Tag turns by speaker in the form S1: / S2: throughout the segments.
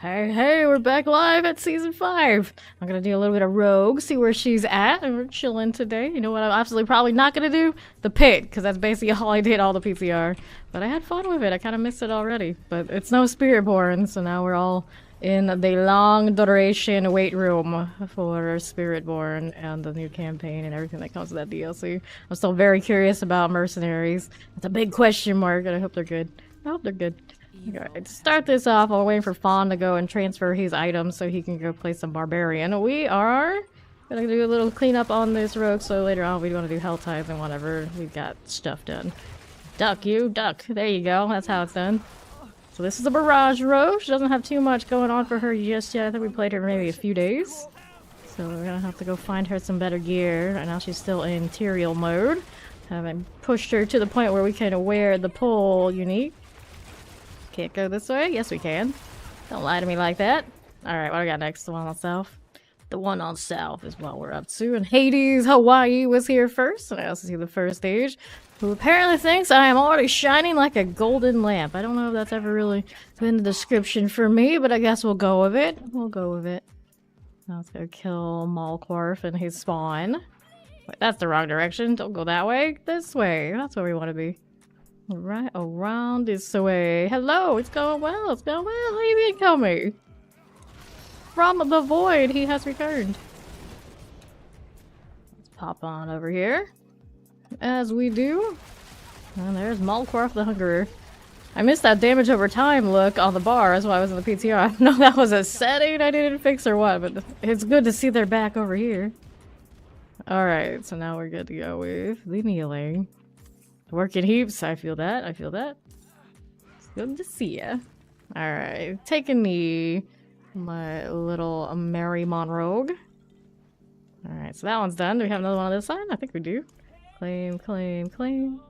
S1: Hey, hey, we're back live at season 5. I'm gonna do a little bit of rogue, see where she's at, and we're chilling today. You know what I'm absolutely probably not gonna do? The pit, because that's basically all I did all the PCR. But I had fun with it. I kind of missed it already. But it's no Spiritborn, so now we're all in the long duration wait room for Spiritborn and the new campaign and everything that comes with that DLC. I'm still very curious about mercenaries. It's a big question mark, and I hope they're good. I hope they're good. Okay, to start this off, while waiting for Fawn to go and transfer his items so he can go play some Barbarian, we are gonna do a little cleanup on this rogue, so later on we want to do hell ties and whatever. We've got stuff done. Duck, you, duck. There you go. That's how it's done. So this is a Barrage rogue. She doesn't have too much going on for her just yet. I think we played her for maybe a few days. So we're gonna have to go find her some better gear. Right now she's still in Tyrael mode. Haven't pushed her to the point where we can wear the pole unique. Can't go this way? Yes, we can. Don't lie to me like that. Alright, what do I got next? The one on south? The one on south is what we're up to. And Hades, Hawaii was here first. And I also see the first stage, who apparently thinks I am already shining like a golden lamp. I don't know if that's ever really been the description for me, but I guess we'll go with it. We'll go with it. Now let's go kill Malquarf and his spawn. Wait, that's the wrong direction. Don't go that way. This way. That's where we want to be. Right around this way. Hello, it's going well, it's going well. How you been coming? From the void, he has returned. Let's pop on over here. As we do. And there's Malquarf the Hungerer. I missed that damage over time look on the bar, that's why I was in the PTR. I don't know if that was a setting I didn't fix or what, but it's good to see they're back over here. Alright, so now we're good to go with the kneeling. Working heaps, I feel that, I feel that. It's good to see ya. Alright, take a knee. My little Mary Monrogue. Alright, so that one's done. Do we have another one on this side? I think we do. Claim, claim, claim.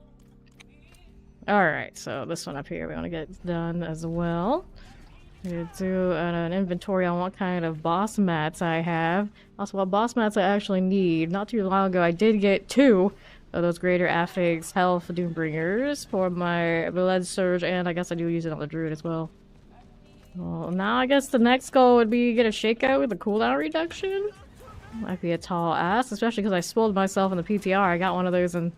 S1: Alright, so this one up here we want to get done as well. We do an inventory on what kind of boss mats I have. Also, what boss mats I actually need. Not too long ago I did get 2 of those greater affix health Doombringers for my Blood Surge, and I guess I do use it on the Druid as well. Well, now I guess the next goal would be get a shakeout with a cooldown reduction. Might be a tall ask, especially because I spoiled myself in the PTR. I got one of those, and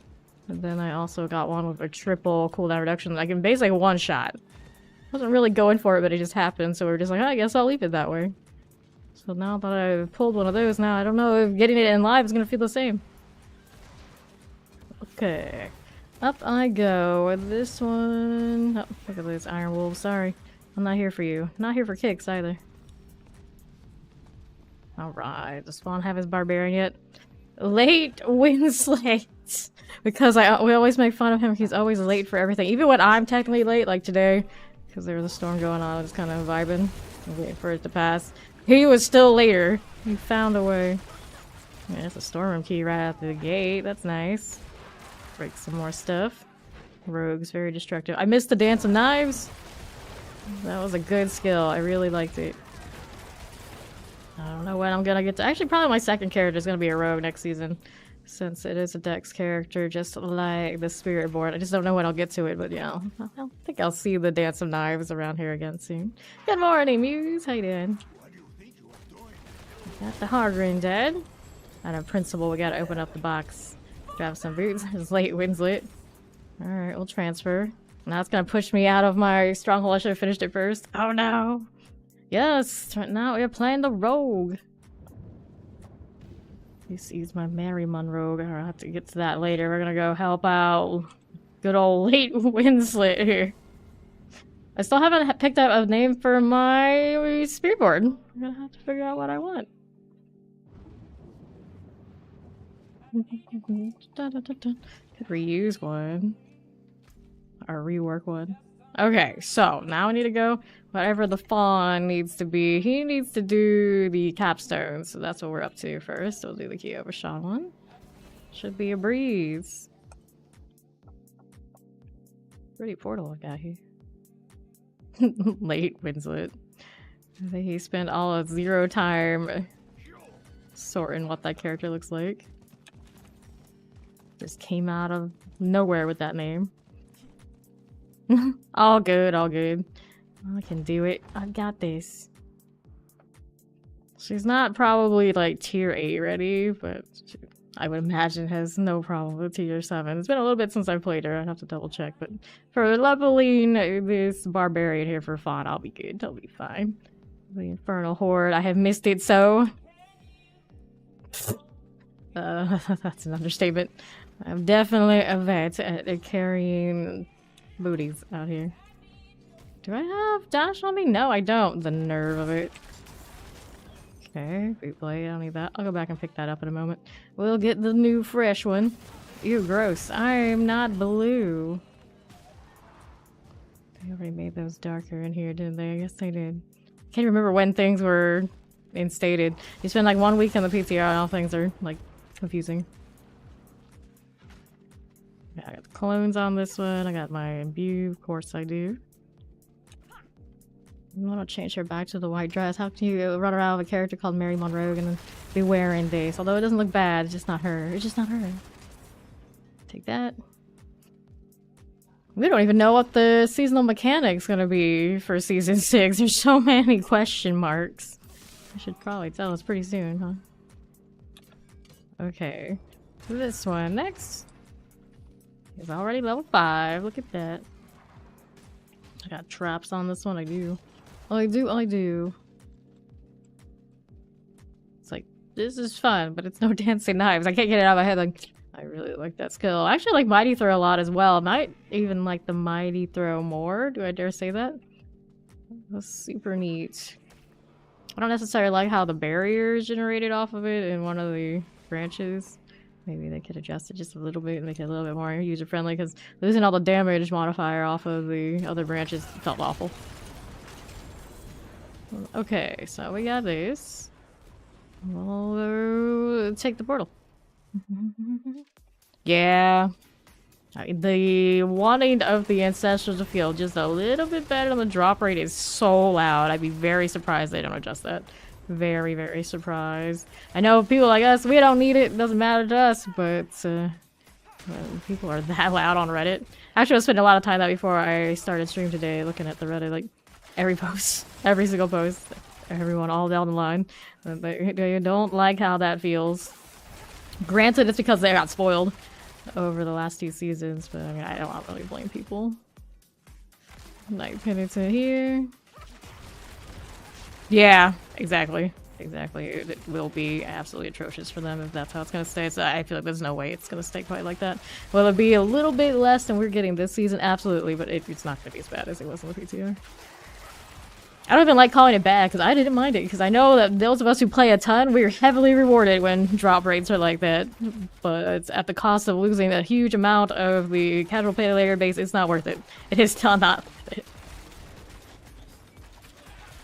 S1: then I also got one with a triple cooldown reduction. I can basically one shot. Wasn't really going for it, but it just happened, so we're just like, oh, I guess I'll leave it that way. So now that I've pulled one of those, now I don't know if getting it in live is gonna feel the same. Okay, up I go with this one. Oh, look at this Iron Wolves. Sorry, I'm not here for you. Not here for kicks either. Alright, does Spawn have his Barbarian yet? Late Winslate! Because we always make fun of him, he's always late for everything. Even when I'm technically late, like today, because there was a storm going on, I was kind of vibing, waiting for it to pass. He was still later. He found a way. Yeah, there's a storeroom key right out the gate. That's nice. Break some more stuff. Rogue's very destructive. I missed the Dance of Knives. That was a good skill. I really liked it. I don't know when I'm gonna get to. Actually, probably my second character is gonna be a rogue next season, since it is a Dex character, just like the Spiritborn. I just don't know when I'll get to it, but yeah, I think I'll see the Dance of Knives around here again soon. Good morning, Muse. How you doing? Got the Hardrin dead. I know, principle. We gotta open up the box. Grab some boots. It's late Winslet. Alright, we'll transfer. Now it's gonna push me out of my stronghold. I should have finished it first. Oh no! Yes! Now we're playing the rogue. This is my Mary Monroe. I'll have to get to that later. We're gonna go help out good old late Winslet here. I still haven't picked up a name for my Spiritboard. I'm gonna have to figure out what I want. Could reuse one. Or rework one. Okay, so now I need to go whatever the Fawn needs to be. He needs to do the Capstone, so that's what we're up to first. We'll do the key over shot one. Should be a breeze. Pretty portal I got here. Late Winslet. I think he spent all of 0 time sorting what that character looks like. Just came out of nowhere with that name. All good, all good. I can do it. I've got this. She's not probably like tier 8 ready, but I would imagine has no problem with tier 7. It's been a little bit since I played her. I'd have to double check, but for leveling this barbarian here for fun, I'll be good. I'll be fine. The Infernal Horde, I have missed it so. That's an understatement. I'm definitely a vet at carrying booties out here. Do I have dash on me? No, I don't. The nerve of it. Okay, replay. I don't need that. I'll go back and pick that up in a moment. We'll get the new fresh one. Ew, gross. I'm not blue. They already made those darker in here, didn't they? I guess they did. Can't remember when things were instated. You spend like 1 week on the PTR and all things are like confusing. Yeah, I got the clones on this one. I got my imbue. Of course I do. I'm gonna change her back to the white dress. How can you run around with a character called Mary Monroe and then be wearing this? Although it doesn't look bad, it's just not her. It's just not her. Take that. We don't even know what the seasonal mechanic's gonna be for season 6. There's so many question marks. I should probably tell us pretty soon, huh? Okay. This one next. Is already level 5. Look at that. I got traps on this one. I do. I do. It's like, this is fun, but it's no dancing knives. I can't get it out of my head. Like, I really like that skill. I actually like Mighty Throw a lot as well. I might even like the Mighty Throw more. Do I dare say that? That's super neat. I don't necessarily like how the barrier is generated off of it in one of the branches. Maybe they could adjust it just a little bit and make it a little bit more user-friendly, because losing all the damage modifier off of the other branches felt awful. Okay, so we got this. We'll take the portal. Yeah. The wanting of the ancestors to feel just a little bit better on the drop rate is so loud. I'd be very surprised they don't adjust that. Very, very surprised. I know people like us, we don't need it. It doesn't matter to us, but people are that loud on Reddit. Actually, I spent a lot of time that before I started stream today, looking at the Reddit, like every post, every single post, everyone all down the line. They don't like how that feels. Granted, it's because they got spoiled over the last 2 seasons, but I mean, I don't really blame people. Night Penitent here. Yeah, exactly. Exactly. It will be absolutely atrocious for them if that's how it's going to stay. So I feel like there's no way it's going to stay quite like that. Will it be a little bit less than we're getting this season? Absolutely, but it's not going to be as bad as it was in the PTR. I don't even like calling it bad, because I didn't mind it, because I know that those of us who play a ton, we're heavily rewarded when drop rates are like that. But it's at the cost of losing a huge amount of the casual player base. It's not worth it. It is still not worth it.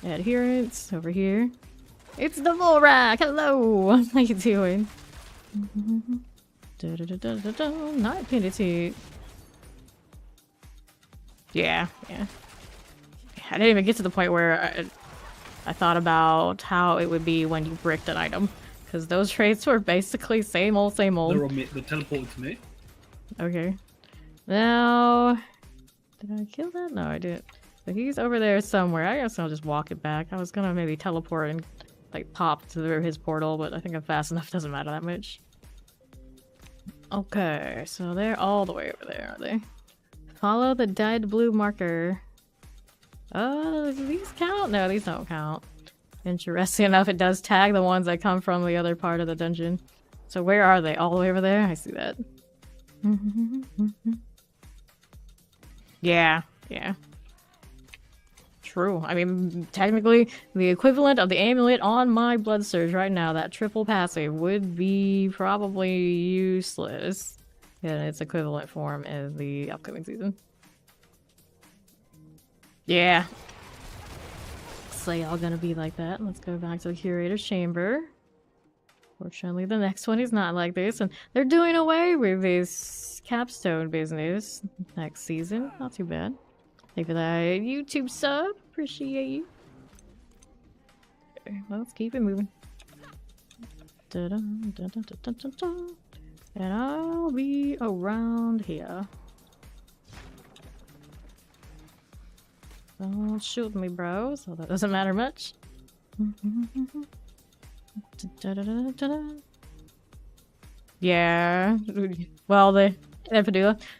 S1: Adherence over here. It's the Volrak! Hello! How you doing? Not Penitent. Yeah. I didn't even get to the point where I thought about how it would be when you bricked an item. Because those traits were basically same old, same old.
S2: They're teleported to me.
S1: Okay. Now... Did I kill that? No, I didn't. So he's over there somewhere. I guess I'll just walk it back. I was gonna maybe teleport and like pop through his portal, but I think I'm fast enough. Doesn't matter that much. Okay, so they're all the way over there, are they? Follow the dyed blue marker. Do these count? No, these don't count. Interesting enough, it does tag the ones that come from the other part of the dungeon. So where are they? All the way over there? I see that. Yeah. True. I mean, technically, the equivalent of the amulet on my blood surge right now, that triple passive, would be probably useless in its equivalent form in the upcoming season. Yeah. So y'all gonna be like that. Let's go back to the curator's chamber. Fortunately, the next one is not like this, and they're doing away with this capstone business next season. Not too bad. Thank you for that YouTube sub. Appreciate you. Okay, let's keep it moving. And I'll be around here. Don't shoot me, bro, so that doesn't matter much. Yeah. Well,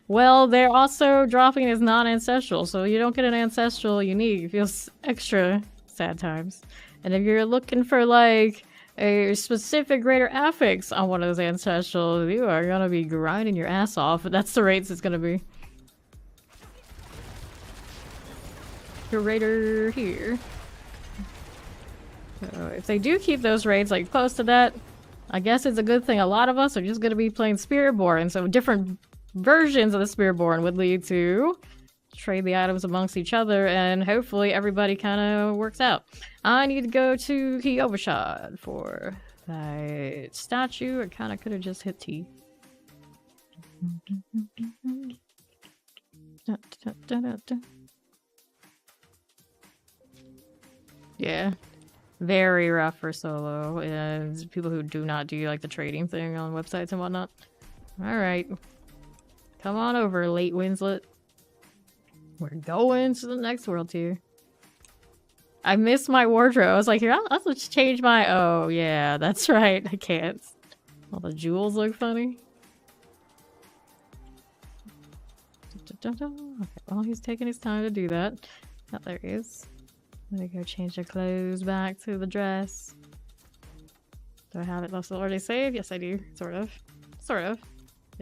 S1: well, they're also dropping as non-ancestral, so you don't get an ancestral unique. It feels extra sad times. And if you're looking for like a specific greater affix on one of those ancestral, you are gonna be grinding your ass off. That's the rates it's gonna be. Curator here. So if they do keep those raids like close to that, I guess it's a good thing. A lot of us are just going to be playing Spiritborn, so different versions of the Spiritborn would lead to trade the items amongst each other, and hopefully everybody kind of works out. I need to go to Kyovashad for that statue. I kind of could have just hit T. Yeah. Very rough for solo, and people who do not do like the trading thing on websites and whatnot. Alright. Come on over, Late Winslet. We're going to the next world tier. I missed my wardrobe. I was like, here, I'll just change my... Oh, yeah, that's right. I can't. All the jewels look funny. Okay, well, he's taking his time to do that. Oh, there he is. Let me go change the clothes back to the dress. Do I have it left already saved? Yes, I do. Sort of. Sort of.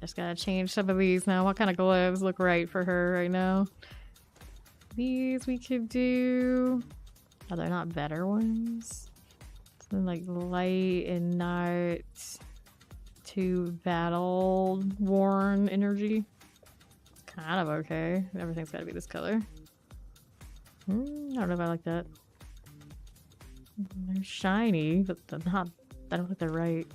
S1: Just gotta change some of these now. What kind of gloves look right for her right now? These we could do... Are there not better ones? Something like light and not too battle-worn energy. Kind of okay. Everything's gotta be this color. I don't know if I like that. They're shiny, but they're not. I don't think they're right.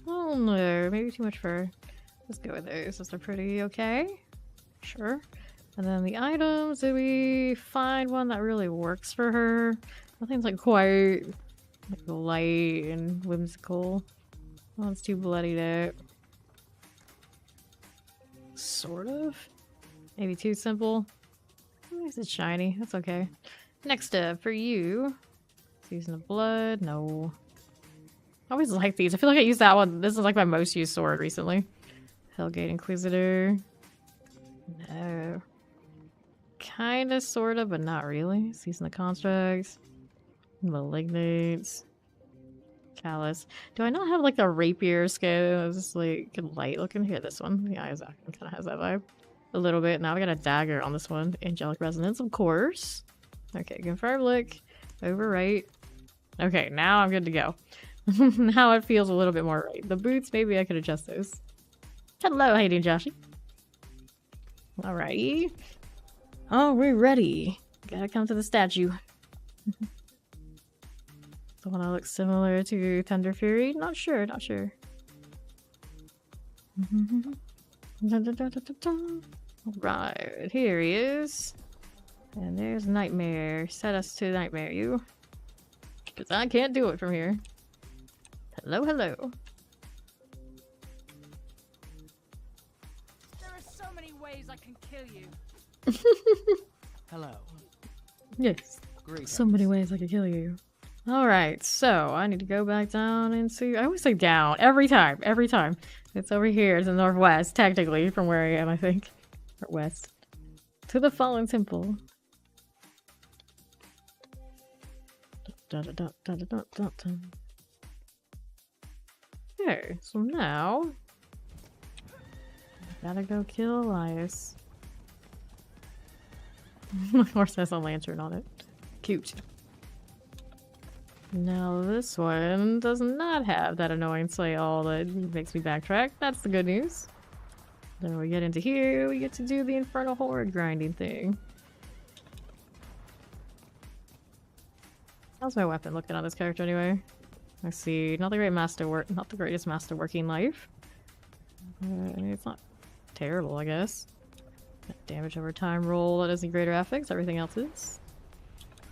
S1: Oh no, maybe too much fur. Let's go with those. Those are pretty okay. Sure. And then the items, did we find one that really works for her? Nothing's like quite like light and whimsical. Oh, it's too bloodied out. Sort of. Maybe too simple. This is shiny. That's okay. Next up, for you. Season of Blood. No. I always like these. I feel like I used that one. This is like my most used sword recently. Hellgate Inquisitor. No. Kinda, sorta, but not really. Season of Constructs. Malignant. Callus. Do I not have like a rapier skin? It's like light looking here. This one, yeah, exactly. Kind of has that vibe a little bit. Now we got a dagger on this one. Angelic Resonance, of course. Okay, confirm look. Overwrite. Okay, now I'm good to go. Now it feels a little bit more right. The boots, maybe I could adjust those. Hello, how you doing, Joshy? Alrighty. Oh, we're ready. Gotta come to the statue. The one that looks similar to Thunder Fury? Not sure, not sure. Right, here he is. And there's Nightmare. Set us to Nightmare, you. Because I can't do it from here. Hello, hello.
S2: There are so many ways I can kill you.
S3: Hello.
S1: Yes.
S3: Greetings.
S1: So many ways I could kill you. Alright, so I need to go back down into... I always say down. Every time. Every time. It's over here. It's in the northwest, technically, from where I am, I think. Or west. To the Fallen Temple. Okay, so now... gotta go kill Elias. Of course, has a lantern on it. Cute. Now this one does not have that annoying slay all that makes me backtrack. That's the good news. Then we get into here, we get to do the Infernal horde grinding thing. How's my weapon looking on this character anyway? I see, not the greatest master working life. I mean, it's not terrible, I guess. Damage over time roll, that isn't greater affix, everything else is.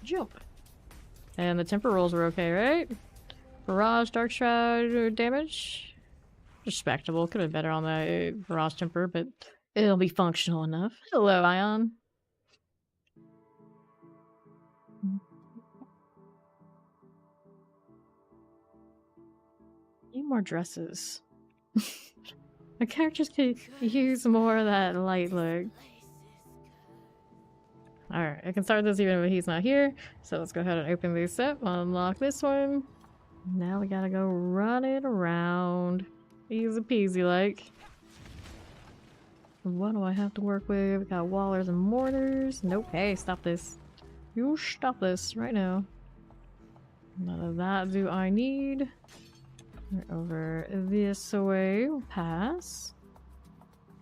S1: Jump. And the temper rolls were okay, right? Barrage, Dark Shroud, damage? Respectable. Could have been better on the Barrage temper, but it'll be functional enough. Hello, Ion. Need more dresses. My characters could use more of that light look. Alright, I can start this even if he's not here. So let's go ahead and open this up. Unlock this one. Now we gotta go run it around. Easy peasy like. What do I have to work with? We got wallers and mortars. Nope. Hey, stop this. You stop this right now. None of that do I need. Right over this way. We'll pass.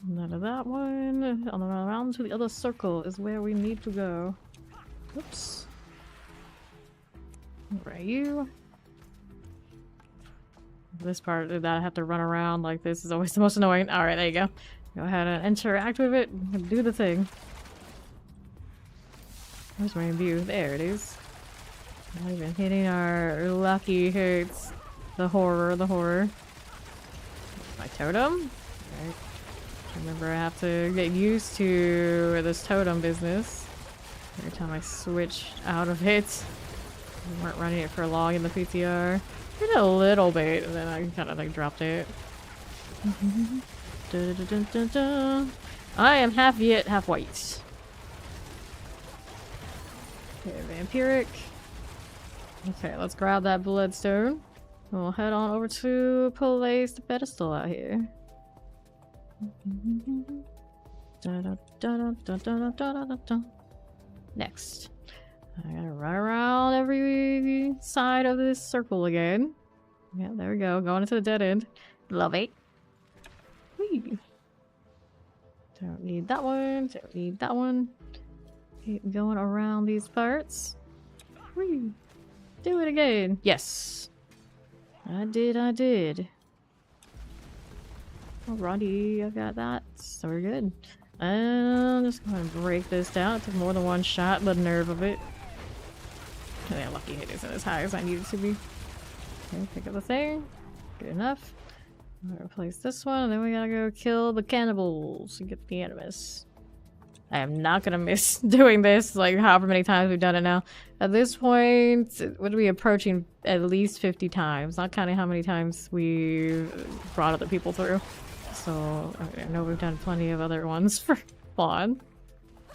S1: None of that one. On the around to the other circle is where we need to go. Oops. Where are you? This part that I have to run around like this is always the most annoying. Alright, there you go. Go ahead and interact with it and do the thing. Where's my view? There it is. Not even hitting our lucky hits. The horror, the horror. My totem? Right. Remember, I have to get used to this totem business. Every time I switch out of it. We weren't running it for long in the PTR. Did a little bit, and then I kind of like dropped it. Dun, dun, dun, dun, dun. I am half yet, half white. Okay, vampiric. Okay, let's grab that bloodstone. We'll head on over to place the pedestal out here. Next. I gotta run around every side of this circle again. Yeah, there we go. Going into the dead end. Love it. Whee. Don't need that one. Don't need that one. Keep going around these parts. Whee. Do it again. Yes. I did. Alrighty, I got that. So we're good. Just go ahead and break this down. It took more than one shot, the nerve of it. Yeah, lucky hit isn't as high as I need it to be. Okay, pick up the thing. Good enough. I'm gonna replace this one, and then we gotta go kill the cannibals and get the animus. I am not gonna miss doing this, like however many times we've done it now. At this point, would be approaching at least 50 times, not counting how many times we brought other people through. So, I know we've done plenty of other ones for fun.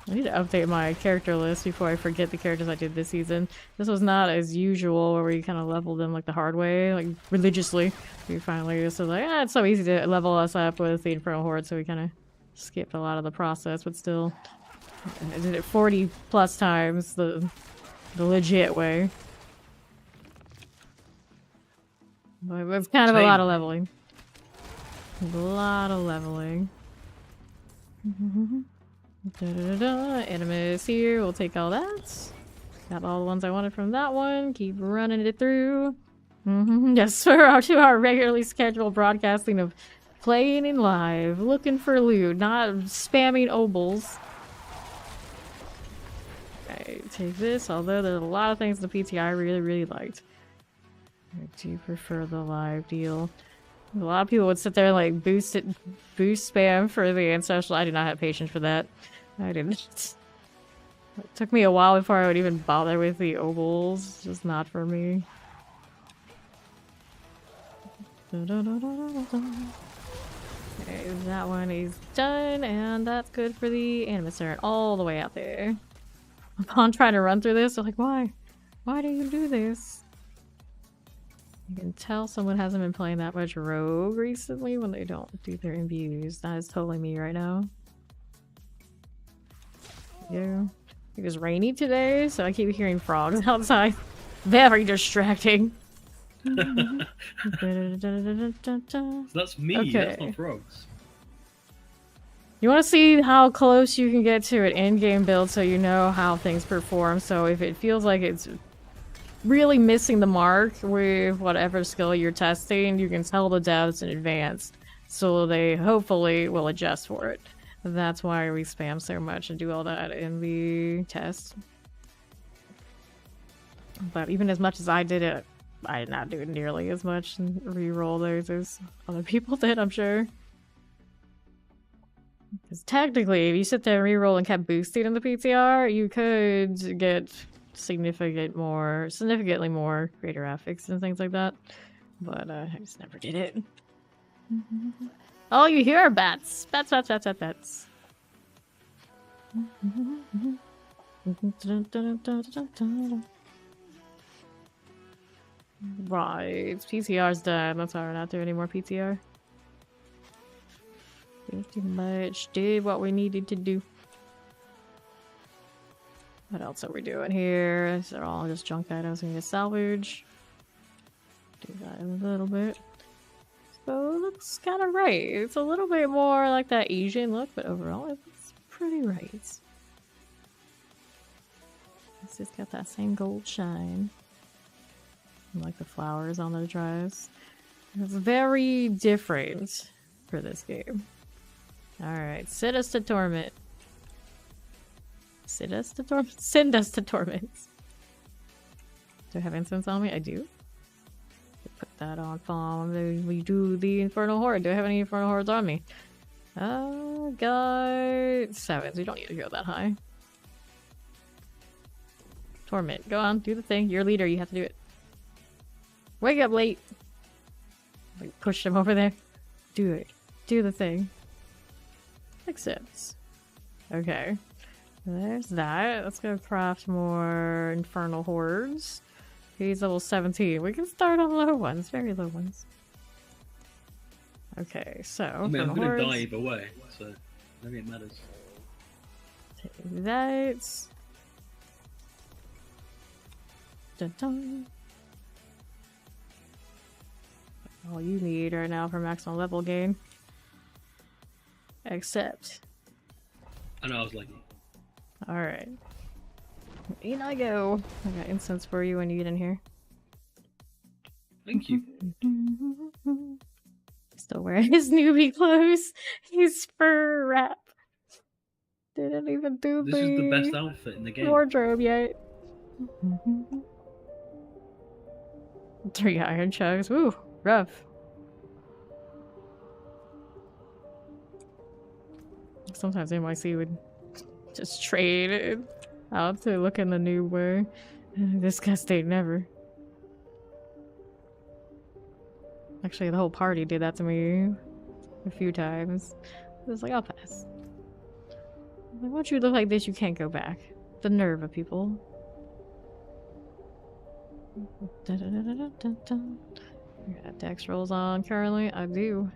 S1: I need to update my character list before I forget the characters I did this season. This was not as usual where we kind of leveled them like the hard way, like religiously. We finally just was like, it's so easy to level us up with the Infernal Horde, so we kind of skipped a lot of the process, but still I did it 40 plus times the legit way. But it's kind of a lot of leveling. A lot of leveling. Animus here, we'll take all that. Got all the ones I wanted from that one. Keep running it through. Yes, to our regularly scheduled broadcasting of playing in live, looking for loot, not spamming obols. Okay, take this, although there's a lot of things in the PT I really liked. I do prefer the live deal. A lot of people would sit there and like boost spam for the ancestral. I did not have patience for that. I didn't. It took me a while before I would even bother with the obols. Just not for me. Okay, that one is done, and that's good for the animus all the way out there. Upon trying to run through this, they're like, why? Why do you do this? You can tell someone hasn't been playing that much rogue recently when they don't do their imbues. That is totally me right now. Yeah. It was rainy today, so I keep hearing frogs outside. Very distracting.
S3: So that's me,
S1: okay.
S3: That's not frogs.
S1: You want to see how close you can get to an in-game build so you know how things perform. So if it feels like it's really missing the mark with whatever skill you're testing, you can tell the devs in advance. So they hopefully will adjust for it. That's why we spam so much and do all that in the test. But even as much as I did it, I did not do it nearly as much and reroll those as other people did, I'm sure. Because technically, if you sit there and reroll and kept boosting in the PTR, you could get significantly more greater affix and things like that. but I just never did it. Oh, you hear bats. Bats. Right, PTR's done. That's why we're not doing any more PTR. Pretty much did what we needed to do. What else are we doing here? These are all just junk items we need to salvage. Do that in a little bit. So it looks kind of right. It's a little bit more like that Asian look, but overall it's pretty right. It's just got that same gold shine. I like the flowers on the dress. It's very different for this game. Alright, send us to torment. Send us to torment. Send us to torment. Do I have incense on me? I do. Put that on farm. We do the Infernal Horde. Do I have any Infernal Hordes on me? Got 7. We don't need to go that high. Torment. Go on, do the thing. You're a leader, you have to do it. Wake up late. Like, push him over there. Do it. Do the thing. Makes sense. Okay. There's that. Let's go craft more Infernal Hordes. He's level 17. We can start on low ones. Very low ones. Okay, so...
S3: I mean, I'm gonna die either way, so I don't think it matters.
S1: Take that. Dun -dun. All you need right now for maximum level gain. Except.
S3: I know, I was lucky.
S1: Alright. In I go. I got incense for you when you get in here.
S3: Thank you.
S1: Still wearing his newbie clothes. His fur wrap. Didn't even do
S3: This is the best outfit in the game.
S1: wardrobe yet. 3 iron chugs. Woo, rough. Sometimes NYC would just trade it out to look in the new way. Disgusting, never. Actually, the whole party did that to me a few times. I was like, I'll pass. Like, once you look like this, you can't go back. The nerve of people. Da -da -da -da -da -da -da. I got dex rolls on currently. I do.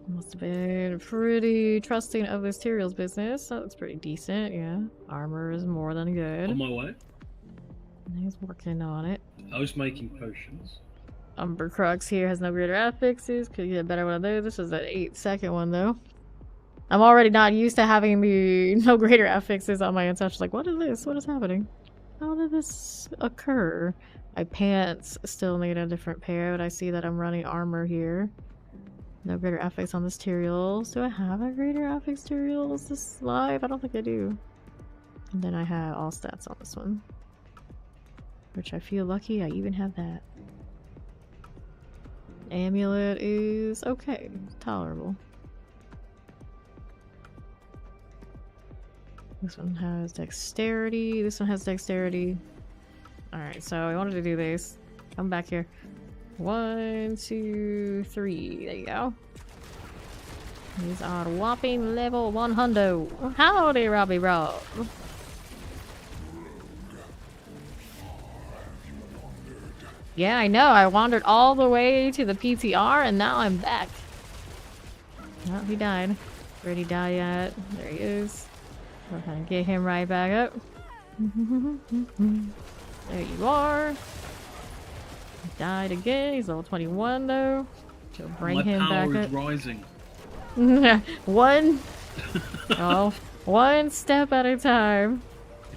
S1: Must have been pretty trusting of this Tyrael's business. That looks pretty decent, yeah. Armor is more than good.
S3: On my way.
S1: He's working on it.
S3: I was making potions.
S1: Umber Crux here has no greater affixes. Could get a better one of those. This is an 8-second one though. I'm already not used to having the no greater affixes on my ancestors. Like, what is this? What is happening? How did this occur? My pants still need a different pair, but I see that I'm running armor here. No greater affix on this Tyrael's. Do I have a greater affix Tyrael's this live? I don't think I do. And then I have all stats on this one. Which I feel lucky I even have that. Amulet is okay. Tolerable. This one has dexterity. This one has dexterity. Alright, so I wanted to do this. Come back here. 1, 2, 3. There you go. These are whopping level 100. Howdy, Robbie Rob. Yeah, I know. I wandered all the way to the PTR and now I'm back. Oh, he died. Where did he die yet? There he is. We're gonna get him right back up. There you are. He died again. He's level 21 though. So bring him back up.
S3: My power is rising.
S1: One step at a time.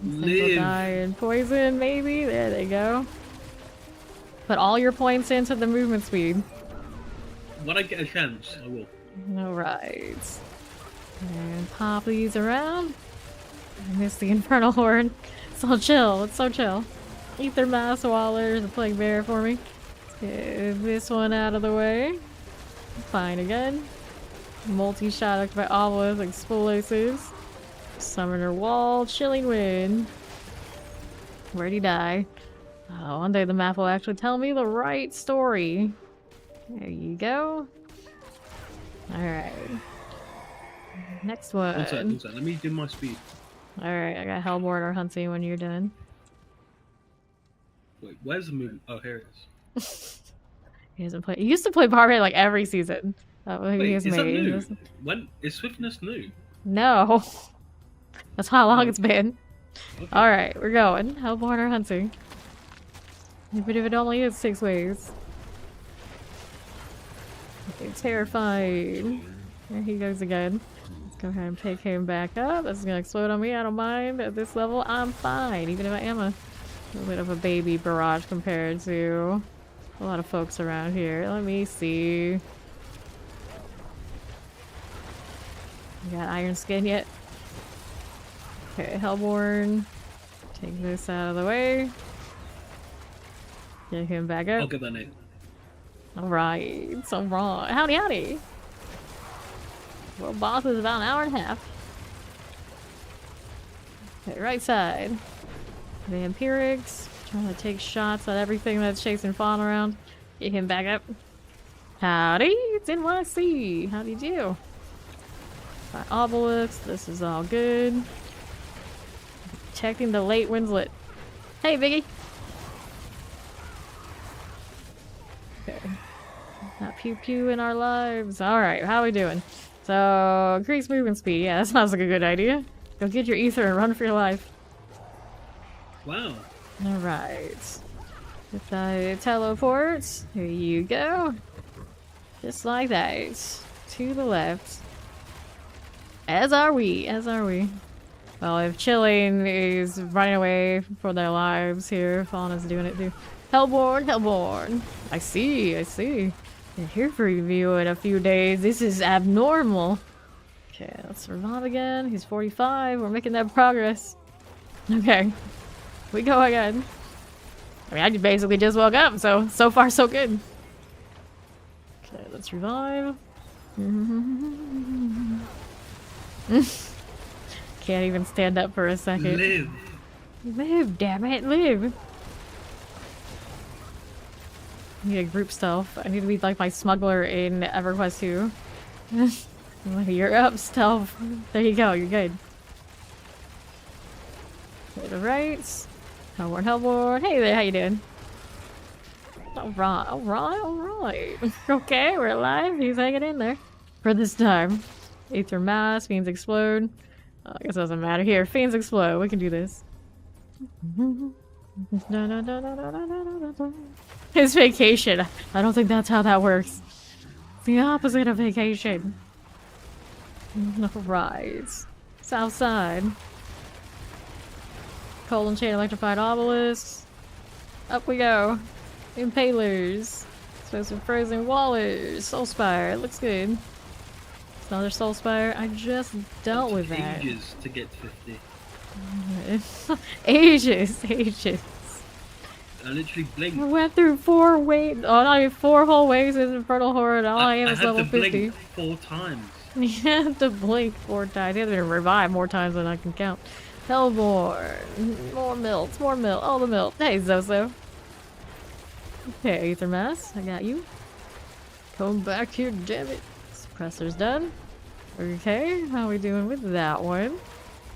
S3: Live.
S1: Die in poison, maybe. There they go. Put all your points into the movement speed.
S3: When I get a chance, I will.
S1: Alright. And pop these around. I missed the Infernal Horde. It's all chill. It's so chill. Ether Mass Waller, the Plague Bear for me. Let's get this one out of the way. Fine again. Multi-shot by Obelisk Explosives. Summoner Wall, Chilling Wind. Where'd he die? Oh, one day the map will actually tell me the right story. There you go. Alright. Next one.
S3: One sec, one sec. Let me do my speed.
S1: Alright, I got Hellborn or Hunting when you're done.
S3: Wait, where's the movement? Oh, here it is.
S1: He doesn't play. He used to play Barbarian like every season. That was
S3: Wait,
S1: he has
S3: is that
S1: made.
S3: new? When is Swiftness new?
S1: No. That's how long
S3: Oh.
S1: it's been.
S3: Okay.
S1: Alright, we're going. Hellborn or Hunting. Even if it only is 6 ways. Okay, terrified. There he goes again. Let's go ahead and pick him back up. This is gonna explode on me. I don't mind. At this level, I'm fine. Even if I am a little bit of a baby barrage compared to a lot of folks around here. Let me see. You got Iron Skin yet? Okay, Hellborn. Take this out of the way. Get him back
S3: I'll
S1: up.
S3: get that name.
S1: Alright, so wrong. Howdy, howdy. Well, boss is about an hour and a half. Okay, right side. Vampirics. Trying to take shots at everything that's chasing Fawn around. Get him back up. Howdy, it's NYC. How do you do? By Obelisk, this is all good. Checking the late Winslet. Hey, Biggie. Okay. Not pew pew in our lives. Alright, how are we doing? So, increase movement speed. Yeah, that sounds like a good idea. Go get your ether and run for your life.
S3: Wow.
S1: Alright. If I teleport, here you go. Just like that. To the left. As are we, as are we. Well, if Chilling is running away for their lives here, Fawn is doing it too. Hellborn, Hellborn. I see, I see. You're here for review in a few days. This is abnormal. Okay, let's revive again. He's 45. We're making that progress. Okay. We go again. I mean, I basically just woke up, so far so good. Okay, let's revive. Can't even stand up for a second.
S3: Live.
S1: Live, damn it, live. I need a group stealth. I need to be like my smuggler in EverQuest 2. You're up, stealth. There you go, you're good. To the right. Hellborn, Hellborn. Hey there, how you doing? Alright, alright, alright. Okay, we're alive. He's hanging in there. For this time. Aether Mass, Fiends Explode. I guess it doesn't matter. Here, Fiends Explode. We can do this. His vacation. I don't think that's how that works. It's the opposite of vacation. Right. South side. Cold and Chain Electrified Obelisks. Up we go. Impalers. Explosive Frozen Wallers. Soulspire. Looks good. It's another Soulspire. I just dealt with that.
S3: Ages to get to 50.
S1: Ages. Ages.
S3: I literally blinked.
S1: I went through 4 waves. Oh, not even 4 whole waves in Infernal Horde. All I am is
S3: had
S1: level
S3: to
S1: 50.
S3: blink 4 times.
S1: You have to blink 4 times. You have to revive more times than I can count. Hellborn. More milts. More milt. All the milt. Hey, Zozo. Okay, Aether Mass. I got you. Come back here, damn it. Suppressor's done. Okay, how are we doing with that one?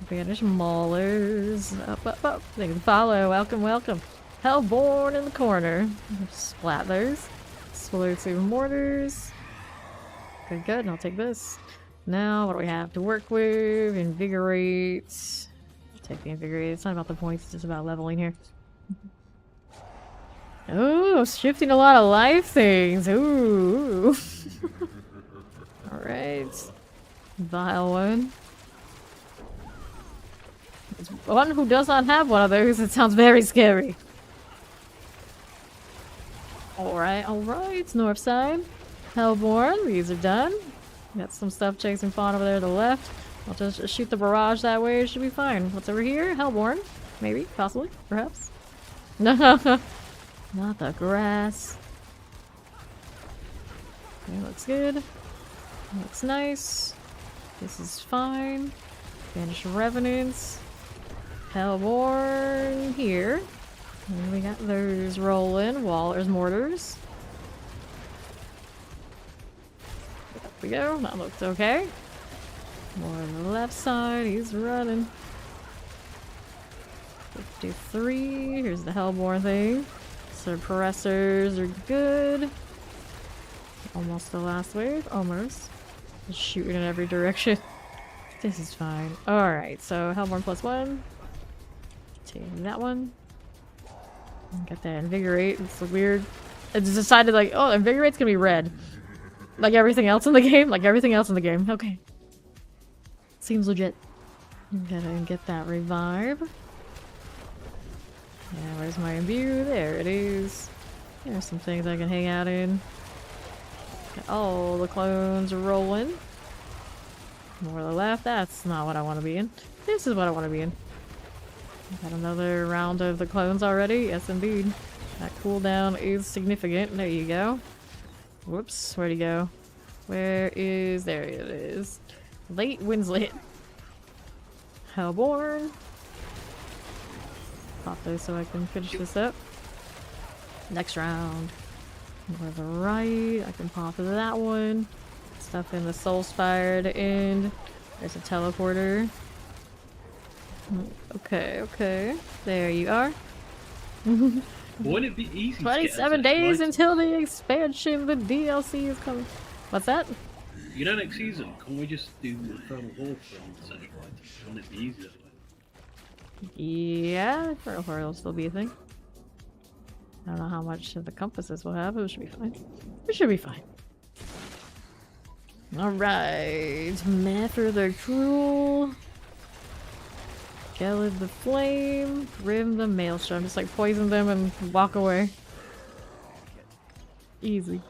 S1: Banish Maulers. Up, up, up. They can follow. Welcome, welcome. Hellborn in the corner. Splatlers. Explosive Mortars. Good, good. I'll take this. Now, what do we have to work with? Invigorate. I'll take the Invigorate. It's not about the points, it's just about leveling here. Oh, shifting a lot of life things. Ooh. Alright. Vile one. There's one who does not have one of those. It sounds very scary. Alright, alright. North side. Hellborn. These are done. Got some stuff chasing Fawn over there to the left. I'll just shoot the barrage that way. It should be fine. What's over here? Hellborn. Maybe. Possibly. Perhaps. No. Not the grass. Okay, looks good. Looks nice. This is fine. Banish Revenants. Hellborn here. And we got those rolling. Waller's mortars. Up we go. That looks okay. More on the left side. He's running. 53. Here's the Hellborn thing. Suppressors are good. Almost the last wave. Almost. Just shooting in every direction. This is fine. Alright, so Hellborn +1. Take that one. Got that Invigorate. It's weird. It's decided like, oh, Invigorate's gonna be red. Like everything else in the game? Like everything else in the game. Okay. Seems legit. Gotta get that revive. Yeah, where's my imbue? There it is. There's some things I can hang out in. Got all the clones rolling. More to the left. That's not what I want to be in. This is what I want to be in. Got another round of the clones already. Yes, indeed. That cooldown is significant. There you go. Whoops. Where'd he go? Where is... There it is. Late Winslet. Hellborn. Pop those so I can finish this up. Next round. Over the right. I can pop that one. Stuff in the Soul Spire to end. There's a teleporter. Okay, okay. There you are.
S3: Wouldn't it be easy to
S1: 27
S3: get
S1: days
S3: right?
S1: until the expansion, the DLC is coming. What's that?
S3: You know, next season, can't we just do Infernal Horde from Central Light? Wouldn't it be easier that way?
S1: Yeah, Infernal Horde will still be a thing. I don't know how much of the compasses we'll have, but it should be fine. It should be fine. Alright. Mather the Cruel. Gelid the Flame. Grim the Maelstrom. Just like poison them and walk away. Easy.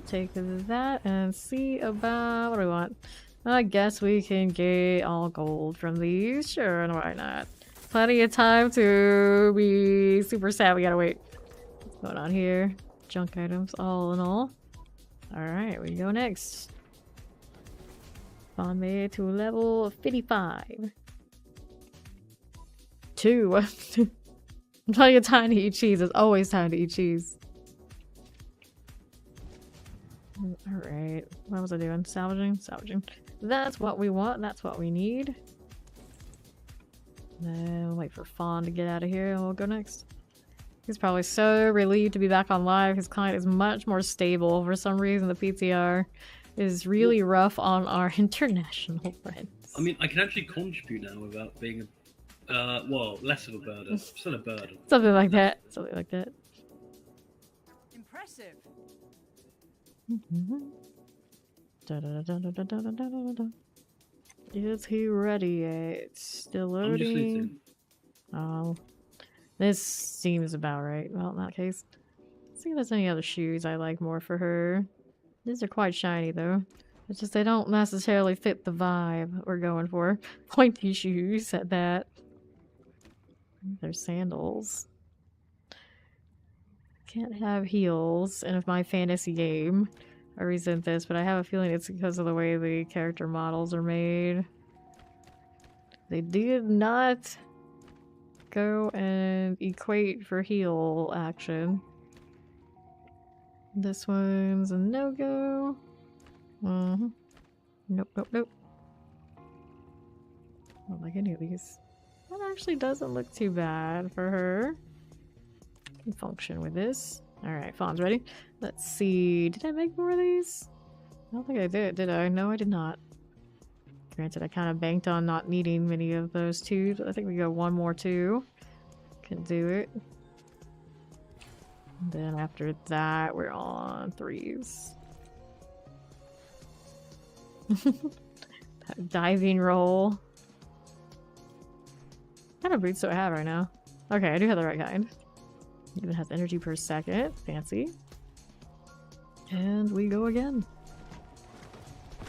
S1: Take that and see about what do we want. I guess we can get all gold from these. Sure, and why not? Plenty of time to be super sad. We gotta wait. What's going on here? Junk items, all in all. Alright, we go next. Spawn me to level 55. 2. Plenty of time to eat cheese. There's always time to eat cheese. Alright, what was I doing? Salvaging? Salvaging. That's what we want, that's what we need. Then we'll wait for Fawn to get out of here and we'll go next. He's probably so relieved to be back on live. His client is much more stable. For some reason, the PTR is really rough on our international friends.
S3: I mean, I can actually contribute now without being a, well, less of a burden. Still a burden.
S1: Something like that. Something like that.
S2: Impressive.
S1: Is he ready yet? Still
S3: I'm just
S1: loading.
S3: looting.
S1: Oh, this seems about right. Well, in that case, let's see if there's any other shoes I like more for her. These are quite shiny though. It's just they don't necessarily fit the vibe we're going for. Pointy shoes at that. They're sandals. Can't have heels in my fantasy game. I resent this, but I have a feeling it's because of the way the character models are made. They did not go and equate for heal action. This one's a no-go. Nope, nope, nope. I don't like any of these. That actually doesn't look too bad for her. Can function with this. Alright, Fawn's ready. Let's see. Did I make more of these? I don't think I did I? No, I did not. Granted, I kind of banked on not needing many of those twos, but I think we got one more two. Can do it. And then after that, we're on 3s. Diving roll. What kind of boots do I have right now? Okay, I do have the right kind. Even has energy per second. Fancy. And we go again.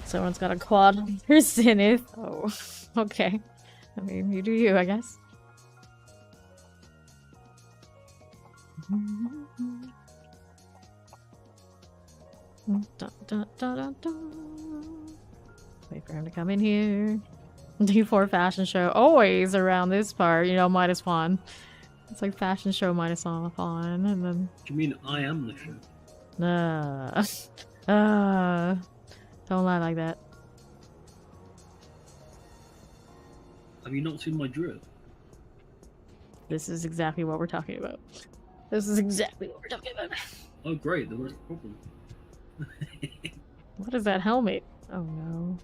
S1: Someone's got a quad on their zenith. Oh, okay. I mean, you do you, I guess. Dun, dun, dun, dun, dun. Wait for him to come in here. D4 fashion show. Always around this part, you know, minus one. It's like fashion show minus on, and then...
S3: Do you mean I am the show?
S1: Don't lie like that.
S3: Have you not seen my drip?
S1: This is exactly what we're talking about. This is exactly what we're talking about.
S3: Oh great, then what's the problem?
S1: What is that helmet? Oh no.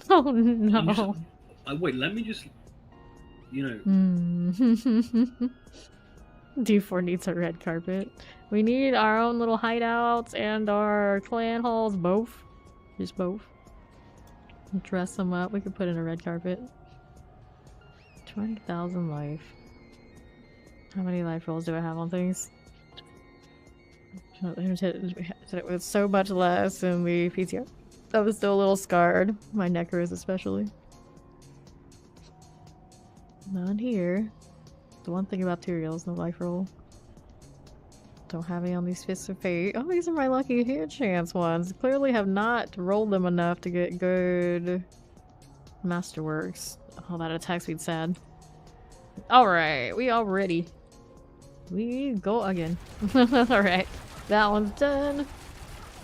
S1: Oh no.
S3: Wait, let me just... You know...
S1: D4 needs a red carpet. We need our own little hideouts and our clan halls, both. Just both. Dress them up. We could put in a red carpet. 20,000 life. How many life rolls do I have on things? It was so much less in the PTR. I was still a little scarred. My necker is especially. None here. The one thing about materials, no life roll. Don't have any on these Fists of Fate. Oh, these are my lucky hit chance ones. Clearly have not rolled them enough to get good masterworks. Oh, that attack speed's sad. Alright, we all ready. We go again. Alright, that one's done.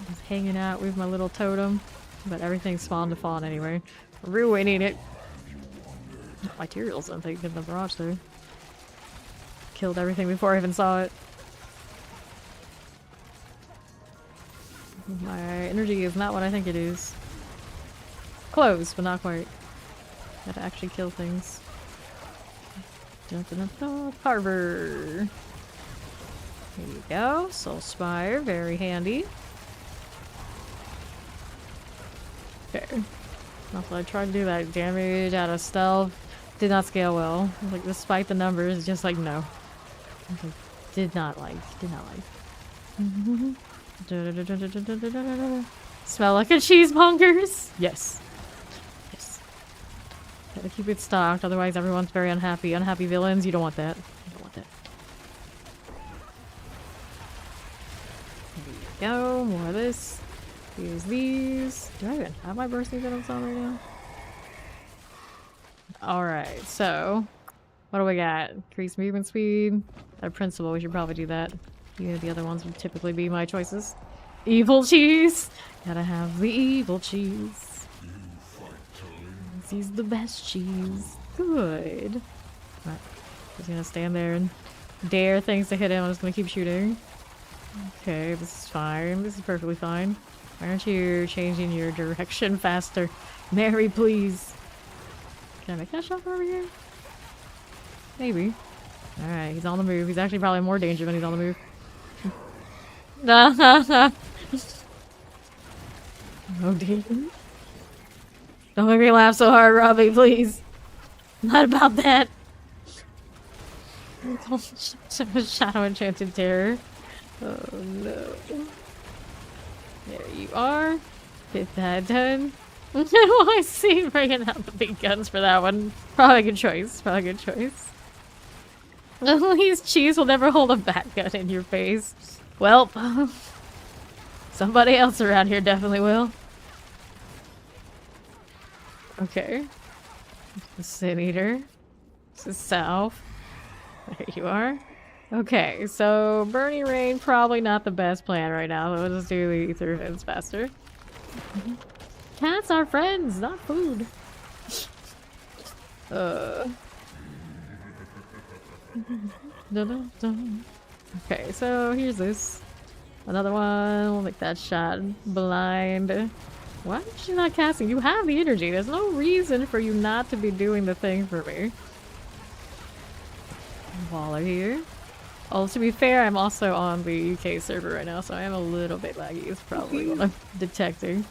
S1: Just hanging out with my little totem. But everything's spawned to fawn anyway. Ruining it. Materials, I'm thinking in the barrage there. Killed everything before I even saw it. My energy is not what I think it is. Close, but not quite. Gotta actually kill things. Dun, dun, dun, dun. Carver. There you go. Soul Spire, very handy. Okay. Also, I tried to do that damage out of stealth. Did not scale well. Like, despite the numbers, just like, no. Like, did not like. Smell like a cheesemongers? Yes. Yes. Gotta keep it stocked, otherwise everyone's very unhappy. Unhappy villains, you don't want that. You don't want that. There you go, more of this. Use these. Do I even have my bursting venoms on right now? Alright, so what do we got? Increased movement speed. Our principal, we should probably do that. Yeah, the other ones would typically be my choices. Evil cheese! Gotta have the evil cheese. He's the best cheese. Good. Alright. Just gonna stand there and dare things to hit him. I'm just gonna keep shooting. Okay, this is fine. This is perfectly fine. Why aren't you changing your direction faster? Mary, please. Can I make that shot from over here? Maybe. Alright, he's on the move. He's actually probably more danger when he's on the move. Oh dear. Don't make me laugh so hard, Robbie, please. Not about that. Shadow Enchanted Terror. Oh no. There you are. Get that done. I see bringing out the big guns for that one. Probably a good choice. Probably a good choice. At least cheese will never hold a bat gun in your face. Well, somebody else around here definitely will. Okay. The Sin Eater. This is south. There you are. Okay, so Burning Rain, probably not the best plan right now. We'll just do the Ether Vents faster. Cats are friends, not food. Okay, so here's this. Another one. We'll make that shot blind. Why is she not casting? You have the energy. There's no reason for you not to be doing the thing for me. Waller here. Oh, to be fair, I'm also on the UK server right now, so I am a little bit laggy. It's probably what I'm detecting.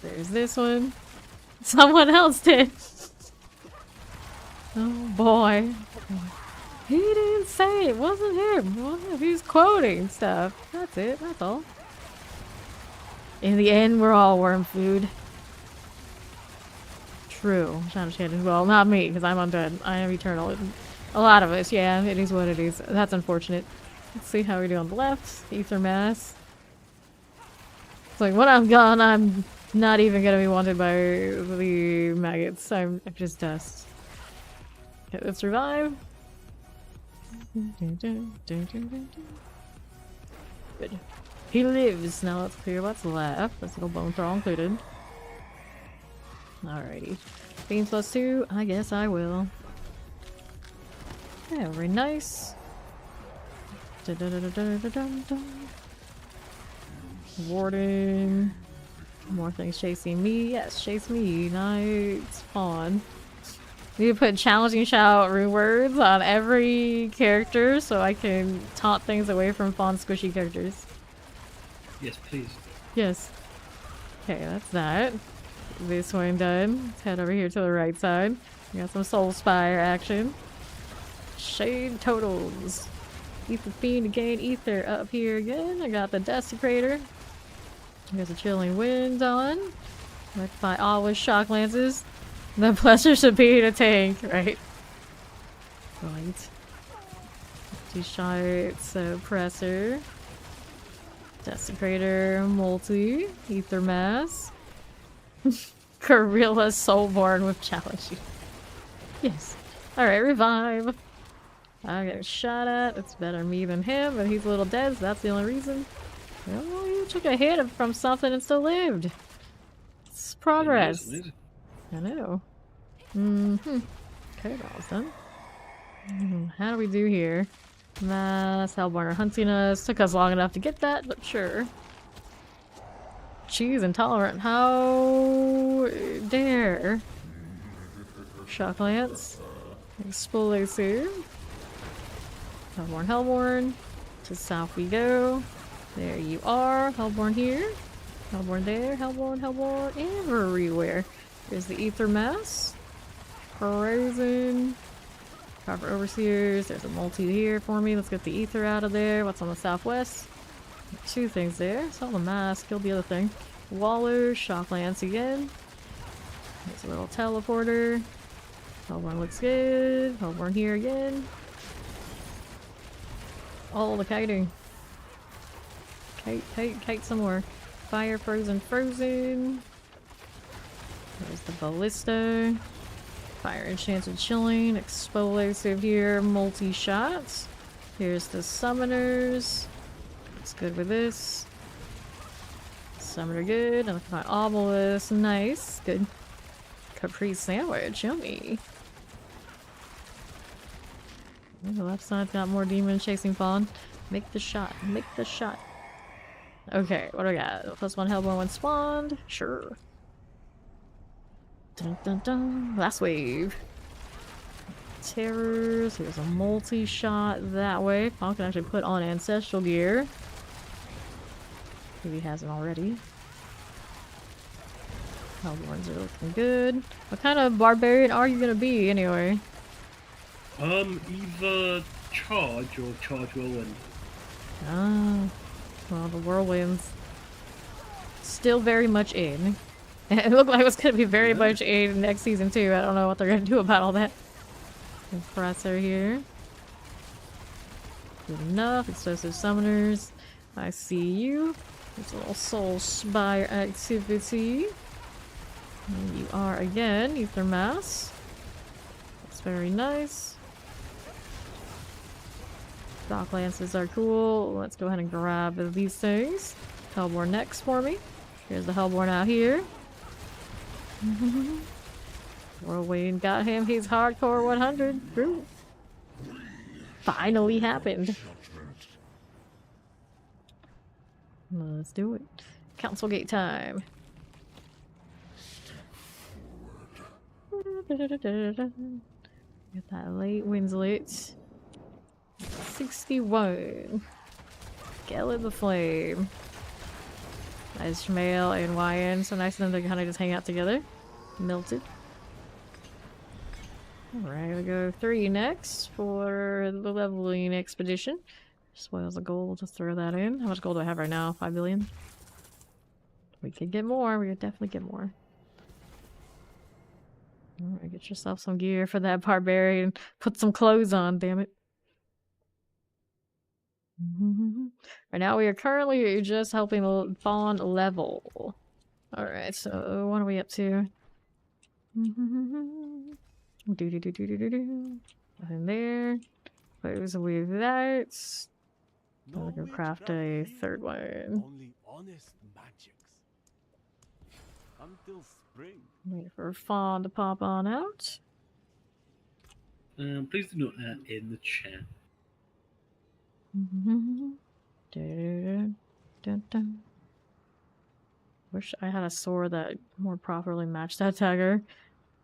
S1: There's this one. Someone else did. Oh boy. He didn't say it wasn't him. Well, he's quoting stuff. That's it. That's all. In the end, we're all worm food. True. Well, not me, because I'm undead. I am eternal. A lot of us, yeah. It is what it is. That's unfortunate. Let's see how we do on the left. Ether mass. It's like, when I'm gone, I'm not even gonna be wanted by the maggots. I'm just dust. Okay, let's revive. Good. He lives. Now let's clear what's left. This little bone throw included. Alrighty. Beans +2. I guess I will. Yeah, very nice. Warden. More things chasing me. Yes, chase me. Nice. Fawn. Need to put challenging shout rune words on every character so I can taunt things away from fawn squishy characters.
S3: Yes, please.
S1: Yes. Okay, that's that. This one done. Let's head over here to the right side. We got some Soul Spire action. Shade totals. Ether Fiend again. Ether up here again. I got the Desecrator. There's a Chilling Wind on. Rectify all with Shock Lances. The pleasure should be to tank, right? Right. 2-shot Suppressor. Desecrator, Multi, Ether Mass. Gorilla Soulborn with Challenge. Yes. Alright, revive. I get shot at. It's better me than him, but he's a little dead, so that's the only reason. Well, you took a hit from something and still lived. It's progress. I know. Okay, that was done. How do we do here? Mass, Hellborn are hunting us. Took us long enough to get that, but sure. Cheese intolerant. How dare? Shock Lance. Explosive. Hellborn, Hellborn. To south we go. There you are. Hellborn here. Hellborn there. Hellborn, Hellborn everywhere. There's the Ether Mass. Horizon. Proper Overseers. There's a multi here for me. Let's get the Ether out of there. What's on the southwest? 2 things there. Saw the mass. Killed the other thing. Waller. Shock Lance again. There's a little teleporter. Hellborn looks good. Hellborn here again. Oh, the kiting. Kite some more. Fire, frozen, frozen. There's the ballista. Fire enchanted chilling. Explosive here. Multi-shots. Here's the summoners. Looks good with this. Summoner good. And my obelisk. Nice. Good. Capri sandwich. Yummy. The left side's got more demons chasing fawn. Make the shot. Make the shot. Okay, what do we got? +1 Hellborn when spawned? Sure. Dun dun dun. Last wave. Terrors. Here's a multi-shot that way. Fawn can actually put on ancestral gear. If he hasn't already. Hellborns are looking good. What kind of barbarian are you gonna be anyway?
S3: Either charge or charge whirlwind.
S1: Ah. Well, the whirlwind's still very much in. It looked like it was going to be very much in next season too. I don't know what they're going to do about all that. Compressor here. Good enough. Explosive summoners. I see you. There's a little soul spire activity. And you are again. Ether Mass. That's very nice. Shock Lances are cool. Let's go ahead and grab these things. Hellborn next for me. Here's the Hellborn out here. Whirlwind got him. He's hardcore 100. True. Finally happened. Let's do it. Council gate time. Get that late winds lit. 61. Gale the Flame. Nice Shmail and YN. So nice of them to kind of just hang out together. Melted. Alright, we go 3 next for the leveling expedition. Spoils of gold, just throw that in. How much gold do I have right now? 5 billion? We could get more. We could definitely get more. Alright, get yourself some gear for that barbarian. Put some clothes on, damn it. Right now we are currently just helping Fawn level. Alright, so what are we up to? Do. Nothing there. Close with that. I'm gonna craft a third one.
S4: Only honest magics. Until spring.
S1: Wait for Fawn to pop on out.
S3: Please do not add in the chat.
S1: Dun. Wish I had a sword that more properly matched that dagger.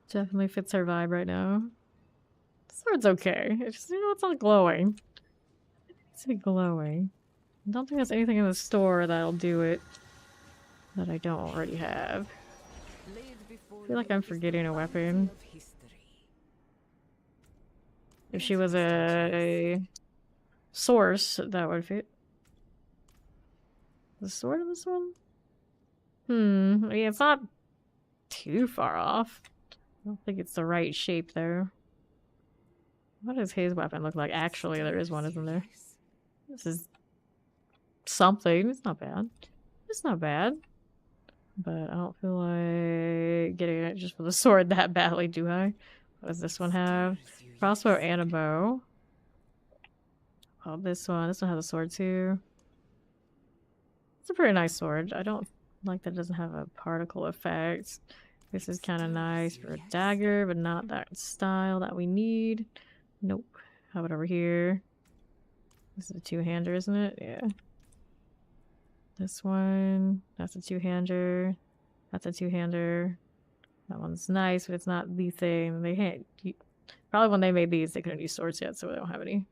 S1: Definitely fits her vibe right now. The sword's okay. It's just, it's not glowing. It's glowing. I don't think there's anything in the store that'll do it that I don't already have. I feel like I'm forgetting a weapon. If she was a source, that would fit. The sword of this one? I mean, it's not too far off. I don't think it's the right shape, though. What does his weapon look like? Actually, there is one, isn't there? This is something. It's not bad. It's not bad. But I don't feel like getting it just for the sword that badly, do I? What does this one have? Crossbow and a bow. Oh, this one has a sword too. It's a pretty nice sword. I don't like that it doesn't have a particle effect. This is kind of nice for a dagger, but not that style that we need. Nope. How about over here? This is a two-hander, isn't it? Yeah. This one, that's a two-hander. That's a two-hander. That one's nice, but it's not the thing. They had probably when they made these, they couldn't use swords yet, so they don't have any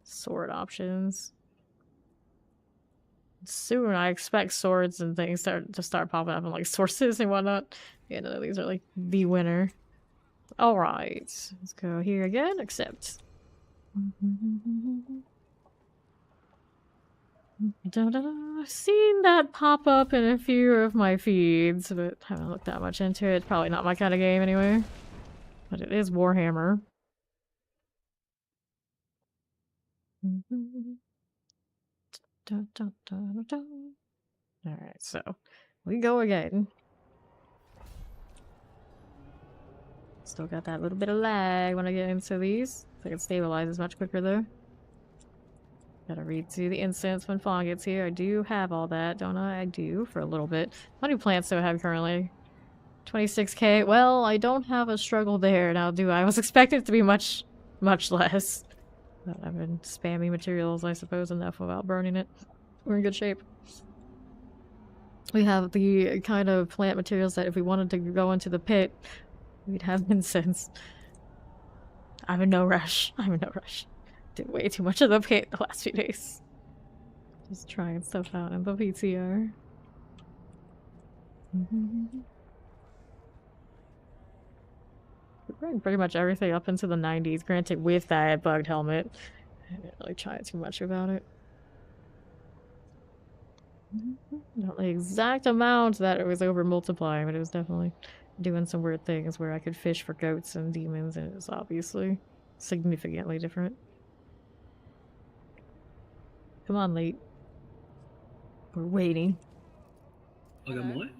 S1: sword options. Soon, I expect swords and things to start popping up in like sources and whatnot. Yeah, none of these are like the winner. All right, let's go here again. Accept. I've seen that pop up in a few of my feeds, but haven't looked that much into it. It's probably not my kind of game anyway. But it is Warhammer. Alright, so we go again. Still got that little bit of lag when I get into these. So I can stabilize much quicker though. Gotta read through the incense when Fawn gets here. I do have all that, don't I? I do, for a little bit. How many plants do I have currently? 26k? Well, I don't have a struggle there now, do I? I was expecting it to be much less. But I've been spamming materials, I suppose, enough without burning it. We're in good shape. We have the kind of plant materials that if we wanted to go into the pit, we'd have incense. I'm in no rush. I'm in no rush. Did way too much of the pit the last few days. Just trying stuff out in the PTR. We're running pretty much everything up into the 90s, granted with that bugged helmet. I didn't really try too much about it. Not the exact amount that it was over multiplying, but it was definitely doing some weird things where I could fish for goats and demons, and it was obviously significantly different. Come on, Late. We're waiting.
S3: I got mine.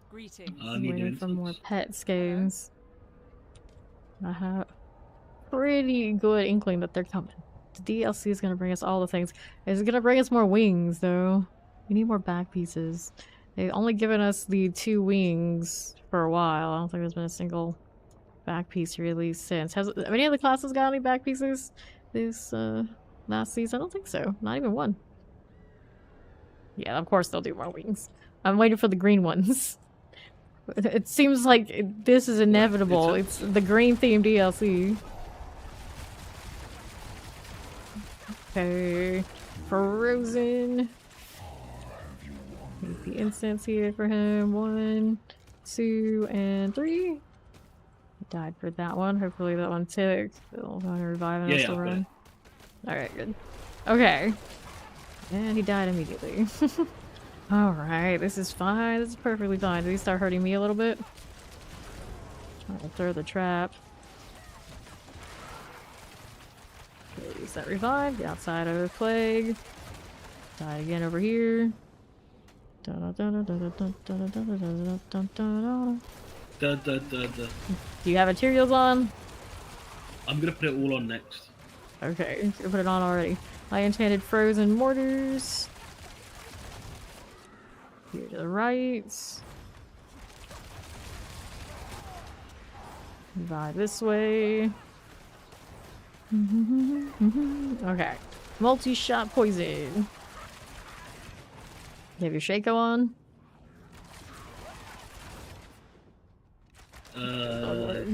S2: Greetings.
S3: I
S1: I'm
S3: need
S1: waiting
S3: new
S1: for more
S3: incense.
S1: pet skins. I have pretty good inkling that they're coming. The DLC is gonna bring us all the things. It's gonna bring us more wings, though. We need more back pieces. They've only given us the 2 wings for a while. I don't think there's been a single back piece released since. Have any of the classes got any back pieces this last season? I don't think so. Not even one. Yeah, of course they'll do more wings. I'm waiting for the green ones. It seems like this is inevitable. It's the green themed DLC. Okay. Frozen. Need the incense here for him. 1, 2, and 3. He died for that one. Hopefully that one took. They'll revive us to run. Alright, good. Okay. And he died immediately. Alright, this is fine. This is perfectly fine. Did he start hurting me a little bit? Trying to throw the trap. Okay, use that revive. Get outside of the plague. Die again over here.
S3: Da, da, da, da.
S1: Do you have materials on?
S3: I'm gonna put it all on next.
S1: Okay, you put it on already. I enchanted frozen mortars. Here to the right. Vibe this way. Okay. Multi-shot poison. You have your Shaco on?
S3: No.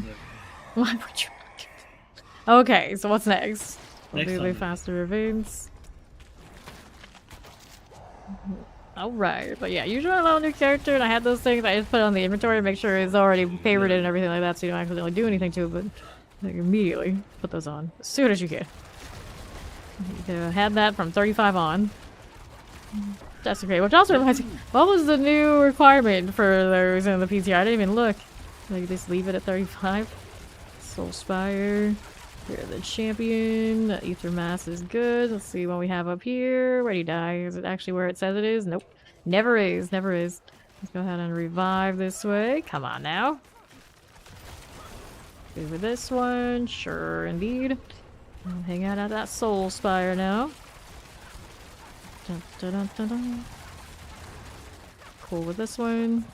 S1: Why would you? Okay, so what's next?
S3: Next
S1: Hopefully
S3: time.
S1: faster events. Alright, but yeah, usually when I load a new character and I had those things, I just put it on the inventory to make sure it's already favorited and everything like that so you don't accidentally do anything to it, but like, immediately put those on as soon as you can. You could have had that from 35 on. That's okay, which also reminds me, what was the new requirement for those in the PTR? I didn't even look. Like, just leave it at 35. Soul Spire. You're the champion. Ether Mass is good. Let's see what we have up here. Where'd he die? Is it actually where it says it is? Nope. Never is. Never is. Let's go ahead and revive this way. Come on now. Over this one. Sure, indeed. I'll hang out at that Soul Spire now. Dun, dun, dun, dun, dun. Cool with this one.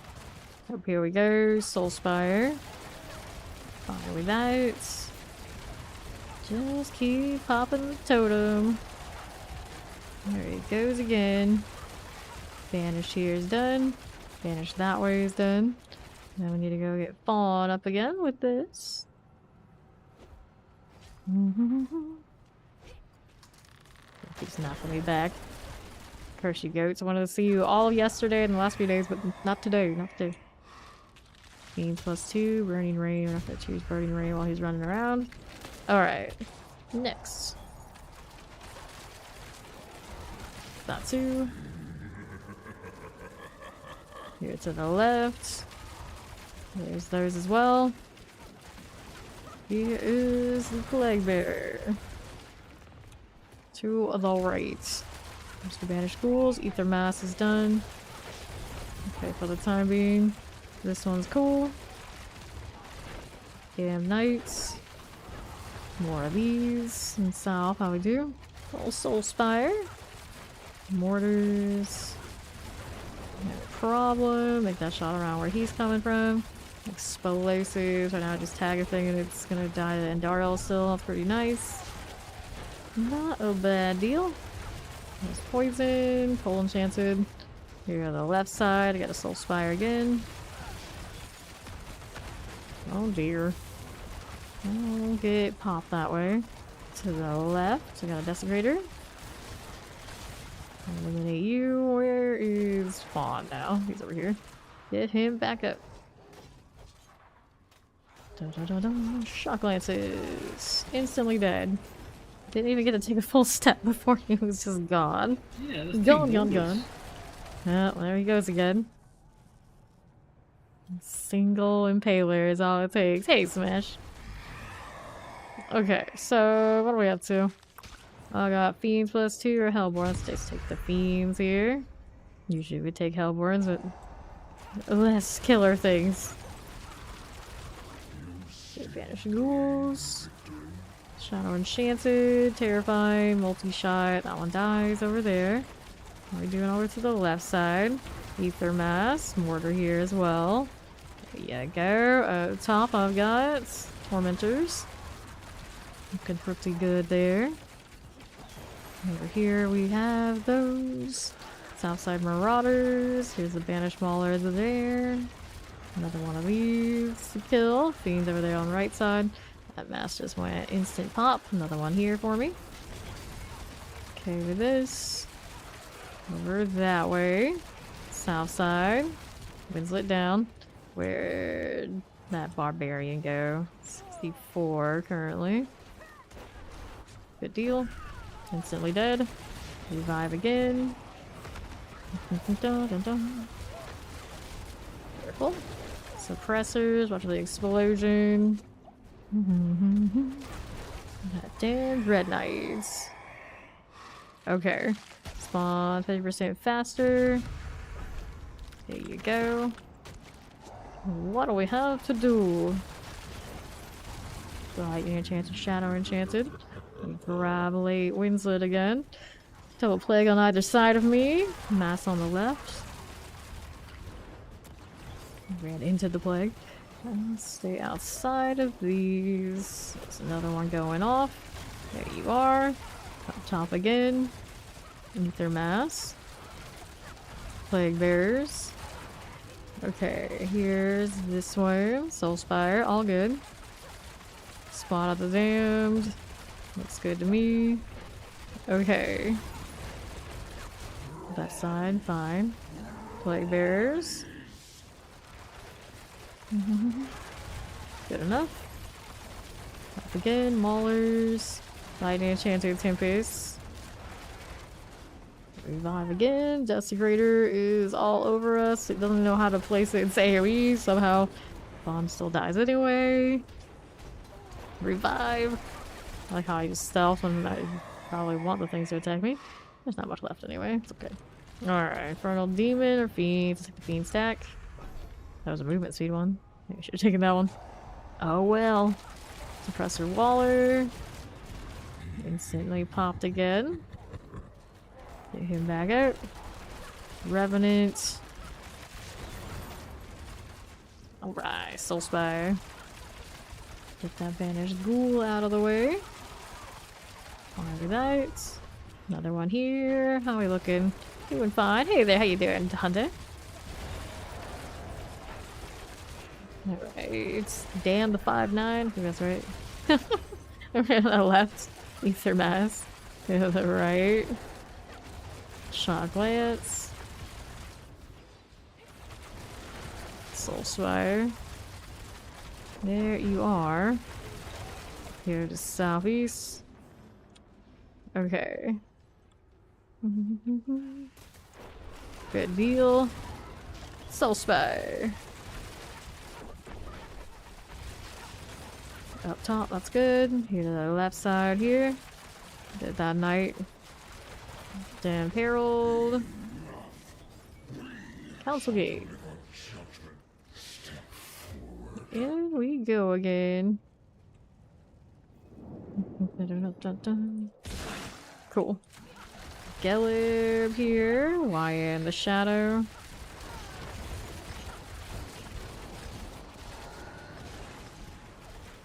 S1: Up here we go. Soul Spire. Fire with that. Just keep popping the totem. There he goes again. Banish here is done. Banish that way is done. Now we need to go get Fawn up again with this. He's knocking me back. Curse you goats. I wanted to see you all yesterday and the last few days, but not today. Not today. Beam +2. Burning Rain. We're not going to choose Burning Rain while he's running around. Alright. Next. Batsu. Here to the left. There's those as well. Here is the Plague Bearer. To the right. There's the Banished Ghouls. Ether Mass is done. Okay, for the time being. This one's cool. Damn Knights. More of these. And south, how we do? Little Soul Spire. Mortars. No problem. Make that shot around where he's coming from. Explosives. Right now I just tag a thing and it's gonna die to Endarel still. That's pretty nice. Not a bad deal. There's poison. Coal enchanted. Here on the left side. I got a Soul Spire again. Oh dear. I'll get popped that way. To the left. I got a Desecrator. Eliminate you. Where is Fawn now? He's over here. Get him back up. Dun, dun, dun, dun. Shock Lances. Instantly dead. Didn't even get to take a full step before he was just gone.
S3: Yeah, that's
S1: Gone. Yeah, well, there he goes again. Single Impaler is all it takes. Hey, Smash. Okay, so what are we up to? I got Fiends +2 or Hellborn. Let's just take the Fiends here. Usually we take Hellborns, but less killer things. Banished Ghouls. Shadow Enchanted. Terrifying. Multi-shot. That one dies over there. What are we doing over to the left side? Ether Mass. Mortar here as well. There you go. Top I've got Tormentors. Looking pretty good there. Over here we have those. Southside Marauders. Here's the Banished Mauler there. Another one of these to kill. Fiends over there on the right side. That mass just went instant pop. Another one here for me. Okay, with this. Over that way. South side. Winslet down. Where'd that Barbarian go? 64 currently. Good deal. Instantly dead. Revive again. Dun, dun, dun. Careful. Suppressors. Watch the explosion. That damn Dread Knights. Okay. Spawn 50% faster. There you go. What do we have to do? Right, enchanted, shadow enchanted. Grab late Winslet again. Double plague on either side of me. Mass on the left. Ran into the plague. And stay outside of these. There's another one going off. There you are. Up top again. Ether mass. Plague bearers. Okay, here's this one. Soul Spire, all good. Spot of the damned. Looks good to me. Okay. That side, fine. Plague bearers. Good enough. Up again, maulers. Lightning enchanted tempest. Revive again. Desecrator is all over us. It doesn't know how to place its AoE. Somehow, bomb still dies anyway. Revive. I like how I use stealth when I probably want the things to attack me. There's not much left anyway. It's okay. Alright, Infernal Demon or Fiend. Let's take the Fiend stack. That was a movement speed one. Maybe I should have taken that one. Oh well. Suppressor Waller. Instantly popped again. Get him back out. Revenant. Alright, Soul Spire. Get that banished ghoul out of the way. Fire that. Another one here. How are we looking? Doing fine. Hey there, how you doing, Hunter? Alright. Damn the 5'9". I think that's right. On the left. Ether mass. To the right. Shot glance. Soul Spire. There you are. Here to southeast. Okay. Good deal. Soul Spire. Up top, that's good. Here to the left side here. Did that knight. Damn Herald. Council Gate. In we go again. Cool. Gelib here. Why in the shadow?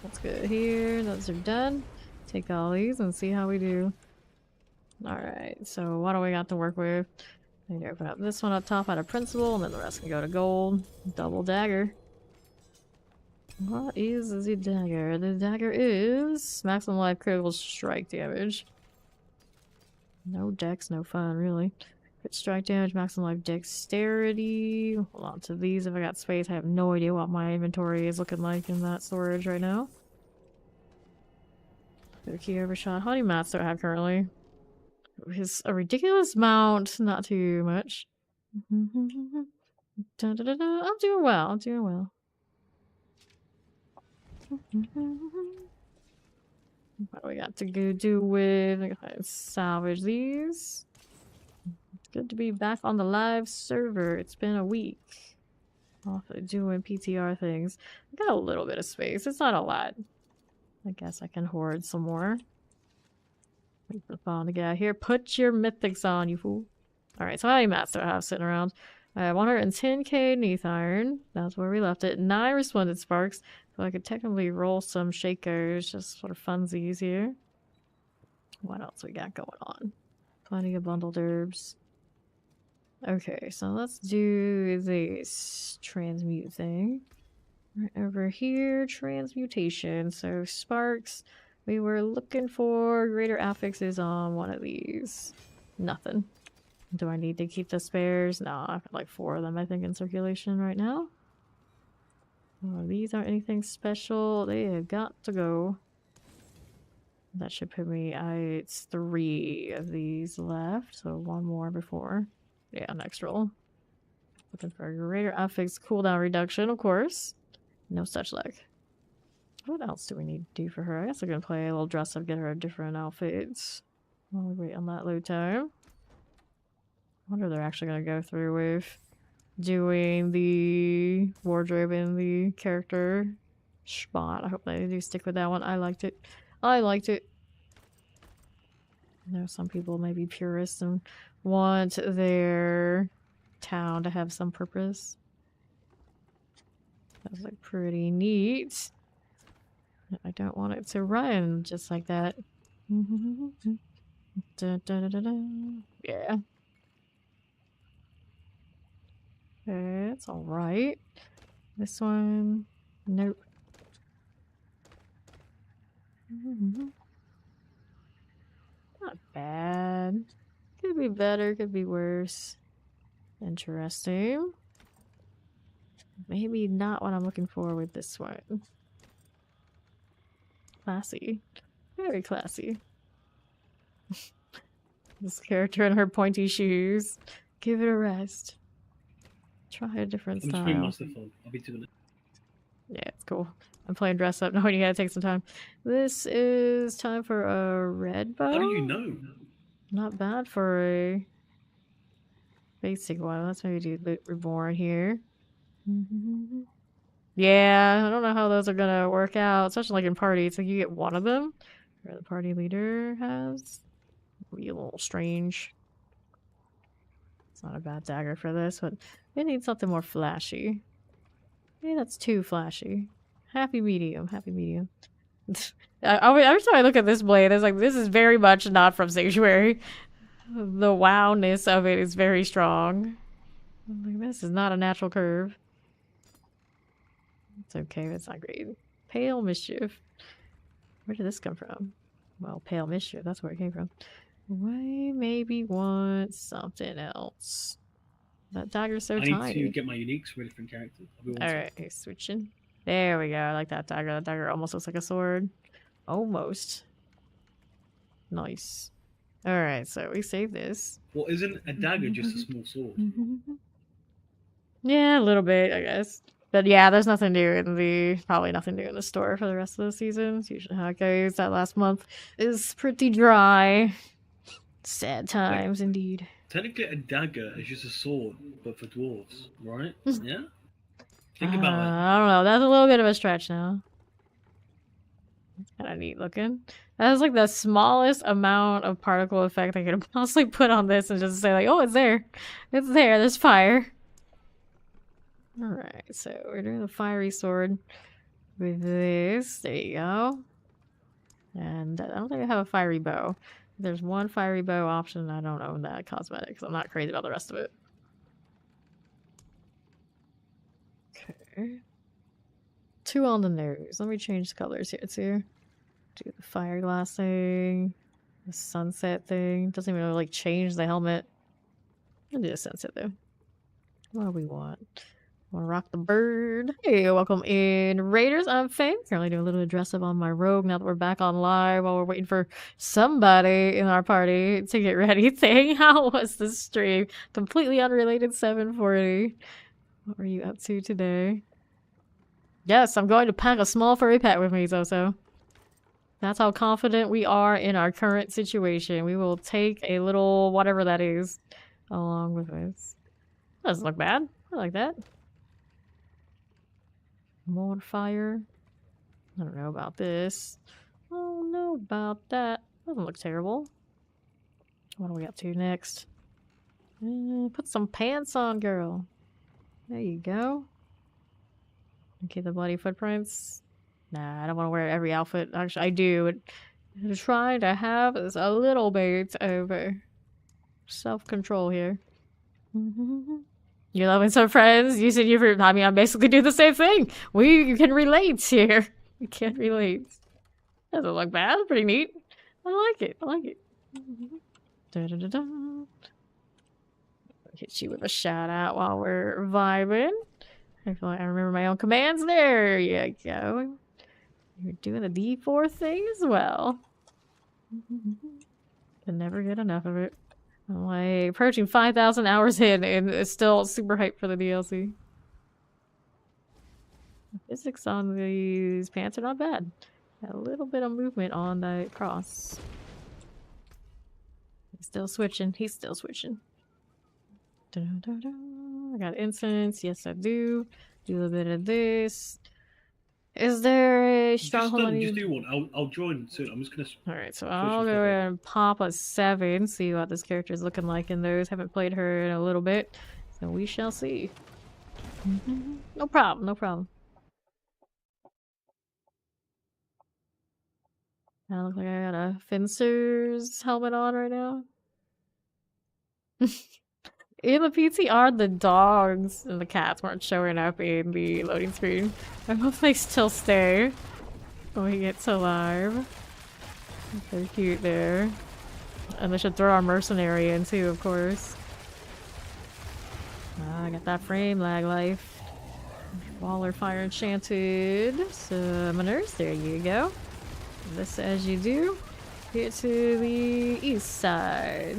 S1: That's good here. Those are done. Take all these and see how we do. Alright, so what do we got to work with? I need to open up this one up top out of principle, and then the rest can go to gold. Double dagger. What is the dagger? The dagger is maximum life critical strike damage. No dex, no fun, really. Crit strike damage, maximum life dexterity. Hold on to these if I got space. I have no idea what my inventory is looking like in that storage right now. Good key overshot. How many mats do I have currently? Is a ridiculous amount, not too much. I'm doing well, I'm doing well. What do we got to go do with? I gotta salvage these. It's good to be back on the live server. It's been a week. Off doing PTR things. I got a little bit of space. It's not a lot. I guess I can hoard some more. Wait for the phone to get out here. Put your mythics on, you fool. Alright, so how many mats do I have sitting around? I have 110k Neath Iron. That's where we left it. 9 Resplendent Sparks. So I could technically roll some shakers just for funsies here. What else we got going on? Plenty of bundled herbs. Okay, so let's do this transmute thing. Right over here, transmutation. So sparks. We were looking for greater affixes on one of these. Nothing. Do I need to keep the spares? No, I've got like 4 of them, I think, in circulation right now. Oh, these aren't anything special. They have got to go. That should put me at 3 of these left. So 1 more before. Yeah, next roll. Looking for a greater affix cooldown reduction, of course. No such luck. What else do we need to do for her? I guess I'm gonna play a little dress up, get her a different outfit. While we wait on that load time. I wonder if they're actually gonna go through with doing the wardrobe and the character spot. I hope they do stick with that one. I liked it. I liked it. I know some people may be purists and want their town to have some purpose. That's like pretty neat. I don't want it to run just like that. Da, da, da, da, da. Yeah. Okay, it's alright. This one. Nope. Not bad. Could be better, could be worse. Interesting. Maybe not what I'm looking for with this one. Classy. Very classy. This character in her pointy shoes. Give it a rest. Try a different
S3: I'm just playing
S1: style.
S3: Master Phone. I'll be doing it.
S1: Yeah, it's cool. I'm playing dress up knowing you gotta take some time. This is time for a red bow.
S3: How do you know?
S1: Not bad for a basic one. Let's maybe do Loot Reborn here. Yeah, I don't know how those are gonna work out, especially like in parties. Like you get one of them, or the party leader has. It'll be a little strange. It's not a bad dagger for this, but we need something more flashy. Maybe that's too flashy. Happy medium, happy medium. Every time I look at this blade, it's like, this is very much not from Sanctuary. The wowness of it is very strong. I'm like, this is not a natural curve. It's okay, it's not great. Pale Mischief. Where did this come from? Well, Pale Mischief, that's where it came from. We maybe want something else. That dagger's so tiny.
S3: I need to get my uniques for a different character.
S1: Alright, he's switching. There we go. I like that dagger. That dagger almost looks like a sword. Almost. Nice. Alright, so we save this.
S3: Well, isn't a dagger just a small sword?
S1: Yeah, a little bit, I guess. But yeah, there's nothing new in the... Probably nothing new in the store for the rest of the season. It's usually how it goes. That last month is pretty dry. Sad times, indeed.
S3: Technically, a dagger is just a sword, but for dwarves, right? Yeah? Think about it.
S1: I don't know. That's a little bit of a stretch now. It's kind of neat looking. That is like the smallest amount of particle effect I could possibly put on this and just say like, oh, it's there. It's there. There's fire. Alright, so we're doing the fiery sword with this. There you go. And I don't think I have a fiery bow. There's one fiery bow option. I don't own that cosmetic because I'm not crazy about the rest of it. Okay. 2 on the nose. Let me change the colors here too. Do the fire glass thing. The sunset thing. Doesn't even like change the helmet. I'll do the sunset though. What do we want? Wanna rock the bird. Hey, welcome in, Raiders. I'm Fame. Currently doing a little dress up on my rogue now that we're back on live while we're waiting for somebody in our party to get ready. Saying, how was the stream? Completely unrelated 740. What were you up to today? Yes, I'm going to pack a small furry pet with me, Zoso. That's how confident we are in our current situation. We will take a little whatever that is along with us. Doesn't look bad. I like that. More fire. I don't know about this. I don't know about that. Doesn't look terrible. What are we up to next? Put some pants on, girl. There you go. Okay, the bloody footprints. Nah, I don't want to wear every outfit. Actually, I do. I'm trying to have a little bit of self-control here. You're loving some friends. You said you're. I mean, I basically do the same thing. We can relate here. We can relate. Doesn't look bad. Pretty neat. I like it. I like it. Da da da da. Hit you with a shout out while we're vibing. I feel like I remember my own commands. There you go. You're doing the D4 thing as well. Can never get enough of it. I'm like approaching 5,000 hours in and it's still super hyped for the DLC. The physics on these pants are not bad. A little bit of movement on the cross. He's still switching. He's still switching. Da -da -da. I got incense. Yes, I do. Do a little bit of this. Is there a stronghold I
S3: Just
S1: need?
S3: do one. I'll join soon. I'm just gonna.
S1: Alright, so
S3: Push
S1: I'll
S3: this
S1: go
S3: way.
S1: ahead and pop a 7, see what this character is looking like in those. Haven't played her in a little bit, so we shall see. No problem, no problem. I look like I got a fencer's helmet on right now. In the PTR, the dogs and the cats weren't showing up in the loading screen. I hope they still stay when we get to live. They're cute there. And they should throw our mercenary in too, of course. I got that frame lag life. Waller Fire Enchanted Summoners, there you go. This as you do. Get to the east side.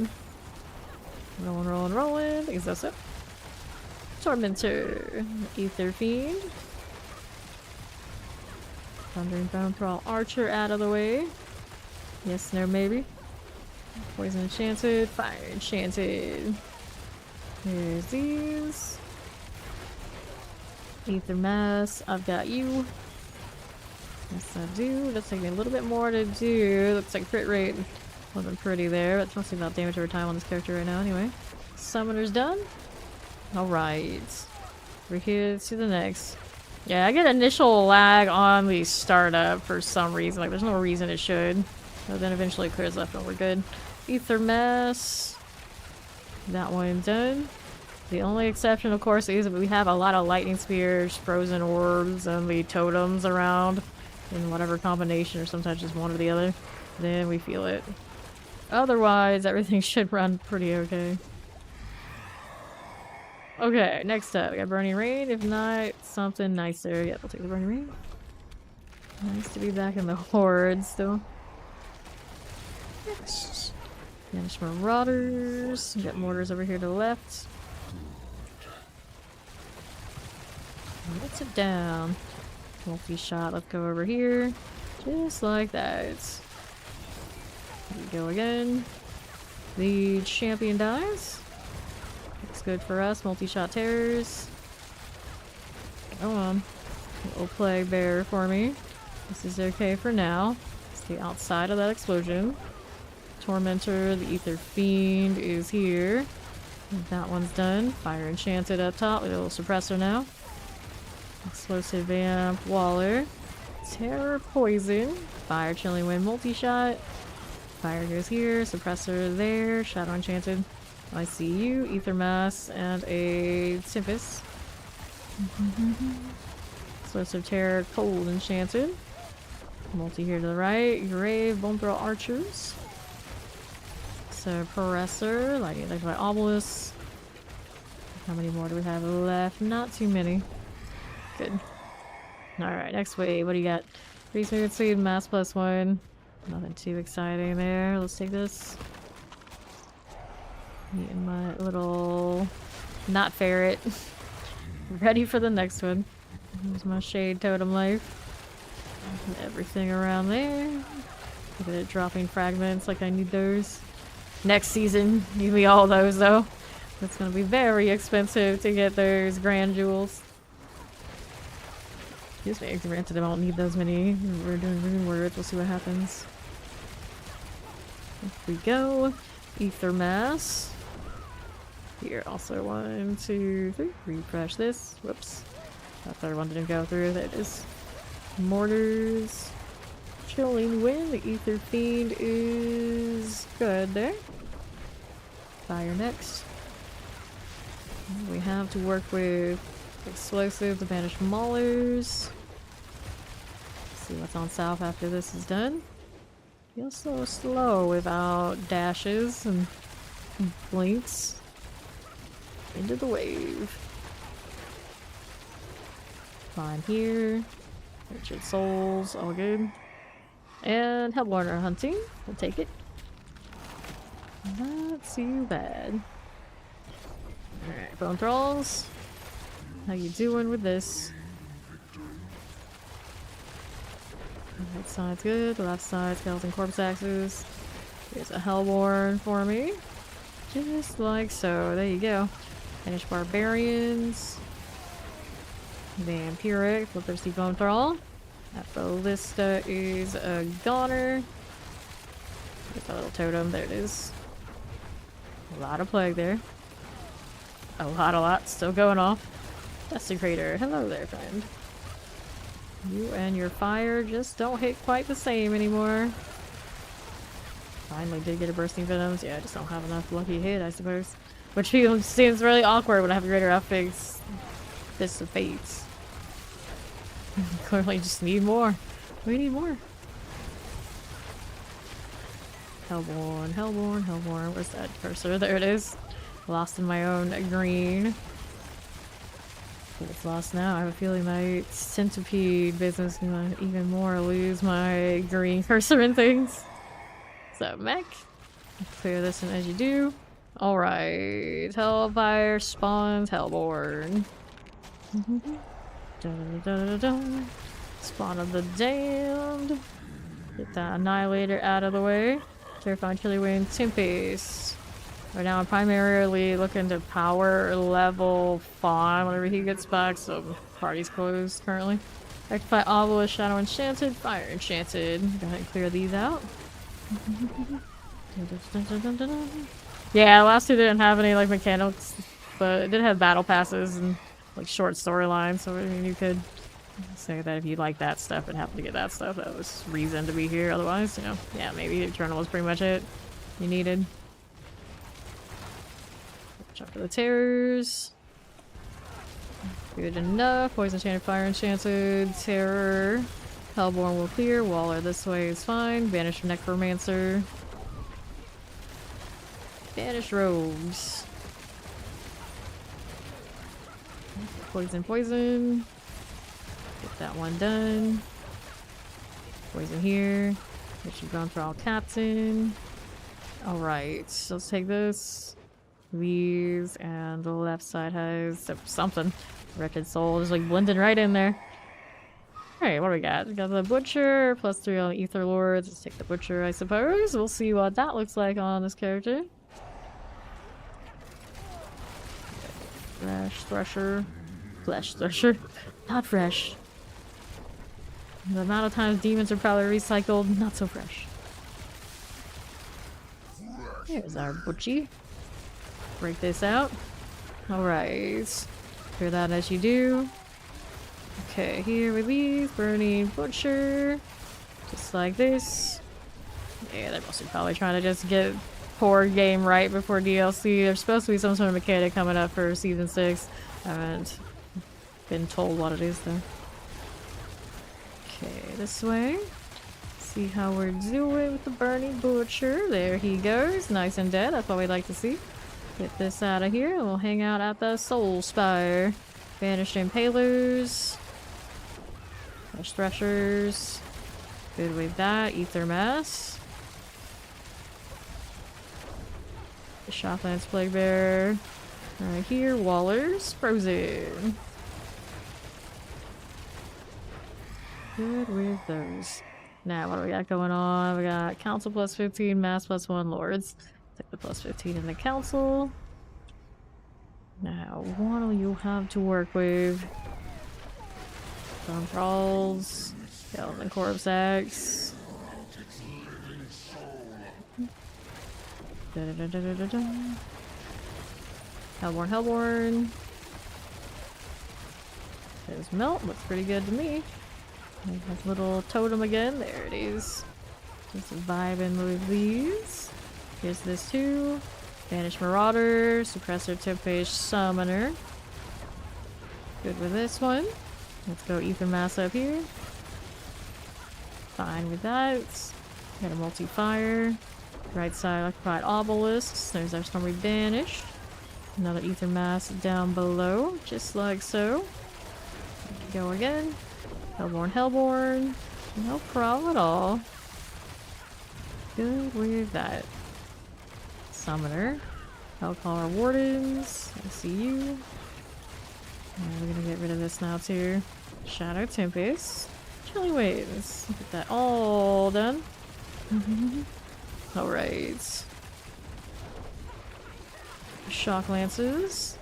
S1: Rolling, rolling, rolling. Is this it? Tormentor. Ether Fiend. Thundering Bone Thrall Archer out of the way. Yes, no, maybe. Poison Enchanted. Fire Enchanted. Here's these. Ether Mass. I've got you. Yes, I do. That's taking a little bit more to do. Looks like crit rate wasn't pretty there, but it's mostly about damage over time on this character right now anyway. Summoner's done. Alright. We're here to the next. Yeah, I get initial lag on the startup for some reason. Like, there's no reason it should. But then eventually it clears up and we're good. Ether Mass. That one done. The only exception, of course, is that we have a lot of lightning spears, frozen orbs, and the totems around in whatever combination, or sometimes just one or the other. Then we feel it. Otherwise, everything should run pretty okay. Okay, next up, we got Burning Rain. If not, something nicer. Yeah, we'll take the Burning Rain. Nice to be back in the horde still. Banish Marauders. We got mortars over here to the left. Let's it down. Multi-shot, let's go over here. Just like that. Here we go again. The champion dies. Looks good for us. Multi-shot terrors. Go on. Little plague bear for me. This is okay for now. It's the outside of that explosion. Tormentor, the Ether Fiend is here. That one's done. Fire Enchanted up top with a little suppressor now. Explosive Vamp, Waller. Terror Poison. Fire Chilling Wind multi-shot. Fire goes here. Suppressor there. Shadow Enchanted. I see you. Ether Mass and a Tempest. Explosive Terror, Cold Enchanted. Multi here to the right. Grave, Bone Throw Archers. Suppressor. Lightning Electrified Obelisk. How many more do we have left? Not too many. Good. Alright, next wave. What do you got? Freeze Mood Seed, Mass +1. Nothing too exciting there. Let's take this. Eating my little not ferret. Ready for the next one. Here's my Shade Totem Life. Everything around there. Look at it dropping fragments like I need those. Next season, give me all those though. It's gonna be very expensive to get those grand jewels. Just granted, I don't need those many. We're doing rune words. We'll see what happens. Here we go. Ether Mass. Here, also 1, 2, 3. Refresh this. Whoops. That third one didn't go through. There it is. Mortars. Chilling Wind. The Ether Fiend is good there. Fire next. We have to work with explosive to banish maulers. See what's on south after this is done. Feels so slow without dashes and blinks. Into the wave. Fine here. Richard Souls, all good. And Hellborn hunting. We'll take it. Not too bad. Alright, Bone Thralls. How you doing with this? The right side's good, the left side, Skeleton Corpse Axes. There's a Hellborn for me. Just like so. There you go. Finish barbarians. Vampiric, Bloodthirsty Bone Thrall. That ballista is a goner. Get that little totem, there it is. A lot of plague there. A lot, still going off. Desecrator, hello there, friend. You and your fire just don't hit quite the same anymore. Finally did get a bursting venoms. Yeah, I just don't have enough lucky hit, I suppose. Which seems really awkward when I have greater outfits. This Fates. Clearly just need more. We need more. Hellborn. Where's that cursor? There it is. Lost in my own green. It's lost now. I have a feeling my centipede business is gonna even more lose my green cursor and things. So, mech. Clear this one as you do. Alright. Hellfire spawns Hellborn. Spawn of the damned. Get that annihilator out of the way. Terrifying Chilly Wind Tempest. Right now I'm primarily looking to power level 5 whenever he gets back, so party's closed currently. Rectify Obelisk, Shadow Enchanted, Fire Enchanted. Go ahead and clear these out. Yeah, the last two didn't have any like mechanics, but it did have battle passes and like short storylines, so I mean you could say that if you like that stuff and happen to get that stuff, that was reason to be here. Otherwise, you know, yeah, maybe Eternal was pretty much it you needed. Watch out for the terrors. Good enough. Poison Enchanted, Fire Enchanted, Terror. Hellborn will clear. Waller this way is fine. Banish Necromancer. Banish Rogues. Poison. Get that one done. Poison here. Get you gone for all captain. Alright, so let's take this. These, and the left side has something. Wretched Soul is like blending right in there. Alright, what do we got? We got the Butcher, +3 on Ether Lords. Let's take the Butcher, I suppose. We'll see what that looks like on this character. Flesh Thresher. Not fresh. The amount of times demons are probably recycled, not so fresh. There's our Butchie. Break this out. Alright. Clear that as you do. Okay, here we leave. Burning Butcher. Just like this. Yeah, they're mostly probably trying to just get poor game right before DLC. There's supposed to be some sort of mechanic coming up for Season 6. I haven't been told what it is though. Okay, this way. See how we're doing with the Burning Butcher. There he goes. Nice and dead. That's what we'd like to see. Get this out of here and we'll hang out at the Soul Spire. Banished Impalers. Flesh Threshers. Good with that. Ether Mass. The Shocklands Plague Bear. Right here. Wallers. Frozen. Good with those. Now, what do we got going on? We got Council +15, Mass +1, Lords. Take the +15 in the Council. Now, what do you have to work with? Stone Thralls, Skeleton Corpse Axe. Hellborn. There's Melt, looks pretty good to me. That little totem again, there it is. Just vibing with these. Here's this too. Banish Marauder, Suppressor, Tempest, Summoner. Good with this one. Let's go Ether Mass up here. Fine with that. Got a multi-fire. Right side occupied obelisks. There's our Stormy Banished. Another Ether Mass down below, just like so. Go again. Hellborn. No problem at all. Good with that. Summoner. Hellcaller Wardens. I see you. And we're gonna get rid of this now too. Shadow Tempest. Chilly Winds. Get that all done. Alright. Shock Lances.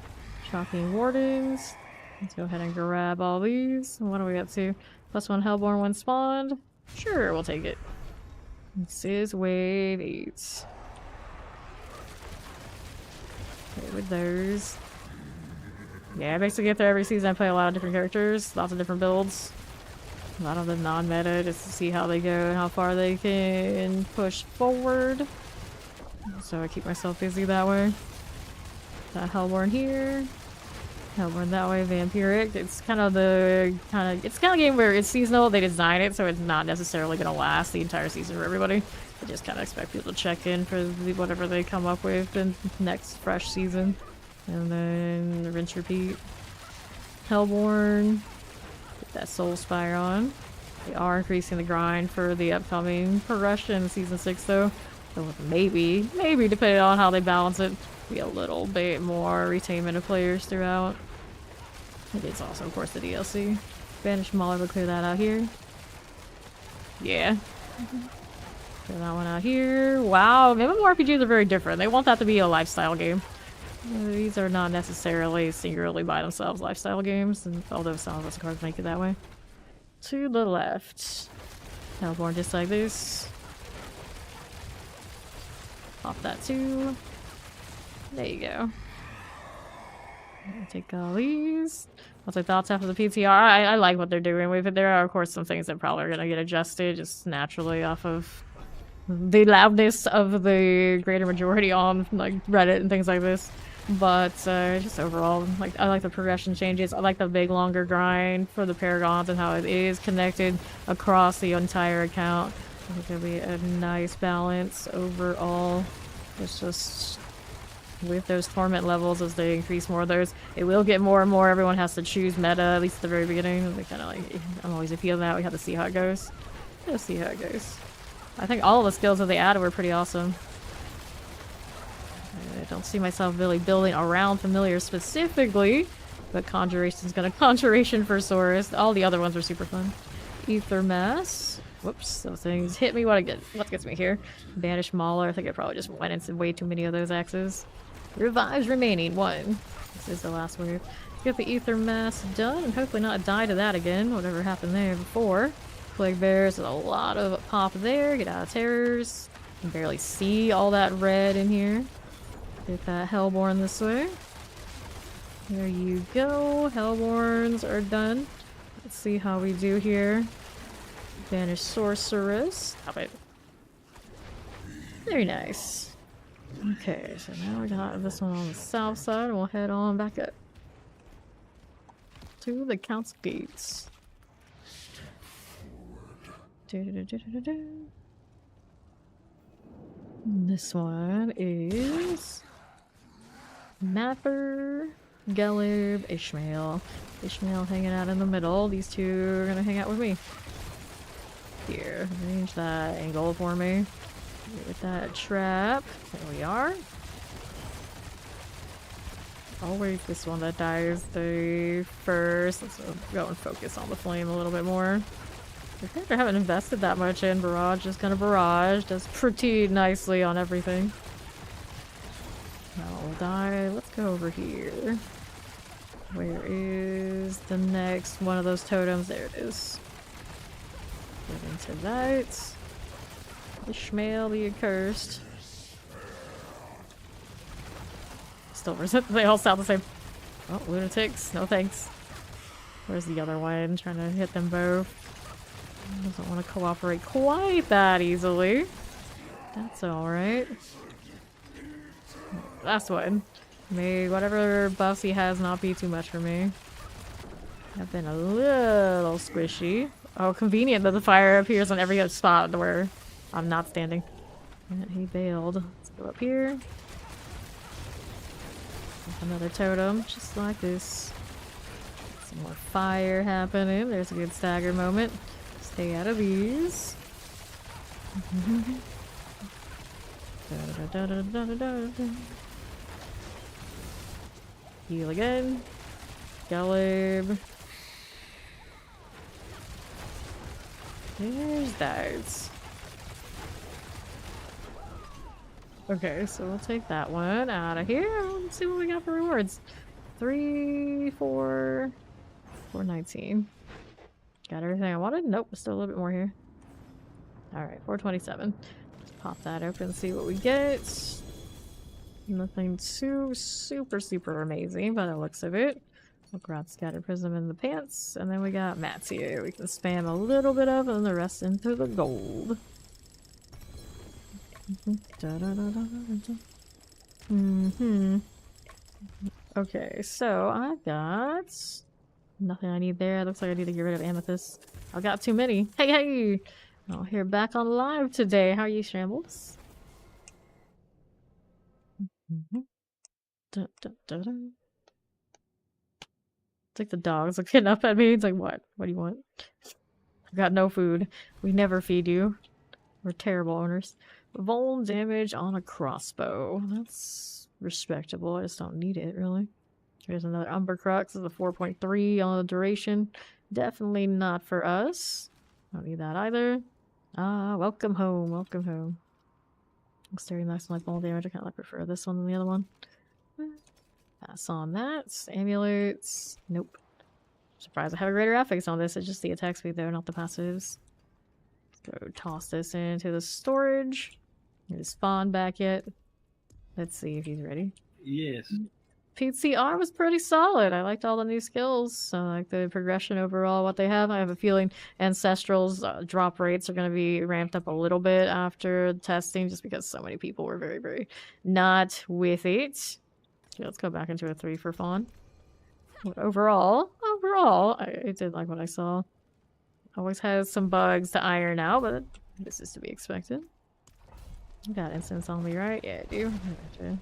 S1: Shocking Wardens. Let's go ahead and grab all these. What do we got to? +1 Hellborn when spawned. Sure, we'll take it. This is wave 8. Okay, with those. Yeah, I basically get there every season. I play a lot of different characters, lots of different builds. A lot of them non-meta, just to see how they go and how far they can push forward. So I keep myself busy that way. Got Hellborn here. Hellborn that way, Vampiric. It's kind of a game where it's seasonal. They design it so it's not necessarily gonna last the entire season for everybody. They just kind of expect people to check in for whatever they come up with the next fresh season. And then rinse repeat. Hellborn. Get that Soul Spire on. They are increasing the grind for the upcoming progression in Season 6 though. So maybe depending on how they balance it, be a little bit more retainment of players throughout. It is also, of course, the DLC. Banish Mauler, we'll clear that out here. Yeah. Clear that one out here. Wow, MMORPGs are very different. They want that to be a lifestyle game. These are not necessarily singularly by themselves lifestyle games, and although some of us cards make it that way. To the left. Hellborn just like this. Pop that too. There you go. I'll take all these. What's my thoughts after the PTR? I like what they're doing with it. There are, of course, some things that probably are going to get adjusted just naturally off of the loudness of the greater majority on like Reddit and things like this. But just overall, like I like the progression changes. I like the big longer grind for the Paragons and how it is connected across the entire account. I think it'll be a nice balance overall. It's just with those torment levels, as they increase more of those, it will get more and more. Everyone has to choose meta, at least at the very beginning. They kind of like, I'm always iffy on that. We have to see how it goes. Let's see how it goes. I think all of the skills that they added were pretty awesome. I don't see myself really building around familiars specifically, but Conjuration's gonna Conjuration for Saurus. All the other ones are super fun. Ether Mass. Whoops, those things hit me. What gets me here? Banish Mauler. I think I probably just went into way too many of those axes. Revives remaining. 1. This is the last wave. Get the Ether Mass done and hopefully not die to that again. Whatever happened there before. Plague Bears. A lot of pop there. Get out of terrors. You can barely see all that red in here. Get that Hellborn this way. There you go. Hellborns are done. Let's see how we do here. Banish Sorceress. Stop it. Very nice. Okay, so now we got this one on the south side, and we'll head on back up to the Count's Gates. This one is Mapper, Gelib, Ishmael. Ishmael hanging out in the middle. These two are gonna hang out with me. Here, arrange that angle for me. With that trap. There we are. Always this one that dies the first. Let's go and focus on the flame a little bit more. I think I haven't invested that much in Barrage. Just kind of Barrage. Does pretty nicely on everything. That one will die. Let's go over here. Where is the next one of those totems? There it is. Get into that. Ishmael the Accursed. Still resent. They all sound the same. Oh, lunatics. No thanks. Where's the other one? Trying to hit them both. Doesn't want to cooperate quite that easily. That's alright. Last one. May whatever buffs he has not be too much for me. I've been a little squishy. Oh, convenient that the fire appears on every other spot where I'm not standing. And he bailed. Let's go up here. Another totem, just like this. Some more fire happening. There's a good stagger moment. Stay out of these. Heal again. Gelib. There's those. Okay, so we'll take that one out of here. Let's see what we got for rewards. 3, 4, 419. Got everything I wanted? Nope, still a little bit more here. Alright, 427. Let's pop that open and see what we get. Nothing too super amazing by the looks of it. We'll grab Scattered Prism in the pants, and then we got mats here. We can spam a little bit of, and then the rest into the gold. Okay, so I got nothing I need there. Looks like I need to get rid of amethyst. I got too many. Hey! Oh, here back on live today. How are you, Shambles? It's like the dog's looking up at me. It's like, what? What do you want? I've got no food. We never feed you. We're terrible owners. Vuln damage on a crossbow. That's respectable. I just don't need it, really. Here's another Umber Crux. This is a 4.3 on the duration. Definitely not for us. Don't need that either. Ah, welcome home. Welcome home. Exterior maximize ball damage. I kind of prefer this one than the other one. Pass on that. Amulets. Nope. Surprised I have a greater affix on this. It's just the attack speed though, not the passives. Let's go toss this into the storage. Did it spawn back yet? Let's see if he's ready.
S3: Yes.
S1: PCR was pretty solid. I liked all the new skills. I like the progression overall, what they have. I have a feeling Ancestral's drop rates are going to be ramped up a little bit after testing, just because so many people were very not with it. Okay, let's go back into a 3 for Fawn. But overall, I did like what I saw. Always has some bugs to iron out, but this is to be expected. You got incense on me, right? Yeah, I do. I have to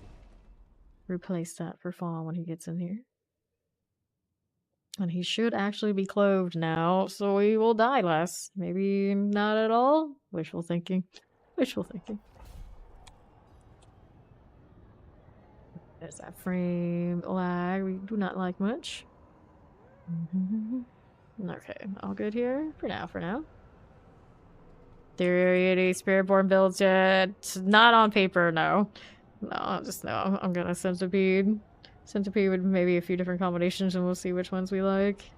S1: replace that for Fawn when he gets in here. And he should actually be clothed now, so he will die less. Maybe not at all? Wishful thinking. Wishful thinking. There's that frame lag we do not like much. Okay, all good here? For now. There are any Spiritborn builds yet? Not on paper, no. No, just no. I'm gonna Centipede. Centipede with maybe a few different combinations and we'll see which ones we like.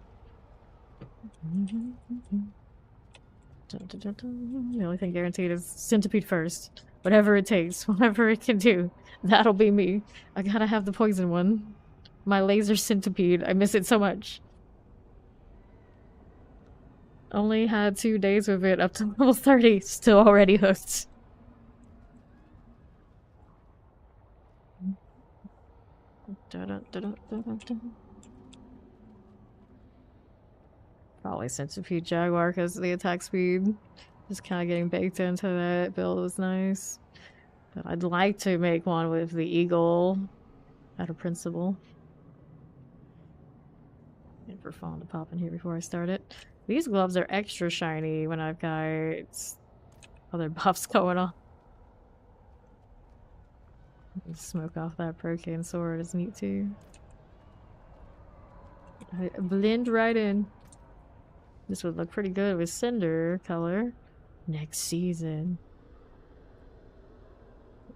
S1: The only thing guaranteed is Centipede first. Whatever it takes, whatever it can do. That'll be me. I gotta have the poison one. My laser Centipede. I miss it so much. Only had 2 days with it up to level 30. Still already hooked. Probably Centipede Jaguar because the attack speed. Just kind of getting baked into that build was nice. But I'd like to make one with the eagle out of principle. And for Fawn to pop in here before I start it. These gloves are extra shiny when I've got other buffs going on. Smoke off that Procane sword is neat too. I blend right in. This would look pretty good with Cinder color next season.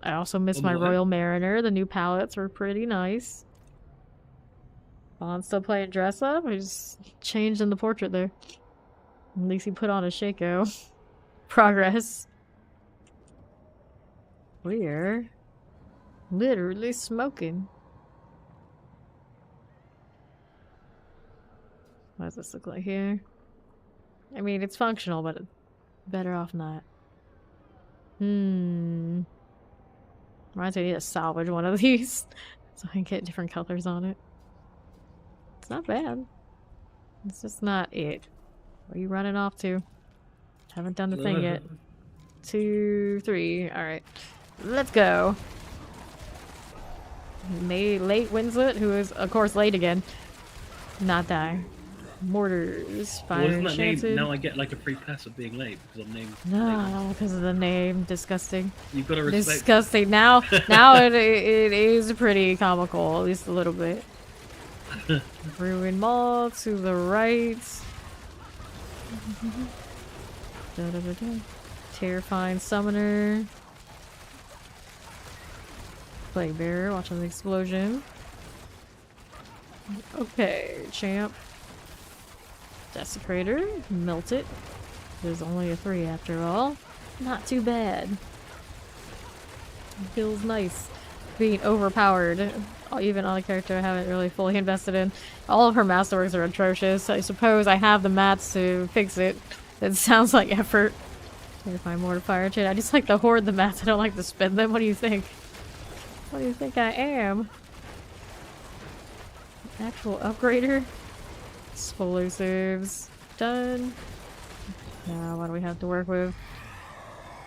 S1: I also miss my Royal Mariner. The new palettes were pretty nice. Bond's still playing dress up. I just changed in the portrait there. At least he put on a Shaco. Progress. We're literally smoking. What does this look like here? I mean, it's functional, but better off not. Reminds me I need to salvage one of these so I can get different colors on it. It's not bad. It's just not it. Where are you running off to? Haven't done the thing yet. 2, 3. Alright. Let's go. Late Winslet, who is, of course, late again. Not die. Mortars. Fire
S3: Wasn't that
S1: enchanted.
S3: name? Now I get like a free pass of being late because I'm named.
S1: No, because of the name. Disgusting.
S3: You've got to respect.
S1: Disgusting. Now it is pretty comical, at least a little bit. Ruin Maul to the right. Terrifying Summoner. Plague Bearer, watching the explosion. Okay, champ. Desecrator. Melt it. There's only a 3 after all. Not too bad. Feels nice being overpowered, even on a character I haven't really fully invested in. All of her masterworks are atrocious. I suppose I have the mats to fix it. It sounds like effort. Terrifying mortifier chain. I just like to hoard the mats. I don't like to spend them. What do you think? What do you think I am? Actual upgrader? Explosives. Done. Now what do we have to work with?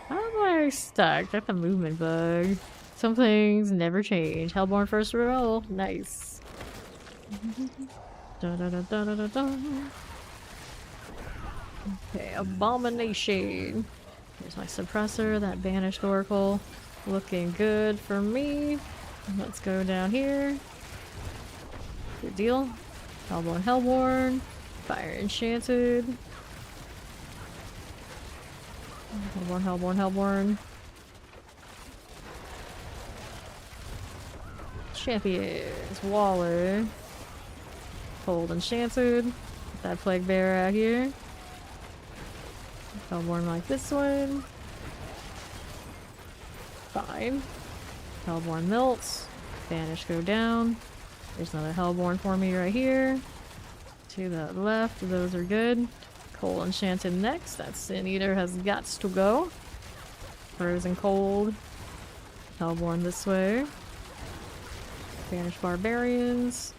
S1: How am I stuck? Got the movement bug. Some things never change. Hellborn first roll. Nice. Da, da, da, da, da, da, da. Okay, abomination. Here's my suppressor, that banished oracle. Looking good for me. Let's go down here. Good deal. Hellborn, Hellborn. Fire enchanted. Hellborn, Hellborn, Hellborn. Champions. Waller. Cold enchanted. Put that plague bear out here. Hellborn like this one. Fine. Hellborn melts. Banish go down. There's another Hellborn for me right here. To the left, those are good. Cold enchanted next. That Sin Eater has got to go. Frozen cold. Hellborn this way. Banish barbarians.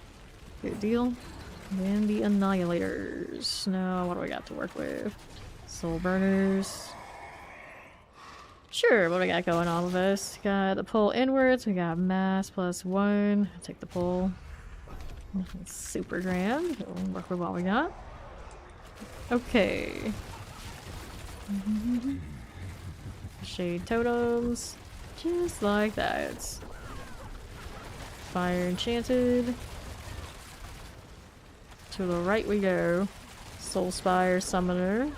S1: Good deal. And the annihilators. Now, what do we got to work with? Soul burners. Sure, what do we got going on with this? Got the pull inwards. We got mass +1. Take the pull. Nothing super grand. We'll work with what we got. Okay. Shade totems. Just like that. Fire enchanted. To the right we go. Soul Spire Summoner.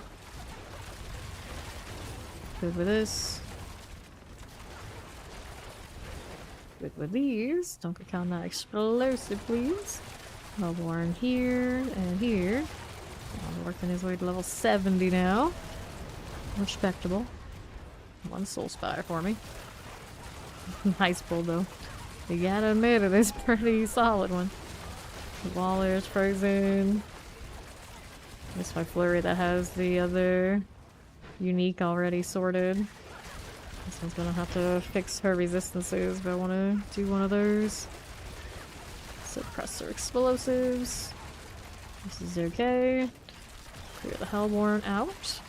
S1: Good with this. Good with these. Don't get caught on that explosive, please. Hellborn here and here. Working his way to level 70 now. Respectable. 1 Soul Spire for me. Nice pull though. You gotta admit it is a pretty solid one. The Waller's frozen. This my flurry that has the other unique already sorted. This one's gonna have to fix her resistances, but I wanna do one of those. Suppressor explosives. This is okay. Clear the Hellborn out.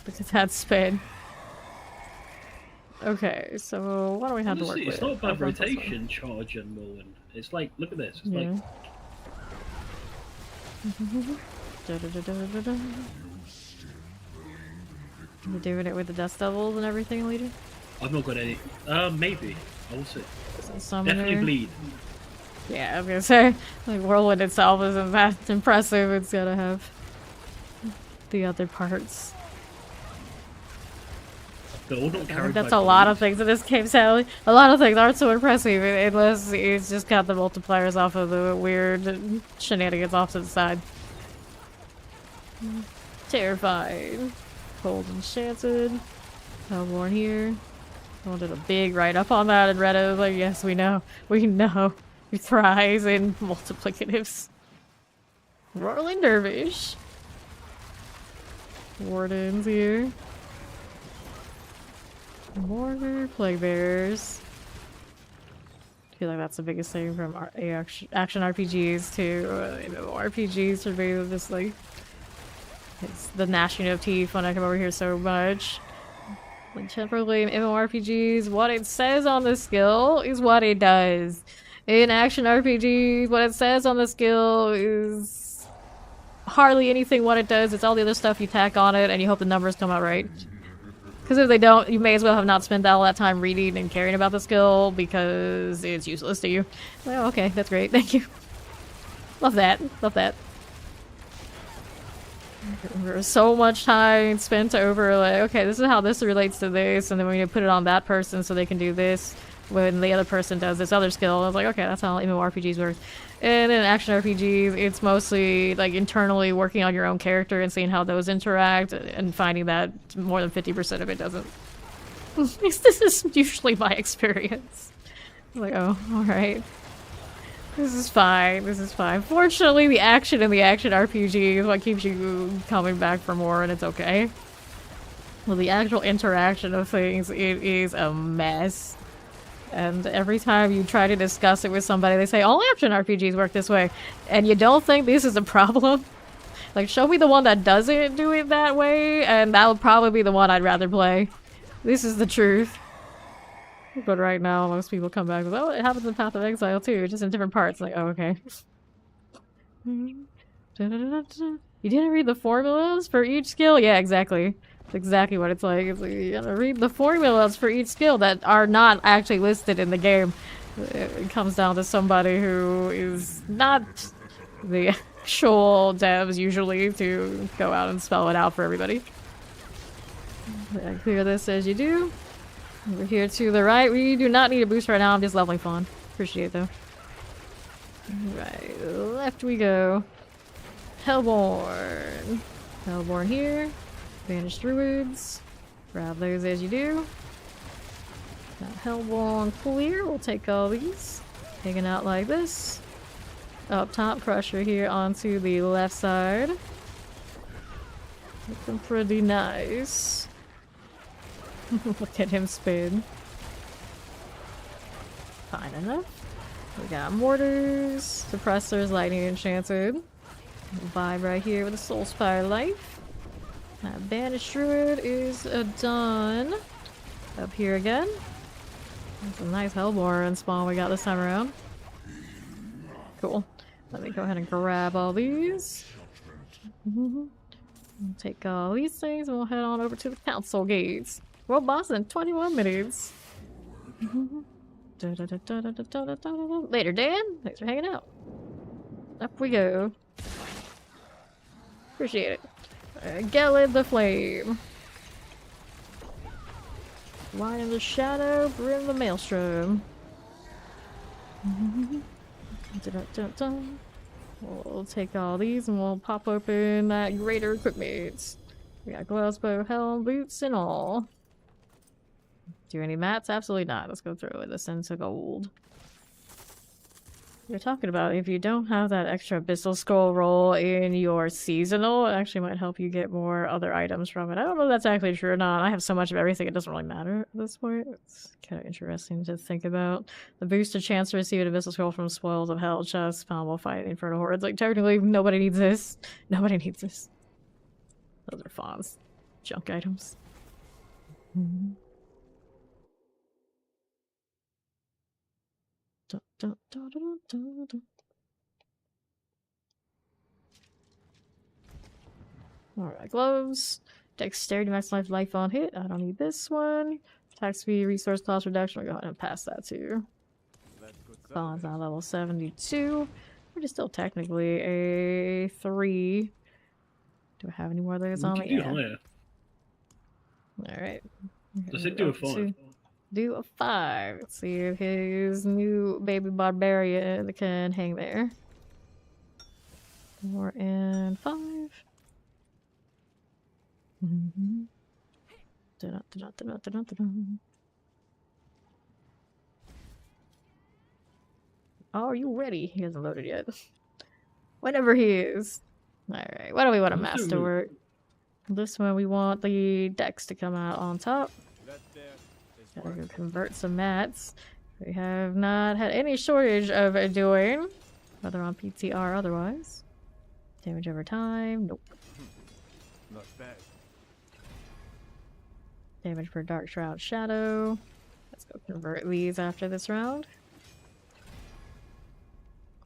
S1: Because that's spin. Okay, so what do we have to work with?
S3: It's not a bad rotation charge and Mullen. It's like, look at this. It's like.
S1: You doing it with the Dust Devils and everything, leader?
S3: I've not got any. Maybe. I will see.
S1: Definitely
S3: bleed.
S1: Yeah, I was gonna say, like, Whirlwind itself isn't that impressive. It's gotta have the other parts. That's a lot of things in this game, Sally. A lot of things aren't so impressive unless it's just got the multipliers off of the weird shenanigans off to the side. Terrified. Cold enchanted. Hellborn here. Someone did a big write-up on that and Reddit was like, yes, we know. We know. He thrives in multiplicatives. Roiling Dervish. Wardens here. Mortar, plague bears. I feel like that's the biggest thing from action RPGs to RPGs for me. Just like it's the gnashing of teeth when I come over here so much. Like temporarily in MMORPGs, what it says on the skill is what it does. In action RPGs, what it says on the skill is hardly anything what it does. It's all the other stuff you tack on it and you hope the numbers come out right. Because if they don't, you may as well have not spent all that time reading and caring about the skill because it's useless to you. Like, oh, okay, that's great, thank you. Love that, love that. There's so much time spent over like, okay, this is how this relates to this, and then we need to put it on that person so they can do this. when the other person does this other skill. I was like, okay, that's how MMORPGs work. And in action RPGs, it's mostly like internally working on your own character and seeing how those interact, and finding that more than 50% of it doesn't. This is usually my experience. I'm like, oh, alright. This is fine, this is fine. Fortunately, the action in the action RPG is what keeps you coming back for more, and it's okay. Well, the actual interaction of things, it is a mess. And every time you try to discuss it with somebody, they say, all action RPGs work this way. And you don't think this is a problem? Like, show me the one that doesn't do it that way, and that would probably be the one I'd rather play. This is the truth. But right now, most people come back with, oh, it happens in Path of Exile too, just in different parts. Like, oh, okay. You didn't read the formulas for each skill? Yeah, exactly. That's exactly what it's like. It's like you gotta read the formulas for each skill that are not actually listed in the game. It comes down to somebody who is not the actual devs usually to go out and spell it out for everybody. Clear this as you do. Over here to the right. We do not need a boost right now. I'm just leveling Fawn. Appreciate it though. Right, left we go. Hellborn. Hellborn here. Vanished Druids. Grab those as you do. Got Hellborn clear. We'll take all these. Hanging out like this. Up top, Crusher here onto the left side. Looking pretty nice. Look at him spin. Fine enough. We got mortars, suppressors, lightning enchanted. Vibe right here with a soul spire life. That banished druid is done. Up here again. That's a nice Hellborn spawn we got this time around. Cool. Let me go ahead and grab all these. We'll take all these things and we'll head on over to the council gates. World boss in 21 minutes. Later, Dan. Thanks for hanging out. Up we go. Appreciate it. Gelid the Flame. Light in the Shadow, Brim the Maelstrom. We'll take all these and we'll pop open that greater equipment. We got gloves, bow, helm, boots, and all. Do any mats? Absolutely not. Let's go through this into gold. You're talking about if you don't have that extra Abyssal Scroll roll in your seasonal, it actually might help you get more other items from it. I don't know if that's actually true or not. I have so much of everything, it doesn't really matter at this point. It's kind of interesting to think about. The boosted chance to receive an Abyssal Scroll from Spoils of Hell chest, Pommel fight, Infernal Hordes. Like, technically, nobody needs this. Nobody needs this. Those are fawns. Junk items. Alright, gloves. Dexterity, maximize life on hit. I don't need this one. Attack speed, resource cost reduction. We'll go ahead and pass that too. Fawn's now level 72. Which is still technically a 3. Do I have any more of those on me?
S3: You can do higher.
S1: Alright.
S3: Does it do a 5?
S1: Do a 5. Let's see if his new baby barbarian can hang there. 4 and 5. Oh, are you ready? He hasn't loaded yet. Whenever he is. Alright, what do we want to masterwork? This one we want the dex to come out on top. Gotta go convert some mats. We have not had any shortage of doing, whether on PTR or otherwise. Damage over time, nope.
S4: Not bad.
S1: Damage per Dark Shroud Shadow. Let's go convert these after this round.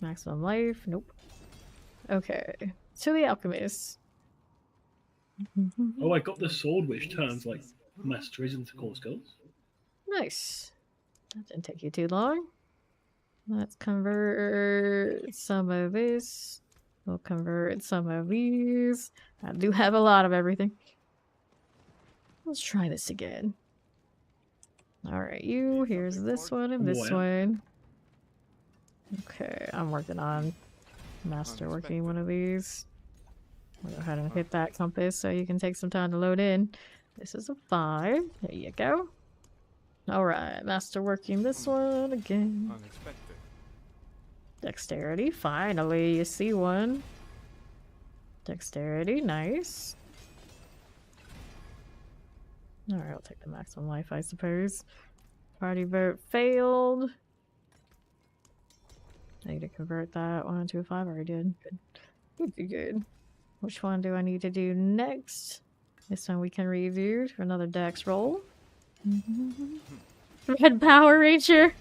S1: Maximum life, nope. Okay, to the Alchemist.
S3: Oh, I got the sword which turns like masteries into core skills.
S1: Nice. That didn't take you too long. Let's convert some of this. We'll convert some of these. I do have a lot of everything. Let's try this again. Alright, you. Here's this one and this one. Okay, I'm working on master working one of these. I'll go ahead and hit that compass so you can take some time to load in. This is a 5. There you go. Alright, master working this one again.
S4: Unexpected.
S1: Dexterity, finally, you see one. Dexterity, nice. Alright, I'll take the maximum life, I suppose. Party vote failed. I need to convert that 1 to a 5. I already did. Good. Good. Which one do I need to do next? This one we can redo for another dex roll. Red Power Ranger.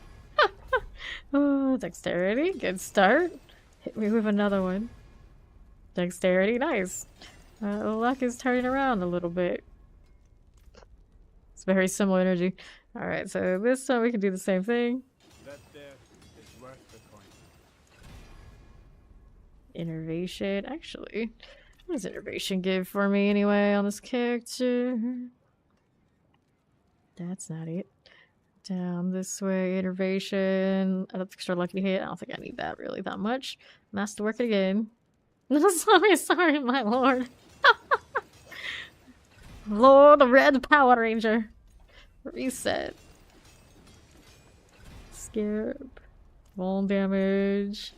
S1: Oh, dexterity, good start. Hit me with another one. Dexterity, nice. Luck is turning around a little bit. It's very similar energy. Alright, so this time we can do the same thing.
S4: That there is worth the coin.
S1: Innervation. Actually, what does innervation give for me anyway on this character? That's not it. Down this way, innervation. Extra lucky hit. I don't think I need that really that much. Master work it again. Sorry, my lord. Lord Red Power Ranger. Reset. Skip. Roll damage.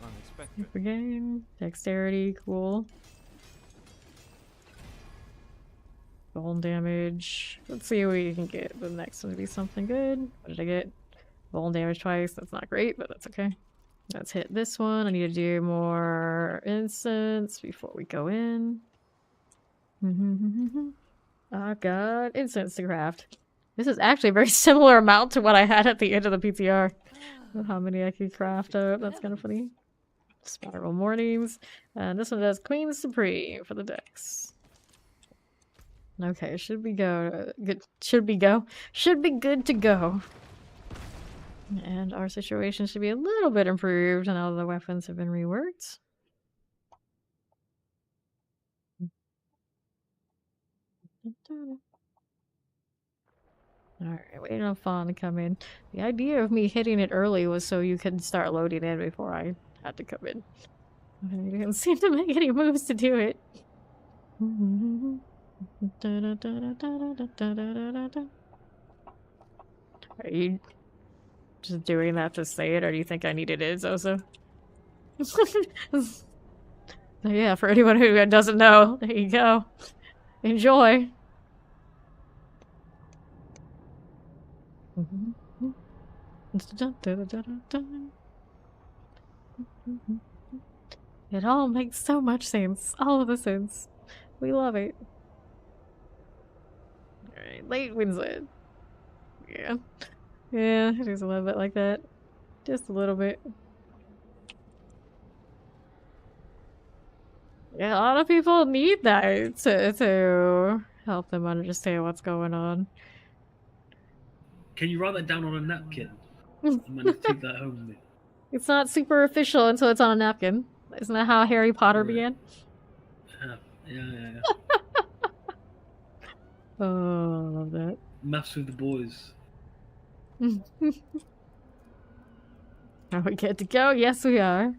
S4: Unexpected.
S1: Skip again. Dexterity, cool. Roll damage. Let's see what we can get. The next one to be something good. What did I get? Roll damage twice. That's not great, but that's okay. Let's hit this one. I need to do more incense before we go in. I got incense to craft. This is actually a very similar amount to what I had at the end of the PTR. How many I could craft up. That's kind of funny. Spiral Mornings. And this one does Queen Supreme for the dex. Okay, should be good to go. And our situation should be a little bit improved now that the weapons have been reworked. Alright, waiting on Fawn to come in. The idea of me hitting it early was so you could start loading in before I had to come in. You didn't seem to make any moves to do it. Are you just doing that to say it, or do you think I needed it also? Yeah, for anyone who doesn't know, there you go. Enjoy. It all makes so much sense. All of the sense. We love it. Alright, late wins it. Yeah. Yeah, it is a little bit like that. Just a little bit. Yeah, a lot of people need that to help them understand what's going on.
S3: Can you write that down on a napkin? I'm gonna take that home with me.
S1: It's not super official until it's on a napkin. Isn't that how Harry Potter began?
S3: Yeah.
S1: Oh, I love that.
S3: Maths with the boys.
S1: Are we good to go? Yes, we are.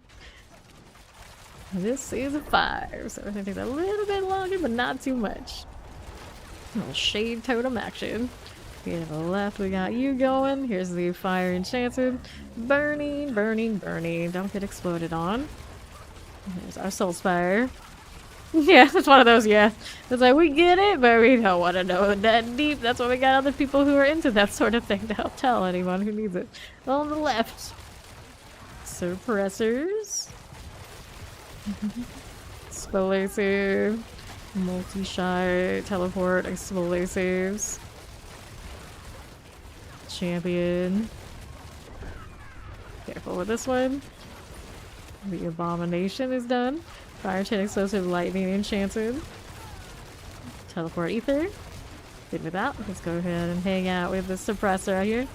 S1: This is season 5, so it's gonna take a little bit longer, but not too much. A little shade totem action. Here to the left, we got you going. Here's the fire enchanted. Burning. Don't get exploded on. There's our soul spire. Yeah, it's one of those, yeah. It's like, we get it, but we don't want to know that deep. That's why we got other people who are into that sort of thing to help tell anyone who needs it. On the left. Suppressors. Explosive. Multi-shot. Teleport. Explosives. Champion. Careful with this one. The abomination is done. Fire chain explosive lightning enchanted. Teleport ether. Good with that. Let's go ahead and hang out with the suppressor right here.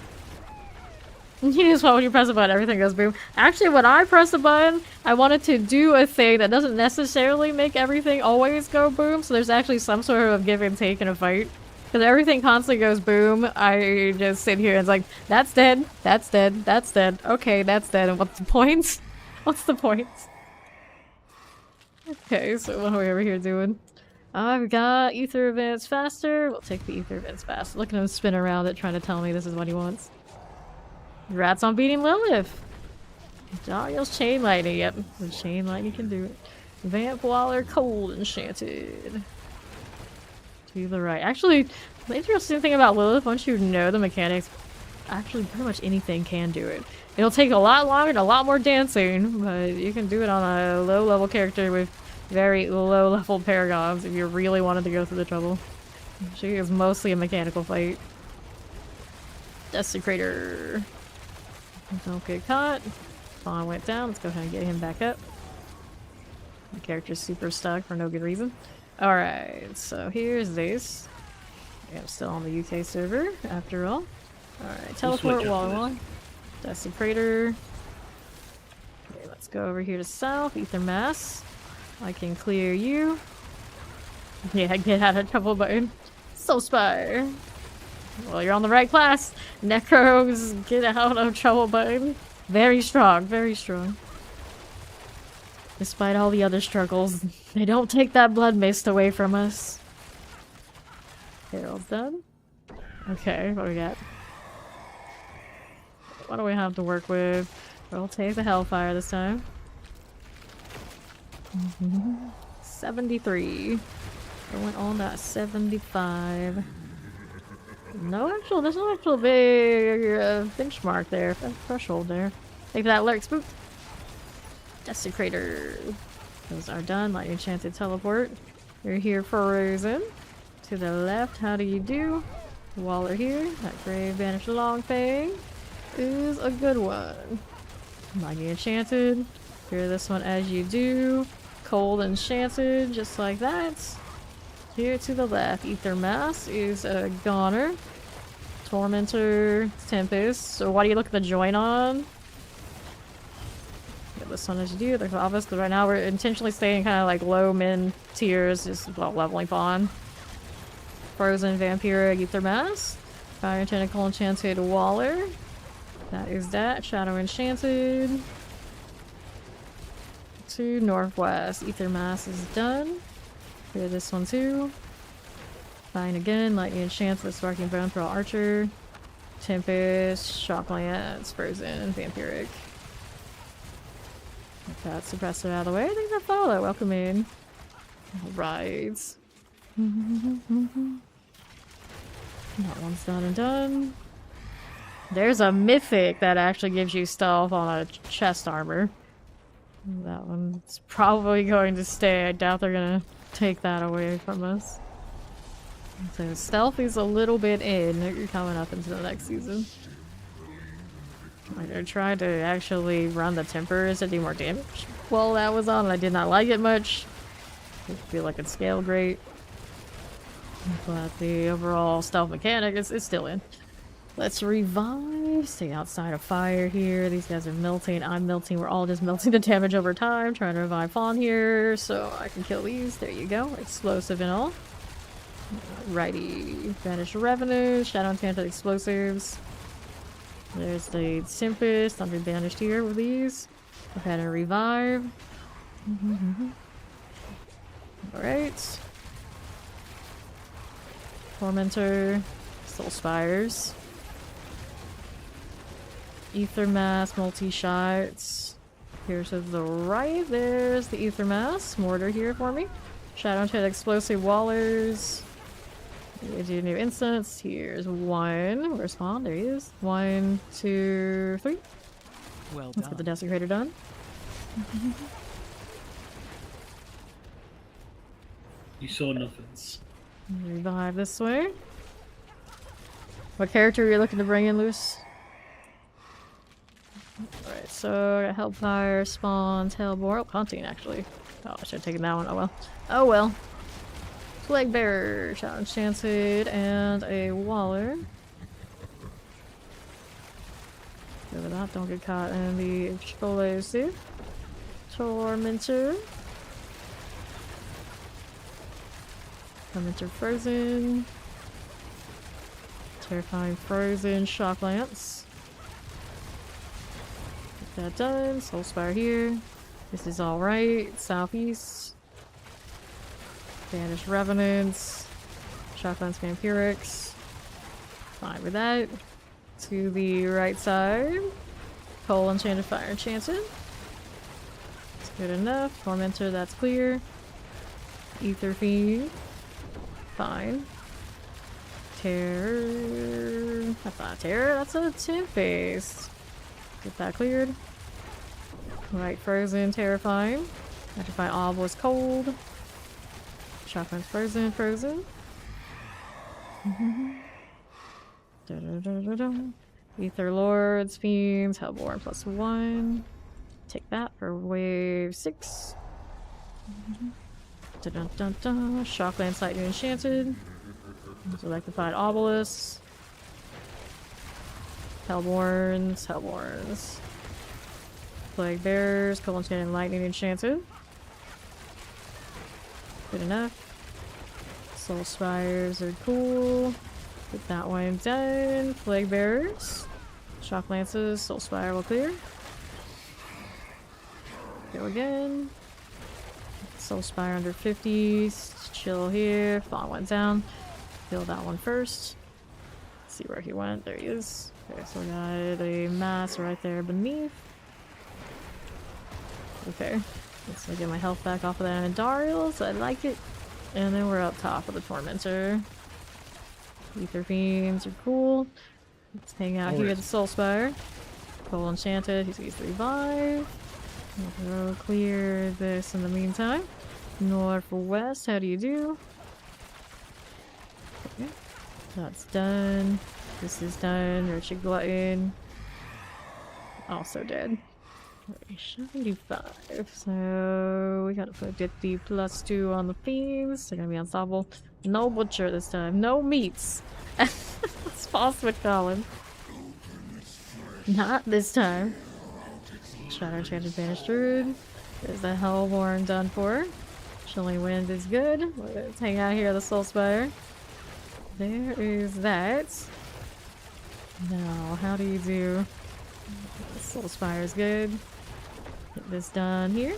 S1: You just want when you press a button, everything goes boom. Actually, when I press a button, I wanted to do a thing that doesn't necessarily make everything always go boom. So there's actually some sort of give and take in a fight. Because everything constantly goes boom. I just sit here and it's like, that's dead, that's dead, that's dead. Okay, that's dead. And what's the point? What's the point? Okay, so what are we over here doing? I've got ether events faster. We'll take the ether events faster. Look at him spin around it, trying to tell me this is what he wants. Congrats on beating Lilith. Dariel's chain lightning. Yep, the chain lightning can do it. Vamp Waller, cold enchanted. To the right. Actually, the interesting thing about Lilith, once you know the mechanics, actually pretty much anything can do it. It'll take a lot longer and a lot more dancing, but you can do it on a low-level character with very low-level paragons if you really wanted to go through the trouble. She is mostly a mechanical fight. Desecrator. Don't get caught. Fawn went down. Let's go ahead and get him back up. The character's super stuck for no good reason. Alright, so here's this. I'm still on the UK server, after all. Alright, teleport wall. Desecrator. Okay, let's go over here to south. Ether Mass. I can clear you. Yeah, get out of trouble button. Soul Spire. Well, you're on the right class. Necros, get out of trouble button. Very strong, very strong. Despite all the other struggles, they don't take that blood mist away from us. Herald's done. Okay, what do we got? What do we have to work with? We'll take the Hellfire this time. 73. Going on that 75. No actual, there's no actual big benchmark there. Threshold there. Take that Lurk Spook. Desecrator. Those are done. Lightning Enchanted Teleport. You're here frozen. To the left, how do you do? Waller here. That Grave Banished Long Fang is a good one. Lightning Enchanted. Clear this one as you do. Cold Enchanted, just like that. Here to the left, Ether Mass is a goner. Tormentor, Tempest. So why do you look at the join on? Get this one as you do. There's obvious because right now we're intentionally staying kind of like low min tiers, just well, leveling Fawn. Frozen Vampiric Ether Mass. Fire Tentacle Enchanted Waller. That is that. Shadow Enchanted. To northwest. Ether Mass is done. Clear this one too. Fine again. Lightning Enchanted, Sparking Bone Throw Archer. Tempest, Shocklands, Frozen, Vampiric. Get that suppressor out of the way. I think that follow. Welcome in. Alright. That one's done and done. There's a mythic that actually gives you stealth on a chest armor. That one's probably going to stay. I doubt they're gonna take that away from us. So stealth is a little bit in. You're coming up into the next season. I tried to actually run the Tempers to do more damage while that was on, and I did not like it much. I feel like it scaled great. But the overall stealth mechanic is still in. Let's revive. Stay outside of fire here. These guys are melting. I'm melting. We're all just melting the damage over time. Trying to revive Fawn here so I can kill these. There you go. Explosive and all. Righty. Vanish Revenue. Shadow Enchanted Explosives. There's the Tempest. Under banished here with these. Go ahead and revive. Alright. Tormentor. Soul Spires. Ether Mass, multi-shots. Here to the right, there's the Ether Mass. Mortar here for me. Shadow Enchanted Explosive Wallers. We do new instance. Here's one. Where's Fawn? There he is. 1, 2, 3.
S4: Well
S1: Let's get the Desecrator done.
S3: You saw nothings.
S1: Revive this way. What character are you looking to bring in, Luce? Alright, so I got Hellfire, Spawns, Hellbore. Oh, Hunting, actually. Oh, I should have taken that one. Oh well. Oh well. Plague Bearer, Shadow Enchanted, and a Waller. Go with that, don't get caught in the explosive. Tormentor. Tormentor Frozen. Terrifying frozen shock lance. Get that done. Soul Spire here. This is alright. Southeast. Banished Revenants. Shock lance Vampirics. Fine with that. To the right side. Coal Enchanted Fire Enchanted. That's good enough. Tormentor, that's clear. Ether Fiend. Fine. Terror. That's not a terror, that's a Tempest. Get that cleared. Right, frozen, terrifying. Electrify Obelisk cold. Shotgun's frozen, frozen. Ether Lords, Fiends, Hellborn +1. Take that for wave 6. Shocklands Lightning Enchanted. Electrified Obelisks. Hellborns, Hellborns. Plague Bears, Cold Enchanted Lightning Enchanted. Good enough. Soul Spires are cool. Get that one done. Plague Bearers. Shock Lances, Soul Spire will clear. Go again. Soul Spire under 50s. Chill here. Fall one down. Kill that one first. See where he went. There he is. Okay, so we got a mass right there beneath. Okay. Let's get my health back off of that Andariels. I like it. And then we're up top with the Tormentor. Ether Fiends are cool. Let's hang out here at the Soul Spire. Coal Enchanted. He's easily revive. We'll go clear this in the meantime. North or west, how do you do? Okay. That's done. This is done. Richard Glutton. Also dead. 75. So we gotta put 50 +2 on the Fiends. They're gonna be unstoppable. No Butcher this time. No meats. It's false with Colin. Not this time. Shadow Enchanted Banished Druid. There's the Hellborn done for. Chilling Wind is good. Let's hang out here at the Soul Spire. There is that. Now, how do you do? The Soul Spire is good. Get this done here.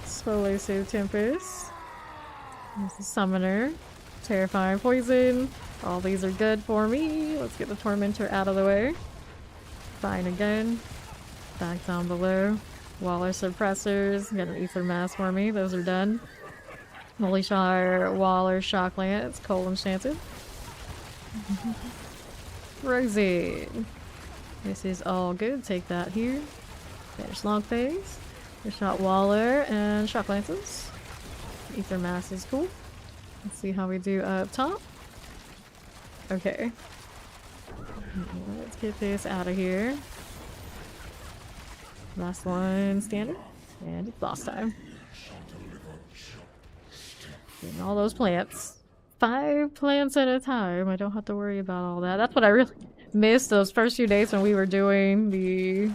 S1: Slowly save Tempest. There's the Summoner. Terrifying Poison. All these are good for me. Let's get the Tormentor out of the way. Fine again. Back down below. Waller Suppressors. Got an Ether Mass for me. Those are done. Holy Shire, Waller, Shock Lance, Coal Enchanted. Frozen. This is all good. Take that here. There's Long Phase. There's Shot Waller and Shock Lances. Ether Mass is cool. Let's see how we do up top. Okay. Let's get this out of here. Last one, standard. And it's boss time. Getting all those plants. 5 plants at a time. I don't have to worry about all that. That's what I really missed those first few days when we were doing the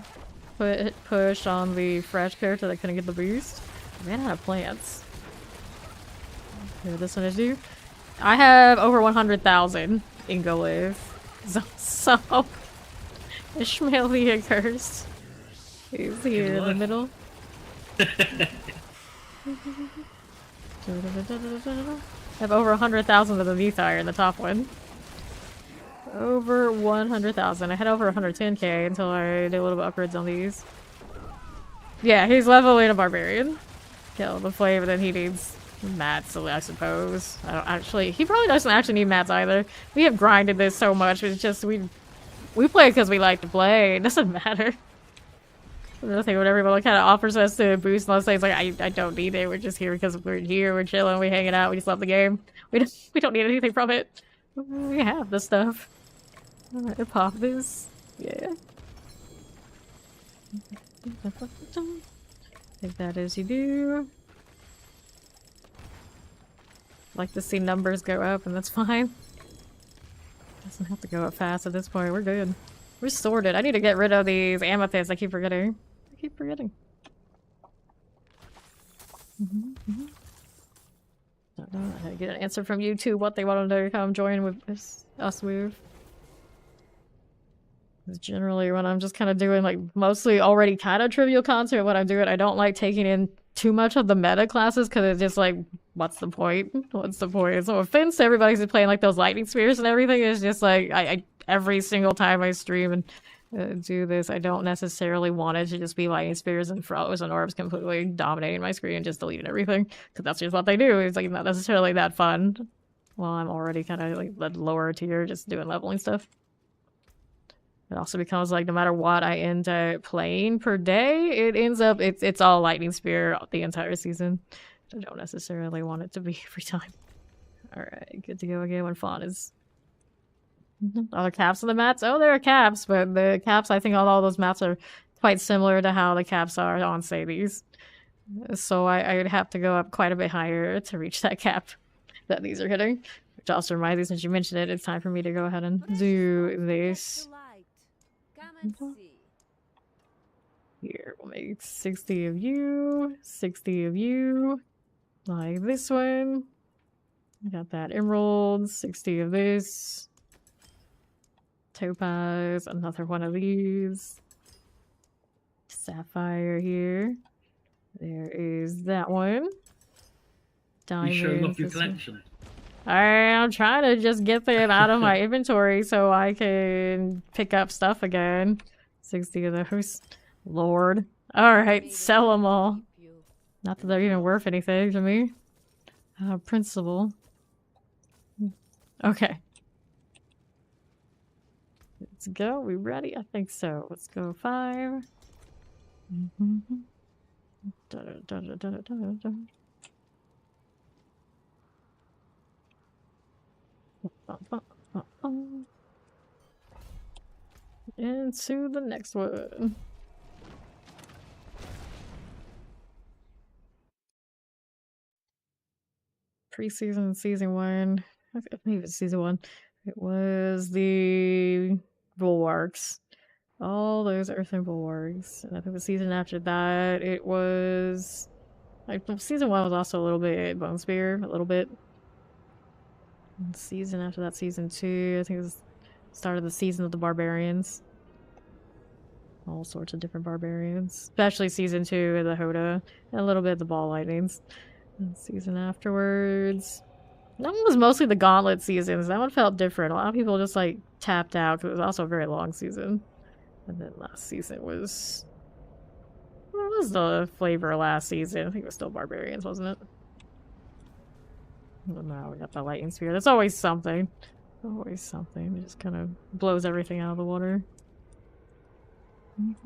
S1: push on the fresh character that couldn't get the boost. I ran out of plants. Okay, this one is due. I have over 100,000 in Go Live. So Ishmael the Accursed is here in the middle. I have over 100,000 of the V-Tire in the top one. Over 100,000. I had over 110k until I did a little bit of upgrades on these. Yeah, he's leveling a barbarian. Kill the flavor, then he needs mats, I suppose. I don't actually. He probably doesn't actually need mats either. We have grinded this so much. It's just we play because we like to play. It doesn't matter. Another thing when everyone kind of offers us to boost and let's say it's like I don't need it. We're just here because we're here. We're chilling. We're hanging out. We just love the game. We don't need anything from it. We have the stuff. Alright, pop this. Yeah. Take that as you do. Like to see numbers go up, and that's fine. Doesn't have to go up fast at this point. We're good. We're sorted. I need to get rid of these amethysts. I keep forgetting. I get an answer from you too. What they want to come join with us with. Generally, when I'm just kind of doing like mostly already kind of trivial content, when I'm doing, I don't like taking in too much of the meta classes because it's just like, what's the point? What's the point? It's no offense to everybody who's playing like those lightning spears and everything. It's just like I every single time I stream and do this, I don't necessarily want it to just be lightning spears and frozen orbs completely dominating my screen and just deleting everything because that's just what they do. It's like not necessarily that fun. Well, I'm already kind of like the lower tier, just doing leveling stuff. It also becomes like no matter what I end up playing per day, it ends up it's all lightning spear the entire season. I don't necessarily want it to be every time. Alright, good to go again when fawn is. Are there caps on the mats? Oh, there are caps, but the caps I think on all those maps are quite similar to how the caps are on Sadie's. So I would have to go up quite a bit higher to reach that cap that these are hitting. Which also reminds me, since you mentioned it, it's time for me to go ahead and do this. Here, we'll make 60 of you, 60 of you, like this one. Got that emerald, 60 of this. Topaz, another one of these. Sapphire here. There is that one. Diamond.
S3: You're showing off your collection.
S1: I'm trying to just get them out of my inventory so I can pick up stuff again. 60 of those. Lord. Alright, sell them all. Not that they're even worth anything to me. Principal. Okay. Let's go. We ready? I think so. Let's go 5. Into the next one. Pre-season, season 1. I think it's season 1. It was the bulwarks. All those earthen bulwarks. And I think the season after that, it was like season 1 was also a little bit bone spear, a little bit. And season after that, season 2, I think it was start of the season of the barbarians. All sorts of different barbarians, especially season 2 of the horde, and a little bit of the ball lightnings. And season afterwards, that one was mostly the gauntlet seasons. That one felt different. A lot of people just like tapped out because it was also a very long season. And then last season was, what was the flavor of last season? I think it was still barbarians, wasn't it? But now we got the lightning spear. That's always something. Always something. It just kind of blows everything out of the water. Dun,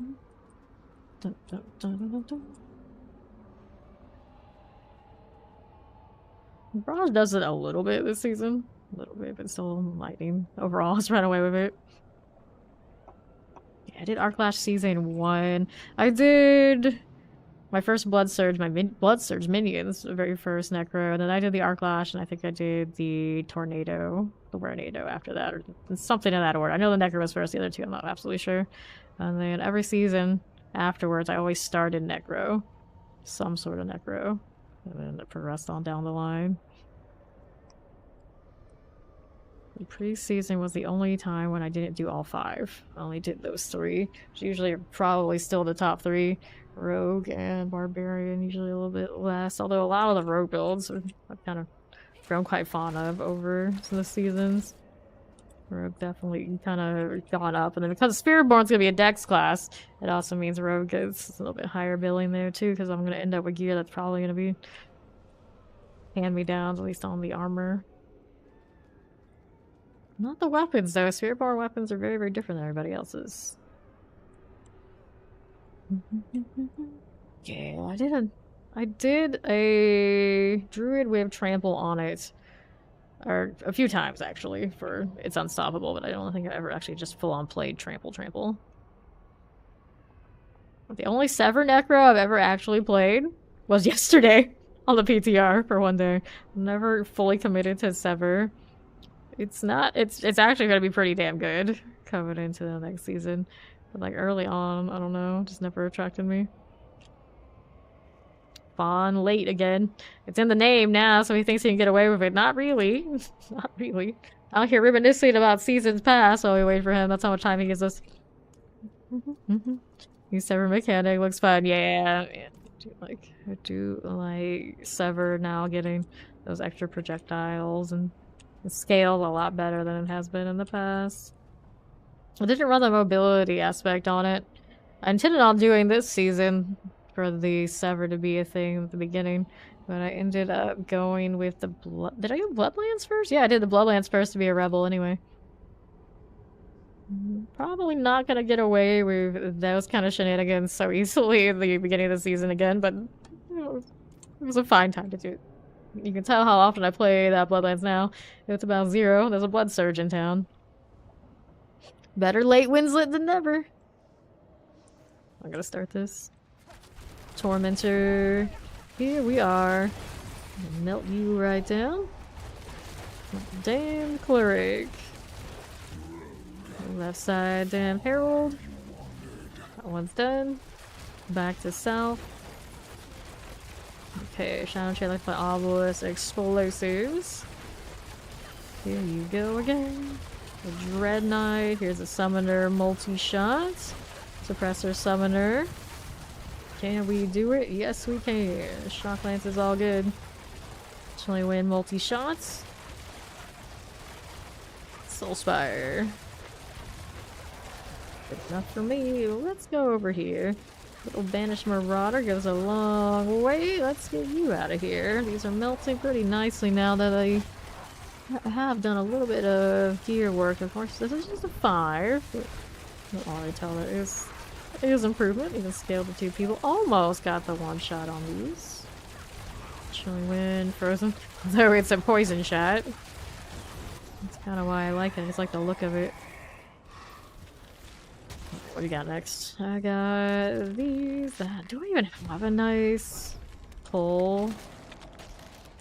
S1: dun, dun, dun, dun, dun. Barrage does it a little bit this season. A little bit, but still lightning. Overall, has run away with it. Yeah, I did Arclash season 1. I did my first Blood Surge, Blood Surge minions, the very first Necro, and then I did the Arclash, and I think I did the Tornado, the Tornado after that, or something in that order. I know the Necro was first, the other two I'm not absolutely sure. And then every season afterwards, I always started Necro. Some sort of Necro. And then it progressed on down the line. The pre-season was the only time when I didn't do all 5. I only did those 3, which usually are probably still the top 3. Rogue and Barbarian, usually a little bit less. Although a lot of the Rogue builds I've kind of grown quite fond of over the seasons. Rogue definitely kind of gone up. And then because Spiritborn's going to be a Dex class, it also means Rogue gets a little bit higher billing there too, because I'm going to end up with gear that's probably going to be hand-me-downs, at least on the armor. Not the weapons though. Spiritborn weapons are very, very different than everybody else's. Yeah, I did a Druid with Trample on it. Or a few times actually, for it's unstoppable, but I don't think I ever actually just full on played Trample. The only Sever Necro I've ever actually played was yesterday on the PTR for one day. Never fully committed to Sever. It's actually gonna be pretty damn good coming into the next season. But like early on, I don't know, just never attracted me. Fawn late again. It's in the name now, so he thinks he can get away with it. Not really. Not really. Out here reminiscing about seasons past while we wait for him. That's how much time he gives us. New Sever mechanic looks fun. Yeah. I do like Sever now getting those extra projectiles and the scale's a lot better than it has been in the past. I didn't run the mobility aspect on it. I intended on doing this season for the Sever to be a thing at the beginning, but I ended up going with the blood. Did I go Bloodlands first? Yeah, I did the Bloodlands first to be a rebel anyway. Probably not gonna get away with those kind of shenanigans so easily in the beginning of the season again, but it was a fine time to do it. You can tell how often I play that Bloodlands now. It's about 0. There's a blood surge in town. Better late Winslet than never. I'm gonna start this. Tormentor. Here we are. Melt you right down. Damn cleric. Left side, damn herald. That one's done. Back to south. Okay, Shadow Chain like my obelisk explosives. Here you go again. The Dread Knight. Here's a summoner multi-shot. Suppressor summoner. Can we do it? Yes, we can. Shock Lance is all good. Actually win multi-shots. Soulspire. Good enough for me. Let's go over here. Little Banished Marauder goes a long way. Let's get you out of here. These are melting pretty nicely now that I have done a little bit of gear work. Of course, this is just a 5. But I'll already tell it is improvement. Even scaled to 2 people. Almost got the 1 shot on these. Chilling Wind, Frozen. Though it's a poison shot. That's kind of why I like it. I just like the look of it. What do you got next? I got these. Do I even have a nice pull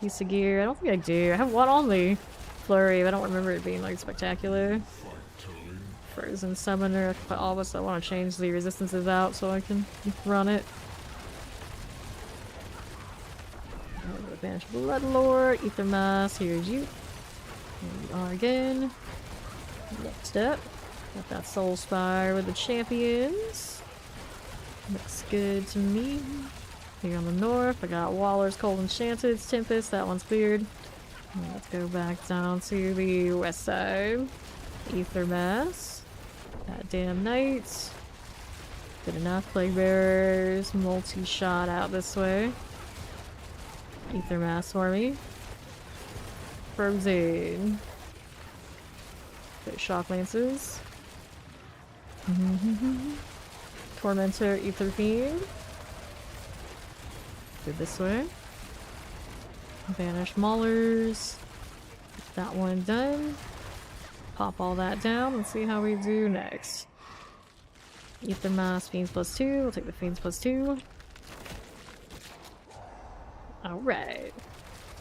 S1: piece of gear? I don't think I do. I have one on the flurry, but I don't remember it being like spectacular. Frozen summoner. I can put all of us. I want to change the resistances out so I can run it. Banished Bloodlord. Ether Mass. Here's you. Here you are again. Next up. Got that Soulspire with the champions. Looks good to me. Here on the north, I got Waller's Cold Enchanted, Tempest, that one's cleared. Let's go back down to the west side. Ether Mass. That damn Knight. Good enough. Plague Bearers, multi-shot out this way. Ether Mass for me. Frozen. Okay, Shock Lances. Tormentor, Ether Fiend. Go this way. Banish Maulers. Get that one done. Pop all that down and see how we do next. Ether Mass, Fiends +2. We'll take the Fiends +2. Alright.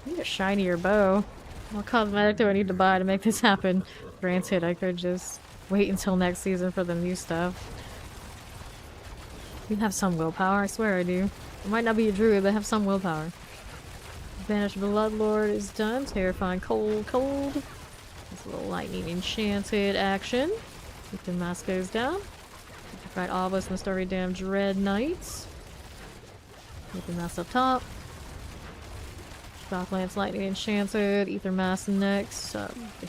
S1: I need a shinier bow. What cosmetic do I need to buy to make this happen? Granted, I could just wait until next season for the new stuff. You have some willpower, I swear I do. I might not be a druid, but I have some willpower. Banished Bloodlord is done. Terrifying Cold. This little lightning enchanted action. Ether Mask goes down. Right, Obelisk and the Starry Damn Dread Knights. Ether Mask up top. Shock Lance Lightning Enchanted. Ether Mask next.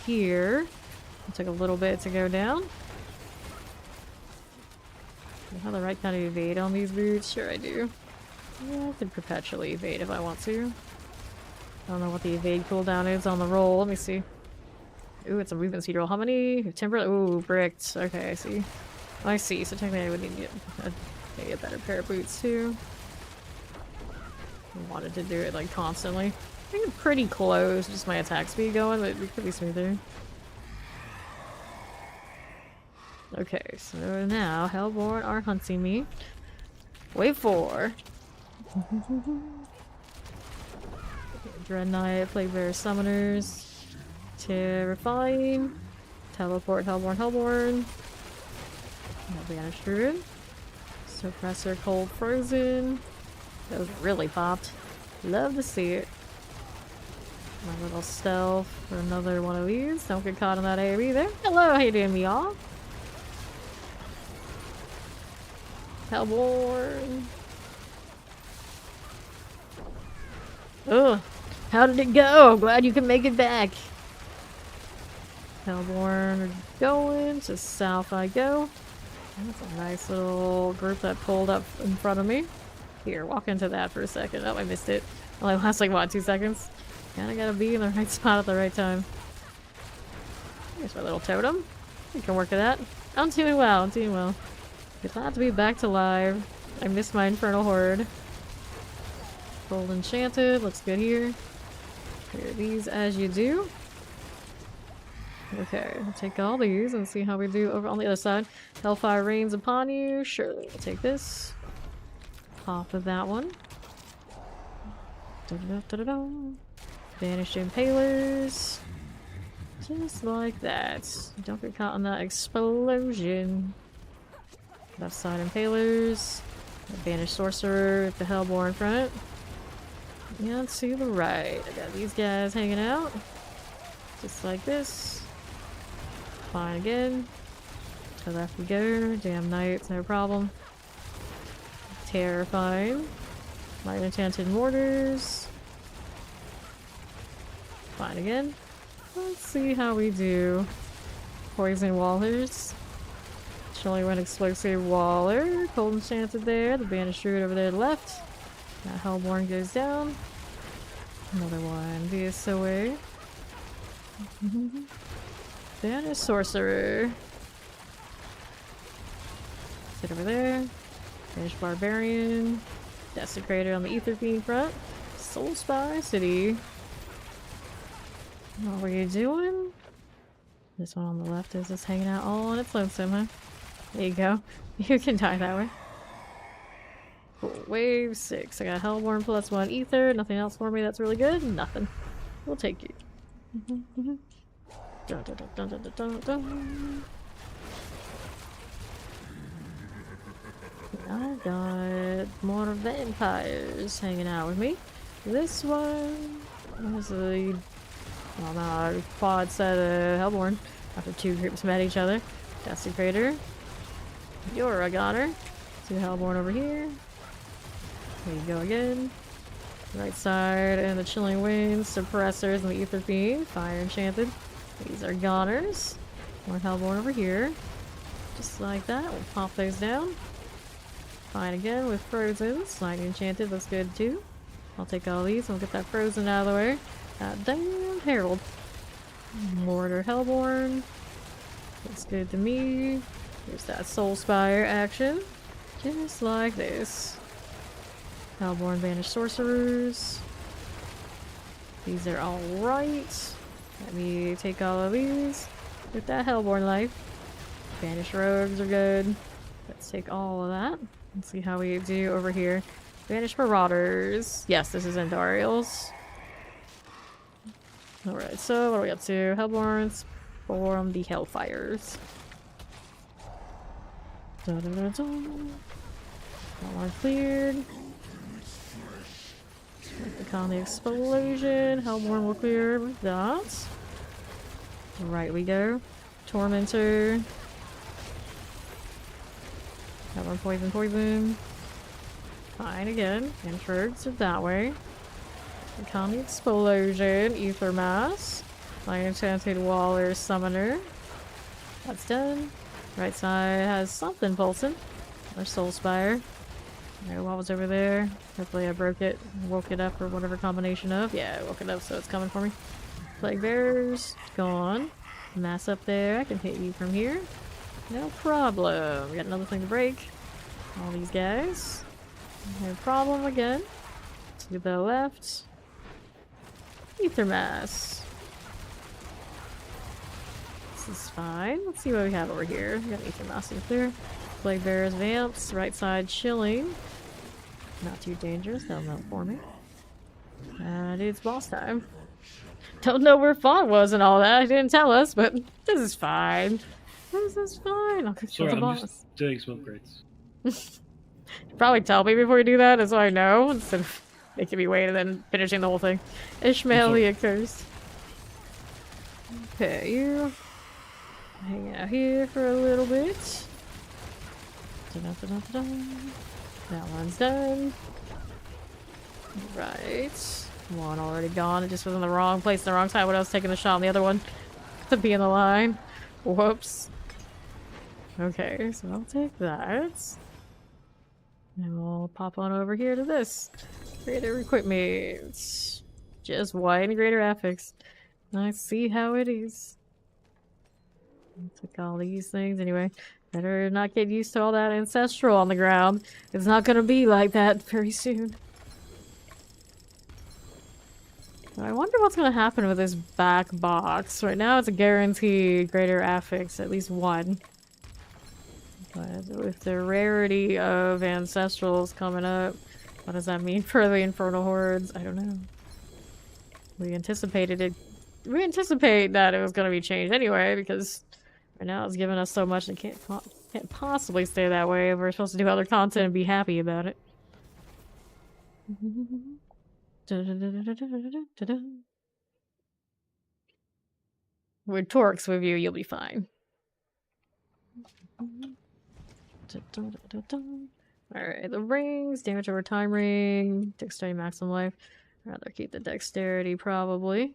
S1: Here. It took a little bit to go down. Do I have the right kind of evade on these boots? Sure I do. Yeah, I could perpetually evade if I want to. I don't know what the evade cooldown is on the roll. Let me see. Ooh, it's a movement speed roll. How many? Temper? Ooh, bricked. Okay, I see. I see. So technically I would need to get maybe a better pair of boots too. I wanted to do it like constantly. I think I'm pretty close. Just my attack speed going, but it could be smoother. Okay, so now Hellborn are hunting me. Wave 4. Dread Knight, Plague Bearer Summoners. Terrifying. Teleport Hellborn. Banished Druid. Suppressor Cold Frozen. Those really popped. Love to see it. My little stealth for another one of these. Don't get caught in that AoE there. Hello, how you doing, y'all? Hellborn. Ugh. How did it go? Glad you can make it back. Hellborn going to south I go. That's a nice little group that pulled up in front of me. Here, walk into that for a second. Oh, I missed it. Only lasts like, what, 2 seconds? Kinda gotta be in the right spot at the right time. Here's my little totem. We can work with that. I'm doing well, I'm doing well. Glad to be back to live. I missed my Infernal Horde. Gold Enchanted, looks good here. Clear these as you do. Okay, we'll take all these and see how we do over on the other side. Hellfire rains upon you. Sure, we'll take this. Pop of that one. Da-da-da-da-da. Banished Impalers. Just like that. Don't get caught in that explosion. Left side Impalers. Banished Sorcerer with the Hellborn front. And to the right. I got these guys hanging out. Just like this. Fine again. To the left we go. Damn Knights, no problem. Terrifying. Light Enchanted Mortars. Fine again. Let's see how we do. Poison Wallers. Only one Explosive Waller. Cold Enchanted there. The Banished Druid over there to the left. That Hellborn goes down. Another one. DSOA. Banished Sorcerer. Sit over there. Banished Barbarian. Desecrator on the Ether Fiend front. Soul Spy City. What were you doing? This one on the left is just hanging out all on its lonesome, huh? There you go. You can die that way. Cool. Wave 6. I got Hellborn plus 1 Ether. Nothing else for me that's really good? Nothing. We'll take you. Dun, dun, dun, dun, dun, dun, dun. I got more vampires hanging out with me. This one was a quad set of Hellborn after 2 groups met each other. Desecrator. You're a goner. 2 Hellborn over here. There you go again. Right side and the Chilling Winds, Suppressors, and the Ether Fiend. Fire Enchanted. These are goners. More Hellborn over here. Just like that. We'll pop those down. Fine again with Frozen. Lightning Enchanted looks good too. I'll take all these and we'll get that Frozen out of the way. Damn Herald. Mortar Hellborn. Looks good to me. Here's that Soul Spire action. Just like this. Hellborn Banished Sorcerers. These are alright. Let me take all of these. Get that Hellborn life. Banished Rogues are good. Let's take all of that. And see how we do over here. Banished Marauders. Yes, this is Endariel's. Alright, so what are we up to? Hellborns from the Hellfires. That one cleared. Click on the explosion. Hellborn will clear with that. Right we go. Tormentor. Hellborn poison, poison. Fine again. And Fergs are that way. Click on the explosion. Ether Mass. My Enchanted Waller Summoner. That's done. Right side has something pulsing. Or Soul Spire. I know what was over there. Hopefully I broke it, woke it up, or whatever combination of. Yeah, I woke it up, so it's coming for me. Plague Bearers, gone. Mass up there. I can hit you from here. No problem. We got another thing to break. All these guys. No problem again. To the left. Ether Mass. This is fine. Let's see what we have over here. We got Ether Mass up there. Plague Bearers, Vamps. Right side chilling. Not too dangerous. They'll melt for me. And it's boss time. Don't know where Fawn was and all that. He didn't tell us, but this is fine. This is fine. I'll control
S3: Sorry,
S1: the
S3: I'm
S1: boss.
S3: just doing some upgrades.
S1: Probably tell me before you do that, so I know, instead of making me wait and then finishing the whole thing. Ishmael the Accursed. Okay, you hang out here for a little bit. Dun-dun-dun-dun-dun. That one's done. Right. One already gone. It just was in the wrong place, the wrong time when I was taking the shot on the other one to be in the line. Whoops. Okay, so I'll take that. And we'll pop on over here to this. Greater equipment. Just one greater affix. I see how it is. Took all these things anyway. Better not get used to all that ancestral on the ground. It's not gonna be like that very soon. I wonder what's gonna happen with this back box. Right now it's a guaranteed greater affix, at least one. But with the rarity of ancestrals coming up, what does that mean for the infernal hordes? I don't know. We anticipated it. We anticipate that it was gonna be changed anyway, because right now it's giving us so much it can't possibly stay that way if we're supposed to do other content and be happy about it. With Torx with you, you'll be fine. Alright, the rings, damage over time ring, dexterity maximum life. I'd rather keep the dexterity probably.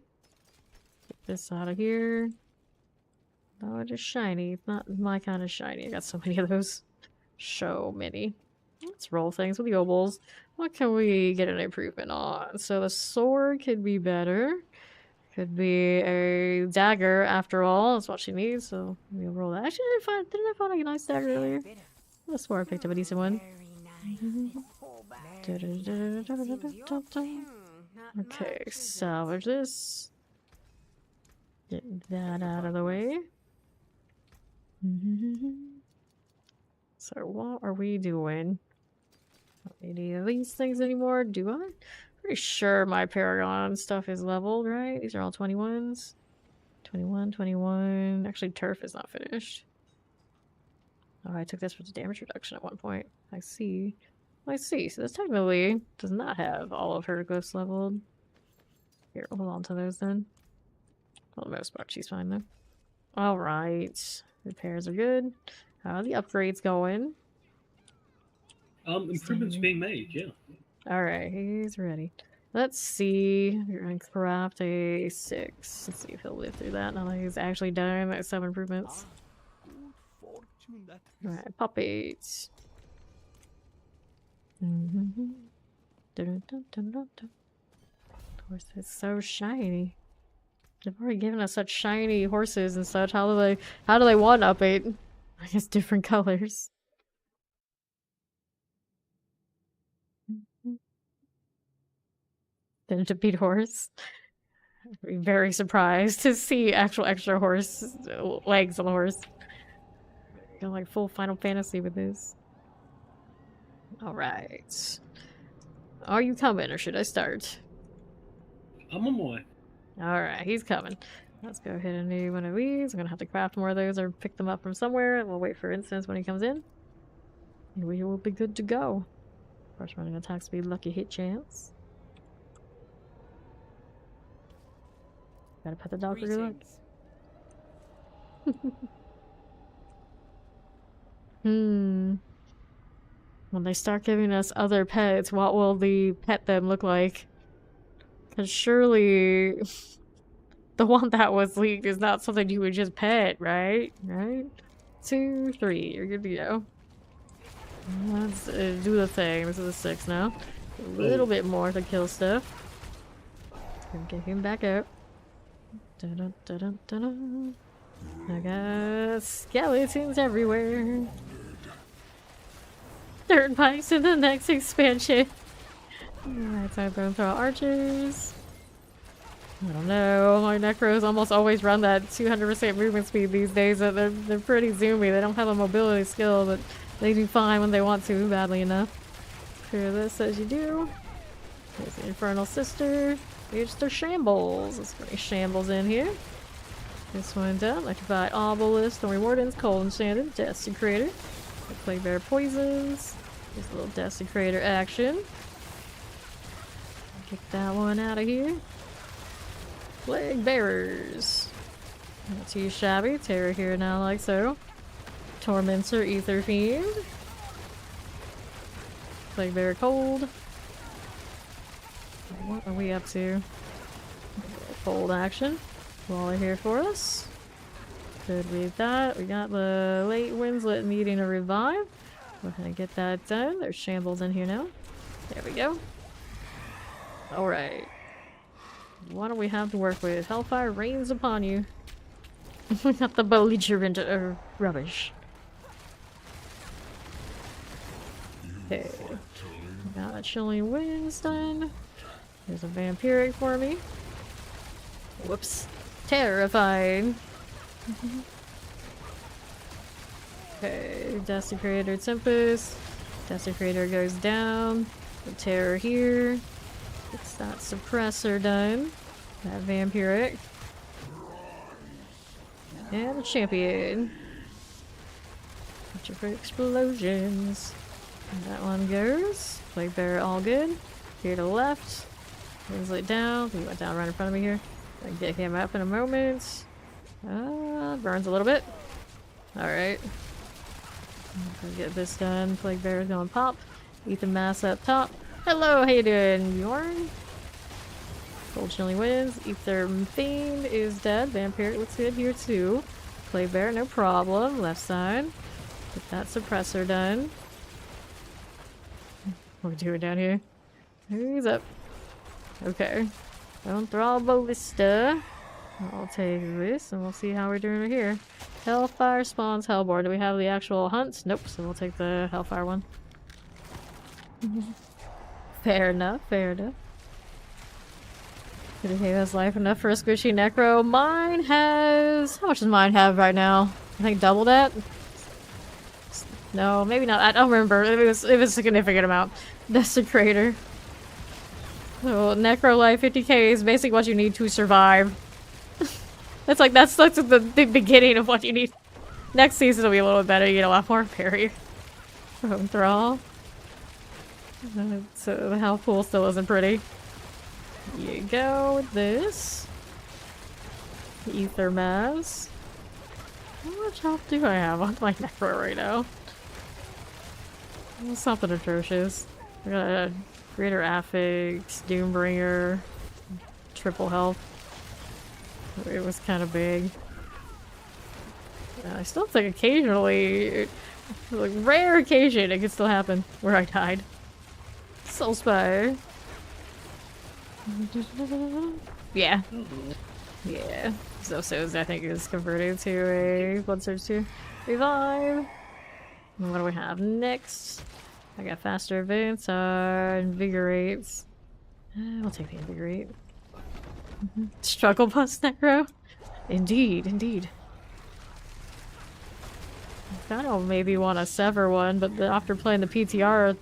S1: Get this out of here. Oh, it is shiny. It's not my kind of shiny. I got so many of those. So many. Let's roll things with the obols. What can we get an improvement on? So the sword could be better. Could be a dagger after all. That's what she needs, so we'll roll that. Actually, didn't I find a nice dagger earlier? I swore I picked up a decent one. Okay, salvage this. Get that out of the way. So what are we doing? Don't need any of these things anymore, do I? Pretty sure my Paragon stuff is leveled, right? These are all 21s. 21, 21. Actually, Turf is not finished. Oh, I took this for the damage reduction at one point. I see. I see. So this technically does not have all of her glyphs leveled. Here, hold on to those then. For the most part, she's fine though. Alright. Repairs are good. How are the upgrades going?
S3: Improvements being made, yeah.
S1: Alright, he's ready. Let's see. You're gonna craft a 6. Let's see if he'll live through that. Now that he's actually done at 7 improvements. Alright, puppies. Horse is so shiny. They've already given us such shiny horses and such. How do they one up it? I guess different colors. Then a beat horse. I'd be very surprised to see actual extra horse legs on the horse. Go like full Final Fantasy with this. Alright. Are you coming or should I start?
S3: I'm on my way.
S1: Alright, he's coming. Let's go ahead and do one of these. I'm gonna have to craft more of those or pick them up from somewhere, and we'll wait for instance when he comes in. And we will be good to go. First running attack speed, lucky hit chance. Gotta pet the dog for good luck. When they start giving us other pets, what will the pet them look like? Because surely the one that was leaked is not something you would just pet, right? Right? 2, 3, you're good to go. Let's do the thing. This is a 6 now. A little bit more to kill stuff. Get him back up. Dun, dun, dun, dun, dun. I got skeletons everywhere. Dirt bikes in the next expansion. Alright, time to throw archers. I don't know, my necros almost always run that 200% movement speed these days. They're pretty zoomy. They don't have a mobility skill, but they do fine when they want to, badly enough. Clear this as you do. There's the Infernal Sister. It's their shambles. Let's put any shambles in here. This one done. Electrified Obelisk, Thorny Wardens, Cold Enchanted, Desecrator. Plague Bear Poisons. There's a little Desecrator action. Kick that one out of here. Plague Bearers. Not too shabby. Terror here now, like so. Tormentor, Ether Fiend. Plague Bear cold. What are we up to? Cold action. While they're here for us. Could read that. We got the late Winslet needing a revive. We're gonna get that done. There's shambles in here now. There we go. Alright. What do we have to work with? Hellfire rains upon you. We got the belligerent rubbish. Okay. Got a chilling winds done. There's a vampiric for me. Whoops. Terrified. Okay, Desecrator Tempest. Desecrator goes down. The Terror here. Gets that Suppressor done. That Vampiric. And the Champion. Bunch of explosions. And that one goes. Plague Bear all good. Here to the left. Winslet down. He went down right in front of me here. I can get him up in a moment. Burns a little bit. Alright. Get this done. Plague Bear is going pop. Ethan Mass up top. Hello, how you doing, Bjorn? Cold Chilling Winds. Ether Fiend is dead. Vampire looks good here too. Plague Bear, no problem. Left side. Get that suppressor done. What are we doing down here? Who's up? Okay. Don't throw a ballista. I'll take this and we'll see how we're doing here. Hellfire spawns Hellboar. Do we have the actual hunts? Nope, so we'll take the Hellfire one. Fair enough, fair enough. Did he hate his life enough for a squishy necro? Mine has... How much does mine have right now? I think double that? No, maybe not. I don't remember. It was a significant amount. Desecrator. So, necro life 50k is basically what you need to survive. That's the beginning of what you need. Next season will be a little bit better. You get a lot more parry from Thrall. So the health pool still isn't pretty. You go with this. Ether Mass. How much health do I have on my necro right now? Something atrocious. I got a Greater Affix, Doombringer, triple health. It was kind of big. I still think occasionally, like rare occasion, it could still happen where I died. Soul Spire. Yeah. Yeah. Zosos, I think, is converted to a Blood Surge 2. Revive. And what do we have next? I got Faster Advance, Invigorates. We'll take the Invigorate. Struggle Bus Necro? Indeed, indeed. I don't maybe want to sever one, but after playing the PTR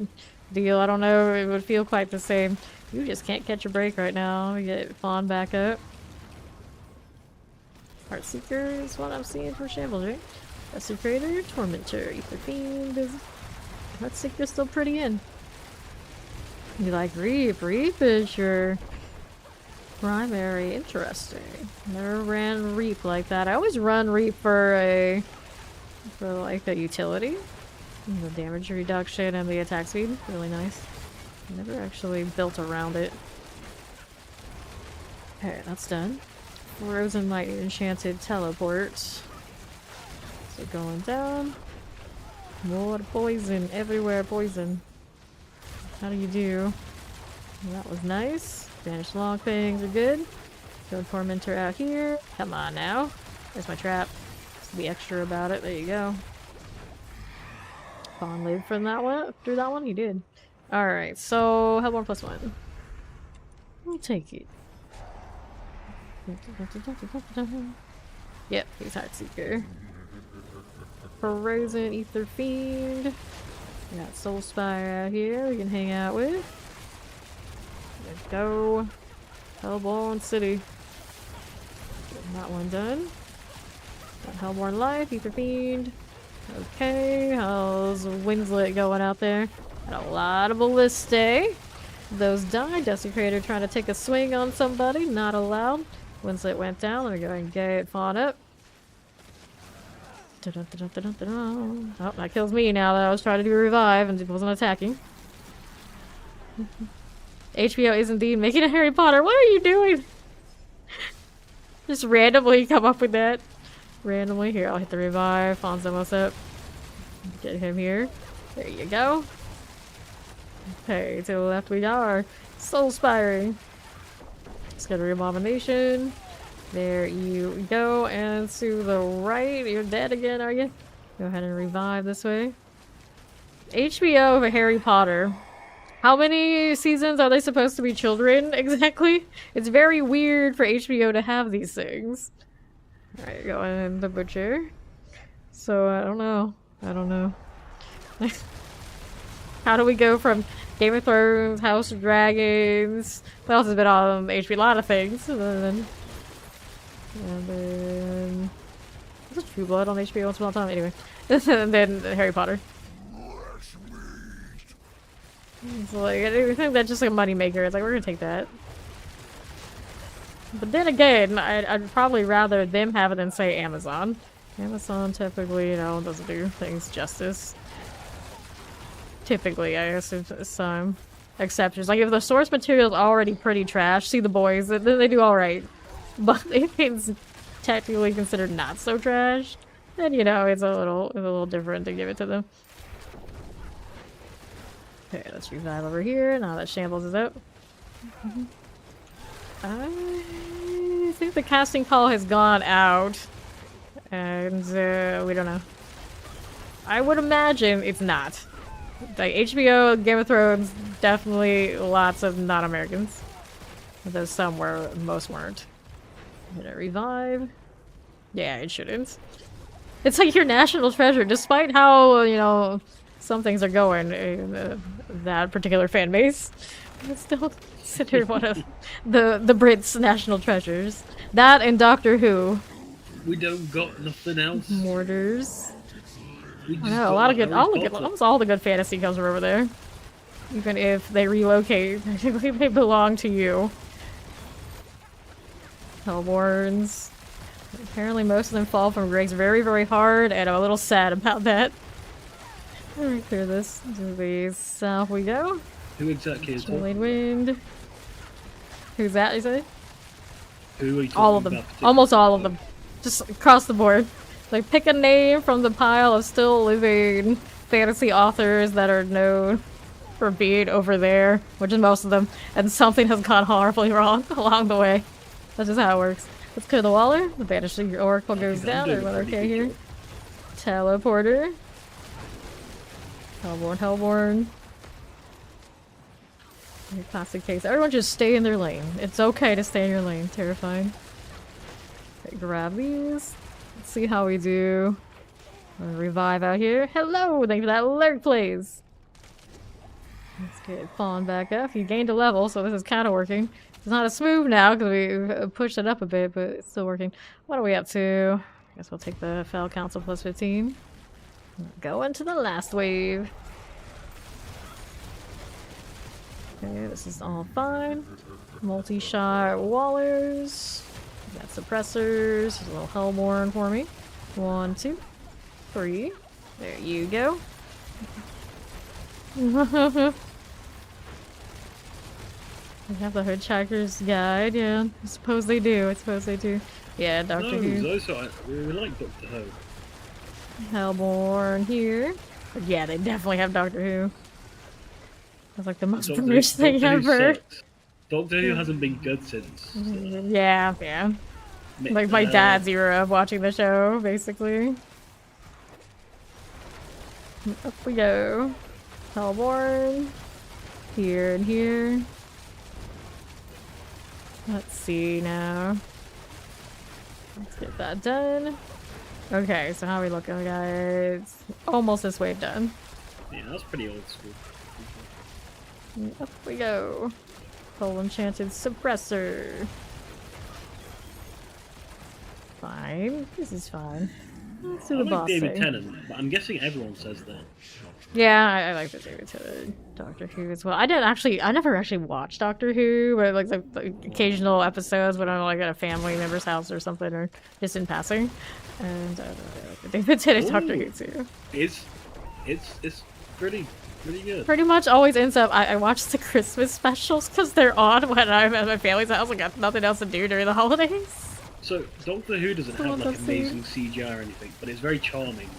S1: deal, I don't know, it would feel quite the same. You just can't catch a break right now. Let me get Fawn back up. Heartseeker is what I'm seeing for Shambles, right? Desecrator, Tormentor, Ether Fiend. Heartseeker's still pretty in. You like Reap? Reap is your primary. Interesting. Never ran Reap like that. I always run Reap for like the utility. The damage reduction and the attack speed. Really nice. Never actually built around it. Okay, that's done. Frozen Light Enchanted Teleport. So going down. More poison. Everywhere poison. How do you do? Well, that was nice. Vanished Long Fangs are good. Go Tormentor out here. Come on now. There's my trap. Just be extra about it. There you go. Fawn lived from that one. Through that one? He did. Alright, so Hellborn +1. We'll take it. Yep, he's Heartseeker. Frozen Ether Fiend. We got Soul Spire out here we can hang out with. Let's go. Hellborn City. Getting that one done. Got Hellborn Life, Ether Fiend. Okay, how's Winslet going out there? Got a lot of Ballistae. Those died. Desecrator trying to take a swing on somebody. Not allowed. Winslet went down. Let me go ahead and get Fawn up. Oh, that kills me now that I was trying to do a revive and it wasn't attacking. HBO is indeed making a Harry Potter. What are you doing? Just randomly come up with that. Randomly. Here, I'll hit the revive. Fawn's almost up. Get him here. There you go. Okay, to the left we are. Soul Spiring. Let's go to Reabomination. There you go. And to the right. You're dead again, are you? Go ahead and revive this way. HBO of Harry Potter. How many seasons are they supposed to be children, exactly? It's very weird for HBO to have these things. Alright, going in the butcher. So, I don't know. How do we go from Game of Thrones, House of Dragons? What else has been on HBO? A lot of things. And then... What's True Blood on HBO once upon a time? Anyway. And then Harry Potter. It's like, I think that's just like a money maker. It's like, we're gonna take that. But then again, I'd probably rather them have it than say Amazon. Amazon typically, you know, doesn't do things justice. Typically, I guess there's some exceptions. Like if the source material is already pretty trash, see The Boys, then they do alright. But if it's technically considered not so trash, then you know, it's a little different to give it to them. Okay, let's revive over here. Now that Shambles is out. I think the casting call has gone out. And, we don't know. I would imagine it's not. Like, HBO, Game of Thrones, definitely lots of non-Americans. Though some were, most weren't. Did it revive? Yeah, it shouldn't. It's like your national treasure, despite how, you know, some things are going in that particular fan base. It's still considered one of the Brits' national treasures. That and Doctor Who.
S3: We don't got nothing else.
S1: Mortars.
S3: We
S1: I
S3: just
S1: know, a
S3: got
S1: lot of good,
S3: Harry Potter.
S1: almost all the good fantasy comes from over there. Even if they relocate, they belong to you. Hellborns. Apparently most of them fall from Greg's very, very hard, and I'm a little sad about that. Alright, clear this. To the south we go.
S3: Who exactly is
S1: Chilling
S3: talking
S1: wind. Who's that, you say?
S3: about? Who are you talking
S1: All of them.
S3: about particularly?
S1: Almost all of them. Just across the board. Like, pick a name from the pile of still living fantasy authors that are known for being over there, which is most of them, and something has gone horribly wrong along the way. That's just how it works. Let's clear the Waller. The Banishing Oracle goes down. Everyone okay here? Teleporter. Hellborn. Your classic case. Everyone just stay in their lane. It's okay to stay in your lane. Terrifying. Okay, grab these. Let's see how we do. Revive out here. Hello! Thank you for that alert, please. Let's get Fawn back up. He gained a level, so this is kind of working. It's not as smooth now because we pushed it up a bit, but it's still working. What are we up to? I guess we'll take the Fell Council plus 15. Go into the last wave. Okay, this is all fine. Multi-shot Wallers. Got suppressors. There's a little Hellborn for me. 1, 2, 3. There you go. We have the Hitchhiker's Guide, yeah. I suppose they do. Yeah, Doctor
S3: No,
S1: Who.
S3: those are, we like Doctor Who.
S1: Hellborn here. But yeah, they definitely have Doctor Who. That's like the most
S3: Doctor
S1: British thing
S3: Who
S1: ever.
S3: sucks. Doctor Who hasn't been good since.
S1: Yeah. Like my dad's era of watching the show, basically. Up we go. Hellborn. Here and here. Let's see now. Let's get that done. Okay, so how are we looking, guys? Almost this wave done.
S3: Yeah, that's pretty old school.
S1: Up we go. Full enchanted suppressor. Fine. This is fine. Let's do
S3: I
S1: the
S3: like
S1: boss
S3: David
S1: thing.
S3: Tennant, but I'm guessing everyone says that.
S1: Yeah, I like the David Tennant Doctor Who as well. I never actually watched Doctor Who, but like the occasional episodes when I'm like at a family member's house or something, or just in passing. And I like the David Tennant Doctor Who too.
S3: It's pretty good.
S1: Pretty much always ends up, I watch the Christmas specials because they're on when I'm at my family's house and got nothing else to do during the holidays.
S3: So Doctor Who doesn't have like
S1: I've seen.
S3: amazing CGI or anything, but it's very charming.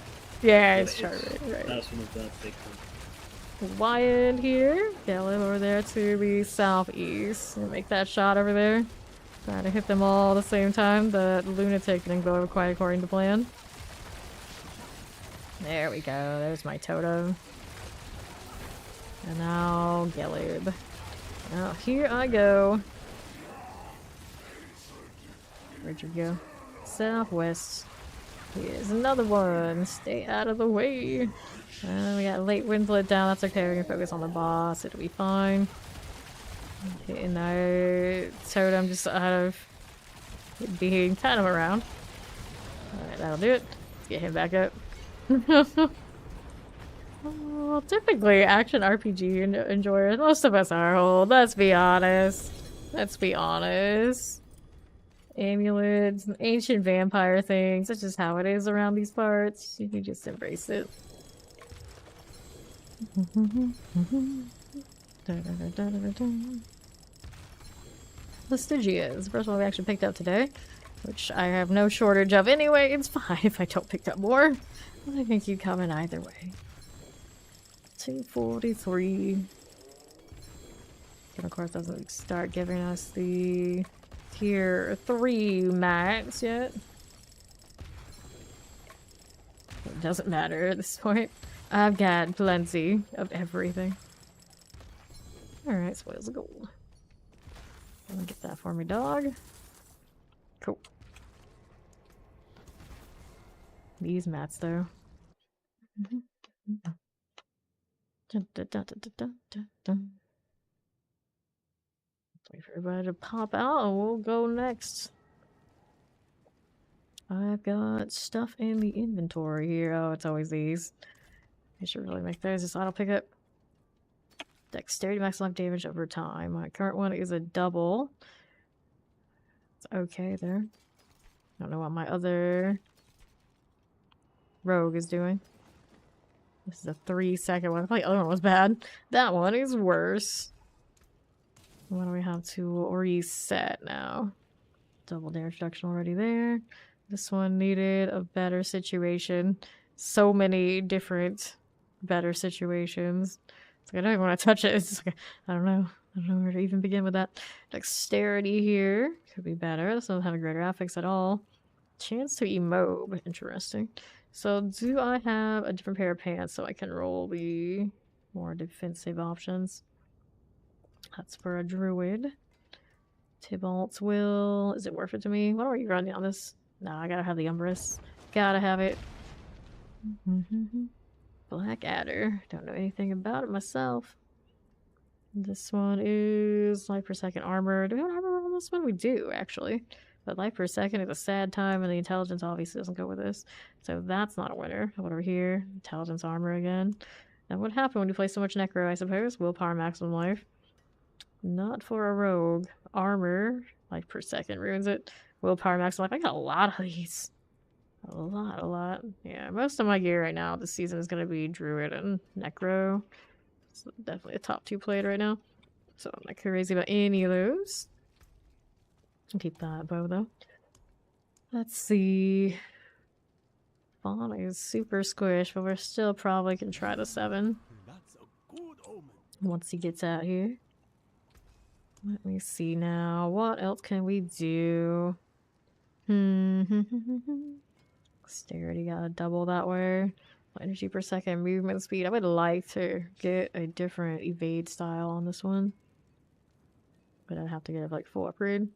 S1: Yeah,
S3: But
S1: it's charming, right.
S3: That's one of the big things.
S1: Wyatt here. Yellow over there to the southeast. Make that shot over there. Trying to hit them all at the same time. The lunatic didn't go quite according to plan. There we go. There's my totem. And now Gelib. Now here I go. Where'd you go? Southwest. Here's another one. Stay out of the way. We got late winds lit down. That's okay. We can focus on the boss. It'll be fine. Hitting our totem just out of being kind of around. Alright, that'll do it. Let's get him back up. Well, typically, action RPG enjoyers, most of us are old. Let's be honest. Let's be honest. Amulets, ancient vampire things. That's just how it is around these parts. You can just embrace it. The Stygians. First one we actually picked up today, which I have no shortage of anyway. It's fine if I don't pick up more. I can keep coming either way. 243. And of course doesn't start giving us the tier 3 max yet. It doesn't matter at this point. I've got plenty of everything. Alright, spoils of gold. Get that for me, dog. Cool. These mats, though. Wait for everybody to pop out and we'll go next. I've got stuff in the inventory here. Oh, it's always these. I should really make those. This auto pickup. Dexterity max life damage over time. My current one is a double. It's okay there. I don't know what my other rogue is doing. This is a 3-second one. I thought the other one was bad. That one is worse. What do we have to reset now? Double damage reduction already there. This one needed a better situation. So many different better situations. It's like I don't even want to touch it. It's just like, I don't know. I don't know where to even begin with that. Dexterity here. Could be better. This doesn't have a great graphics at all. Chance to emote. Interesting. So do I have a different pair of pants so I can roll the more defensive options? That's for a druid. Tybalt's will. Is it worth it to me? What are you running on this? No, I gotta have the Umbrus. Gotta have it. Black Adder. Don't know anything about it myself. This one is life per second armor. Do we have an armor on this one? We do, actually. But life per second is a sad time, and the intelligence obviously doesn't go with this. So that's not a winner. What over here? Intelligence armor again. Now what happened when you play so much necro, I suppose? Willpower maximum life. Not for a rogue. Armor, life per second ruins it. Willpower maximum life. I got a lot of these. A lot. Yeah, most of my gear right now this season is going to be Druid and Necro. It's definitely a top 2 played right now. So I'm not crazy about any of those. I'll keep that bow though. Let's see. Fawn is super squish, but we're still probably can try the 7.
S4: That's a good omen.
S1: Once he gets out here. Let me see now. What else can we do? Dexterity got a double that way. Energy per second, movement speed. I would like to get a different evade style on this one. But I'd have to get like full upgrade.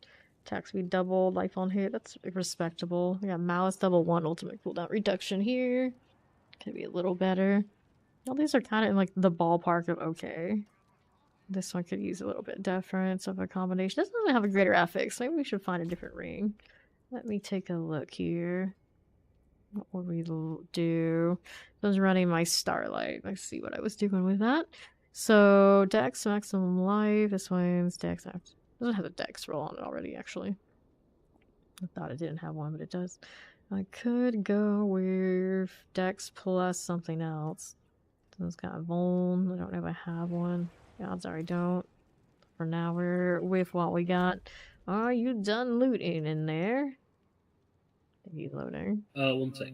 S1: Attack speed double, life on hit. That's respectable. We got Malice double 1, ultimate cooldown reduction here. Could be a little better. All these are kind of in like the ballpark of okay. This one could use a little bit difference of a combination. This doesn't have a greater affix. Maybe we should find a different ring. Let me take a look here. What would we do? I was running my Starlight. Let's see what I was doing with that. So, Dex maximum life. This one's Dex. Doesn't have a Dex roll on it already, actually. I thought it didn't have one, but it does. I could go with Dex plus something else. This got Vuln. I don't know if I have one. Odds are I don't. For now, we're with what we got. Are you done looting in there? He's loading.
S3: 1 sec.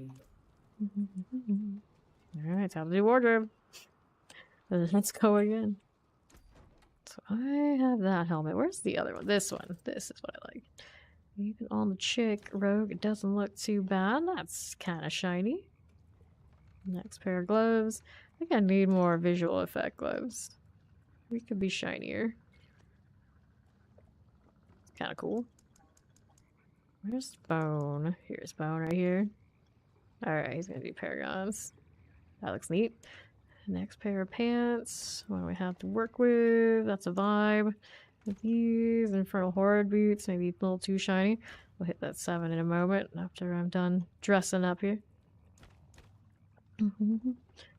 S1: Alright, time to do wardrobe. Let's go again. So I have that helmet. Where's the other one? This one. This is what I like. Even on the chick rogue, it doesn't look too bad. That's kind of shiny. Next pair of gloves. I think I need more visual effect gloves. We could be shinier. It's kind of cool. Where's Bone? Here's Bone right here. Alright, he's gonna do paragons. That looks neat. Next pair of pants. What do we have to work with? That's a vibe. With these Infernal horde boots, maybe a little too shiny. We'll hit that 7 in a moment after I'm done dressing up here.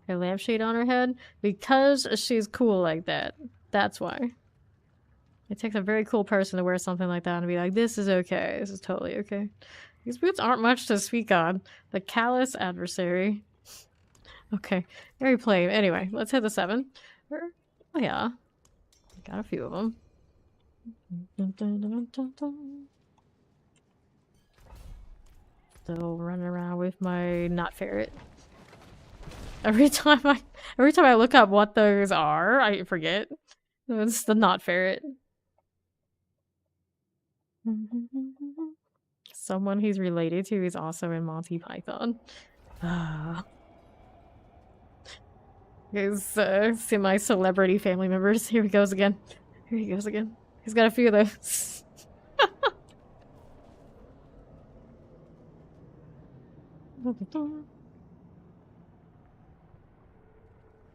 S1: A lampshade on her head because she's cool like that. That's why. It takes a very cool person to wear something like that and be like, this is okay. This is totally okay. These boots aren't much to speak on. The callous adversary. Okay, very plain. Anyway, let's hit the 7. Oh yeah, got a few of them. Still running around with my not ferret. Every time I look up what those are, I forget. It's the not ferret. Someone he's related to is also in Monty Python. His semi-celebrity family members. Here he goes again. Here he goes again. He's got a few of those.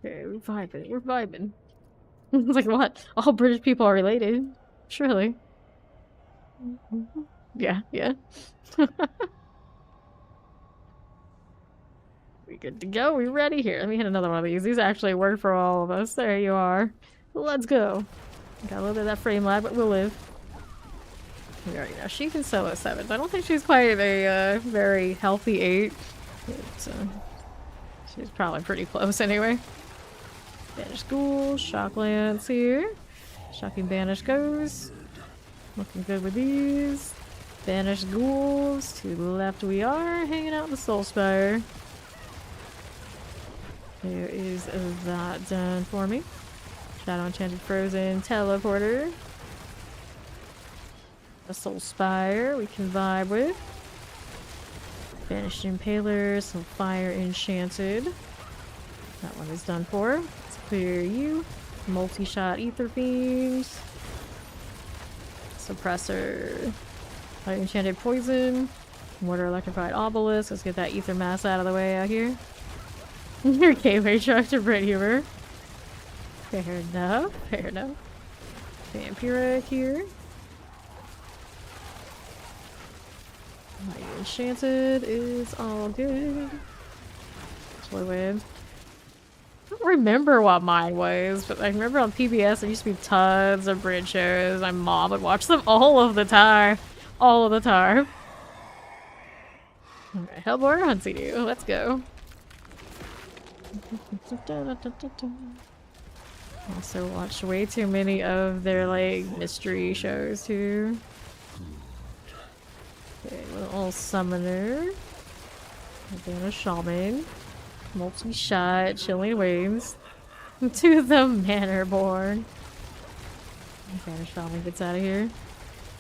S1: Okay, we're vibing. We're vibing. It's like, what? All British people are related. Surely. Yeah, yeah. We good to go. We ready here. Let me hit another one of these. These actually work for all of us. There you are. Let's go. Got a little bit of that frame lag, but we'll live. We already know she can solo 7s. I don't think she's quite a very healthy 8. But, she's probably pretty close anyway. Banish Ghoul, Shock Lance here. Shocking Banish goes. Looking good with these. Banish Ghouls. To the left we are. Hanging out in the Soul Spire. There is that done for me. Shadow Enchanted Frozen Teleporter. A Soul Spire we can vibe with. Banished Impaler, some Fire Enchanted. That one is done for. Let's clear you. Multi-shot Ether Fiends. Suppressor. Fire Enchanted Poison. Mortar Electrified Obelisk. Let's get that Ether Mass out of the way out here. Your gateway truck to Brit Humor. Fair enough, fair enough. Vampiric here. Fire Enchanted is all good. Fluid. I don't remember what mine was, but I remember on PBS there used to be tons of Brit shows. My mom would watch them all of the time. All of the time. Alright, Hellborn Huntsy do. Let's go. Also watched way too many of their like mystery shows too. Okay, little summoner. Then a shaman. Multi-shot, chilling waves. To the Manorborn. Okay, the shaman gets out of here.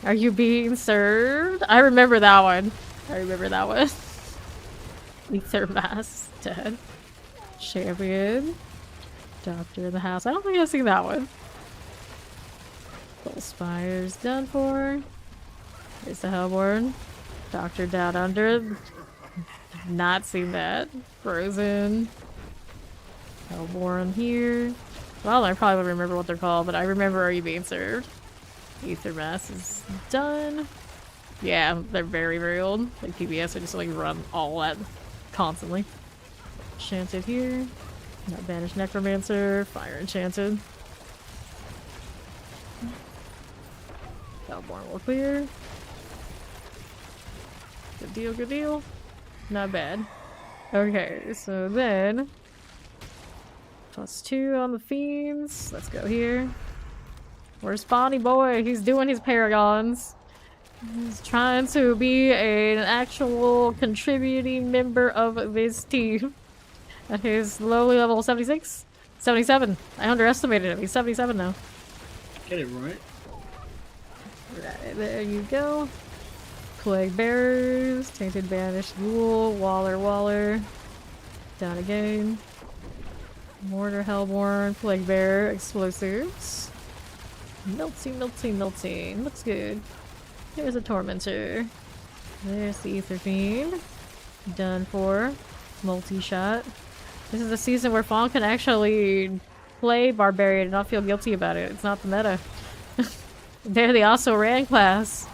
S1: Are you being served? I remember that one. I remember that one. Ether Mass dead. Champion. Doctor in the house. I don't think I've seen that one. Soul Spire's done for. Here's the Hellborn. Doctor Down Under. Not seen that. Frozen. Hellborn here. Well, I probably would remember what they're called, but I remember Are You Being Served? Ether Mass is done. Yeah, they're very, very old. Like PBS, I just like run all that constantly. Enchanted here. Not Banished Necromancer. Fire Enchanted. Hellborn will clear. Good deal, good deal. Not bad. Okay, so then +2 on the fiends. Let's go here. Where's Bonnie boy? He's doing his paragons. He's trying to be an actual contributing member of this team. At his lowly level 76? 77. I underestimated him. He's 77 now.
S3: Get it right.
S1: Right, there you go. Plague Bearers, Tainted Banished Ghoul, Waller. Down again. Mortar Hellborn, Plague Bearer, Explosives. Melting. Looks good. There's a Tormentor. There's the Ether Fiend. Done for. Multi-shot. This is a season where Fawn can actually play Barbarian and not feel guilty about it. It's not the meta. They're the also ran class.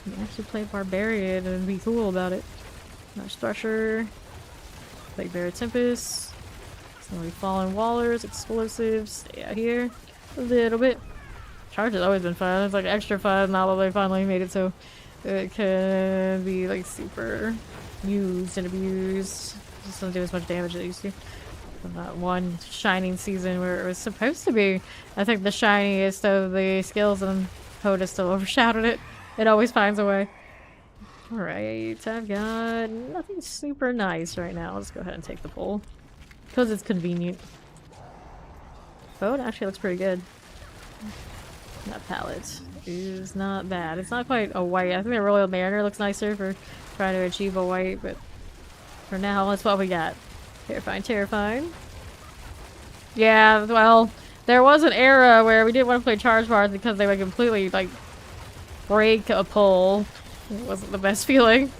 S1: You can actually play Barbarian and be cool about it. Smash Thresher. Plague Bearer Tempest. Some Fallen Wallers, Explosives. Stay out here a little bit. Charge has always been fun. It's like extra fun now that they finally made it so it can be like super used and abused. It just doesn't do as much damage as it used to. From that one shining season where it was supposed to be, I think, the shiniest of the skills, and Hoda still overshadowed it. It always finds a way. Alright, I've got nothing super nice right now. Let's go ahead and take the pull. Because it's convenient. Phone actually looks pretty good. That palette is not bad. It's not quite a white. I think the Royal Mariner looks nicer for trying to achieve a white, but for now, that's what we got. Terrifying. Yeah, well, there was an era where we didn't want to play charge bars because they would completely, like, break a pull. It wasn't the best feeling.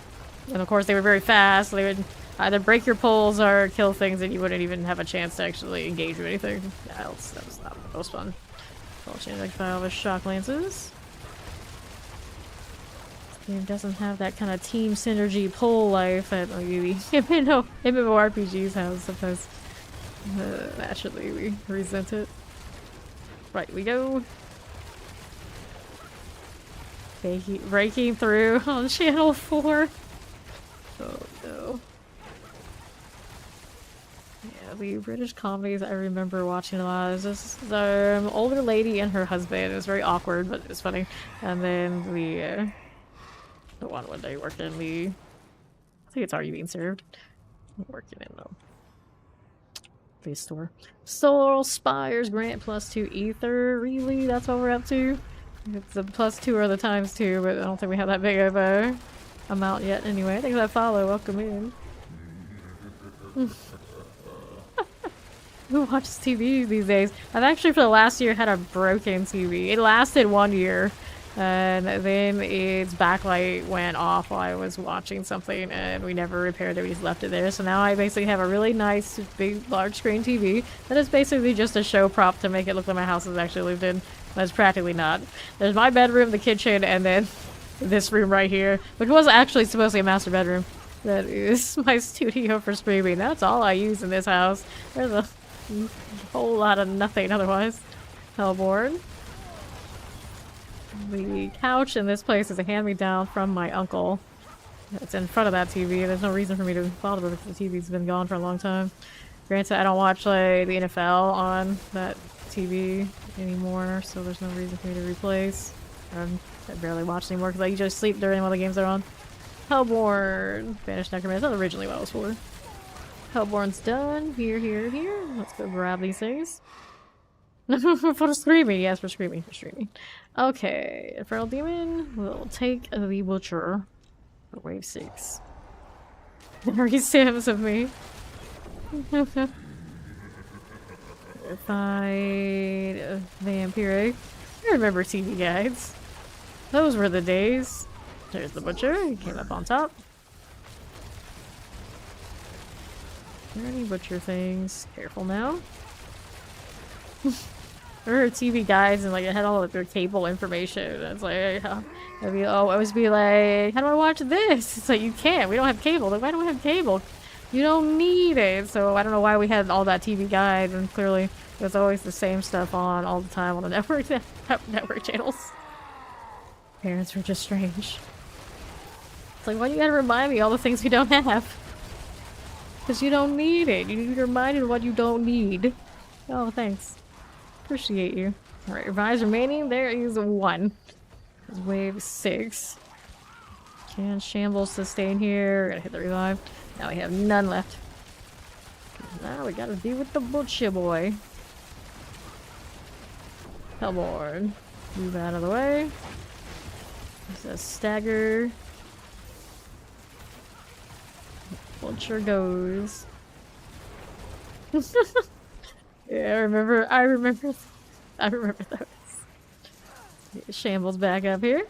S1: And of course, they were very fast. So they would either break your pulls or kill things and you wouldn't even have a chance to actually engage with anything. Yeah, that was not the most fun. I'll change like 5 with shock lances. This game doesn't have that kind of team synergy pull life that maybe MMORPGs have sometimes. Naturally, we resent it. Right, we go. Breaking through on channel 4. Oh no. Yeah, the British comedies I remember watching a lot. It was this older lady and her husband. It was very awkward, but it was funny. And then the one when they work in the, I think it's already being served. Working in the store. Soul Spires grant +2 ether. Really? That's what we're up to? It's a +2 or the ×2, but I don't think we have that big of a amount yet anyway. Thanks for that follow. Welcome in. Who watches TV these days? I've actually for the last year had a broken TV. It lasted 1 year, and then its backlight went off while I was watching something, and we never repaired it. We just left it there. So now I basically have a really nice, big, large screen TV that is basically just a show prop to make it look like my house is actually lived in. But it's practically not. There's my bedroom, the kitchen, and then this room right here, which was actually supposed to be a master bedroom. That is my studio for streaming. That's all I use in this house. There's a whole lot of nothing otherwise. Hellborn. The couch in this place is a hand-me-down from my uncle. It's in front of that TV. There's no reason for me to bother with it because the TV's been gone for a long time. Granted, I don't watch like the NFL on that TV anymore, so there's no reason for me to replace. I barely watch anymore because I usually sleep during one of the games they're on. Hellborn. Banished Necromancer. That's not originally what I was for. Hellborn's done. Here. Let's go grab these things. For screaming. Yes, for screaming. Okay. Infernal Demon. We'll take the Butcher for wave 6. Very Sims of me. Fight Vampire. I remember TV guides. Those were the days. There's the Butcher. He came up on top. Are there any Butcher things? Careful now. There were TV guides and like it had all of their cable information. It's like I always be like, how do I watch this? It's like you can't. We don't have cable. Like, why don't we have cable? You don't need it. So I don't know why we had all that TV guide, and clearly there's always the same stuff on all the time on the network channels. Parents were just strange. It's like, why do you gotta remind me all the things we don't have? Because you don't need it. You need to be reminded of what you don't need. Oh, thanks. Appreciate you. Alright, revives remaining. There is 1. There's wave 6. Can shambles sustain here. We're gonna hit the revive. Now we have none left. Now we gotta deal with the butcher boy. Hellborn. Move out of the way. There's a stagger. Butcher goes. Yeah, I remember those. Shambles back up here.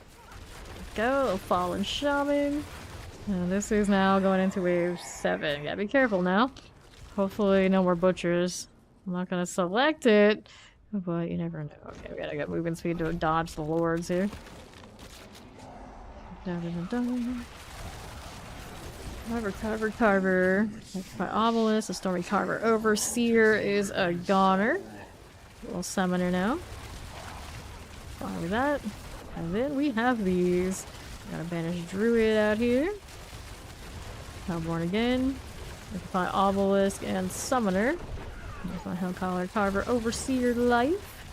S1: Go, fallen shaman. And this is now going into wave 7. Gotta be careful now. Hopefully no more butchers. I'm not gonna select it, but you never know. Okay, we gotta get movement speed to dodge the lords here. Dun, dun, dun, dun. Carver. My obelisk, the stormy carver overseer is a goner. Little summoner now. Follow that. And then we have these. Got a banished druid out here. Hellborn again. My obelisk and summoner. There's my Hellcaller Carver Overseer life.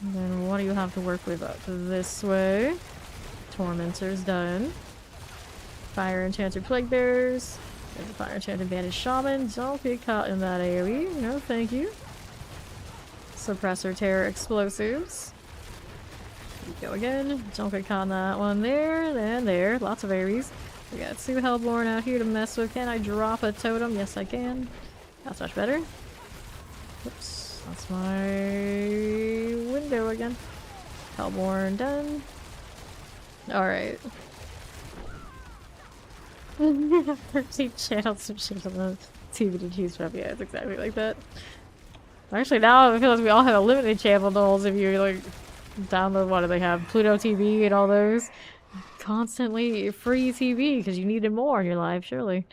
S1: And then what do you have to work with up this way? Tormentor's done. Fire Enchanted Plague Bearers. There's a Fire Enchanted Banished Shaman. Don't get caught in that AoE. No, thank you. Suppressor Terror Explosives. Go again. Don't get caught in that one there. And there. Lots of AoEs. We got 2 Hellborn out here to mess with. Can I drop a totem? Yes, I can. That's much better. Oops. That's my window again. Hellborn done. Alright. 13 channels, some shit on the TV to choose from. Yeah, it's exactly like that. Actually, now I feel like we all have unlimited channels if you like download, what do they have? Pluto TV and all those. Constantly free TV because you needed more in your life, surely.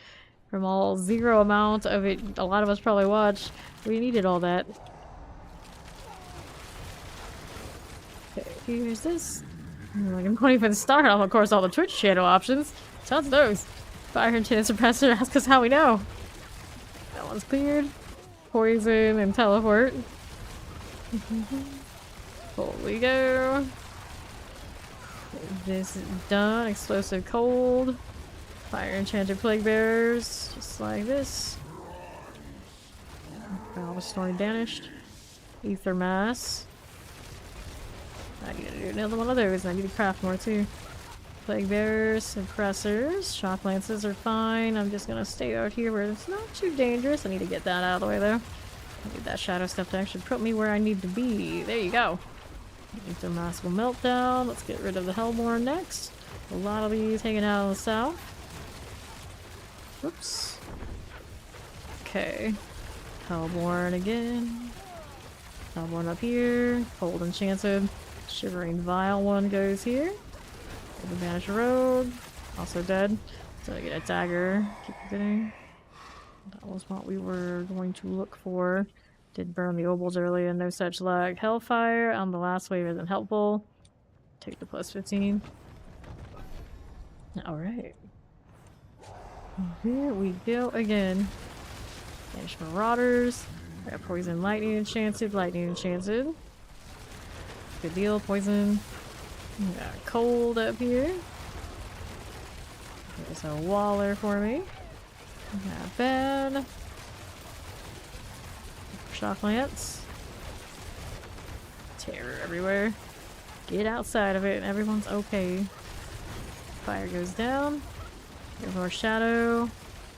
S1: From all 0 amount of it, a lot of us probably watched. We needed all that. Okay, here's this. Like, I'm not even start on, of course, all the Twitch channel options. Tons of those. Fire Enchanted Suppressor, ask us how we know. That one's cleared. Poison and teleport. Holy go. This is done. Explosive cold. Fire Enchanted Plague Bearers. Just like this. All the story banished. Ether Mass. I need to do another one of those. I need to craft more too. Plague Bearers, Suppressors. Shock Lances are fine. I'm just gonna stay out here where it's not too dangerous. I need to get that out of the way though. I need that shadow stuff to actually put me where I need to be. There you go. Ether Mass will melt down. Let's get rid of the Hellborn next. A lot of these hanging out in the south. Whoops. Okay. Hellborn again. Hellborn up here. Cold Enchanted. Shivering Vile one goes here. The Banished Rogue. Also dead. So I get a dagger. Keep getting. That was what we were going to look for. Did burn the obols early and no such luck. Hellfire on the last wave isn't helpful. Take the plus 15. Alright. Here we go again. Banished Marauders. I got Poison Lightning Enchanted. Good deal, poison. We got cold up here. There's a Waller for me. Not bad. Shock Lance. Terror everywhere. Get outside of it and everyone's okay. Fire goes down. There's more shadow.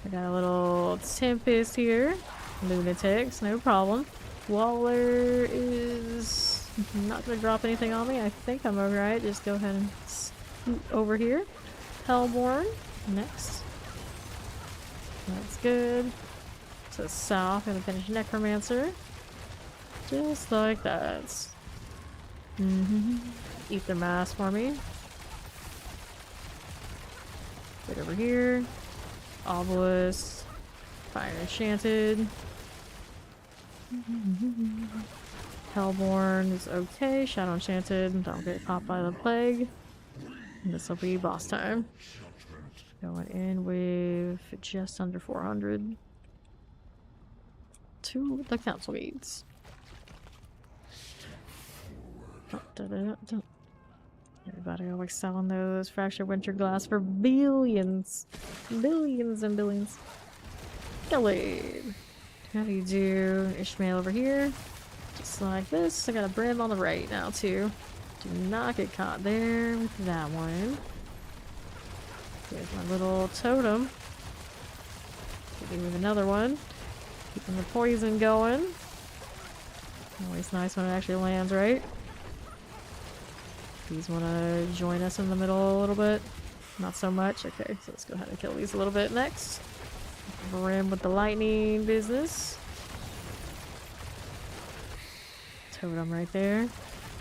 S1: I got a little Tempest here. Lunatics, no problem. Waller is not gonna drop anything on me. I think I'm alright. Just go ahead and scoot over here. Hellborn next. That's good. To the south, gonna finish Necromancer. Just like that. Ether Mass for me. Get over here. Obelisk. Fire Enchanted. Hellborn is okay. Shadow Enchanted. Don't get caught by the plague. This will be boss time. Going in with just under 400. to the council gates. Everybody always selling those fractured winter glass for billions. Billions and billions. Gallade. How do you do Ishmael over here? Just like this. I got a brim on the right now too. Do not get caught there with that one. There's my little totem. Hit me with another one. Keeping the poison going. Always nice when it actually lands right. These want to join us in the middle a little bit. Not so much. Okay, so let's go ahead and kill these a little bit next. Rim with the lightning business. Totem right there.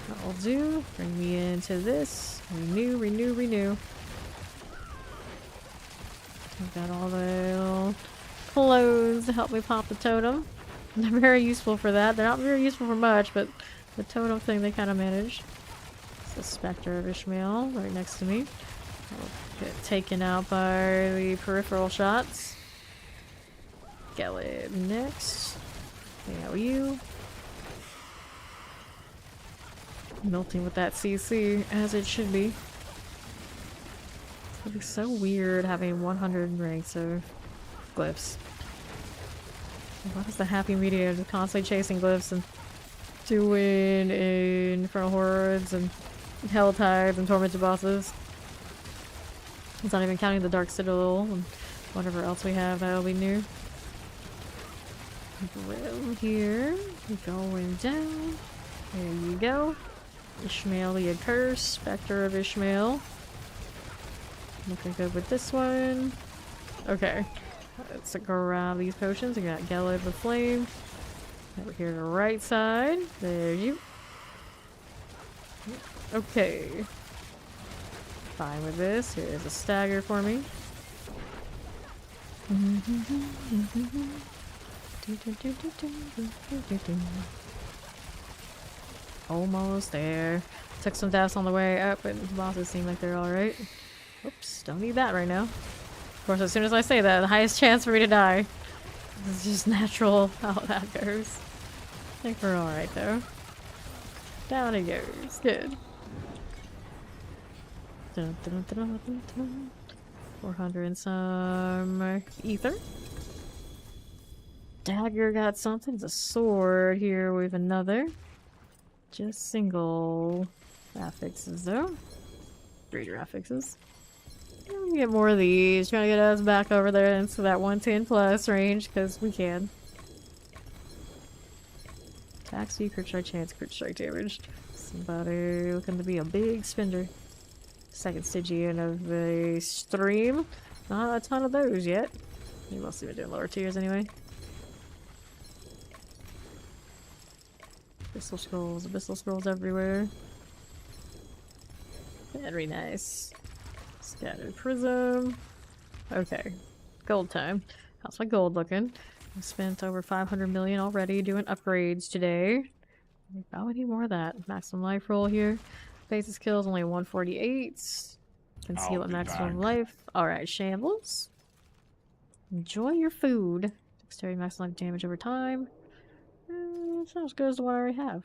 S1: That'll do. Bring me into this. Renew, renew, renew. I've got all the little clones to help me pop the totem. They're very useful for that. They're not very useful for much, but the totem thing they kind of manage. It's the Spectre of Ishmael right next to me. I'll get taken out by the peripheral shots. Gelid next. Hang out with you. Melting with that CC, as it should be. It'd be so weird having 100 ranks of glyphs. What is the happy medium of constantly chasing glyphs and doing Infernal hordes and hell tides and tormented bosses? It's not even counting the Dark Citadel and whatever else we have that'll be new. Brim here, going down. There you go. Ishmael the Accursed, Spectre of Ishmael. Looking good with this one. Okay. Let's grab these potions. We got Gelid the Flame. Over here to the right side. There you. Okay. Fine with this. Here's a stagger for me. Almost there. Took some deaths on the way up, but the bosses seem like they're alright. Oops, don't need that right now. Of course, as soon as I say that, the highest chance for me to die. It's just natural how that goes. I think we're alright though. Down it goes. Good. 400 and some ether. Dagger got something. It's a sword here with another. Just single affixes though. Greater affixes. We can get more of these. Trying to get us back over there into that 110 plus range because we can. Attack speed, crit strike chance, crit strike damage. Somebody looking to be a big spender. Second Stygian of the stream. Not a ton of those yet. We mostly been doing lower tiers anyway. Abyssal scrolls everywhere. Very nice. Scattered prism. Okay. Gold time. How's my gold looking? I spent over 500 million already doing upgrades today. Oh, I need more of that. Maximum life roll here. Basis kills only 148. Conceal at maximum life. Alright, shambles. Enjoy your food. Dexterity maximum life damage over time. Sounds good as the one I already have.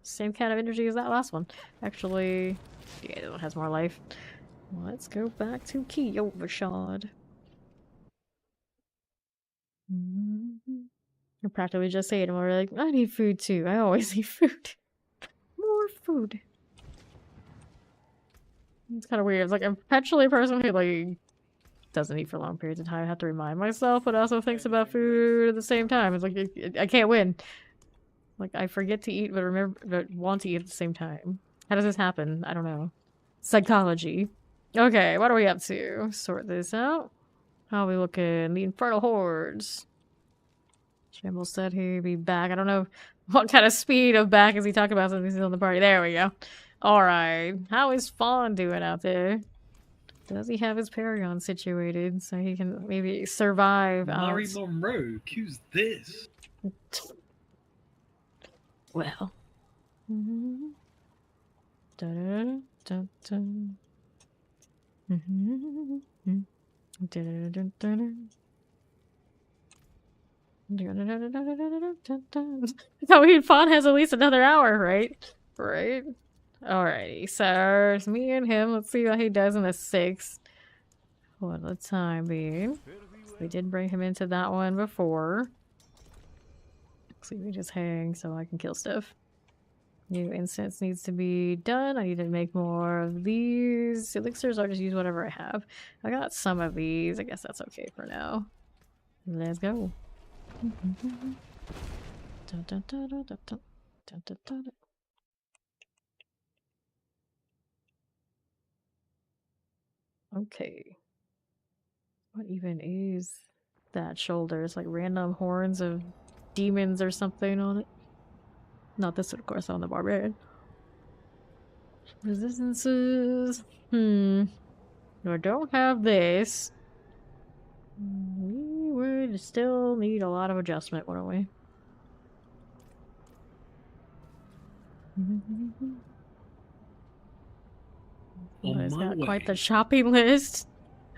S1: Same kind of energy as that last one. Actually, yeah, this one has more life. Let's go back to Kyovashad. I practically just ate and we're like, I need food too. I always need food. More food. It's kind of weird. It's like I'm perpetually a person who like doesn't eat for long periods of time. I have to remind myself, but also thinks about food at the same time. It's like I can't win. Like I forget to eat, but want to eat at the same time. How does this happen? I don't know. Psychology. Okay, what are we up to? Sort this out. How are we looking? The Infernal hordes. Shambles said he'd be back. I don't know what kind of speed of back is he talking about since he's on the party. There we go. Alright. How is Fawn doing out there? Does he have his Paragon situated so he can maybe survive out?
S3: Mary Monroe, who's this?
S1: Well. Dun, dun, dun. Dun, dun, dun, dun. So he fought has at least another hour, right? Right. Alrighty, so it's me and him. Let's see what he does in the 6th. For the time being. We did bring him into that one before. See, we just hang so I can kill stuff. New incense needs to be done. I need to make more of these elixirs. I'll just use whatever I have. I got some of these. I guess that's okay for now. Let's go. Dun, dun, dun, dun, dun, dun, dun, dun, dun. Okay. What even is that shoulder? It's like random horns of demons or something on it. Not this one, of course, on the barbarian. Resistances. I don't have this. We would still need a lot of adjustment, wouldn't we?
S3: On
S1: It's
S3: my
S1: got
S3: way.
S1: quite the shopping list.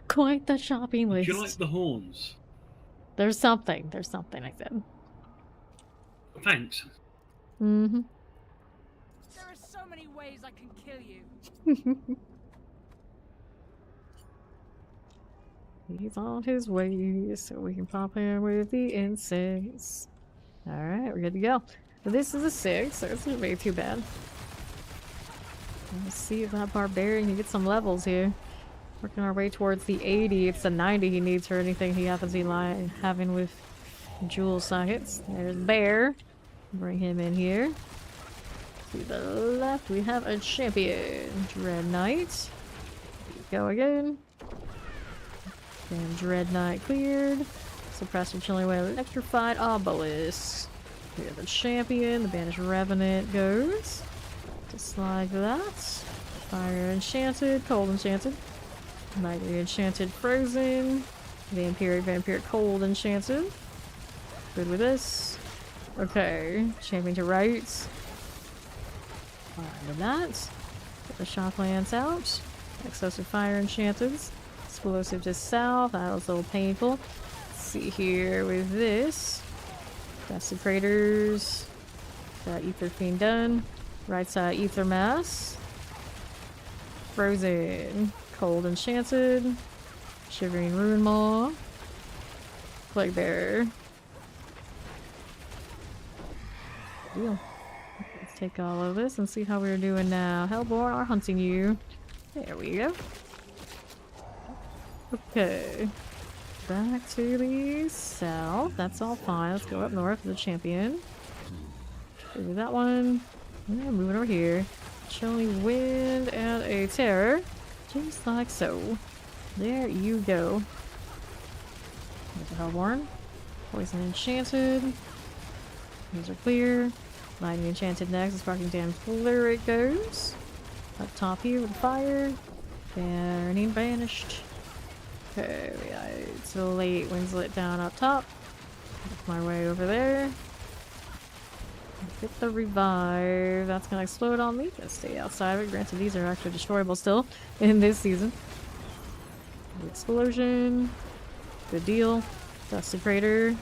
S1: Quite the shopping
S3: Do
S1: list.
S3: you like the horns?
S1: There's something. There's something I said.
S3: Thanks.
S1: Mm-hmm.
S2: There are so many ways I can kill you.
S1: He's on his way, so we can pop in with the incense. Alright, we're good to go. This is a 6, so it's not really too bad. Let's see if that barbarian can get some levels here. Working our way towards the 80. It's the 90 he needs for anything he happens to be having with jewel sockets. There's Bear. Bring him in here. To the left, we have a champion. Dread Knight. Go again. And Dread Knight cleared. Suppressor chilling away electrified obelisk. We have the champion. The banished revenant goes. Just like that. Fire enchanted. Cold enchanted. Nightly enchanted frozen. Vampiric cold enchanted. Good with this. Okay. Champion to right. Fine with that. Get the shock lance out. Excessive fire enchanted. Explosive to south. That was a little painful. Let's see here with this. Desecrators. Got Ether Fiend done. Right side Ether Mass. Frozen. Cold Enchanted. Shivering Ruin Maw. Plague Bearer. Deal. Let's take all of this and see how we're doing now. Hellborn are hunting you. There we go. Okay. Back to the south. That's all fine. Let's go up north to the champion. Do that one. Yeah, moving over here. Chilling wind and a terror. Just like so. There you go. There's a Hellborn. Poison enchanted. These are clear. Lightning enchanted next. Sparking damage cleric goes. Up top here with fire. Burning banished. Okay, it's a late Winslet down up top. Make my way over there. Get the revive. That's gonna explode on me. Gotta stay outside of it. Granted, these are actually destroyable still in this season. Explosion. Good deal. Desecrator.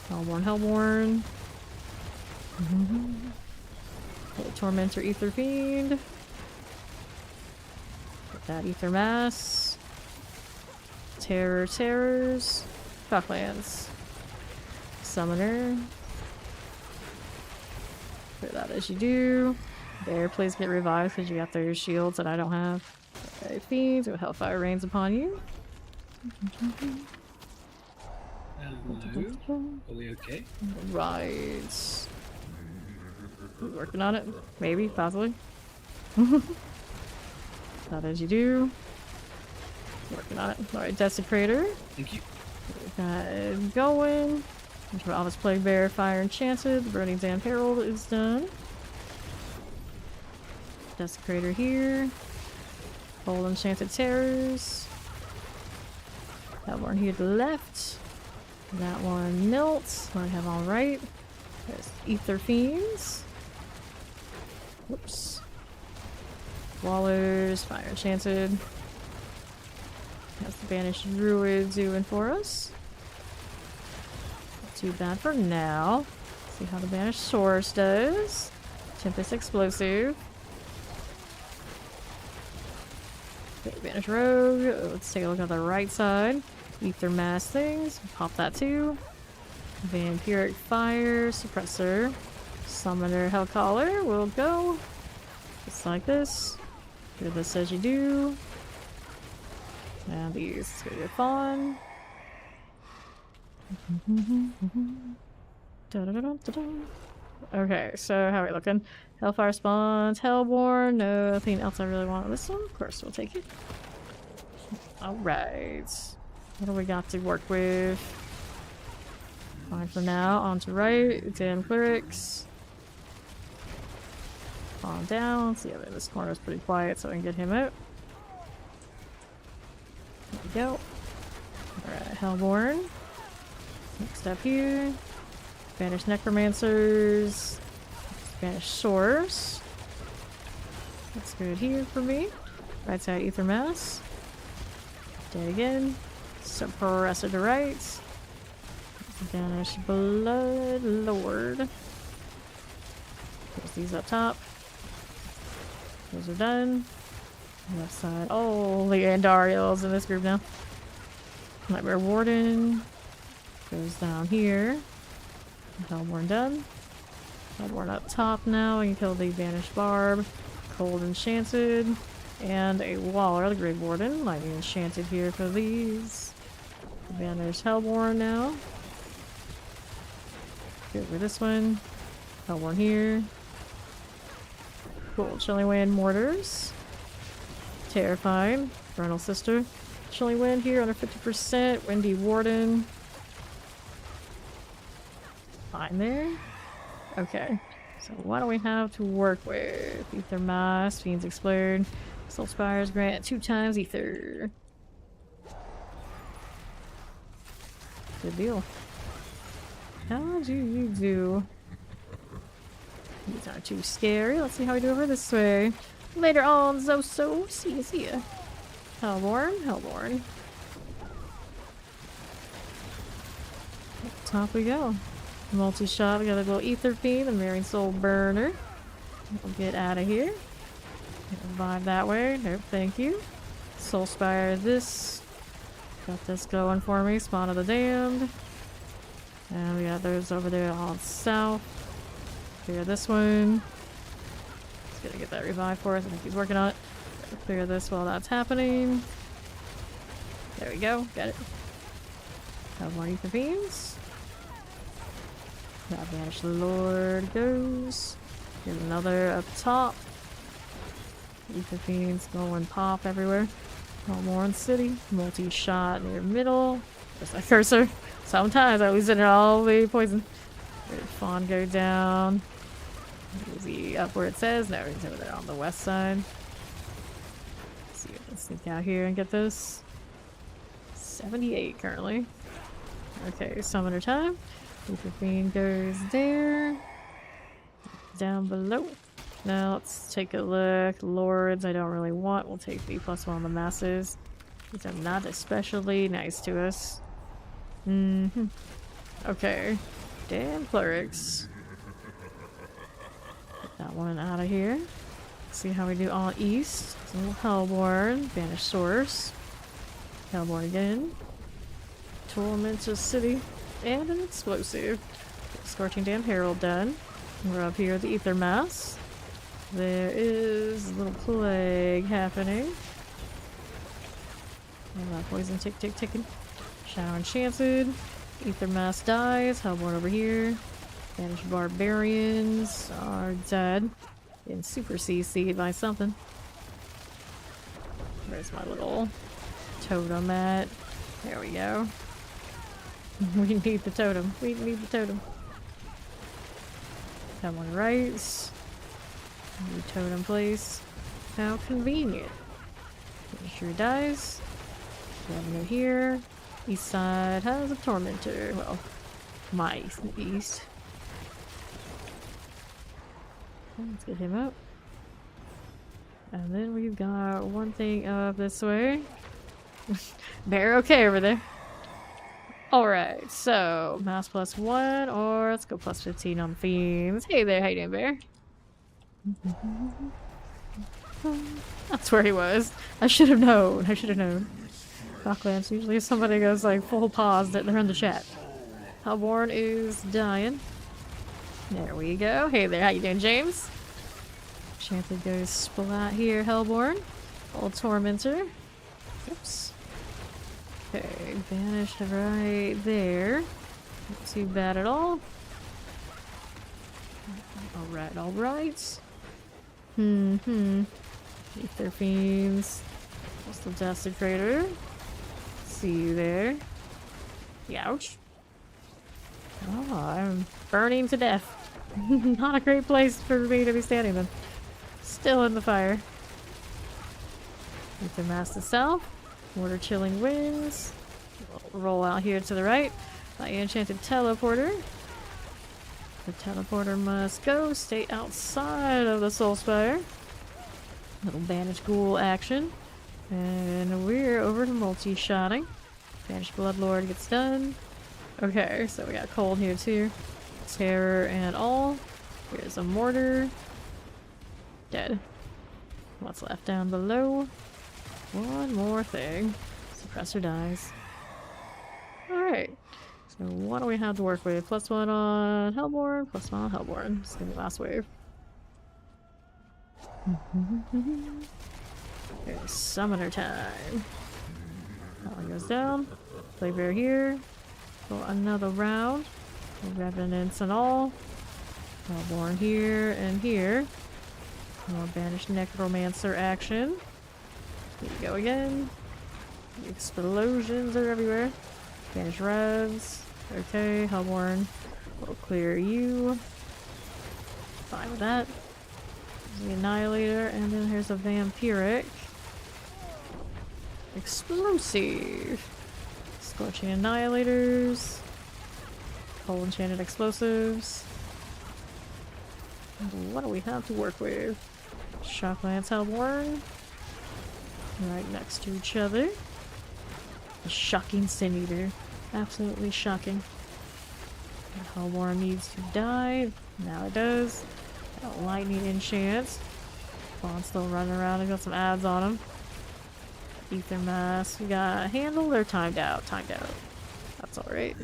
S1: Hellborn. Tormentor Ether Fiend. Get that Ether Mass. Terrors. Shocklands. Summoner. Put that as you do. There, please get revived because you got those shields that I don't have. Okay, Fiends with Hellfire rains upon you.
S3: Hello. Are we okay?
S1: Right. Working on it. Maybe, possibly. That as you do. Working on it. Alright, Desecrator.
S3: Thank you.
S1: Got it going. Office Plague Bear, Fire Enchanted. The Burning Dam Herald is done. Desecrator here. Cold Enchanted Terrors. That one here to the left. That one melts. What I have on right. There's Ether Fiends. Whoops. Wallers, Fire Enchanted. That's the Banished Druid doing for us. too bad for now. See how the banished source does. Tempest explosive. Okay, banished rogue. Let's take a look at the right side. Ether mass things. Pop that too. Vampiric fire suppressor. Summoner Hellcaller will go. Just like this. Do this as you do. And these go to fun. Okay, so how are we looking? Hellfire spawns, Hellborn, nothing else I really want on this one. Of course, we'll take it. Alright. What do we got to work with? Fine for now. On to right. Damn clerics. On down. See, this corner is pretty quiet, so I can get him out. There we go. Alright, Hellborn. Next up here. Spanish Necromancers. Spanish Swords. That's good here for me. Right side Ether Mass. Dead again. Suppressor to right. Spanish Blood Lord. There's these up top. Those are done. Left side. Oh, the Andariel's in this group now. Nightmare Warden goes down here. Hellborn done. Hellborn up top now. You can kill the Banished Barb. Cold Enchanted. And a Waller, the Grave Warden. Lightning Enchanted here for these. Banished Hellborn now. Go over this one. Hellborn here. Cool. Chilling Wind Mortars. Terrified. Infernal Sister. Chilling Wind here under 50%. Windy Warden. Fine there. Okay. So what do we have to work with? Ether Mass. Fiends Explode. Soul Spires grant 2 times Ether. Good deal. How do you do? These aren't too scary. Let's see how we do over this way. Later on, Zoso. See ya, see ya. Hellborn, Hellborn. Up top we go. Multi-shot. We got a little Ether Fiend, the Marrying Soul Burner. We'll get out of here. Revive that way. Nope, thank you. Soul Spire this. Got this going for me. Spawn of the Damned. And we got those over there on south. Clear this one. He's gonna get that revived for us. I think he's working on it. Clear this while that's happening. There we go. Got it. Have more Ether Fiends. That Banished Lord goes. Here's another up top. Ether Fiends going pop everywhere. Hellborn City. Multi-shot near middle. There's my cursor. Sometimes I lose it all the poison. Where did Fawn go down? Is he up where it says? No, he's over there on the west side. Let's see if I can sneak out here and get this. 78 currently. Okay, summoner time. Ether Fiend goes there. Down below. Now let's take a look. Lords I don't really want. We'll take the +1 on the masses. These are not especially nice to us. Okay. Damn clerics. Get that one out of here. See how we do all east. So Hellborn, Banished Source. Hellborn again. Tormentor City. And an explosive. Scorching Damn Herald done. We're up here at the Ether Mass. There is a little plague happening. Oh, that poison ticking. Shadow Enchanted. Ether Mass dies. Hellborn over here. Banished Barbarians are dead. Getting super CC'd by something. Where's my little totem at? There we go. We need the totem. We need the totem. That one right. New totem place. How convenient. Make sure he dies. We have no here. East side has a tormentor. Well, my east. Let's get him up. And then we've got one thing up this way. Bear okay over there. Alright, so mass +1, or let's go +15 on themes. Hey there, how you doing, Bear? That's where he was. I should have known. I should have known. Cocklands, usually if somebody goes like full pause, they're in the chat. Hellborn is dying. There we go. Hey there, how you doing, James? Enchanted goes splat here, Hellborn. Old Tormentor. Oops. Okay, banished right there. Not too bad at all. Alright, alright. Ether Fiends. Coastal Desecrator. See you there. Ouch. Oh, I'm burning to death. Not a great place for me to be standing in. Still in the fire. Ether Mass itself. Water Chilling Winds. Roll out here to the right. My enchanted teleporter. The teleporter must go. Stay outside of the Soul Spire. Little Banish Ghoul action. And we're over to multi-shotting. Banish Bloodlord gets done. Okay, so we got Cold here too. Terror and all. Here's a Mortar. Dead. What's left down below? One more thing. Suppressor dies. Alright. So what do we have to work with? +1 on Hellborn, +1 on Hellborn. It's gonna be last wave. Okay, summoner time. That one goes down. Play bear here. Go another round. Revenants and all. Hellborn here and here. More banished necromancer action. Here we go again. The explosions are everywhere. Banish revs. Okay, Hellborn. We'll clear you. Fine with that. There's the Annihilator, and then here's a Vampiric. Explosive. Scorching Annihilators. Cold Enchanted Explosives. What do we have to work with? Shock Lance Hellborn. Right next to each other. A shocking Sin Eater. Absolutely shocking. Hellborn needs to die. Now it does. Got lightning enchant. Bond's still running around. I got some ads on him. Ether Mass. We got handled or timed out? Timed out. That's alright.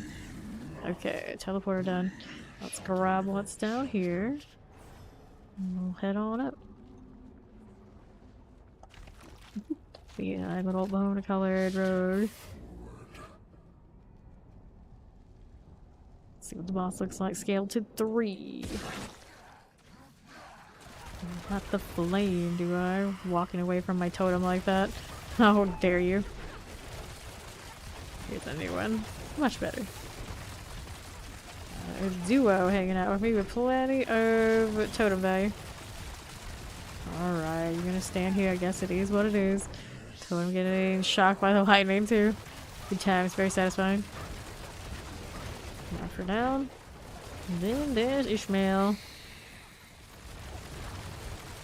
S1: Okay, teleporter done. Let's grab what's down here. And we'll head on up. Yeah, little bone colored road. Let's see what the boss looks like. Scaled to 3. Not the flame, do I? Walking away from my totem like that. How dare you? Here's a new one. Much better. A duo hanging out with me with plenty of totem value. Alright, you're gonna stand here. I guess it is what it is. Totem getting shocked by the lightning too. Good times, very satisfying. Knock her down. And then there's Ishmael.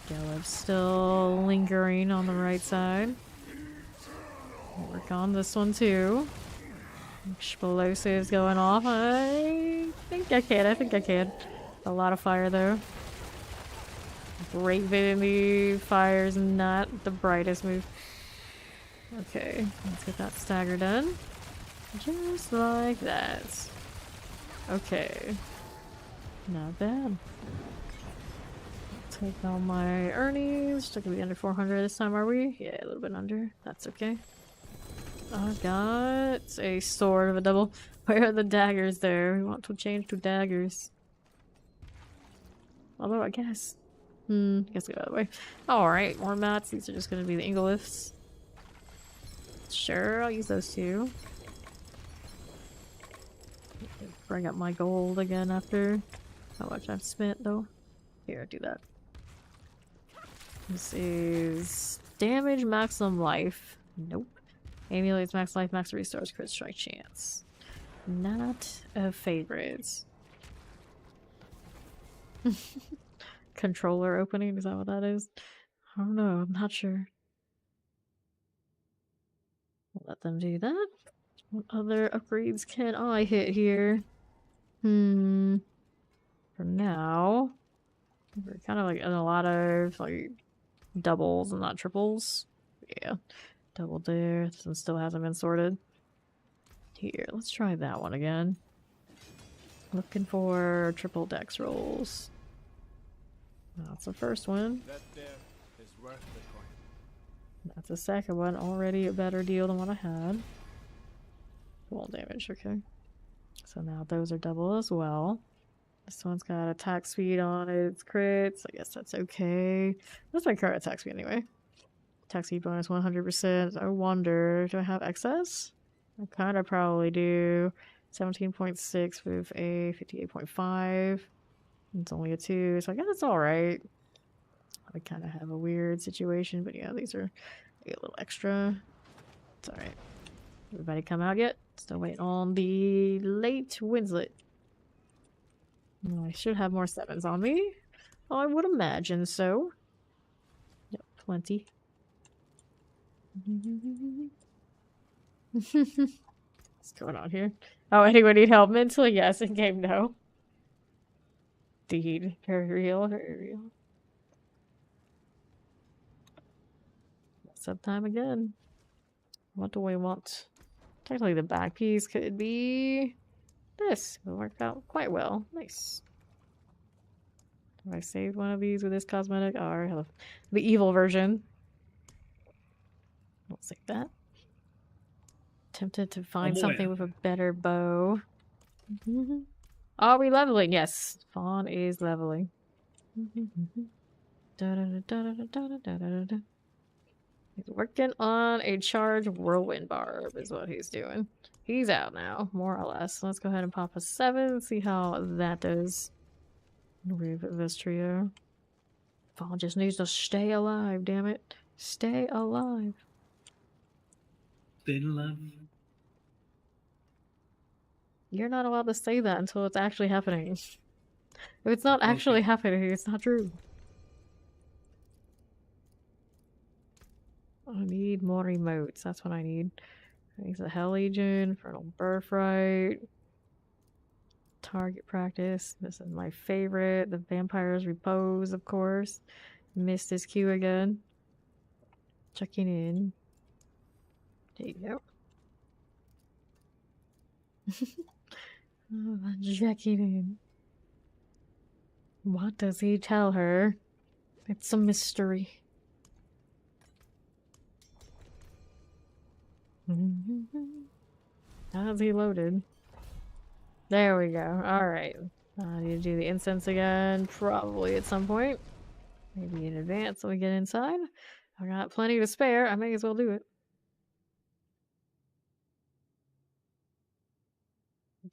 S1: Galeb's still lingering on the right side. Work on this one too. Explosives going off. I think I can. A lot of fire though. Raven in the fire is not the brightest move. Okay, let's get that stagger done. Just like that. Okay. Not bad. Take all my earnings. Still gonna be under 400 this time, are we? Yeah, a little bit under. That's okay. I've got a sword of a double. Where are the daggers there? We want to change to daggers. Although, I guess. Guess go the other way. Alright, more mats. These are just gonna be the Ingoliths. Sure, I'll use those too. Bring up my gold again after how much I've spent, though. Here, do that. This is damage, maximum life. Nope. Emulates max life, max restores, crit strike chance. Not a favorite. Controller opening, is that what that is? I don't know, I'm not sure. We'll let them do that. What other upgrades can I hit here? For now, we're kind of like in a lot of like doubles and not triples. Yeah, double there. This one still hasn't been sorted. Here, let's try that one again. Looking for triple dex rolls. That's the first one.
S4: That there is worth the coin.
S1: That's the second one. Already a better deal than what I had. Full damage, okay. So now those are double as well. This one's got attack speed on it. It's crits. I guess that's okay. That's my current attack speed anyway. Attack speed bonus 100%. I wonder, do I have excess? I kind of probably do. 17.6 with a 58.5. It's only a 2, so I guess it's alright. I kind of have a weird situation, but yeah, these are a little extra. It's alright. Everybody come out yet? Still waiting on the late Winslet. Well, I should have more 7s on me. I would imagine so. Yep, plenty. What's going on here? Oh, anyone need help mentally? Yes, in game, no. Indeed. Very real, very real. Sometime again. What do we want? Technically the back piece could be this. It worked out quite well. Nice. Have I saved one of these with this cosmetic? Oh, I have the evil version. I'll save that. Tempted to find something with a better bow. Are we leveling? Yes. Fawn is leveling. He's working on a charged whirlwind barb is what he's doing. He's out now, more or less. Let's go ahead and pop a 7 and see how that does with this trio. Fawn just needs to stay alive, damn it. Stay alive.
S3: Stay alive.
S1: You're not allowed to say that until it's actually happening. If it's not actually happening, it's not true. I need more emotes. That's what I need. He's a Hell Legion, Infernal Birthright, Target Practice. This is my favorite. The Vampire's Repose, of course. Missed his cue again. Checking in. There you go. Checking in. What does he tell her? It's a mystery. How's he loaded? There we go. Alright. I need to do the incense again, probably at some point. Maybe in advance when we get inside. I got plenty to spare. I may as well do it.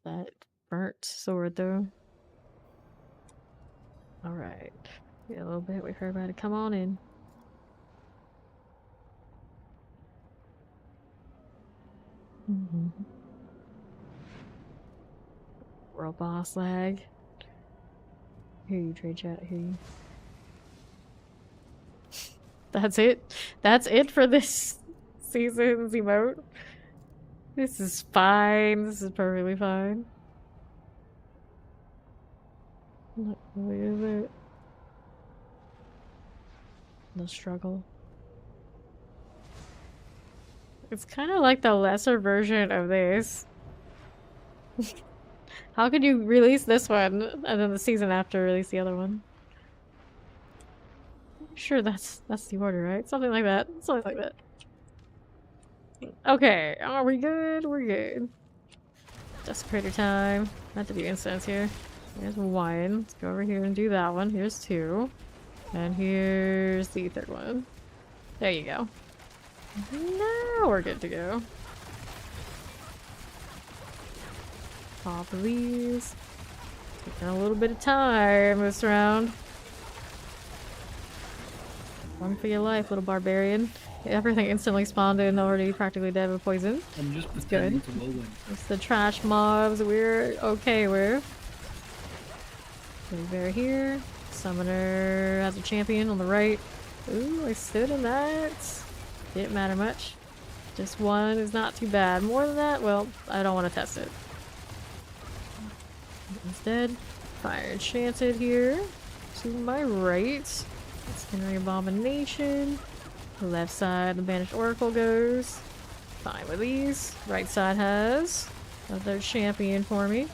S1: That burnt sword, though. Alright. Wait a little bit. Wait for everybody to come on in. World boss lag. Hear you, trade chat. Hear you. That's it. That's it for this season's emote. This is fine. This is perfectly fine. What really is it? No struggle. It's kind of like the lesser version of this. How could you release this one and then the season after release the other one? I'm sure that's the order, right? Something like that. Something like that. Okay, are we good? We're good. Desecrator time. Not to do incense here. Here's wine. Let's go over here and do that one. Here's 2. And here's the 3rd one. There you go. Now we're good to go. Pop these. Taking a little bit of time this round. Run for your life, little barbarian. Everything instantly spawned in, already practically dead with poison.
S3: I'm just
S1: It's
S3: pretending
S1: good.
S3: to low win.
S1: It's the trash mobs we're okay with. Bear here. Summoner has a champion on the right. Ooh, I stood in that. Didn't matter much. Just one is not too bad. More than that, well, I don't want to test it. Instead, fire enchanted here. To my right. Skinnery Abomination. Left side, the Banished Oracle goes. Fine with these. Right side has another champion for me.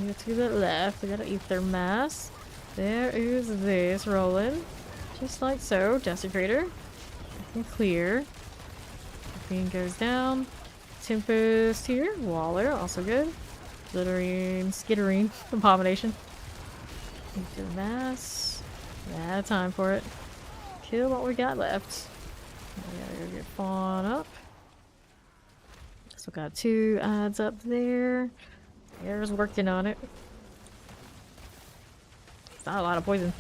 S1: Get to the left. We got an Ether Mass. There is this rolling. Just like so. Desecrator. And clear. Fiend goes down. Tempest here. Waller, also good. Glittering, skittering abomination. Ether Mass. Out of time for it. Kill what we got left. We gotta go get Fawn up. Still got 2 adds up there. Air's working on it. It's not a lot of poison.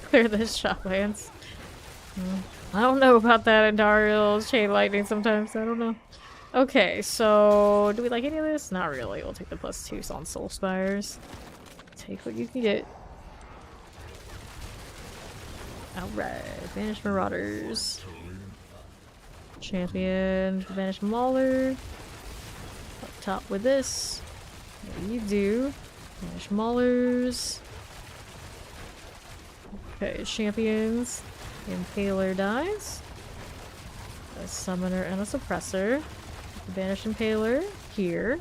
S1: Clear this shoplands. I don't know about that in Dariel's chain lightning sometimes. I don't know. Okay, so do we like any of this? Not really. We'll take the +2 on Soul Spires. Take what you can get. Alright, Banished Marauders. Champion, Banished Mauler. Up top with this. What do you do? Banished Maulers. Okay, champions. Impaler dies. A summoner and a suppressor. Banish Impaler here.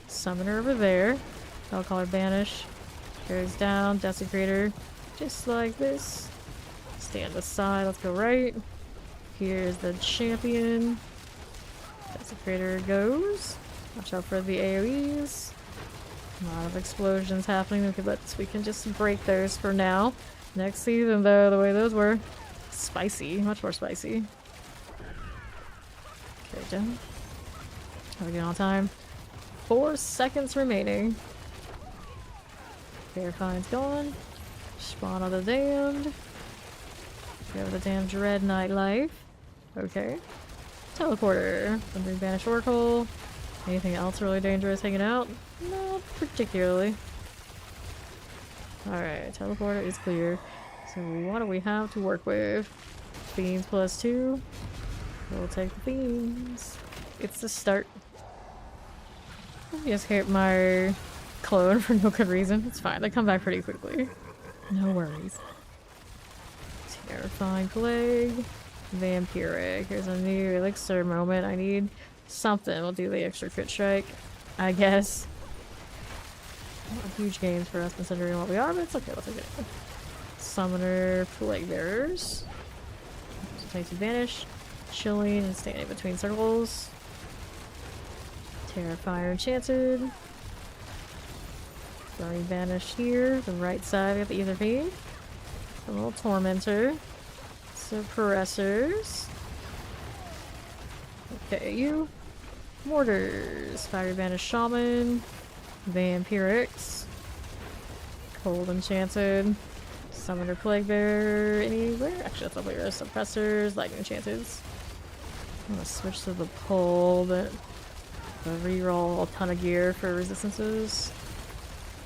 S1: Summoner over there. I'll call her Banish. Carries down. Desecrator. Just like this. Stand aside. Let's go right. Here's the champion. Desecrator goes. Watch out for the AoEs. A lot of explosions happening. Okay, but we can just break those for now. Next season, though, the way those were. Spicy. Much more spicy. Okay, done. Are we getting on time? 4 seconds remaining. Verifine's gone. Spawn of the Damned. Go the damn Dread Nightlife. Okay. Teleporter. Thundering Banished Oracle. Anything else really dangerous hanging out? Not particularly. Alright, teleporter is clear. So what do we have to work with? Fiends +2. We'll take the fiends. It's the start. I just hit my clone for no good reason. It's fine. They come back pretty quickly. No worries. Terrifying Plague. Vampiric. Here's a new elixir moment. I need something. We'll do the extra crit strike, I guess. Not huge games for us considering what we are, but it's okay. We'll take it. Summoner Plague Bearers. Takes advantage. Chilling and standing between circles. Terrifier Enchanted. Burning Banish here. The right side, we got the Ether Fiend. A little Tormentor. Suppressors. Okay, you. Mortars. Fire Banish Shaman. Vampirics. Cold Enchanted. Summoner Plague Bearer. Anywhere? Actually, that's probably our Suppressors. Lightning Enchanted. I'm gonna switch to the pole, but reroll a ton of gear for resistances.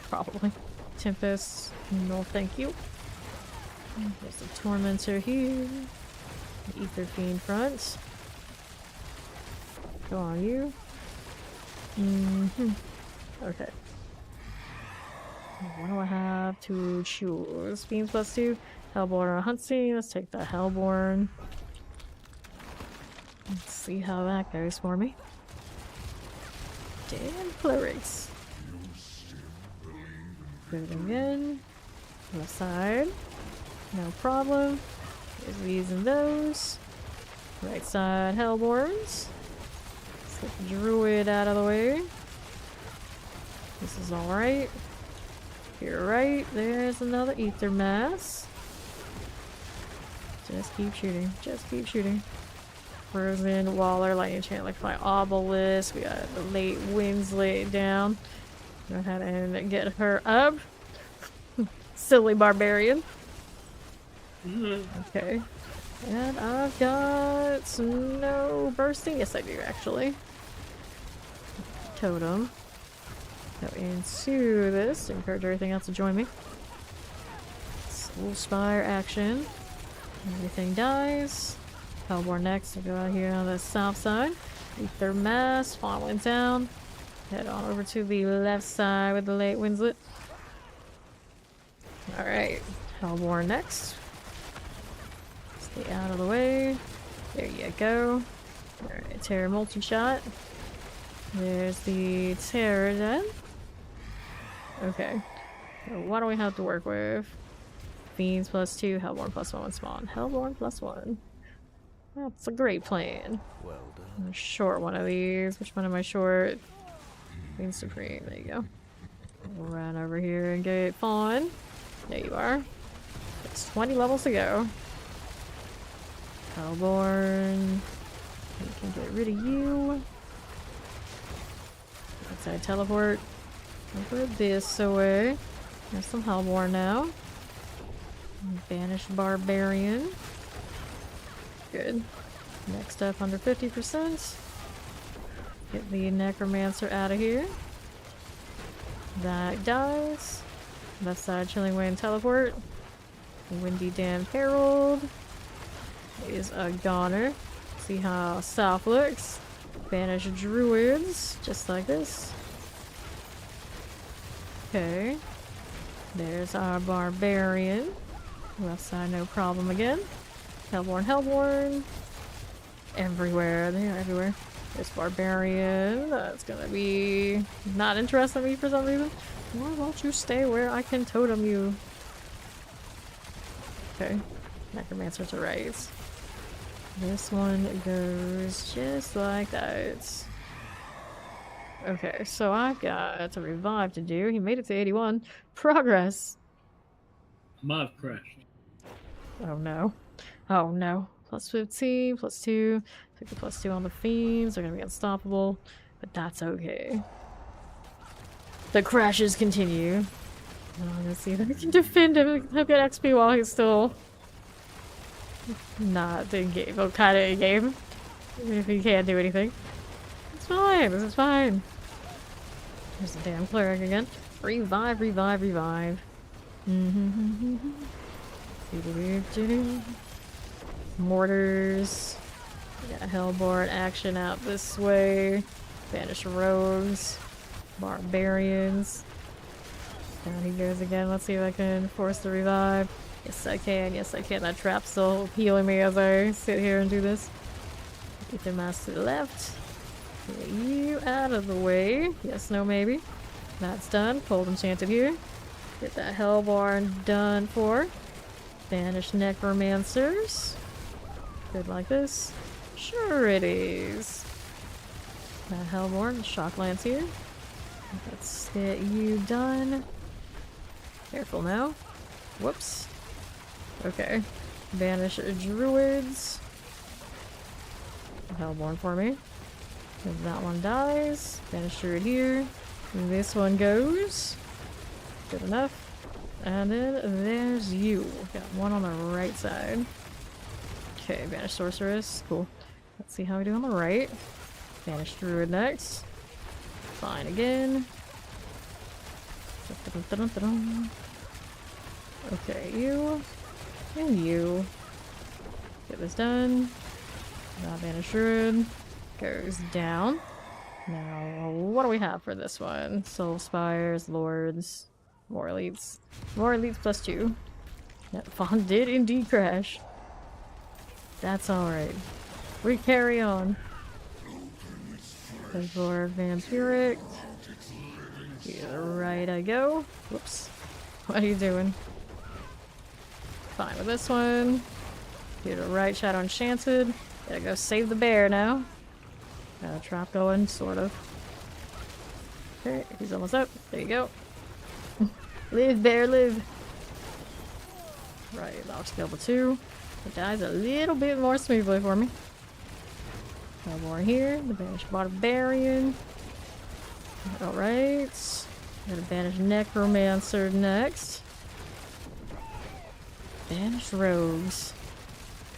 S1: Probably. Tempest. No, thank you. There's a Tormentor here. The Ether Fiend front. Go on, you. Okay. What do I have to choose? Fiends +2. Hellborn or Hunt Scene. Let's take the Hellborn. Let's see how that goes for me. Damn clerics. Good again. Left side. No problem. There's these and those. Right side, Hellborns. Let's get the Druid out of the way. This is alright. You're right. There's another Ether Mass. Just keep shooting. Just keep shooting. Frozen, Waller, Lightning Chant, like my Obelisk. We got the late winds laid down. Go ahead and get her up. Silly barbarian. Okay. And I've got snow bursting. Yes, I do actually. Totem. Go into this. Encourage everything else to join me. Soul Spire action. Everything dies. Hellborn next. I go out here on the south side. Ether mass following down. Head on over to the left side with the late Winslet. Alright, Hellborn next. Stay out of the way. There you go. Alright, Terror multi-shot. There's the Terror then. Okay. So what do we have to work with? Fiends +2, Hellborn +1 spawn. Hellborn +1. That's a great plan.
S4: Well done.
S1: I'm gonna short one of these. Which one am I short? Fiend Supreme. There you go. We'll run over here and get Fawn. There you are. It's 20 levels to go. Hellborn. We can get rid of you. Outside teleport. Over this away. There's some Hellborn now. Banished Barbarian. Good. Next up, under 50%. Get the Necromancer out of here. That dies. Left side, Chilling Wind teleport. Windy Dam Herald is a goner. See how south looks. Banish Druids, just like this. Okay. There's our Barbarian. Left side, no problem again. Hellborn, Hellborn. Everywhere. They are everywhere. There's Barbarian. That's gonna be not interested in me for some reason. Why won't you stay where I can totem you? Okay. Necromancer to right. This one goes just like that. Okay, so I've got a revive to do. He made it to 81. Progress.
S3: I might have crashed.
S1: Oh no. Oh no. Plus 15, plus 2. Take the plus 2 on the fiends. They're gonna be unstoppable. But that's okay. The crashes continue. Let's see if I can defend him. He'll get XP while he's still not in game. Well, kind of in game. Even if he can't do anything. It's fine. This is fine. There's the damn cleric again. Revive, revive, revive. Mortars. We got Hellborn action out this way. Banish rogues. Barbarians. Down he goes again. Let's see if I can force the revive. Yes, I can. Yes, I can. That trap's still healing me as I sit here and do this. Get the mask to the left. Get you out of the way. Yes, no, maybe. That's done. Cold Enchanted here. Get that Hellborn done for. Banish Necromancers. Good like this. Sure it is. That Hellborn. Shock Lance here. Let's get you done. Careful now. Whoops. Okay. Banish Druids. Hellborn for me. If that one dies, Banish Druid here. This one goes. Good enough. And then there's you. Got one on the right side. Okay, Banish Sorceress. Cool. Let's see how we do on the right. Banish Druid next. Fine again. Okay, you. And you. Get this done. Now Banish Druid goes down. Now, what do we have for this one? Soul Spires, Lords, more elites. More elites plus 2. That Fawn did indeed crash. That's alright. We carry on. For Vampiric. Here, right I go. Whoops. What are you doing? Fine with this one. Here to right, Shadow Enchanted. Gotta go save the bear now. Got a trap going, sort of. Okay, he's almost up. There you go. Live, bear, live. Right, Lock's level 2. It dies a little bit more smoothly for me. No more here. The Banished Barbarian. Alright. Gotta banish Necromancer next. Banish Rogues.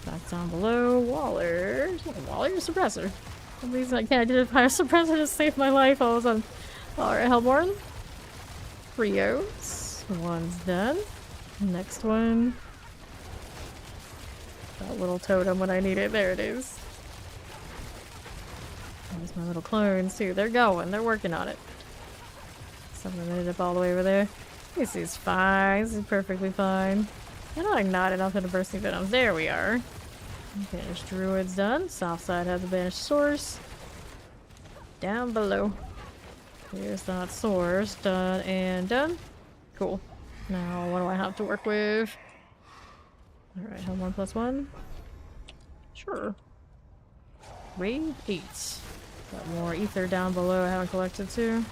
S1: Back down below. Waller. Waller's Suppressor. For some reason I can't identify a Suppressor to save my life all of a sudden. Alright, Hellborn. Trios. One's done. Next one. That little totem when I need it. There it is. There's my little clones too. They're going. They're working on it. Something ended up all the way over there. This is fine. This is perfectly fine. And I'm not enough into bursting venoms. There we are. Banished druids done. South side has a banished source. Down below. Here's that source. Done and done. Cool. Now what do I have to work with? Alright, have 1+1. Sure. Wave 8. Got more ether down below I haven't collected too.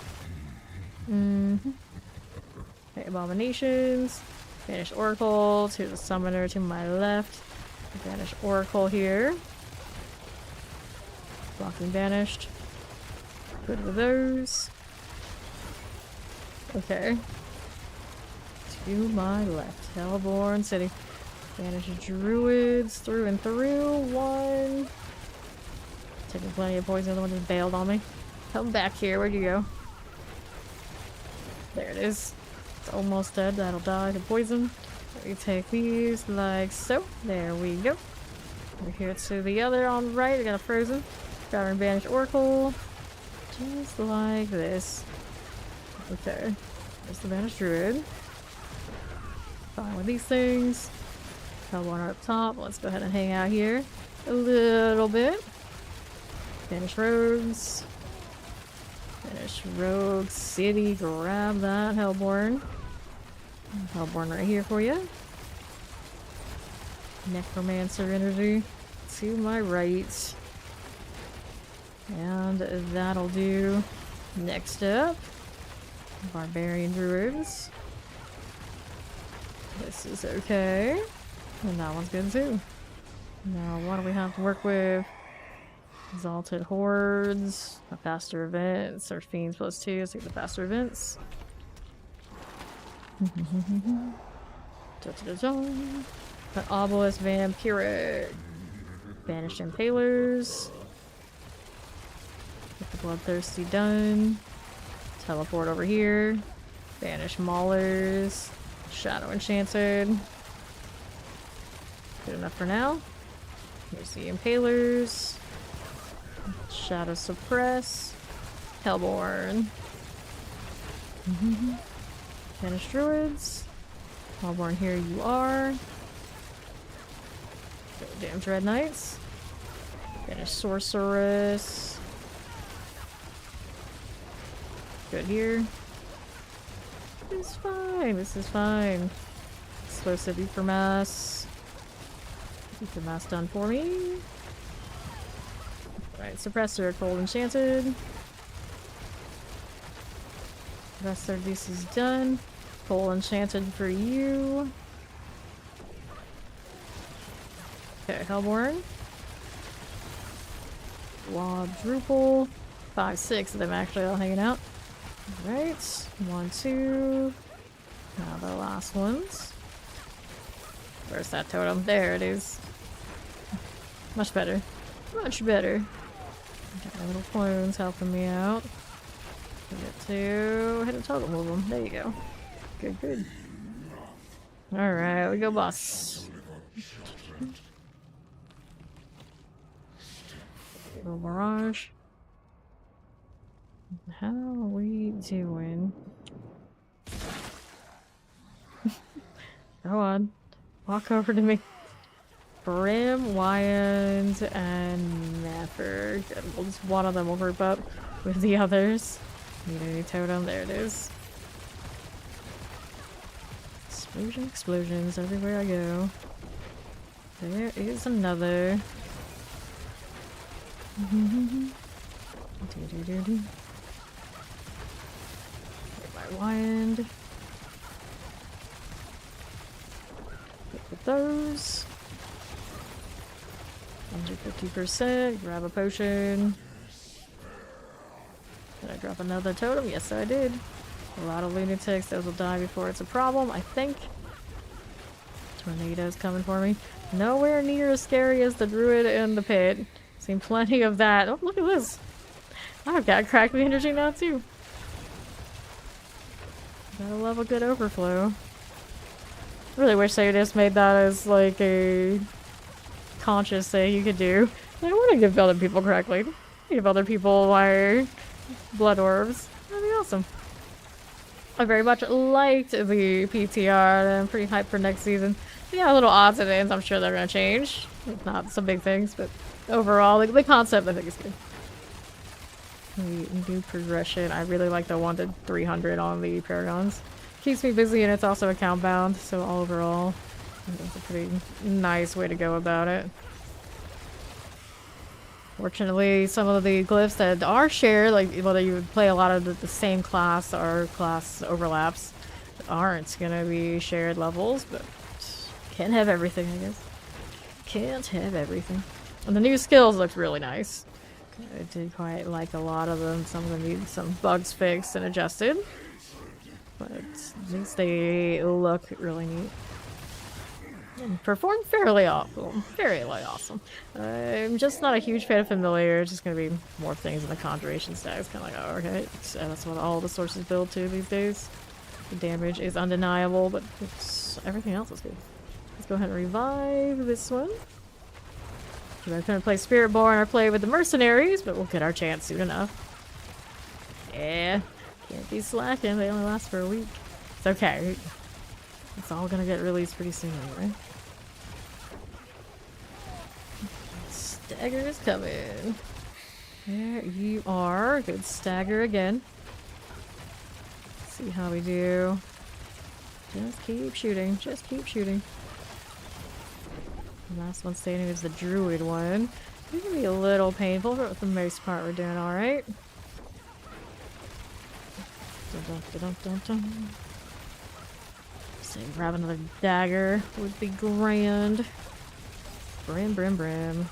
S1: Okay, abominations. Banish Oracle to the summoner to my left. Banish Oracle here. Blocking banished. Good with those. Okay. To my left. Hellborn City. Banish druids through and through. One. Taking plenty of poison. The one just bailed on me. Come back here. Where'd you go? There it is. It's almost dead. That'll die to poison. We take these like so. There we go. We're here to the other on the right. I got a frozen. Got our banished Oracle. Just like this. Okay. There's the banished druid. Fine with these things. Got one up top. Let's go ahead and hang out here a little bit. Banish rogues. Banish rogue city. Grab that Hellborn. Hellborn right here for you. Necromancer energy to my right. And that'll do. Next up, Barbarian Druids. This is okay. And that one's good too. Now, what do we have to work with? Exalted Hordes, a faster event, Search Fiends +2, let's take the faster events. The Obelisk Vampiric. Banished Impalers. Get the Bloodthirsty done. Teleport over here. Banish Maulers. Shadow Enchanted. Good enough for now. Here's the Impalers. Shadow Suppress. Hellborn. Banish Druids. Hellborn, here you are. Damn Dread Knights. Banish Sorceress. Good here. This is fine. This is fine. Explosive Ether Mass. Ether Mass done for me. Alright, Suppressor, Cold Enchanted. Rest of this is done. Cold Enchanted for you. Okay, Hellborn. Quadruple. 5, 6 of them actually all hanging out. Alright, 1, 2. Now the last ones. Where's that totem? There it is. Much better. Much better. Got my little clones helping me out. Get to hit a totem with them. There you go. Good, good. Alright, we go boss. Little barrage. How are we doing? Go on. Walk over to me. Brim, Wyand, and Mapper. Good. We'll just one of them will group up with the others. Need a new totem. There it is. Explosion, explosions everywhere I go. There is another. Get my Wyand. Get with those. 150%. Grab a potion. Did I drop another totem? Yes, I did. A lot of lunatics. Those will die before it's a problem, I think. Tornadoes coming for me. Nowhere near as scary as the druid and the pit. Seen plenty of that. Oh, look at this. I've got crackling energy now, too. Gotta love a good overflow. Really wish they just made that as, like, a conscious thing you could do. I want to give other people crackling. plenty of other people wire blood orbs. That'd be awesome. I very much liked the PTR, and I'm pretty hyped for next season. Yeah, little odds and ends, I'm sure they're gonna change. Not some big things, but overall, the concept I think is good. New progression. I really like the 1 to 300 on the Paragons. Keeps me busy and it's also account bound, so overall, I think it's a pretty nice way to go about it. Fortunately, some of the glyphs that are shared, like whether you play a lot of the same class or class overlaps, aren't gonna be shared levels, but can't have everything, I guess. Can't have everything. And the new skills look really nice. I did quite like a lot of them. Some of them need some bugs fixed and adjusted. But at least they look really neat. And perform fairly awesome. Fairly awesome. I'm just not a huge fan of familiar. It's just gonna be more things in the conjuration stack. It's kinda like, oh, okay. That's what all the sources build to these days. The damage is undeniable, but everything else is good. Let's go ahead and revive this one. I couldn't play Spiritborn or play with the mercenaries, but we'll get our chance soon enough. Yeah, can't be slacking. They only last for a week. It's okay. It's all gonna get released pretty soon anyway. Stagger is coming. There you are. Good stagger again. Let's see how we do. Just keep shooting. Just keep shooting. The last one standing is the druid one. It's gonna be a little painful, but for the most part we're doing alright. So grab another dagger would be grand. Brim, brim, brim.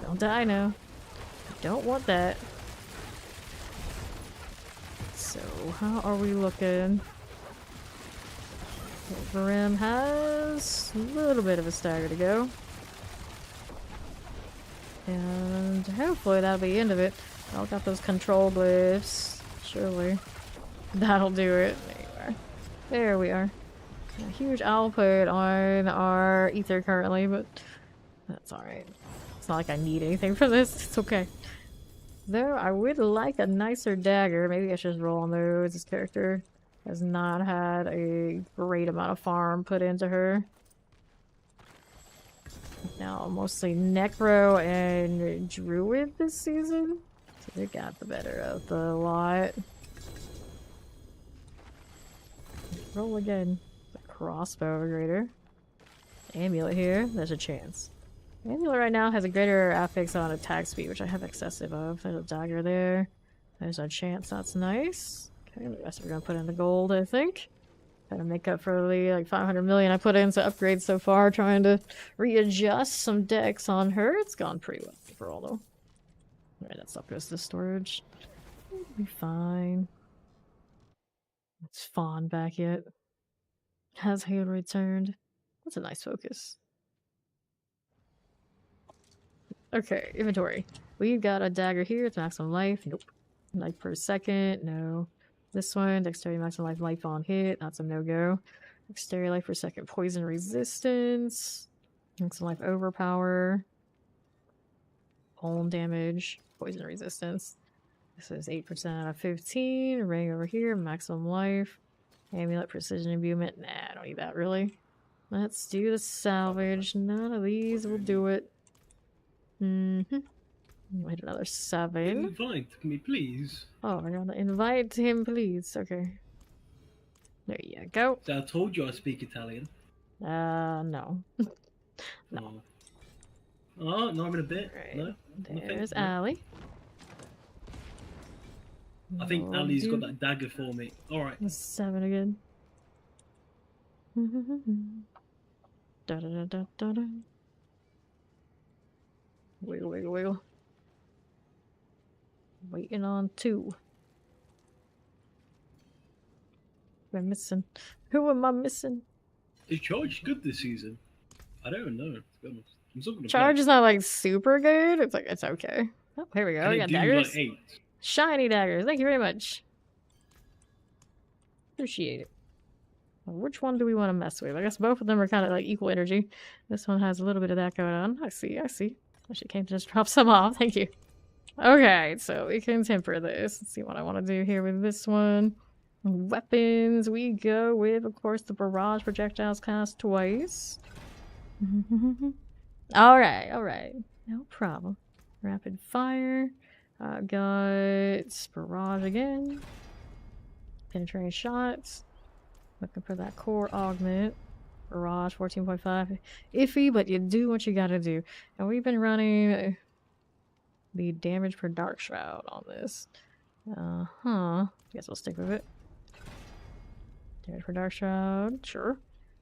S1: Don't die now. I don't want that. So, how are we looking? Brim has a little bit of a stagger to go. And hopefully that'll be the end of it. I'll got those control glyphs. Surely. That'll do it. There you are. There we are. A huge output on our ether currently, but that's alright. It's not like I need anything for this. It's okay. Though I would like a nicer dagger. Maybe I should just roll on those. This character has not had a great amount of farm put into her. Now mostly Necro and Druid this season. So they got the better of the lot. Roll again. The crossbow greater. Amulet here. There's a chance. Amulet right now has a greater affix on attack speed, which I have excessive of. There's a dagger there. There's a chance. That's nice. Okay, the rest we're gonna put in the gold, I think. Gotta make up for the like 500 million I put into upgrades so far, trying to readjust some decks on her. It's gone pretty well overall though. Alright, that stuff goes to storage. It'll be fine. It's Fawn back yet. Has Hale returned? That's a nice focus. Okay, inventory. We've got a dagger here. It's maximum life. Nope. Life per second. No. This one, dexterity maximum life on hit. That's a no-go. Dexterity life per second. Poison resistance. Maximum life overpower. Bone damage. Poison resistance. This is 8% out of 15. Ring over here. Maximum life. Amulet precision imbuement. Nah, I don't need that really. Let's do the salvage. None of these will do it. Wait, another 7.
S3: Invite me, please.
S1: Oh, I gotta invite him, please. Okay. There you go.
S3: So I told you I speak Italian.
S1: No.
S3: No. Oh, not even a bit.
S1: Right.
S3: No.
S1: There's
S3: nothing.
S1: Ali.
S3: I think Ali's got that dagger for me. Alright.
S1: 7 again. Da da da da da da. Wiggle, wiggle, wiggle. Waiting on 2. Who am I missing? Who am I missing?
S3: Is Charge good this season? I don't know, to be honest. I'm still gonna
S1: Charge
S3: play.
S1: is not like super good. It's like it's okay. Oh, here we go.
S3: Can
S1: We
S3: it
S1: got
S3: do
S1: daggers.
S3: like 8?
S1: Shiny daggers. Thank you very much. Appreciate it. Well, which one do we want to mess with? I guess both of them are kind of like equal energy. This one has a little bit of that going on. I see. She can't just drop some off. Thank you. Okay, so we can temper this. Let's see what I want to do here with this one. Weapons. We go with, of course, the barrage projectiles cast twice. Alright, alright. No problem. Rapid fire. Got barrage again. Penetrating shots. Looking for that core augment. Barrage 14.5. Iffy, but you do what you gotta do. And we've been running the damage per dark shroud on this. Guess we'll stick with it. Damage per dark shroud. Sure.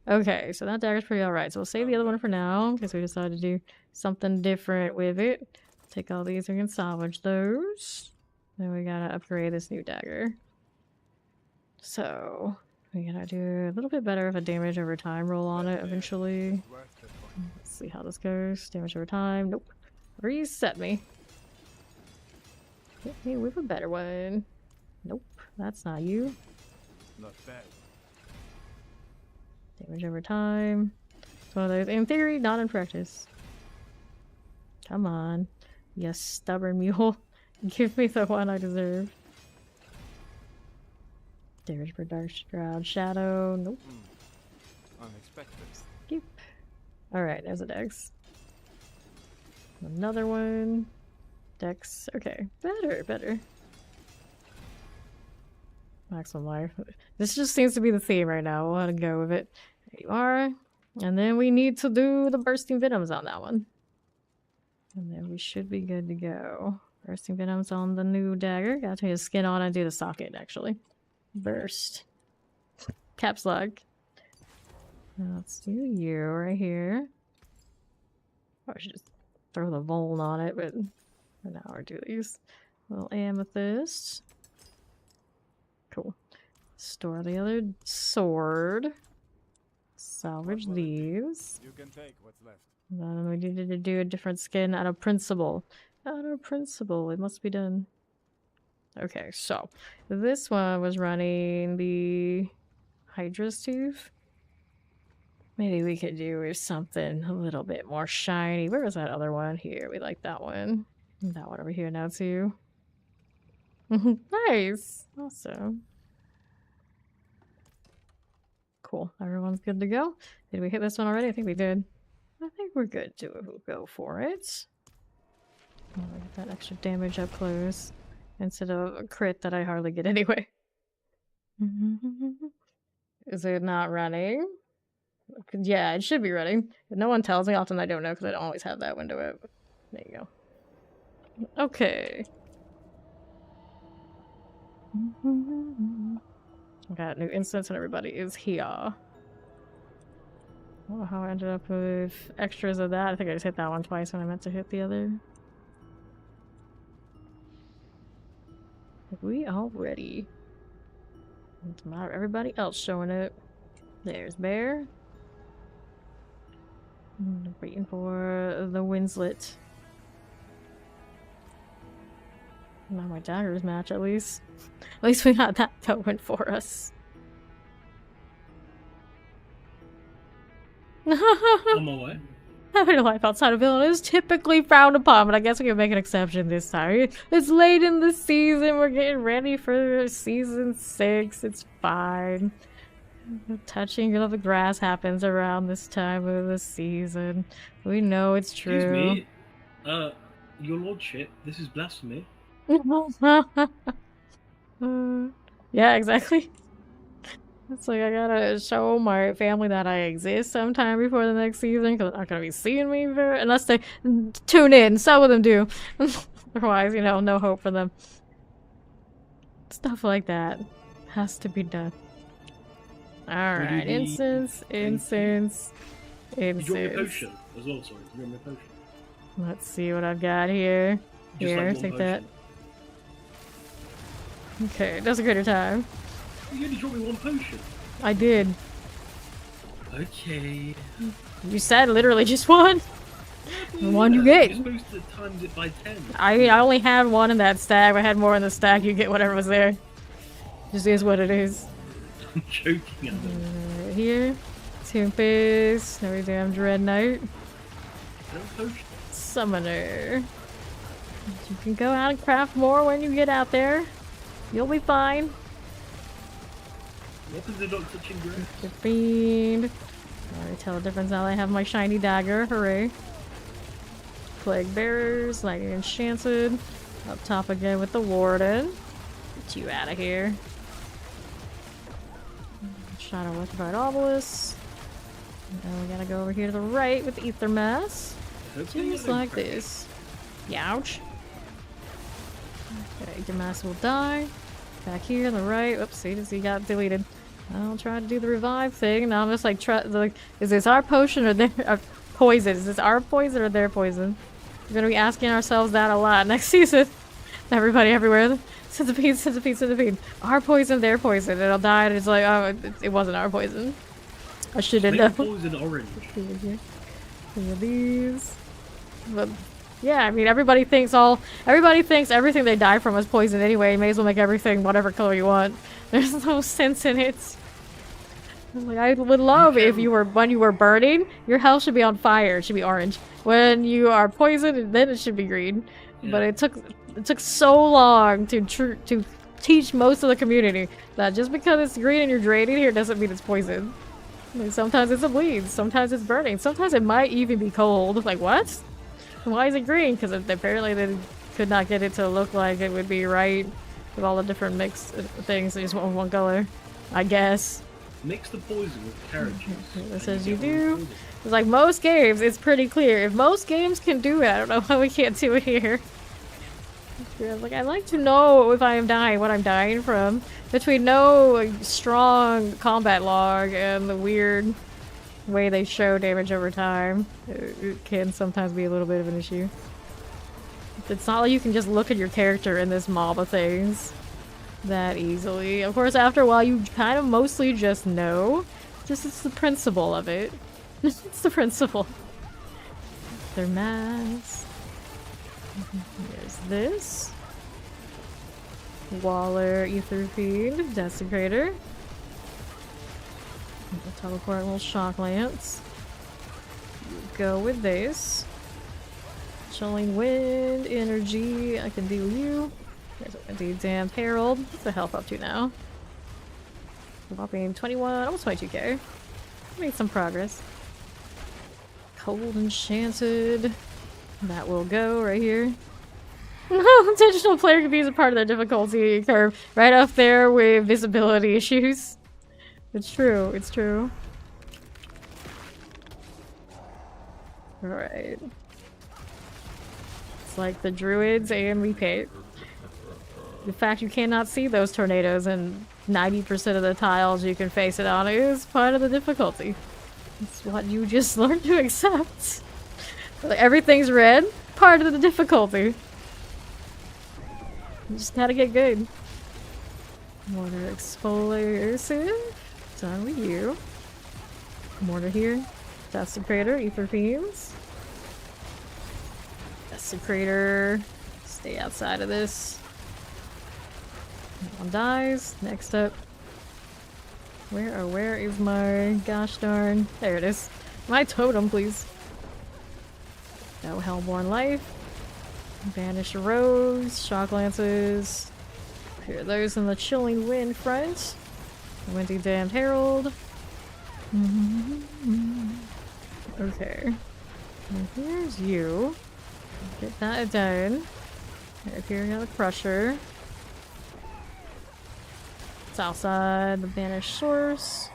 S1: Okay, so that dagger's pretty alright. So we'll save the other one for now, because we decided to do something different with it. Take all these, we can salvage those. Then we gotta upgrade this new dagger. So, we gotta do a little bit better of a damage over time roll on it eventually. Let's see how this goes. Damage over time. Nope. Reset me. Hit me with a better one. Nope, that's not you.
S4: Not bad.
S1: Damage over time. It's one of those, in theory, not in practice. Come on, you stubborn mule. Give me the one I deserve. Damage per dark shroud shadow. Nope.
S4: Unexpected.
S1: Yep. Alright, there's a dex. Another one. Dex. Okay. Better. Maximum life. This just seems to be the theme right now. We'll let it go with it. There you are. And then we need to do the bursting venoms on that one. And then we should be good to go. Bursting venoms on the new dagger. Gotta take the skin on and do the socket, actually. Burst. Caps lock. Let's do you right here. Oh, I should just throw the Voln on it, but for now I'll do these. Little amethyst. Cool. Store the other sword. Salvage these.
S4: You can take what's left.
S1: Then we needed to do a different skin out of principle. Out of principle, it must be done. Okay, so this one was running the Hydra's Tooth. Maybe we could do with something a little bit more shiny. Where was that other one? Here, we like that one. That one over here now too. Nice! Awesome. Cool. Everyone's good to go. Did we hit this one already? I think we did. I think we're good to go for it. Oh, get that extra damage up close. Instead of a crit that I hardly get anyway. Is it not running? Yeah, it should be running. If no one tells me, often I don't know because I don't always have that window up. There you go. Okay. Got new instance and everybody is here. I don't know how I ended up with extras of that. I think I just hit that one twice when I meant to hit the other. We all ready. It's a matter of everybody else showing up. There's Bear. Waiting for the Winslet. Now my daggers match at least. At least we got that going for us.
S3: On my way.
S1: Having a life outside of villain is typically frowned upon, but I guess we can make an exception this time. It's late in the season, we're getting ready for season 6, it's fine. The touching of the grass happens around this time of the season. We know it's true.
S3: Excuse me. Your lordship, this is blasphemy.
S1: Yeah, exactly. It's like I gotta show my family that I exist sometime before the next season because they're not gonna be seeing me very unless they tune in. Some of them do. Otherwise, you know, no hope for them. Stuff like that has to be done. Alright, incense.
S3: You drop your potion as well, sorry. You drop your potion.
S1: Let's see what I've got here.
S3: Just
S1: Here,
S3: like
S1: take
S3: one
S1: that. Okay, that's a greater time.
S3: You only dropped me one potion.
S1: I did.
S3: Okay.
S1: You said literally just one. The one you get.
S3: You're supposed to times it by 10.
S1: I only had one in that stack. If I had more in the stack, you get whatever was there. Just is what it is.
S3: I'm joking at them.
S1: Right here. Tempest. No damn Dread Knight.
S3: No potion.
S1: summoner. You can go out and craft more when you get out there. You'll be fine.
S3: What is it on touching grass?
S1: The fiend. I already tell the difference now that I have my shiny dagger. Hooray. Plague bearers, lightning enchanted. Up top again with the warden. Get you out of here. Shadow electrified obelisk. Now we gotta go over here to the right with the ether mass. Just like this. Youch. Okay, ether mass will die. Back here on the right. Oops, see, got deleted. I'll try to do the revive thing. Now I'm just like, is this our potion or their poison? Is this our poison or their poison? We're gonna be asking ourselves that a lot next season. Everybody everywhere. Centipede. Our poison, their poison. And I'll die and it's like, oh, it wasn't our poison. I shouldn't know.
S3: Poison orange.
S1: These. But yeah, I mean everybody thinks everything they die from is poison anyway. You may as well make everything whatever color you want. There's no sense in it. Like, I would love if when you were burning, your health should be on fire. It should be orange. When you are poisoned, then it should be green. Yeah. But it took so long to teach most of the community that just because it's green and you're draining here doesn't mean it's poison. Like, sometimes it's a bleed, sometimes it's burning, sometimes it might even be cold. Like, what? Why is it green? Because apparently they could not get it to look like it would be right with all the different mixed things. They just went with one color, I guess.
S3: Mix the poison with carrot juice.
S1: This says you do. It's like most games, it's pretty clear. If most games can do it, I don't know why we can't do it here. Yeah, like, I'd like to know if I am dying, what I'm dying from. Between no like, strong combat log and the weird way they show damage over time, it can sometimes be a little bit of an issue. It's not like you can just look at your character in this mob of things that easily. Of course, after a while, you kind of mostly just know. Just it's the principle of it. It's the principle. Their mask. There's this. Waller, Ether Fiend, Desecrator. Teleport little shock lance. Go with this. Chilling wind, energy. I can deal you. There's a damned herald. What's the health up to now? Whopping 21, almost 22k. Made some progress. Cold enchanted. That will go right here. No, intentional player can be a part of the difficulty curve. Right up there with visibility issues. It's true, it's true. Alright. It's like the druids and we pay. The fact you cannot see those tornadoes and 90% of the tiles you can face it on is part of the difficulty. It's what you just learned to accept. Like, everything's red, part of the difficulty. You just gotta get good. Mortar exfoliative. Done with you. Mortar here. Desecrator, Ether Fiends. Desecrator. Stay outside of this. One dies. Next up. Where is my gosh darn? There it is. My totem, please. No Hellborn Life. Banish Rose. Shock Lances. Here, those in the Chilling Wind front. Windy Damned Herald. Okay. And here's you. Get that done. Right here we got the Crusher. It's outside the Banished Source.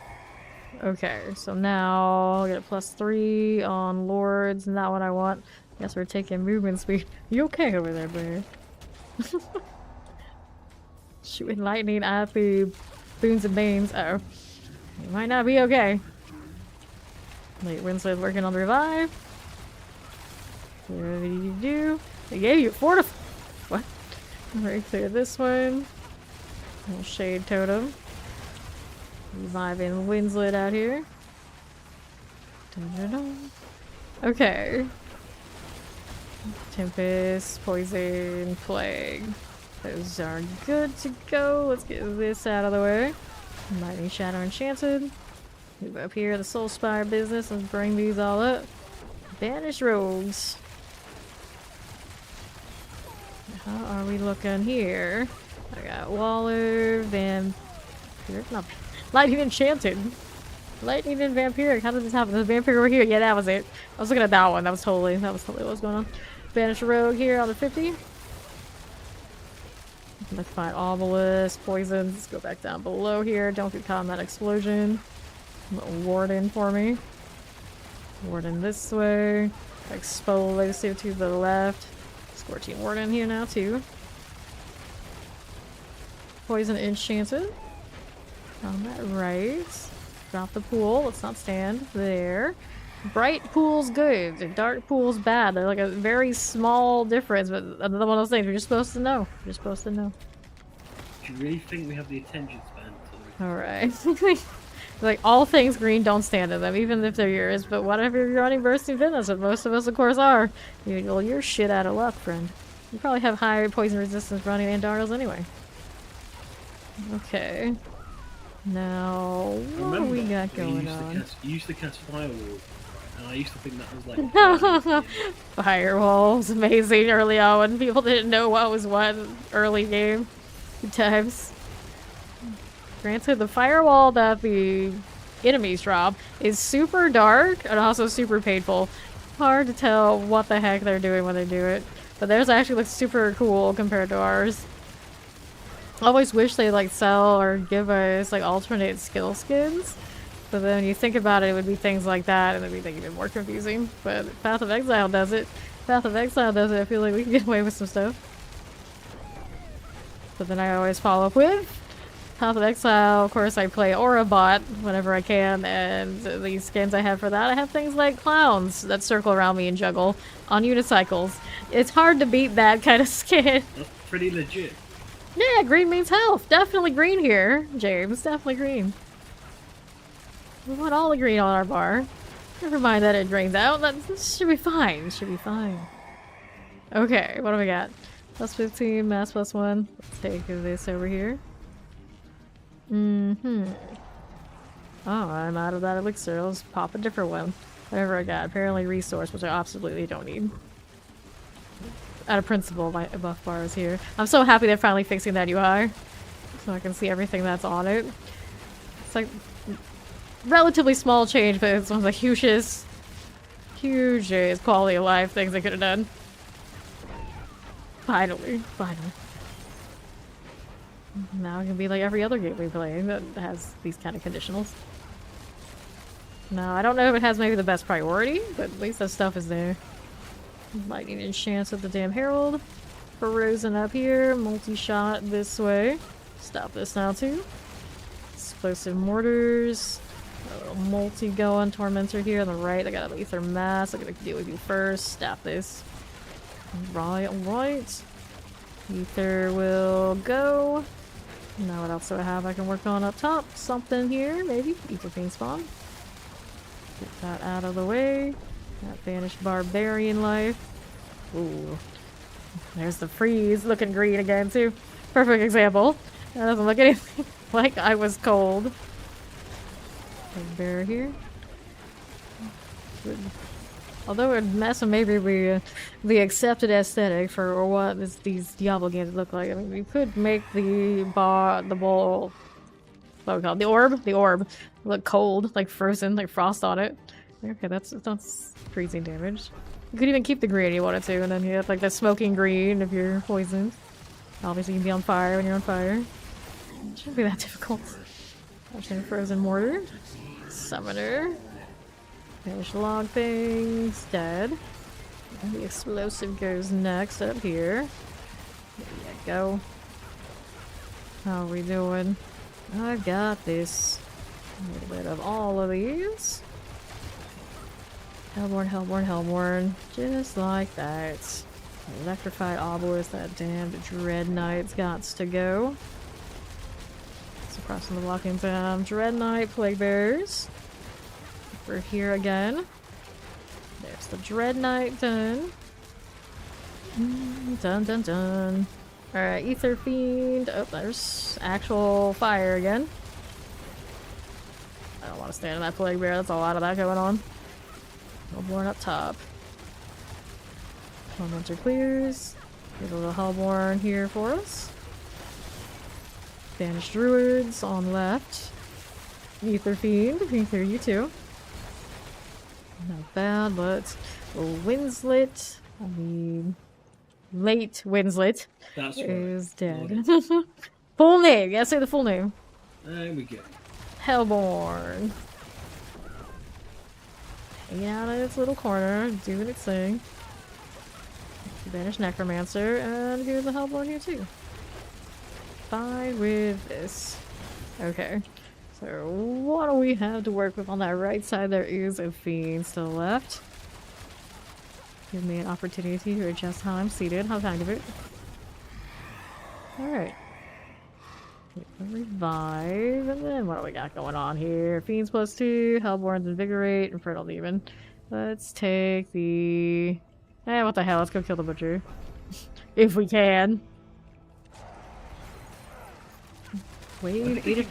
S1: Okay, so now I'll get a +3 on Lords, not what I want. Guess we're taking movement speed. You okay over there, Bear? Shooting lightning at the boons and banes. Uh oh. You might not be okay. Wait, Winslet's working on the revive. What did you do? They gave you fortify. What? Alright, clear this one. Little shade totem. Reviving Winslet out here. Dun-dun-dun. Okay. Tempest, poison, plague. Those are good to go. Let's get this out of the way. Lightning Shadow Enchanted. Move up here, the Soul Spire business, and bring these all up. Banish Rogues. How are we looking here? I got Waller, Vampire, no, Lightning Enchanted. Lightning and Vampiric. How did this happen? The Vampire over here. Yeah, that was it. I was looking at that one. That was totally what was going on. Banish Rogue here on the 50. Let's find Obelisk, Poisons. Let's go back down below here. Don't get caught in that explosion. Warden for me. Warden this way. Explosive to the left. Scorching Warden here now too. Poison Enchanted. On that right. Drop the pool. Let's not stand there. Bright pool's good. And dark pool's bad. They're like a very small difference, but another one of those things you're just supposed to know. You're supposed to know.
S3: Do you really think we have the attention span to
S1: Alright. Like, all things green, don't stand in them, even if they're yours. But whatever you're running Bursting Fitness, and most of us, of course, are. Well, you're shit out of luck, friend. You probably have high poison resistance running Andariels anyway. Okay. Now, what do we got going on?
S3: You used to cast Firewall, and I used to think that was like...
S1: Firewall was amazing early on when people didn't know what was what early game. Good times. Granted, the firewall that the enemies drop is super dark and also super painful. Hard to tell what the heck they're doing when they do it. But theirs actually looks super cool compared to ours. I always wish they like sell or give us like alternate skill skins. But then when you think about it, it would be things like that and it would be even more confusing. But Path of Exile does it. Path of Exile does it. I feel like we can get away with some stuff. But then I always follow up with Path of Exile. Of course, I play Aura Bot whenever I can, and these skins I have for that, I have things like clowns that circle around me and juggle on unicycles. It's hard to beat that kind of skin.
S3: That's pretty legit.
S1: Yeah, green means health. Definitely green here, James. Definitely green. We want all the green on our bar. Never mind that it drains out. This should be fine. Should be fine. Okay, what do we got? Plus 15, mass plus 1. Let's take this over here. Oh, I'm out of that elixir. Let's pop a different one. Whatever I got. Apparently resource, which I absolutely don't need. Out of principle, my buff bar is here. I'm so happy they're finally fixing that UI. So I can see everything that's on it. It's like relatively small change, but it's one of the hugest quality of life things they could have done. Finally. Now it can be like every other game we play that has these kind of conditionals. Now, I don't know if it has maybe the best priority, but at least that stuff is there. Lightning Enchants with the damn Herald. Frozen up here. Multi-shot this way. Stop this now too. Explosive Mortars. A little multi going. Tormentor here on the right. I got a Aether Mass. I'm gonna deal with you first. Stop this. Alright. Ether will go. Now what else do I have I can work on up top? Something here, maybe? Ether Fiend Spawn. Get that out of the way. That vanished Barbarian Life. Ooh. There's the freeze looking green again too. Perfect example. That doesn't look anything like I was cold. Big bear here. Although it would mess with maybe the accepted aesthetic for what these Diablo games look like. I mean, we could make the bowl, what do we call it? The orb look cold, like frozen, like frost on it. Okay, that's freezing damage. You could even keep the green if you wanted to, and then you have like the smoking green if you're poisoned. Obviously, you can be on fire when you're on fire. It shouldn't be that difficult. Watching Frozen Mortar. Summoner. Finish log things. Dead. And the explosive goes next up here. There you go. How are we doing? I've got this. A little bit of all of these. Hellborn. Just like that. Electrified Obelisk, that damned Dread Knight's gots to go. So crossing the blocking down. Dread Knight, Plague Bearers. We're here again. There's the Dread Knight done. Dun. Alright, Ether Fiend. Oh, there's actual fire again. I don't want to stand in that Plague Bear, that's a lot of that going on. Hellborn up top. Tormentor clears. Get a little Hellborn here for us. Banished Druids on left. Ether Fiend, Ether you too. Not bad, but Winslet, I mean, late Winslet
S3: That's right.
S1: is dead.
S3: Got it.
S1: Full name, yeah, say the full name.
S3: There we go.
S1: Hellborn. Hanging out in its little corner, doing its thing. Banished Necromancer, and here's the Hellborn here too. Fine with this. Okay. So what do we have to work with on that right side? There is a Fiend still left. Give me an opportunity to adjust how I'm seated. How kind of it. Alright. Revive, and then what do we got going on here? Fiends +2, Hellborn's Invigorate, Infernal Demon. Let's take the... what the hell, let's go kill the Butcher. If we can. Wait, 8 of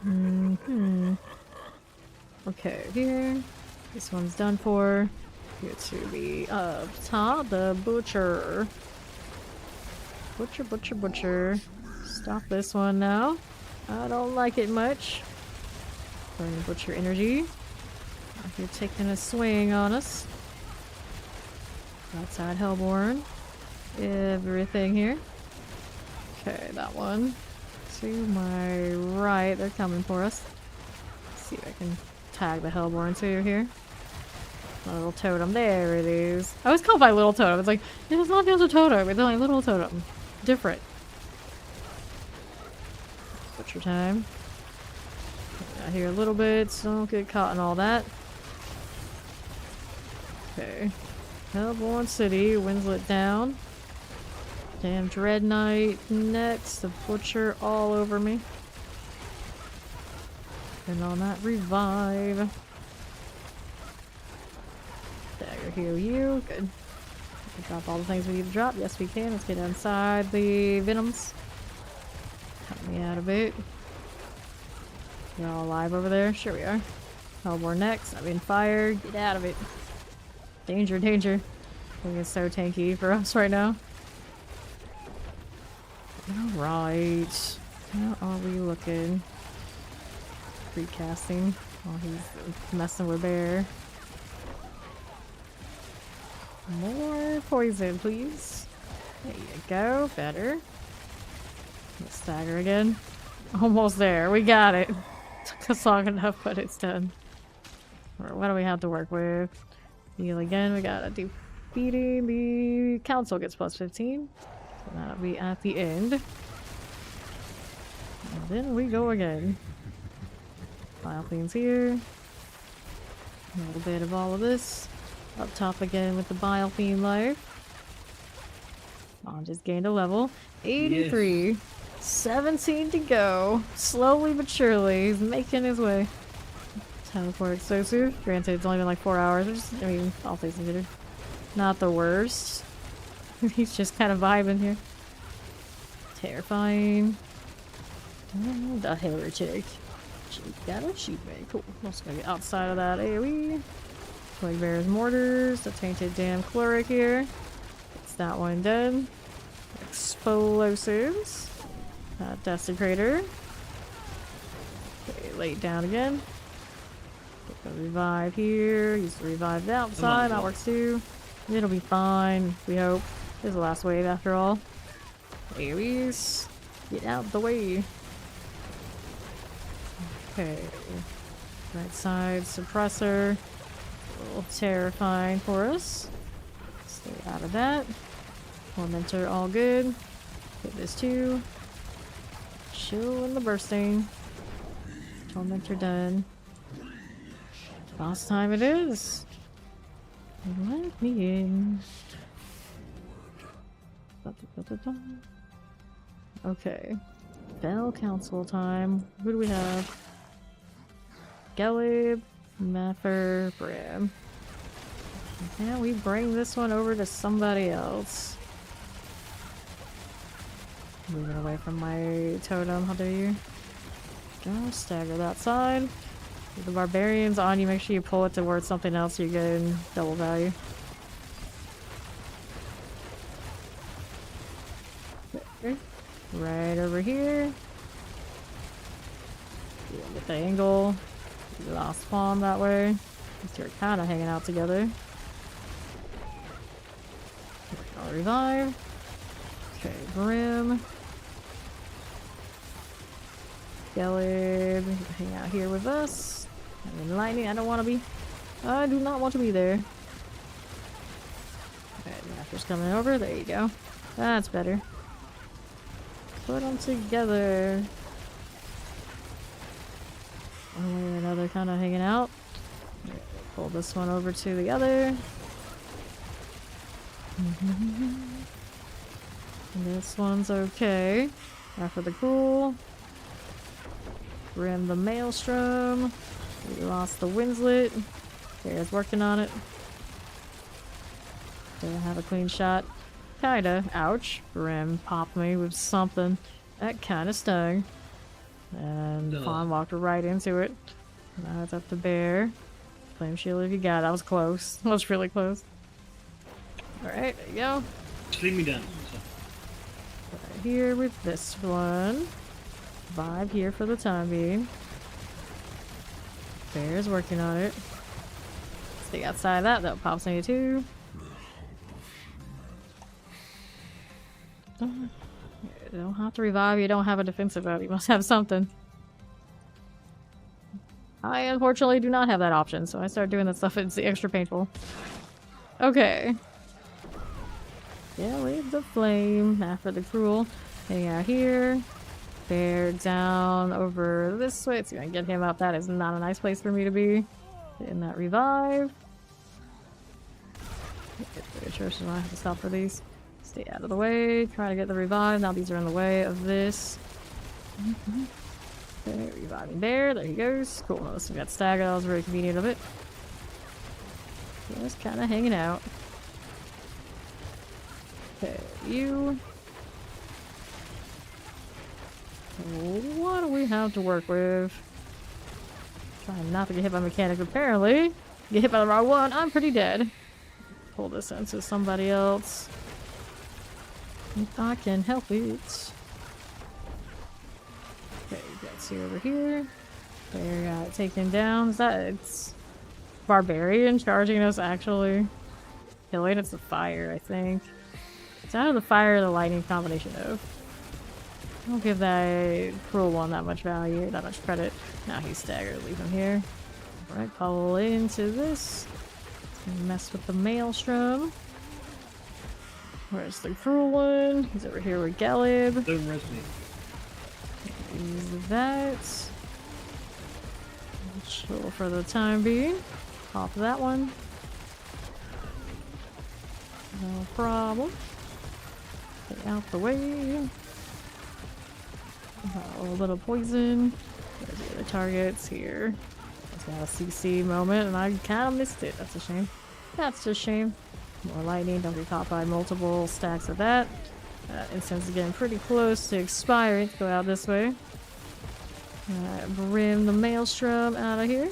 S1: 9. Okay, here. This one's done for. Get to the up top, the Butcher. Butcher. Stop this one now. I don't like it much. Burn Butcher energy. You're taking a swing on us. Outside Hellborn. Everything here. Okay, that one. To my right, they're coming for us. Let's see if I can tag the Hellborn too here. My little totem, there it is. I always call it my little totem. It's like, it's not just a totem, it's my little totem. Different. Butcher time. Out here a little bit, so don't get caught in all that. Okay. Hellborn City, Winslet down. Damn Dread Knight next, the Butcher all over me. And on that revive. Dagger heal you, good. We drop all the things we need to drop. Yes, we can. Let's get inside the Venoms. Cut me out a bit. You're all alive over there? Sure we are. Hellborn next. I'm in fire. Get out of it. Danger, danger. I think it's so tanky for us right now. Alright. How are we looking? Recasting. Oh, he's messing with Bear. More poison, please. There you go. Better. Let's stagger again. Almost there. We got it. Took us long enough, but it's done. Alright, what do we have to work with? Heal again. We got a defeating the council gets +15. So that'll be at the end. And then we go again. File things here. A little bit of all of this. Up top again with the Bile Fiend life. Oh, just gained a level. 83. Yes. 17 to go. Slowly but surely. He's making his way. Teleport explosive. Granted, it's only been like 4 hours. I mean, all things considered. Not the worst. He's just kind of vibing here. Terrifying. Oh, the heretic. She got a sheep bag. Cool. I'm just gonna get outside of that AoE. Plague Bear's Mortars. The Tainted Damn Cleric here. It's that one done. Explosives. Desecrator. Okay, lay it down again. Get the revive here. Use the revive outside. That works too. It'll be fine, we hope. This is the last wave after all. AoEs. Get out the way. Okay. Right side suppressor. A little terrifying for us. Stay out of that. Tormentor all good. Get this too. Chill in the bursting. Tormentor done. Boss time it is. Let me in. Okay. Bell Council time. Who do we have? Gelib, Maffer, Bram. Now we bring this one over to somebody else. Moving away from my totem, how dare you? Go stagger that side. With the barbarians on you, make sure you pull it towards something else so you get in double value. over here. Get the angle. We lost spawn that way. These two are kind of hanging out together. I'll revive. Okay, Grim. Skeleton, hang out here with us. And then lightning, I don't want to be. I do not want to be there. Okay, Raptor's coming over. There you go. That's better. Put them together. One way or another, kind of hanging out. Pull this one over to the other. And this one's okay. After the cool. Rim the maelstrom. We lost the Winslet. Bear's working on it. Don't have a clean shot. Kinda. Ouch. Rim popped me with something. That kinda stung. And Fawn walked right into it. Now it's up to Bear. Flame shield if you got it. That was close. That was really close. Alright, there you go.
S3: Leave me down.
S1: Right here with this one. Vibe here for the time being. Bear's working on it. Stay outside of that, pops on you too. You don't have to revive, you don't have a defensive out, you must have something. I unfortunately do not have that option, so I start doing that stuff, it's extra painful. Okay. Yeah, leave the flame after the cruel. Hang out here. Bear down over this way. See if I can get him up. That is not a nice place for me to be. In that revive. Sure, so I have to stop for these. Stay out of the way. Try to get the revive. Now these are in the way of this. Okay, reviving Bear. There he goes. Cool. Notice we got staggered. That was very convenient of it. Just kind of hanging out. Okay, you. What do we have to work with? Trying not to get hit by mechanic, apparently. Get hit by the wrong one, I'm pretty dead. Pull this into somebody else. If I can help it. Okay, got two over here. There, got it taken down. Is that it's Barbarian charging us actually? Killing, it's the fire, I think. It's out of the fire or the lightning combination of. I don't give that cruel one that much value, that much credit. Now he's staggered, leave him here. Alright, pull into this. Mess with the maelstrom. Where's the cruel one? He's over here with Galib.
S3: Don't res me.
S1: Use that. Chill for the time being. Pop that one. No problem. Get out the way. A little bit of poison. There's the other targets here. It's got a CC moment and I kind of missed it. That's a shame. That's a shame. More lightning. Don't get caught by multiple stacks of that. Incense is getting pretty close to expiring. Go out this way. Brim the maelstrom out of here.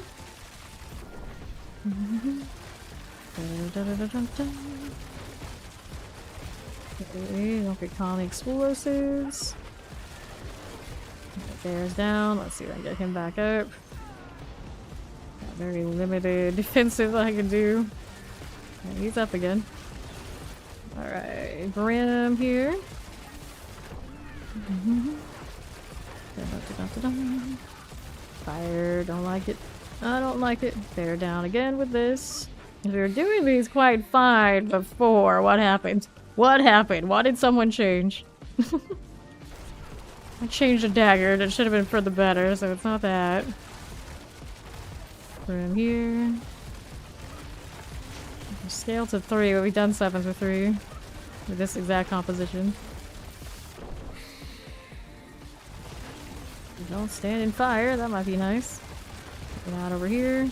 S1: Okay, don't get caught on the explosives. Bear's down. Let's see if I can get him back up. Got very limited defensive I can do. And he's up again. Alright, Brim here. Fire, don't like it. I don't like it. Bear down again with this. We were doing these quite fine before. What happened? What happened? Why did someone change? I changed a dagger. That should have been for the better, so it's not that. From here. Scale to 3, but we've done 7 to 3 with this exact composition. Don't stand in fire, that might be nice. Get out over here.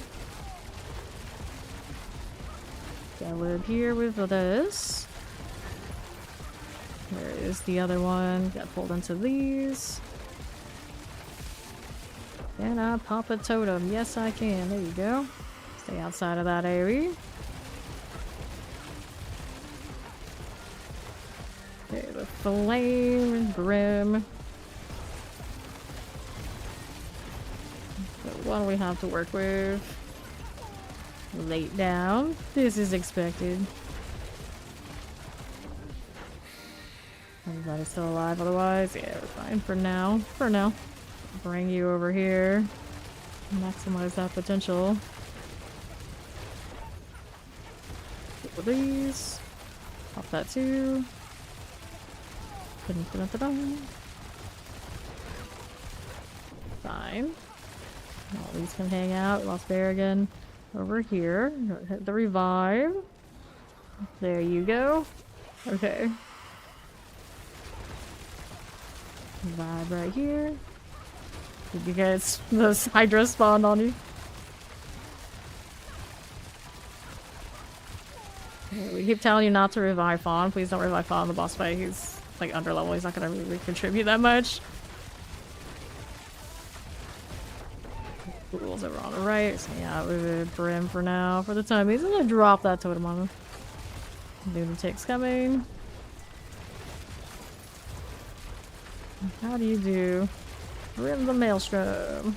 S1: Got a lid here with this. Where is the other one? Got pulled into these. Can I pop a totem? Yes, I can. There you go. Stay outside of that area. Okay, the flame and Grim. So what do we have to work with? Lay down. This is expected. Everybody's still alive otherwise? Yeah, we're fine for now. For now. Bring you over here. Maximize that potential. With these. Pop that too. Fine. All these can hang out. Lost Bear again. Over here. Hit the revive. There you go. Okay. Revive right here. Did you guys, this Hydra spawned on you? Okay, we keep telling you not to revive Fawn. Please don't revive Fawn in the boss fight. He's like under level. He's not gonna really contribute that much. Rules over on the right. So yeah, we're Brim for now. For the time being, I'm gonna drop that totem on him. Lunatic's coming. How do you do? Rim the Maelstrom.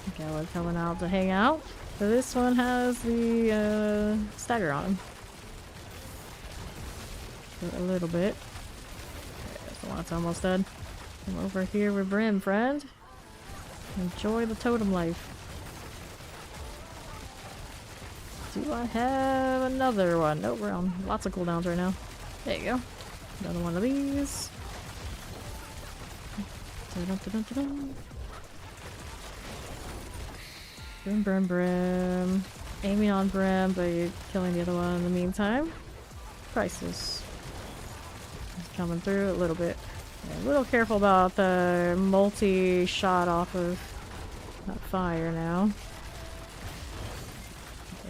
S1: Okay, we're coming out to hang out. So this one has the stagger on him. For a little bit. Okay, so that's almost dead. Come over here with Brim, friend. Enjoy the totem life. Do I have another one? Nope, we're on lots of cooldowns right now. There you go. Another one of these. Brim, Brim, Brim. Aiming on Brim, but you're killing the other one in the meantime. Crisis. He's coming through a little bit. Yeah, a little careful about the multi-shot off of that fire now.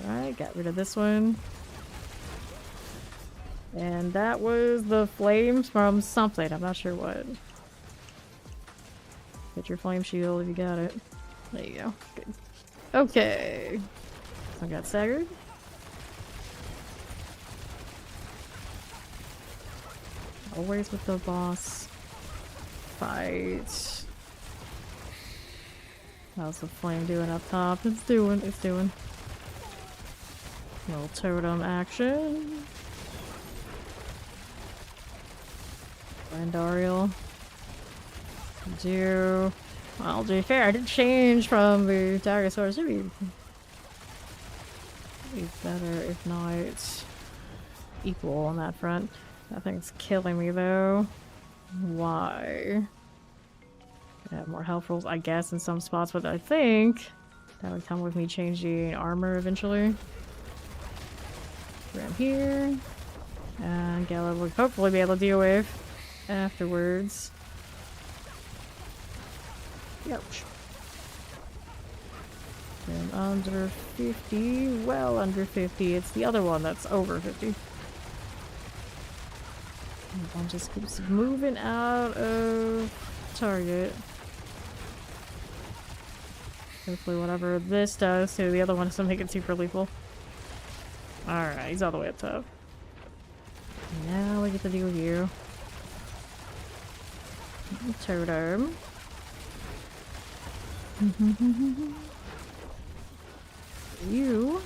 S1: Alright, got rid of this one. And that was the flames from something. I'm not sure what. Get your flame shield if you got it. There you go. Good. Okay. I got staggered. Always with the boss fight. How's the flame doing up top? It's doing. Little totem action. Andariel. Well, to be fair, I did change from the dagger sword. It'd be better if not equal on that front. That thing's killing me though. Why? I have more health rolls, I guess, in some spots, but I think that would come with me changing armor eventually. Around here. And Gala will hopefully be able to deal with afterwards. Ouch. And under 50, well under 50. It's the other one that's over 50. And one just keeps moving out of target. Hopefully whatever this does to the other one doesn't make it super lethal. Alright, he's all the way up top. Now we get to deal with you. Totem. You.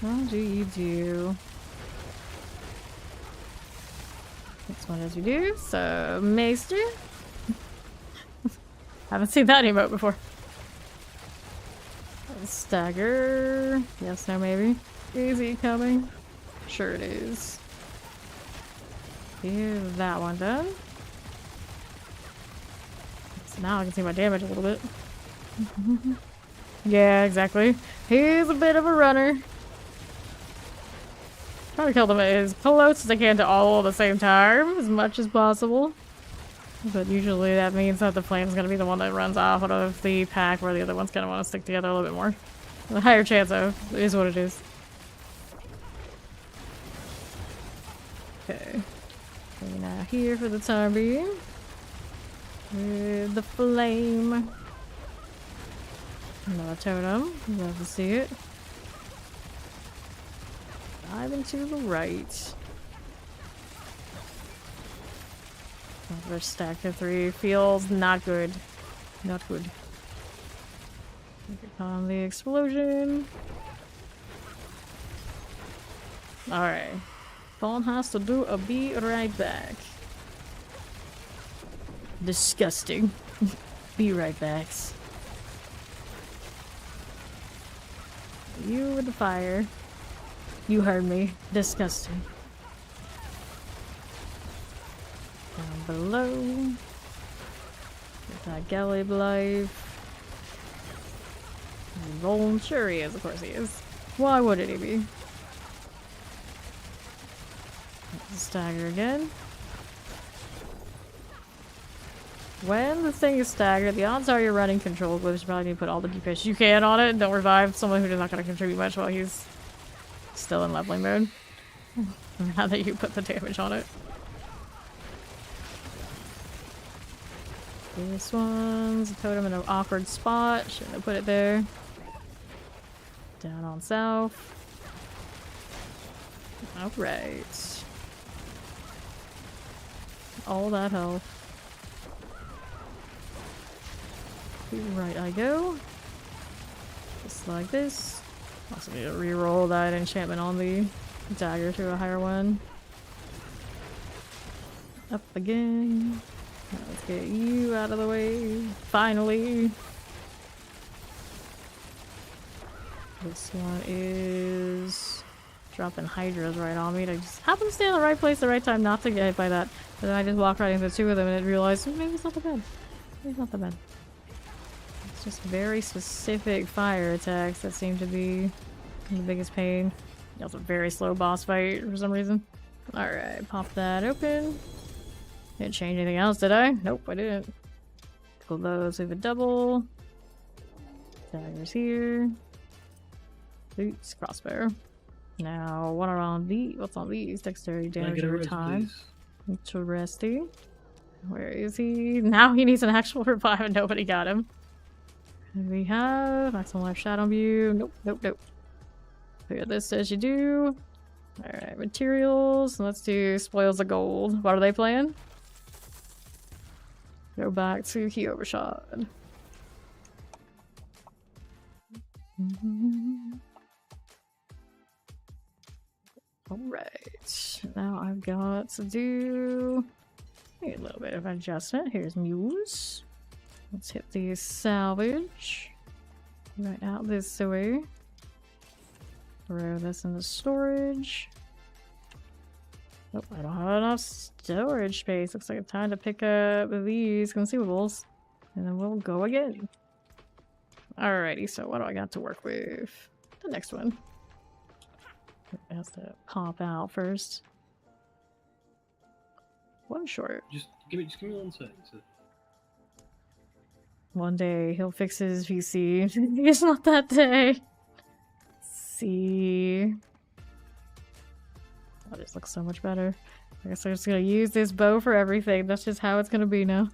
S1: What do you do? Next one as you do. So, Maester. Haven't seen that emote before. Stagger. Yes, no, maybe. Easy coming. Sure it is. Give that one done. So now I can see my damage a little bit. Yeah, exactly. He's a bit of a runner. Try to kill them as close as I can to all at the same time, as much as possible. But usually that means that the flame's gonna be the one that runs off out of the pack, where the other one's gonna want to stick together a little bit more. A higher chance of. It is what it is. Okay. So now here for the time being. With the flame. Another totem. Love to see it. Dive into the right. Another stack of 3 feels not good. Not good. On the explosion. Alright. Pawn has to do a be right back. Disgusting. Be right backs. You with the fire. You heard me. Disgusting. Down below. Get that galley life. Rolling, sure he is, of course he is. Why wouldn't he be? Stagger again. When the thing is staggered, the odds are you're running control glitch. You probably need to put all the DPS you can on it and don't revive someone who's not going to contribute much while he's still in leveling mode. Now that you put the damage on it. This one's put him in an awkward spot. Shouldn't have put it there. Down on south. Alright. All that health. Right I go. Just like this. Also need to reroll that enchantment on the dagger to a higher one. Up again. Now let's get you out of the way. Finally. This one is dropping hydras right on me. I just happen to stay in the right place at the right time not to get hit by that. But then I just walked right into two of them and realized maybe it's not that bad. Maybe it's not that bad. It's just very specific fire attacks that seem to be the biggest pain. Also a very slow boss fight for some reason. Alright, pop that open. Didn't change anything else, did I? Nope, I didn't. Pull those with a double. Daggers here. Boots, crossbow. Now, what are on these? What's on these? Dexterity damage over time. Interesting. Where is he? Now he needs an actual revive and nobody got him. And we have maximum life shadow view. Nope, nope, nope. Here this says you do. Alright, materials. Let's do spoils of gold. What are they playing? Go back to key overshot. Alright, now I've got to do a little bit of adjustment. Here's Muse. Let's hit the salvage. Right out this way. Throw this in the storage. Oh, I don't have enough storage space. Looks like it's time to pick up these consumables. And then we'll go again. Alrighty, so what do I got to work with? The next one. It has to pop out first. One short.
S3: Just give me 1 second.
S1: One day he'll fix his PC. It's not that day. See. Oh, this looks so much better. I guess I'm just gonna use this bow for everything. That's just how it's gonna be now.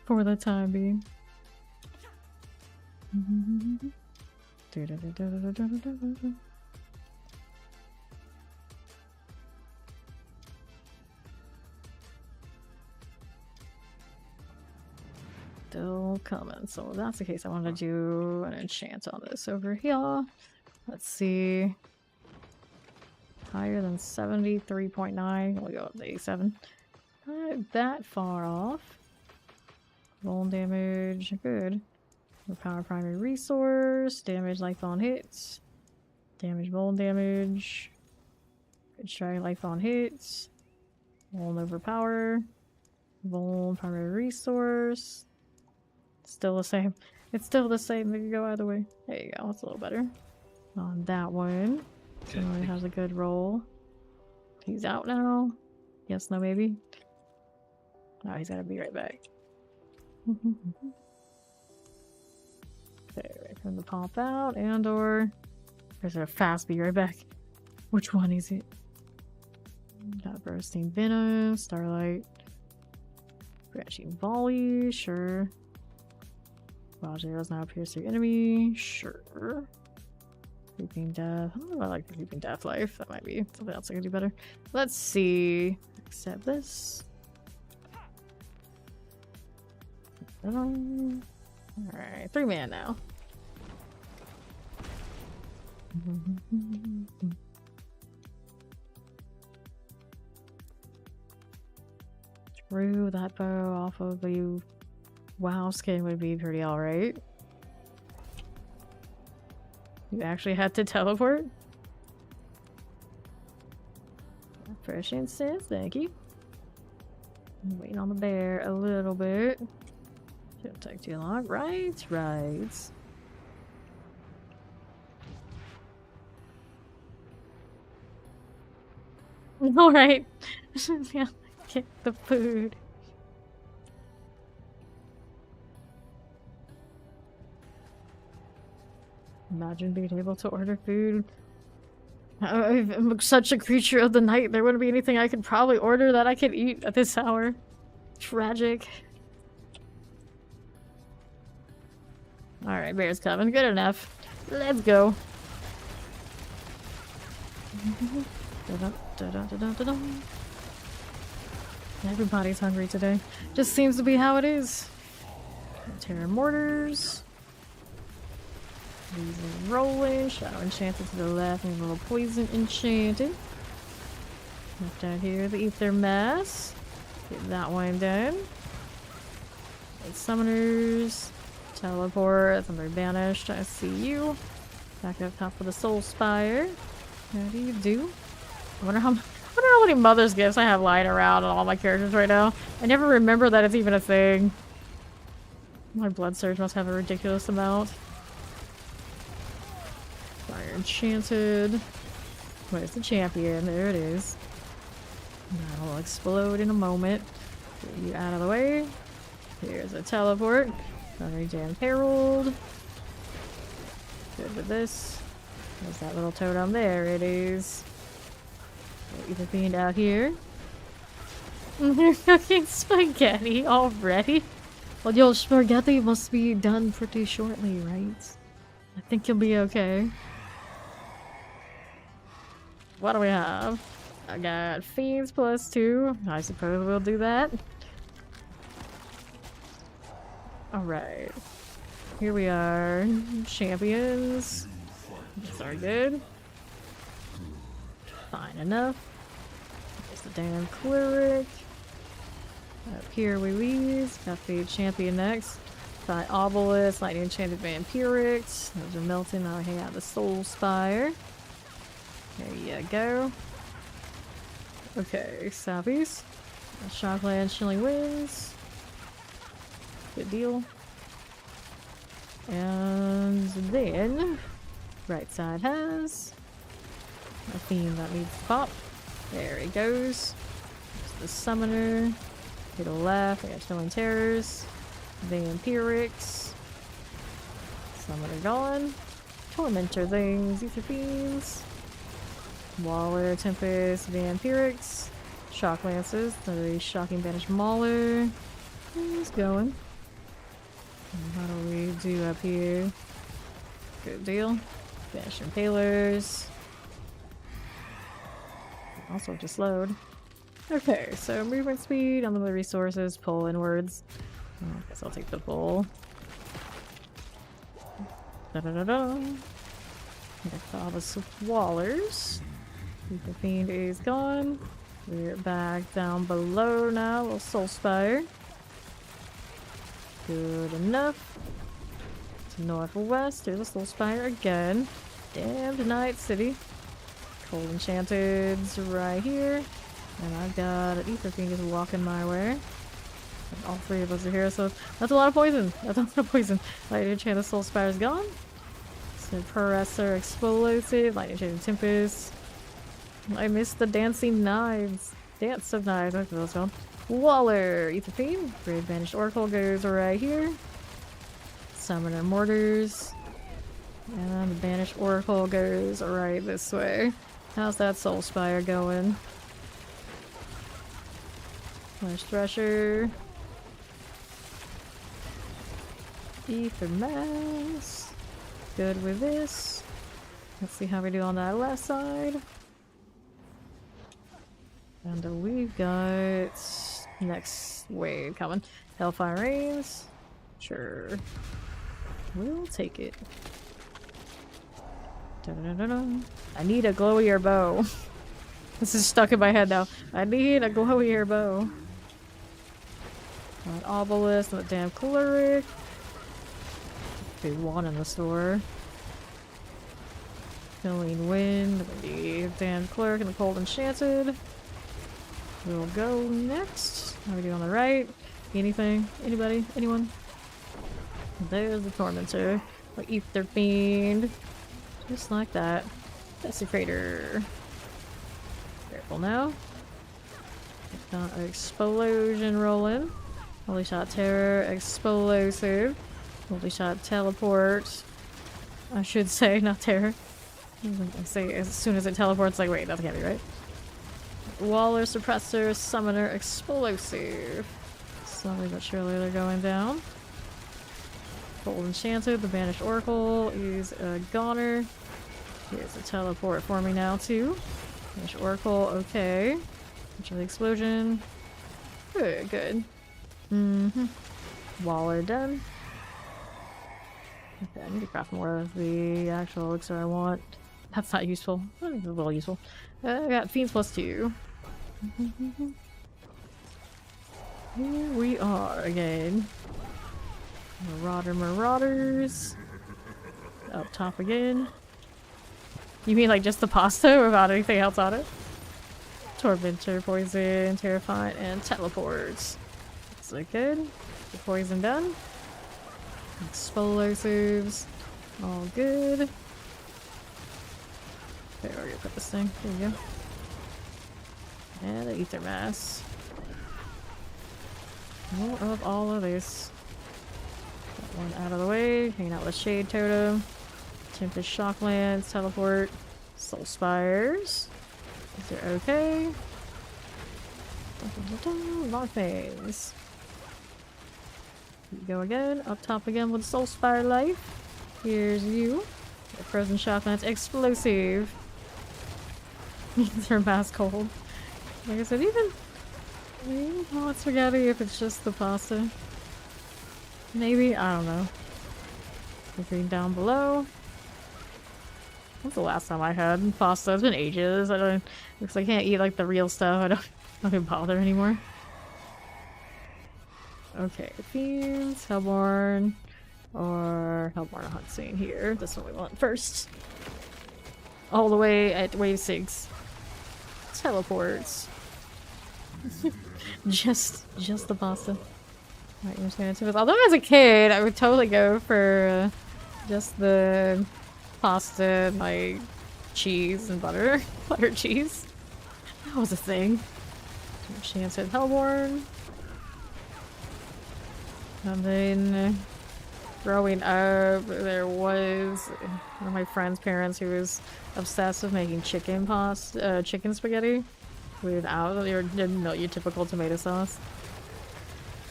S1: For the time being. Still coming. So if that's the case, I want to do an enchant on this over here. Let's see. Higher than 73.9. We'll go up to 87. Not that far off. Roll damage. Good. Power primary resource. Damage life on hits. Damage bone damage. Good strike life on hits. Roll overpower. Bone primary resource. Still the same. It's still the same. They can go either way. There you go. It's a little better. On that one. So he has a good roll. He's out now. Yes, no, maybe. Oh, he's gotta be right back. Okay, wait for him to pop out and or there's a fast be right back. Which one is it? Got bursting venom, starlight, crashing volley, sure. Barrage arrows now pierce through enemy, sure. Creeping death. I don't know if I like the creeping death life. That might be something else I can do better. Let's see. Accept this. Alright, 3 man now. True, that bow off of the WoW skin would be pretty alright. You actually had to teleport? Fresh incense, thank you. I'm waiting on the bear a little bit. Shouldn't take too long. Right. Alright. Yeah, get the food. Imagine being able to order food. I'm such a creature of the night. There wouldn't be anything I could probably order that I could eat at this hour. Tragic. Alright, bear's coming. Good enough. Let's go. Everybody's hungry today. Just seems to be how it is. Terra mortars. These are rolling. Shadow enchanted to the left and a little poison enchanted. Left out here, the ether mass. Get that one done. Eight summoners. Teleport. Somebody banished. I see you. Back up top for the soul spire. How do you do? I wonder how many mother's gifts I have lying around on all my characters right now. I never remember that it's even a thing. My blood surge must have a ridiculous amount. Fire enchanted. Where's the champion? There it is. That'll explode in a moment. Get you out of the way. Here's a teleport. Another damn herald. Good with this. There's that little totem. There it is. Ether fiend out here. They're cooking spaghetti already. Well, your spaghetti must be done pretty shortly, right? I think you'll be okay. What do we have? I got fiends +2. I suppose we'll do that. Alright. Here we are. Champions. These are good. Fine enough. There's the damn cleric. Up here we leave. Got the champion next. By Obelisk, Lightning Enchanted Vampirics. Those are melting. Now we hang out the Soul Spire. There you go. Okay, Southeast. Shockland, Chilling Winds. Good deal. And then, right side has a theme that needs to pop. There he goes. There's the Summoner. To the left, we got Chilling Terrors. Vampirics. Summoner gone. Tormentor things. Ether Fiends. Waller, Tempest, Vampirics. Shock Lances. The Shocking Banished Mauler. He's going. And how do we do up here? Good deal. Banished Impalers. Also just load. Okay, so movement speed, unlimited resources, pull inwards. I guess I'll take the pull. Da-da-da-da. Get all the Wallers. The Fiend is gone. We're back down below now. Little Soul Spire. Good enough. To northwest. Here's the Soul Spire again. Damned Night City. Cold Enchanted's right here. And I've got an Ether Fiend just walking my way. And all three of us are here, so that's a lot of poison. That's a lot of poison. Lightning Enchanted Soul Spire's gone. Suppressor Explosive. Lightning Enchanted Tempest. I missed the Dancing Knives. Dance of Knives. That's what it's called. Waller. Ether Fiend. Great Banished Oracle goes right here. Summoner Mortars. And the Banished Oracle goes right this way. How's that Soul Spire going? Flash Thresher. Ether Mass. Good with this. Let's see how we do on that left side. And we've got next wave coming. Hellfire Rains. Sure. We'll take it. Dun-dun-dun-dun. I need a glowier bow. This is stuck in my head now. I need a glowier bow. An obelisk and a damn cleric. Do one in the store. Killing wind. The damn cleric and the cold enchanted. We'll go next. How are we doing on the right? Anything? Anybody? Anyone? There's the tormentor. Like ether fiend. Just like that. Desecrator. Careful now. Got an explosion rolling. Holy shot terror. Explosive. Holy shot teleport. I should say, not terror. I say as soon as it teleports, like, wait, that can't be right. Waller, suppressor, summoner, explosive. Slowly but surely they're going down. Cold enchanted, the banished oracle is a goner. Here's a teleport for me now too. Banished oracle, okay. Actually, explosion. Good, good. Waller done. Okay, I need to craft more of the actual elixir I want. That's not useful. It's a little useful. I got Fiends +2. Here we are again. Marauders. Up top again. You mean like just the pasta without anything else on it? Tormentor, poison, terrifying, and teleports. Is that good? The poison done. Explosives. All good. Okay, we're gonna put this thing. There you go. And the ether mass. More of all of this. Got one out of the way. Hanging out with Shade Totem. Tempest Shocklands. Teleport. Soul Spires. Is there okay? A lot of things. Here we go again. Up top again with Soul Spire Life. Here's you. The Frozen Shocklands. Explosive. Her mask cold. Like I said, even hot spaghetti if it's just the pasta. Maybe, I don't know. Looking down below. When's the last time I had pasta? It's been ages. I don't because I can't eat like the real stuff. I don't even bother anymore. Okay, Fiends, Hellborn, or Hellborn or Hunt Scene here. This one we want first. All the way at wave 6. Teleports. just the pasta. Right, you're saying it. Although as a kid, I would totally go for just the pasta, like cheese and butter, butter cheese. That was a thing. Chance at Hellborn. And then growing up, there was one of my friend's parents who was obsessed with making chicken pasta, chicken spaghetti without your typical tomato sauce.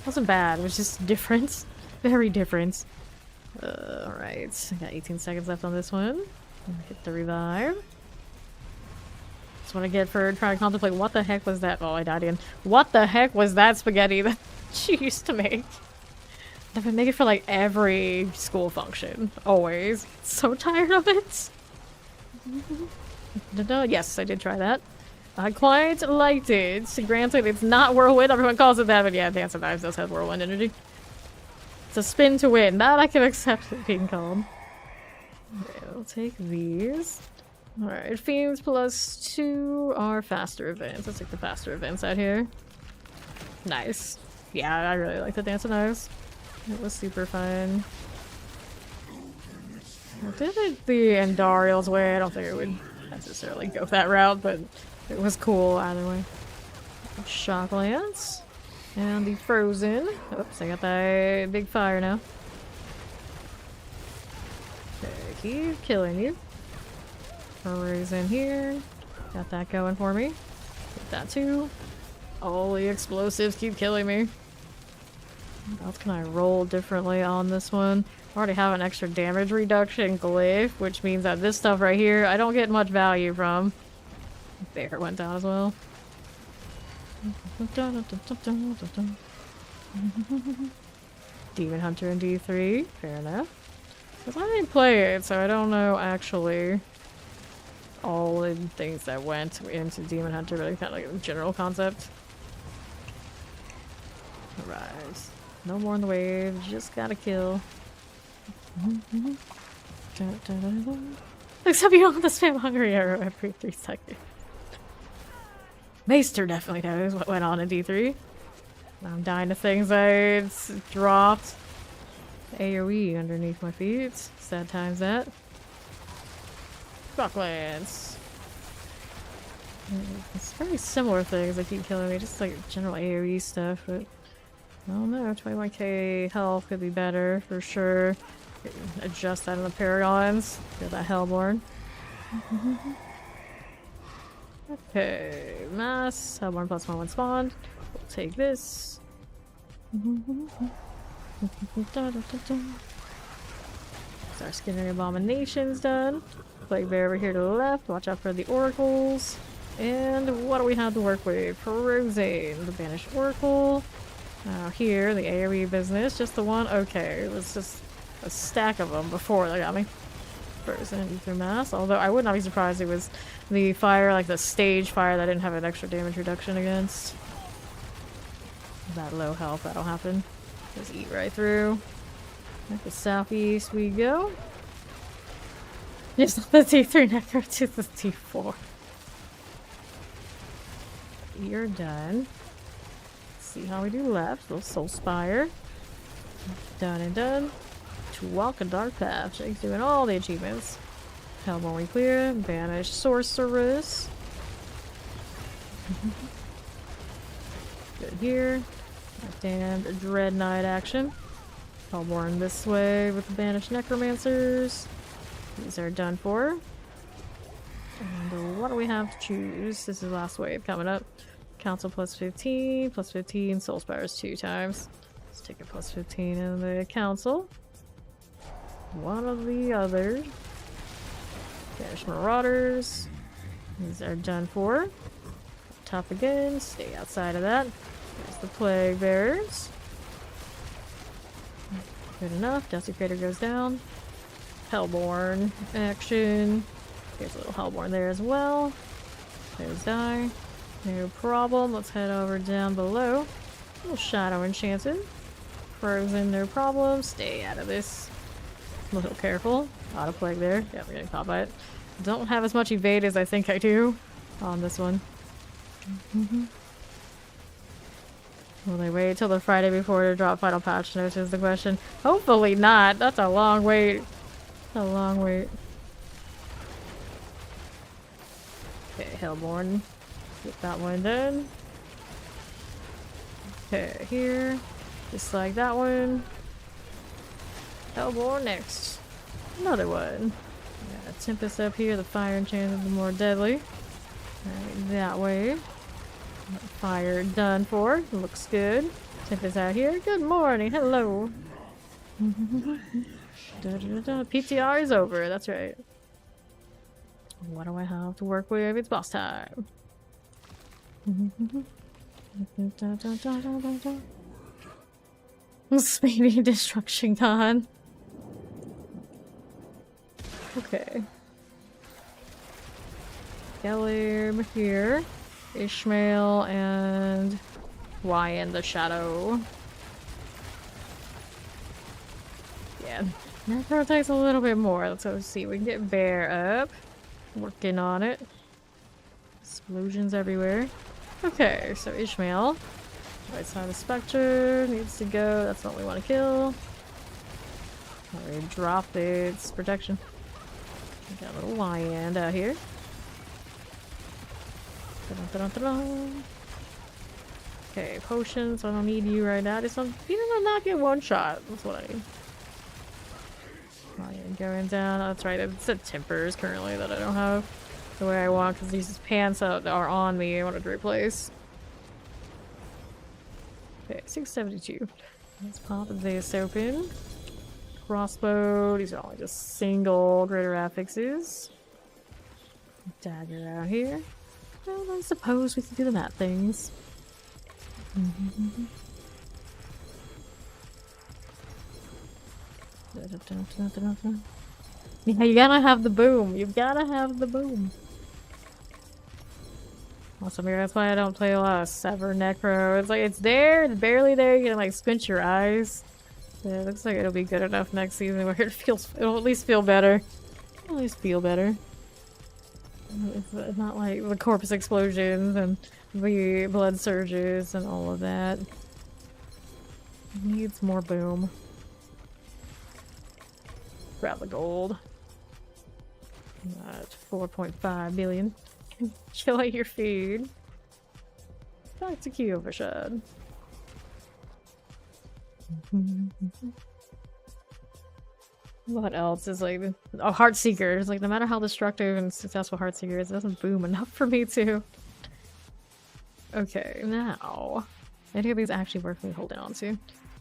S1: It wasn't bad. It was just different, very different. All right, I got 18 seconds left on this one. Hit the revive. That's what I get for trying to contemplate. What the heck was that? Oh, I died again. What the heck was that spaghetti that she used to make? I would make it for like every school function. Always. So tired of it. Yes, I did try that. I quite liked it. Granted, it's not whirlwind. Everyone calls it that, but yeah, Dance of Knives does have whirlwind energy. It's a spin to win. That I can accept it being called. Okay, we'll take these. Alright, Fiends +2 are faster events. Let's take the faster events out here. Nice. Yeah, I really like the Dance of Knives. It was super fun. I did it the Andariel's way. I don't think it would necessarily go that route, but it was cool either way. Shocklands. And the Frozen. Oops, I got that big fire now. Okay, keep killing you. Frozen here. Got that going for me. Get that too. All the explosives keep killing me. What else can I roll differently on this one? I already have an extra damage reduction glyph, which means that this stuff right here, I don't get much value from. There, it went down as well. Demon Hunter in D3. Fair enough. Because I didn't play it, so I don't know actually all the things that went into Demon Hunter, but I kind of like the general concept. Alright. No more in the wave, just gotta kill. Except you don't have to spam Hungry Arrow every 3 seconds. Maester definitely knows what went on in D3. I'm dying to things I dropped. AoE underneath my feet. Sad times that. Bucklands. It's very similar things that keep killing me, just like general AoE stuff, but I don't know, 21k health could be better for sure. Adjust that in the Paragons. Get that Hellborn. Okay, mass. Hellborn plus 1 spawned. We'll take this. Our Skinner Abomination's done. Plague Bear over here to the left. Watch out for the Oracles. And what do we have to work with? Perosane, the Banished Oracle. Now here, the AoE business. Just the one? Okay, it was just a stack of them before they got me. Frozen Ether Mass. Although I would not be surprised it was the fire, like the stage fire that didn't have an extra damage reduction against. That low health, that'll happen. Just eat right through. At the southeast we go. Just the T3 Necro to the T4. You're done. Let's see how we do left. Little Soul Spire. Done and done. To walk a dark path. Jake's doing all the achievements. Hellborn we clear. Banished Sorceress. Good here. Damned Dread Knight action. Hellborn this way with the Banished Necromancers. These are done for. And what do we have to choose? This is last wave coming up. Council plus 15, plus 15, Soul Spires 2 times. Let's take a plus 15 in the council. One of the other. Banished Marauders. These are done for. Top again, stay outside of that. There's the Plague Bearers. Good enough. Desecrator goes down. Hellborn action. There's a little Hellborn there as well. Those die. No problem. Let's head over down below. A little Shadow Enchanted. Frozen, no problem. Stay out of this. A little careful. Auto Plague there. Yeah, we're getting caught by it. Don't have as much evade as I think I do on this one. Will they wait till the Friday before to drop final patch notes is the question. Hopefully not. That's a long wait. A long wait. Okay, Hellborn. Get that one done. Okay, here. Just like that one. Hellborn next. Another one. Got Tempest up here. The fire enchanted, the more deadly. Right, that way. Fire done for. Looks good. Tempest out here. Good morning. Hello. PTR is over. That's right. What do I have to work with? It's boss time. Speedy destruction gone. Okay. Gelib here. Ishmael and Ryan the Shadow. Yeah, Necro takes a little bit more. Let's go see. We can get Bear up. Working on it. Explosions everywhere. Okay, so Ishmael. Right side of the Spectre needs to go. That's what we want to kill. We drop its protection. We got a little Lion out here. Okay, potions. I don't need you right now. Just want you to not get one shot. That's what I need. Lion going down. That's right. It's a Tempers currently that I don't have the way I want because these pants that are on me I wanted to replace. Okay, 672. Let's pop this open. Crossbow. These are only just single greater affixes. Dagger out here. Well, I suppose we can do the map things. Yeah, you gotta have the boom. You gotta have the boom. Also, maybe that's why I don't play a lot of Sever Necro. It's like, it's there, it's barely there, you can like squint your eyes. Yeah, it looks like it'll be good enough next season where it'll at least feel better. It'll at least feel better. It's not like the corpse explosions and the blood surges and all of that. It needs more boom. Grab the gold. At 4.5 billion. Chill out your feed. Back to Kyoto Shed. What else is like a Heartseeker? It's like no matter how destructive and successful Heartseeker is, it doesn't boom enough for me to. Okay, now any of these actually worth me holding on to.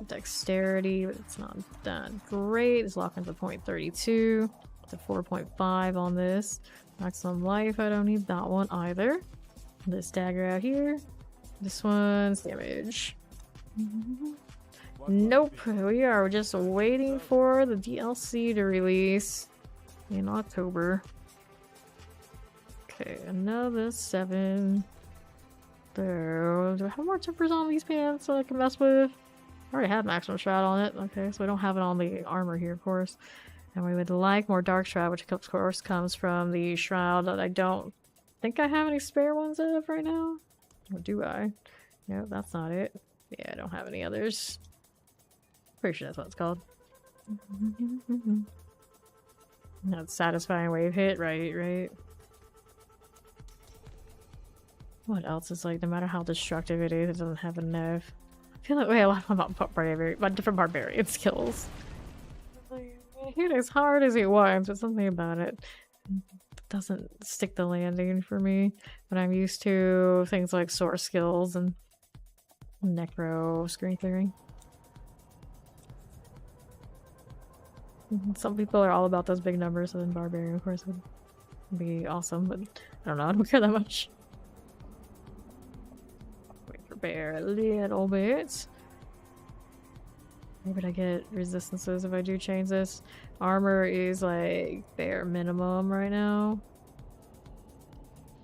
S1: Dexterity, but it's not that great. It's locked into 0.32 to 4.5 on this. Maximum life, I don't need that one either. This dagger out here. This one's damage. Nope, we are just waiting for the DLC to release in October. Okay, another 7. There. Do I have more tippers on these pants that I can mess with? I already have maximum shroud on it. Okay, so we don't have it on the armor here, of course. And we would like more dark shroud, which of course comes from the shroud that I don't think I have any spare ones of right now. Or do I? No, that's not it. Yeah, I don't have any others. Pretty sure that's what it's called. Not satisfying wave hit, right. What else is like, no matter how destructive it is, it doesn't have enough. I feel like we have a lot of different barbarian skills. I hit as hard as it was, but something about it doesn't stick the landing for me. But I'm used to things like source skills and necro screen clearing. Some people are all about those big numbers, so then barbarian, of course, would be awesome, but I don't know, I don't care that much. Wait for bear a little bit. Maybe I get resistances if I do change this. Armor is like bare minimum right now,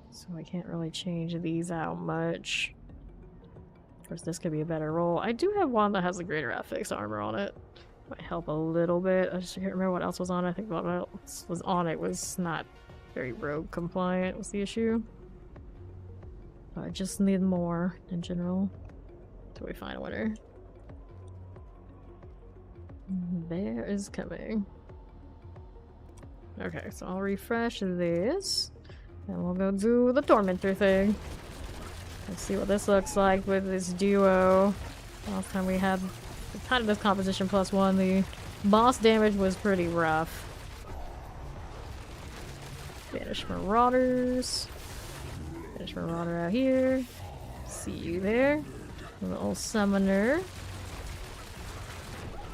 S1: so I can't really change these out much. Of course, this could be a better roll. I do have one that has a greater affix armor on it. Might help a little bit. I just can't remember what else was on it. I think what else was on it was not very rogue compliant was the issue. But I just need more in general till we find a winner. Bear is coming. Okay, so I'll refresh this and we'll go do the Tormentor thing. Let's see what this looks like with this duo. Last time we had kind of this composition +1, the boss damage was pretty rough. Banish Marauders. Banish Marauder out here. See you there. A little summoner.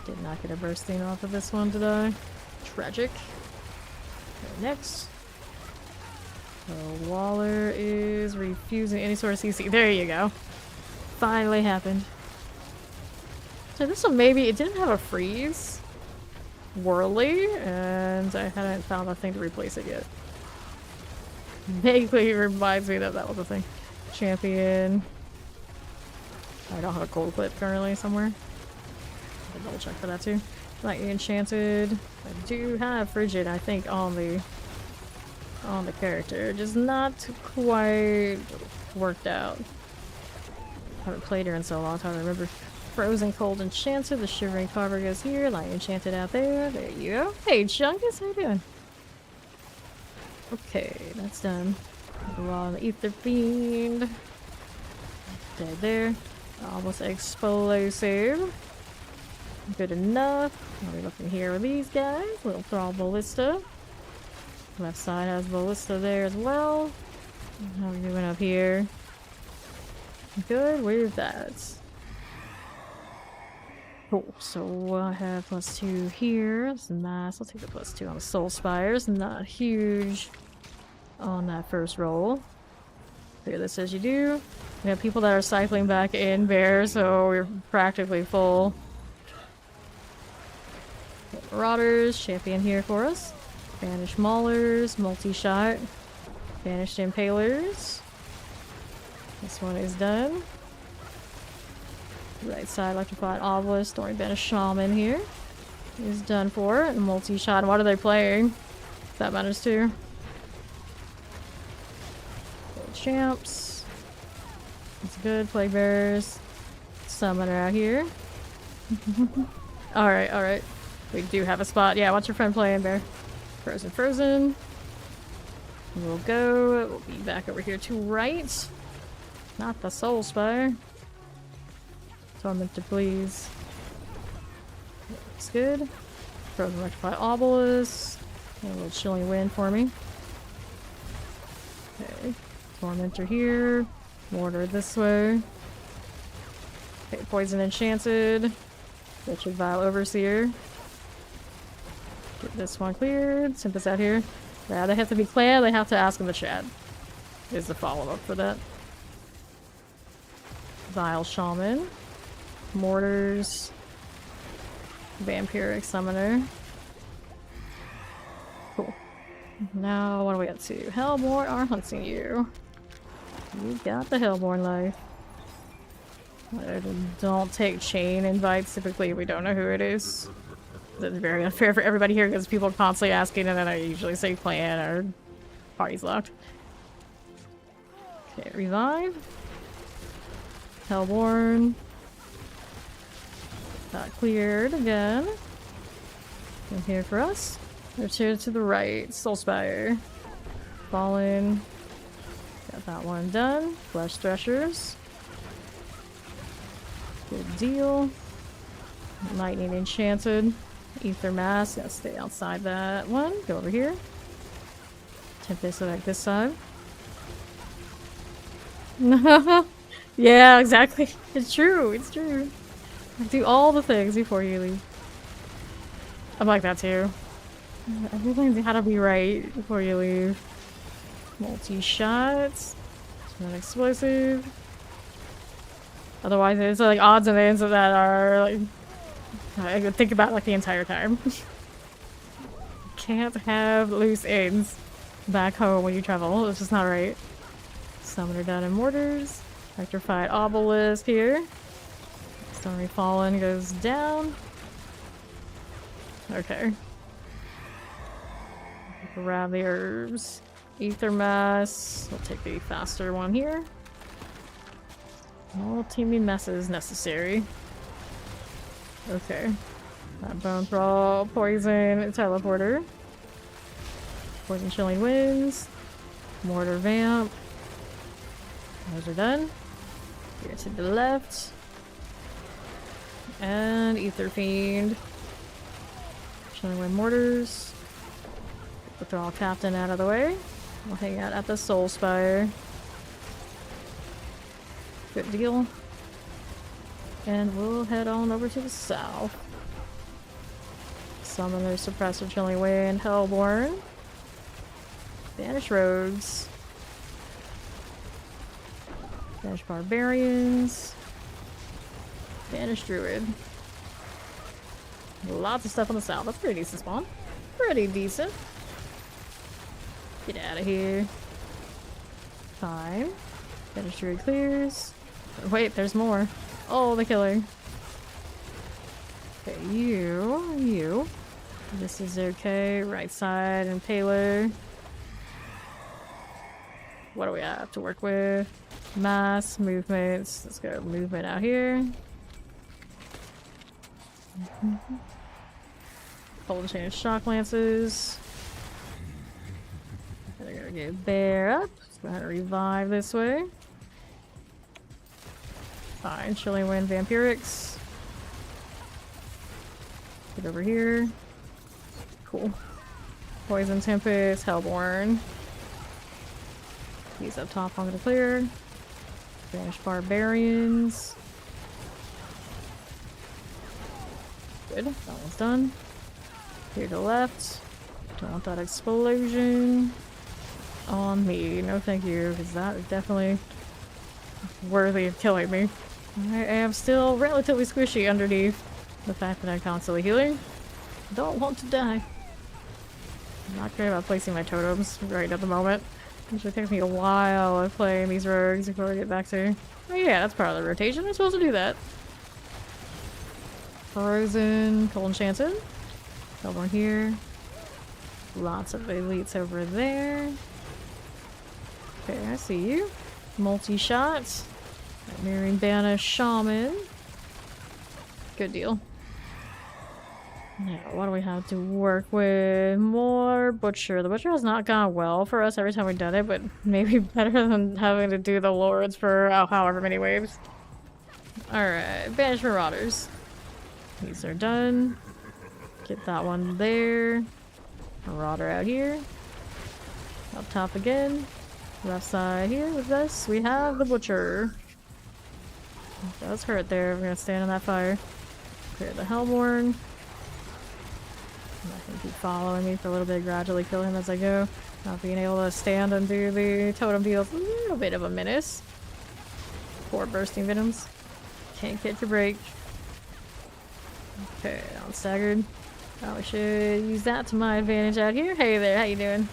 S1: Did not get a bursting off of this one, did I? Tragic. Okay, next. So Waller is refusing any sort of CC. There you go. Finally happened. So this one maybe, it didn't have a freeze. Whirly, and I hadn't found a thing to replace it yet. Vaguely reminds me that that was a thing. Champion. I don't have a gold clip currently somewhere. I'll double check for that too. Lightning Enchanted. I do have Frigid, I think, on the character. Just not quite worked out. Haven't played her in so long, so I remember. Frozen Cold Enchanted, the Shivering Carver goes here, Light Enchanted out there. There you go. Hey, Chungus, how you doing? Okay, that's done. Go on the Ether Fiend. Dead there. Almost explosive. Good enough. I'll be looking here with these guys. Little Thrall Ballista. Left side has Ballista there as well. How are we doing up here? Good with that. Cool, so I have +2 here. That's nice. I'll take the +2 on the Soul Spires. Not huge on that first roll. Clear this as you do. We have people that are cycling back in Bear, so we're practically full. Marauders, champion here for us. Banished Maulers, multi-shot. Banished Impalers. This one is done. Right side, Electrified Obelisk, Thorny Banished Shaman here. Is done for. Multi-shot. What are they playing? That matters too. Champs. That's good. Plague Bearers. Summoner out here. Alright, alright. We do have a spot. Yeah, what's your friend playing, Bear? Frozen, frozen. We'll go. We'll be back over here to right. Not the Soul Spire. Tormentor, please. Looks good. Frozen Electrified Obelisk. A little chilling wind for me. Okay. Tormentor here. Mortar this way. Okay, Poison Enchanted. Wretched Vile Overseer. Get this one cleared. Simpus out here. Yeah, they have to be clan, they have to ask in the chat. Is the follow-up for that. Vile Shaman. Mortars. Vampiric Summoner. Cool. Now, what do we got to? Hellborn are hunting you. You got the Hellborn life. Don't take chain invites typically if we don't know who it is. That's very unfair for everybody here because people are constantly asking and then I usually say clan or party's locked. Okay, revive. Hellborn. Got cleared again. And here for us. There's here to the right. Soulspire. Fallen. Got that one done. Flesh Threshers. Good deal. Lightning Enchanted. Ether Mass. Gotta stay outside that one. Go over here. Tempest like this side. Yeah, exactly. It's true. It's true. Do all the things before you leave. I'm like that too. Everything's gotta be right before you leave. Multi-shots. Not explosive. Otherwise, it's like odds and ends of that are like I could think about like the entire time. Can't have loose ends back home when you travel. It's just not right. Summoner down in mortars. Electrified Obelisk here. Stormy Fallen goes down. Okay. Grab the herbs. Ether Mass. We'll take the faster one here. No teaming messes necessary. Okay. That Bone Thrall, Poison, Teleporter. Poison Chilling Winds. Mortar Vamp. Those are done. Here to the left. And Ether Fiend. Chilling Wind Mortars. Get the Thrall Captain out of the way. We'll hang out at the Soul Spire. Good deal. And we'll head on over to the south. Summoner, Suppressor, Chilling Wind, Hellborn. Banish Rogues. Banish Barbarians. Banish Druid. Lots of stuff on the south. That's pretty decent spawn. Pretty decent. Get out of here. Fine. Banish Druid clears. Wait, there's more. Oh, the killing. Okay, you. This is okay. Right side and Impaler. What do we have to work with? Mass, movements. Let's go movement out here. Cold Chain Shock Lances. They're gonna get Bear up. Let's go ahead and revive this way. Fine, Chilling Wind Vampirics. Get over here. Cool. Poison Tempest, Hellborn. He's up top, I'm gonna clear. Banish Barbarians. Good, that one's done. Here to the left. Don't want that explosion on me. No thank you, because that is definitely worthy of killing me. I am still relatively squishy underneath the fact that I'm constantly healing. Don't want to die. I'm not great about placing my totems right at the moment. Usually takes me a while of playing these rogues before I get back to... Oh yeah, that's part of the rotation. I'm supposed to do that. Frozen, cold enchanted. Over here. Lots of elites over there. Okay, I see you. Multi-shots. Mirroring Banish Shaman. Good deal. Now, what do we have to work with? More Butcher. The Butcher has not gone well for us every time we've done it, but maybe better than having to do the Lords for however many waves. Alright, Banish Marauders. These are done. Get that one there. Marauder out here. Up top again. Left side here with this, we have the Butcher. It does hurt there. We're gonna stand in that fire. Clear the Hellborn. I can keep following me for a little bit, gradually kill him as I go. Not being able to stand and do the totem deals, a little bit of a menace. 4 bursting venoms. Can't catch a break. Okay, I'm staggered. Probably should use that to my advantage out here. Hey there, how you doing?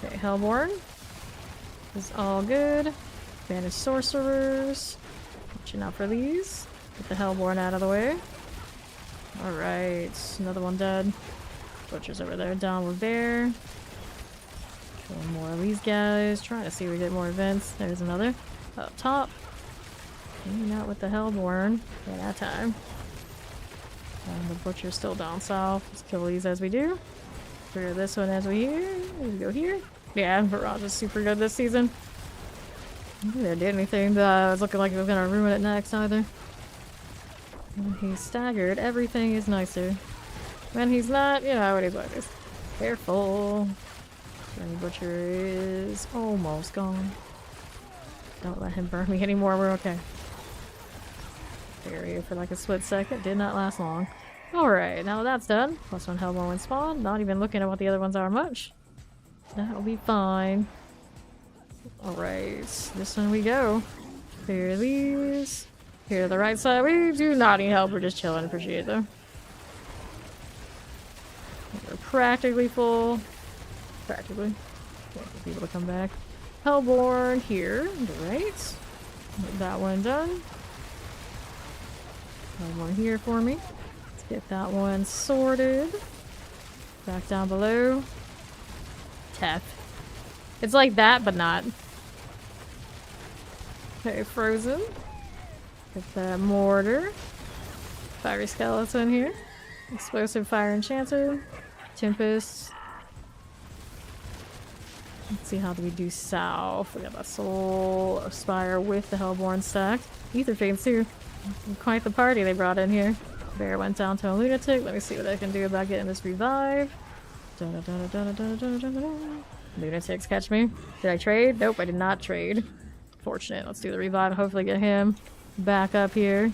S1: Okay, Hellborn. Is all good. Banish Sorcerers. Watching out for these. Get the Hellborn out of the way. Alright, another one dead. Butcher's over there, down with Bear. Killing more of these guys. Trying to see if we get more events. There's another. Up top. Hanging out with the Hellborn. At that time. And the Butcher's still down south. Let's kill these as we do. Clear this one as we here. We go here. Yeah, Barrage is super good this season. I don't think they did anything that was looking like it was gonna ruin it next either. When he's staggered, everything is nicer. When he's not, you know, it is what it is. Careful. The Butcher is almost gone. Don't let him burn me anymore, we're okay. Area for like a split second, did not last long. Alright, now that's done. Plus 1 Hellborn when spawned. Not even looking at what the other ones are much. That'll be fine. Alright, this one we go. Clear these. Here to the right side. We do not need help, we're just chilling. Appreciate it though. We're practically full. Practically. Wait for people to come back. Hellborn here. Right. Get that one done. One here for me. Let's get that one sorted. Back down below. Tap. It's like that, but not. Okay, Frozen. Get that Mortar. Fiery Skeleton here. Explosive Fire Enchanter. Tempest. Let's see, how do we do south? We got that Soul Spire with the Hellborn stacked. Ether Fanes too. Quite the party they brought in here. Bear went down to a lunatic. Let me see what I can do about getting this revive. Lunatics catch me. Did I trade? Nope, I did not trade. Fortunate. Let's do the revive and hopefully get him back up here.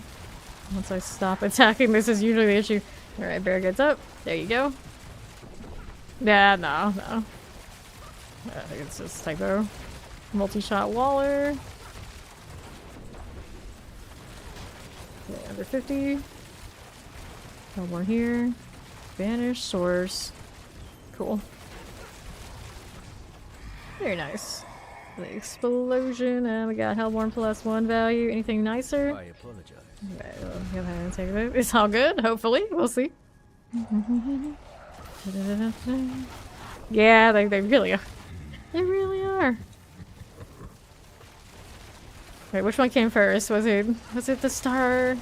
S1: Once I stop attacking, this is usually the issue. Alright, Bear gets up. There you go. Yeah, no. I think it's just typo. Multi-shot Waller. Okay, under 50. No more here. Banish Source. Cool. Very nice. The explosion, and we got Hellborn +1 value. Anything nicer?
S4: I apologize.
S1: Okay, we'll go ahead and take it. It's all good, hopefully. We'll see. Yeah, they really are. They really are. Wait, which one came first? Was it the Star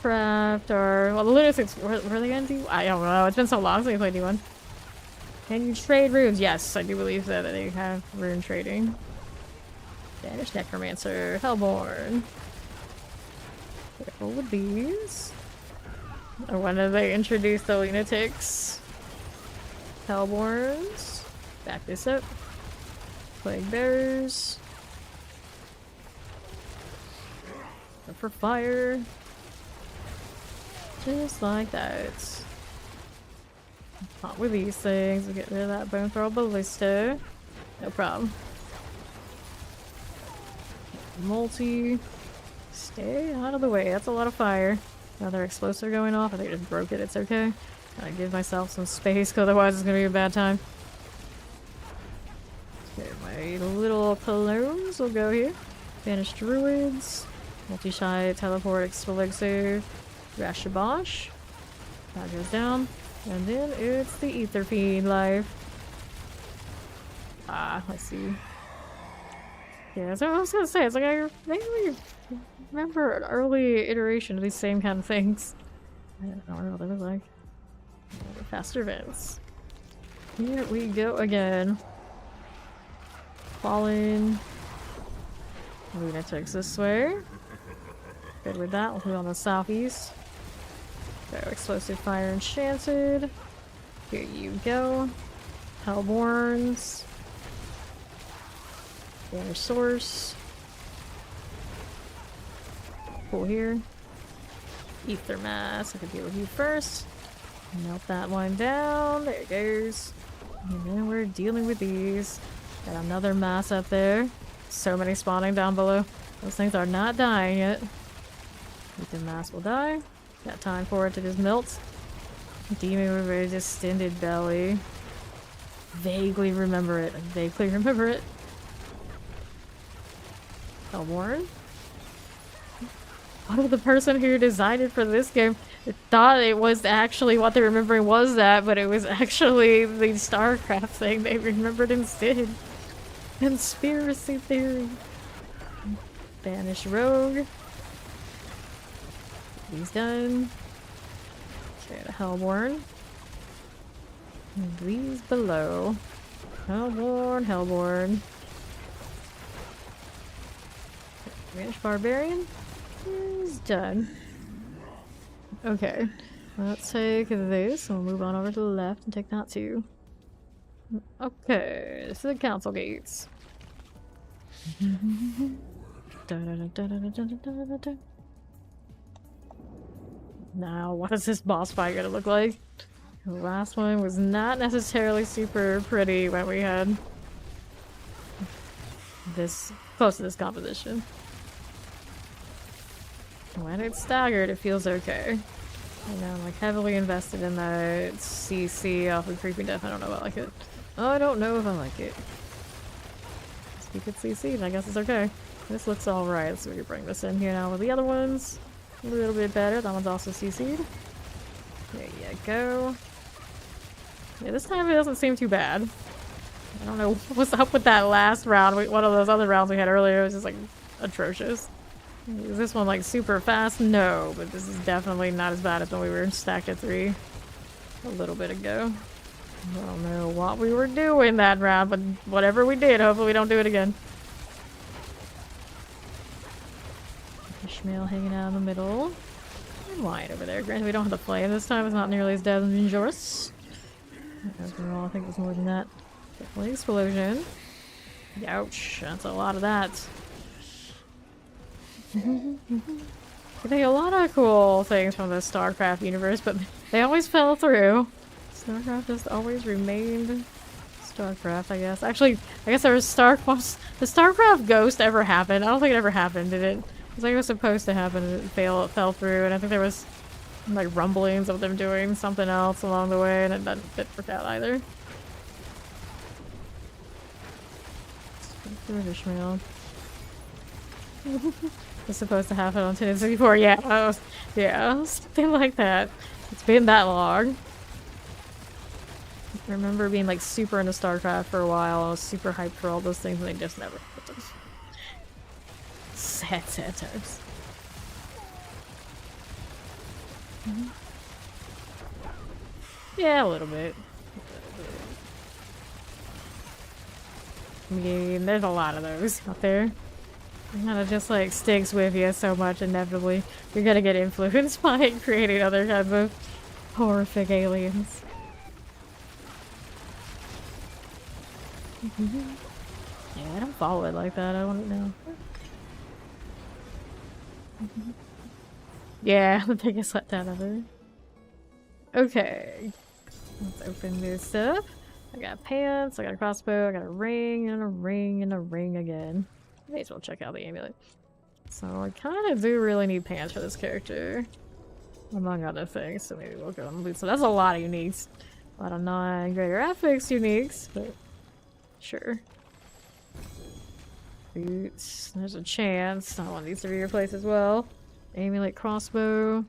S1: Craft or well the Lunatics were they gonna do? I don't know. It's been so long since we played D1. Can you trade runes? Yes, I do believe that they have rune trading. Banish Necromancer, Hellborn. Careful with these. Or when did they introduce the Lunatics? Hellborns. Back this up. Plague Bearers. Go for fire. Just like that. Not with these things. We'll get rid of that Bone Throw Ballista. No problem. Multi. Stay out of the way. That's a lot of fire. Another explosive going off. I think I just broke it. It's okay. I give myself some space, because otherwise it's gonna be a bad time. Okay, my little clones will go here. Banished druids. Multi-shot, teleport, elixir, Rashabosh. That goes down. And then it's the Ether Fiend life. Let's see. Yeah, so I was gonna say, it's like I vaguely remember an early iteration of these same kind of things. I don't know what they look like. Faster events. Here we go again. Falling. Lunatics this way. Good with that. We'll move on to the southeast. Go explosive fire enchanted. Here you go. Hellborns. Banner source. Cool here. Ether mass. I can deal with you first. Melt that one down. There it goes. And then we're dealing with these. Got another mass up there. So many spawning down below. Those things are not dying yet. Ether mass will die. Got time for it to just melt. Demon with a distended belly. Vaguely remember it. I vaguely remember it. Hellborn. What if the person who designed it for this game thought it was actually what they're remembering was that, but it was actually the StarCraft thing they remembered instead. Conspiracy theory. Banish rogue. He's done. Okay, the Hellborn. And these below. Hellborn, Hellborn. Banish Barbarian is done. Okay, let's take this and we'll move on over to the left and take that too. Okay, this is the council gates. Now, what is this boss fight gonna look like? The last one was not necessarily super pretty when we had this close to this composition. When it's staggered, it feels okay. And I'm like heavily invested in that CC off of Creeping Death. I don't know if I like it. I don't know if I like it. Just keep it CC'd, I guess it's okay. This looks alright, so we can bring this in here now with the other ones. A little bit better. That one's also CC'd. There you go. Yeah, this time it doesn't seem too bad. I don't know what's up with that last round. One of those other rounds we had earlier was just like atrocious. Is this one like super fast? No, but this is definitely not as bad as when we were stacked at 3 a little bit ago. I don't know what we were doing that round, but whatever we did, hopefully we don't do it again. Ishmael hanging out in the middle. And Wyatt over there. Granted, we don't have the flame this time. It's not nearly as dangerous. Overall, I think it was more than that. Definitely explosion. Ouch, that's a lot of that. I think a lot of cool things from the StarCraft universe, but they always fell through. StarCraft just always remained StarCraft, I guess. Actually, I guess there was the StarCraft Ghost ever happened? I don't think it ever happened, did it? It was like it was supposed to happen and it fell through, and I think there was like rumblings of them doing something else along the way, and it didn't work out either. Ishmael. It's supposed to happen on 1064. Yeah, yeah, something like that. It's been that long. I remember being like super into StarCraft for a while. I was super hyped for all those things, and they just never happened. Sad times. Yeah, a little bit. I mean, there's a lot of those out there. It kind of just like sticks with you so much inevitably. You're gonna get influenced by it, creating other kinds of horrific aliens. Yeah, I don't follow it like that. I don't know. Yeah, the biggest letdown ever. Okay. Let's open this up. I got pants, I got a crossbow, I got a ring, and a ring, and a ring again. May as well check out the amulet. So I kind of do really need pants for this character. among other things. So maybe we'll go and loot. So that's a lot of uniques. A lot of non-greater affix uniques, but sure. Boots. There's a chance. I want these to be replaced as well. Amulet crossbow.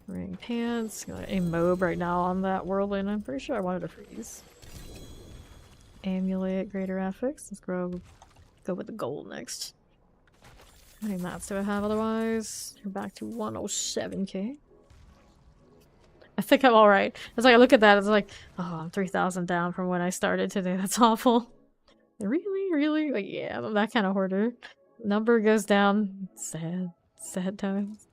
S1: Ring pants. Got a mob right now on that whirlwind. I'm pretty sure I wanted to freeze. Amulet, greater affix. Let's go with the gold next. How many mats do I have otherwise? We're back to 107k. I think I'm alright. It's like I look at that, it's like, oh, I'm 3,000 down from when I started today. That's awful. Really? Really? Like, yeah, I'm that kind of hoarder. Number goes down. Sad. Sad times.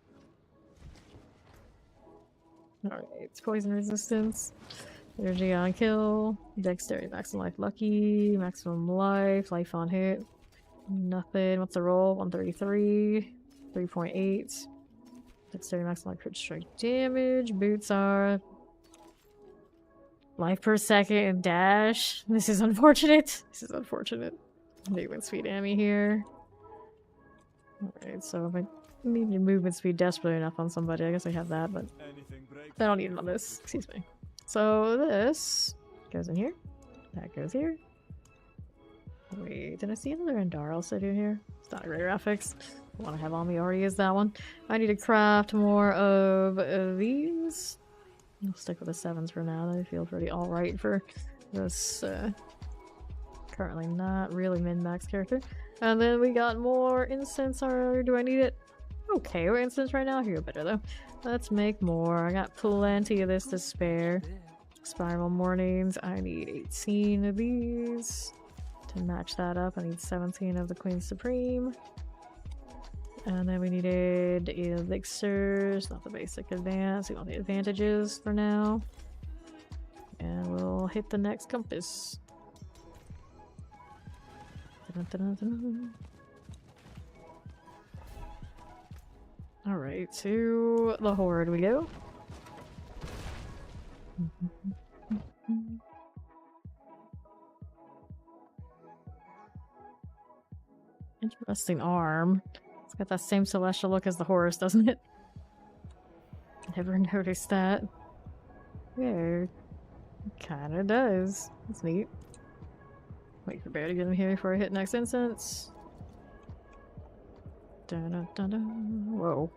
S1: Alright, it's poison resistance. Energy on kill. Dexterity, maximum life lucky. Maximum life. Life on hit. Nothing. What's the roll? 133. 3.8. Dexterity, maximum life crit strike damage. Boots are life per second and dash. This is unfortunate. This is unfortunate. Movement speed enemy here. Alright, so if I need movement speed desperately enough on somebody, I guess I have that, but I don't need it on this. Excuse me. So this goes in here. That goes here. Wait, did I see another Endar also do here? It's not a greater affix. The one I have on me already is that one. I need to craft more of these. I'll stick with the 7s for now. They feel pretty alright for this currently not really min-max character. And then we got more incense, or do I need it? Okay, we're incense right now. Here, better though. Let's make more. I got plenty of this to spare. Spiral mornings. I need 18 of these. To match that up, I need 17 of the Queen Supreme. And then we needed elixirs, not the basic advance. We want the advantages for now. And we'll hit the next compass. Alright, to the horde we go. Interesting arm. It's got that same celestial look as the horse, doesn't it? Never noticed that. Yeah, it kinda does. That's neat. Wait for Bear to get him here before I hit next incense. Whoa.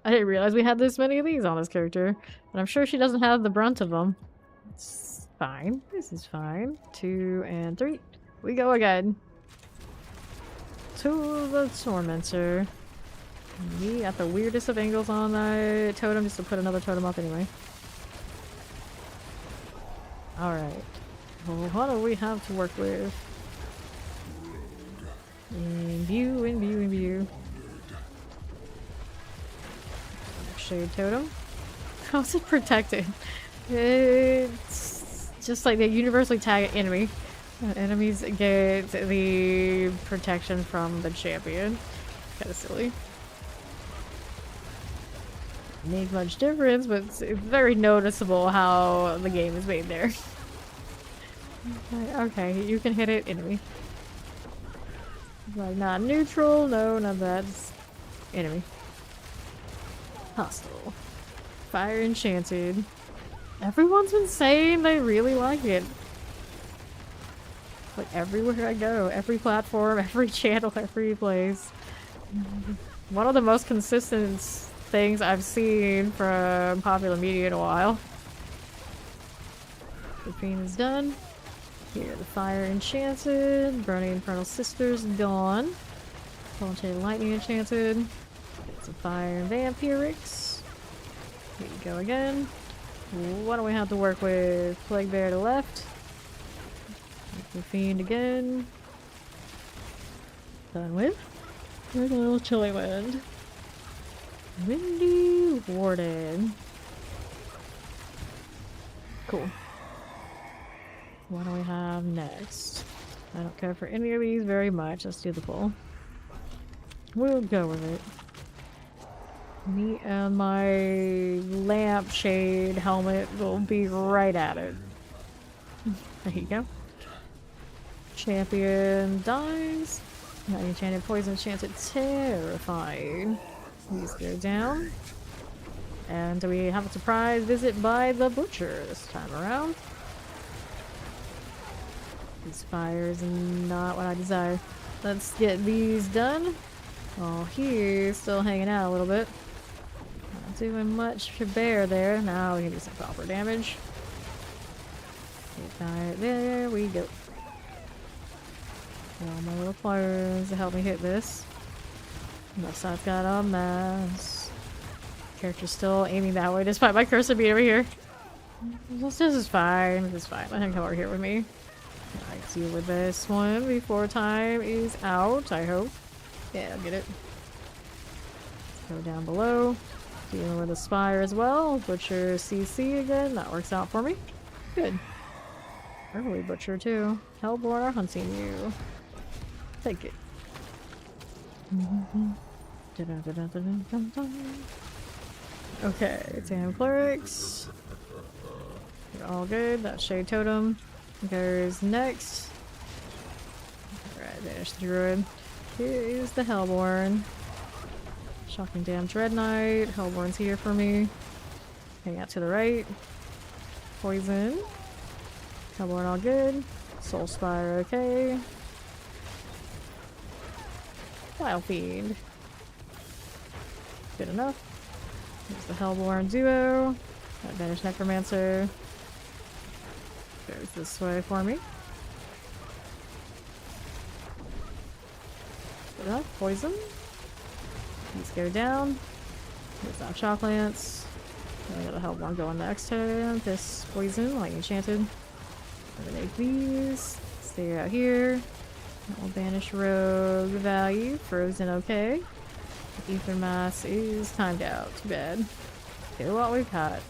S1: I didn't realize we had this many of these on this character. But I'm sure she doesn't have the brunt of them. It's fine. This is fine. 2 and 3. We go again. To the Tormentor. We got the weirdest of angles on the totem just to put another totem up anyway. Alright. Well, what do we have to work with? Imbue, imbue, imbue. Shade totem. How's it protected? It's just like they universally tag enemy. Enemies get the protection from the champion. Kinda silly. Make much difference, but it's very noticeable how the game is made there. Okay, you can hit it, enemy. Like, not neutral, no, not that. It's enemy. Hostile. Fire enchanted. Everyone's been saying they really like it. Like everywhere I go, every platform, every channel, every place. One of the most consistent things I've seen from popular media in a while. The Fiend is done. Here, the Fire Enchanted. Burning Infernal Sisters gone. Volunteer Lightning Enchanted. Some Fire and Vampirics. Here you go again. What do we have to work with? Plague Bear to the left. The Fiend again. Done with. Here's a little chilly wind. Windy Warden. Cool. What do we have next? I don't care for any of these very much. Let's do the pull. We'll go with it. Me and my lampshade helmet will be right at it. There you go. Champion dies. Not enchanted poison, enchanted terrifying. These go down. And we have a surprise visit by the butcher this time around. This fire is not what I desire. Let's get these done. Oh, he's still hanging out a little bit. Not doing much to bear there. Now we can do some proper damage. Alright, there we go. All my little pliers to help me hit this. Left side's got a mess. Character's still aiming that way despite my cursor being over here. This is fine. This is fine. Let him come over here with me. I can deal with this one before time is out, I hope. Yeah, I'll get it. Go down below. Dealing with a spire as well. Butcher CC again. That works out for me. Good. Early butcher too. Hellborn are hunting you. Take it. Okay, Tam Clerics. You're all good. That Shade Totem goes next. Alright, there's the Druid. Here is the Hellborn. Shocking Damn Dread Knight. Hellborn's here for me. Hang out to the right. Poison. Hellborn all good. Soul Spire okay. Wild Fiend. Good enough. There's the Hellborn duo. That Vanished Necromancer goes this way for me. Good enough. Poison. These go down. There's that Shock Lance. I got a Hellborn going next turn. This Poison, like enchanted. Eliminate these. Stay out here. I'll banish Rogue value. Frozen okay. Ether Mass is timed out. Too bad. Okay, what we've got.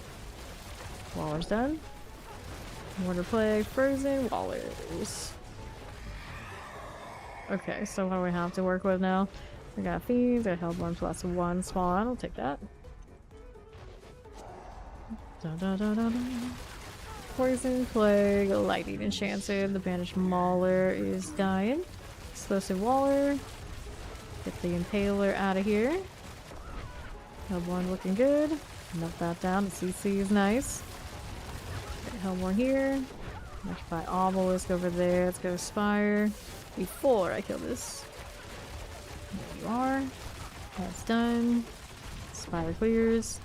S1: Waller's done. Mortar Plague, Frozen, Wallers. Okay, so what do we have to work with now? We got Fiends, I got Hellborn plus 1 spawn. I'll take that. Da, da, da, da, da. Poison, Plague, Lightning Enchanted. The Banished Mauler is dying. Explosive Waller. Get the Impaler out of here. Hellborn looking good. Knock that down. The CC is nice. Get Hellborn here. Electrify Obelisk over there. Let's go Spire. Before I kill this. There you are. That's done. Spire clears.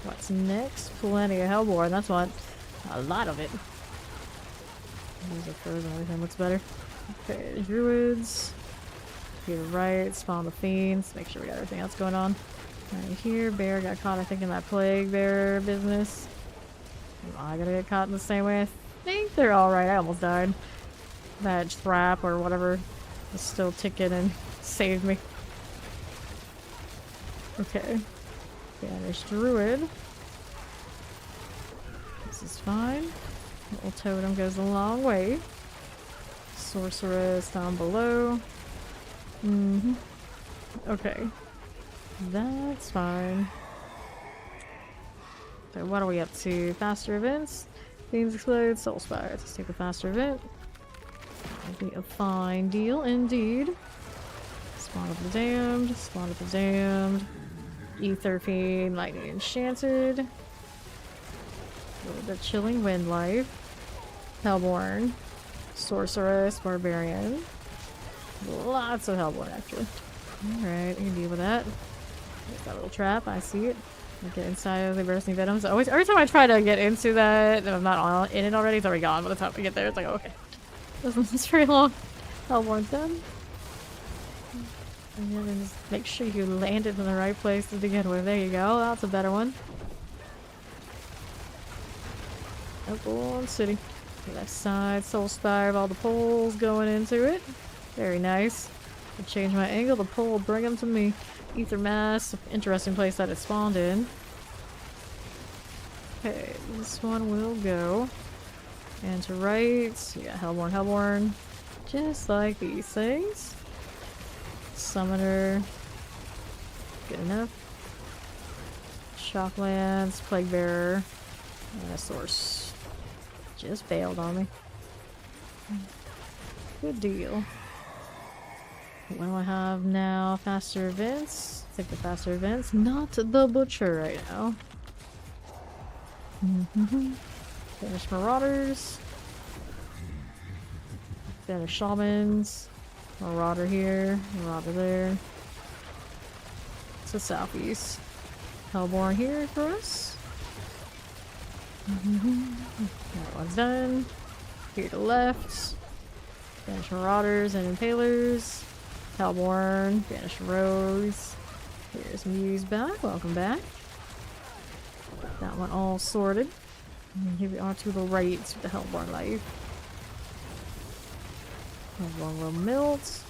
S1: What's next? Plenty of Hellborn. That's what. A lot of it. These are frozen. Everything looks better. Okay, Druids. Here to the right. Spawn the Fiends. Make sure we got everything else going on. Right here. Bear got caught, I think, in that Plague Bear business. Am I gonna get caught in the same way? I think they're alright. I almost died. That trap or whatever was still ticking and saved me. Okay. Banish Druid. This is fine. Little totem goes a long way. Sorceress down below. Okay. That's fine. So what are we up to? Faster events? Fiends explode, soul spire. Let's take the faster event. That'll be a fine deal indeed. Spawn of the Damned, Spawn of the Damned. Ether Fiend, Lightning Enchanted. A little bit Chilling Wind Life. Hellborn. Sorceress, Barbarian. Lots of Hellborn actually. Alright, we can deal with that. There's that little trap, I see it. I get inside of the bursting venoms. Always, every time I try to get into that, and I'm not in it already, it's already gone. By the time I get there, it's like, oh, okay. Doesn't last very long. Hellborn's done. And then just make sure you land it in the right place to begin with. There you go. That's a better one. Hellborn City. Left side, Soul Spire, all the poles going into it. Very nice. I'll change my angle. The pole will bring them to me. Ether Mass. Interesting place that it spawned in. Okay, this one will go. And to right. Yeah, Hellborn, Hellborn. Just like these things. Summoner. Good enough. Shocklands, Plague Bearer, and a Source. Just bailed on me. Good deal. What do I have now? Faster events. Take the faster events. Not the butcher right now. Banish Marauders. Banish Shamans. Marauder here. Marauder there. To southeast. Hellborn here for us. That one's done. Here to left. Banish Marauders and Impalers. Hellborn. Banish Rogues. Here's Muse back. Welcome back. That one all sorted. And here we are to the right with the Hellborn Life. Hellborn will melt.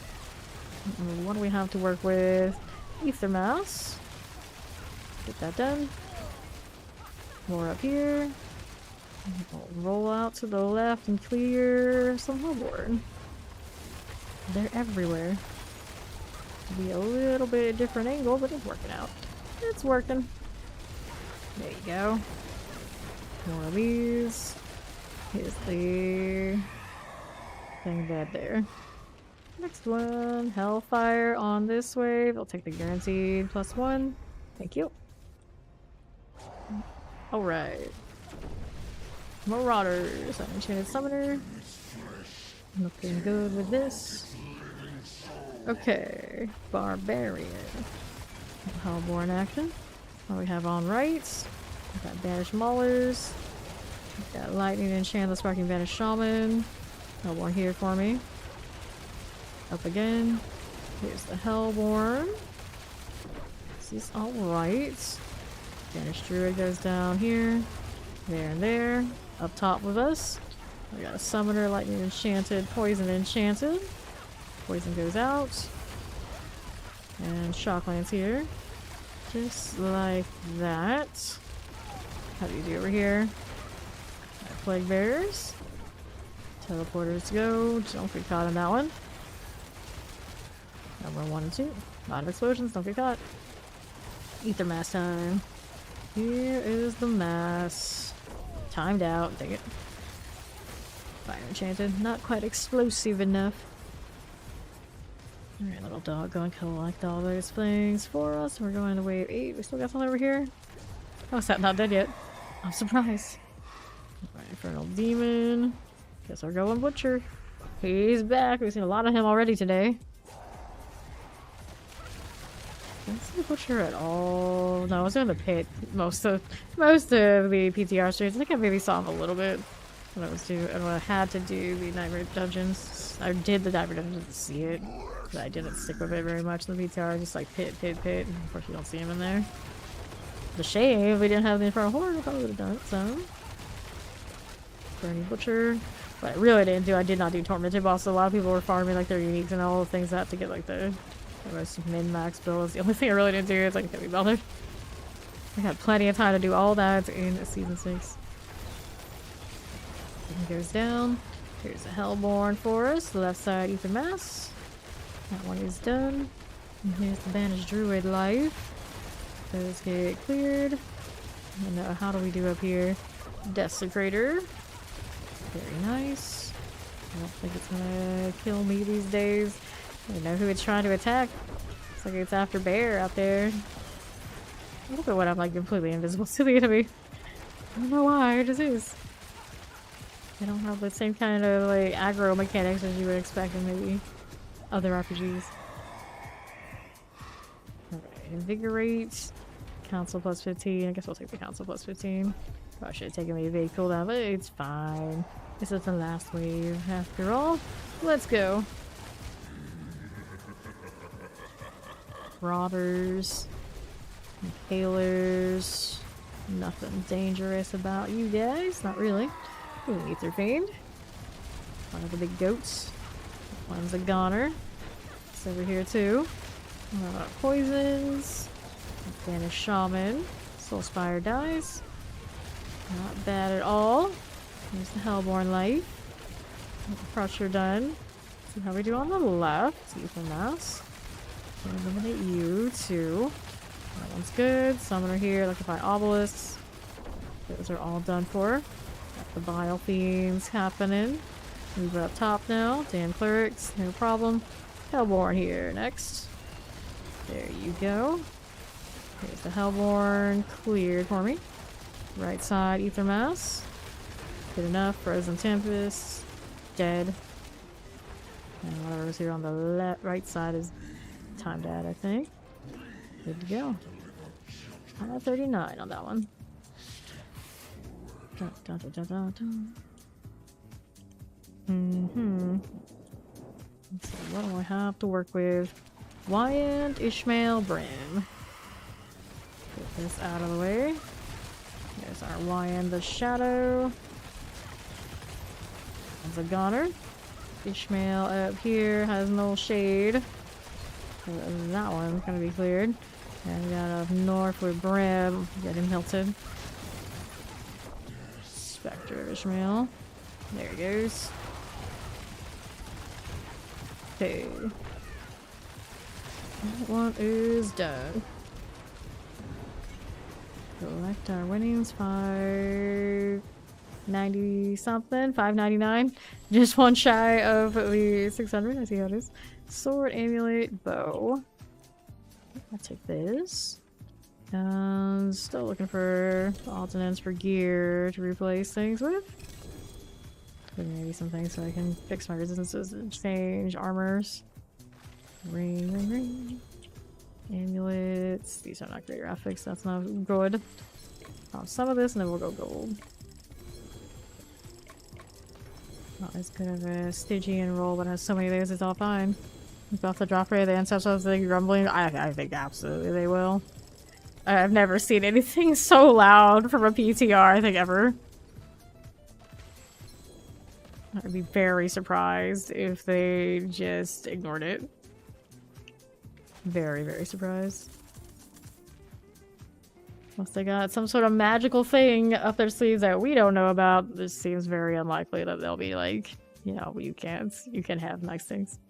S1: And what do we have to work with? Ether Mass. Get that done. More up here. We'll roll out to the left and clear some Hellborn. They're everywhere. Be a little bit different angle, but it's working out. It's working. There you go. More of these. Here's the thing bad there. Next one, Hellfire on this wave. I'll take the guaranteed +1. Thank you. Alright. Marauders. Enchanted Summoner. Looking good with this. Okay. Barbarian. Hellborn action. What we have on right. We've got Banished Maulers. We've got Lightning Enchant the Sparking Banished Shaman. Hellborn here for me. Up again. Here's the Hellborn. This is alright. Banished Druid goes down here. There and there. Up top with us. We got a Summoner, Lightning Enchanted, Poison Enchanted. Poison goes out. And Shocklands here. Just like that. How do you do over here? Plague Bearers. Teleporters go. Don't get caught in that one. Number 1 and 2. A lot of explosions, don't get caught. Ether Mass time. Here is the mass. Timed out, dang it. Fire Enchanted, not quite explosive enough. Alright, little dog, go and collect all those things for us. We're going to wave 8. We still got something over here? How is that not dead yet? I'm surprised. Alright, Infernal Demon. Guess we're going Butcher. He's back. We've seen a lot of him already today. Didn't see the Butcher at all. No, I was in the pit most of the PTR streams. I think I maybe saw him a little bit when I had to do the Nightmare Dungeons. I did the Nightmare Dungeons to see it, but I didn't stick with it very much in the PTR. Just like pit, and of course you don't see him in there. The shame we didn't have the Infernal Horde. I probably would have done it. So, Burning Butcher. But I really didn't do. I did not do Tormented Boss. So a lot of people were farming like their uniques and all the things that to get like the most min-max build. The only thing I really didn't do is like get me bothered. I had plenty of time to do all that in season 6. And goes down. Here's the Hellborn for us. The left side Ether Mass. That one is done. And here's the Banished Druid Life. Those get cleared. And how do we do up here? Desecrator. Very nice. I don't think it's gonna kill me these days. I don't know who it's trying to attack. Looks like it's after Bear out there. Look at what I'm like completely invisible to the enemy. I don't know why, it just is. They don't have the same kind of like aggro mechanics as you would expect in maybe other RPGs. Alright, Invigorate. Council +15. I guess we'll take the Council +15. Probably should have taken the evade cooldown, but it's fine. This is the last wave after all. Let's go. Marauders. Impalers. Nothing dangerous about you guys. Not really. Ooh, Ether Fiend. One of the big goats. One's a goner. It's over here too. Poisons. Banished Shaman. Soulspire dies. Not bad at all. Here's the Hellborn Life. Crusher done. See how we do on the left. Ether Mass. Eliminate you too. That one's good. Summoner here. Liquefy Obelisks. Those are all done for. Got the Bile Fiends happening. Move up top now. Damn Clerics. No problem. Hellborn here next. There you go. Here's the Hellborn. Cleared for me. Right side, Ether Mass. Good enough. Frozen Tempest. Dead. And whatever's here on the right side is Time Dad, I think. Good to go. 39 on that one. Dun, dun, dun, dun, dun, dun. Let's see, what do I have to work with? Wyand, Ishmael, Brim. Get this out of the way. There's our Wyand the Shadow. There's a Goner. Ishmael up here has no shade. So that one's gonna be cleared. And we got up north with Brim. Get him hilted. Spectre of Ishmael. There he goes. Okay. That one is done. Collect our winnings. 590 something. 599. Just one shy of the 600. I see how it is. Sword, amulet, bow. I'll take this. And still looking for alternates for gear to replace things with. Maybe some things so I can fix my resistances and change armors. Ring. Amulets. These are not great graphics, that's not good. Some of this and then we'll go gold. Not as good of a Stygian roll, but has so many of those, it's all fine. About the drop rate of the ancestors thing grumbling. I think absolutely they will. I've never seen anything so loud from a PTR, I think, ever. I'd be very surprised if they just ignored it. Very, very surprised. Unless they got some sort of magical thing up their sleeves that we don't know about, this seems very unlikely that they'll be like, you know, you can have nice things.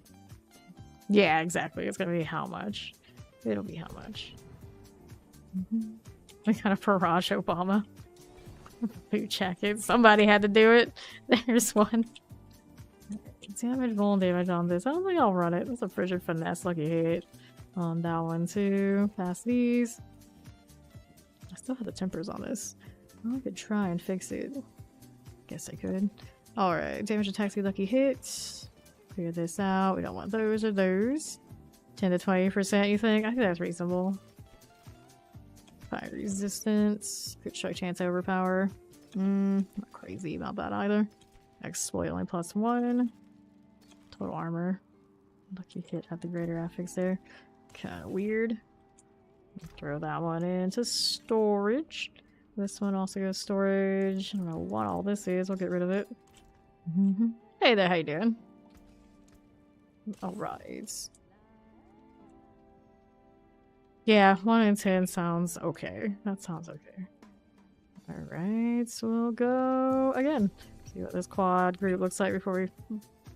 S1: Yeah, exactly. It's gonna be how much? It'll be how much? We got a Barrage Obama. Boot jacket. Somebody had to do it. There's one. Damage, roll damage on this. I don't think I'll run it. That's a frigid finesse lucky hit on that one too. Pass these. I still have the tempers on this. I could try and fix it. Guess I could. Alright, damage attack, lucky hits. Clear this out. We don't want those or those. 10 to 20%, you think? I think that's reasonable. Fire resistance. Crit strike chance overpower. Not crazy about that either. Exploit only +1. Total armor. Lucky hit at the greater affix there. Kinda weird. Throw that one into storage. This one also goes storage. I don't know what all this is. We'll get rid of it. Hey there, how you doing? Alright. Yeah, 1 in 10 sounds okay. That sounds okay. Alright, so we'll go again. See what this quad group looks like before we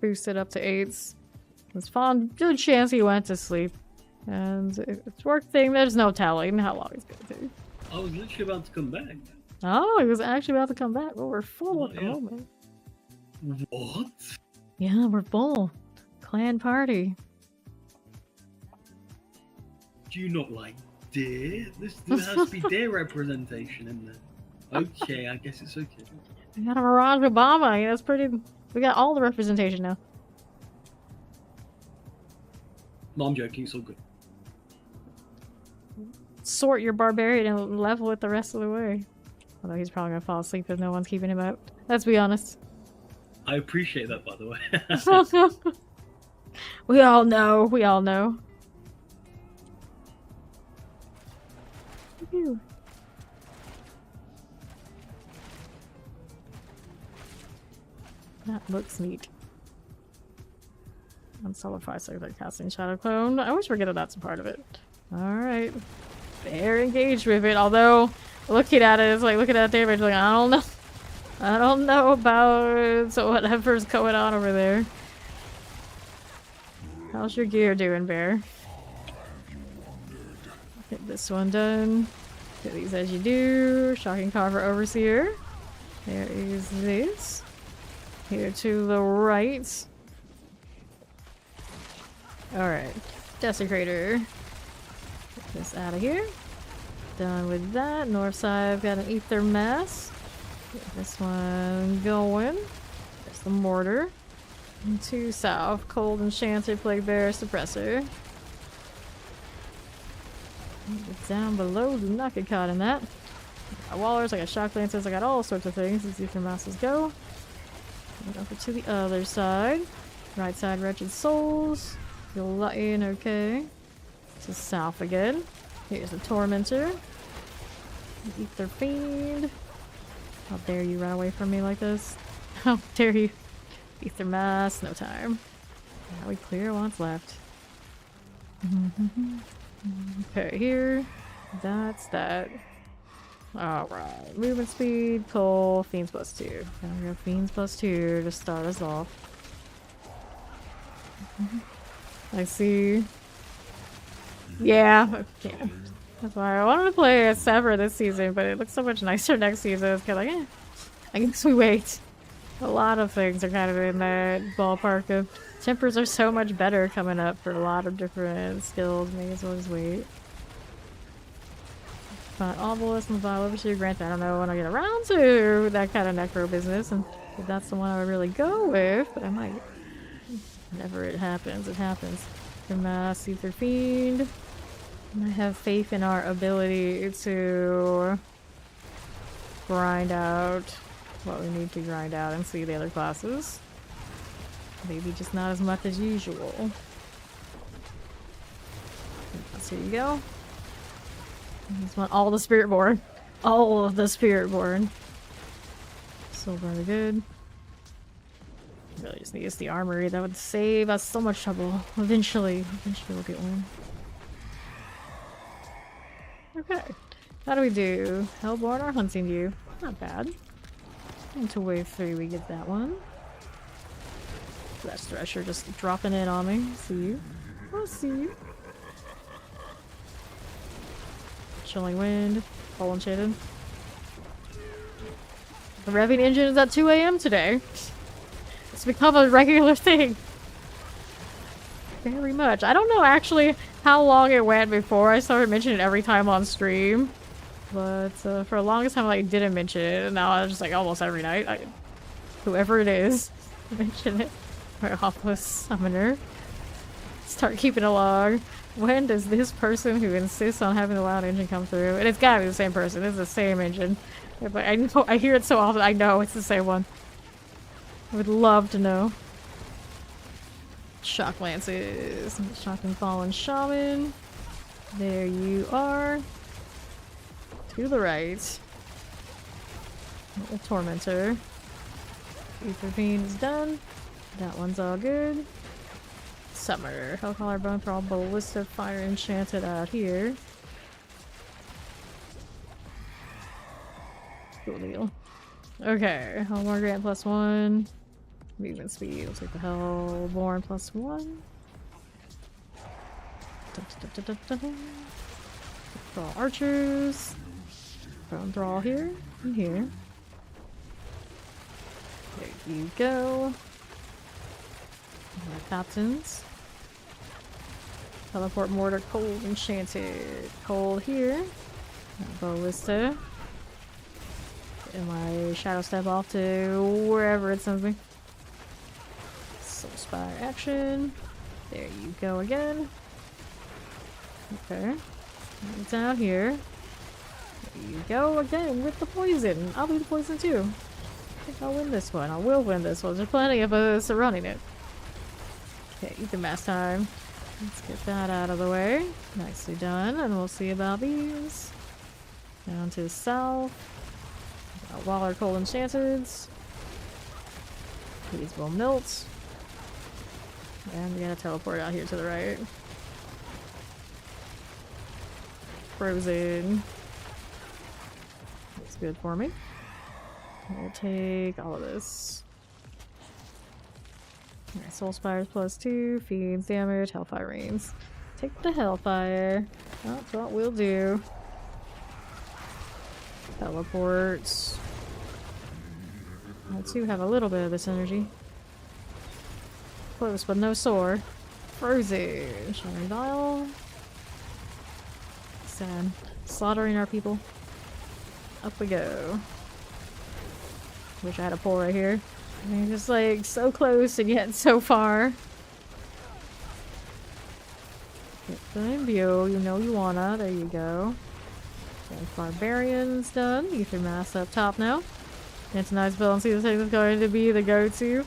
S1: boost it up to 8s. It's fun. Good chance he went to sleep. And if it's worth thing, there's no telling how long he's gonna take.
S3: I was literally about to come back.
S1: Oh, he was actually about to come back. Well, we're full at the moment.
S3: What?
S1: Yeah, we're full. Clan party.
S3: Do you not like deer? There has to be deer representation in there. Okay, I guess it's okay.
S1: We got a Mirage Obama. Yeah, that's pretty. We got all the representation now.
S3: No, I'm joking. It's all good.
S1: Sort your barbarian and level it the rest of the way. Although he's probably gonna fall asleep if no one's keeping him up. Let's be honest.
S3: I appreciate that, by the way.
S1: We all know. We all know. Phew. That looks neat. Unsolidify circular casting shadow clone. I always forget that that's a part of it. Alright. They're engaged with it, although looking at it, it's like looking at damage like I don't know. I don't know about whatever's going on over there. How's your gear doing, Bear? Get this one done. Get these as you do. Shocking Carver Overseer. There is this. Here to the right. Alright. Desecrator. Get this out of here. Done with that. North side, I've got an ether mass. Get this one going. There's the mortar. And to south, cold enchanted plague bear suppressor. Down below, do not get caught in that. I got wallers, I got shock lances, I got all sorts of things. These ether masses go. Over to the other side. Right side, wretched souls. You'll let in, okay. To south again. Here's the tormentor. Ether fiend. How dare you run away from me like this? How dare you? Ether mass, no time. Now we clear what's left. Okay, here. That's that. Alright. Movement speed, pull, fiends plus 2. Now we got fiends plus 2 to start us off. I see. Yeah, okay. That's why I wanted to play as Sever this season, but it looks so much nicer next season. It's kind of like, I guess we wait. A lot of things are kind of in that ballpark of tempers are so much better coming up for a lot of different skills. May as well just wait. But Obelisk and the Vile Overseer Grant, I don't know when I get around to that kind of necro business, and if that's the one I would really go with, but I might. Whenever it happens, it happens. Mass Ether Fiend. And I have faith in our ability to grind out what we need to grind out and see the other classes. Maybe just not as much as usual. So here you go. Just want all the Spiritborn. All of the Spiritborn. So very good. Really just need to use the armory. That would save us so much trouble. Eventually we'll get one. Okay. How do we do? Hellborn or Hunting You? Not bad. Into wave 3 we get that one. That's Thresher just dropping in on me. See you. I'll see you. Chilling Wind. All enchanted. The revving engine is at 2 AM today. It's become a regular thing. Very much. I don't know actually how long it went before I started mentioning it every time on stream. But for the longest time I didn't mention it, and now I just like almost every night. Whoever it is, mention it. My Hopless Summoner. Start keeping a log. When does this person who insists on having the loud engine come through? And it's gotta be the same person. It's the same engine. But I know, I hear it so often. I know it's the same one. I would love to know. Shock Lances. Shock and Fallen Shaman. There you are. To the right. A Tormentor. Ether Fiend is done. That one's all good. Summoner. Hellcaller Bone Thrall Ballista Fire Enchanted out here. Cool deal. Okay. Hellborn Grant plus 1. Movement speed. We'll take the Hellborn plus 1. Thrall Archers. Bone Thrall here. And here. There you go. Captains. Teleport Mortar Cold Enchanted. Cold here. Ballista. And my Shadow Step off to wherever it sends me. Soul Spire action. There you go again. Okay. It's out here. There you go again with the poison. I'll do the poison too. I think I'll win this one. I will win this one. There's plenty of us running it. Okay, Ether Mass time. Let's get that out of the way. Nicely done. And we'll see about these. Down to the south. Waller Cold Enchanteds. These will melt. And we're gonna teleport out here to the right. Frozen. That's good for me. We'll take all of this. Alright, Soul Spires plus 2, Fiends damage, Hellfire Rains. Take the Hellfire. That's what we'll do. Teleports. I too have a little bit of this energy. Close, but no soar. Frozen. Shining Dial. Sad. Slaughtering our people. Up we go. Wish I had a pole right here. I mean, just like so close and yet so far. Get the view, you know you wanna. There you go. Okay, barbarians done. Ether mass up top now. It's a nice build and see this thing is going to be the go-to.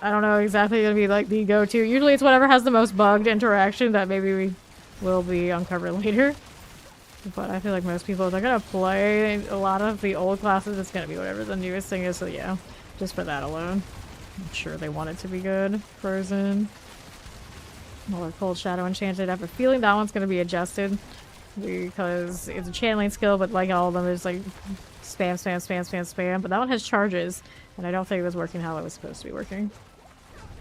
S1: I don't know exactly gonna be like the go-to. Usually it's whatever has the most bugged interaction that maybe we will be uncovered later. But I feel like most people, they're gonna play a lot of the old classes. It's gonna be whatever the newest thing is, so yeah. Just for that alone. I'm sure they want it to be good. Frozen. Or Cold Shadow Enchanted. I have a feeling that one's gonna be adjusted. Because it's a channeling skill, but like all of them, it's like spam, spam, spam, spam, spam. But that one has charges, and I don't think it was working how it was supposed to be working.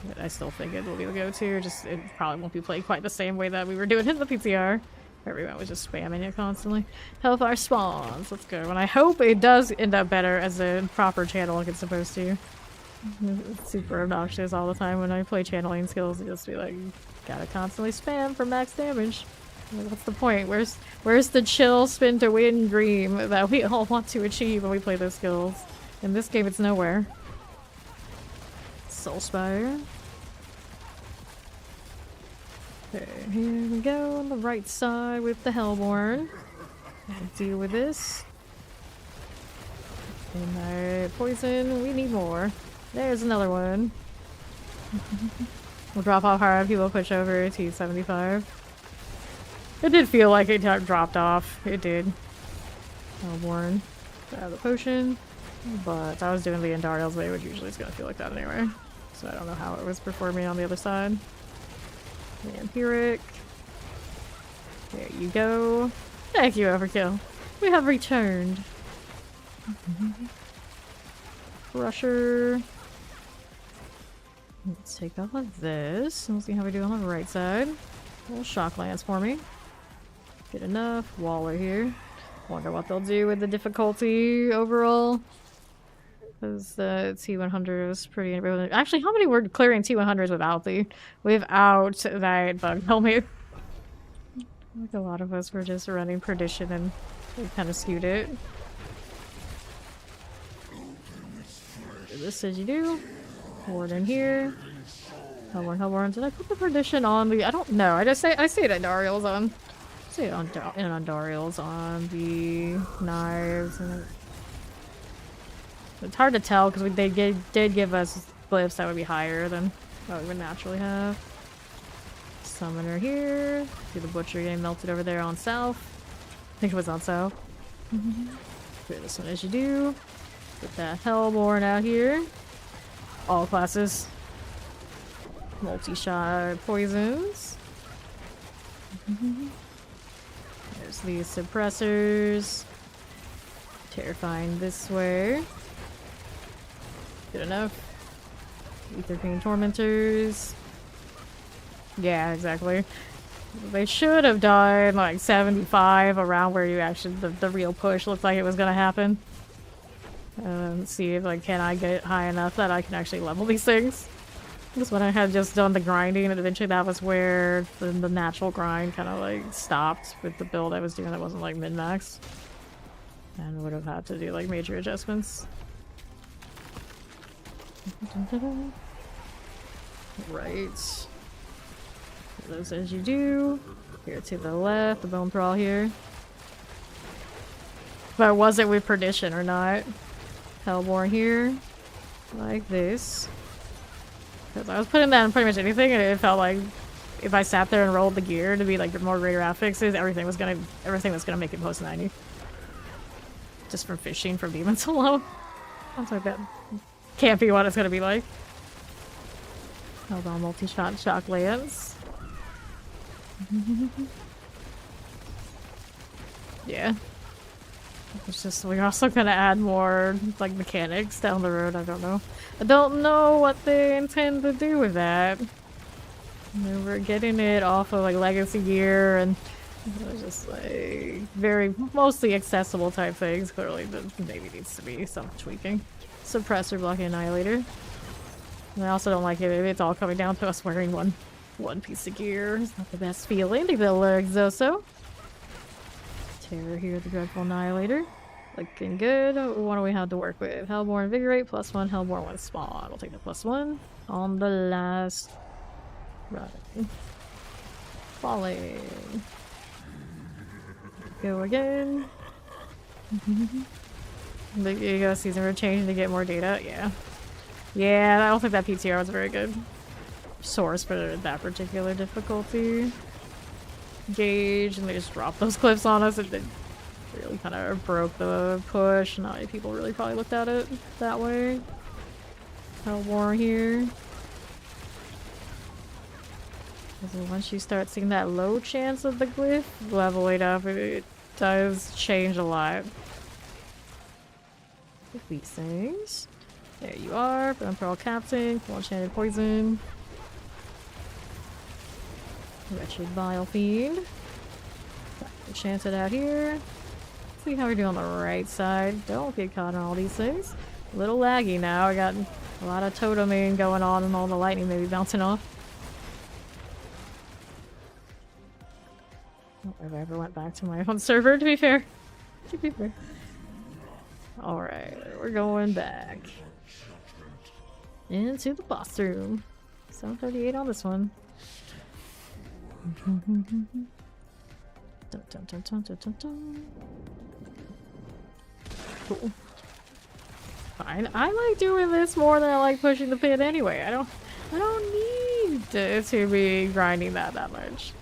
S1: But I still think it will be the go-to. Just it probably won't be played quite the same way that we were doing in the PTR. Everyone was just spamming it constantly. Hellfire spawns. Let's go. And I hope it does end up better as a proper channel like it's supposed to. It's super obnoxious all the time when I play channeling skills. It just be like, gotta constantly spam for max damage. Like, what's the point? Where's the chill spin to win dream that we all want to achieve when we play those skills? In this game, it's nowhere. Soulspire. Okay, here we go on the right side with the Hellborn. Deal with this. And poison, we need more. There's another one. We'll drop off hard, people push over to 75. It did feel like it dropped off. It did. Hellborn. Grab the potion. But I was doing the Andariel's way, which usually is going to feel like that anyway. So I don't know how it was performing on the other side. Vampiric. There you go. Thank you, Overkill. We have returned. Crusher. Let's take all of this. We'll see how we do on the right side. A little shock lance for me. Good enough. Waller here. Wonder what they'll do with the difficulty overall. Because the T100 was pretty... Actually, how many were clearing T100s without that bug helmet? Like a lot of us were just running Perdition and we kind of skewed it. This as you do. Horde in here. Hellborn, Hellborn. Did I put the Perdition on the... I don't know. I see it at Dariel's on... I see it on Dariel's on the knives and... It's hard to tell because they did give us glyphs that would be higher than what we would naturally have. Summoner here. See the butcher getting melted over there on south. I think it was on south. Clear this one as you do. Put that Hellborn out here. All classes. Multi-shot poisons. There's these suppressors. Terrifying this way. Good enough. Ether Fiend Tormentors. Yeah, exactly. They should have done like 75 around where you actually the real push looked like it was gonna happen. Let's see if like can I get it high enough that I can actually level these things. Because when I had just done the grinding, and eventually that was where the natural grind kind of like stopped with the build I was doing that wasn't like min-max. And would have had to do like major adjustments. Right. Those as you do. Here to the left, the bone thrall here. But was it with Perdition or not? Hellborn here. Like this. Because I was putting that in pretty much anything and it felt like if I sat there and rolled the gear to be like more greater affixes, everything was gonna make it post 90. Just from fishing from demons alone. Sounds like that can't be what it's gonna be like. Hold on, multi-shot shock lance. Yeah. It's just we're also gonna add more like mechanics down the road. I don't know. I don't know what they intend to do with that. We're getting it off of like legacy gear and just like very mostly accessible type things. Clearly, there maybe needs to be some tweaking. Suppressor blocking annihilator. And I also don't like it. It's all coming down to us wearing one piece of gear. It's not the best feeling. Leave the legs also. Terror here, the Dreadful Annihilator. Looking good. What do we have to work with? Hellborn Invigorate, +1, Hellborn with Spawn. We'll take the +1 on the last run. Falling. Go again. The Ego season we're changing to get more data. Yeah. Yeah, I don't think that PTR was a very good source for that particular difficulty gauge, and they just dropped those cliffs on us. It really kind of broke the push. Not many people really probably looked at it that way. Hellborn here. Because once you start seeing that low chance of the glyph leveling up, it does change a lot. These things. There you are. Pearl Captain. Full enchanted poison. Wretched Vile Fiend. Enchanted out here. See how we do on the right side. Don't get caught in all these things. A little laggy now. I got a lot of toteming going on and all the lightning maybe bouncing off. I don't know if I ever went back to my own server, to be fair. To be fair. Alright, we're going back. Into the boss room. 738 on this one. Dun, dun, dun, dun, dun, dun, dun. Cool. Fine. I like doing this more than I like pushing the pit anyway. I don't need to be grinding that much.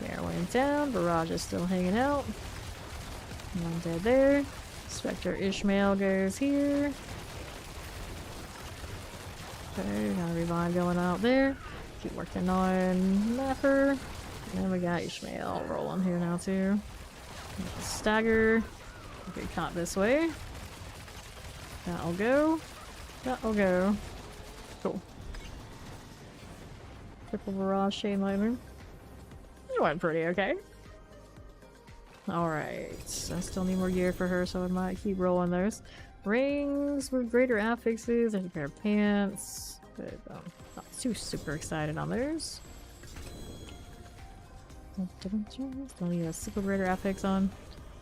S1: There went down. Barrage is still hanging out. One dead there. Spectre Ishmael goes here. Okay, got a revive going out there. Keep working on Mapper. And we got Ishmael rolling here now too. Stagger. Okay, caught this way. That'll go. That'll go. Cool. Triple Barrage Chain Lightning. It went pretty okay. Alright. I still need more gear for her, so I might keep rolling those. Rings with greater affixes and a pair of pants. But not too super excited on those. Still need a super greater affix on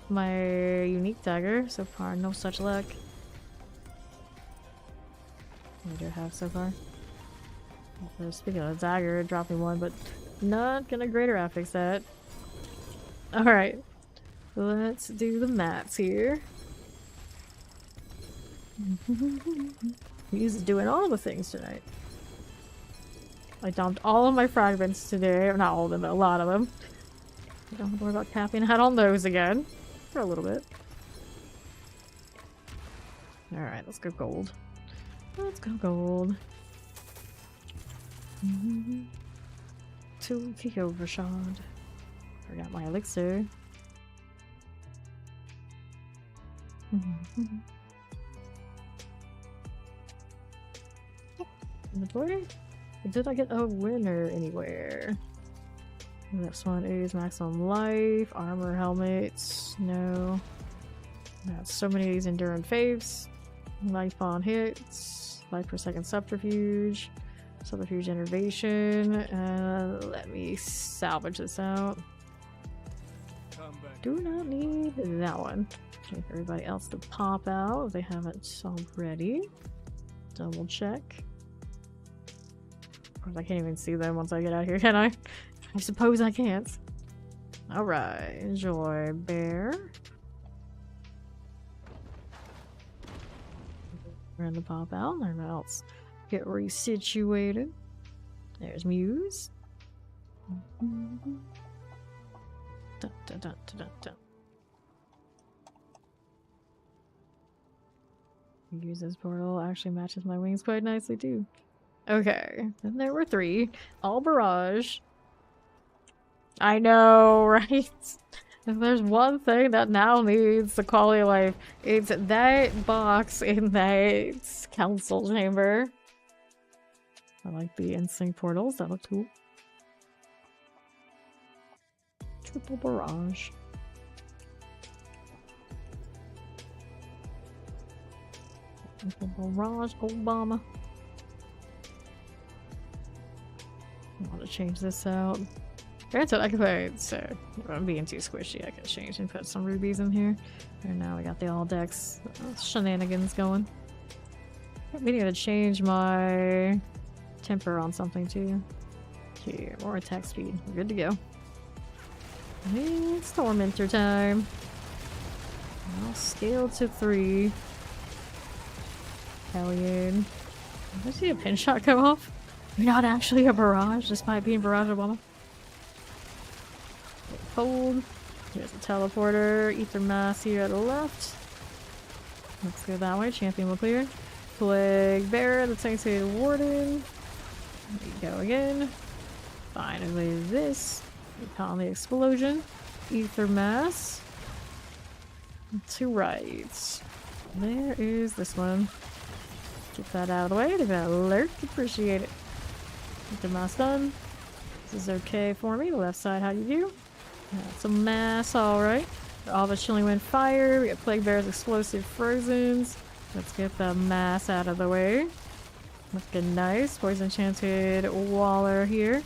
S1: my unique dagger. So far, no such luck. What do I have so far? Speaking of the dagger, it dropped me one, but not gonna greater affix that. Alright. Let's do the mats here. He's doing all the things tonight. I dumped all of my fragments today. Not all of them, but a lot of them. I don't have to worry about capping out on those again. For a little bit. Alright, let's go gold. Let's go gold. Two Kiko Rashad. Forgot my elixir. Inventory? Did I get a winner anywhere? This one is maximum life, armor, helmets. No. Got so many of these enduring faves. Life on hits. Life per second subterfuge. Subterfuge innervation. Let me salvage this out. Do not need that one. Wait for everybody else to pop out if they haven't already. Double check. Of course, I can't even see them once I get out here, can I? I suppose I can't. Alright, enjoy, bear. We're gonna pop out, and everybody else get resituated. There's Muse. Dun, dun, dun, dun, dun, dun. Muse's portal actually matches my wings quite nicely too. Okay, then there were three. All barrage. I know, right? If there's one thing that now needs the quality of life, it's that box in that council chamber. I like the instinct portals, that look cool. Triple barrage. Triple barrage, Obama. I want to change this out. Granted, I could put, so I'm being too squishy, I could change and put some rubies in here. And now we got the all decks shenanigans going. We need to change my temper on something too. Here, more attack speed. We're good to go. It's Tormentor time. I'll scale to 3. Hell yeah. Did I see a pin shot go off? You're not actually a barrage, despite being barrage Obama. Cold. Here's the teleporter. Ether mass here at the left. Let's go that way. Champion will clear. Plague bearer, the Sanctuary Warden. There you go again. Finally, this. We call the explosion. Ether mass. To right. There is this one. Get that out of the way. They're gonna alert. Appreciate it. Ether mass done. This is okay for me. The left side, how you do? That's a mass, alright. All of us chilling wind fire. We got plague bears, explosive frozens. Let's get the mass out of the way. Looking nice. Poison enchanted waller here.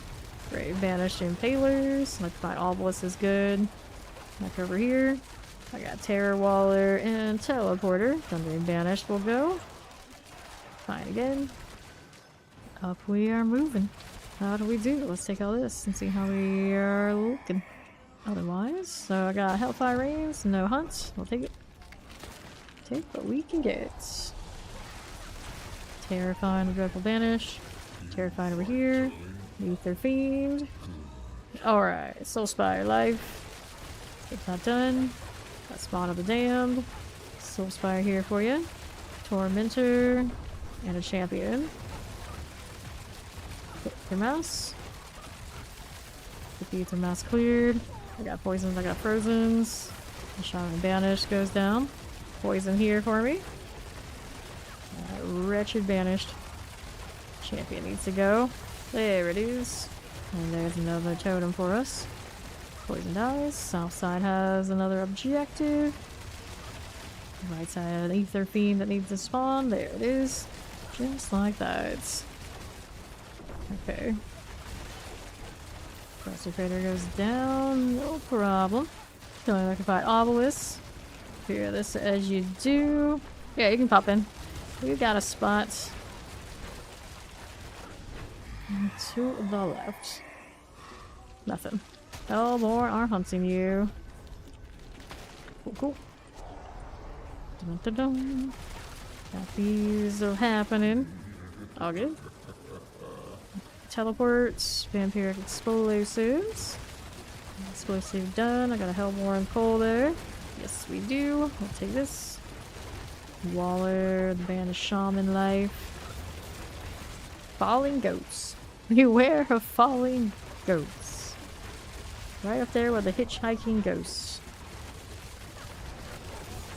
S1: Great banished impalers. Like my obelisk is good. Back over here. I got terror waller and teleporter. Thundering banished will go. Fine again. Up we are moving. How do we do? Let's take all this and see how we are looking. Otherwise, so I got Hellfire Rains, no hunts. We'll take it. Take what we can get. Terrifying, Dreadful Banish. Terrifying over here. Ether Fiend. Alright, Soul Spire Life. Get that done. Got Spawn of the Damned. Soul Spire here for you. Tormentor. And a champion. Ether Mouse. Get the Ether Mouse cleared. I got poisons, I got frozens. The Shaman Banished goes down. Poison here for me. Wretched Banished. Champion needs to go. There it is. And there's another totem for us. Poison dies. South side has another objective. Right side, an Ether Fiend that needs to spawn. There it is. Just like that. Okay. Crucificator goes down, no problem. Don't electrify obelisk. Clear this as you do. Yeah, you can pop in. We've got a spot to the left. Nothing. No more are hunting you. Cool, cool. Dun, dun, dun. Got these are happening. All good. Teleports, vampiric explosives. Explosive done. I got a Hellborn Coal there. Yes, we do. We'll take this. Waller, the band of Shaman Life. Falling Goats. Beware of falling goats. Right up there with the hitchhiking ghosts.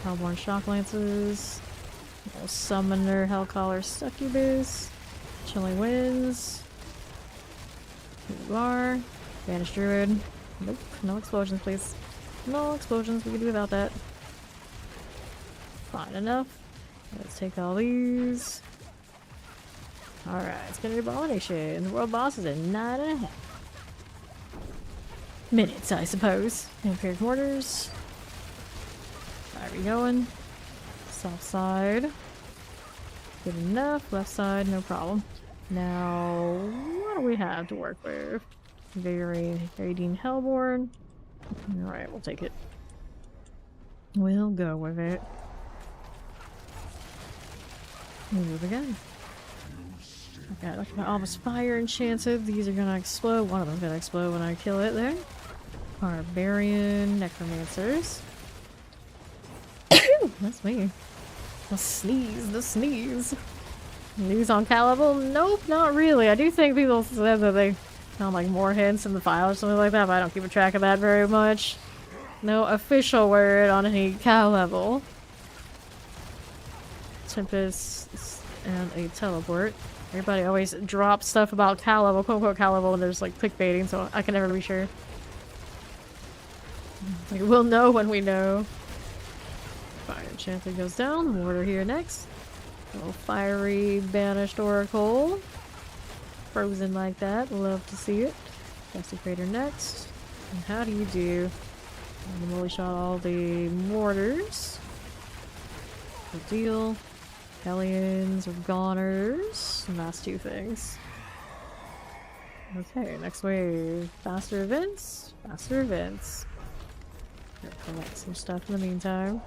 S1: Hellborn Shock Lances. Summoner, Hellcaller, Succubus. Chilling Winds. Here you are. Banished Druid. Nope, no explosions, please. No explosions, we can do without that. Fine enough. Let's take all these. Alright, it's gonna be Abomination. The world boss is at 9.5 minutes, I suppose. Vampiric Mortars. Where are we going? South side. Good enough. Left side, no problem. Now, what do we have to work with? Radiant Hellborn. Alright, we'll take it. We'll go with it. Move again. Okay, look at my almost fire enchanted. These are gonna explode. One of them's gonna explode when I kill it there. Barbarian Necromancers. That's me. The sneeze, the sneeze. News on Cal level? Nope, not really. I do think people said that they found like more hints in the file or something like that, but I don't keep a track of that very much. No official word on any Cal level. Tempest and a teleport. Everybody always drops stuff about Cal level, quote unquote Cal level, and there's like clickbaiting, so I can never be sure. Like, we'll know when we know. Fire Enchanted goes down. Mortar here next. A little fiery banished oracle. Frozen like that. Love to see it. Desecrator next. And how do you do? I'm gonna shot all the mortars. Good deal. Hellions or goners. And that's 2 things. Okay, next wave. Faster events. Faster events. Gotta collect some stuff in the meantime.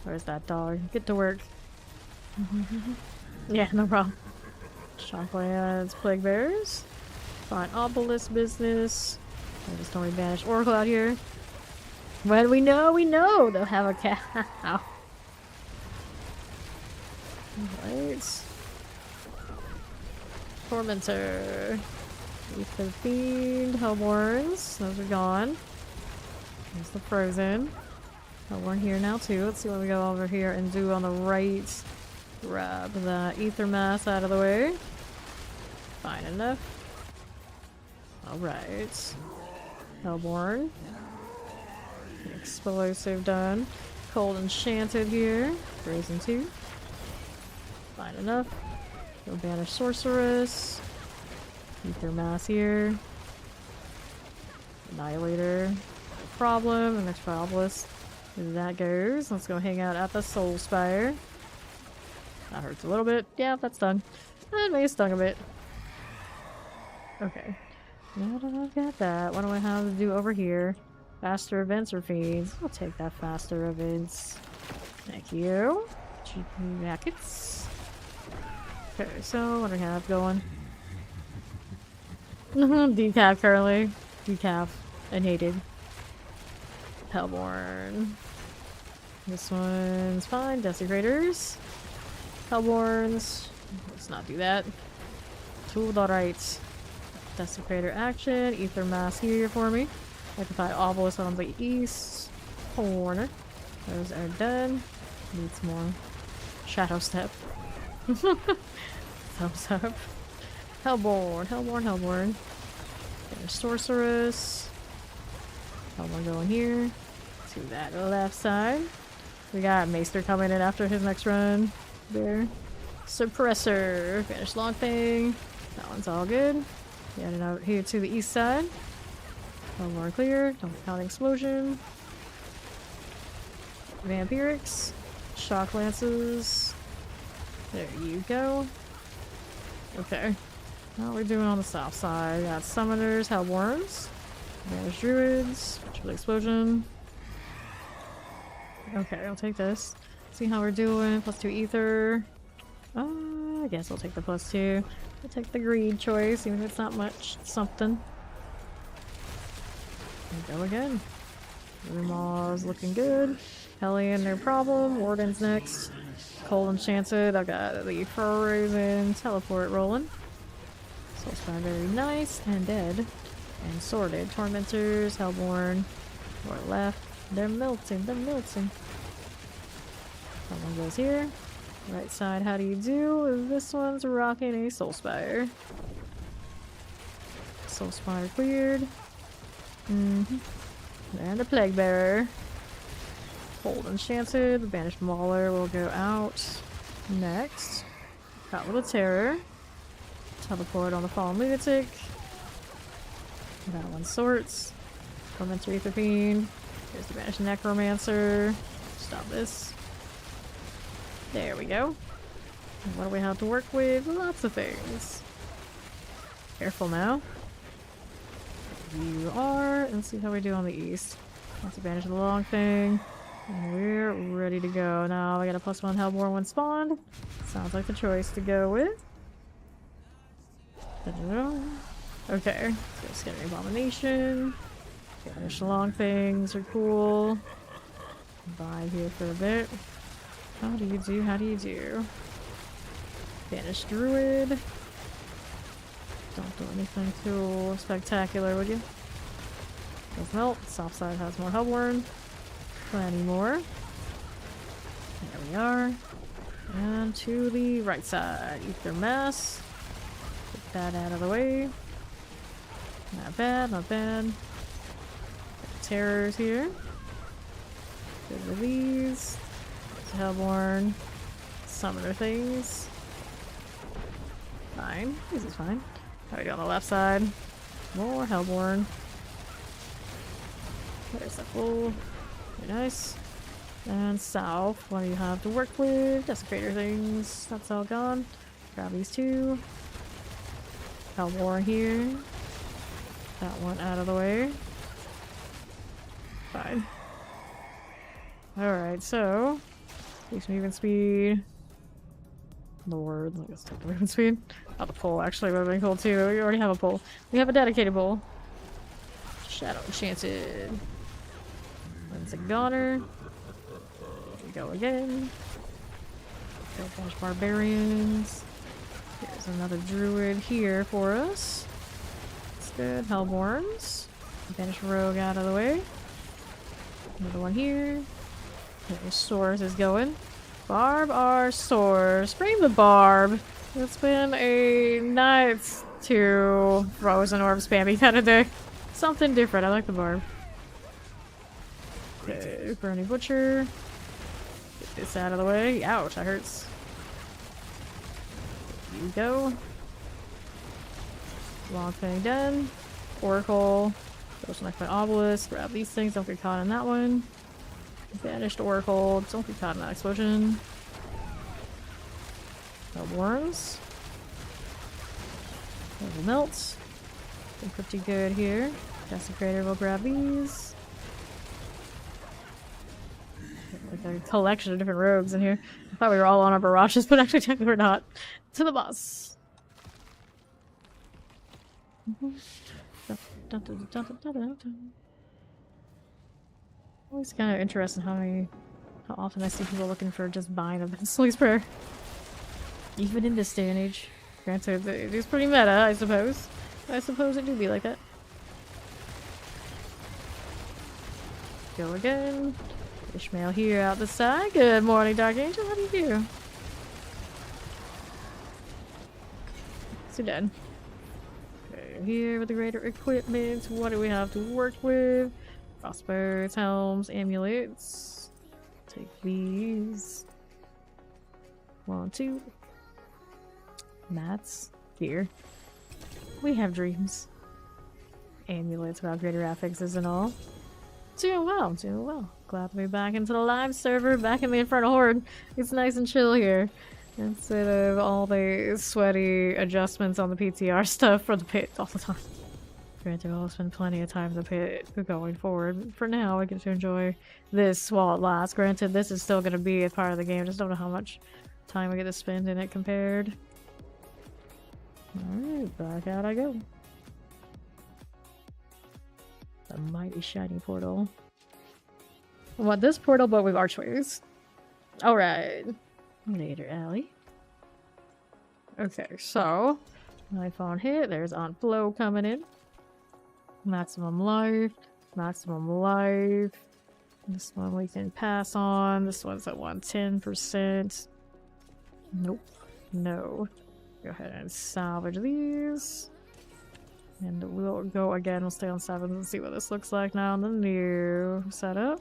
S1: Where's that dog? Get to work. Yeah, no problem. Shocklands, plague bears. Fine obelisk business. I just don't banish Oracle out here. When we know they'll have a cow. Right. Tormentor. Ether Fiend, Hellborns. Those are gone. There's the Frozen. Hellborn here now too. Let's see what we go over here and do on the right. Grab the Ether Mass out of the way. Fine enough. Alright. Hellborn. Explosive done. Cold Enchanted here. Frozen 2. Fine enough. Go banish Sorceress. Ether Mass here. Annihilator. No problem. And next Obelisk. That goes. Let's go hang out at the Soul Spire. That hurts a little bit. Yeah, that's done. That may have stung a bit. Okay. Now that I've got that, what do I have to do over here? Faster events or feeds? I'll take that faster events. Thank you. GP jackets. Okay, so what do I have going? Decaf currently. Decaf. Unhated. Hellborn. This one's fine. Desecrators. Hellborns. Let's not do that. To the right. Desecrator action. Ether Mass here for me. Electrified Obelisk on the east corner. Those are done. Needs more. Shadow Step. Thumbs up. Hellborn. Hellborn. Hellborn. There's Sorceress. Hellborn going here. To that left side. We got Maester coming in after his next run. There. Suppressor. Finish Long Thing. That one's all good. Heading out here to the east side. Hellborn clear. Don't count explosion. Vampirics. Shock Lances. There you go. Okay. How are we doing on the south side? Got Summoners, Hellborns. There's Druids. Triple Explosion. Okay, I'll take this. See how we're doing. +2 Ether. I guess I'll take the +2. I'll take the greed choice, even if it's not much. It's something. And go again. Rumaw's looking good. Hellion, no problem. Warden's next. Cold Enchanted. I've got the Frozen Teleport rolling. Soulspire very nice. And dead. And sorted. Tormentors, Hellborn. Or left. They're melting. They're melting. Someone goes here. Right side, how do you do? This one's rocking a Soulspire. Soulspire cleared. And a Plague Bearer. Cold Enchanted. Banished Mauler will go out next. Got Little Terror. Teleport on the Fallen Lunatic. That one sorts. Tormentor Ether Fiend. Here's the Banished Necromancer. Stop this. There we go. And what do we have to work with? Lots of things. Careful now. You are. Let's see how we do on the east. Let's banish the long thing. And we're ready to go. Now I got a +1 Hellborn when spawned. Sounds like the choice to go with. Okay. So let's get an Abomination. Banish the long things are cool. Bye here for a bit. How do you do? How do you do? Banish Druid. Don't do anything too spectacular, would you? Does melt. Soft side has more Hellborn. Plenty more. There we are. And to the right side. Ether Mass. Get that out of the way. Not bad, not bad. Terrors here. Get rid of these. Hellborn. Summoner things. Fine. This is fine. How are we on the left side? More Hellborn. There's the full. Very nice. And south, what do you have to work with? Desecrator things. That's all gone. Grab these two. Hellborn here. That one out of the way. Fine. Alright, so. Increase movement speed. Lord, let's take the movement speed. Oh, the pole actually would have been cool too. We already have a pole. We have a dedicated pole. Shadow Enchanted. One's a goner. Here we go again. Go bunch barbarians. There's another druid here for us. That's good. Hellborns. Banish rogue out of the way. Another one here. There's Source is going. Barb our Source. Bring the Barb. It's been a night to Frozen Orb spammy kind of day. Something different. I like the Barb. Okay, Burning Butcher. Get this out of the way. Ouch, that hurts. Here we go. Long Fang Den. Oracle. Ghost Knife by Obelisk. Grab these things. Don't get caught in that one. Banished Oracle. Don't get caught in that explosion. Worms. There's Melt. Been pretty good here. Desecrator will grab these. Like a collection of different rogues in here. I thought we were all on our barrages, but actually technically we're not. To the boss. Always kind of interesting how often I see people looking for just buying a Vince's Prayer. Even in this day and age. Granted, it is pretty meta, I suppose. I suppose it do be like that. Go again. Ishmael here out the side. Good morning, Dark Angel. How do you do? So done. Okay, here with the greater equipment. What do we have to work with? Crossbows, helms, amulets. Take these. 1, 2. Mats. Here. We have dreams. Amulets about greater affixes and all. Doing well, doing well. Glad to be back into the live server, back in the Infernal Horde. It's nice and chill here. Instead of all the sweaty adjustments on the PTR stuff for the pit all the time. Granted, we'll spend plenty of time in the pit going forward. For now, I get to enjoy this while it lasts. Granted, this is still going to be a part of the game. Just don't know how much time we get to spend in it compared. Alright, back out I go. A mighty shiny portal. I want this portal, but with archways. Alright. Later, Allie. Okay, so knife on hit. There's on flow coming in. Maximum life. Maximum life. This one we can pass on. This one's at 110%. Nope. No. Go ahead and salvage these. And we'll go again. We'll stay on 7s and see what this looks like now in the new setup.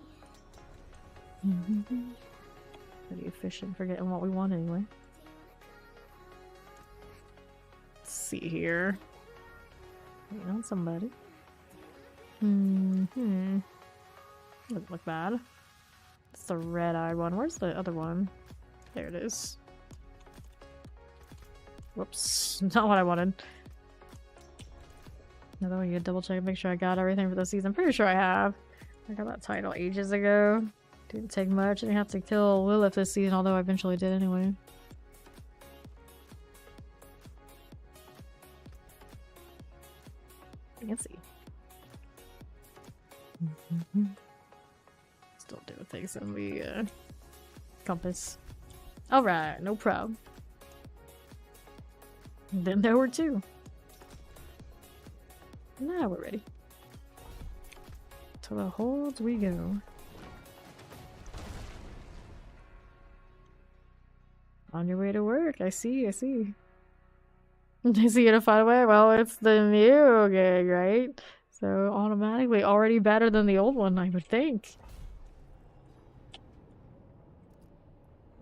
S1: Pretty efficient, forgetting what we want anyway. Let's see here. Wait on somebody. Doesn't look bad. It's the red-eyed one. Where's the other one? There it is. Whoops. Not what I wanted. Another one, you gotta double check and make sure I got everything for the season. I'm pretty sure I have. I got that title ages ago. Didn't take much. I didn't have to kill Lilith this season, although I eventually did anyway. Fancy. Still doing things in the compass. Alright, no problem. Then there were 2. Now we're ready. To the holds we go. On your way to work. I see, I see. I see you to find a way. Well, it's the new gig, right? So automatically already better than the old one, I would think.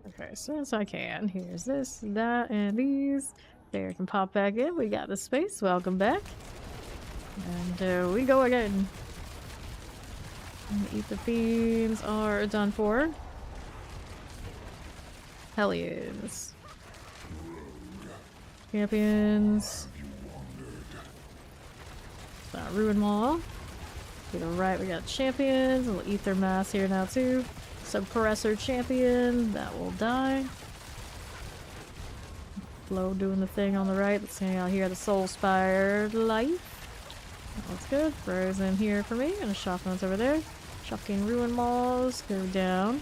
S1: Okay, as soon as I can. Here's this, that, and these. There, can pop back in. We got the space. Welcome back. And we go again. And the Ether Fiends are done for. Hellions. Champions. Ruin Wall. To the right we got champions. A little Ether Mass here now too. Suppressor champion. That will die. Flow doing the thing on the right. Let's hang out here. The Soul Spire Life. That's good. Frozen here for me. And a shotgun's over there. Shocking Ruin Walls. Go down.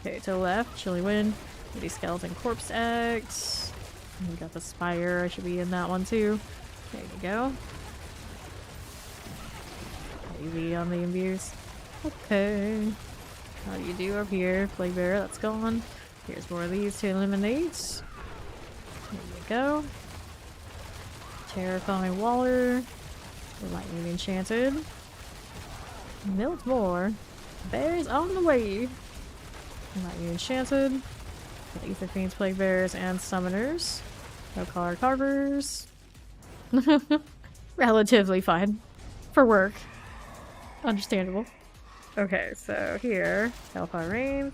S1: Okay, to the left. Chilly Wind. Maybe Skeleton Corpse Axe. And we got the Spire. I should be in that one too. There you go. Easy on the imbues. Okay. How do you do up here? Plague Bearer, that's gone. Here's more of these to eliminate. There you go. Terrifying Waller. Lightning Enchanted. Miltmore. Bears on the way. Lightning Enchanted. Ether Fiends, Plague Bearers, and Summoners. No Collar Carvers. Relatively fine. For work. Understandable. Okay, so here. Hellfire Rain.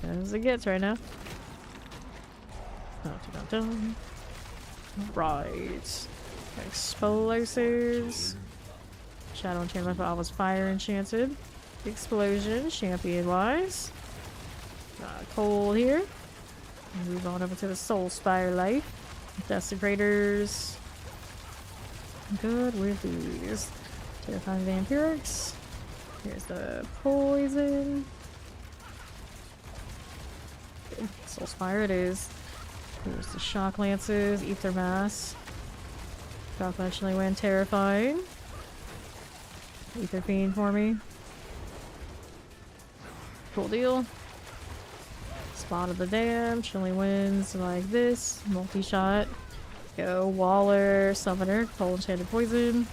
S1: As it gets right now. Right. Explosives. Shadow Enchantment for Alva's Fire Enchanted. Explosion, champion wise. Cold here. Move on over to the Soul Spire Life. Desecrators. Good with these. Terrifying Vampirics. Here's the Poison. Good. Soul Spire it is. Here's the Shock Lances, Ether Mass. Shock Chilly Wind, Terrifying. Ether Fiend for me. Cool deal. Spot of the Dam, Chilly Winds like this. Multi-shot. Go Waller, Summoner, Cold Enchanted Poison.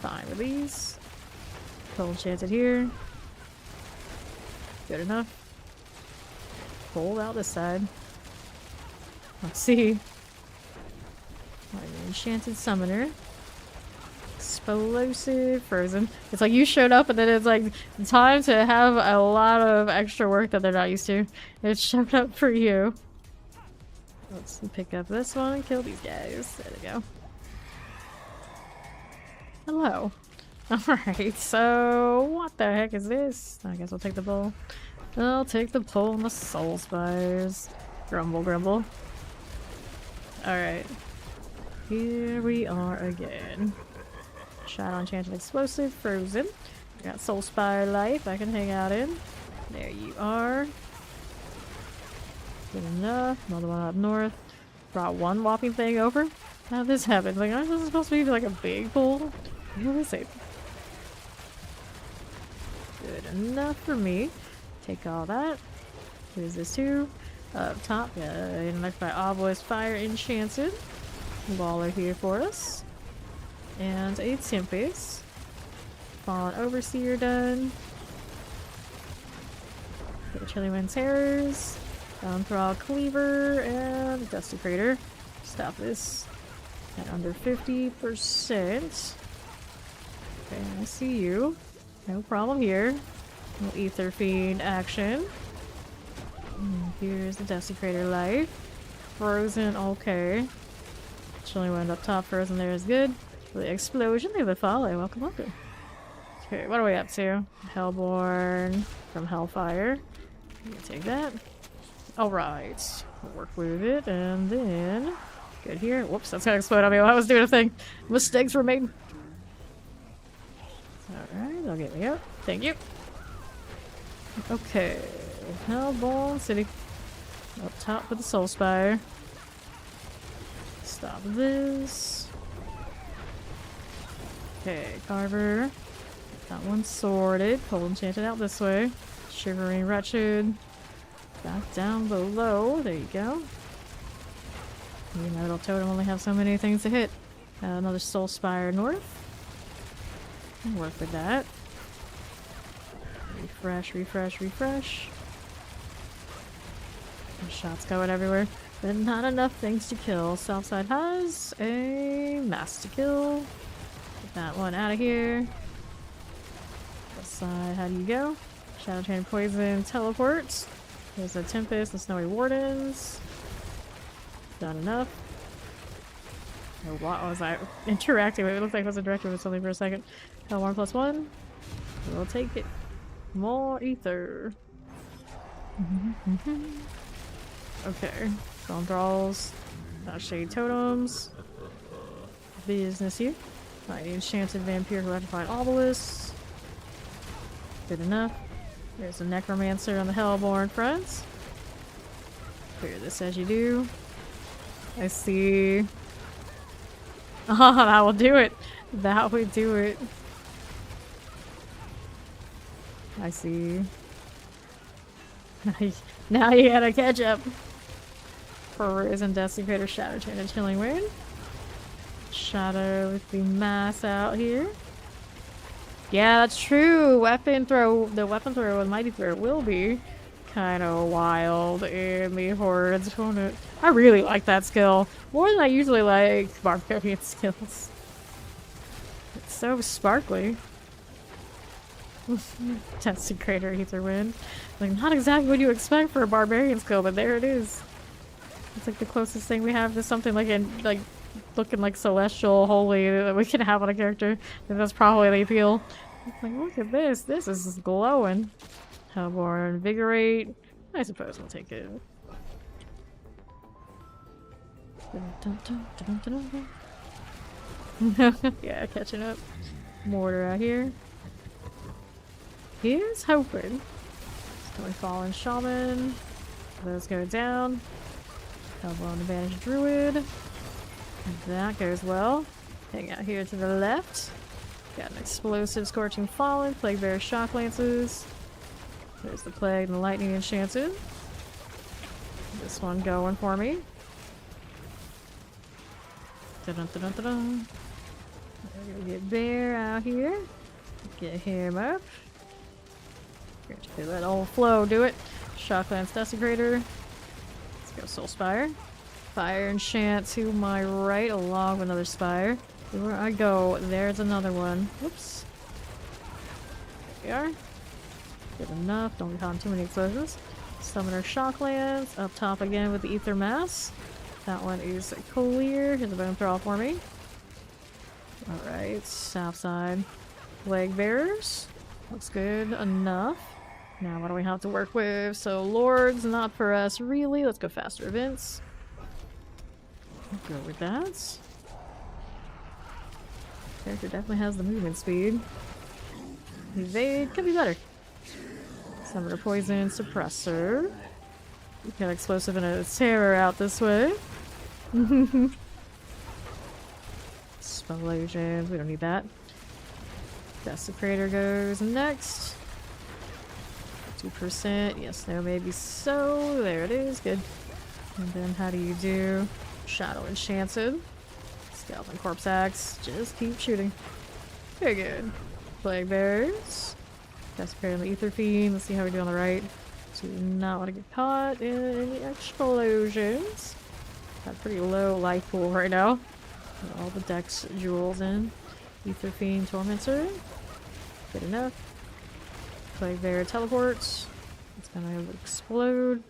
S1: Fine with these. Cold Enchanted here. Good enough. Pull out this side. Let's see. Enchanted Summoner. Explosive Frozen. It's like you showed up and then it's like time to have a lot of extra work that they're not used to. It showed up for you. Let's pick up this one. Kill these guys. There we go. Hello. Alright, so what the heck is this? I guess I'll take the bowl. I'll take the pull on the Soul Spires. Grumble, grumble. Alright. Here we are again. Shadow Enchanted Explosive, Frozen. I got Soul Spire Life I can hang out in. There you are. Good enough. Another one up north. Brought one whopping thing over. How did this happen? Like, aren't this supposed to be like a big pull? What is it? Good enough for me. Take all that. Who's this too? Up top, intellect by Alva's Fire Enchanted. Waller here for us. And a Tempest. Fallen Overseer done. The Chilly Wind Terrors. Thrall Cleaver and Desecrator. Stop this. At under 50%. Okay, I see you. No problem here. No Ether Fiend action. Here's the Desecrator Life. Frozen, okay. Chilly Wind up top, Frozen there is good. The Explosion, they would follow. Welcome, welcome. Okay, what are we up to? Hellborn from Hellfire. Take that. Alright. We'll work with it, and then... Good here. Whoops, that's gonna explode on me while I was doing a thing. Mistakes were made. Alright, they'll get me up. Thank you. Okay. Hellborn City. Up top with the Soul Spire. Stop this. Okay, Carver. That one sorted. Cold Enchanted out this way. Shivering Wretched. Back down below. There you go. You know, it'll totem only have so many things to hit. Another Soul Spire north. I'll work with that. Refresh, refresh, refresh. Shots going everywhere. but not enough things to kill. Southside has a mass to kill. Get that one out of here. This side, how do you go? Shadow Chain Poison, Teleport. There's a Tempest and Snowy Wardens. Not enough. Oh, what was I interacting with? It looked like I was interacting with something for a second. Hellborn +1. We'll take it. More ether. Okay. Stone Thralls. Shade Totems. Business here. I need Enchanted Vampire who Electrified Obelisk. Good enough. There's a Necromancer on the Hellborn friends. Clear this as you do. I see. Oh, that will do it. That would do it. I see. Now you gotta catch up. Risen Desecrator, Shadow Chain, and Chilling Wind. Shadow with the mass out here. Yeah, that's true. Weapon throw. The weapon throw and mighty throw will be kind of wild in the hordes, won't it? I really like that skill more than I usually like barbarian skills. It's so sparkly. Desecrator, Ether Wind. Like, not exactly what you expect for a barbarian skill, but there it is. It's like the closest thing we have to something like looking like celestial, holy that we can have on a character. And that's probably the appeal. It's like, look at this. This is glowing. Hellborn, Invigorate. I suppose we'll take it. Yeah, catching up. Mortar out here. Here's hoping. Stone Fallen Shaman. Those go down. Hellborn Advantage Druid. That goes well. Hang out here to the left. Got an Explosive Scorching Fallen, Plague Bearer Shock Lances. There's the Plague and the Lightning Enchanted. This one going for me. Dun-dun-dun-dun-dun. We're gonna get Bear out here. Get him up. We're gonna let old Flow do it. Shocklance Desecrator. Let's go Soul Spire. Fire Enchant to my right along with another Spire. Where I go, there's another one. Whoops. There we are. Good enough. Don't get caught in too many explosions. Summoner Shocklands. Up top again with the Ether Mass. That one is clear. Here's a Bone Thrall for me. Alright, south side. Plague Bearers. Looks good enough. Now what do we have to work with? So Lords, not for us really. Let's go faster events. Go with that. Character definitely has the movement speed. Evade could be better. Summoner Poison, Suppressor. We got Explosive and a Terror out this way. Explosions, we don't need that. Desecrator goes next. 2%, yes, no, maybe so. There it is, good. And then how do you do? Shadow Enchanted. Scalping Corpse Axe. Just keep shooting. Very good. Plague Bearers. Desecrator and the Ether Fiend. Let's see how we do on the right. Do not want to get caught in any explosions. Got a pretty low life pool right now. Got all the Dex jewels in. Ether Fiend, Tormentor. Good enough. Plague Bear teleports. It's gonna explode.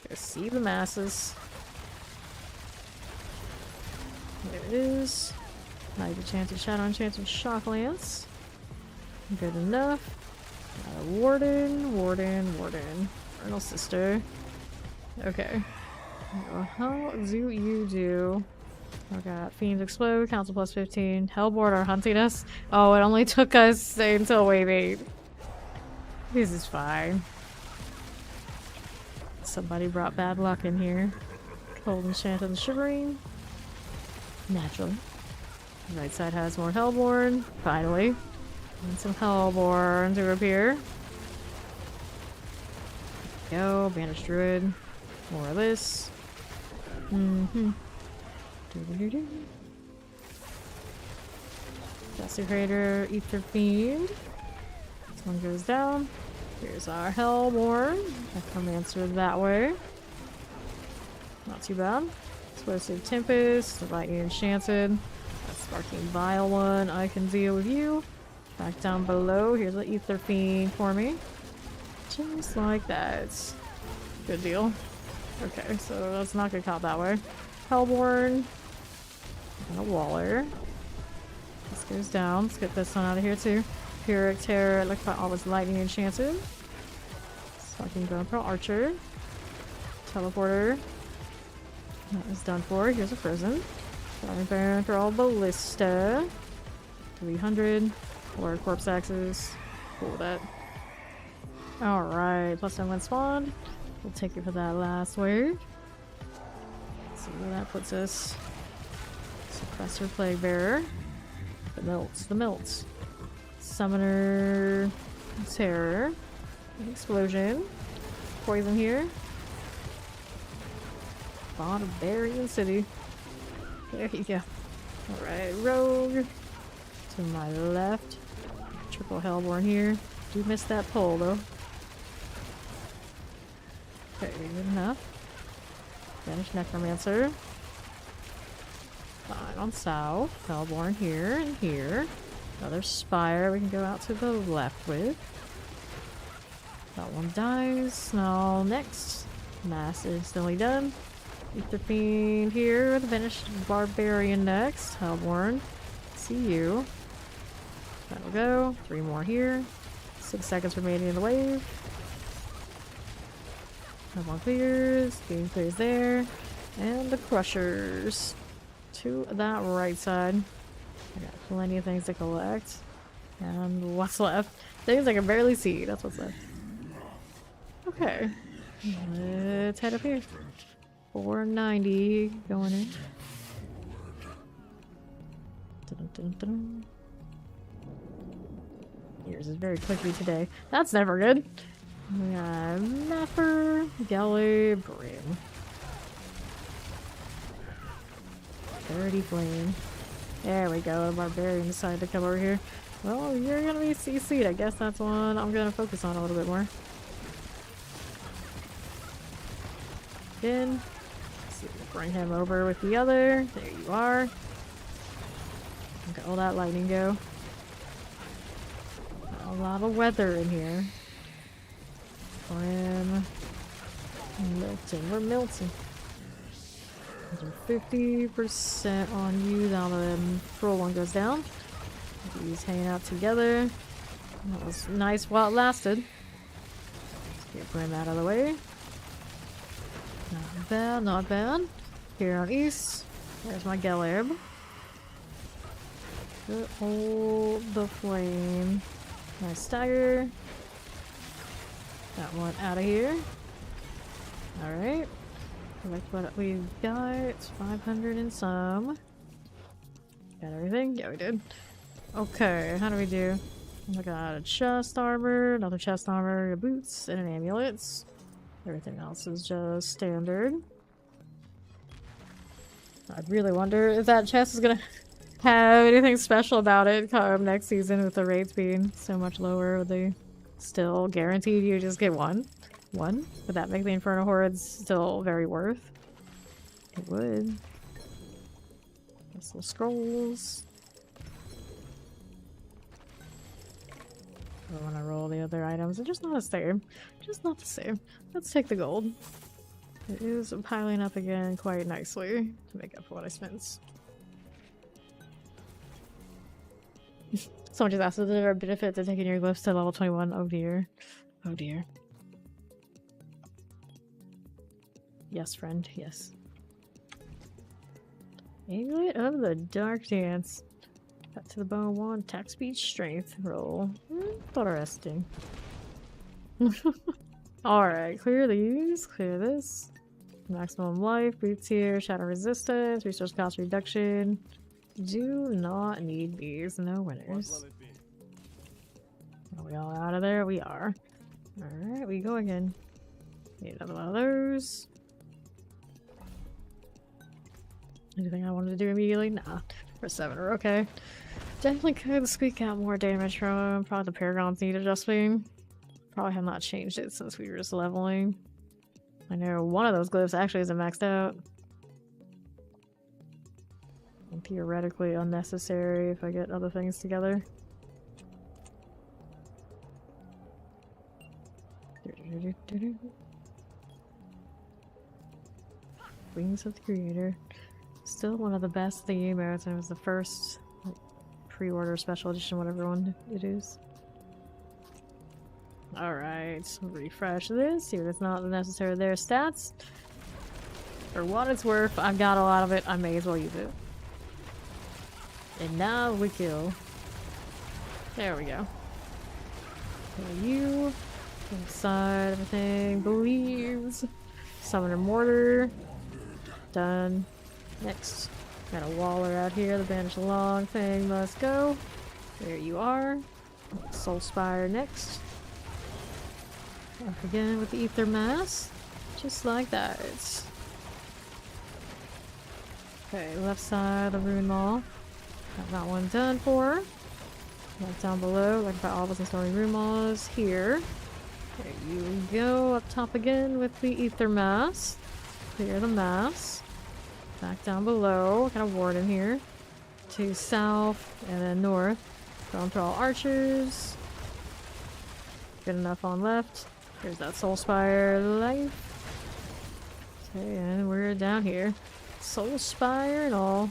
S1: Let's see the masses. There it is. Night Enchanted, Shadow Enchanted, Shock Lance. Good enough. Warden. Infernal Sister. Okay. Well, how do you do? I got Fiends Explode, Council plus 15. Hellborn are hunting us. Oh, it only took us until wave 8. This is fine. Somebody brought bad luck in here. Cold Enchanted and Shivering. Naturally. Right side has more Hellborn. Finally. And some Hellborn to appear. Go. Banished Druid. More of this. Desecrator, Ether Fiend. This one goes down. Here's our Hellborn. Necromancer that way. Not too bad. Explosive Tempest, Lightning Enchanted. That Sparking Vile one, I can deal with you. Back down below, here's an Ether Fiend for me. Just like that. Good deal. Okay, so let's not get caught that way. Hellborn. And a Waller. This goes down. Let's get this one out of here too. Pyrrhic Terror, looks like all this Lightning Enchanted. Sparking Bone Archer. Teleporter. That is done for. Here's a prison. Fire Baron for all Ballista. 300. Or Corpse Axes. Cool that. Alright, plus one spawned. We'll take it for that last wave. Let's see where that puts us. Suppressor Plague Bearer. The Melts. The Melts. Summoner Terror. Explosion. Poison here. Barbarian City. There you go. Alright, Rogue. To my left. Triple Hellborn here. Do miss that pole though. Okay, good enough. Vanish Necromancer. Fine on south. Hellborn here and here. Another Spire we can go out to the left with. That one dies. Now next. Mass instantly done. Ether Fiend here. The Vanished Barbarian next. Hellborn. See you. That'll go. 3 more here. 6 seconds remaining in the wave. That one clears. Game clears there. And the Crushers. To that right side. I got plenty of things to collect. And what's left? Things I can barely see. That's what's left. Okay. Let's head up here. 490 going in. Dun, dun, dun. Yours is very quickly today. That's never good. We got Mapper, Galley, Brim. 30 flame. There we go. The Barbarian decided to come over here. Well, you're gonna be CC'd. I guess that's one I'm gonna focus on a little bit more. Again. Let's see if we can bring him over with the other. There you are. Got all that lightning go. A lot of weather in here. Brim. Milton. We're melting. 50% on you. Now the troll one goes down. These hanging out together. That was nice while it lasted. Let's get Brim out of the way. Not bad, not bad. Here on east. There's my Galeb. Good hold the flame. Nice stagger. That one out of here. Alright. Like what we've got. It's 500 and some. Got everything? Yeah, we did. Okay, how do we do? I got a chest armor, another chest armor, boots, and an amulet. Everything else is just standard. I really wonder if that chest is gonna have anything special about it come next season with the rates being so much lower. Would they still guaranteed you just get one? Would that make the Infernal Hordes still very worth? It would. Some scrolls. I want to roll the other items. They're just not the same. Just not the same. Let's take the gold. It is piling up again quite nicely to make up for what I spent. Someone just asked if there are benefits to taking your glyphs to level 21. Oh dear. Oh dear. Yes, friend. Yes. Amulet of the Dark Dance. Cut to the bone one. Attack speed strength roll. Interesting. Alright, clear these. Clear this. Maximum life. Boots here. Shadow resistance. Resource cost reduction. Do not need these. No winners. Are we all out of there? We are. Alright, we go again. Need another one of those. Anything I wanted to do immediately? Nah. For 7 are okay. Definitely could squeak out more damage from him. Probably the Paragons need adjusting. Probably have not changed it since we were just leveling. I know one of those glyphs actually isn't maxed out. And theoretically unnecessary if I get other things together. Wings of the Creator. Still one of the best thingy emotes, and it was the first like, pre-order special edition, whatever one it is. Alright, refresh this, see if it's not necessary there. Stats. For what it's worth, I've got a lot of it, I may as well use it. And now we kill. There we go. Kill you. Inside everything. Believes. Summoner Mortar. Done. Next. Got a Waller out here. The Banished Long thing must go. There you are. Soul Spire next. Up again with the Ether Mass. Just like that. Okay, left side of the Rune Maw. Got that one done for. Right down below, like about all of us installing Rune Maws here. There you go. Up top again with the Ether Mass. Clear the mass. Back down below. Got a ward in here. To south and then north. Going through all archers. Good enough on left. There's that Soul Spire life. Okay, and we're down here. Soul Spire and all.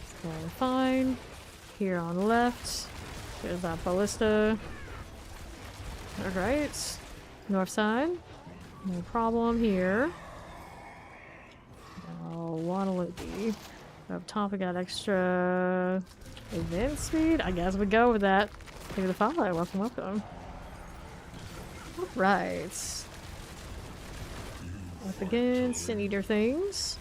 S1: It's going fine. Here on the left. There's that Ballista. Alright. North side. No problem here. Now, what'll it be? Up top we got extra event speed. I guess we go with that. Look at the follow. Welcome, welcome. Alright. Up against Sin Eater things.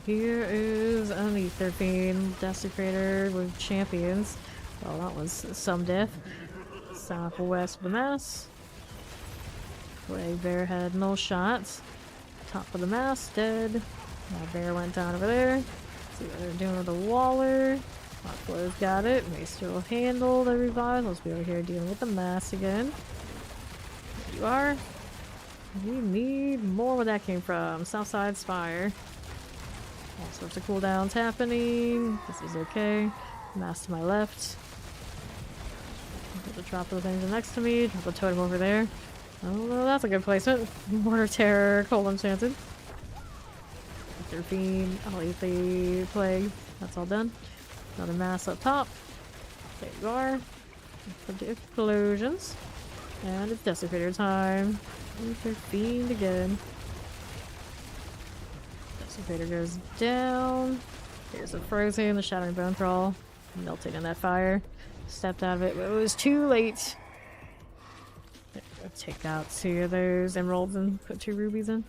S1: Here is an Ether Fiend Desecrator with champions. Well, that was some death. Southwest of the mass. Play bear had no shots. Top of the mass, dead. My bear went down over there. See what they're doing with the Waller. Hotflow's got it. They still handle the revive. Let's be over here dealing with the mass again. There you are. We need more where that came from. Southside Spire. All sorts of cooldowns happening. This is okay. Mass to my left. Put the drop of the things next to me. Drop the totem over there. Oh, well, that's a good placement. Mortar Terror, Cold Enchanted. Ether Fiend. I'll eat the Plague. That's all done. Another mass up top. There you are. For the explosions. And it's Desecrator time. Ether Fiend again. Desecrator goes down. Here's a Frozen, the Shattering Bone Thrall. Melting in that fire. Stepped out of it, but it was too late. Take out 2 of those emeralds and put 2 rubies in.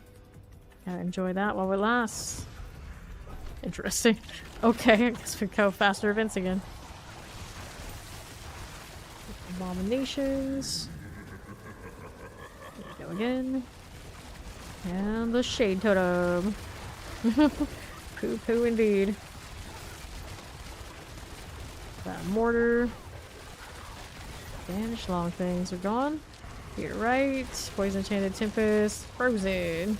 S1: Gotta enjoy that while it lasts. Interesting. Okay, I guess we go faster events again. Abominations. There we go again. And the Shade Totem. Poo poo indeed. That mortar. Banished long things are gone. Here, right. Poison Enchanted Tempest. Frozen.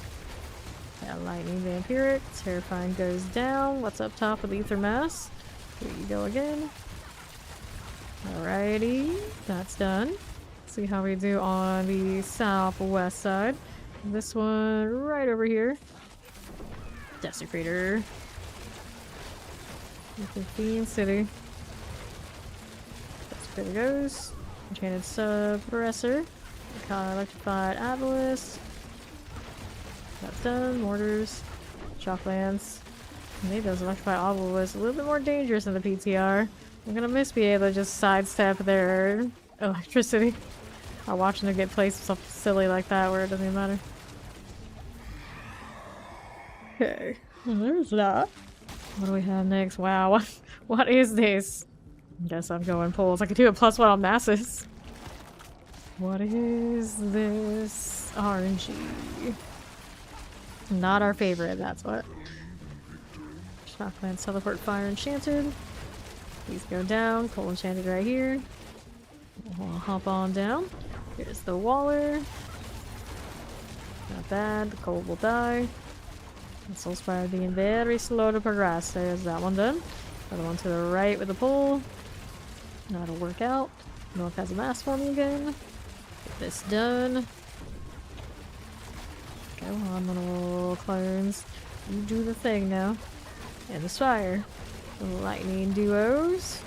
S1: That Lightning Vampiric. Terrifying goes down. What's up top of the Ether Mass? Here you go again. Alrighty. That's done. See how we do on the southwest side. This one right over here. Desecrator. Ether Fiend City. Desecrator goes. Enchanted Suppressor. Electrified Obelisk. That's done. Mortars. Shocklands. Made those Electrified Obelisk a little bit more dangerous in the PTR. I'm gonna miss being able to just sidestep their electricity. I'm watching them get placed with something silly like that where it doesn't even matter. Okay. Well, there's that. What do we have next? Wow. What is this? I guess I'm going pulls. I could do a +1 on masses. What is this? RNG. Not our favorite, that's what. Shocklands Teleport Fire Enchanted. These go down. Cold Enchanted right here. We'll hop on down. Here's the Waller. Not bad. The cold will die. The Soul Spire being very slow to progress. There's that one done. Other one to the right with the pull. That'll work out. North has a mass for me again. Get this done. Go on, little clones. You do the thing now. And the Spire. The lightning duos.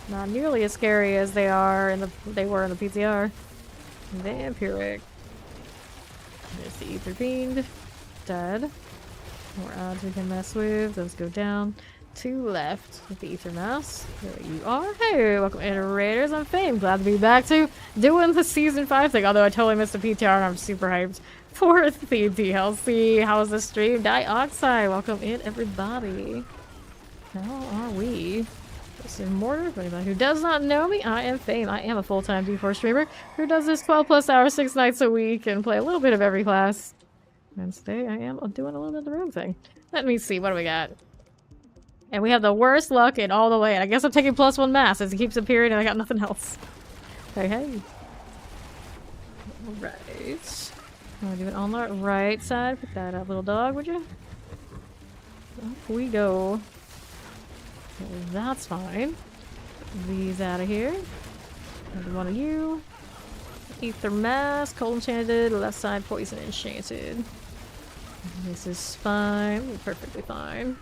S1: Not nearly as scary as they were in the PTR. Vampiric. There's the Ether Fiend. Dead. More odds we can mess with. Those go down. 2 left with the Ether Mouse. There you are. Hey, welcome to Raiders on Fame. Glad to be back to doing the Season 5 thing. Although I totally missed the PTR and I'm super hyped for the DLC. How was the stream? Dioxide. Welcome in, everybody. How are we? This is Mortar. For anybody who does not know me, I am Fame. I am a full-time D4 streamer who does this 12+ hours, 6 nights a week and play a little bit of every class. And today I am doing a little bit of the room thing. Let me see. What do we got? And we have the worst luck in all the land. I guess I'm taking +1 mass as it keeps appearing and I got nothing else. Hey, hey. Alright. I'm gonna do it on the right side. Pick that up, little dog, would you? Up we go. That's fine. Put these out of here. Another one of you. Ether Mask, Cold Enchanted, left side Poison Enchanted. This is fine. Perfectly fine.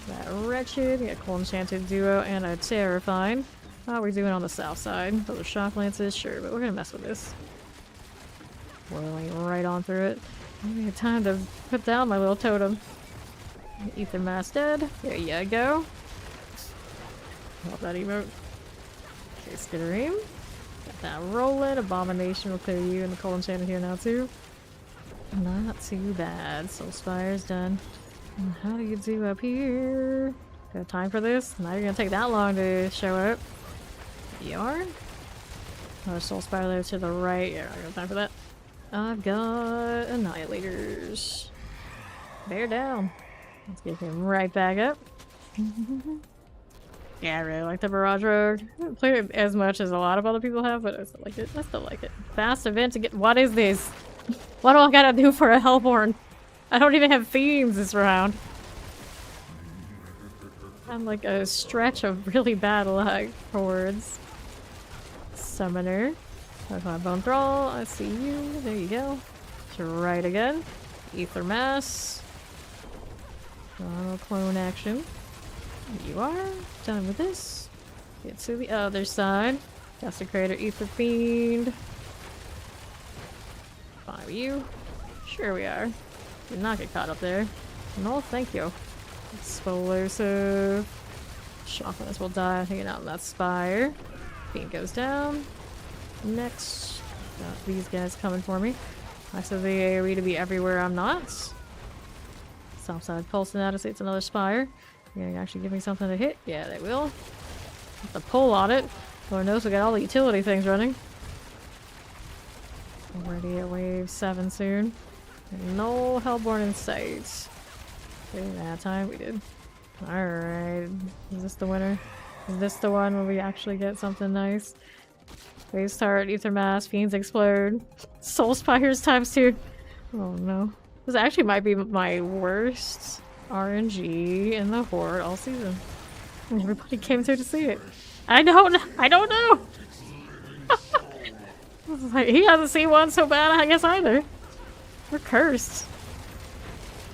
S1: That Wretched, we got Cold Enchanted Duo and a Terrifying. How are we doing on the south side? Those are Shock Lances, sure, but we're gonna mess with this. Whirling right on through it. I need time to put down my little totem. Ether Mask dead. There you go. Love that emote. Okay, Skitteream. Got that rolling. Abomination will clear you and the Cold Enchanted here now too. Not too bad. Soul Spire's done. And how do you do up here? Got time for this? Not even gonna take that long to show up. You are? Another Soul Spire there to the right. Yeah, I got time for that. I've got Annihilators. Bear down. Let's get him right back up. Yeah, I really like the Barrage Rogue. I haven't played it as much as a lot of other people have, but I still like it. I still like it. Fast event to get- What is this? What do I gotta do for a Hellborn? I don't even have themes this round. I'm like a stretch of really bad luck for words. Summoner. That's my Bone Thrall. I see you. There you go. To right again. Ether Mass. Clone action. You are done with this. Get to the other side. Desecrator, Ether Fiend. Fine with you. Sure we are. Did not get caught up there. No, thank you. Explosive. Shockless will die hanging out in that spire. Fiend goes down. Next. Got these guys coming for me. I said the AoE to be everywhere I'm not. South side pulsing out to see it's another spire. You're gonna actually give me something to hit? Yeah, they will. Have to pull on it. Lord knows we got all the utility things running. Already at wave 7 soon. And no Hellborn in sight. Didn't that time we did. Alright. Is this the winner? Is this the one where we actually get something nice? Wave start, Ether Mass, Fiends explode. Soul Spires ×2. Oh no. This actually might be my worst RNG in the Horde all season. And everybody came through to see it. I don't know! Like, he hasn't seen one so bad, I guess, either. We're cursed.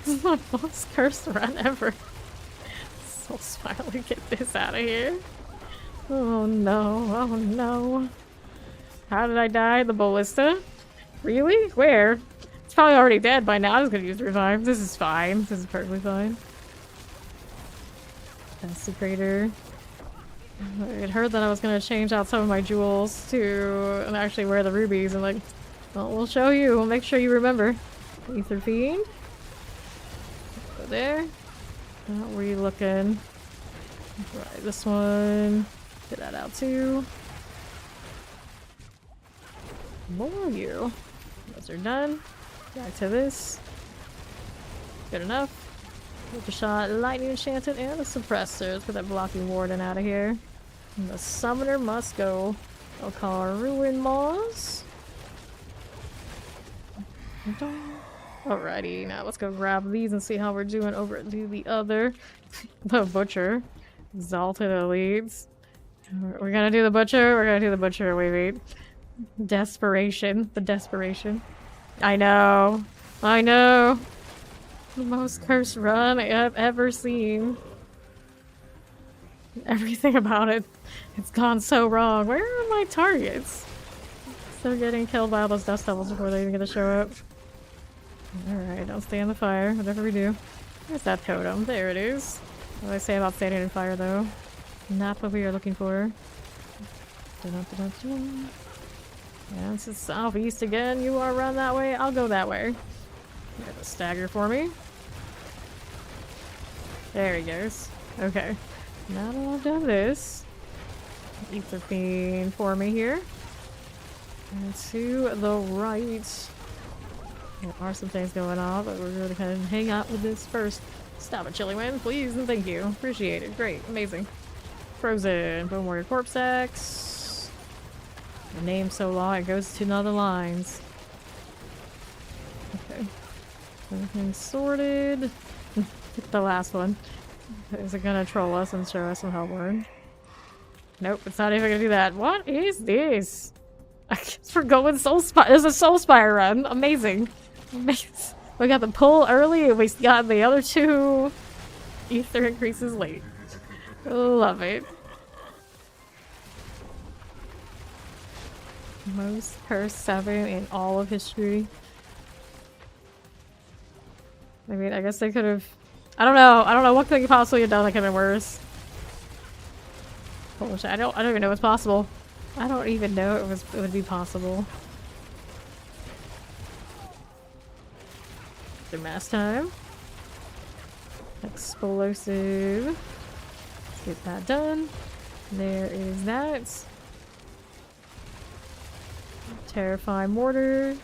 S1: This is my most cursed run ever. So smiley, get this out of here. Oh no, oh no. How did I die? The ballista? Really? Where? It's probably already dead by now. I was gonna use revive. This is fine. This is perfectly fine. Desecrator. I heard that I was gonna change out some of my jewels to and actually wear the rubies and like, well, we'll show you. We'll make sure you remember. Ether Fiend. Go there. How are we looking? Right, this one. Get that out too. More you. Those are done. Back to this. Good enough. With the shot, lightning enchanted, and the suppressor. Let's get that blocking warden out of here. And the summoner must go. I'll call Ruin Maws. Alrighty, now let's go grab these and see how we're doing over at the other. The Butcher. Exalted Elites. We're gonna do the Butcher? We're gonna do the Butcher. Wait. Desperation. The desperation. I know. The most cursed run I've ever seen. Everything about it. It's gone so wrong. Where are my targets? They're getting killed by all those dust devils before they even get to show up. Alright, don't stay in the fire, whatever we do. Where's that totem? There it is. What do I say about standing in fire, though? Not what we are looking for. Dun-dun-dun-dun. Yeah, this is southeast again. You wanna run that way? I'll go that way. Get a stagger for me. There he goes. Okay. Now that I've done this, Ether Fiend for me here. And to the right. There are some things going on, but we're really gonna hang out with this first. Stop it, Chili Wind, please, and thank you. Appreciate it. Great, amazing. Frozen, Bone Warrior Corpse Axe. The name's so long it goes to other lines. Okay. Everything's sorted. The last one. Is it gonna troll us and show us some help word? Nope, it's not even gonna do that. What is this? I guess we're going Soul Spire. There's a Soul Spire run. Amazing. We got the pull early and we got the other two ether increases late. Love it. Most cursed 7 in all of history. I mean, I guess they could have... I don't know what could you possibly have done that could have been worse. Bullshit. I don't even know what's possible. I don't even know it would be possible. The mass time. Explosive. Let's get that done. There is that. Terrifying mortar.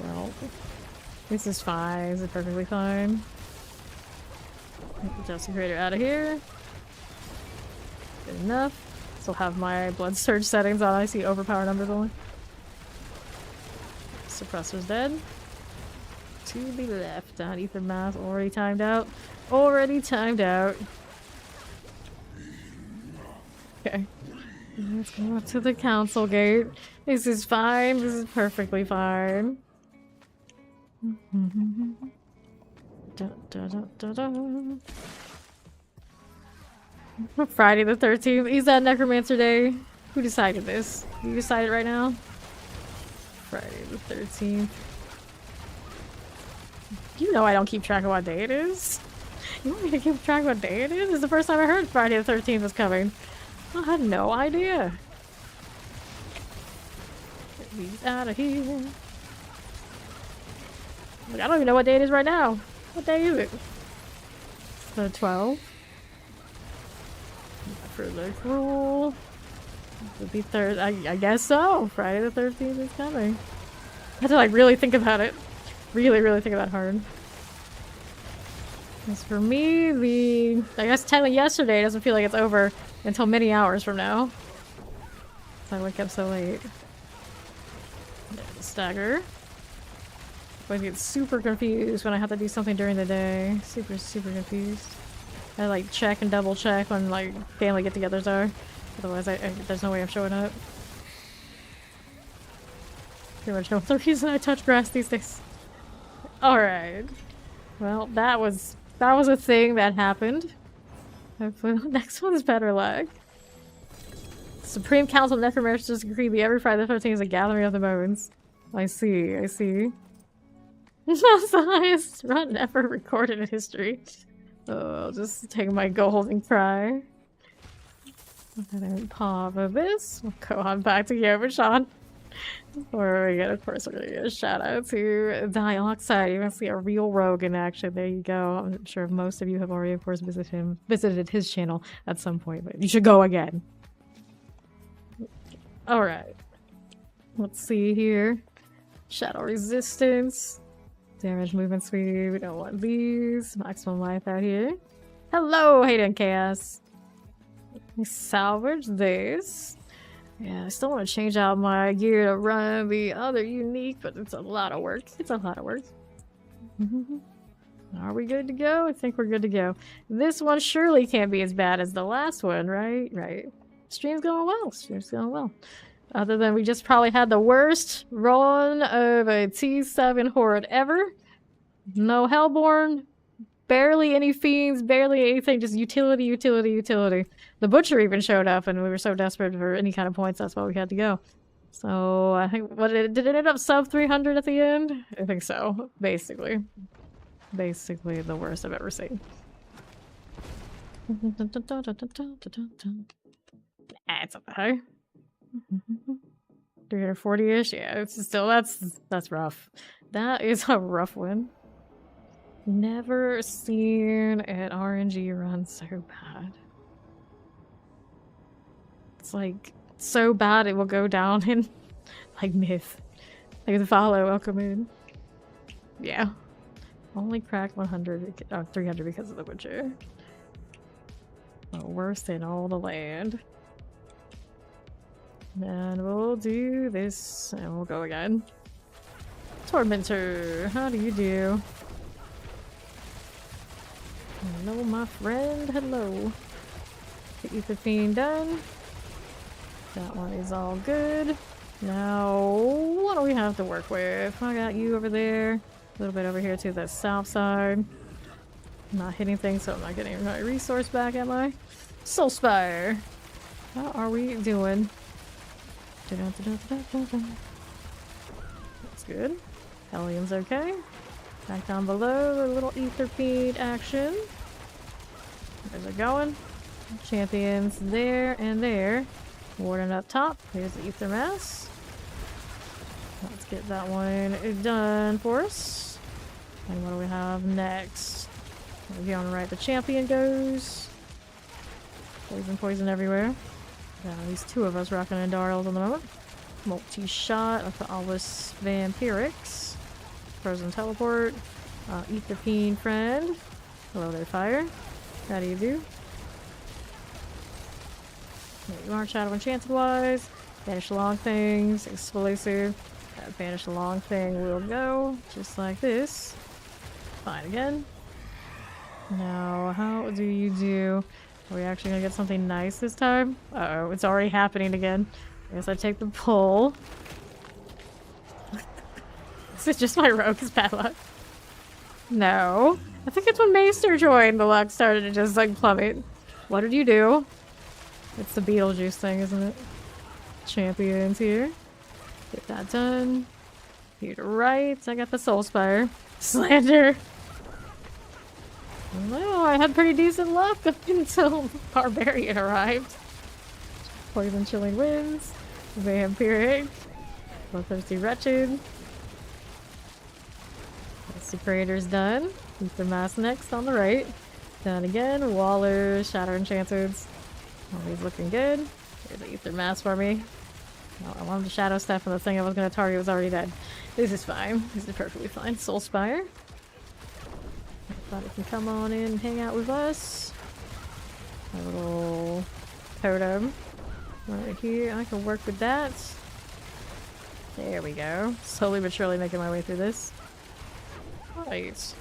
S1: Well, this is fine. This is perfectly fine. Get the Desecrator out of here. Good enough. Still have my blood surge settings on. I see overpower numbers only. Suppressor's dead. To the left. Down ether mass. Already timed out. Already timed out. Okay. Let's go up to the council gate. This is fine. This is perfectly fine. Da, da, da, da, da. Friday the 13th. Is that Necromancer Day? Who decided this? You decided right now? Friday the 13th. You know I don't keep track of what day it is. You want me to keep track of what day it is? This is the first time I heard Friday the 13th was coming. I had no idea. Get these out of here. Like, I don't even know what day it is right now. What day is it? The 12th. For the cruel. Would be third. I guess so. Friday the 13th is coming. I had to like really think about it. Really think about it hard. As for me, I guess technically yesterday doesn't feel like it's over until many hours from now. So I wake up so late. There's a stagger. I get super confused when I have to do something during the day. Super confused. I like check and double check when like family get-togethers are. Otherwise, there's no way I'm showing up. Pretty much know the reason I touch grass these days. Alright. Well, that was a thing that happened. Hopefully the next one's better luck. Supreme Council of Necromancers decree the every Friday the 13th is a gathering of the bones. I see. That's the highest run ever recorded in history. Oh, I'll just take my gold and cry. And then pop of this. We'll go on back to Yovashan. Before we get, of course, we're gonna get a shout out to Dioxide. You can see a real rogue in action. There you go. I'm sure most of you have already, of course, visited his channel at some point, but you should go again. Alright. Let's see here. Shadow resistance. Damage movement speed. We don't want these. Maximum life out here. Hello, Hayden Chaos. Let me salvage this. Yeah, I still want to change out my gear to run the other unique, but it's a lot of work. It's a lot of work. Are we good to go? I think we're good to go. This one surely can't be as bad as the last one, right? Right. Stream's going well. Stream's going well. Other than we just probably had the worst run of a T7 horde ever. No Hellborn, barely any fiends, barely anything, just utility, utility, utility. The Butcher even showed up and we were so desperate for any kind of points, that's why we had to go. So I think, did it end up sub 300 at the end? I think so, basically. Basically the worst I've ever seen. It's up high. 340-ish, yeah, it's still, that's rough. That is a rough one. Never seen an RNG run so bad. It's like so bad it will go down in like myth. Like the follow, welcome in. Yeah. Only cracked 100, 300 because of the Witcher. The worst in all the land. And we'll do this and we'll go again. Tormentor, how do you do? Hello, my friend. Hello. Get you 15 done. That one is all good. Now, what do we have to work with? I got you over there. A little bit over here to the south side. I'm not hitting things, so I'm not getting my resource back, am I? Soul Spire. How are we doing? That's good. Hellium's okay. Back down below, a little ether feed action. Where's it going? Champions there and there. Warden up top. Here's the ether mass. Let's get that one done for us. And what do we have next? Over here on the right, the champion goes. Poison, poison everywhere. Got at least two of us rocking Indarls at the moment. Multi-shot of the Alvis Vampirix. Frozen teleport. Ether fiend friend. Hello there, fire. How do you do? There you are, Shadow Enchanted wise. Banish long things. Explosive. That banish the long thing will go. Just like this. Fine again. Now, how do you do? Are we actually gonna get something nice this time? Uh-oh, it's already happening again. I guess I take the pull. Is it just my rogue's bad luck? No. I think it's when Maester joined, the luck started to just like plummet. What did you do? It's the Beetlejuice thing, isn't it? Champions here. Get that done. Here to right. I got the Soul Spire. Slander. Well, I had pretty decent luck up until Barbarian arrived. Poison Chilling Winds. Vampiric. Bloodthirsty Wretched. Creator's done. Ether Mass next on the right. Done again. Waller, Shadow Enchanted. Always looking good. Here's the Ether Mass for me. No, I wanted the Shadow Stuff and the thing I was going to target was already dead. This is fine. This is perfectly fine. Soul Spire. I thought it can come on in and hang out with us. My little totem. Right here. I can work with that. There we go. Slowly but surely making my way through this. Right.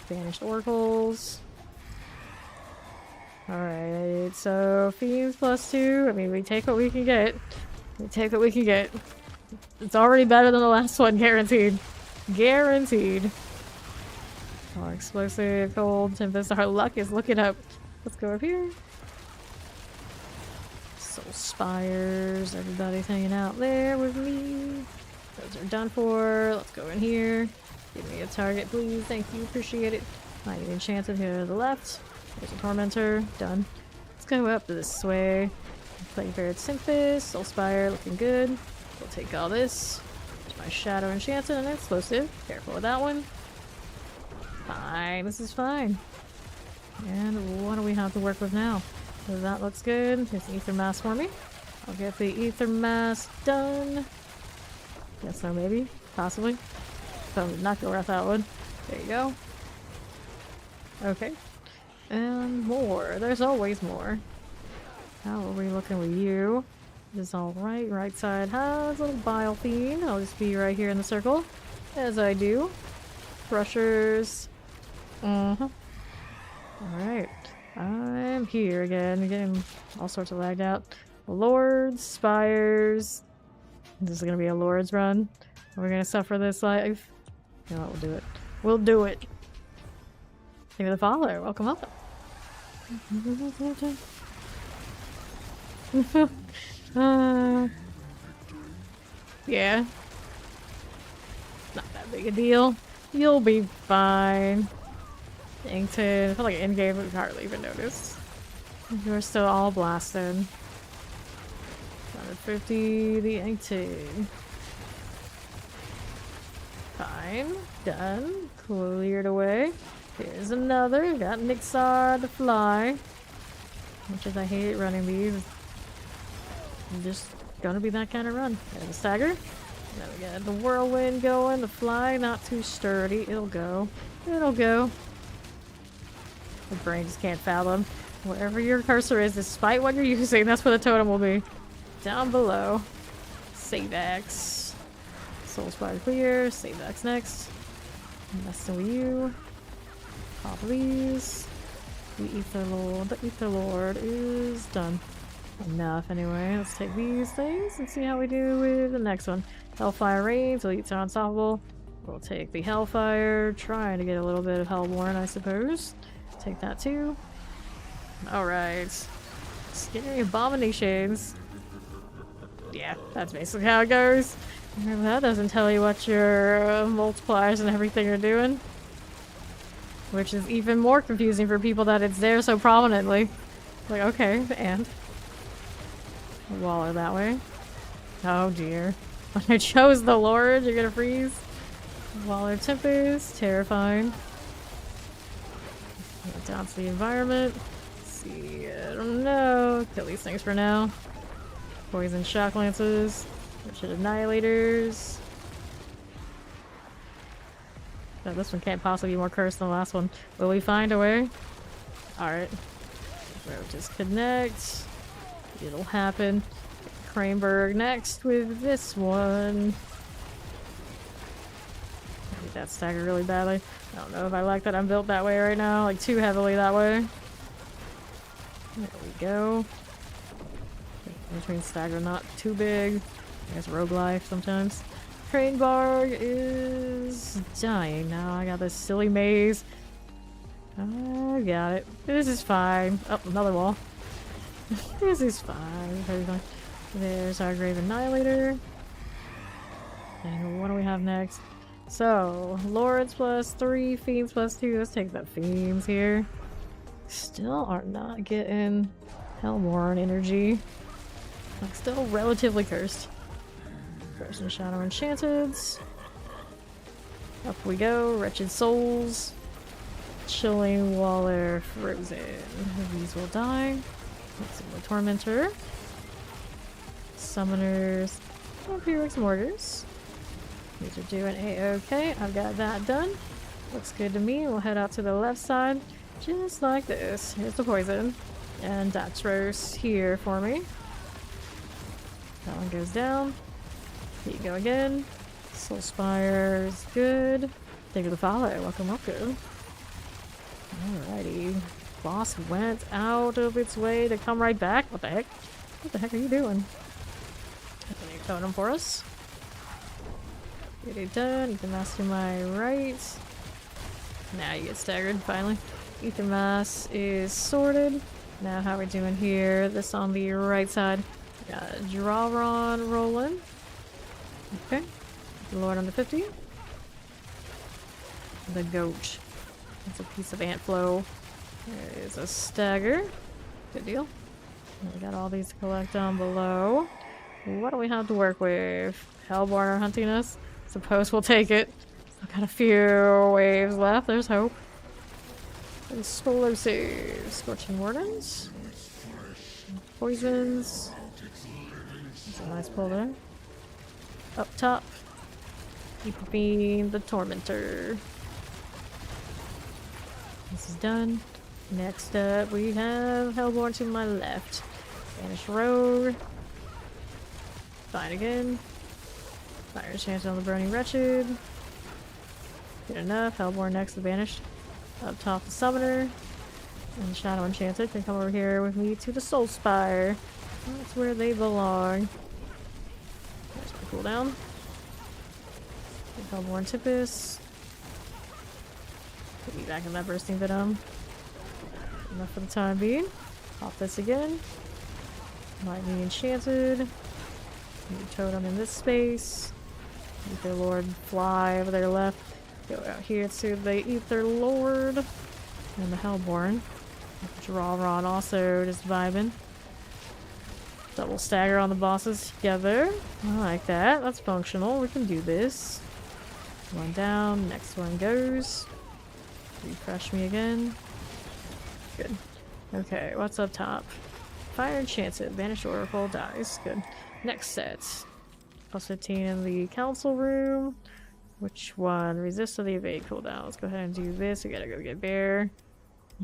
S1: Banished oracles. Alright, so fiends +2. I mean, we take what we can get. We take what we can get. It's already better than the last one, guaranteed. Guaranteed. Oh, explosive, cold, tempest. Our luck is looking up. Let's go up here. Soul Spires. Everybody's hanging out there with me. Those are done for. Let's go in here. Give me a target, please. Thank you. Appreciate it. I need Enchanted here to the left. There's a Tormentor. Done. Let's go up this way. Playing Fair Symphyst. Soul Spire. Looking good. We'll take all this. There's my Shadow Enchanted and Explosive. Careful with that one. Fine. This is fine. And what do we have to work with now? So that looks good. Here's the Ether Mass for me. I'll get the Ether Mass done. Guess so, maybe. Possibly. So I'm not go with that one. There you go. Okay. And more. There's always more. How are we looking with you? This all right. Right side has a little bile fiend. I'll just be right here in the circle, as I do. Crushers. Alright. I'm here again. Getting all sorts of lagged out. Lords, spires. This is gonna be a Lord's run. We're gonna suffer this life. You know what, we'll do it. We'll do it. Thank you for the follow. Welcome up. Yeah. Not that big a deal. You'll be fine. Yankton. I feel like in game we hardly even notice. You're still all blasted. 150 the Yankton. Fine. Done. Cleared away. Here's another. Got Nixar to fly. Much as I hate running these. I'm just gonna be that kind of run. There's a stagger. Now we got the whirlwind going. The fly, not too sturdy. It'll go. It'll go. The brain just can't fathom. Wherever your cursor is, despite what you're using, that's where the totem will be. Down below. Save X. Soul Spire clear. Save X next. Messing with you. Pop these. The Ether Lord is done. Enough anyway. Let's take these things and see how we do with the next one. Hellfire Raids. Elites are unstoppable. We'll take the Hellfire. Trying to get a little bit of Hellborn, I suppose. Take that too. Alright. Scary abominations. Yeah, that's basically how it goes. That doesn't tell you what your multipliers and everything are doing. Which is even more confusing for people that it's there so prominently. Like, okay, and? Waller that way. Oh dear. When I chose the Lord, you're gonna freeze. Waller Tempest, terrifying. Down to the environment. Let's see, I don't know. Kill these things for now. Poison shock lances. Wretched annihilators. No, this one can't possibly be more cursed than the last one. Will we find a way? Alright. We'll just connect. It'll happen. Craneberg next with this one. I need that stagger really badly. I don't know if I like that I'm built that way right now. Like, too heavily that way. There we go. Which means stagger not too big. I guess rogue life sometimes. Craneberg is dying now. I got this silly maze. I got it. This is fine. Oh, another wall. This is fine. There's our Grave Annihilator. And what do we have next? So, Lords +3, Fiends +2. Let's take the Fiends here. Still are not getting Hellborn energy. Like, still relatively cursed. Frozen Shadow Enchanted. Up we go. Wretched Souls. Chilling Waller Frozen. These will die. Let's see, the Tormentor. Summoners. Vampiric Mortars. These are doing a-okay. I've got that done. Looks good to me. We'll head out to the left side. Just like this. Here's the poison. And Daxros here for me. That one goes down. Here you go again. Soul Spire is good. Thank you for the follow. Welcome, welcome. Alrighty. Boss went out of its way to come right back. What the heck? What the heck are you doing? Open your totem for us. Get it done. Ether Mass to my right. Now you get staggered, finally. Ether Mass is sorted. Now how are we doing here? This on the right side. Got Drawron rolling. Okay. Lord on the 50. The goat. That's a piece of ant flow. There is a stagger. Good deal. And we got all these to collect down below. What do we have to work with? Hellborn are hunting us. Suppose we'll take it. Still got a few waves left. There's hope. Explosives. Scorching Wardens. Poisons. That's a nice pull there. Up top. Keep being the Tormentor. This is done. Next up, we have Hellborn to my left. Banish rogue. Fine again. Fire enchanted on the burning wretched. Good enough. Hellborn next to banished. Up top the summoner. And shadow enchanted can come over here with me to the soul spire. That's where they belong. There's my cooldown. Hellborn Tempest. Put me back in that bursting venom. Enough for the time being. Pop this again. Lightning enchanted. New totem in this space. Ether Lord fly over their left. Go out here to the Ether Lord. And the Hellborn. Draw Rod also just vibing. Double stagger on the bosses together. I like that. That's functional. We can do this. One down. Next one goes. Refresh me again. Good. Okay, what's up top? Fire enchanted. Banished Oracle dies. Good. Next set. Plus 15 in the council room. Which one? Resist to the evade cooldown. Let's go ahead and do this. We gotta go get Bear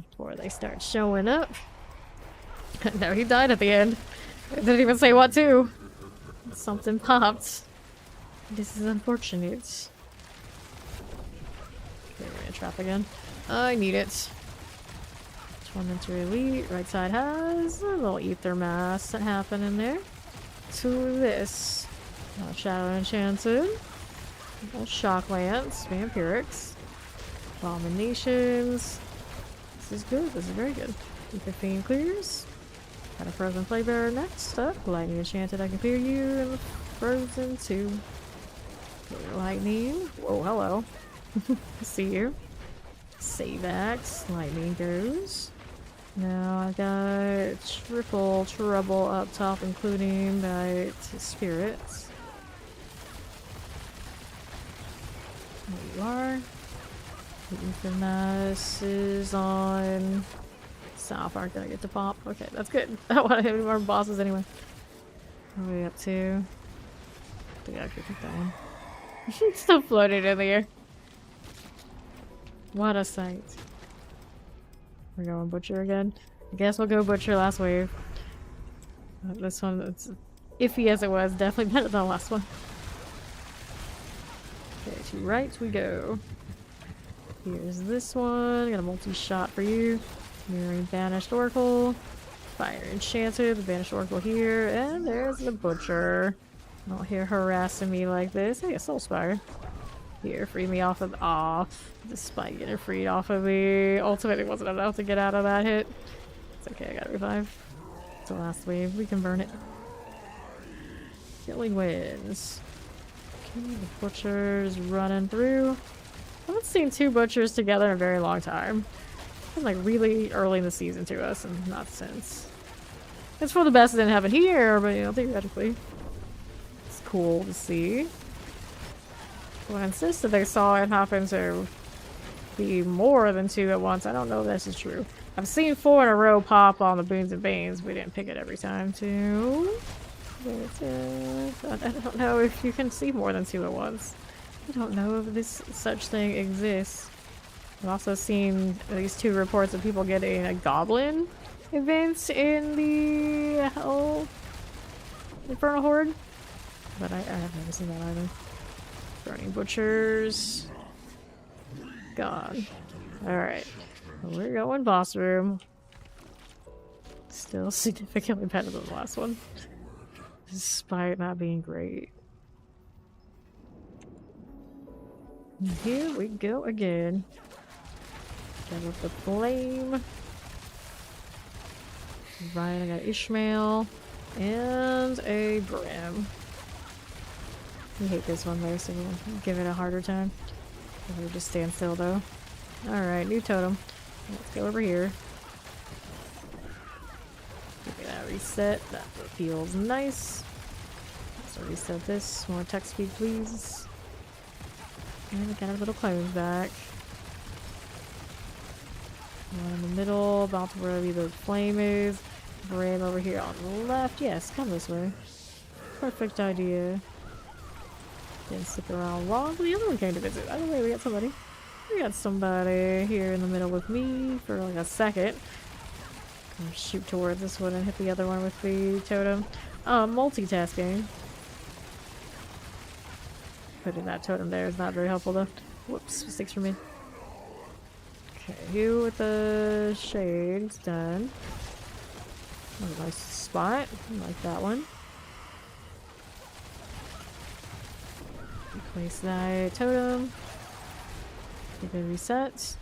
S1: before they start showing up. No, he died at the end. I didn't even say what to. Something popped. This is unfortunate. Okay, we're gonna trap again. I need it. Tormentor Elite. Right side has a little ether mass that happened in there. To this. Shadow Enchanted. Shock Lance. Vampirics. Abominations. This is good. This is very good. Ether Fiend clears. Got a Frozen Flaybearer next up. Lightning Enchanted. I can clear you. And the Frozen 2. Lightning. Whoa, hello. I see you. Save Axe. Lightning goes. Now I got triple trouble up top, including Night Spirits. There you are. The Infernal is on south. Aren't gonna get to pop. Okay, that's good. I don't want to hit any more bosses anyway. What are we up to? I think I could pick that one. Still floating in the air. What a sight. We're going Butcher again. I guess we'll go Butcher last wave. This one, it's iffy as it was, definitely better than the last one. Okay, to right we go. Here's this one. Got a multi-shot for you. Mirroring Banished Oracle. Fire Enchanted. The Banished Oracle here. And there's the Butcher. Not here harassing me like this. Hey, a Soul Spire. Here, free me off of off. Despite getting freed off of me. Ultimately wasn't enough to get out of that hit. It's okay, I got revive. It's the last wave. We can burn it. Killing wins. Okay, the Butcher's running through. I haven't seen two Butchers together in a very long time. It was like really early in the season to us, and not since. It's for the best it didn't happen here, but you know, theoretically. It's cool to see. Well, I insist that they saw it happen to be more than two at once. I don't know if this is true. I've seen 4 in a row pop on the Boons and Banes. We didn't pick it every time, too. But, I don't know if you can see more than 2 at once. I don't know if this such thing exists. I've also seen at least 2 reports of people getting a goblin event in the Infernal Horde. But I have never seen that either. Burning Butchers. Gone. Alright. We're going boss room. Still significantly better than the last one. Despite not being great. And here we go again. Got up the flame. Right, I got Ishmael. And a Brim. We hate this one though, so we'll give it a harder time. We'll just stand still though. Alright, new totem. Let's go over here. Give me that reset. That feels nice. So reset this. More attack speed, please. And we got our little clones back. One in the middle, about to where the flame is. Brim over here on the left. Yes, come this way. Perfect idea. Didn't stick around long, but the other one came to visit. Either way, we got somebody. We got somebody here in the middle with me for like a second. I'll shoot towards this one and hit the other one with the totem. Multitasking. Putting that totem there is not very helpful though. Whoops, mistakes for me. Okay, you with the shades done. Oh, nice spot. I like that one. Place that totem. Get the resets.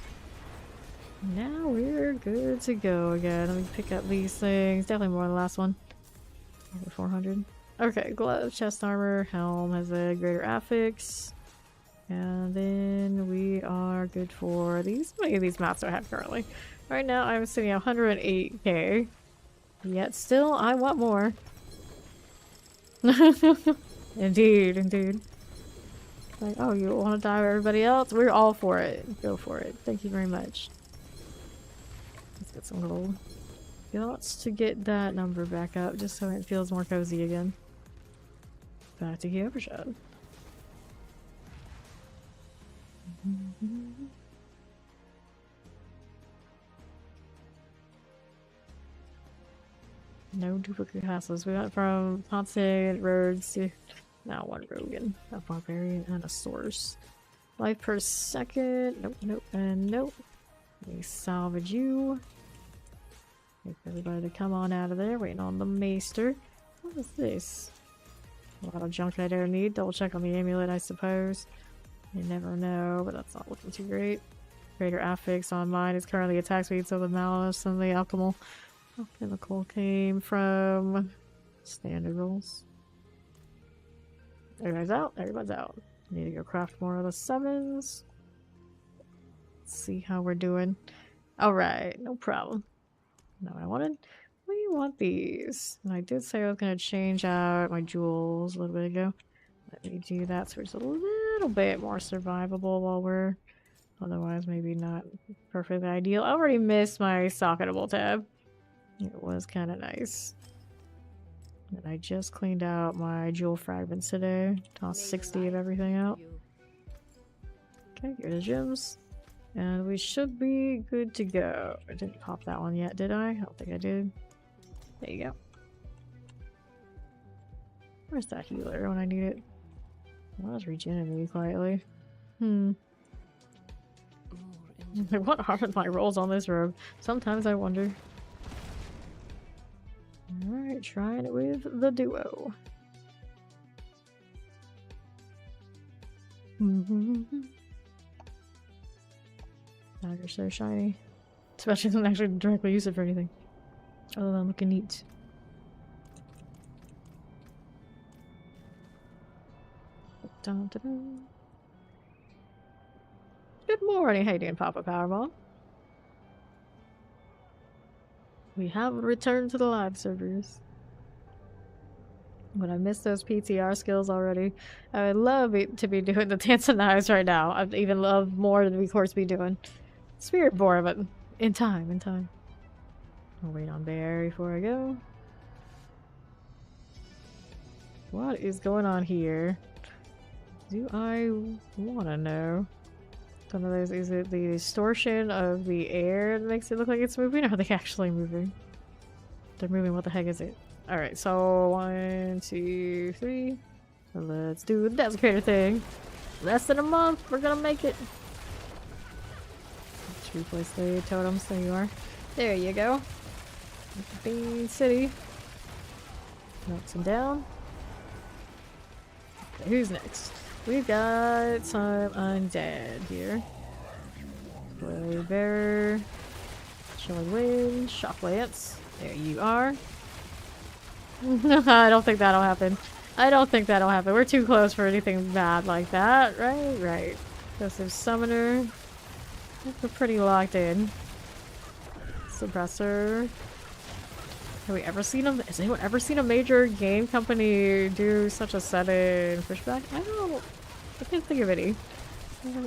S1: Now we're good to go again. Let me pick up these things. Definitely more than the last one. Over 400. Okay, glove, chest armor, helm has a greater affix. And then we are good for these. How many of these mats do I have currently? Right now I'm sitting at 108k. Yet still, I want more. Indeed, indeed. Like, oh, you want to die with everybody else? We're all for it. Go for it. Thank you very much. Let's get some gold. Lots to get that number back up, just so it feels more cozy again. Back to Key Overshot. No duplicate castles. We went from constant roads to now one Rogan, a barbarian, and a source. Life per second. Nope, nope, and nope. Let me salvage you. Wait for everybody to come on out of there. Waiting on the maester. What is this? A lot of junk I don't need. Double check on the amulet, I suppose. You never know, but that's not looking too great. Greater affix on mine is currently attack speed, so the malice and the alchemical came from standard rolls. Everybody's out. Everybody's out. Need to go craft more of the summons. Let's see how we're doing. Alright, no problem. Not what I wanted. We want these. And I did say I was going to change out my jewels a little bit ago. Let me do that so it's a little bit more survivable while we're otherwise maybe not perfectly ideal. I already missed my socketable tab. It was kind of nice. And I just cleaned out my jewel fragments today. Tossed 60 of everything out. Okay, here are the gems. And we should be good to go. I didn't pop that one yet, did I? I don't think I did. There you go. Where's that healer when I need it? I was regenerating me quietly. What are my rolls on this robe? Sometimes I wonder. Alright, trying it with the duo. Dagger's so shiny. Especially when I actually directly use it for anything. Other than looking neat. Dun, dun, dun. Good morning, how you doing, Papa Powerball? We have returned to the live servers. But I miss those PTR skills already. I would love it to be doing the dance of knives right now. I'd even love more than we of course be doing Spirit Boar, but in time, in time. I'll wait on Bear before I go. What is going on here? Do I want to know? One of those, is it the distortion of the air that makes it look like it's moving, or are they actually moving? They're moving, what the heck is it? Alright, so 1, 2, 3. So let's do the desecrator thing. Less than a month, we're gonna make it. Let's replace the totems, there you are. There you go. Bean City. Knocks him down. Okay, who's next? We've got some undead here. Glory Bearer. Chilling Wind. Shock Lance. There you are. I don't think that'll happen. I don't think that'll happen. We're too close for anything bad like that. Right? Right. Aggressive Summoner. We're pretty locked in. Suppressor. Have we ever seen them? Has anyone ever seen a major game company do such a sudden pushback? I can't think of any.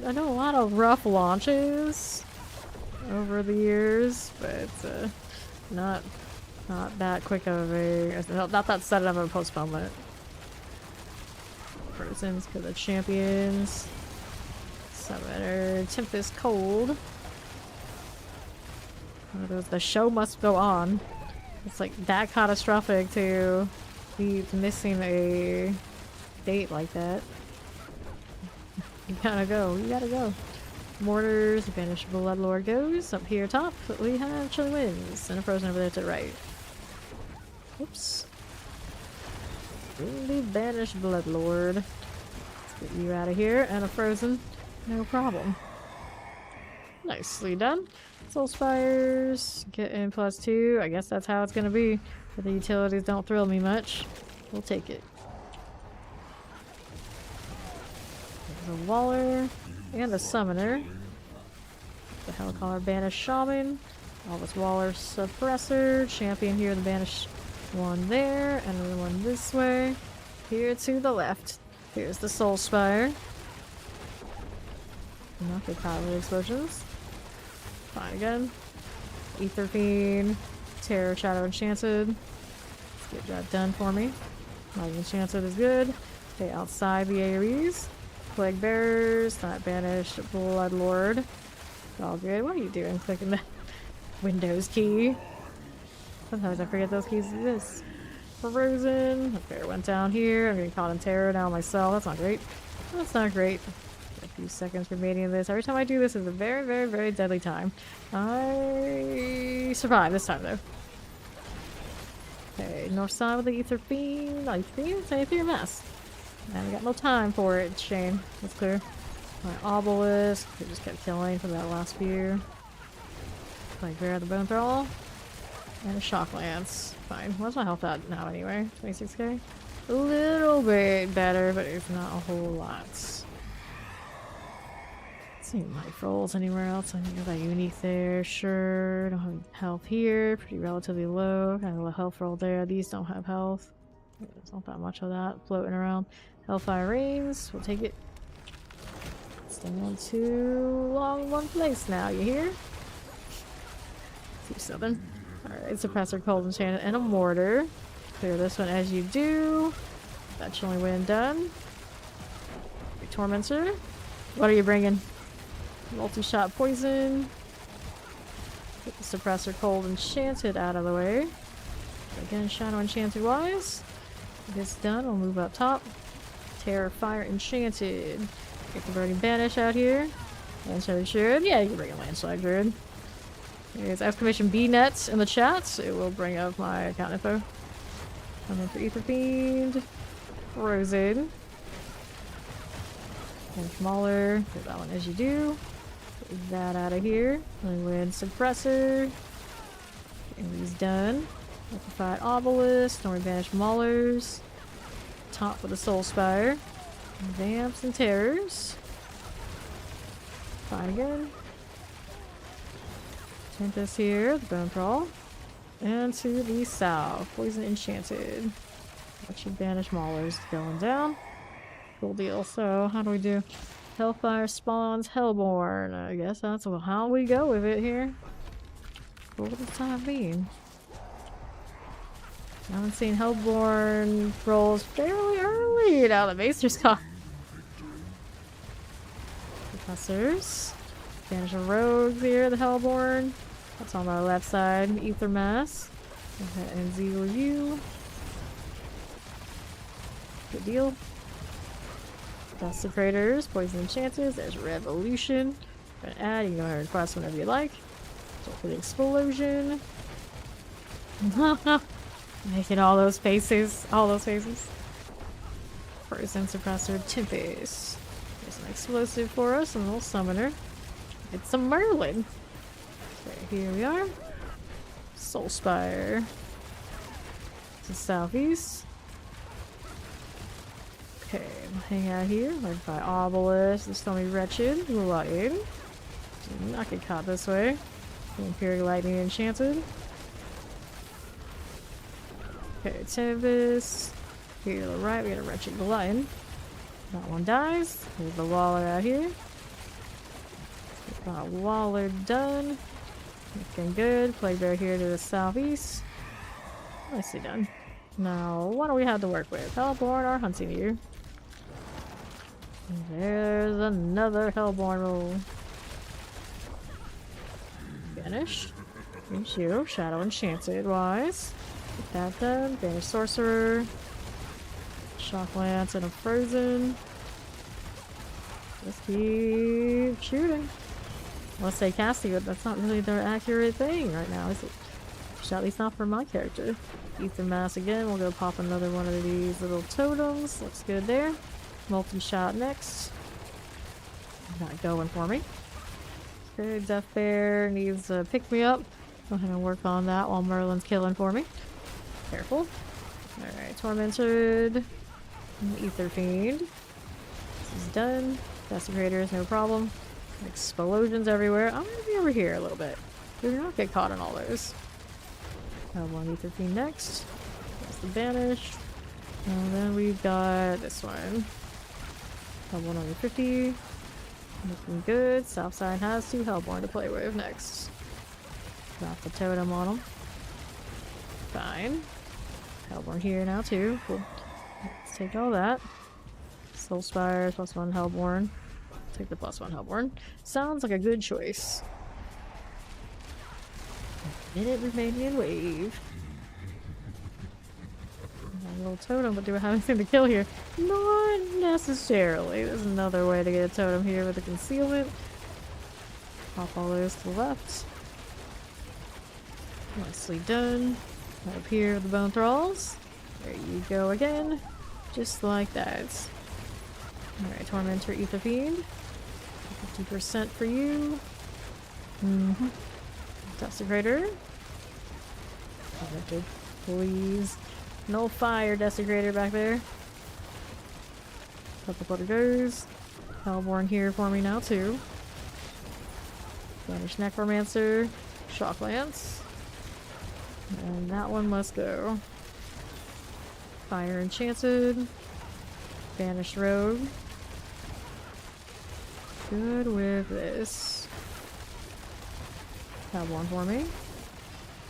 S1: I know a lot of rough launches over the years, but not that quick of a, not that sudden of a postponement. Prisons for the champions. Summoner Tempest Cold. The show must go on. It's like that catastrophic to be missing a date like that. You gotta go. You gotta go. Mortars, Banished Bloodlord goes. Up here top, we have Chilly Winds and a Frozen over there to the right. Oops. The Banished Bloodlord. Let's get you out of here and a Frozen. No problem. Nicely done. Soul Spires, get in +2. I guess that's how it's gonna be. But the utilities don't thrill me much. We'll take it. There's a Waller and a Summoner. The Hellcaller Banished Shaman. Alvis Waller Suppressor. Champion here, the Banished one there. And another one this way. Here to the left. Here's the Soul Spire. Not the power explosions. Fine again. Ether Fiend. Terror Shadow Enchanted. Let's get that done for me. Magic Enchanted is good. Okay, outside the AoEs. Plague Bearers. Not Banished. Bloodlord. All good. What are you doing? Clicking the Windows key. Sometimes I forget those keys exist. Frozen. The bear went down here. I'm getting caught in terror now myself. That's not great. That's not great. A few seconds remaining in this. Every time I do this is a very, very, very deadly time. I survived this time though. Okay, north side with the Ether Fiend. I think it's Ether Mess. And I got no time for it, Shane. That's clear. My Obelisk. We just kept killing for that last few. Like Bear the Bone Thrall. And a Shock Lance. Fine. What's my health at now anyway? 26k? A little bit better, but it's not a whole lot. See knife rolls anywhere else. I think I got unique there. Sure. Don't have any health here. Pretty relatively low. Kind of a health roll there. These don't have health. There's not that much of that floating around. Hellfire Reigns. We'll take it. Staying on too long one place now. You hear? 2-7. Alright. Suppressor, Cold Enchanted, and a Mortar. Clear this one as you do. That Chilling Wind done. Tormentor. What are you bringing? Multi-shot poison. Get the Suppressor Cold Enchanted out of the way. Again, Shadow Enchanted wise. This done, we'll move up top. Terror Fire Enchanted. Get the Burning Banish out here. Landslide Druid. Yeah, you can bring a Landslide Druid. There's exclamation B net in the chat. It will bring up my account info. I'm in for Ether Fiend. Frozen. And Smaller. Get that one as you do. Get that out of here. Wind Suppressor. And he's done. Electrified Obelisk. Stormy Banished Maulers. Top with the Soul Spire. Vamps and Terrors. Fine again. Tempest here, the Bone Thrall. And to the south, Poison Enchanted. Actually, Banished Maulers going down. Cool deal. So, how do we do? Hellfire spawns Hellborn. I guess that's how we go with it here. For the time being. I haven't seen Hellborn rolls fairly early. Now the Maester's caught. Professors. Banish a Rogues here, the Hellborn. That's on our left side. Ether Mass. And Zeal you. Good deal. Desecrators, Poison Enchanted. There's Revolution. Gonna add, you can request whenever you like. So for the Explosion. Making all those faces. All those faces. Frozen Suppressor Tempest. There's an explosive for us, and a little summoner. It's a Merlin. Okay, here we are. Soul Spire. To southeast. Okay, we'll hang out here. Led by Obelisk, the Stormy Wretched, Lion. Do not get caught this way. The Imperial Lightning Enchanted. Okay, Tempest. Here to the right, we got a Wretched Glutton. That one dies. There's the Waller out here. Got Waller done. Looking good. Plague Bear here to the southeast. Nicely done. Now, what do we have to work with? Hellborn or Hunting you? There's another Hellborn roll. Banished. Thank you. Shadow Enchanted wise. Get that done. Banish Sorcerer. Shock Lance and a Frozen. Just keep shooting. Unless they cast you, but that's not really their accurate thing right now, is it? At least not for my character. Ether Mass again. We'll go pop another one of these little totems. Looks good there. Multi-shot next. Not going for me. Okay, Death Bear needs to pick me up. Go ahead and work on that while Merlin's killing for me. Careful. Alright, Tormented. Ether Fiend. This is done. Desecrators, no problem. Explosions everywhere. I'm gonna be over here a little bit. Do not get caught in all those. One Ether Fiend next. That's the Banish. And then we've got this one. 150. Looking good. Southside has 2 Hellborn to play with next. Drop the totem on them. Fine. Hellborn here now too. Cool. Let's take all that. Soulspire, +1 Hellborn. Take the +1 Hellborn. Sounds like a good choice. Minute Romanian wave. A little totem, but do I have anything to kill here? Not necessarily. There's another way to get a totem here with a concealment. Pop all those to the left. Nicely done. Up here with the Bone Thralls. There you go again. Just like that. Alright, Tormentor, Ether Fiend. 50% for you. Desecrator. Please. No fire, Desecrator back there. Couple what it goes. Hellborn here for me now too. Banish Necromancer. Shock Lance. And that one must go. Fire Enchanted. Banish Rogue. Good with this. Have one for me.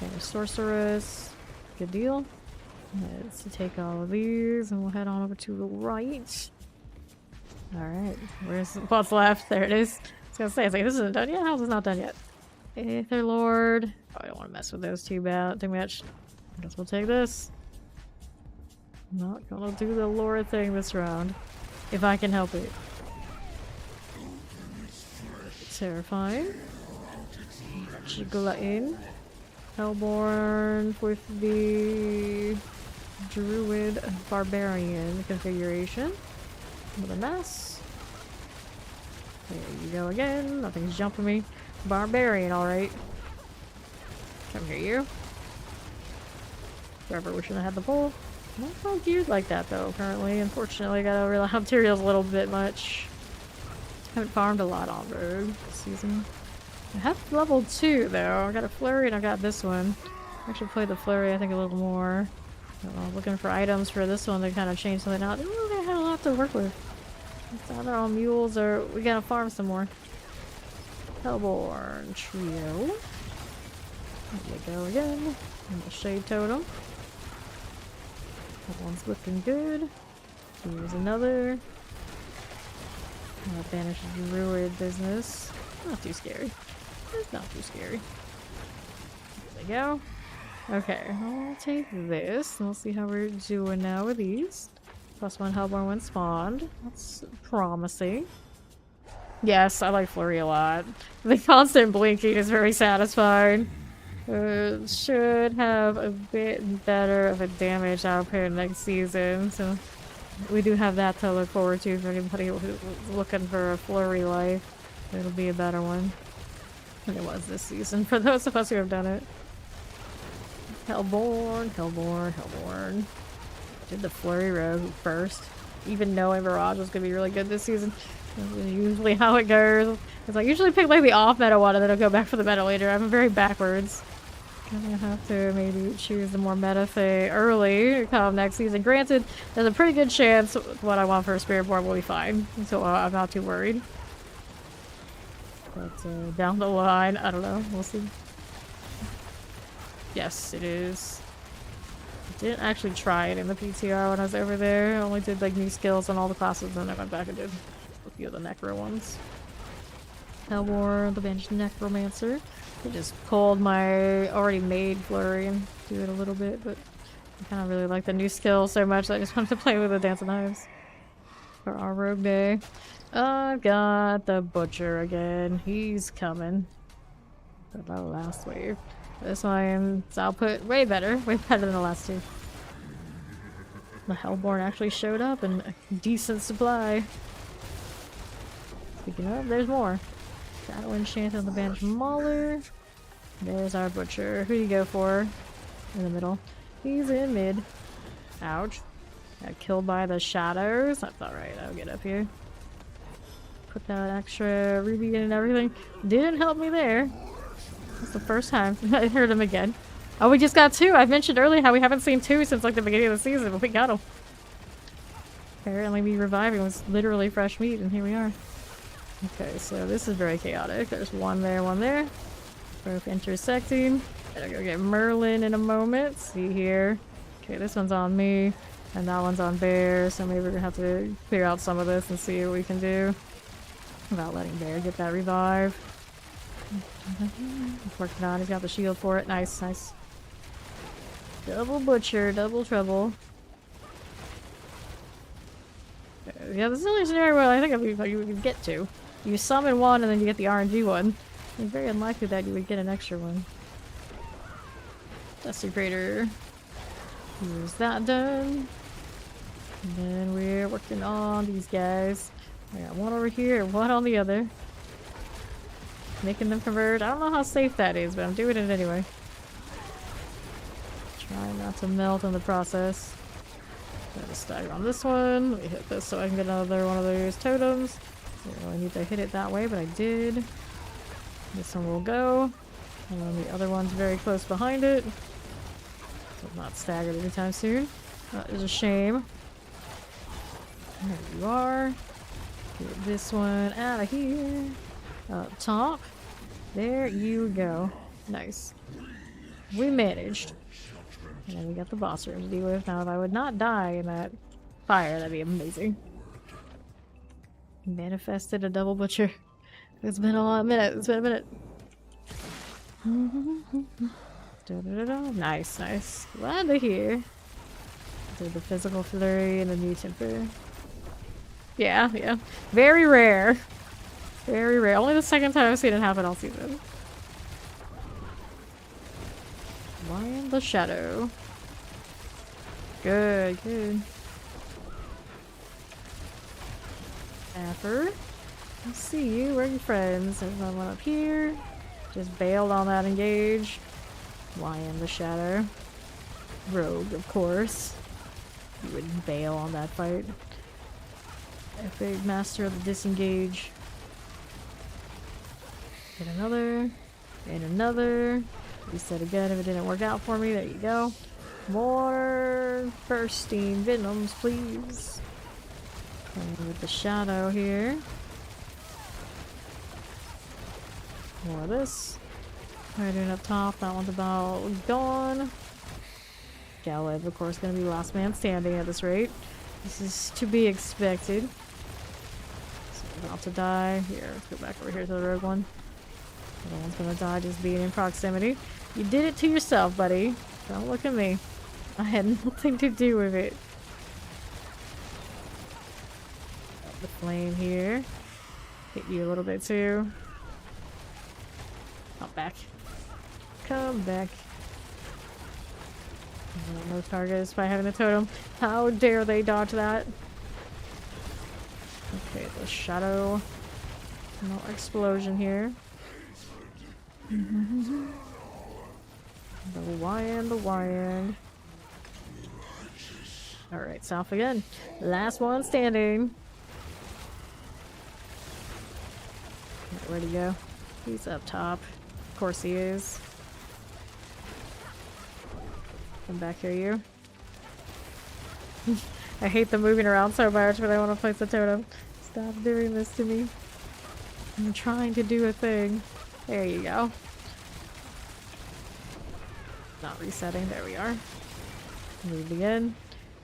S1: Banish Sorceress. Good deal. Let's take all of these and we'll head on over to the right. Alright, where's what's left? There it is. I was gonna say, it's like, this isn't done yet? How's this not done yet? Aether Lord. Oh, I don't want to mess with those too much. I guess we'll take this. Not gonna do the Laura thing this round. If I can help it. Terrifying. Glutton. Hellborn with the Druid Barbarian configuration. Another mess. There you go again. Nothing's jumping me. Barbarian, alright. Come here, you. Forever wishing I had the pole. Not so geared like that though, currently. Unfortunately, I gotta rely on materials a little bit much. Haven't farmed a lot on Rogue this season. I have level 2 though. I got a flurry and I got this one. I actually played the flurry I think a little more. Looking for items for this one to kind of change something out. Ooh, they had a lot to work with. It's either all mules or we gotta farm some more. Hellborn trio. There you go again. And the Shade Totem. That one's looking good. Here's another. Banish Druid business. Not too scary. It's not too scary. There we go. Okay, I'll take this. And we'll see how we're doing now with these. +1 Hellborn when spawned. That's promising. Yes, I like Flurry a lot. The constant blinking is very satisfying. Should have a bit better of a damage output next season, so we do have that to look forward to for anybody who's looking for a Flurry life. It'll be a better one than it was this season for those of us who have done it. Hellborn, Hellborn, Hellborn. Did the Flurry Rogue first, even knowing Mirage was gonna be really good this season. That's usually how it goes. It's like usually pick like the off-meta one and then I'll go back for the meta later. I'm very backwards. I'm gonna have to maybe choose the more meta thing early come next season. Granted, there's a pretty good chance what I want for a Spirit Board will be fine, so I'm not too worried. But down the line, I don't know. We'll see. Yes, it is. I didn't actually try it in the PTR when I was over there. I only did like new skills on all the classes, and then I went back and did a few of the Necro ones. Hellborn, the Banished Necromancer. I just pulled my already made flurry and do it a little bit, but I kind of really like the new skill so much that I just wanted to play with the Dance of Knives for our rogue day. I've got the butcher again. He's coming. For the last wave. This one's output way better than the last two. The Hellborn actually showed up in a decent supply. Speaking of, there's more. Shadow Enchant on the Banished Mauler. There's our butcher. Who do you go for? In the middle. He's in mid. Ouch. Got killed by the shadows. That's alright, I'll get up here. Put that extra ruby in and everything. Didn't help me there. That's the first time I heard him again. Oh, we just got 2. I mentioned earlier how we haven't seen 2 since like the beginning of the season, but we got them. Apparently me reviving was literally fresh meat, and here we are. Okay, so this is very chaotic. There's one there. Both intersecting. Better go get Merlin in a moment. See here. Okay, this one's on me, and that one's on Bear, so maybe we're gonna have to clear out some of this and see what we can do without letting Bear get that revive. He's working on. He's got the shield for it. Nice, nice. Double butcher, double trouble. Yeah, this is the only scenario where I think you would get to. You summon one and then you get the RNG one. It's very unlikely that you would get an extra one. Desecrator. Here's that done. And then we're working on these guys. I got one over here, one on the other. Making them converge. I don't know how safe that is, but I'm doing it anyway. Trying not to melt in the process. Gotta stagger on this one. Let me hit this so I can get another one of those totems. Didn't really need to hit it that way, but I did. This one will go. And then the other one's very close behind it. So not staggered anytime soon. That is a shame. There you are. Get this one out of here. Up top. There you go. Nice. We managed. And then we got the boss room to deal with. Now, if I would not die in that fire, that'd be amazing. Manifested a double butcher. It's been a minute. It's been a minute. Nice, nice. Glad to hear. Did the physical flurry and the new temper. Yeah, yeah. Very rare. Very rare. Only the second time I've seen it happen all season. Lion the Shadow. Good, good. Affer. I see you. Where are your friends? There's another one up here. Just bailed on that engage. Lion the Shadow. Rogue, of course. You wouldn't bail on that fight. Epic Master of the Disengage. Get another. And another. Reset again if it didn't work out for me. There you go. More bursting venoms, please. Playing with the shadow here. More of this. Right in up top. That one's about gone. Galeb, of course, gonna be last man standing at this rate. This is to be expected. So about to die. Here, let's go back over here to the rogue one. The other one's gonna die just being in proximity. You did it to yourself, buddy. Don't look at me. I had nothing to do with it. Got the flame here. Hit you a little bit too. Come back. Come back. No targets by having the totem. How dare they dodge that? Okay, the shadow. No explosion here. The Wyand, the Wyand. Alright, south again. Last one standing. Where'd he go? He's up top. Of course he is. Come back here, you. I hate them moving around so much, but I want to place the totem. Stop doing this to me. I'm trying to do a thing. There you go. Not resetting. There we are. Move again.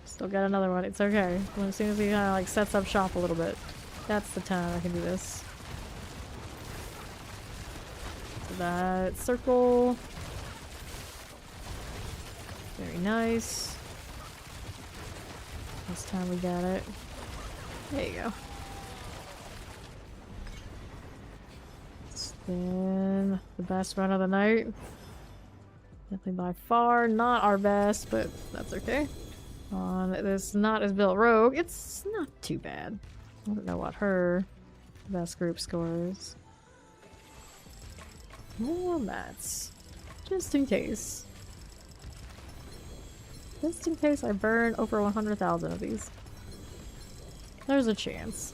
S1: Still got another one. It's okay. As soon as he kind of like sets up shop a little bit, that's the time I can do this. that circle. Very nice. This time we got it. There you go. Then the best run of the night. Definitely by far not our best, but that's okay. On this not as built rogue, it's not too bad. I don't know what her best group score is. More mats. Just in case. Just in case I burn over 100,000 of these. There's a chance.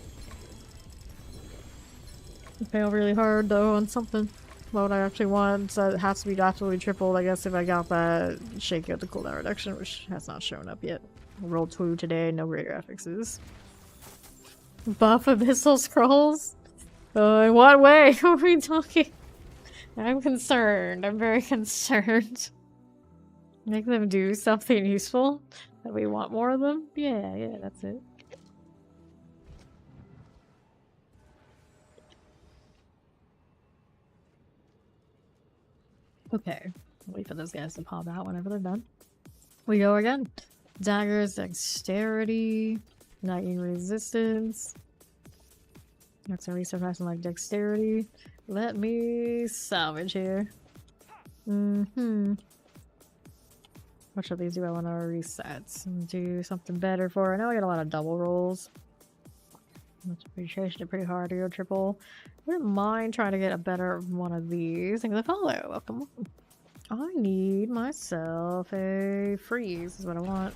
S1: I fail really hard though on something. What I actually want, so it has to be absolutely tripled, I guess, if I got that shake out the cooldown reduction, which has not shown up yet. Roll 2 today, no great graphics. Buff abyssal scrolls? In what way are we talking? I'm concerned. I'm very concerned. Make them do something useful? That we want more of them? Yeah, that's it. Okay, wait for those guys to pop out whenever they're done. We go again. Daggers, dexterity, knocking resistance. That's a resurfaction like dexterity. Let me salvage here. Which of these do I want to reset and do something better for? I know I got a lot of double rolls. We changed it pretty hard to go triple. I wouldn't mind trying to get a better one of these. Thanks for the follow. Welcome. I need myself a freeze is what I want.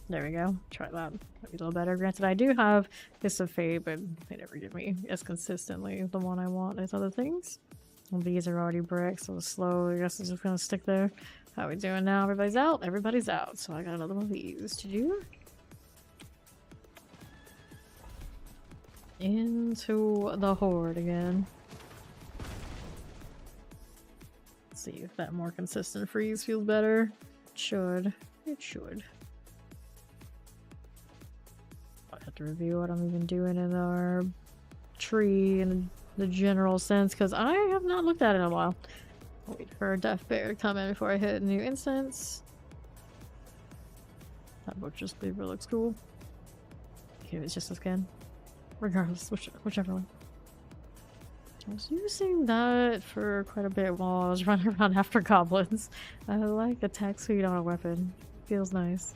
S1: There we go. Try that. That'd be a little better. Granted, I do have this of fate, but they never give me as consistently the one I want as other things. Well, these are already bricks, so slow. I guess it's just gonna stick there. How we doing now? Everybody's out? Everybody's out. So I got another one of these to do. Into the horde again. Let's see if that more consistent freeze feels better. It should. It should. I have to review what I'm even doing in our tree in the general sense, because I have not looked at it in a while. I'll wait for a death bear to come in before I hit a new instance. That butcher's cleaver looks cool. Okay, it's just a skin. Regardless, whichever one. I was using that for quite a bit while I was running around after goblins. I like attack speed on a weapon. Feels nice.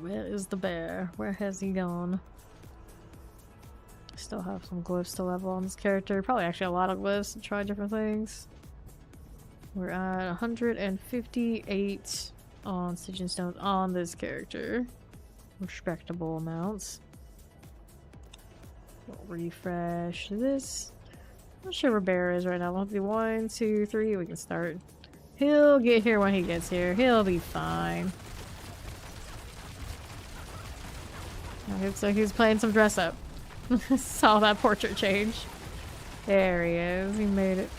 S1: Where is the bear? Where has he gone? Still have some glyphs to level on this character. Probably actually a lot of glyphs to try different things. We're at 158 on Stitch and Stones on this character. Respectable amounts. We'll refresh this. I'm not sure where Bear is right now. We'll do 1, 2, 3. We can start. He'll get here when he gets here. He'll be fine. It looks like he's playing some dress up. Saw that portrait change. There he is. He made it.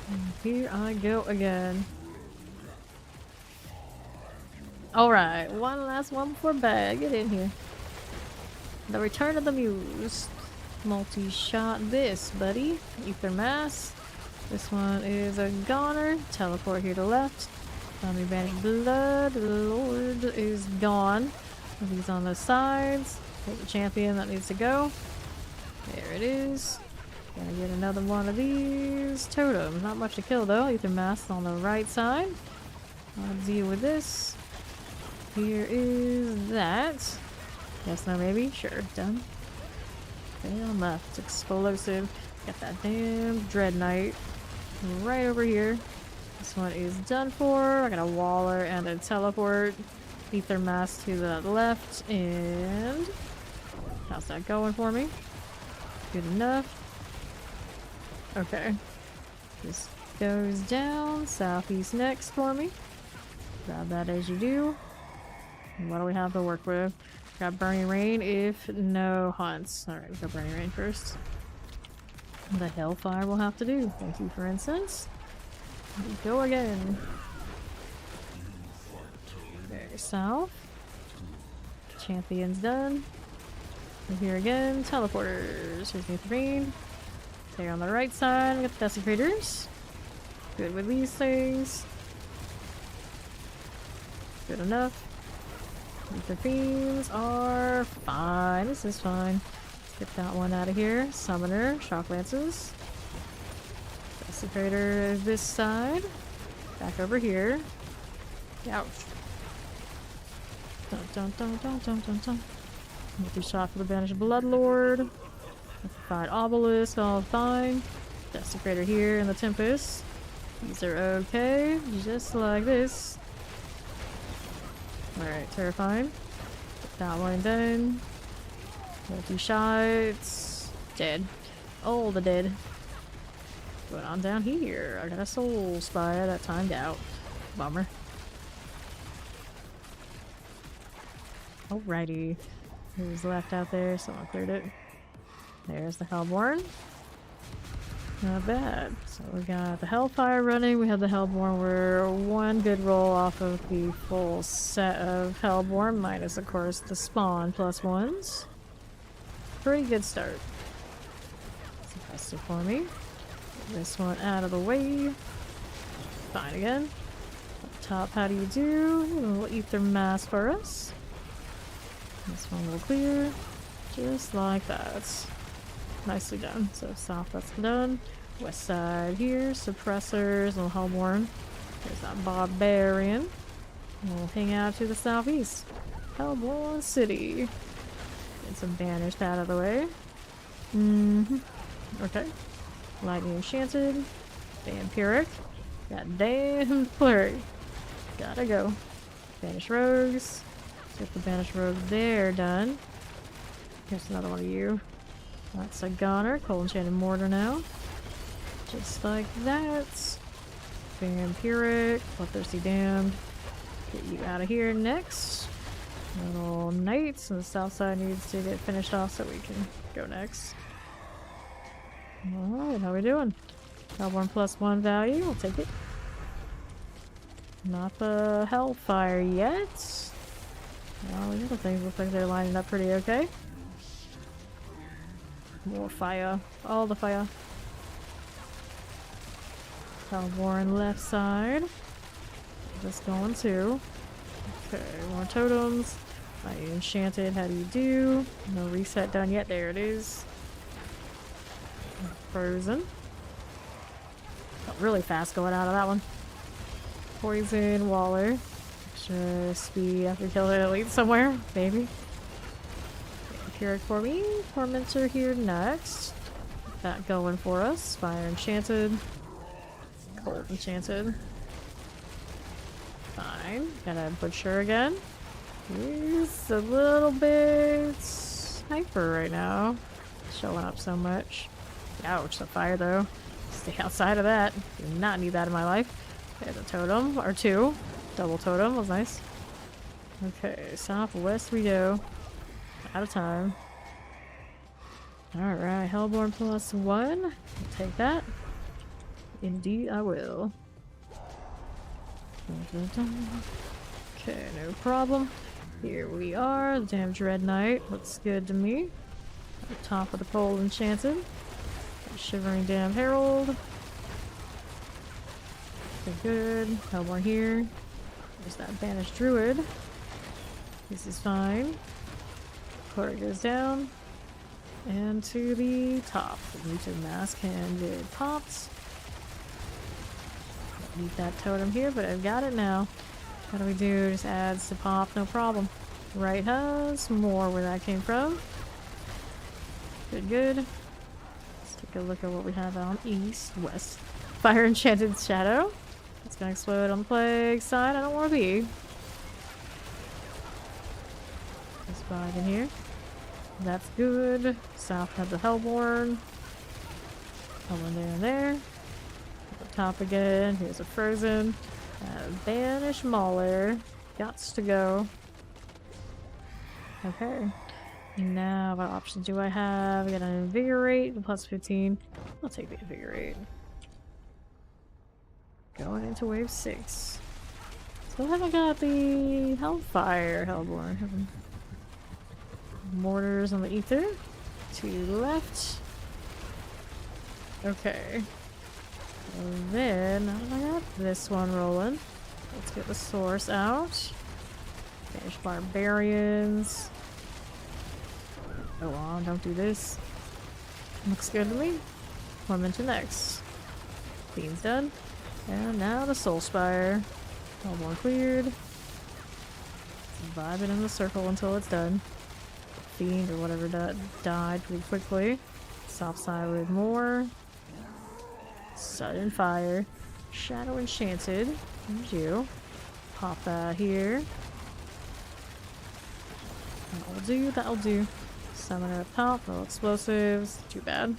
S1: And here I go again. Alright, one last one before bed. Get in here. The Return of the Muse. Multi-shot this, buddy. Ether Mass. This one is a goner. Teleport here to left. Zombie Banish Blood. The Lord is gone. He's on the sides. Take the champion that needs to go. There it is. Gonna get another one of these. Totem. Not much to kill though. Ether Mass on the right side. I'll deal with this. Here is that. Yes, no, maybe? Sure, done. Okay, on left. Explosive. Got that damn Dread Knight right over here. This one is done for. I got a Waller and a Teleport. Ether Mass to the left, and how's that going for me? Good enough. Okay. This goes down. Southeast next for me. Grab that as you do. What do we have to work with? Got Burning Rain if no hunts. Alright, we got Burning Rain first. The Hellfire will have to do. Thank you for incense. Go again. Very south. Champion's done. And here again, teleporters. Here's Netherine. There on the right side, we got the desecrators. Good with these things. Good enough. The fiends are fine. This is fine. Let's get that one out of here. Summoner, shock lances. Desecrator is this side. Back over here. Ouch. Dun dun dun dun dun dun dun. Multi-shot for the banished bloodlord. Fight obelisk, all fine. Desecrator here in the Tempest. These are okay, just like this. Alright, terrifying. Get that one done. Multi-shots. Dead. All the dead. Going on down here. I got a soul spire that timed out. Bummer. Alrighty. Who's left out there? Someone cleared it. There's the Hellborn. Not bad. So we got the Hellfire running. We have the Hellborn. We're one good roll off of the full set of Hellborn, minus of course the spawn plus ones. Pretty good start. Suppressor for me. Get this one out of the way. Fine again. Up top, how do you do? A little ether mass for us. This one will clear. Just like that. Nicely done. So south, that's done. West side here, suppressors, little Hellborn. There's that barbarian. We'll hang out to the southeast. Hellborn City. Get some banners out of the way. Okay. Lightning Enchanted. Vampiric. Got damn flurry. Gotta go. Banish Rogues. Get the Banish Rogues there done. Here's another one of you. That's a Goner, Cold Enchanted Mortar now. Just like that. Vampiric, Bloodthirsty Damned. Get you out of here next. Little Knights, and the south side needs to get finished off so we can go next. Alright, how we doing? Got 1+1 value, I'll take it. Not the Hellfire yet. Well, the other things look like they're lining up pretty okay. More fire. All the fire. Hellborn left side. This going too. Okay, more totems. Enchanted, how do you do? No reset done yet. There it is. Frozen. Got really fast going out of that one. Poison, Waller. Extra speed after killing an elite somewhere, maybe. Vampiric for me. Tormentor here next. Get that going for us. Fire Enchanted. Cold Enchanted. Fine. Gotta Butcher again. He's a little bit hyper right now. Showing up so much. Ouch, the fire though. Stay outside of that. Do not need that in my life. There's a totem, or two. Double totem was nice. Okay, southwest we go. Out of time. Alright, Hellborn +1. I'll take that. Indeed I will. Okay, no problem. Here we are. The damn Dread Knight. Looks good to me. At the top of the Cold Enchanted. Shivering Damn Herald. Okay, good. Hellborn here. There's that Banished Druid. This is fine. Cleric goes down. And to the top. The Muted Mask and it pops. Don't need that totem here, but I've got it now. What do we do? Just adds to pop, no problem. Right has more where that came from. Good, good. Let's take a look at what we have on east, west. Fire Enchanted Shadow. It's gonna explode on the plague side. I don't want to be. Just five in here. That's good. South have the Hellborn. Hellborn there and there. At the top again. Here's a Frozen. Banish Mauler. Gots to go. Okay. Now, what options do I have? I got an Invigorate, +15. I'll take the Invigorate. Going into wave 6. Still haven't got the Hellfire Hellborn. Mortars on the ether. To the left. Okay. And then, now I got this one rolling. Let's get the source out. Banish barbarians. Go on, don't do this. Looks good to me. Woman to next. Queen's done. And now the Soul Spire. All more cleared. Vibing in the circle until it's done. Fiend or whatever died pretty quickly. Soft side with more. Sudden fire. Shadow enchanted. There's you. Pop that here. That'll do, that'll do. Summoner up top, no explosives. Too bad.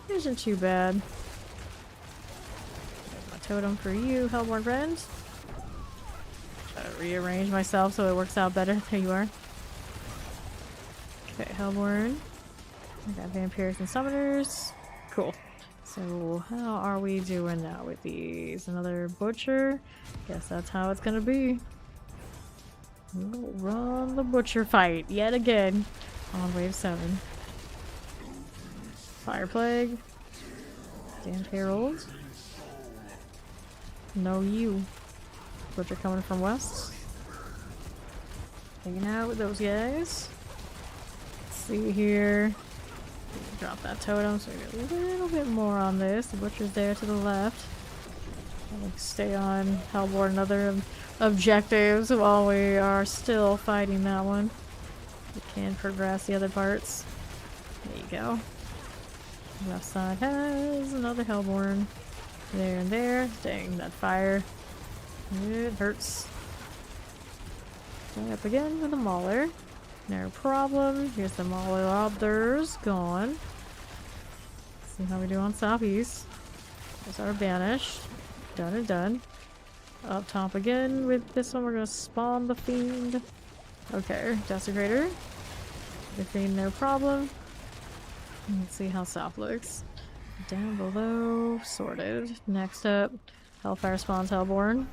S1: Isn't too bad. There's my totem for you, Hellborn friend. Try to rearrange myself so it works out better. There you are. Okay, Hellborn. I got vampires and summoners. Cool. So how are we doing now with these? Another butcher? Guess that's how it's gonna be. We'll run the butcher fight yet again on wave 7. Fire plague. Damned herald. No you. Butcher coming from west. Hanging out with those guys. Let's see here. Drop that totem so we get a little bit more on this. The butcher's there to the left. I'll stay on Hellborn and other objectives while we are still fighting that one. We can progress the other parts. There you go. Left side has another Hellborn. There and there. Dang, that fire. It hurts. Going up again with a Mauler. No problem. Here's the Mauler Obdurs gone. See how we do on Southeast. There's our banished. Done and done. Up top again with this one. We're gonna spawn the Fiend. Okay, Desecrator. The Fiend, no problem. Let's see how South looks. Down below, sorted. Next up, Hellfire spawns Hellborn.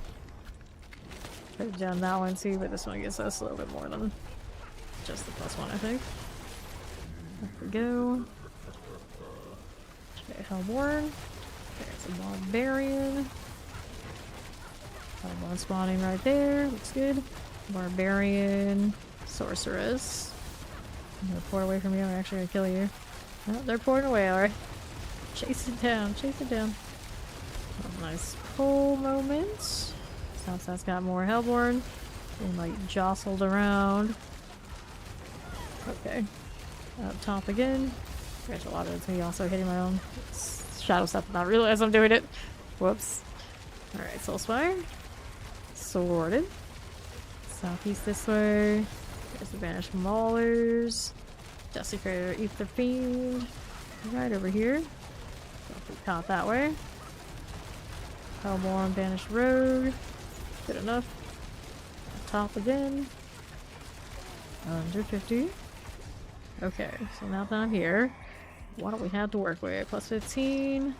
S1: Could have done that one too, but this one gives us a little bit more than just the +1, I think. There we go. Okay, Hellborn. There's a Barbarian. Hellborn spawning right there. Looks good. Barbarian. Sorceress. I'm gonna pour away from you. I'm actually gonna kill you. Oh, they're pouring away, alright. Chase it down. Chase it down. A nice pull moment. Southside's got more Hellborn. Being like jostled around. Okay. Up top again. There's a lot of it's me also hitting my own shadow stuff. Not realize I'm doing it. Whoops. Alright, Soul Spire. Sorted. Southeast this way. There's the Banished Maulers. Desecrator, Ether Fiend. Right over here. Don't be caught that way. Hellborn, Banished Rogue. Good enough. Up top again. Under 50. Okay, so now that I'm here, what do we have to work with? +15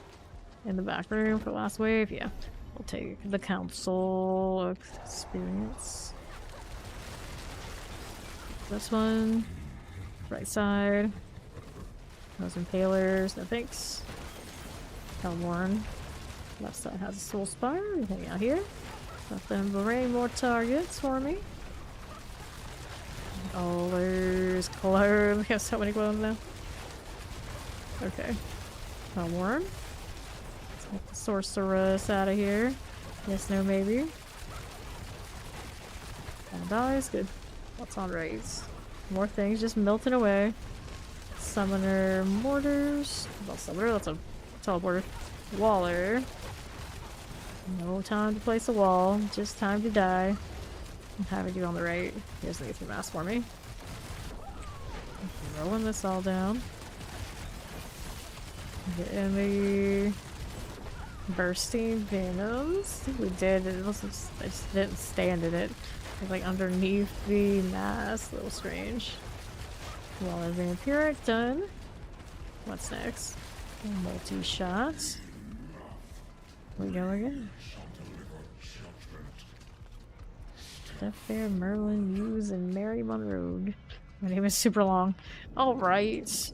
S1: in the back room for last wave. Yeah, we'll take the council experience. This one, right side. Those impalers, no thanks. Hellborn. Left side has a Soul Spire. We hang out here. Let them rain more targets for me. Oh, there's clone. We have so many clones now. Okay. Hellborn. Let's get the sorceress out of here. Yes, no, maybe. All dies. Good. What's on raise? More things just melting away. Summoner mortars. Well, summoner, that's a teleporter. Waller. No time to place a wall. Just time to die. How do we do on the right? Here's the Aether Mask for me. Rolling this all down. Getting the bursting venoms. I think we did. It was just, I just didn't stand in it. It was like underneath the mask. A little strange. Waller Vampiric done. What's next? Multi-shot. We go again. Death Fair, Merlin, Muse, and Mary Monroe. My name is super long. Alright.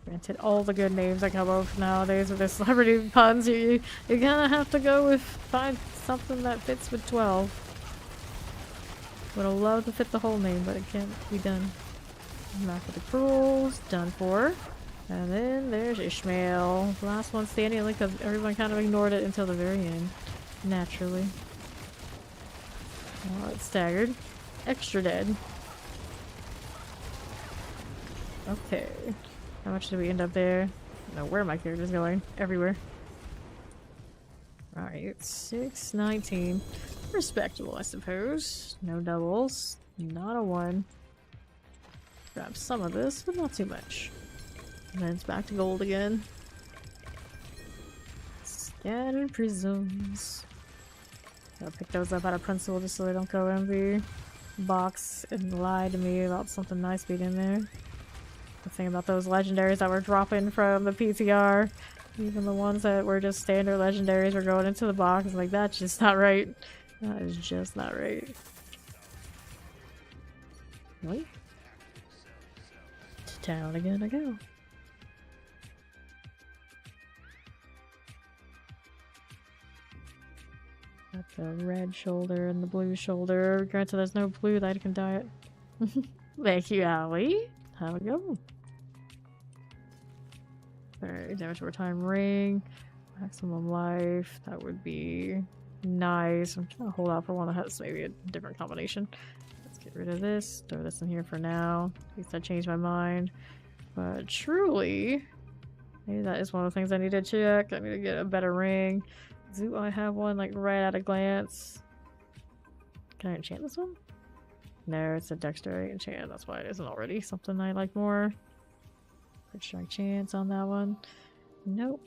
S1: Granted, all the good names I come up with nowadays with the celebrity puns, you're gonna have to go with find something that fits with 12. Would have loved to fit the whole name, but it can't be done. Mark of the Cruels, done for. And then there's Ishmael. Last one standing, only because everyone kind of ignored it until the very end. Naturally. Well, it's staggered. Extra dead. Okay. How much did we end up there? I don't know where my character's going. Everywhere. Alright, 619. Respectable, I suppose. No doubles. Not a 1. Grab some of this, but not too much. And then it's back to gold again. Scattered prisms. Gotta pick those up out of principle just so they don't go in the box and lie to me about something nice being in there. The thing about those legendaries that were dropping from the PTR, even the ones that were just standard legendaries were going into the box, like that's just not right. That is just not right. Really? To town again I go. Got the red shoulder and the blue shoulder. Granted, there's no blue that I can dye it. Thank you, Allie. Have a go. Alright, damage over time ring. Maximum life. That would be nice. I'm trying to hold out for one that has maybe a different combination. Let's get rid of this. Throw this in here for now. At least I changed my mind. But truly, maybe that is one of the things I need to check. I need to get a better ring. Do I have one like right at a glance? Can I enchant this one? No, it's a dexterity enchant. That's why it isn't already something I like more. Quick strike chance on that one. Nope.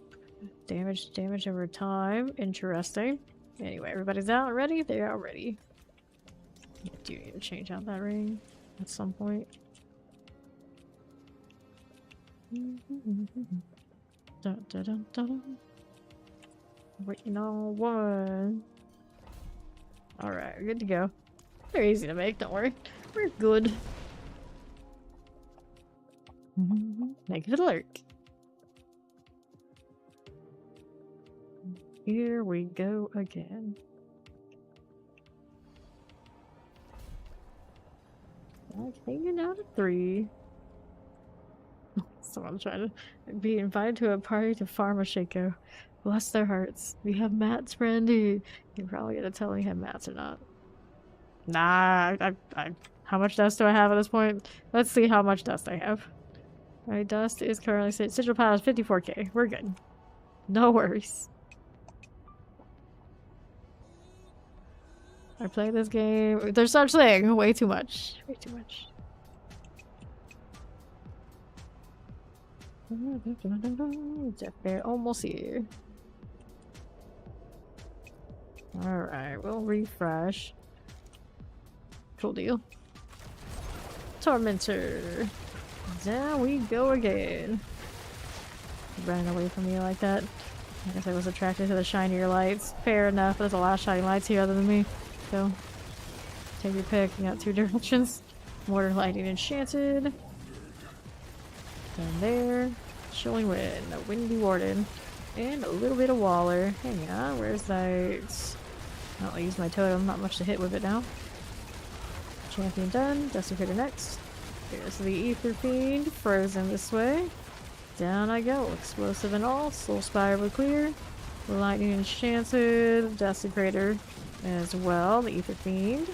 S1: Damage over time. Interesting. Anyway, everybody's out and ready? They are ready. I do need to change out that ring at some point. Dun, dun, dun, dun. Waiting on one. Alright, good to go. They're easy to make, don't worry. We're good. Negative alert. Here we go again. Hanging out at 3. So I'm trying to be invited to a party to farm a Shaco. Bless their hearts. We have mats, Brandy. You're probably gonna tell me you have mats or not. Nah, how much dust do I have at this point? Let's see how much dust I have. My dust is currently sigil power is 54k. We're good. No worries. I play this game. There's such thing. Way too much. Way too much. Death Bear almost here. Alright, we'll refresh. Cool deal. Tormentor. Down we go again. Running away from me like that. I guess I was attracted to the shinier lights. Fair enough, there's a lot of shiny lights here other than me. So, take your pick. You got 2 directions. Mortar Lightning Enchanted. Down there. Chilling Wind. A Windy Warden. And a little bit of Waller. Hang on, where's that? I'll use my totem. Not much to hit with it now. Champion done. Desecrator next. Here's the Ether Fiend. Frozen this way. Down I go. Explosive and all. Soul Spire will clear. Lightning Enchanted. Desecrator as well. The Ether Fiend.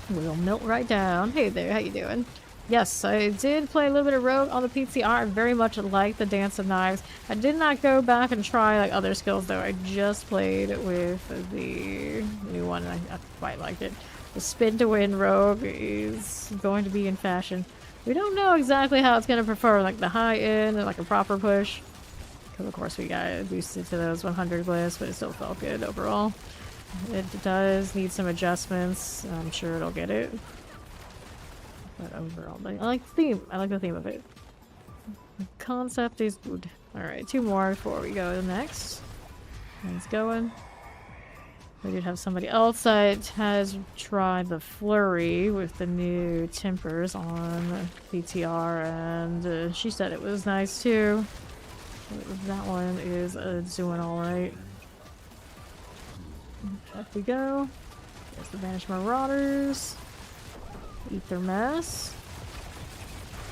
S1: We'll melt right down. Hey there, how you doing? Yes, I did play a little bit of Rogue on the PTR. I very much like the Dance of Knives. I did not go back and try like other skills though. I just played with the new one and I quite liked it. The Spin to Win Rogue is going to be in fashion. We don't know exactly how it's going to perform, like the high end and like a proper push. Because of course we got boosted to those 100 lists, but it still felt good overall. It does need some adjustments. I'm sure it'll get it. But overall, I like the theme. I like the theme of it. The concept is good. Alright, 2 more before we go to the next. It's going. We did have somebody else that has tried the flurry with the new tempers on PTR, and she said it was nice too. That one is doing alright. Up we go. There's the Banished Marauders. Eat their mess.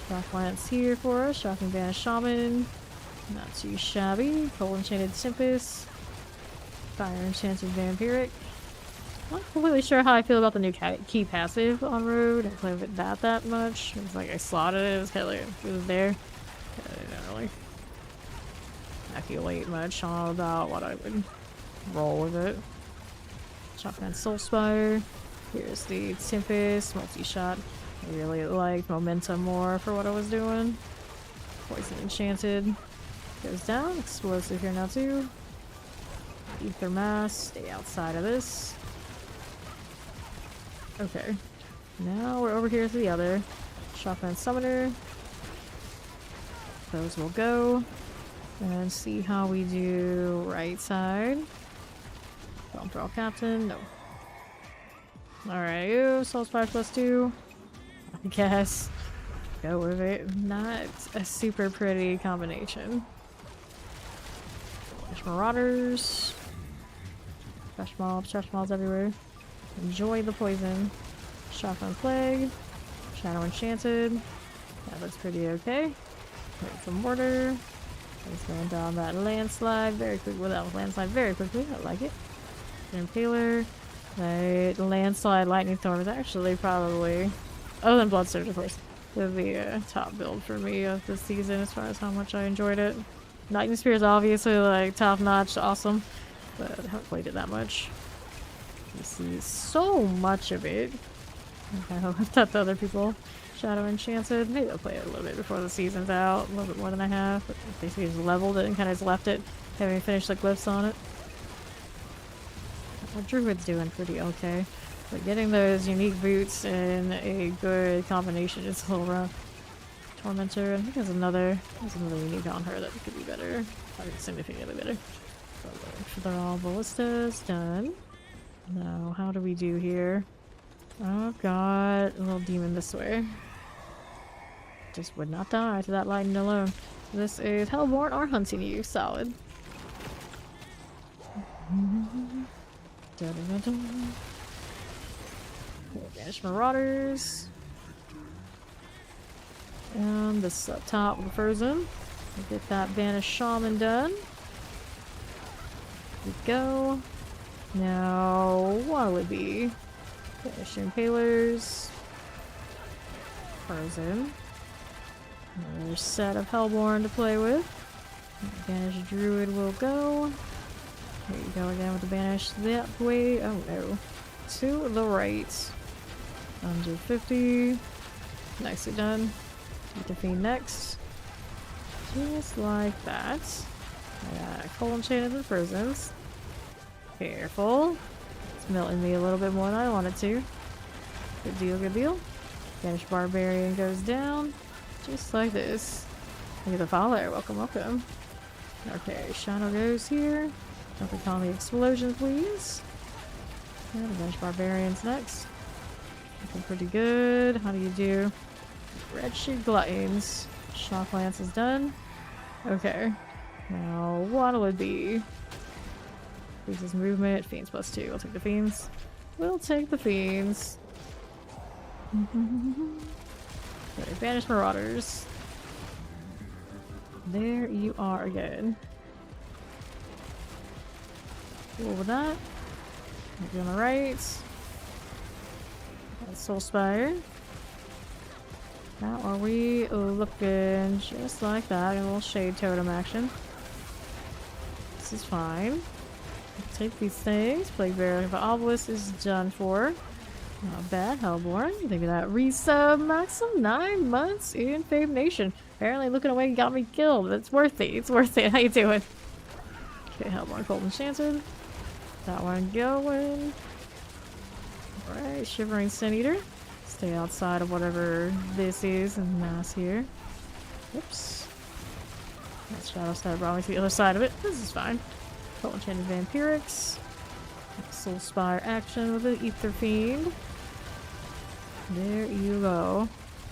S1: Shock Lance here for us. Shocking Banished Shaman. Not too shabby. Cold Enchanted Tempest. Fire Enchanted Vampiric. Not completely sure how I feel about the new key passive on Road. I didn't play with it that much. It was like I slotted it. It was kind of like it was there. I didn't really calculate much on about what I would roll with it. Shotgun Soulspire. Here's the Tempest multi-shot. I really liked Momentum more for what I was doing. Poison Enchanted. Goes down. Explosive here now too. Ether Mass. Stay outside of this. Okay. Now we're over here to the other. Shotgun Summoner. Those will go. And see how we do right side. Don't draw Captain. No. Alright, you. Soulspire +2. I guess. Go with it. Not a super pretty combination. Marauders. Trash mobs everywhere. Enjoy the poison. Shotgun Plague. Shadow Enchanted. That looks pretty okay. Wait for Mortar. He's going down that landslide very quickly. Well, that was landslide very quickly. I like it. Impaler. Right. Landslide Lightning Storm is actually probably, other than Blood Surge, of course, the top build for me of this season as far as how much I enjoyed it. Lightning Spear is obviously like top notch, awesome, but I haven't played it that much. You see so much of it. I hope that the other people. Shadow Enchanted. Maybe I'll play it a little bit before the season's out. A little bit more than I have. But basically just leveled it and kind of just left it. Having finished the glyphs on it. Well, Druid's doing pretty okay. But getting those unique boots in a good combination is a little rough. Tormentor. I think there's another unique on her that could be better. Probably significantly better. But they're all ballistas. Done. Now, how do we do here? Oh god, a little demon this way. Just would not die to that lightning alone. This is Hellborn are hunting you. Solid. Banished Marauders. And this up top with the Frozen. We'll get that Banished Shaman done. Here we go. Now, what would it be? Banished Impalers. Frozen. Another set of Hellborn to play with. Banished Druid will go. Here you go again with the Banished that way. Oh no. To the right. Under 50. Nicely done. Get the Fiend next. Just like that. I got Cold Enchanted and Frozens. Careful. It's melting me a little bit more than I wanted to. Good deal, good deal. Banished Barbarian goes down. Just like this. Look at the file there. Welcome, welcome. Okay, Shadow goes here. Don't call me Explosion, please. And the Banished Barbarian's next. Looking pretty good. How do you do? Red Sheet Gluttons. Shock Lance is done. Okay. Now, what will it be? Increases movement. Fiends +2. We'll take the Fiends. We'll take the Fiends. Okay, Banished Marauders. There you are again. Cool with that. Maybe on the right. Soulspire. How are we looking? Just like that. A little Shade Totem action. This is fine. Take these things. Plague Bearer of Obelisk is done for. Not bad, Hellborn. Think of that. Resub Maxim, 9 months in Fave Nation. Apparently looking away got me killed. It's worth it. It's worth it. How you doing? Okay, Hellborn Cold Enchanted. That one going. Alright, Shivering Sin Eater. Stay outside of whatever this is and mass here. Oops. That Shadow Stab brought me to the other side of it. This is fine. Cold Enchanted Vampirics. Soul Spire action with the Ether Fiend. There you go.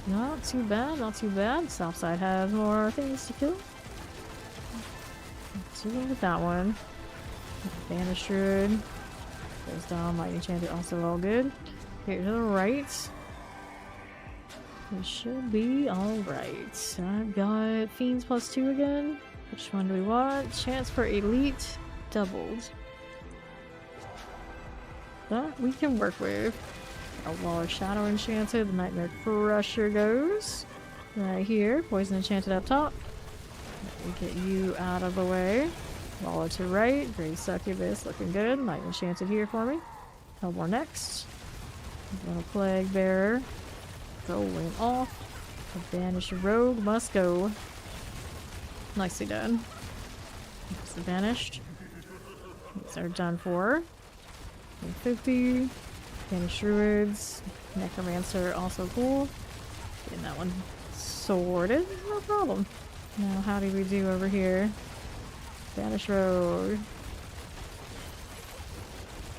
S1: Not too bad, not too bad. Southside has more things to kill. Let's do with that one. Banish Druid. Goes down, Lightning Enchanted, also all good. Here to the right. We should be alright. I've got Fiends +2 again. Which one do we want? Chance for Elite doubled. That we can work with. A Wall of Shadow Enchanted. The Nightmare Crusher goes. Right here. Poison Enchanted up top. We get you out of the way. Waller to right. Grey Succubus looking good. Night Enchanted here for me. Hellborn next. Little Plague Bearer. Going off. A Banished Rogue must go. Nicely done. That's the Banished. These are done for. 150. Banished Druids. Necromancer also cool. Getting that one sorted. No problem. Now how do we do over here? Banished Rogue.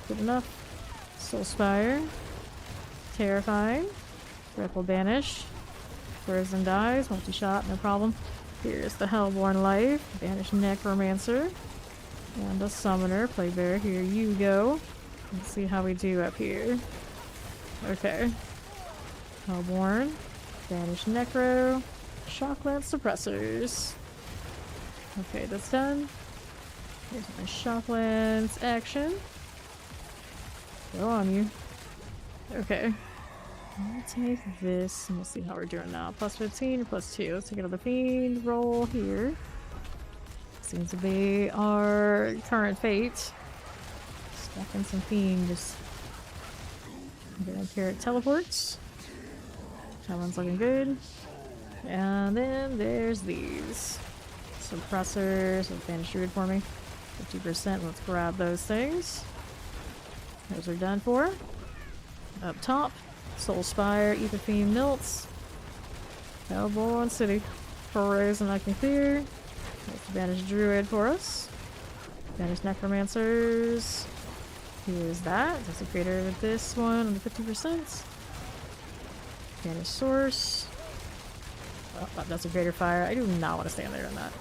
S1: Good enough. Soul Spire. Terrifying. Ripple Banish. Frozen dies. Multi-shot, no problem. Here's the Hellborn Life. Banished Necromancer. And a Summoner. Plague Bearer. Here you go. Let's see how we do up here. Okay. Hellborn. Banished Necro. Shocklance Suppressors. Okay, that's done. Here's my Shocklance action. Go on you. Okay. I'll take this and we'll see how we're doing now. +15 or +2. Let's take another Fiend roll here. Seems to be our current fate. Stacking some Fiend. Just get up here at teleports. That one's looking good. And then there's these. Suppressors. Banished Druid for me. 50%. Let's grab those things. Those are done for. Up top. Soul Spire. Ether Fiend Milts. Hellborn City. Frozen I can clear. Let's Banished Druid for us. Banished Necromancers. Here's that. That's a creator with this one on the 50%. Banished Source. Oh, that's a greater fire. I do not want to stand there on that.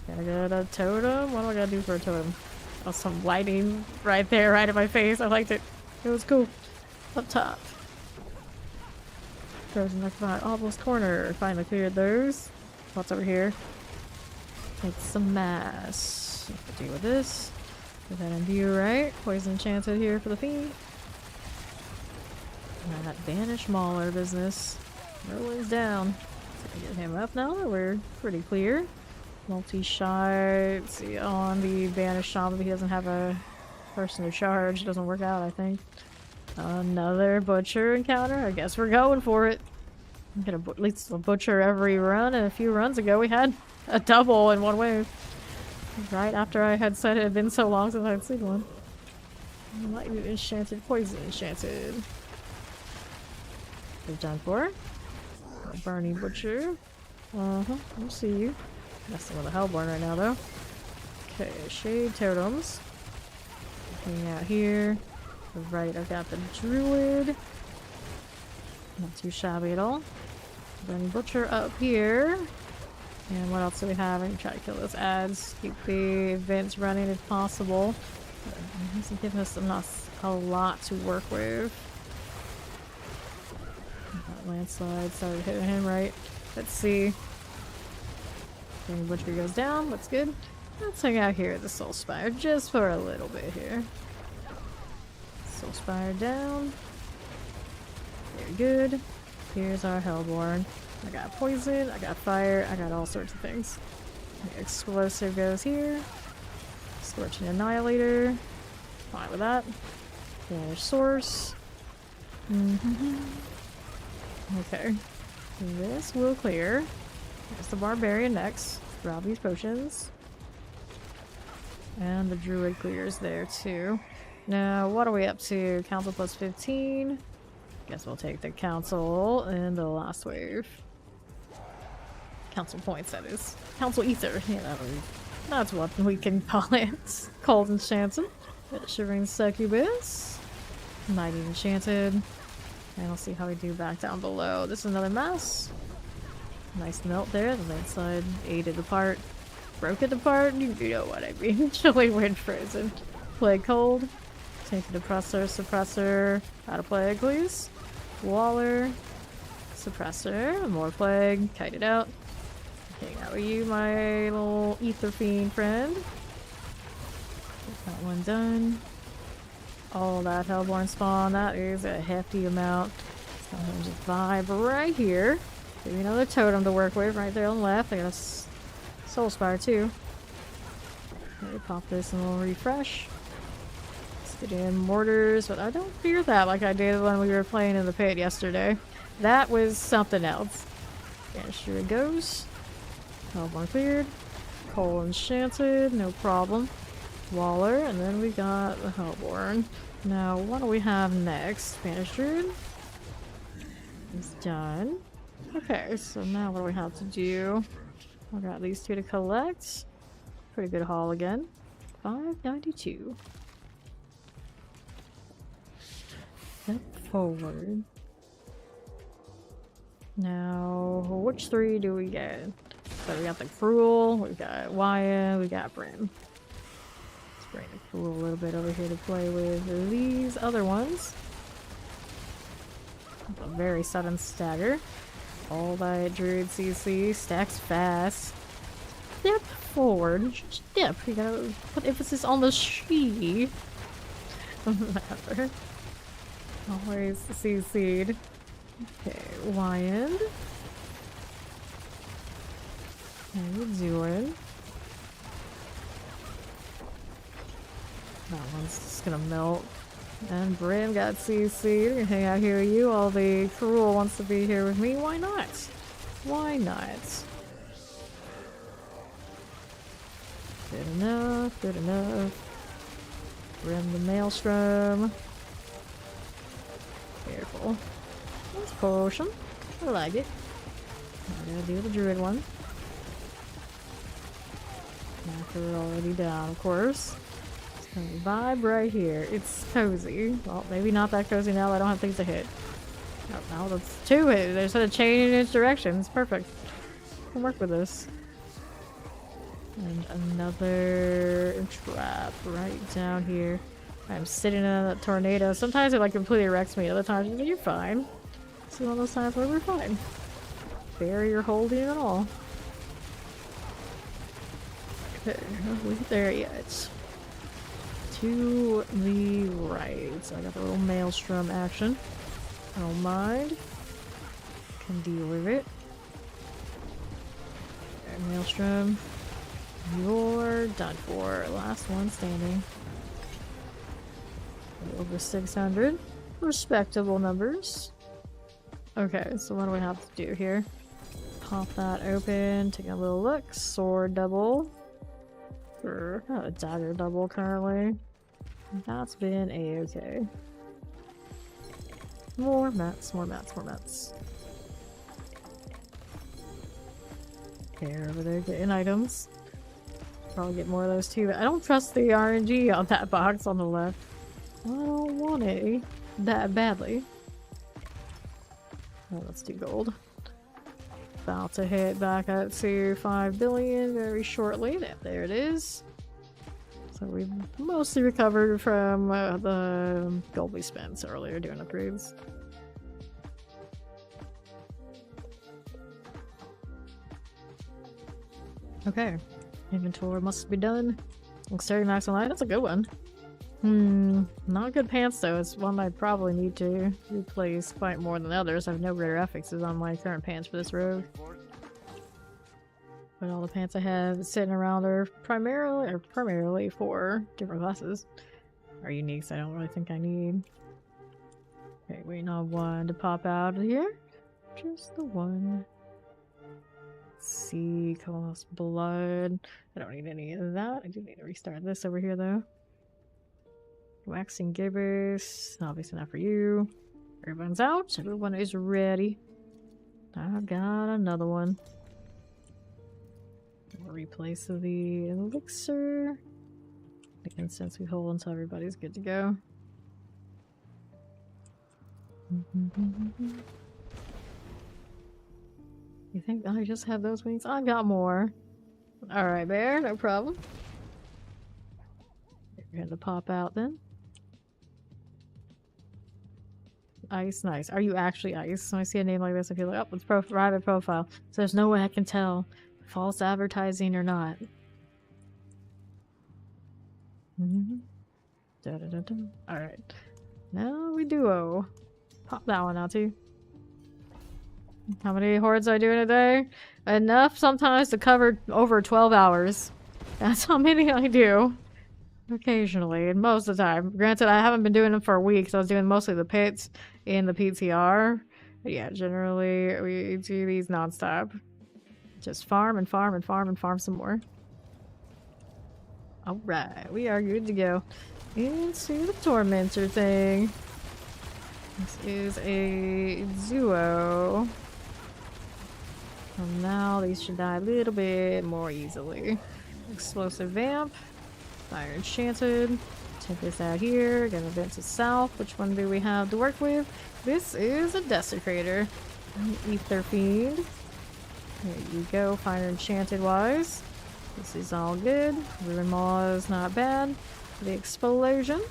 S1: Gotta get a totem. What do I gotta do for a totem? Oh, some lighting right there, right in my face. I liked it. It was cool. Up top. Frozen Necromancer. Obelisk Corner. Finally cleared those. What's over here? Take some mass. Deal with this. Put that in view, right? Poison Enchanted here for the Fiend. Now that Banished Mauler business. Rolling's down. So get him up now. We're pretty clear. Multi-shot. See, on the Banished Shaman, but he doesn't have a person to charge. Doesn't work out, I think. Another Butcher encounter. I guess we're going for it. I'm gonna at least a Butcher every run, and a few runs ago we had a double in one wave. Right after I had said it had been so long since I'd seen one. Lightning Enchanted, Poison Enchanted. We're done for. Burning Butcher. I see you. Messing with a Hellborn right now, though. Okay, Shade Totems. Hang out here. Right, I've got the Druid. Not too shabby at all. Burning Butcher up here. And what else do we have? I can try to kill those ads. Keep the events running if possible. He's giving us a lot to work with. That landslide started hitting him right. Let's see. Burning Butcher goes down. That's good. Let's hang out here at the Soul Spire just for a little bit here. Soul Spire down. Very good. Here's our Hellborn. I got poison, I got fire, I got all sorts of things. The explosive goes here. Scorching Annihilator. Fine with that. Banish Source. Okay. This will clear. There's the Barbarian next. Grab these potions. And the Druid clears there too. Now, what are we up to? Council +15. Guess we'll take the Council in the last wave. Council points, that is. Council Ether, you know. That's what we can call it. Cold Enchanted. Got a Shivering Succubus. Mighty Enchanted. And we'll see how we do back down below. This is another mess. Nice melt there. The landslide ate it apart. Broke it apart. You know what I mean. Chilly Wind Frozen. Plague Cold. Tainted Oppressor. Suppressor. Out of Plague, please. Waller. Suppressor. More Plague. Kite it out. Okay, how are you, my little Ether Fiend friend? Get that one done. All that Hellborn spawn, that is a hefty amount. So I'm gonna just vibe right here. Give me another totem to work with right there on the left. I got a Soul Spire too. Let me pop this and we'll refresh. Let's get in mortars, but I don't fear that like I did when we were playing in the pit yesterday. That was something else. Yeah, sure it goes. Hellborn cleared. Coal enchanted, no problem. Waller, and then we got the Hellborn. Now, what do we have next? Spanish Druid is done. Okay, so now what do we have to do? I got these two to collect. Pretty good haul again. 592. Step forward. Now, which three do we get? So we got the Cruel, we got Wyatt, we got Brim. Bring the Cruel a little bit over here to play with these other ones. A very sudden stagger. All that Druid CC stacks fast. Step forward. Step. You gotta put emphasis on the she. Whatever. Always CC'd. Okay, Wyand. How you doing? That one's just gonna melt. And Brim got CC'd. Gonna hang out here with you. All the Cruel wants to be here with me. Why not? Why not? Good enough, good enough. Brim the Maelstrom. Careful. Nice potion. I like it. I'm gonna do the Druid one. After we're already down, of course. Vibe right here. It's cozy. Well, maybe not that cozy now that I don't have things to hit. Oh, now that's two hit. There's a chain in each direction. It's perfect. I can work with this. And another trap right down here. I'm sitting in a tornado. Sometimes it like completely wrecks me. Other times you're fine. It's one of those times where we're fine. Barrier holding and all. Okay, not really there yet. To the right. So I got the little Maelstrom action. I don't mind. Can deal with it. Okay, Maelstrom. You're done for. Last one standing. Over 600. Respectable numbers. Okay, so what do we have to do here? Pop that open. Take a little look. Sword double. Or a dagger double currently. That's been a-okay. More mats, more mats, more mats. Okay, over there getting items. Probably get more of those too, but I don't trust the RNG on that box on the left. I don't want it that badly. Oh, let's do gold. About to hit back up to 5 billion very shortly. There it is. So we've mostly recovered from the gold we spent earlier doing upgrades. Okay. Inventory must be done. Dexterity max online. That's a good one. Not good pants though. It's one I probably need to replace quite more than others. I have no greater affixes on my current pants for this rogue. But all the pants I have sitting around are primarily for different classes. Are unique, so I don't really think I need. Okay, waiting on one to pop out of here. Just the one. Let's see, Colossus Blood. I don't need any of that. I do need to restart this over here though. Waxing Gibbous. Obviously not for you. Everyone's out. Everyone is ready. I've got another one. Replace the elixir. the incense we hold until everybody's good to go. You think I just have those wings? I got more. Alright, bear, no problem. You're gonna pop out then. Ice, nice. Are you actually ice? When I see a name like this, I feel like, oh, it's private profile. So there's no way I can tell false advertising or not. Alright. Now we duo. Pop that one out too. How many hordes are I doing a day? Enough sometimes to cover over 12 hours. That's how many I do. Occasionally, and most of the time. Granted, I haven't been doing them for a week, so I was doing mostly the pits in the PTR. But yeah, generally we do these nonstop. Just farm and farm and farm and farm some more. Alright, we are good to go. Into the Tormentor thing. This is a duo. And now these should die a little bit more easily. Explosive Vamp. Fire Enchanted. Take this out here. Gonna advance to south. Which one do we have to work with? This is a Desecrator. Ether Fiend. There you go, Fire Enchanted wise. This is all good. Ruin Maw is not bad. The Explosion.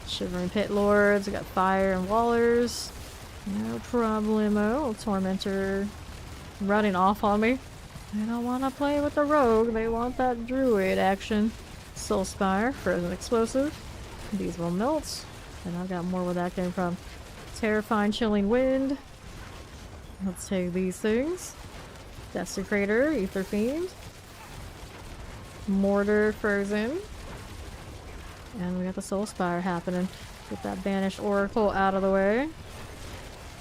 S1: Shivering Pit Lords. We got Fire and Wallers. No problemo. Tormentor running off on me. They don't want to play with the rogue. They want that druid action. Soul Spire, Frozen Explosive. These will melt. And I've got more where that came from. Terrifying Chilling Wind. Let's take these things. Desecrator, Ether Fiend. Mortar, Frozen. And we got the Soul Spire happening. Get that Banished Oracle out of the way.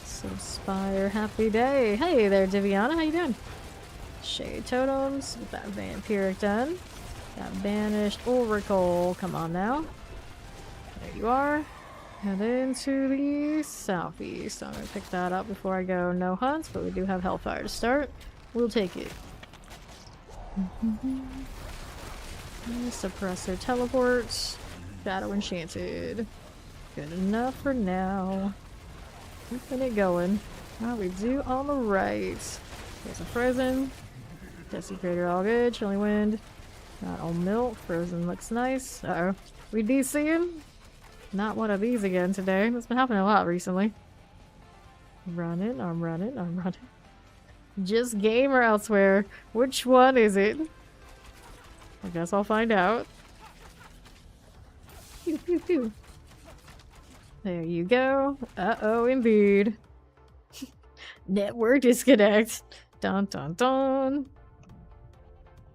S1: Soul Spire, happy day. Hey there, Diviana, how you doing? Shade Totems, get that Vampiric done. That Banished Oracle, come on now. There you are. And then to the southeast. I'm gonna pick that up before I go no hunts, but we do have Hellfire to start. We'll take it. Suppressor teleports. Shadow Enchanted. Good enough for now. Keeping it going. How we do on the right. There's a Frozen. Desecrator all good. Chilling Wind. Not all Melt. Frozen looks nice. Uh-oh. We DCing? Not one of these again today. That's been happening a lot recently. I'm running. Just game or elsewhere. Which one is it? I guess I'll find out. Pew, pew, pew. There you go. Uh-oh, indeed. Network disconnect. Dun dun dun.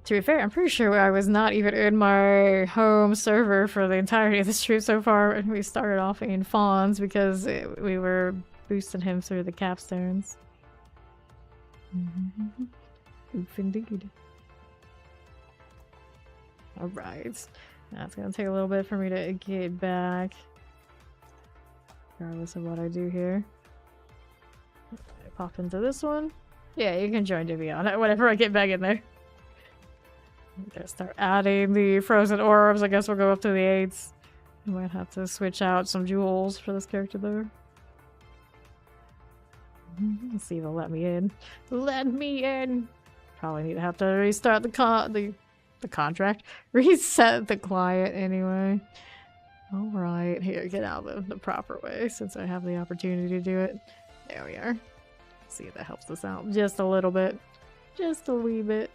S1: To be fair, I'm pretty sure I was not even in my home server for the entirety of the stream so far. We started off in Fawns because we were boosting him through the capstones. Oof indeed. Alright. That's gonna take a little bit for me to get back. Regardless of what I do here. I pop into this one. Yeah, you can join Diviana whenever I get back in there. I'm gonna start adding the frozen orbs. I guess we'll go up to the 8s. I might have to switch out some jewels for this character though. Let's see if they'll let me in. Let me in! Probably need to have to restart the contract. Reset the client anyway. Alright, here, get out the proper way since I have the opportunity to do it. There we are. See if that helps us out just a little bit. Just a wee bit.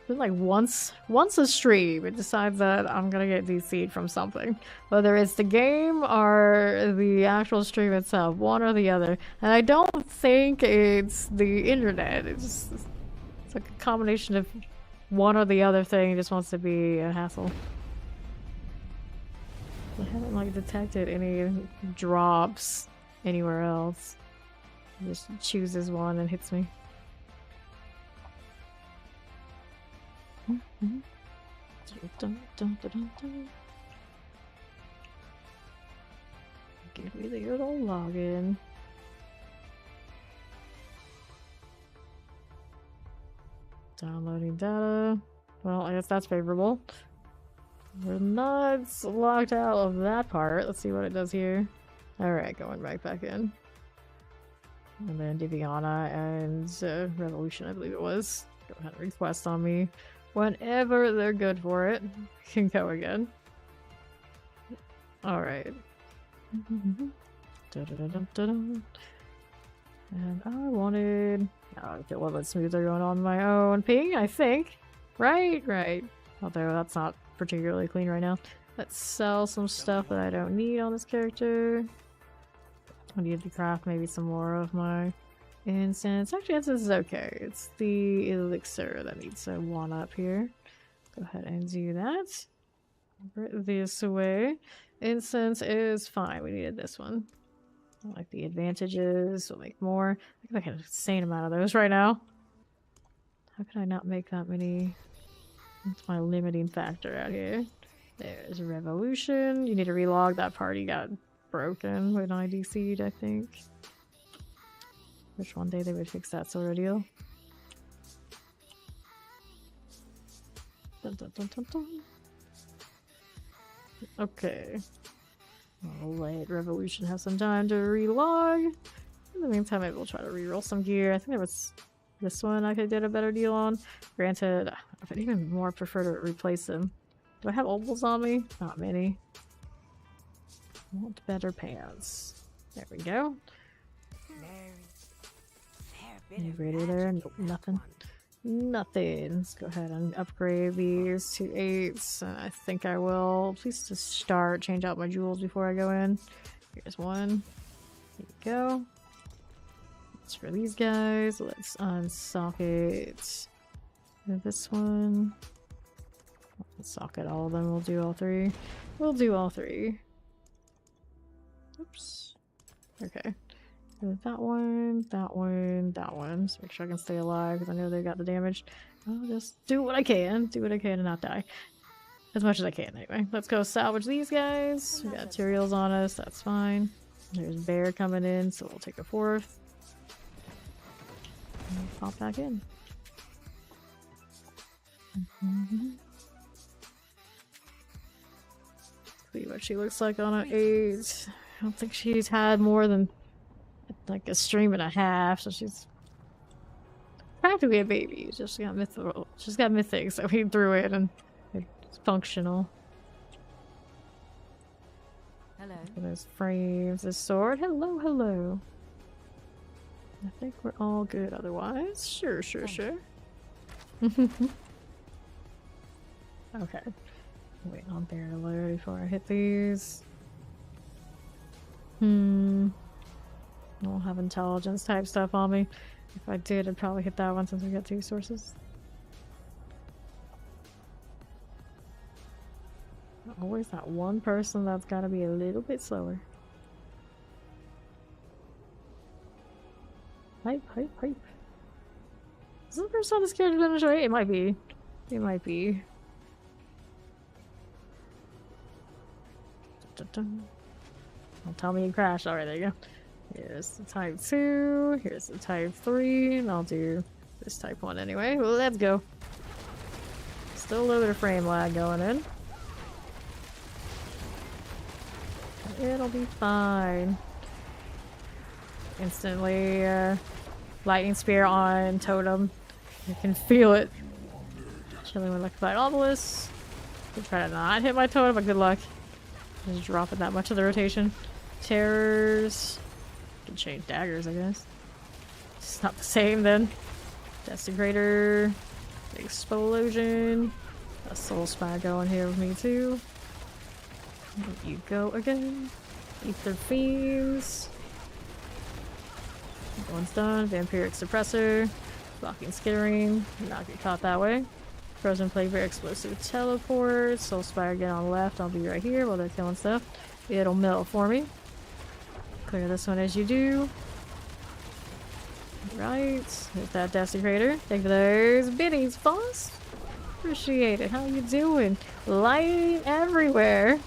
S1: Been like once a stream it decides that I'm gonna get DC'd from something. Whether it's the game or the actual stream itself, one or the other. And I don't think it's the internet. It's like a combination of one or the other thing. It just wants to be a hassle. I haven't like detected any drops anywhere else. It just chooses one and hits me. Give me the little login. Downloading data. Well, I guess that's favorable. We're not locked out of that part. Let's see what it does here. Alright, going back in. And then Diviana and Revolution, I believe it was. Go ahead and request on me. Whenever they're good for it, can go again. Alright. And I wanted... Oh, get a little bit smoother going on my own ping, I think. Right? Right. Although that's not particularly clean right now. Let's sell some stuff that I don't need on this character. I need to craft maybe some more of my incense. Actually, this is okay. It's the elixir that needs a one up here. Go ahead and do that. Put this away. Incense is fine. We needed this one. I like the advantages. We'll make more. I can make an insane amount of those right now. How could I not make that many? That's my limiting factor out here. There's a revolution. You need to relog. That party got broken when I DC'd, I think. Which one day they would fix that sort of deal. Dun, dun, dun, dun, dun. Okay. I'll let Revolution have some time to relog. In the meantime, maybe we'll try to reroll some gear. I think there was this one I could get a better deal on. Granted, I would even more prefer to replace them. Do I have opals on me? Not many. I want better pants. There we go. Any greater there? Nope, nothing. Nothing. Let's go ahead and upgrade these to 8s. I think I will. Please just start, change out my jewels before I go in. Here's one. There you go. That's for these guys. Let's unsocket this one. Socket all of them. We'll do all 3. We'll do all 3. Oops. Okay. That one, that one, that one. Just make sure I can stay alive because I know they got the damage. I'll just do what I can. Do what I can and not die. As much as I can, anyway. Let's go salvage these guys. We got materials on us. That's fine. There's bear coming in, so we'll take a 4th. And pop back in. See what she looks like on an 8. I don't think she's had more than like a stream and a half, so she's practically a baby. She's got mythical. She's got mythic, so we threw it and it's functional.
S2: Hello.
S1: Those frames, this sword. Hello, hello. I think we're all good otherwise. Sure. Okay. Wait on bear to load before I hit these. I don't have intelligence type stuff on me. If I did, I'd probably hit that one since we got 2 sources. Always that one person that's gotta be a little bit slower. Hype. Is this the first time this character's been destroyed? It might be. It might be. Don't tell me you crashed. Alright, there you go. Here's the type 2, here's the type 3, and I'll do this type 1 anyway. Well, let's go. Still a little bit of frame lag going in. It'll be fine. Instantly, lightning spear on totem. You can feel it. Chilling with electrified obelisk. I'll try to not hit my totem, but good luck. Just dropping that much of the rotation. Terrors. Can change daggers, I guess. It's not the same then. Desecrator. Explosion. A soul spy going here with me too. There you go again. Ether fiends. That one's done. Vampiric suppressor. Blocking skittering. Not get caught that way. Frozen plague bear explosive teleport. Soul spire again on the left. I'll be right here while they're killing stuff. It'll melt for me. Clear this one as you do. Right. Hit that desecrator. Thank you for those biddies, boss. Appreciate it. How you doing? Lighting everywhere.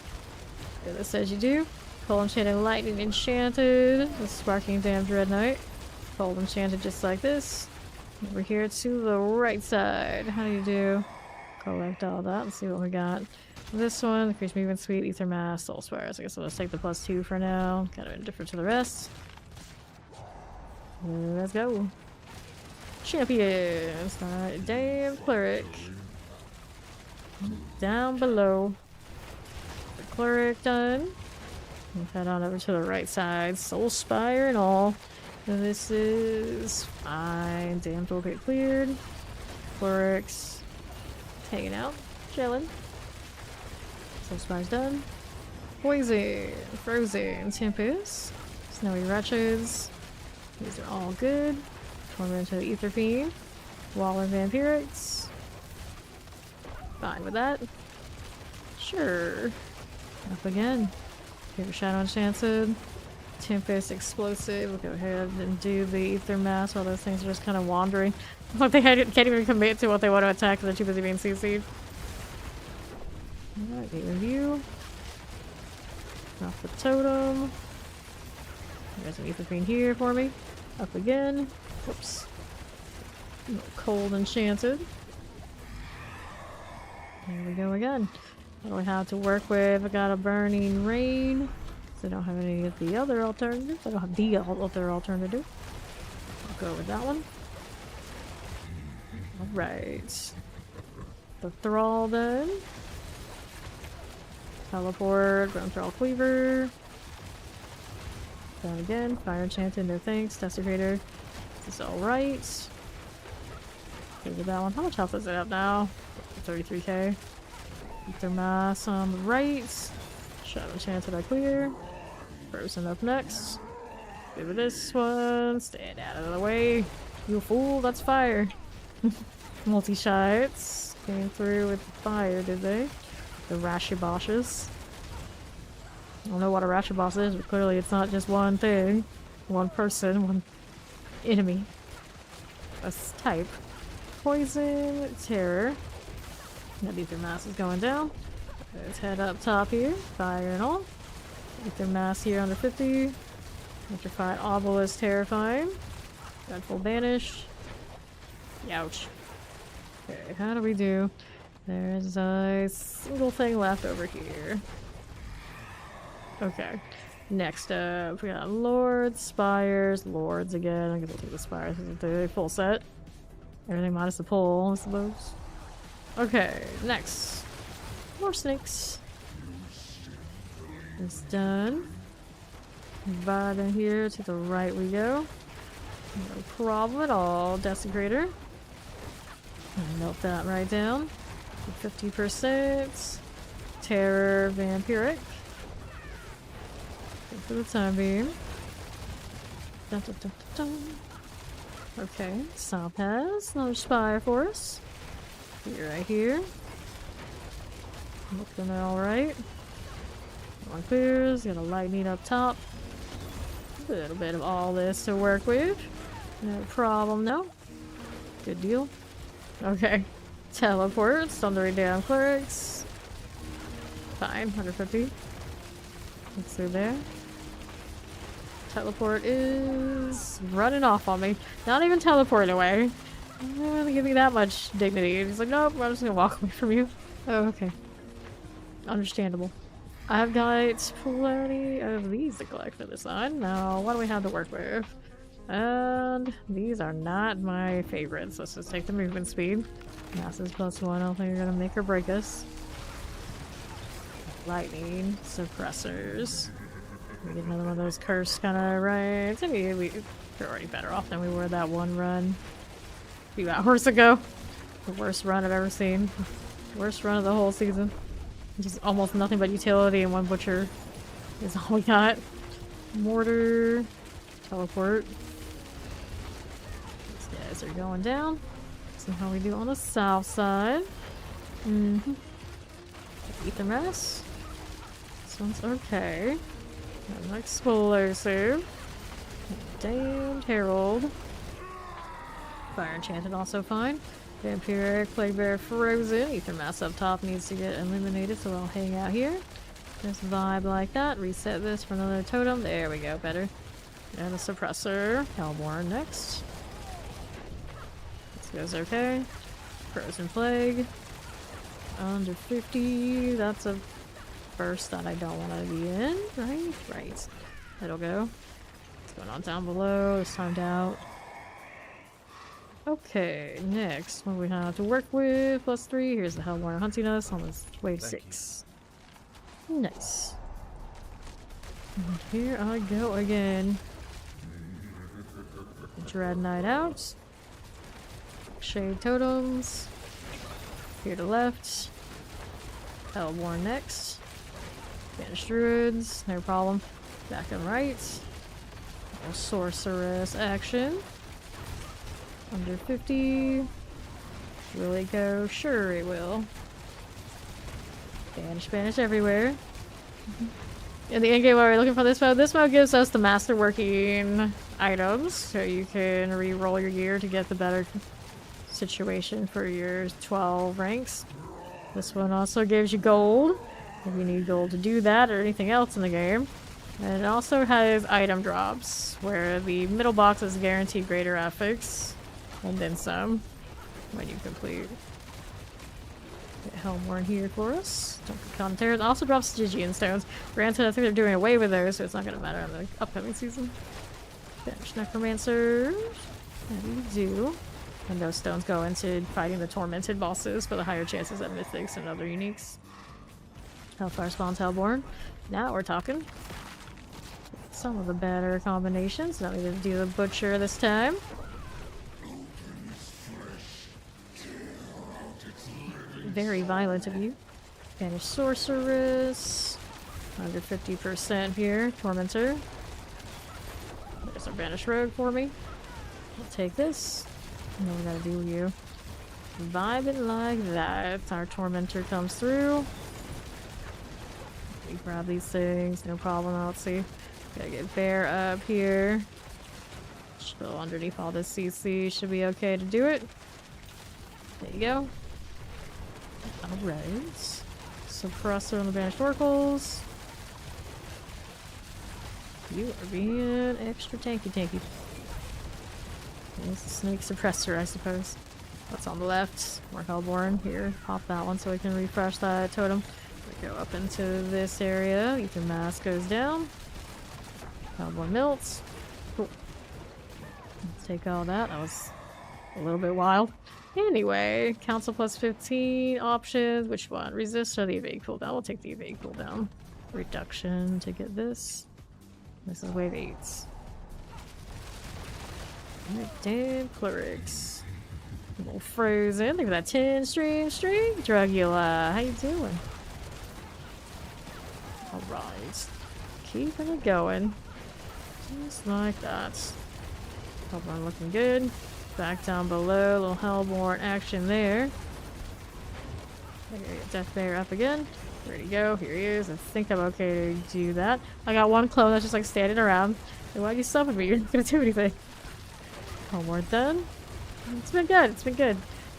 S1: Do this as you do. Cold enchanted, lightning enchanted. The sparking damn dread knight. Cold enchanted just like this. Over here to the right side. How do you do? collect all that. Let's see what we got. This one, increased movement speed, ether mass, soul spires. I guess I'll just take the +2 for now. Kind of indifferent to the rest. Let's go. Champions. Alright, damn cleric. Down below. The cleric done. We'll head on over to the right side. Soul spire and all. And this is fine. Damn toolkit cleared. Clerics hanging out, chilling. Soul spire's done. Poison, frozen, tempest, snowy wretches. These are all good. Form into the ether fiend. Waller vampirics. Fine with that. Sure. Up again. Paper shadow enchanted. Tempest explosive. We'll go ahead and do the ether mass while those things are just kind of wandering. Like they can't even commit to what they want to attack because they're too busy being CC'd. Alright, gate review. Off the totem. There's an ether fiend here for me. Up again. Whoops. A little cold enchanted. There we go again. What do we have to work with? I got a burning rain. So I don't have any of the other alternatives. I don't have the other alternative. I'll go with that one. Alright. The Thrall then. Teleport, Ground Thrall Cleaver. Down again. Fire Enchanted, no thanks. Desecrator. This is alright. Go with that one. How much health is it up now? 33k. Ether Mass on the right. Shadow Enchanted I clear. Frozen up next. Give it this one. Stand out of the way. You fool, that's fire. Multi-shots. Came through with fire, did they? The Rashiboshes. I don't know what a Rashibosh is, but clearly it's not just one thing. One person, one enemy. That's type. Poison, terror. Now ether mass is going down. Let's head up top here. Fire and all. Ether mass here under 50. Electrified obelisk terrifying. Dreadful banish. Youch. Okay, how do we do? There's a single thing left over here. Okay. Next up, we got Lords, Spires, Lords again. I'm gonna take the Spires because they're full set. Everything minus the pole, I suppose. Okay, next. More snakes. It's done. Right in here to the right we go. No problem at all. Desecrator. Melt that right down. 50%. Terror Vampiric. Good for the time being. Dun, dun, dun, dun, dun. Okay, Stop has another Spire for us. You're right here. Looking alright. One clears, got a lightning up top. A little bit of all this to work with. No problem, no. Good deal. Okay. Teleport, thundering down clerics. Fine, 150. Let's through there. Teleport is running off on me. Not even teleporting away. Not really give me that much dignity. He's like, nope, I'm just gonna walk away from you. Oh, okay. Understandable. I've got plenty of these to collect for this line. Now, what do we have to work with? And these are not my favorites. Let's just take the movement speed. Masses +1. I don't think you're gonna make or break us. Lightning. Suppressors. We get another one of those cursed kind of rides. I mean, we're already better off than we were that one run a few hours ago. The worst run I've ever seen. Worst run of the whole season. Just almost nothing but utility and one butcher is all we got. Mortar. Teleport. These guys are going down. See how we do on the south side. Ether mass. This one's okay. An explosive. Damned Herald. Fire Enchanted also fine. Vampiric, Plaguebear, Frozen. Ether mass up top needs to get eliminated, so I'll hang out here. Just vibe like that. Reset this for another totem. There we go, better. And a suppressor. Hellborn next. This goes okay. Frozen Plague. Under 50. That's a burst that I don't want to be in, right? Right. It'll go. What's going on down below? It's timed out. Okay, next, what do we have to work with? +3. Here's the Hellborn hunting us on this wave 6. Nice. And here I go again. Dread Night out. Shade totems. Here to left. Hellborn next. Banished druids, no problem. Back and right. Sorceress action. Under 50. Will it go? Sure it will. Banish everywhere. In the endgame, while we're looking for this mode gives us the masterworking items, so you can re-roll your gear to get the better situation for your 12 ranks. This one also gives you gold, if you need gold to do that or anything else in the game. And it also has item drops, where the middle box is guaranteed greater affix, and then some, when you complete. Get Hellborn here for us. Don't forget commentaries. Also drops Stygian stones. Granted, I think they're doing away with those, so it's not going to matter in the upcoming season. Finish Necromancers. How do you do? And those stones go into fighting the tormented bosses for the higher chances at mythics and other uniques. Hellfire spawns Hellborn. Now we're talking. Some of the better combinations. Not going to do the Butcher this time. Very violent of you. Banish Sorceress. Under 50% here. Tormentor. There's our Banish Rogue for me. I'll take this. And then we gotta do you. Vibing like that. Our Tormentor comes through. We grab these things, no problem. Let's see. Gotta get Bear up here. Still underneath all this CC. Should be okay to do it. There you go. Alright. Suppressor on the Banished Oracles. You are being extra tanky. It's a snake suppressor, I suppose. What's on the left? More Hellborn. Here, pop that one so we can refresh that totem. We go up into this area. Ether Mask goes down. Hellborn melts. Cool. Let's take all that. That was a little bit wild. Anyway, Council plus 15 options. Which one? Resist or the evade cooldown? We'll take the evade cooldown. Reduction to get this. This is wave 8. Damn clerics. A little frozen. Look at that 10 string. Dragula. How you doing? Alright. Keeping it going. Just like that. Hellborn looking good. Back down below. Little Hellborn action there. Get Death Bear up again. Ready to go. Here he is. I think I'm okay to do that. I got one clone that's just like standing around. Like, why'd you summon me? You're not gonna do anything. Homework done. It's been good.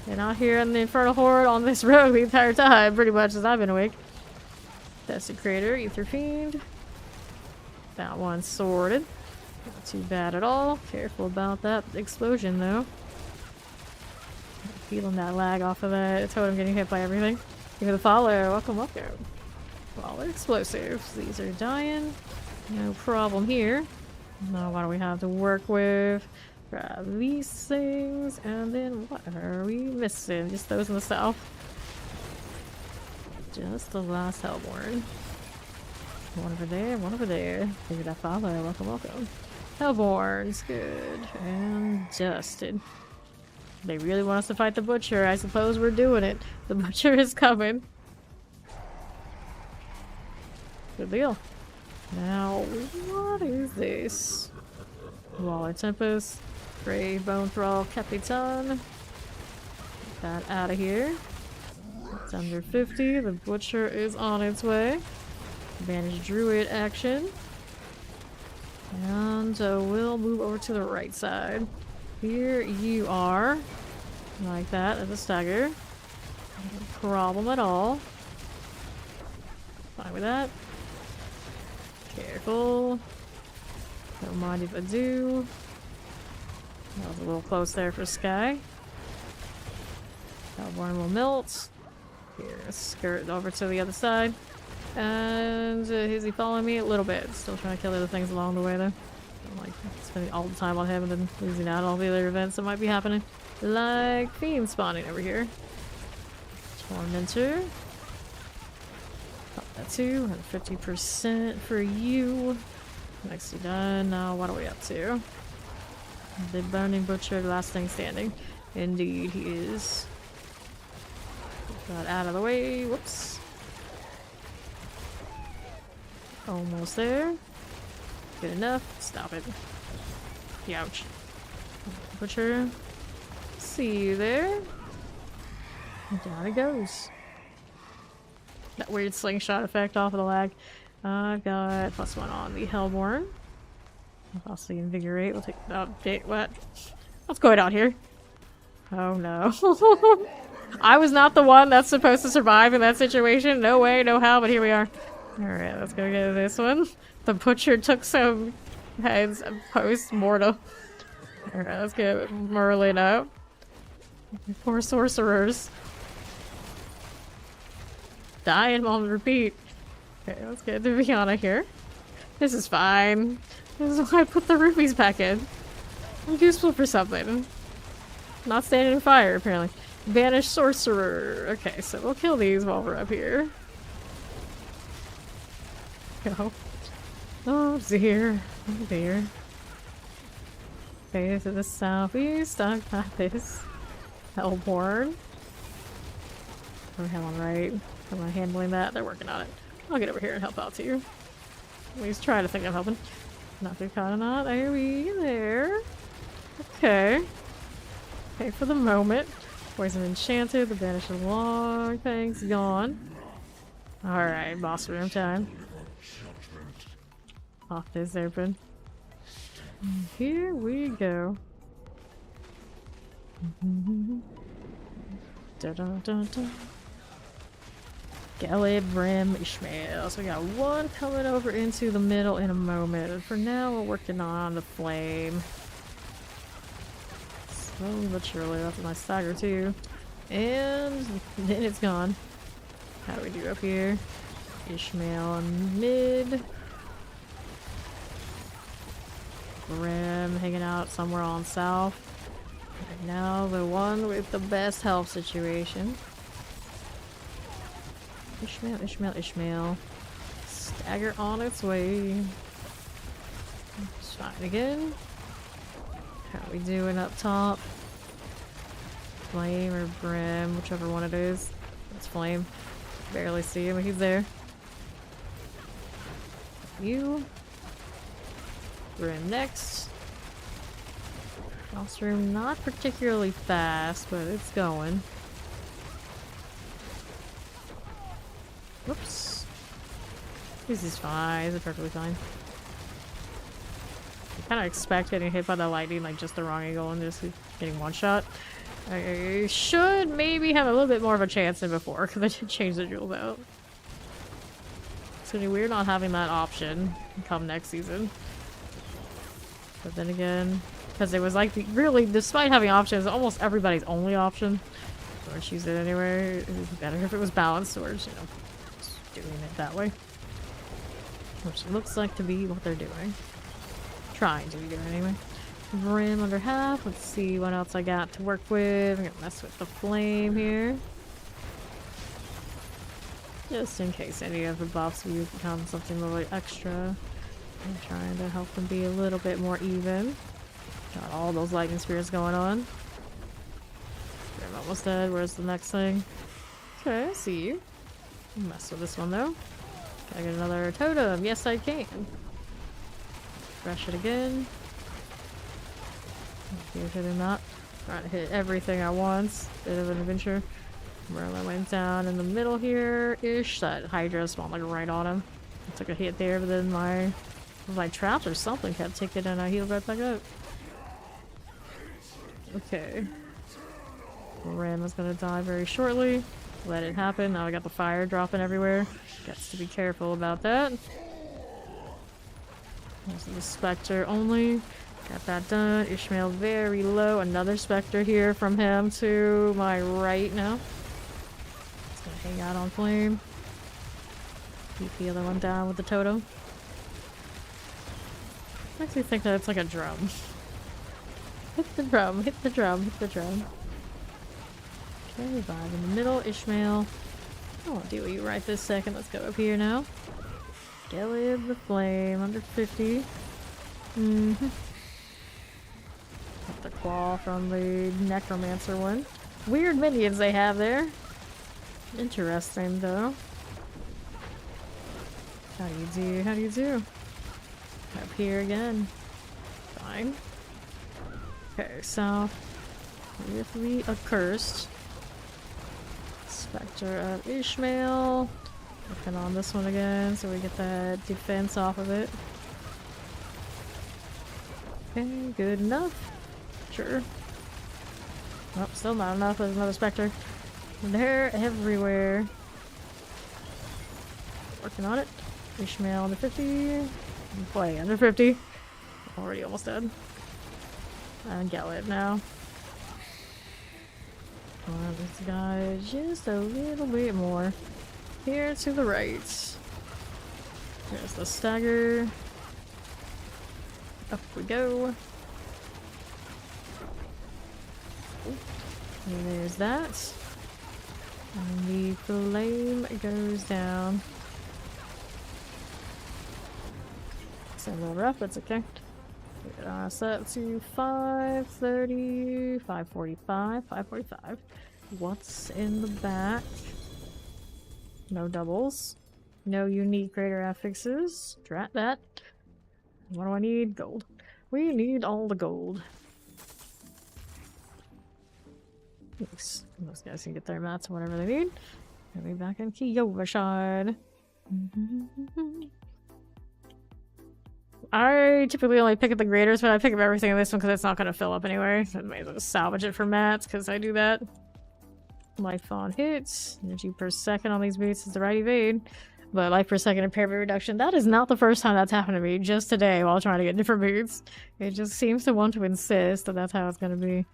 S1: And out here in the Infernal Horde on this road the entire time, pretty much as I've been awake. Desecrator, Ether Fiend. That one's sorted. Not too bad at all. Careful about that explosion though. Feeling that lag off of that totem getting hit by everything. Give it a follow. Welcome. Follow explosives. These are dying. No problem here. Now what do we have to work with? Grab these things, and then what are we missing? Just those in the south. Just the last Hellborn. One over there, one over there. Give it a follow. Welcome. Hellborn's good. And dusted. They really want us to fight the Butcher. I suppose we're doing it. The Butcher is coming. Good deal. Now, what is this? Waller Tempest. Brave Bone Thrall Capitan. Get that out of here. It's under 50. The Butcher is on its way. Banish Druid action. And we'll move over to the right side. Here you are. Like that as a stagger. No problem at all. Fine with that. Careful. Don't mind if I do. That was a little close there for Sky. Hellborn will melt. Here, skirt over to the other side. And is he following me? A little bit. Still trying to kill other things along the way though. I'm like spending all the time on him and then losing out on all the other events that might be happening. Like fiend spawning over here. Tormentor. Pop that too. 50% for you. Nicely done. Now what are we up to? The Burning Butcher, last thing standing. Indeed, he is. Got out of the way. Whoops. Almost there. Good enough. Stop it. Ouch. Butcher. See you there. Down it goes. That weird slingshot effect off of the lag. I've got +1 on the Hellborn. Also invigorate. We'll take. Oh, okay, what? What's going on here? Oh no. I was not the one that's supposed to survive in that situation. No way, no how, but here we are. Alright, let's go get this one. The butcher took some heads post-mortem. Alright, let's get Merlin up. Poor sorcerers. Die and on repeat. Okay, let's get Viviana here. This is fine. This is why I put the rupees back in. I'm useful for something. Not standing in fire, apparently. Banished sorcerer. Okay, so we'll kill these while we're up here. Go. Oh dear. Oh dear. Okay, to the southeast. I've got this. Hellborn. Oh, hell, I'm right. Am I handling that? They're working on it. I'll get over here and help out too. At least try to think I'm helping. Not too kind of not. Are we there? Okay. Okay, for the moment. Poison enchanted. The banished long thing's gone. Alright, boss room time. Off this open. Here we go. Da-da-da-da. Brim, Ishmael. So we got one coming over into the middle in a moment. And for now, we're working on the flame. Slowly but surely. That's a nice stagger too. And then it's gone. How do we do up here? Ishmael on mid. Brim hanging out somewhere on south. Right now, the one with the best health situation. Ishmael, Ishmael, Ishmael. Stagger on its way. Shine again. How are we doing up top? Flame or Brim, whichever one it is. It's Flame. Barely see him, but he's there. You. Brim next. Boss room not particularly fast, but it's going. Whoops. This is fine. This is perfectly fine. I kind of expect getting hit by the lightning, like just the wrong angle and just getting one shot. I should maybe have a little bit more of a chance than before, because I did change the jewels out. It's gonna be weird not having that option come next season. But then again, because it was like, really, despite having options, almost everybody's only option. Or choose it anyway. It would be better if it was balanced, or just, you know, just doing it that way. Which looks like to be what they're doing. Trying to be doing anyway. Brim under half. Let's see what else I got to work with. I'm gonna mess with the flame here. Just in case any of the buffs will become something a little extra. I'm trying to help them be a little bit more even. Got all those lightning spears going on. I'm almost dead. Where's the next thing? Okay, I see you. Mess with this one though. Can I get another totem? Yes, I can. Crush it again. You're hitting that. Trying to hit everything at once. Bit of an adventure. Merlin went down in the middle here-ish. That Hydra spawned like right on him. I took a hit there, but then my traps or something kept ticking and I healed right back up. Okay. Ram is gonna die very shortly. Let it happen. Now I got the fire dropping everywhere. Gets to be careful about that. There's the Spectre only. Got that done. Ishmael very low. Another Spectre here from him to my right now. It's gonna Hang out on flame. Keep the other one down with the totem. Makes me think that it's like a drum. Hit the drum, hit the drum, hit the drum. Okay, revive in the middle, Ishmael. I won't deal with you right this second. Let's go up here now. Gelib the flame, under 50. Got the claw from the necromancer one. Weird minions they have there. Interesting though. How do you do? How do you do? Up here again. Fine. Okay, so if we accursed Spectre of Ishmael. Working on this one again so we get that defense off of it. Okay, good enough. Sure. Nope, still not enough. There's another Spectre. They're everywhere. Working on it. Ishmael under 50. Boy, under 50. Already almost dead. And Gelib now. This guy just a little bit more. Here to the right. There's the stagger. Up we go. And there's that. And the flame goes down. It's a little rough, but it's okay. Set to 530, 545, 545. What's in the back? No doubles. No unique greater affixes. Drat that. What do I need? Gold. We need all the gold. Thanks. Those guys can get their mats or whatever they need. We'll be back in Kiyovashad. I typically only pick up the graders, but I pick up everything in this one because it's not going to fill up anyway. So I may as well just salvage it for mats because I do that. Life on hits. Energy per second on these boots is the right evade. But life per second impairment reduction. That is not the first time that's happened to me just today while trying to get different boots. It just seems to want to insist that that's how it's going to be.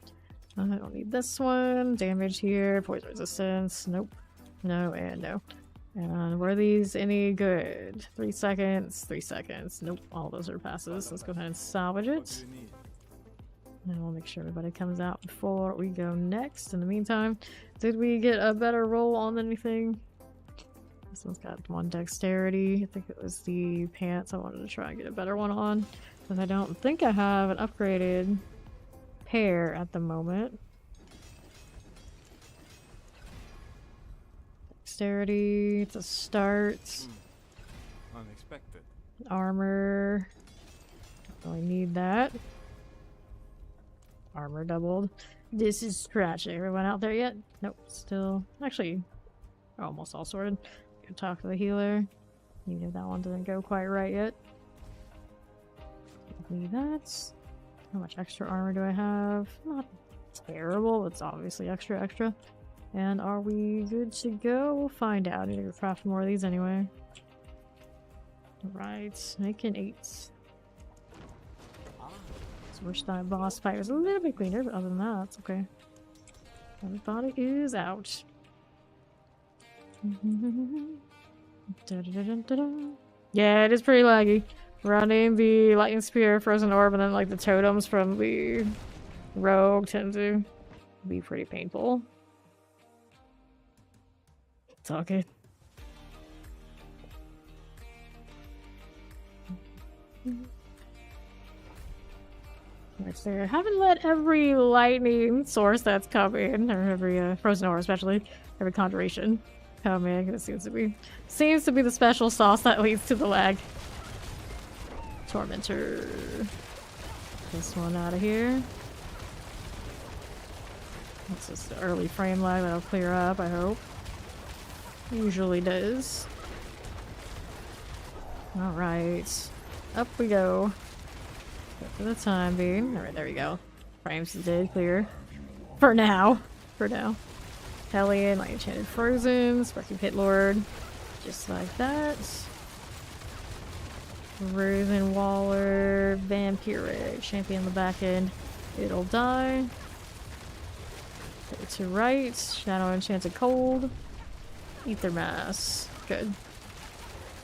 S1: I don't need this one. Damage here. Poison resistance. Nope. No and no. And were these any good? 3 seconds. 3 seconds. Nope. All those are passes. Let's go ahead and salvage it. And we'll make sure everybody comes out before we go next. In the meantime, did we get a better roll on anything? This one's got 1 dexterity. I think it was the pants I wanted to try and get a better one on. Because I don't think I have an upgraded pair at the moment. Dexterity, it's a start.
S4: Unexpected.
S1: Armor. Don't really need that. Armor doubled. This is tragic. Everyone out there yet? Nope. Still. Actually, almost all sorted. Go talk to the healer. Needed that one didn't go quite right yet. Give me that. How much extra armor do I have? Not terrible. It's obviously extra. And are we good to go? We'll find out. I need to go craft more of these anyway. Right. Making 8. Wish that boss fight was a little bit cleaner, but other than that, it's okay. Everybody is out. Yeah, it is pretty laggy. Running the lightning spear, frozen orb, and then like the totems from the rogue tend to be pretty painful. It's all good. Right there. I haven't let every lightning source that's come in, or every frozen ore especially, every conjuration come in, because it seems to be the special sauce that leads to the lag. Tormentor. This one out of here. That's just the early frame lag that'll clear up, I hope. Usually does. Alright. Up we go. For the time being. Alright, there we go. Frames did clear. For now. Hellion, my enchanted frozen, Sparky Pit Lord. Just like that. Frozen Waller, Vampiric, Champion on the back end. It'll die. Go to right. Shadow Enchanted Cold. Ether Mass. Good.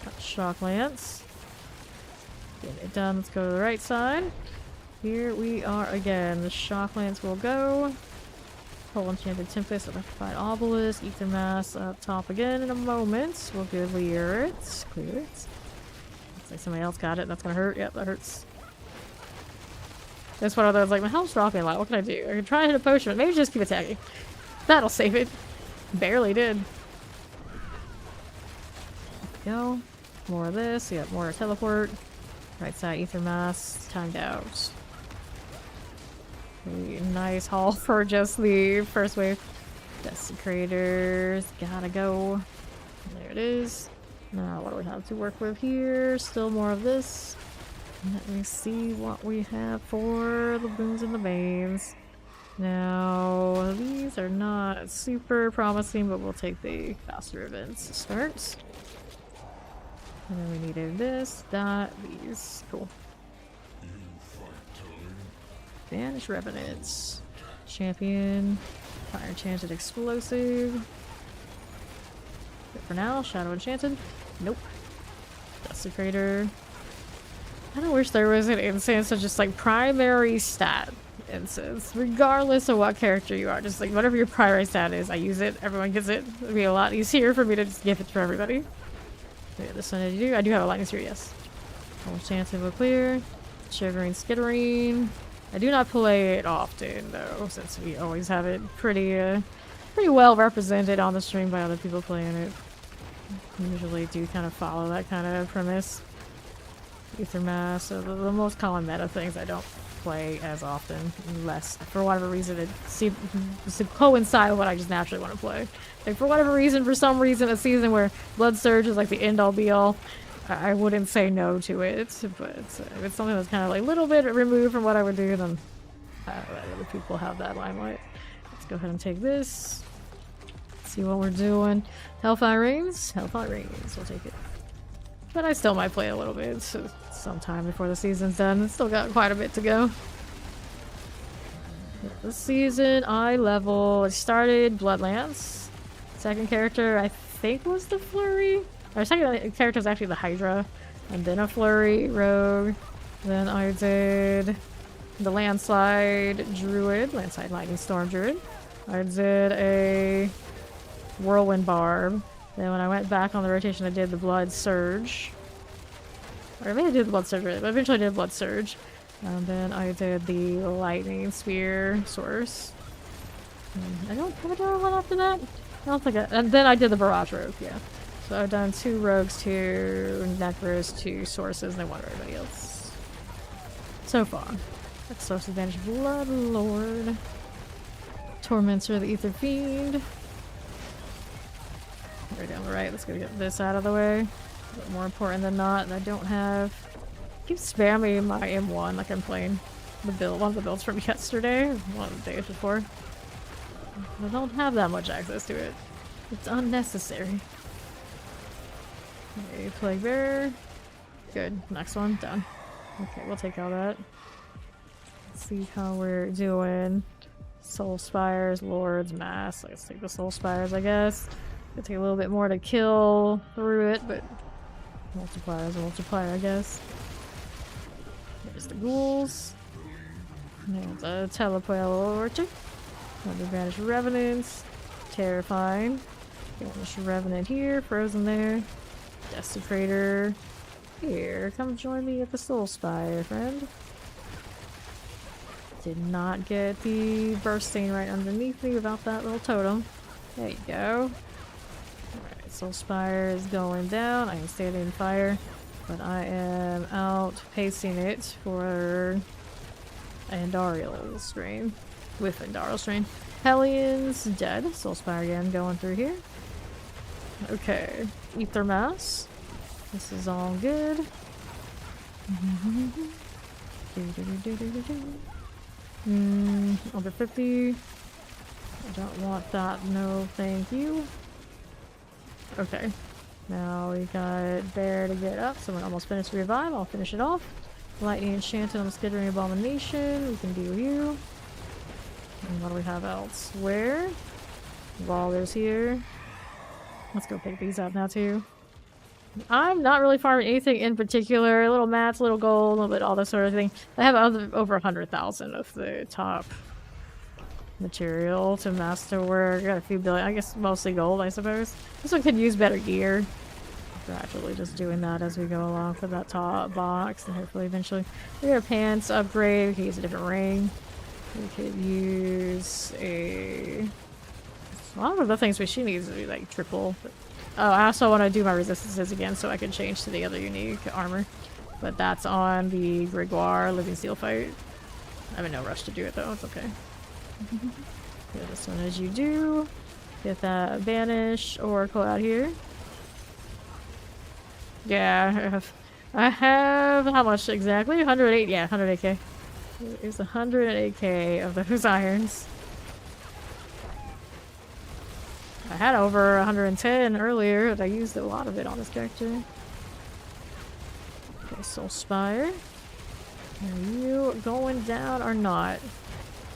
S1: Got Shock Lance. Getting it done. Let's go to the right side. Here we are again. The Shock Lance will go. Whole Enchanted Tempest, Electrified Obelisk, Ether Mass up top again in a moment. We'll clear it. Clear it. Looks like somebody else got it. That's gonna hurt. Yep, that hurts. This one of those, like, my health's dropping a lot. What can I do? I can try to hit a potion, but maybe just keep attacking. That'll save it. Barely did. Go. More of this. Yep, more teleport. Right side, Ether Mass. Timed out. Nice haul for just the first wave. Desecrators. Gotta go. There it is. Now, what do we have to work with here? Still more of this. Let me see what we have for the boons and the banes. Now, these are not super promising, but we'll take the faster events to start. And then we needed this, that, these. Cool. Banish Revenants. Champion. Fire Enchanted Explosive. Good for now. Shadow Enchanted. Nope. Desecrator. I don't wish there was an instance of just like primary stat instance. Regardless of what character you are. Just like whatever your primary stat is, I use it. Everyone gets it. It'd be a lot easier for me to just give it to everybody. Yeah, this one I do. I do have a lightning sphere, yes. Enchanted will clear. Shivering Skittering. I do not play it often though, since we always have it pretty well represented on the stream by other people playing it. Usually do kind of follow that kind of premise. Ether Mass, so the most common meta things I don't play as often, unless for whatever reason it seems to coincide with what I just naturally want to play. Like for whatever reason, for some reason, a season where Blood Surge is like the end all be all, I wouldn't say no to it, but if it's something that's kind of like a little bit removed from what I would do, then other people have that limelight. Let's go ahead and take this. See what we're doing. Hellfire Reigns? Hellfire Reigns, we'll take it. But I still might play a little bit, so sometime before the season's done. It's still got quite a bit to go. This season, I started Bloodlance. Second character, I think, was the Flurry. Our second character is actually the Hydra. And then a Flurry Rogue. Then I did the Landslide Druid. Landslide Lightning Storm Druid. I did a Whirlwind Barb. Then when I went back on the rotation, I did the Blood Surge. Or maybe I did the Blood Surge, but eventually I did Blood Surge. And then I did the Lightning Spear Source. And I don't have another one after that. I don't think and then I did the Barrage Rogue, yeah. So I've done 2 Rogues, 2 Necros, 2 Sources, and then 1 for everybody else. So far. That's Source Advantage Blood Lord. Tormentor the Ether Fiend. Right down the right, let's go get this out of the way. A bit more important than not, and I don't have... I keep spamming my M1 like I'm playing the build, one of the builds from yesterday, one of the days before. I don't have that much access to it. It's unnecessary. Okay, Plague Bearer. Good. Next one, done. Okay, we'll take all that. Let's see how we're doing. Soul Spires, Lords, Mass. Let's take the Soul Spires, I guess. It'll take a little bit more to kill through it, but multiplier is a multiplier, I guess. There's the ghouls. There's a Teleport. Another Vanish Revenants. Terrifying. Vanish Revenant here, frozen there. Desecrator. Here, come join me at the Soul Spire, friend. Did not get the bursting right underneath me without that little totem. There you go. Alright, Soul Spire is going down. I am standing in fire, but I am outpacing it for Andariel Strain. With Andariel Strain. Hellions dead. Soul Spire again going through here. Okay. Ether Mass. This is all good. Under 50. I don't want that. No, thank you. Okay. Now we got Bear to get up. Someone almost finished Revive. I'll finish it off. Lightning Enchanted on the Skittering Abomination. We can deal you. And what do we have elsewhere? Waller's here. Let's go pick these up now too. I'm not really farming anything in particular. Little mats, little gold, a little bit all this sort of thing. I have over 100,000 of the top material to masterwork. Got a few billion, I guess mostly gold, I suppose. This one could use better gear. Gradually just doing that as we go along for that top box, and hopefully eventually we got a pants upgrade. We could use a different ring. We could use a lot of the things she needs to be like triple. But oh, I also want to do my resistances again so I can change to the other unique armor. But that's on the Gregoire Living Steel fight. I'm in no rush to do it though, it's okay. Get this one as you do. Get that Banish Oracle out here. Yeah, I have how much exactly? 108, yeah, 108k. There's 108k of those irons. I had over 110 earlier, but I used a lot of it on this character. Okay, Soul Spire. Are you going down or not?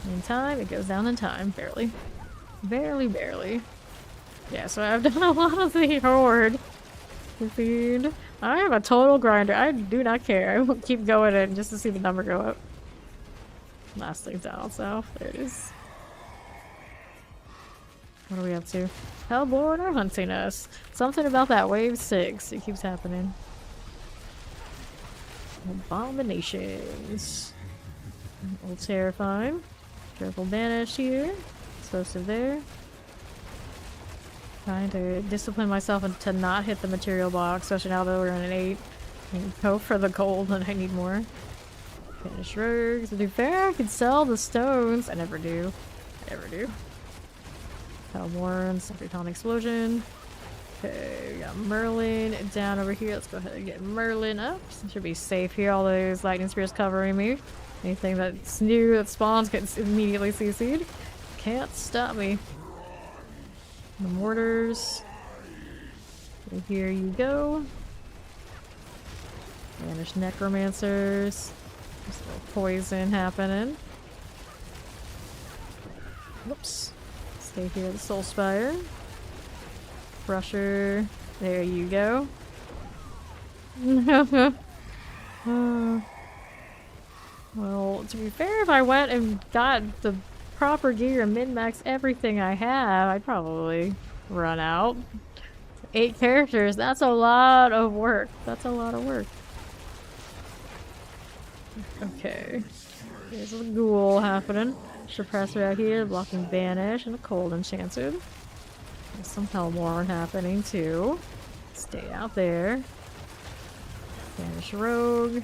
S1: In time, it goes down in time. Barely. Barely, barely. Yeah, so I've done a lot of the horde. Feed. I am a total grinder. I do not care. I will keep going in just to see the number go up. Last thing down south. There it is. What are we up to? Hellborn are hunting us. Something about that wave 6. It keeps happening. Abominations. Old terrifying. Careful banish here. Explosive there. Trying to discipline myself to not hit the material box, especially now that we're in an 8. And go for the gold when I need more. Finish rogues. To be fair, I could sell the stones. I never do. I never do. Hellborn, Synchrotron Explosion. Okay, we got Merlin down over here. Let's go ahead and get Merlin up. Should be safe here. All those lightning spears covering me. Anything that's new that spawns gets immediately CC'd. Can't stop me. The mortars. And here you go. Vanish necromancers. There's a little poison happening. Whoops. Stay here at the Soul Spire. Crusher. There you go. Well, to be fair, if I went and got the proper gear and min-max everything I have, I'd probably run out. 8 characters, that's a lot of work. That's a lot of work. Okay. There's a ghoul happening. Suppressor out here, blocking Banish, and a cold enchanted. There's some Hellborn happening too. Stay out there. Banish Rogue.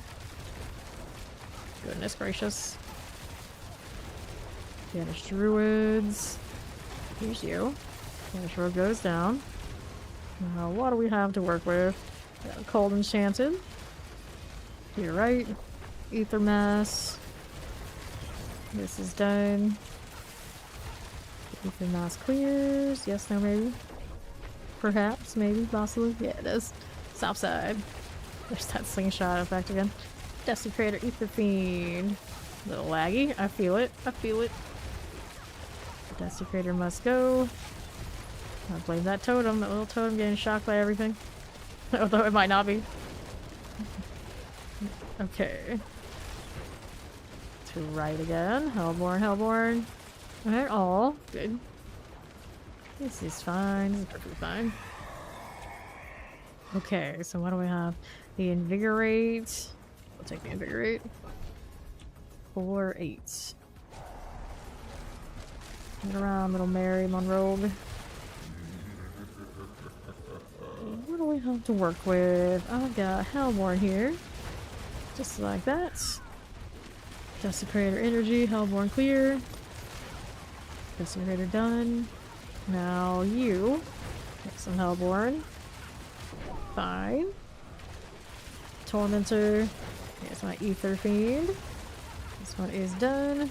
S1: Goodness gracious. Banish Druids. Here's you. Banish Rogue goes down. Now, what do we have to work with? Got a cold enchanted. To your right. Ether Mass. This is done. Ether Mass clears. Yes, no, maybe. Perhaps, maybe, possibly. Yeah, it is. South side. There's that slingshot effect again. Desecrator, Ether Fiend. A little laggy. I feel it. I feel it. Desecrator must go. I blame that totem. That little totem getting shocked by everything. Although it might not be. Okay. To right again. Hellborn, Hellborn. Alright, all. Good. This is fine. This is perfectly fine. Okay, so what do we have? The Invigorate. We'll take the Invigorate. 4-8. Get around, little Mary Monroe. What do we have to work with? I've got Hellborn here. Just like that. Desecrator energy, Hellborn clear. Desecrator done. Now you. Get some Hellborn. Fine. Tormentor. Here's my Ether Fiend. This one is done.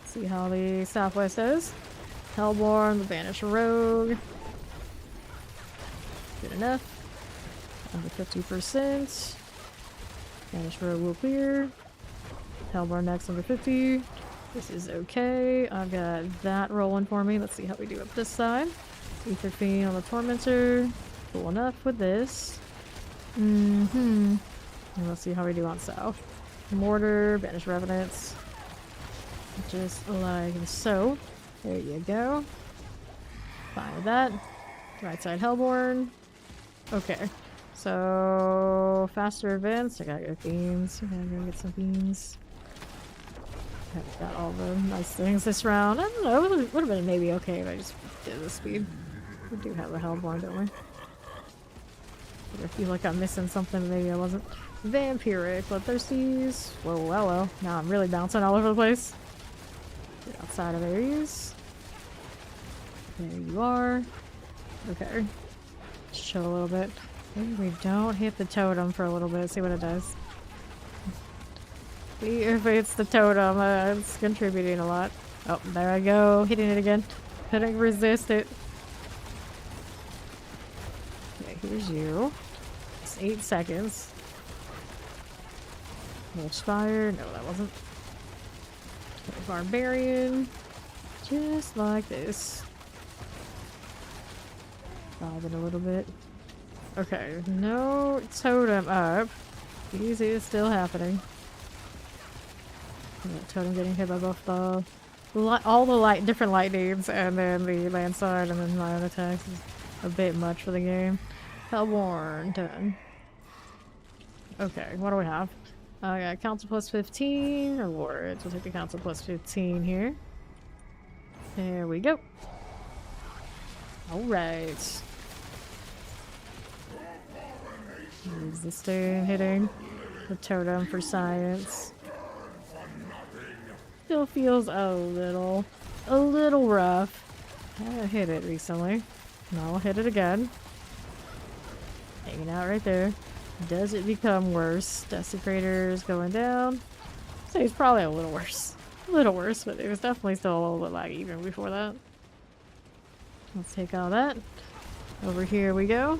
S1: See how the Southwest does. Hellborn, the Banished Rogue. Good enough. Under 50%. Banished Rogue will clear. Hellborn next under 50. This is okay. I've got that rolling for me. Let's see how we do up this side. Ether Fiend on the Tormentor. Cool enough with this. And let's see how we do on south. Mortar, Banish Revenants. Just like so. There you go. Fine with that. Right side Hellborn. Okay. So faster events. I gotta go beans. I gotta go get some beans. I've got all the nice things this round. I don't know. It would have been maybe okay if I just did the speed. We do have a Hellborn, don't we? I feel like I'm missing something. Maybe I wasn't. Vampiric, Bloodthirsties. Whoa, hello. Now I'm really bouncing all over the place. Get outside of Ares. There you are. Okay. Chill a little bit. Maybe we don't hit the totem for a little bit. See what it does. See if it's the totem. It's contributing a lot. Oh, there I go. Hitting it again. Couldn't resist it. Okay, here's you. It's 8 seconds. Spire. No, that wasn't. Okay, Barbarian. Just like this. Dive in a little bit. Okay, no totem up. Easy is still happening. Yeah, totem getting hit by both the all the different lightnings and then the landslide and then my own attacks is a bit much for the game. Hellborn done. Okay, what do we have? I got council plus 15 rewards. We'll take the council plus 15 here. There we go. Alright. Resisting, hitting the totem for science. Still feels a little rough. I hit it recently. And I'll hit it again. Hanging out right there. Does it become worse? Desecrator's going down. So it's probably a little worse. A little worse, but it was definitely still a little bit laggy even before that. Let's take all that. Over here we go.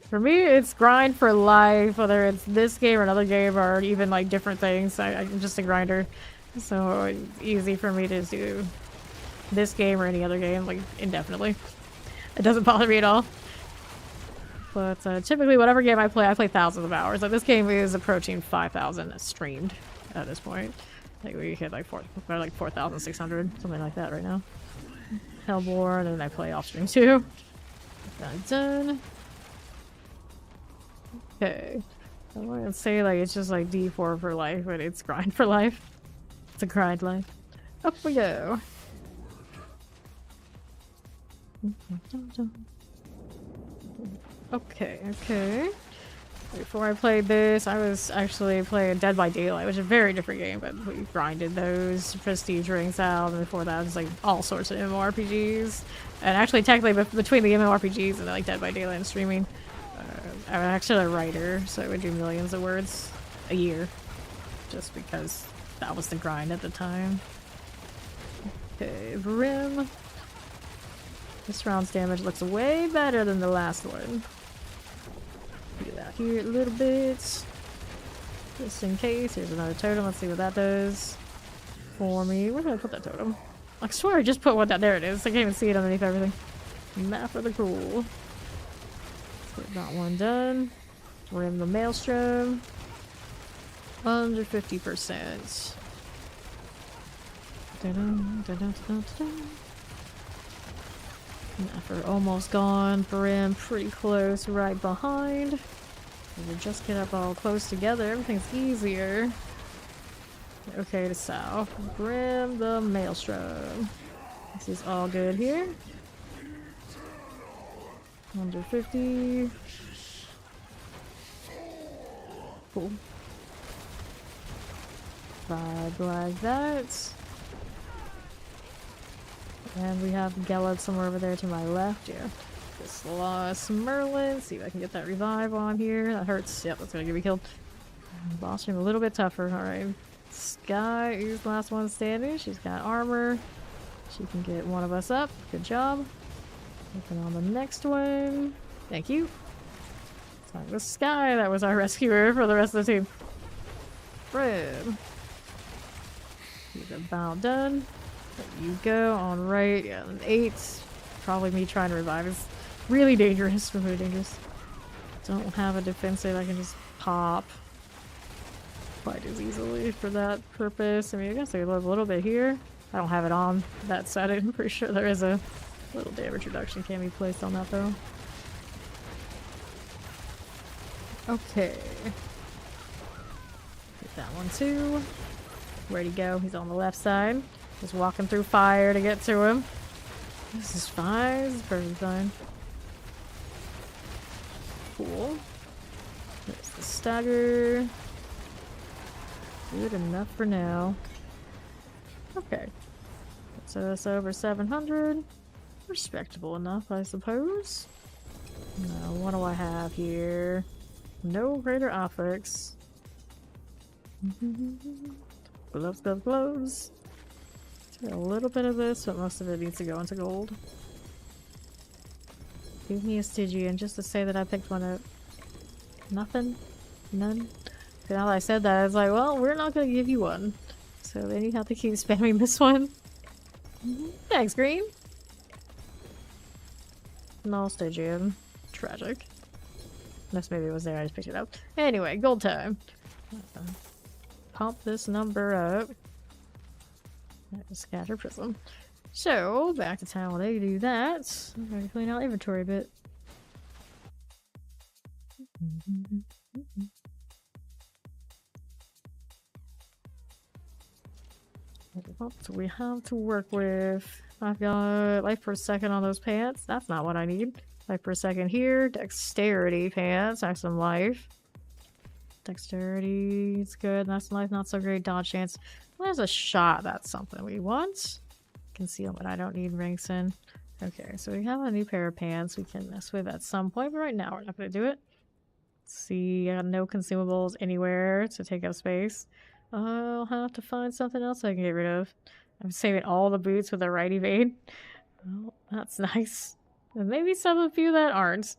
S1: For me, it's grind for life, whether it's this game or another game or even like different things. I'm just a grinder. So it's easy for me to do this game or any other game, like, indefinitely. It doesn't bother me at all. But typically, whatever game I play thousands of hours. Like, this game is approaching 5,000 streamed at this point. Like, we hit like 4,600, something like that right now. Hellborn, and I play off stream too. Done. Okay. I want to say like it's just like D4 for life, but it's grind for life. It's a grind life. Up we go. Okay, okay. Before I played this, I was actually playing Dead by Daylight, which is a very different game, but we grinded those prestige rings out, and before that, it was like all sorts of MMORPGs. And actually, technically, between the MMORPGs and like Dead by Daylight and streaming, I'm actually a writer, so I would do millions of words a year, just because that was the grind at the time. Okay, Brim. This round's damage looks way better than the last one. Get out here a little bit. Just in case. Here's another totem. Let's see what that does for me. Where did I put that totem? I swear I just put one down. There it is. I can't even see it underneath everything. Map of the cool. Get that one done. Rim the Maelstrom. Under 50%. Mapper almost gone. Brim pretty close right behind. We just get up all close together. Everything's easier. Okay, to south. Brim the Maelstrom. This is all good here. Under 50. Cool. Vibe like that. And we have Gelad somewhere over there to my left. Yeah. This lost Merlin. See if I can get that revive on here. That hurts. Yep, that's gonna get me killed. Boss room a little bit tougher. Alright. Sky is the last one standing. She's got armor. She can get one of us up. Good job. Looking on the next one. Thank you. So it was Sky that was our rescuer for the rest of the team. Red. He's about done. There you go. On right. Yeah, an 8. Probably me trying to revive is really dangerous. Really dangerous. Don't have a defensive I can just pop quite as easily for that purpose. I mean, I guess I live a little bit here. I don't have it on that setting. I'm pretty sure there is a little damage reduction can be placed on that though. Okay. Get that one too. Where'd he go? He's on the left side. Just walking through fire to get to him. This is fine. This is perfectly fine. Cool. There's the stagger. Good enough for now. Okay. So that's over 700. Respectable enough, I suppose. Now, what do I have here? No greater affix. Gloves, gloves, gloves. A little bit of this, but most of it needs to go into gold. Give me a Stygian just to say that I picked one up. Nothing? None? Now that I said that, I was like, well, we're not gonna give you one. So then you have to keep spamming this one. Thanks, Green. No Stygian. Tragic. Unless maybe it was there, I just picked it up. Anyway, gold time. Pump this number up. Scatter prism. So, back to town while they do that. I'm going to clean out inventory a bit. What do we have to work with? I've got life per second on those pants. That's not what I need. Life per second here. Dexterity pants. I have some life. Dexterity is good. That's life. Not so great. Dodge chance. Well, there's a shot. That's something we want. Concealment. I don't need ranks in. Okay, so we have a new pair of pants we can mess with at some point, but right now we're not going to do it. Let's see. I got no consumables anywhere to take up space. I'll have to find something else I can get rid of. I'm saving all the boots with a right evade. Well, that's nice. And maybe some of you that aren't.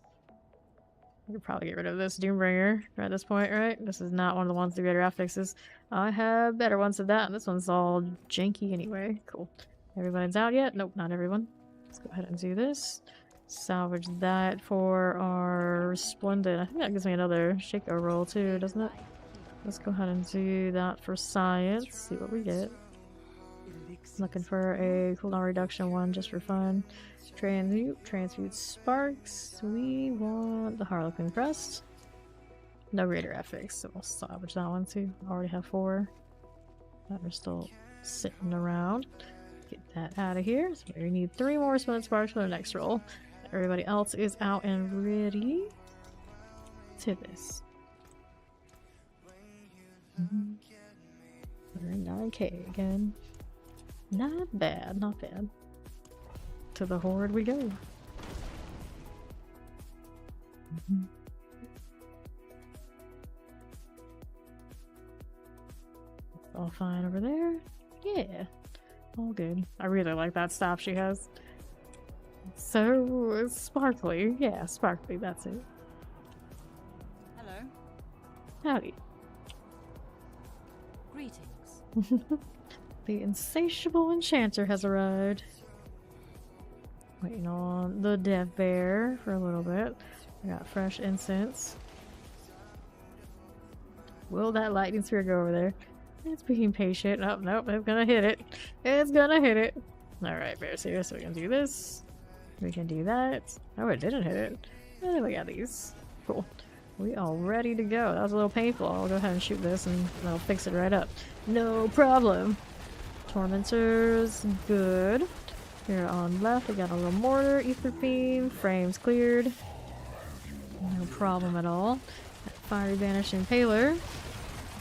S1: I could probably get rid of this Doombringer at this point, right? This is not one of the ones to get affixes. I have better ones than that. This one's all janky anyway. Cool. Everyone's out yet? Nope, not everyone. Let's go ahead and do this. Salvage that for our Splendid. I think that gives me another Shaco roll too, doesn't it? Let's go ahead and do that for science. See what we get. Looking for a cooldown reduction one just for fun. Transmute sparks. We want the Harlequin crest. No greater FX, so we'll salvage that one too. I already have 4 that are still sitting around. Get that out of here. So we need 3 more Splendid sparks for the next roll. Everybody else is out and ready to this. 9k again. Not bad, not bad. To the horde we go. All fine over there. Yeah, all good. I really like that staff she has. So sparkly. Yeah, sparkly, that's it.
S2: Hello.
S1: Howdy.
S2: Greetings.
S1: The insatiable enchanter has arrived. Waiting on the death bear for a little bit. I got fresh incense. Will that lightning spear go over there? It's being patient. Oh, nope, it's gonna hit it. It's gonna hit it. Alright, bear's here, so we can do this. We can do that. Oh, it didn't hit it. And we got these. Cool. We all ready to go. That was a little painful. I'll go ahead and shoot this and I'll fix it right up. No problem. Tormentors, good. Here on left, we got a little mortar, ether beam, frames cleared. No problem at all. That fiery banished impaler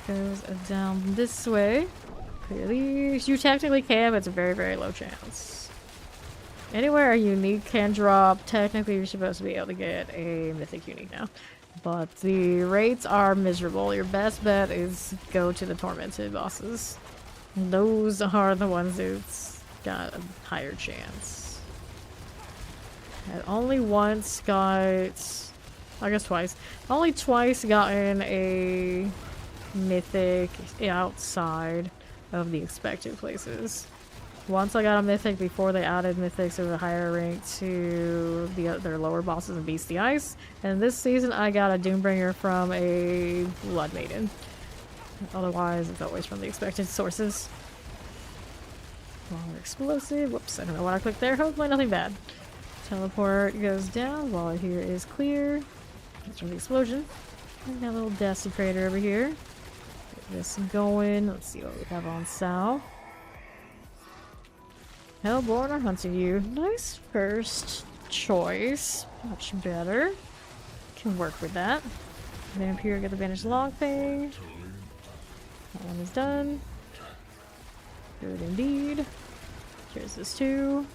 S1: goes down this way. Clear these. You technically can, but it's a very, very low chance. Anywhere a unique can drop, technically you're supposed to be able to get a mythic unique now. But the rates are miserable. Your best bet is go to the tormented bosses. Those are the ones who's got a higher chance. I only once got, I guess twice, only twice gotten a mythic outside of the expected places. Once I got a mythic before they added mythics of a higher rank to their lower bosses and Beast the Ice. And this season I got a Doombringer from a Blood Maiden. Otherwise it's always from the expected sources. Waller explosive. Whoops, I don't know what I clicked there. Hopefully nothing bad. Teleport goes down. Waller here is clear. That's from the explosion. And got a little desecrator over here. Get this going. Let's see what we have on south. Hellborn are hunting you. Nice first choice. Much better. Can work with that. Vampire, get the banished log thing. That one is done. Good indeed. Here's this too.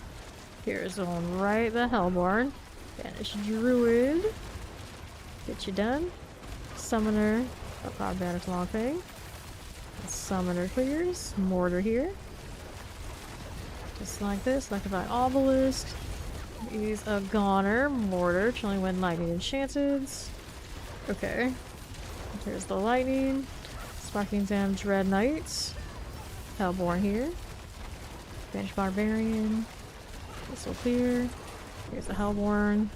S1: Here's the one right, the Hellborn. Banished Druid. Get you done. Summoner. Oh, banished log thing. Summoner clears. Mortar here. Just like this, like a obelisk. He's a goner. Mortar, chilling when lightning enchanted. Okay. Here's the lightning. Sparking Dam Dread Knight. Hellborn here. Banished Barbarian. This will clear. Here's the Hellborn.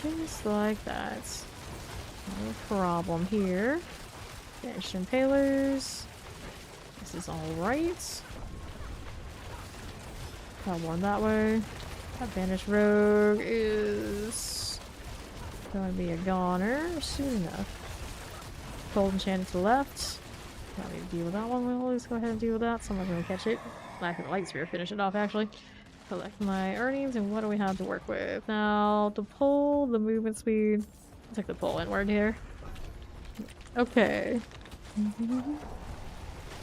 S1: Just like that. No problem here. Banished Impalers. This is alright. Hellborn that way. That banished rogue is going to be a goner soon enough. Cold enchanted to the left. Don't need to deal with that one. We'll always go ahead and deal with that. Someone's going to catch it. Lack of the light spear, finish it off actually. Collect my earnings, and what do we have to work with? Now, the pull, the movement speed. I'll take the pull inward here. Okay.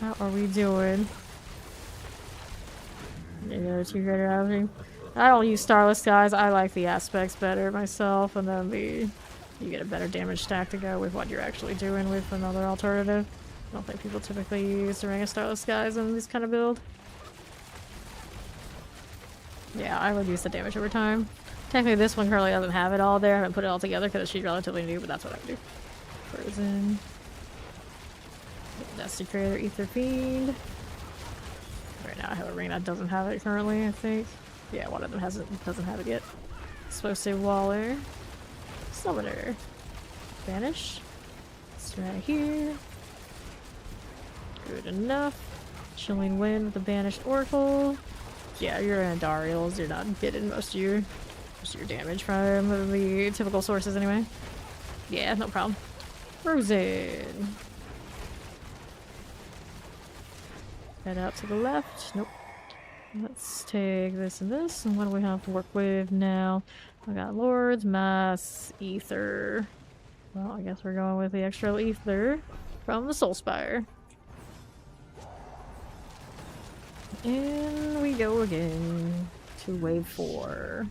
S1: How are we doing? Two greater averaging. I don't use Starless Skies. I like the aspects better myself, and then you get a better damage stack to go with what you're actually doing with another alternative. I don't think people typically use the Ring of Starless Skies in this kind of build. Yeah, I would use the damage over time. Technically, this one currently doesn't have it all there. I haven't put it all together because she's relatively new, but that's what I would do. Frozen. Dusty Creator, Ether Fiend. Right now I have a ring that doesn't have it currently, I think. Yeah, one of them doesn't have it yet. Explosive Waller. Summoner. Banish. It's right here. Good enough. Chilling Wind with the Banished Oracle. Yeah, you're in Andariels. You're not getting most of your damage from the typical sources anyway. Yeah, no problem. Frozen. Head out to the left. Nope. Let's take this and this. And what do we have to work with now? I got Lords, Mass, Ether. Well, I guess we're going with the extra Ether from the Soulspire. And we go again to wave 4.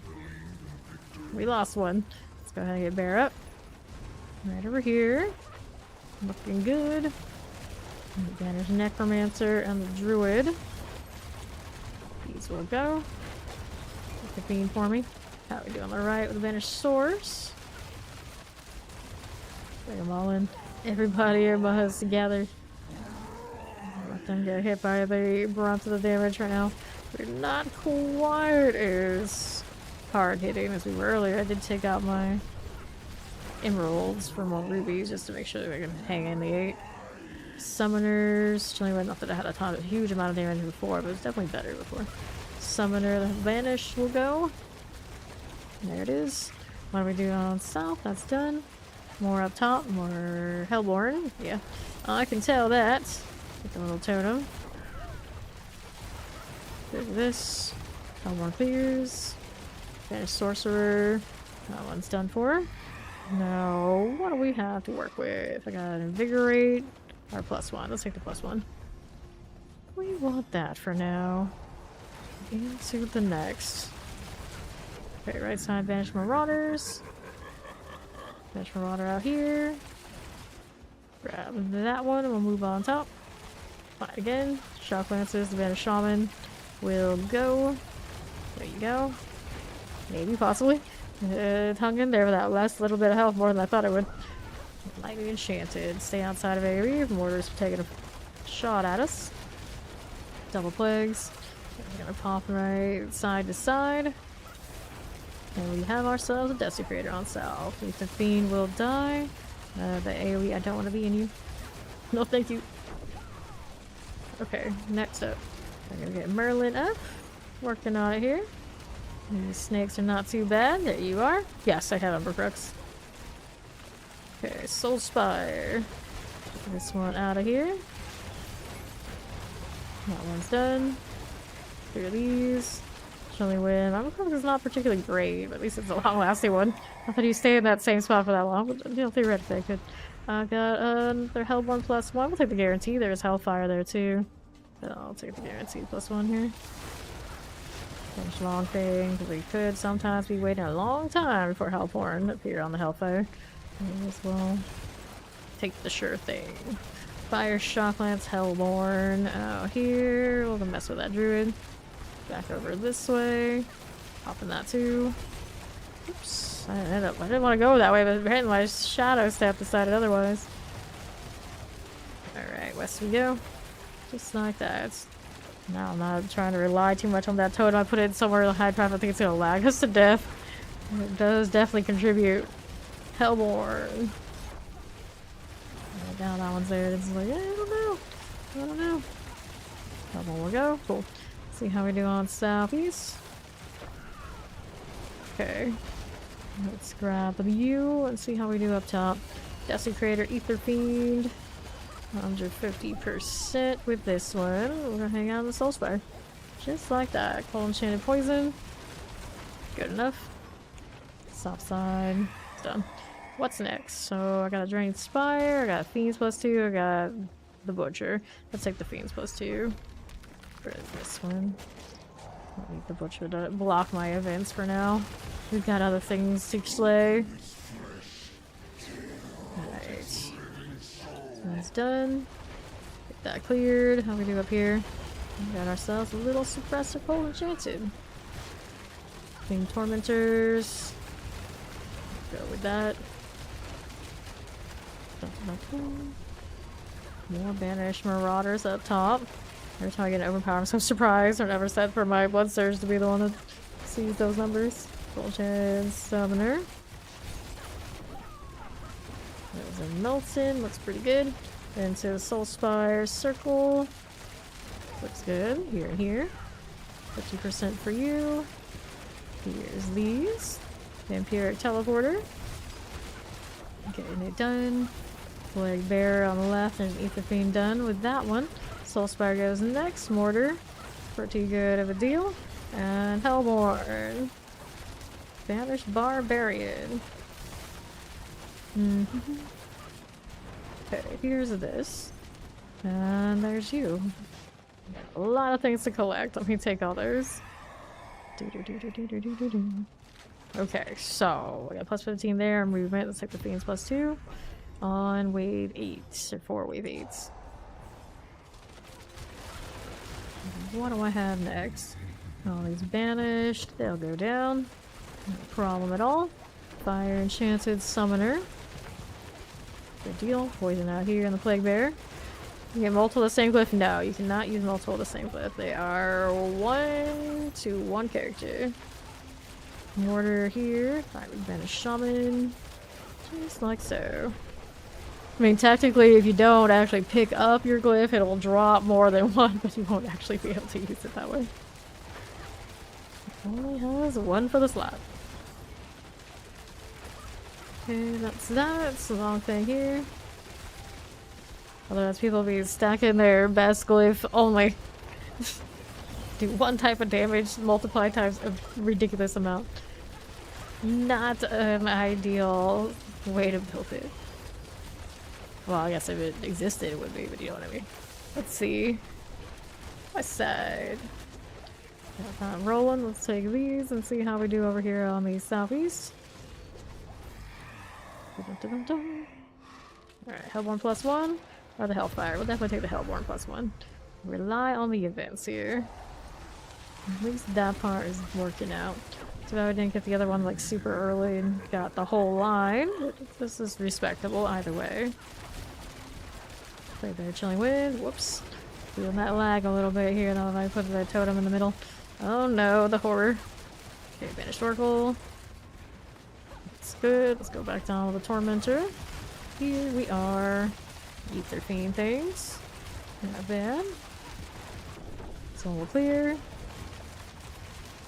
S1: We lost one. Let's go ahead and get Bear up. Right over here. Looking good. Again, there's Necromancer and the Druid. These will go. Take the Fiend for me. How we do on the right with the Banished Source. Bring them all in. Everybody has to gather. Let them get hit by the brunt of the damage right now. We're not quite as hard hitting as we were earlier. I did take out my emeralds for more rubies just to make sure that we can hang in the 8. Summoners, not that I had a huge amount of damage before, but it was definitely better before. Summoner, the Vanish will go. There it is. What do we do on south? That's done. More up top, more Hellborn. Yeah, I can tell that. Get the little totem. There's this. Hellborn clears. Vanish Sorcerer. That one's done for. Now, what do we have to work with? I got Invigorate. Or +1. Let's take the +1. We want that for now. Into the next. Okay, right side, Banished Marauders. Banished Marauder out here. Grab that one and we'll move on top. Fight again. Shock Lances, the Banished Shaman will go. There you go. Maybe, possibly. Hung in there with that last little bit of health, more than I thought it would. Lightly enchanted. Stay outside of AoE. Mortar's taking a shot at us. Double plagues. We're gonna pop right side to side. And we have ourselves a Desecrator on south. The Fiend will die. The AoE, I don't want to be in you. No, thank you. Okay, next up. I'm gonna get Merlin up. Working on it here. These snakes are not too bad. There you are. Yes, I have Umbercrux. Okay, Soul Spire. Get this one out of here. That one's done. Clear these. Chilling Wind. Umbercrux is not particularly great, but at least it's a long-lasting one. Not that you stay in that same spot for that long, but you know, theoretically I could. I got their Hellborn +1. We'll take the guarantee. There's Hellfire there too. I'll take the guarantee +1 here. Finish long thing, because we could sometimes be waiting a long time before Hellborn appear on the Hellfire. May as well take the sure thing. Fire Shock Lance Hellborn out here. We'll go mess with that Druid. Back over this way. Popping that too. Oops. I didn't want to go that way, but apparently my shadow step decided otherwise. Alright, west we go. Just like that. Now I'm not trying to rely too much on that totem. I put it somewhere high traffic. I think it's gonna lag us to death. It does definitely contribute. Hellborn. Now that one's there. It's like, I don't know. I don't know. Hellborn will go. Cool. See how we do on southeast. Okay. Let's grab you and see how we do up top. Desecrator, Ether Fiend. 150% with this one. We're gonna hang out in the Soul Spire. Just like that. Cold Enchanted Poison. Good enough. Soft side. Done. What's next? So I got a Drained Spire, I got Fiends +2, I got the Butcher. Let's take the Fiends +2 for this one. I'll need the Butcher to block my events for now. We've got other things to slay. Alright. That's done. Get that cleared. How we do up here? We got ourselves a little Suppressor Cold Enchanted. Fiend Tormentors. Go with that. More Banished Marauders up top. Every time I get an overpower, I'm so surprised. I've never set for my Blood Surge to be the one that sees those numbers. Bullshit Summoner. There's a Melton, looks pretty good. Into Soul Spire Circle. Looks good. Here and here. 50% for you. Here's these. Vampiric Teleporter. Getting it done. Plague Bearer on the left. There's an Ether Fiend done with that one. Soul Spire goes next. Mortar. Pretty good of a deal. And Hellborn. Banished Barbarian. Okay, here's this. And there's you. A lot of things to collect. Let me take all those. Okay, so we got +15 there. Movement. Let's take the Fiends +2 on wave 8 or 4 wave 8s. What do I have next? All these banished. They'll go down. No problem at all. Fire Enchanted Summoner. Good deal. Poison out here in the Plague Bear. You get multiple of the same glyph? No, you cannot use multiple of the same glyph. They are 1 to 1 character. Mortar here. Fire Banished Shaman. Just like so. I mean, technically, if you don't actually pick up your glyph, it'll drop more than one, but you won't actually be able to use it that way. It only has 1 for the slot. Okay, that's that. It's a long thing here. Otherwise, people be stacking their best glyph only. Do 1 type of damage, multiply times a ridiculous amount. Not an ideal way to build it. Well, I guess if it existed, it would be, but you know what I mean. Let's see. West side. Rolling. Let's take these and see how we do over here on the southeast. Alright, Hellborn +1 or the Hellfire. We'll definitely take the Hellborn +1. Rely on the events here. At least that part is working out. Too bad I didn't get the other one like super early and got the whole line. But this is respectable either way. Play there, chilling with. Whoops. Feeling that lag a little bit here now that I put the totem in the middle. Oh no, the horror. Okay, banished oracle. That's good. Let's go back down with the tormentor. Here we are. Ether fiend things. Not bad. So we'll clear.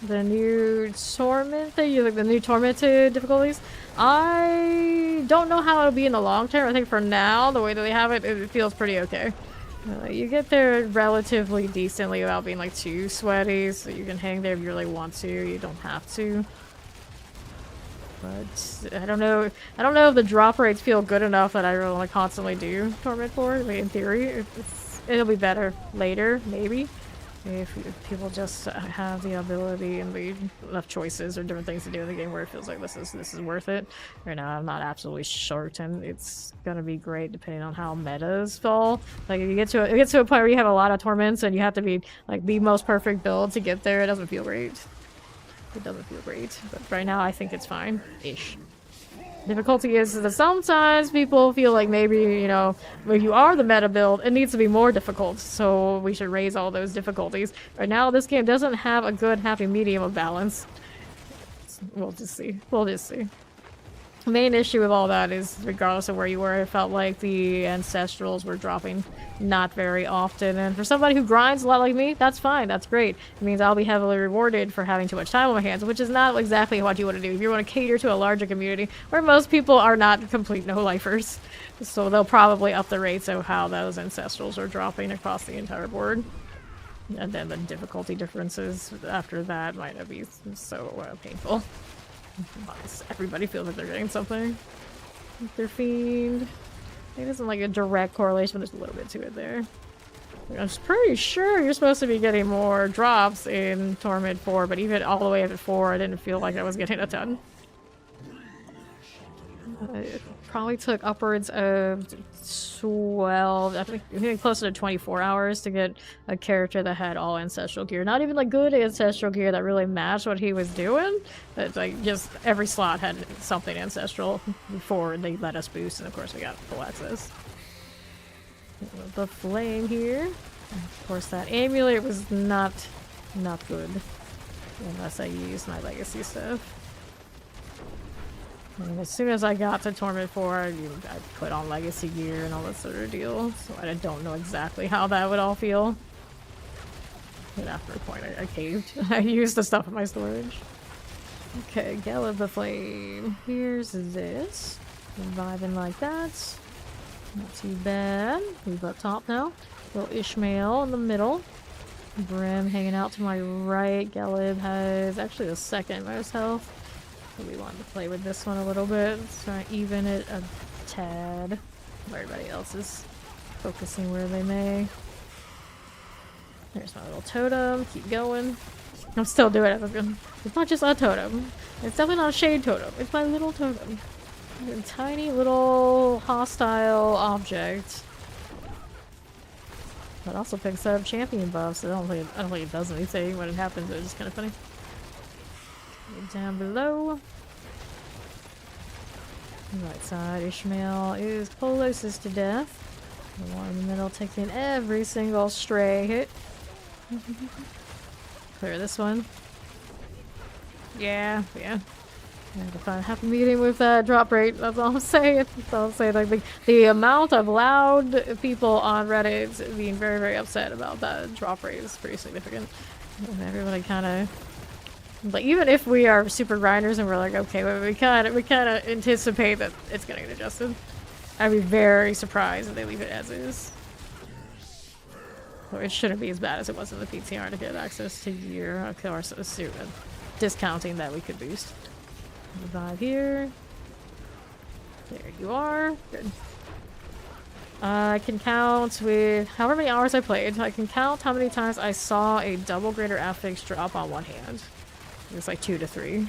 S1: The new torment thing, like the new tormented difficulties. I don't know how it'll be in the long term. I think for now, the way that they have it, it feels pretty okay. You get there relatively decently without being like too sweaty, so you can hang there if you really want to. You don't have to. But I don't know. I don't know if the drop rates feel good enough that I really want to constantly do Torment for. I mean, in theory, it'll be better later, maybe. If people just have the ability and the enough choices or different things to do in the game where it feels like this is worth it. Right now, I'm not absolutely certain it's gonna be great depending on how metas fall. Like if you get to a point where you have a lot of torments and you have to be like the most perfect build to get there, it doesn't feel great. It doesn't feel great, but right now I think it's fine-ish. Difficulty is that sometimes people feel like maybe, you know, when you are the meta build, it needs to be more difficult, so we should raise all those difficulties. Right now, this game doesn't have a good happy medium of balance. We'll just see. We'll just see. The main issue with all that is, regardless of where you were, it felt like the Ancestrals were dropping not very often. And for somebody who grinds a lot like me, that's fine. That's great. It means I'll be heavily rewarded for having too much time on my hands, which is not exactly what you want to do. If you want to cater to a larger community, where most people are not complete no-lifers. So they'll probably up the rates of how those Ancestrals are dropping across the entire board. And then the difficulty differences after that might not be so painful. Everybody feels like they're getting something. Their fiend. It isn't like a direct correlation, but there's a little bit to it there. I'm pretty sure you're supposed to be getting more drops in Torment 4, but even all the way up at 4, I didn't feel like I was getting a ton. It probably took upwards of 12, I think closer to 24 hours to get a character that had all ancestral gear. Not even like good ancestral gear that really matched what he was doing, but like just every slot had something ancestral before they let us boost, and of course we got full access. The flame here. Of course that amulet was not good unless I used my legacy stuff. And as soon as I got to Torment 4, I put on legacy gear and all that sort of deal, so I don't know exactly how that would all feel. But after a point, I caved. I used the stuff in my storage. Okay, Gale of the Flame. Here's this. Vibing like that. Not too bad. Move up top now. Little Ishmael in the middle. Brim hanging out to my right. Galib has actually the second most health. We wanted to play with this one a little bit. Let's try to even it a tad. Everybody else is focusing where they may. There's my little totem. Keep going. I'm still doing it. It's not just a totem. It's definitely not a shade totem. It's my little totem. A tiny little hostile object. That also picks up champion buffs. I don't think it does anything when it happens. It's just kind of funny. Down below. Right side, Ishmael is closest to death. The one in the middle takes in every single stray hit. Clear this one. Yeah. I have to find a happy medium with that drop rate. That's all I'm saying. That's all I'm saying. Like the amount of loud people on Reddit being very, very upset about that drop rate is pretty significant. And everybody kind of. But even if we are super grinders and we're like, okay, well, we kind of anticipate that it's gonna get adjusted. I'd be very surprised if they leave it as is. Or it shouldn't be as bad as it was in the PTR to get access to gear. Of course, discounting that we could boost. Revive here. There you are. Good. I can count with however many hours I played. I can count how many times I saw a double greater affix drop on one hand. It's like 2 to 3.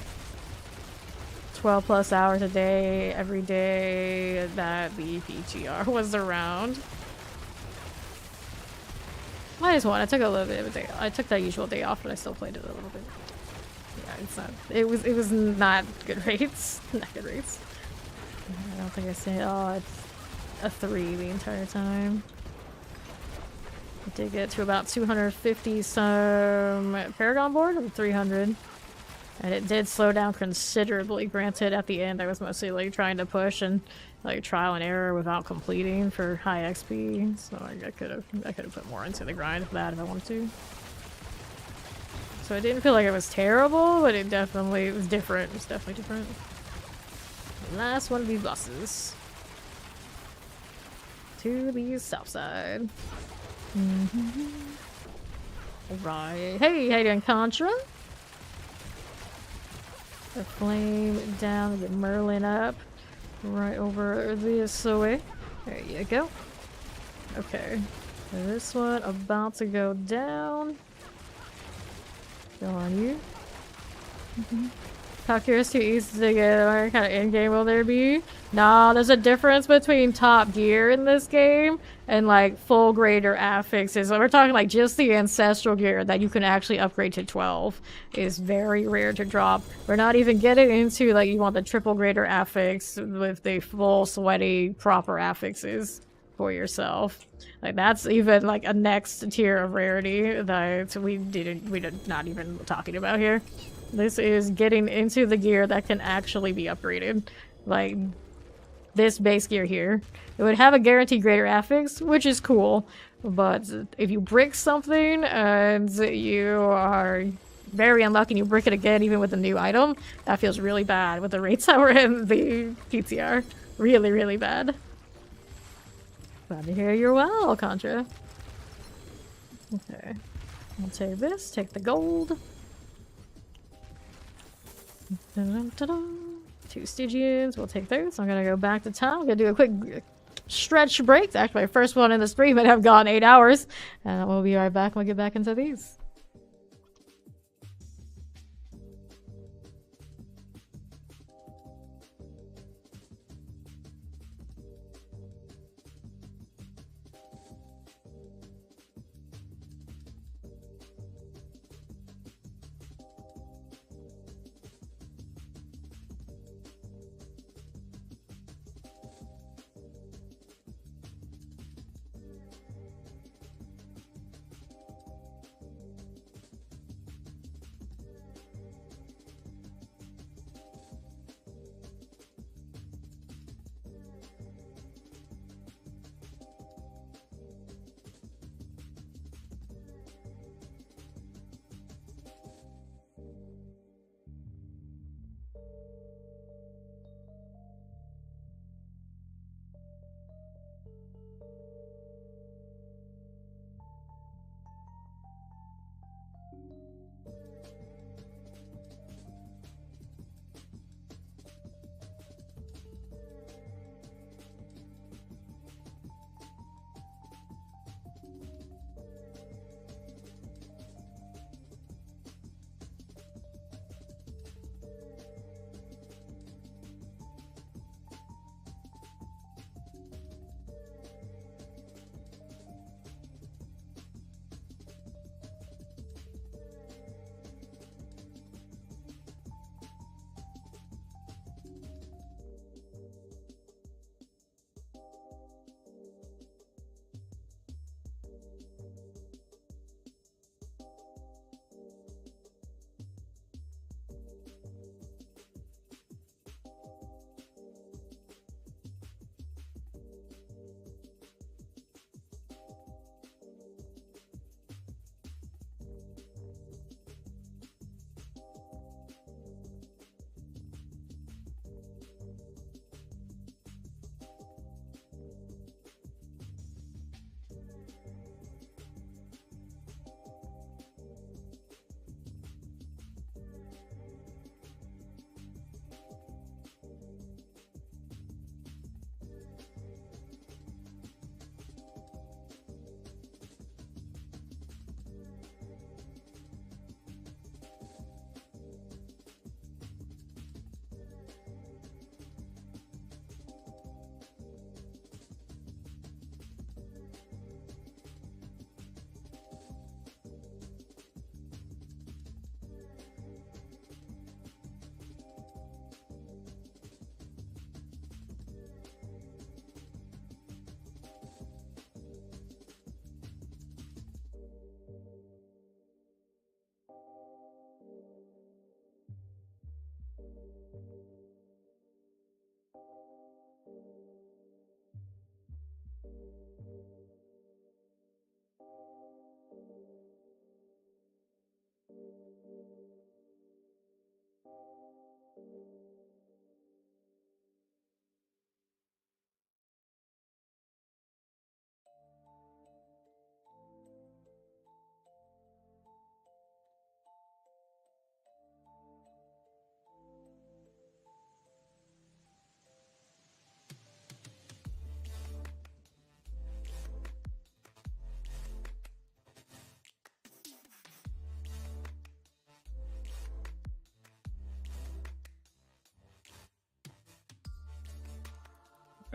S1: 12 plus hours a day, every day that the PTR was around. -1. I took a little bit of a day. I took that usual day off, but I still played it a little bit. Yeah, it's not. It was not good rates. Not good rates. I don't think I said. Oh, it's a 3 the entire time. I did get to about 250 some Paragon board and 300. And it did slow down considerably. Granted, at the end I was mostly like trying to push and like trial and error without completing for high XP. So I could have put more into the grind of that if I wanted to. So it didn't feel like it was terrible, but it was different. It was definitely different. Last one of these bosses. To the south side. Alright. Hey, how you doing, Contra? The flame down, get Merlin up. Right over this way. There you go. Okay. And this one about to go down. Go on you. How curious to easy to get, what kind of in-game will there be? Nah, there's a difference between top gear in this game and like full grade or affixes. So we're talking like just the ancestral gear that you can actually upgrade to 12 is very rare to drop. We're not even getting into like you want the triple grade or affix with the full sweaty proper affixes for yourself. Like that's even like a next tier of rarity that we're not even talking about here. This is getting into the gear that can actually be upgraded. Like, this base gear here. It would have a guaranteed greater affix, which is cool. But if you brick something and you are very unlucky and you brick it again even with a new item, that feels really bad with the rates that were in the PTR. Really, really bad. Glad to hear you're well, Contra. Okay. I'll take this, take the gold. Two Stygians, we'll take those. I'm gonna go back to town. I'm gonna do a quick stretch break. It's actually my first one in the stream and I've gone 8 hours. And we'll be right back when we get back into these.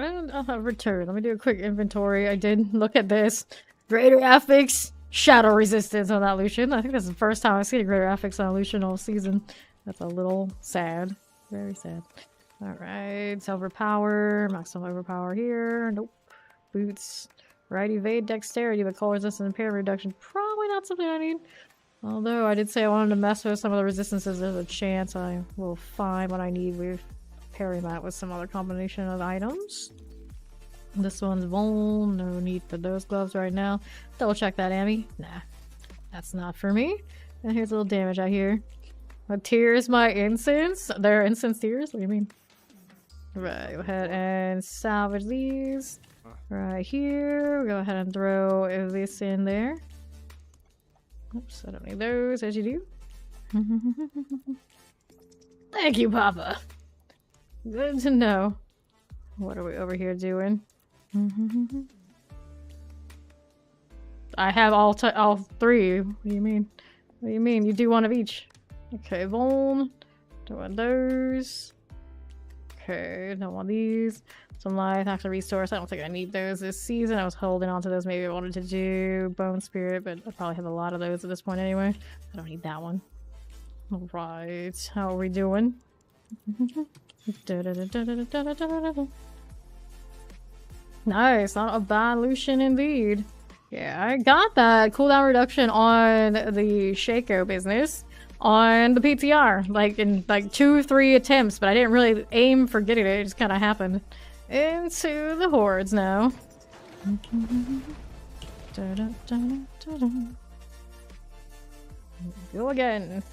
S1: And I'll have return. Let me do a quick inventory. I did look at this. Greater affix, shadow resistance on that Lucian. I think this is the first time I've seen a greater affix on a Lucian all season. That's a little sad. Very sad. Alright, overpower. Maximum overpower here. Nope. Boots. Right, evade dexterity, but cold resistance and parry reduction. Probably not something I need. Although I did say I wanted to mess with some of the resistances. There's a chance I will find what I need with parry that with some other combination of items. This one's Vol. No need for those gloves right now. Double check that, Amy. Nah, that's not for me. And here's a little damage out here. What tears my incense? They're incense tears? What do you mean? Right, go ahead and salvage these. Right here. Go ahead and throw this in there. Oops, I don't need those, as you do. Thank you, Papa. Good to know. What are we over here doing? I have all three. What do you mean? What do you mean? You do one of each. Okay, Vuln. Don't want those. Okay, don't want these. Some life, actual resource. I don't think I need those this season. I was holding on to those. Maybe I wanted to do Bone Spirit, but I probably have a lot of those at this point anyway. I don't need that one. Alright, how are we doing? Nice, not a bad Lucian indeed. Yeah, I got that cooldown reduction on the Shaco business on the PTR, like in like 2-3 attempts, but I didn't really aim for getting it. It just kind of happened. Into the hordes now. Go again.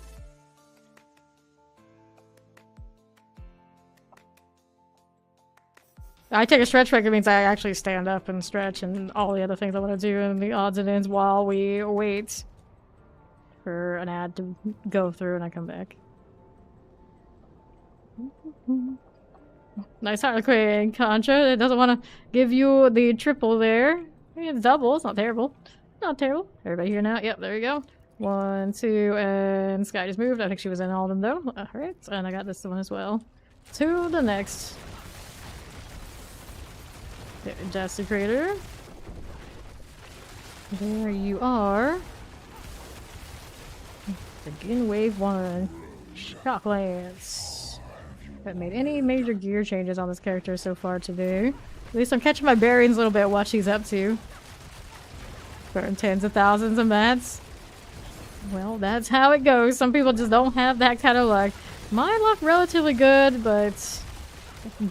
S1: I take a stretch break. It means I actually stand up and stretch and all the other things I want to do in the odds and ends while we wait for an ad to go through and I come back. Nice Harlequin Contra. It doesn't want to give you the triple there. It's double. It's not terrible. Not terrible. Everybody here now? Yep, there we go. 1, 2, and Sky just moved. I think she was in all of them though. Alright, and I got this one as well. To the next. Desecrator. There you are. Begin wave 1. Shock Lance. Haven't made any major gear changes on this character so far today. At least I'm catching my bearings a little bit what she's up to. Burn tens of thousands of mats. Well, that's how it goes. Some people just don't have that kind of luck. My luck relatively good, but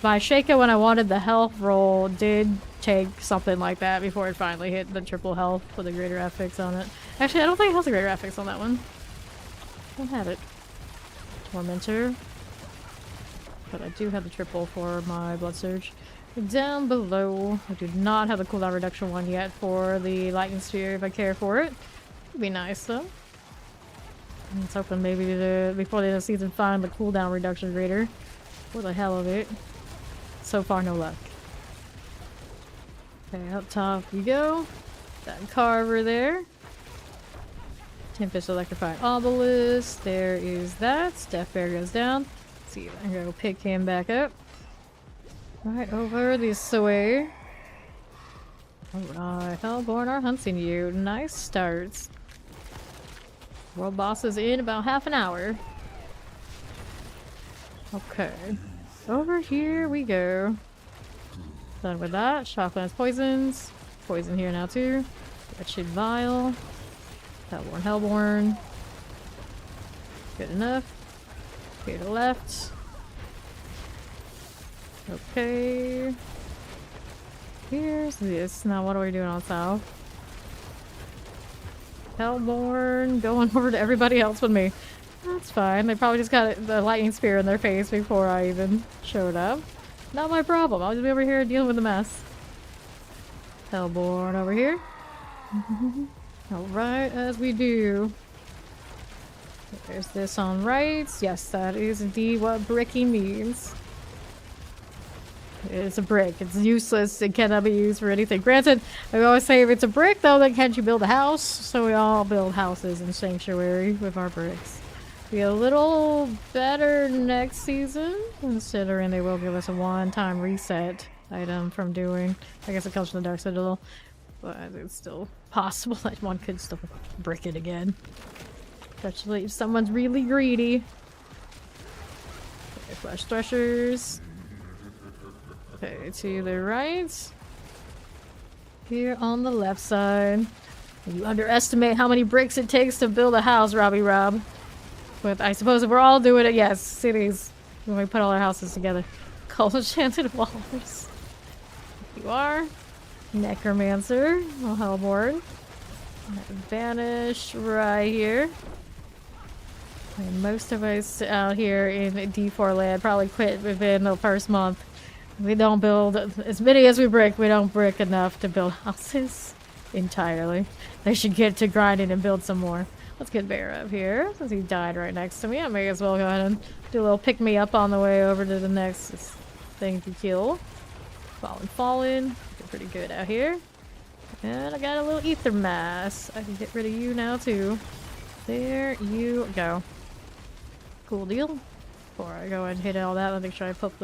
S1: my Shaco when I wanted the health roll did take something like that before it finally hit the triple health with the greater affix on it. Actually, I don't think it has a greater affix on that one. Don't have it. Tormentor. But I do have the triple for my Blood Surge. Down below, I do not have the cooldown reduction one yet for the Lightning Sphere if I care for it. Would be nice though. Let's hoping maybe before the end of season find the cooldown reduction greater. For the hell of it. So far, no luck. Okay, up top you go. That Carver there. Tempest Electrified Obelisk. There is that. Death Bear goes down. Let's see if I can go pick him back up. Right over this way. Alright, Hellborn are hunting you. Nice starts. World boss is in about half an hour. Okay. Over here we go. Done with that. Shocklands poisons. Poison here now too. Wretched Vial. Hellborn. Good enough. Here to the left. Okay. Here's this. Now what are we doing on south? Hellborn going over to everybody else with me. That's fine. They probably just got the lightning spear in their face before I even showed up. Not my problem. I'll just be over here dealing with the mess. Hellborn over here. Alright, as we do. There's this on right. Yes, that is indeed what bricky means. It's a brick. It's useless. It cannot be used for anything. Granted, I always say if it's a brick though, then can't you build a house? So we all build houses in Sanctuary with our bricks. Be a little better next season, considering they will give us a one-time reset item from doing. I guess it comes from the dark citadel, but it's still possible that one could still brick it again. Especially if someone's really greedy. Okay, flash threshers. Okay, to the right. Here on the left side. You underestimate how many bricks it takes to build a house, Robbie Rob. But I suppose if we're all doing it, yes, cities. When we put all our houses together. Cold enchanted walls. You are. Necromancer. Oh, Hellborn. Vanish right here. And most of us out here in D4 land probably quit within the first month. We don't build as many as we brick. We don't brick enough to build houses entirely. They should get to grinding and build some more. Let's get Bear up here since he died right next to me. I may as well go ahead and do a little pick me up on the way over to the next thing to kill. Fallen. Looking pretty good out here. And I got a little ether mass. I can get rid of you now too. There you go. Cool deal. Before I go and hit all that, let me make sure I pop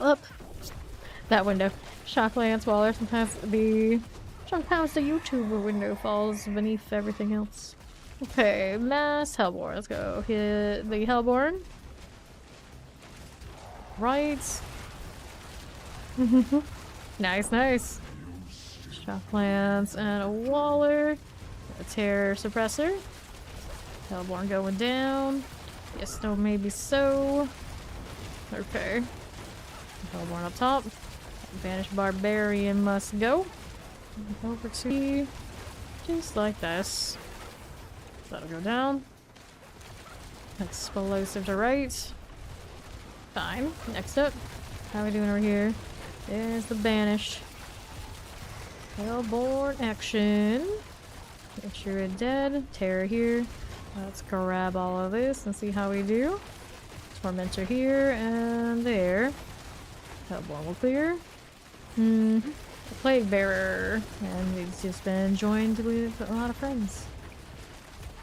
S1: up that window. Shock lance waller. Sometimes the YouTuber window falls beneath everything else. Okay, mass Hellborn. Let's go hit the Hellborn. Right. Nice, nice. Shock lance and a waller. A terror suppressor. Hellborn going down. Yes, no, maybe so. Okay. Hellborn up top. Banished barbarian must go. Over to just like this. That'll go down. Explosive to right. Fine. Next up. How are we doing over here? There's the banish. Hellborn action. Make sure it's dead. Terror here. Let's grab all of this and see how we do. Tormentor here and there. Hellborn will clear. The Plague Bearer. And he's just been joined with a lot of friends.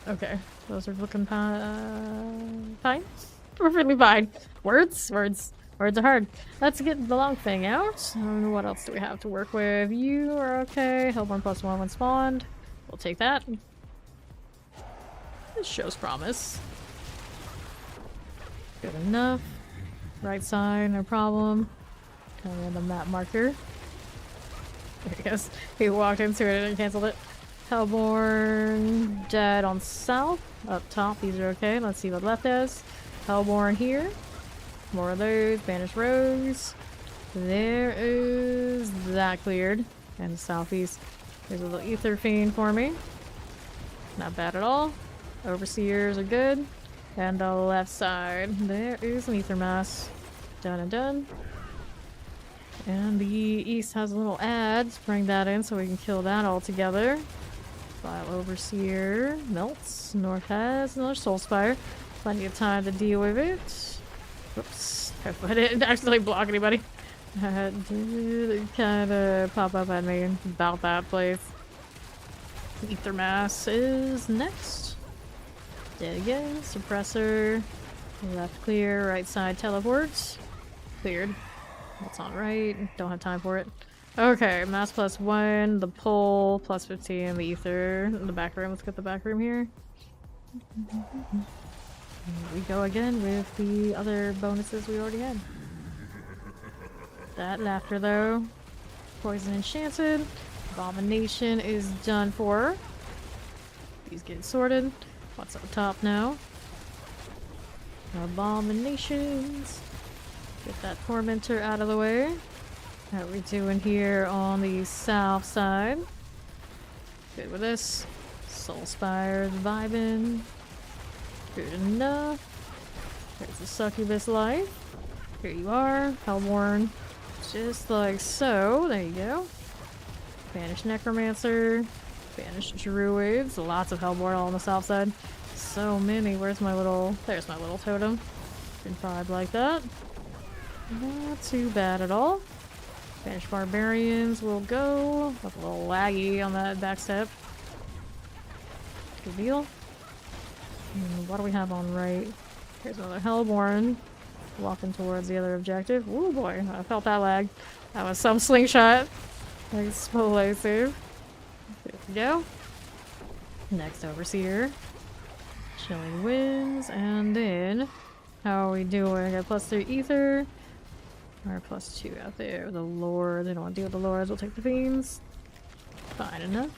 S1: Okay. Those are looking fine. Perfectly fine. Words are hard. Let's get the long thing out. What else do we have to work with? You are okay. Hellborn +1 when spawned. We'll take that. This shows promise. Good enough. Right side, no problem. Kind of the map marker. There he goes. He walked into it and canceled it. Hellborn dead on south. Up top, these are okay. Let's see what left is. Hellborn here. More of those. Banished rogues. There is that cleared. And the southeast. There's a little ether fiend for me. Not bad at all. Overseers are good. And the left side. There is an ether mass. Done and done. And the east has a little ad. Let's bring that in so we can kill that all together. File Overseer melts. North has another Soul Spire. Plenty of time to deal with it. Whoops. I didn't actually block anybody. Did kind of pop up at me about that place. Ether Mass is next. Dead again. Suppressor. Left clear. Right side teleports. Cleared. That's on right. Don't have time for it. Okay, mass +1, the pull +15, the ether, the back room. Let's get the back room here. Here we go again with the other bonuses we already had. That laughter though. Poison enchanted. Abomination is done for. These get sorted. What's up top now? Abominations. Get that tormentor out of the way. How are we doing here on the south side? Good with this. Soul Spires vibing. Good enough. There's the succubus life. Here you are. Hellborn. Just like so. There you go. Banished necromancer. Banished druids. Lots of Hellborn all on the south side. So many. Where's my little... There's my little totem. Can vibe like that. Not too bad at all. Banished barbarians will go. That's a little laggy on that back step. Good deal. And what do we have on right? Here's another Hellborn. Walking towards the other objective. Oh boy, I felt that lag. That was some slingshot. Explosive. There we go. Next overseer. Chilling winds, and then how are we doing? Got +3 ether. Or +2 out there. The lords. I don't want to deal with the lords. We'll take the fiends. Fine enough.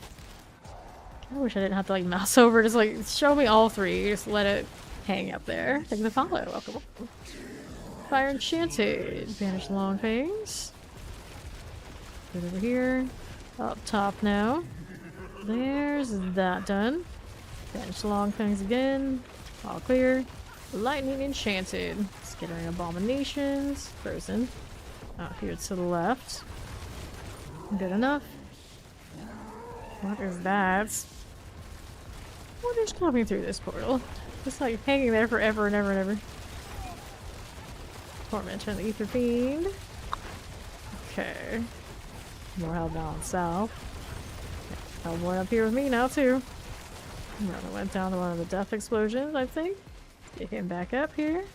S1: I wish I didn't have to like mouse over. Just like show me all 3. Just let it hang up there. Take the follow. Welcome. Fire enchanted. Banish long fangs. Put it over here. Up top now. There's that done. Banish long fangs again. All clear. Lightning enchanted. Skittering abominations. Frozen. Out here to the left. Good enough. What is that? What is coming through this portal? Just like hanging there forever and ever and ever. Torment and the Ether Fiend. Okay. More hellbound south. Hellboy up here with me now too. Another went down to one of the death explosions, I think. Get him back up here.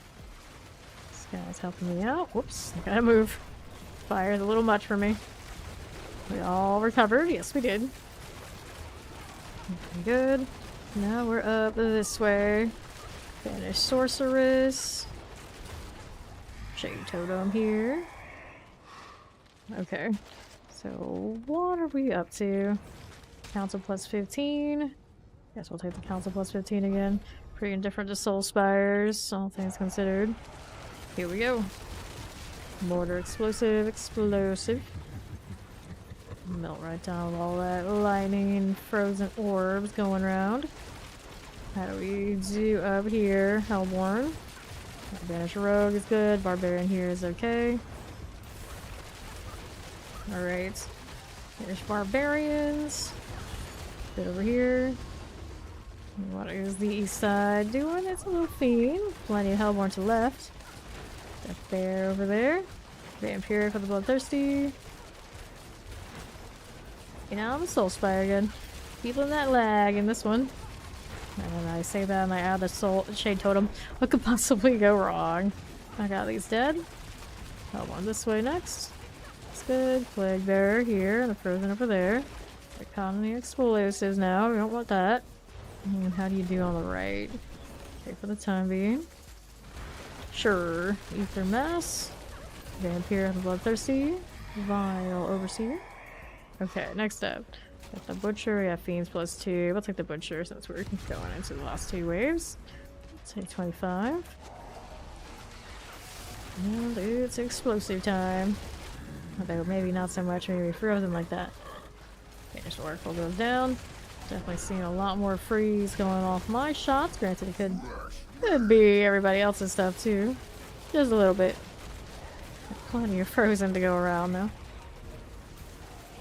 S1: This guy's helping me out. Whoops, I gotta move. Fire's a little much for me. We all recovered. Yes, we did. Okay, good. Now we're up this way. Banish Sorceress. Shade Totem here. Okay. So, what are we up to? Council +15. Guess we'll take the Council +15 again. Pretty indifferent to Soul Spires, all things considered. Here we go. Mortar explosive. Melt right down with all that lightning, frozen orbs going around. How do we do up here? Hellborn. Banish Rogue is good. Barbarian here is okay. Alright. Banish Barbarians. Bit over here. What is the east side doing? It's a little fiend. Plenty of Hellborn to the left. Death Bear over there. Vampiric for the Bloodthirsty. You know, the Soul Spire again. Feeling that lag in this one. And when I say that and I add the Shade Totem, what could possibly go wrong? I got these dead. Hellborn this way next. That's good. Plague Bearer here, and the Frozen over there. Economy explosives now. We don't want that. And how do you do on the right? Okay, for the time being. Sure. Ether Mass. Vampire the Bloodthirsty. Vile Overseer. Okay, next up. Got the Butcher. We have Fiends +2. We'll take the Butcher since we're going into the last 2 waves. Take 25. And it's explosive time. Although maybe not so much, maybe Frozen like that. Banish Oracle goes down. Definitely seeing a lot more freeze going off my shots. Granted, it could be everybody else's stuff too. Just a little bit. Plenty of Frozen to go around now.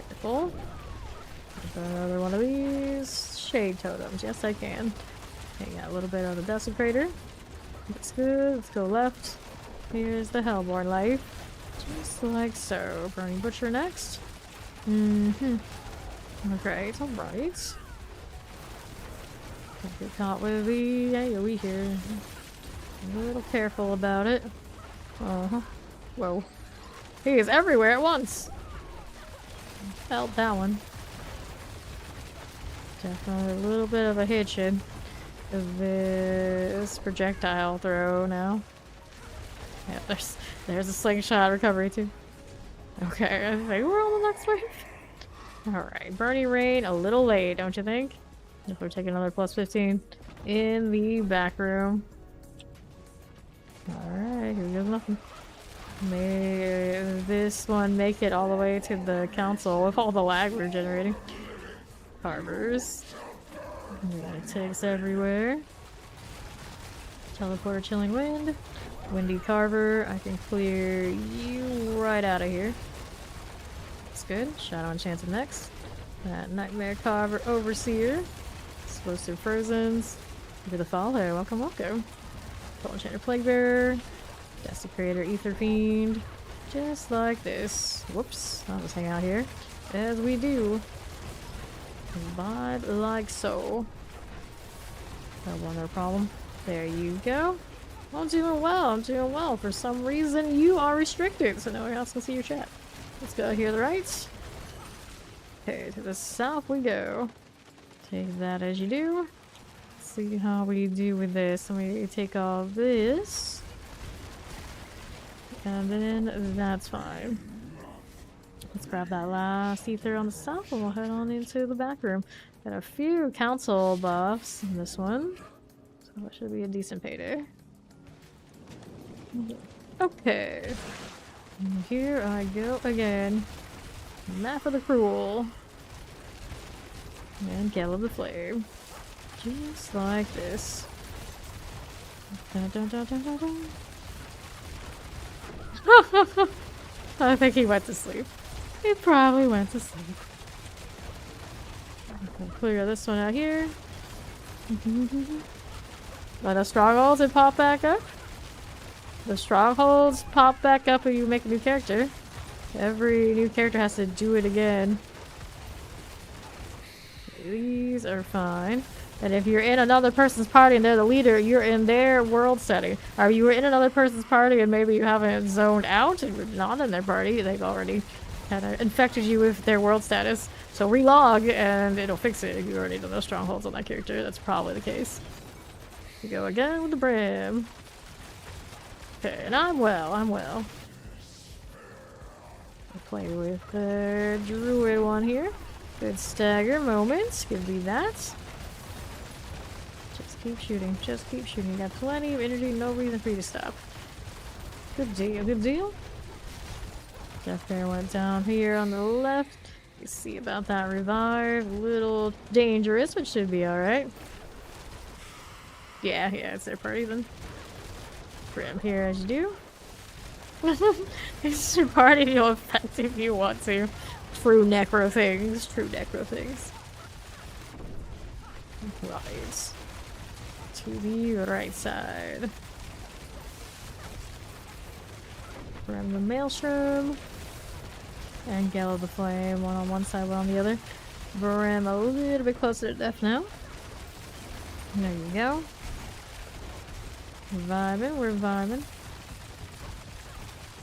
S1: Careful. Another one of these. Shade Totems. Yes, I can. Okay, got a little bit of the Desecrator. Looks good. Let's go left. Here's the Hellborn life. Just like so. Burning Butcher next. Okay, alright. Get caught with the AoE here. A little careful about it. Whoa. He is everywhere at once! Felt that one. Definitely a little bit of a hitch in this projectile throw now. Yeah, there's a slingshot recovery too. Okay, I think we're on the next wave. Alright, Burning Rain, a little late, don't you think? If we're taking another +15 in the back room. Alright, here goes nothing. May this one make it all the way to the council with all the lag we're generating. Carvers. Takes everywhere. Teleporter Chilling Wind. Windy Carver. I can clear you right out of here. That's good. Shadow Enchanted next. That Nightmare Carver Overseer. Explosive Frozens. Look at the fall there. Welcome, welcome. Full Enchanted Plague Bearer. Desecrator Ether Fiend. Just like this. Whoops. I'll just hang out here. As we do. Vibe like so. No wonder problem. There you go. I'm doing well. I'm doing well. For some reason, you are restricted, so no one else can see your chat. Let's go here to the right. Okay, to the south we go. Take that as you do. Let's see how we do with this. Let me take all this. And then that's fine. Let's grab that last ether on the south and we'll head on into the back room. Got a few council buffs in this one. So that should be a decent payday. Okay. And here I go again. Map of the Cruel. And Gale of the Flame. Just like this. Dun, dun, dun, dun, dun, dun. I think he went to sleep. He probably went to sleep. I'll clear this one out here. Let the strongholds and pop back up. The strongholds pop back up when you make a new character. Every new character has to do it again. These are fine. And if you're in another person's party and they're the leader, you're in their world setting. Or you were in another person's party and maybe you haven't zoned out and you're not in their party, they've already kind of infected you with their world status. So relog and it'll fix it if you already know those strongholds on that character. That's probably the case. We go again with the Brim. Okay, and I'm well. I'll play with the druid one here. Good stagger moment. Give me that. Just keep shooting. Just keep shooting. You got plenty of energy. No reason for you to stop. Good deal. Good deal. Death Bear went down here on the left. You see about that revive. A little dangerous, but should be alright. Yeah, it's their party then. Brim here as you do. It's your party to affect if you want to. True necro things. True necro things. Right. To the right side. Brim the Maelstrom. And Gale of the Flame. One on one side, one on the other. Brim a little bit closer to death now. There you go. Vibing, we're vibing.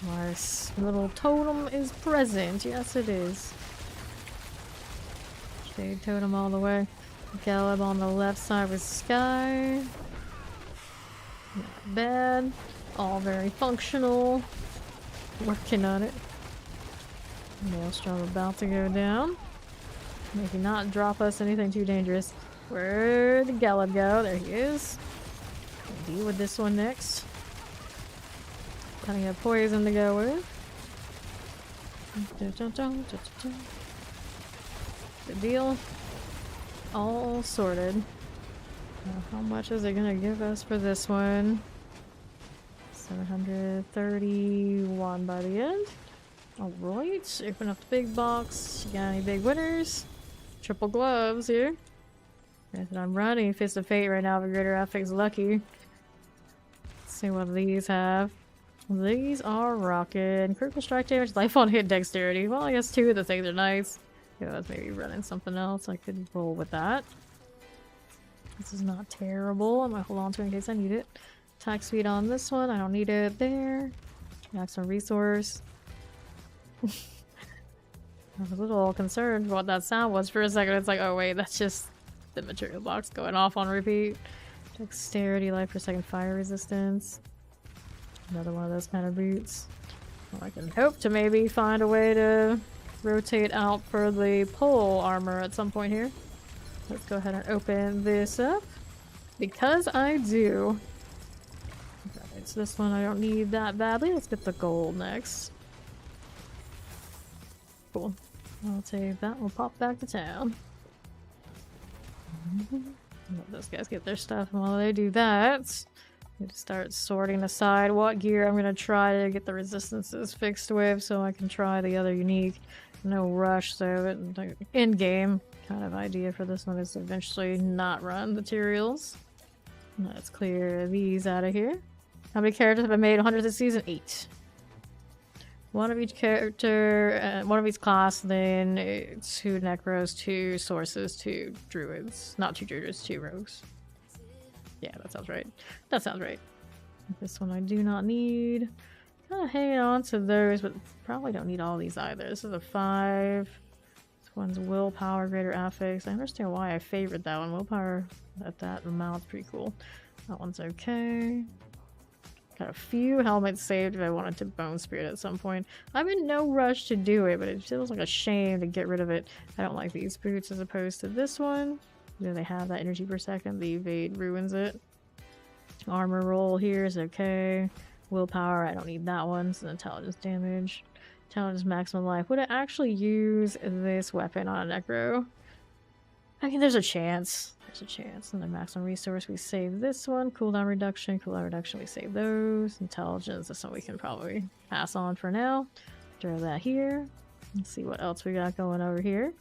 S1: Nice. Little totem is present. Yes, it is. Shade totem all the way. Galeb on the left side with Sky. Not bad. All very functional. Working on it. Maelstrom about to go down. Maybe not drop us anything too dangerous. Where'd the Galeb go? There he is. Deal with this one next. Plenty of poison to go with. Good deal. All sorted. Now, how much is it gonna give us for this one? 731 by the end. Alright, open up the big box. You got any big winners? Triple gloves here. And I'm running Fist of Fate right now, but Greater Affix Lucky. Let's see what these have. These are rocking. Critical strike damage, life on hit, dexterity. Well, I guess two of the things are nice. Yeah, I was maybe running something else. I could roll with that. This is not terrible. I might hold on to it in case I need it. Attack speed on this one. I don't need it there. Maximum resource. I was a little concerned what that sound was for a second. It's like, oh wait, that's just the material box going off on repeat. Dexterity, life per second, fire resistance. Another one of those kind of boots. Well, I can hope to maybe find a way to rotate out for the pole armor at some point here. Let's go ahead and open this up. Because I do. Right, so this one I don't need that badly. Let's get the gold next. Cool. I'll take that. We'll pop back to town. Let those guys get their stuff. And while they do that, I'm gonna start sorting aside what gear I'm gonna try to get the resistances fixed with so I can try the other unique. No rush, so end game kind of idea for this one is to eventually not run materials. Let's clear these out of here. How many characters have I made 100 this season? 8. One of each character, one of each class, then 2 necros, 2 sources, 2 druids. Not 2 druids, 2 rogues. Yeah, that sounds right. That sounds right. This one I do not need. Kind of hanging on to those, but probably don't need all these either. This is a 5. This one's willpower, greater affix. I understand why I favored that one. Willpower at that amount's pretty cool. That one's okay. Got a few helmets saved if I wanted to bone spirit at some point. I'm in no rush to do it, but it feels like a shame to get rid of it. I don't like these boots as opposed to this one. Do they have that energy per second? The evade ruins it. Armor roll here is okay. Willpower, I don't need that one. It's an intelligence damage. Intelligence maximum life. Would I actually use this weapon on a necro? I mean, there's a chance. There's a chance. And then maximum resource, we save this one. Cooldown reduction, we save those. Intelligence, that's something we can probably pass on for now. Throw that here. Let's see what else we got going over here.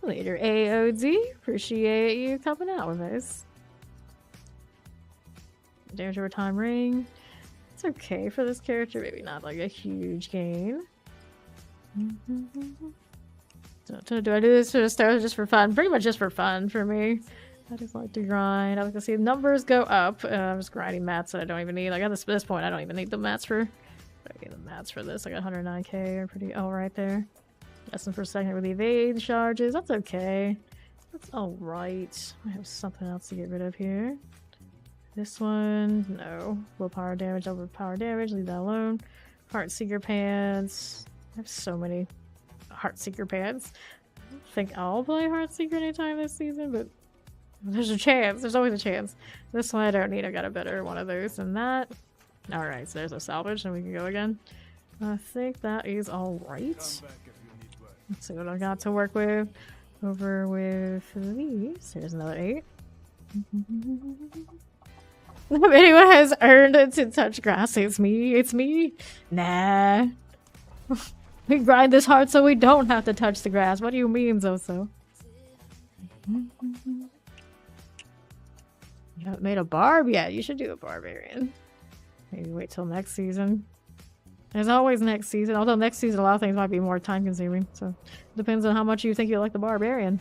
S1: Later, AOD. Appreciate you coming out with us. Damage over time ring. It's okay for this character. Maybe not like a huge gain. Do I do this for the stars just for fun? Pretty much just for fun for me. I just like to grind. I like to see the numbers go up. I'm just grinding mats that I don't even need. Like at this point, I don't even need the mats for. I need the mats for this. I got 109k. Are pretty alright there. Guessing for a second with the evade charges. That's okay. That's alright. I have something else to get rid of here. This one, no. Willpower damage, overpower damage. Leave that alone. Heartseeker pants. I have so many Heartseeker pants. I don't think I'll play Heartseeker anytime this season, but there's a chance. There's always a chance. This one I don't need. I got a better one of those than that. Alright, so there's a salvage and we can go again. I think that is alright. Let's see what I got to work with. Over with these. Here's another 8. If anyone has earned it to touch grass, it's me. It's me. Nah. We grind this hard so we don't have to touch the grass. What do you mean, Zoso? You haven't made a barb yet. You should do a barbarian. Maybe wait till next season. There's always next season. Although next season a lot of things might be more time consuming. So it depends on how much you think you like the barbarian.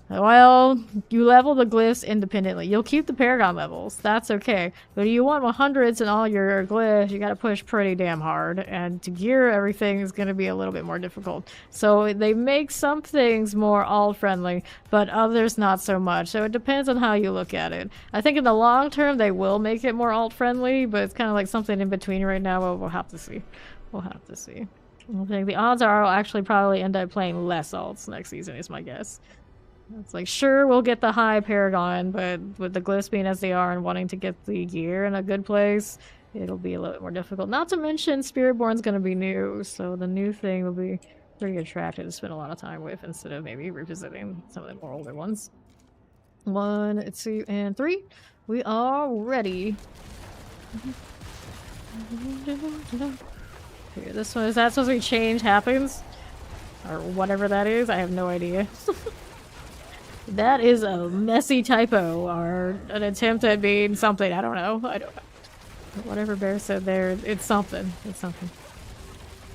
S1: Well, you level the glyphs independently. You'll keep the paragon levels. That's okay. But if you want 100s in all your glyphs, you gotta push pretty damn hard. And to gear everything is gonna be a little bit more difficult. So they make some things more alt-friendly, but others not so much. So it depends on how you look at it. I think in the long term, they will make it more alt-friendly, but it's kind of like something in between right now. Well, we'll have to see. We'll have to see. I think the odds are I'll actually probably end up playing less alts next season, is my guess. It's like, sure, we'll get the high paragon, but with the glyphs being as they are and wanting to get the gear in a good place, it'll be a little bit more difficult. Not to mention, Spiritborn's going to be new, so the new thing will be pretty attractive to spend a lot of time with instead of maybe revisiting some of the more older ones. 1, 2, and 3. We are ready. Here, this one, is that supposed to be change happens? Or whatever that is? I have no idea. That is a messy typo, or an attempt at being something. I don't know. I don't know. Whatever Bear said there, it's something. It's something.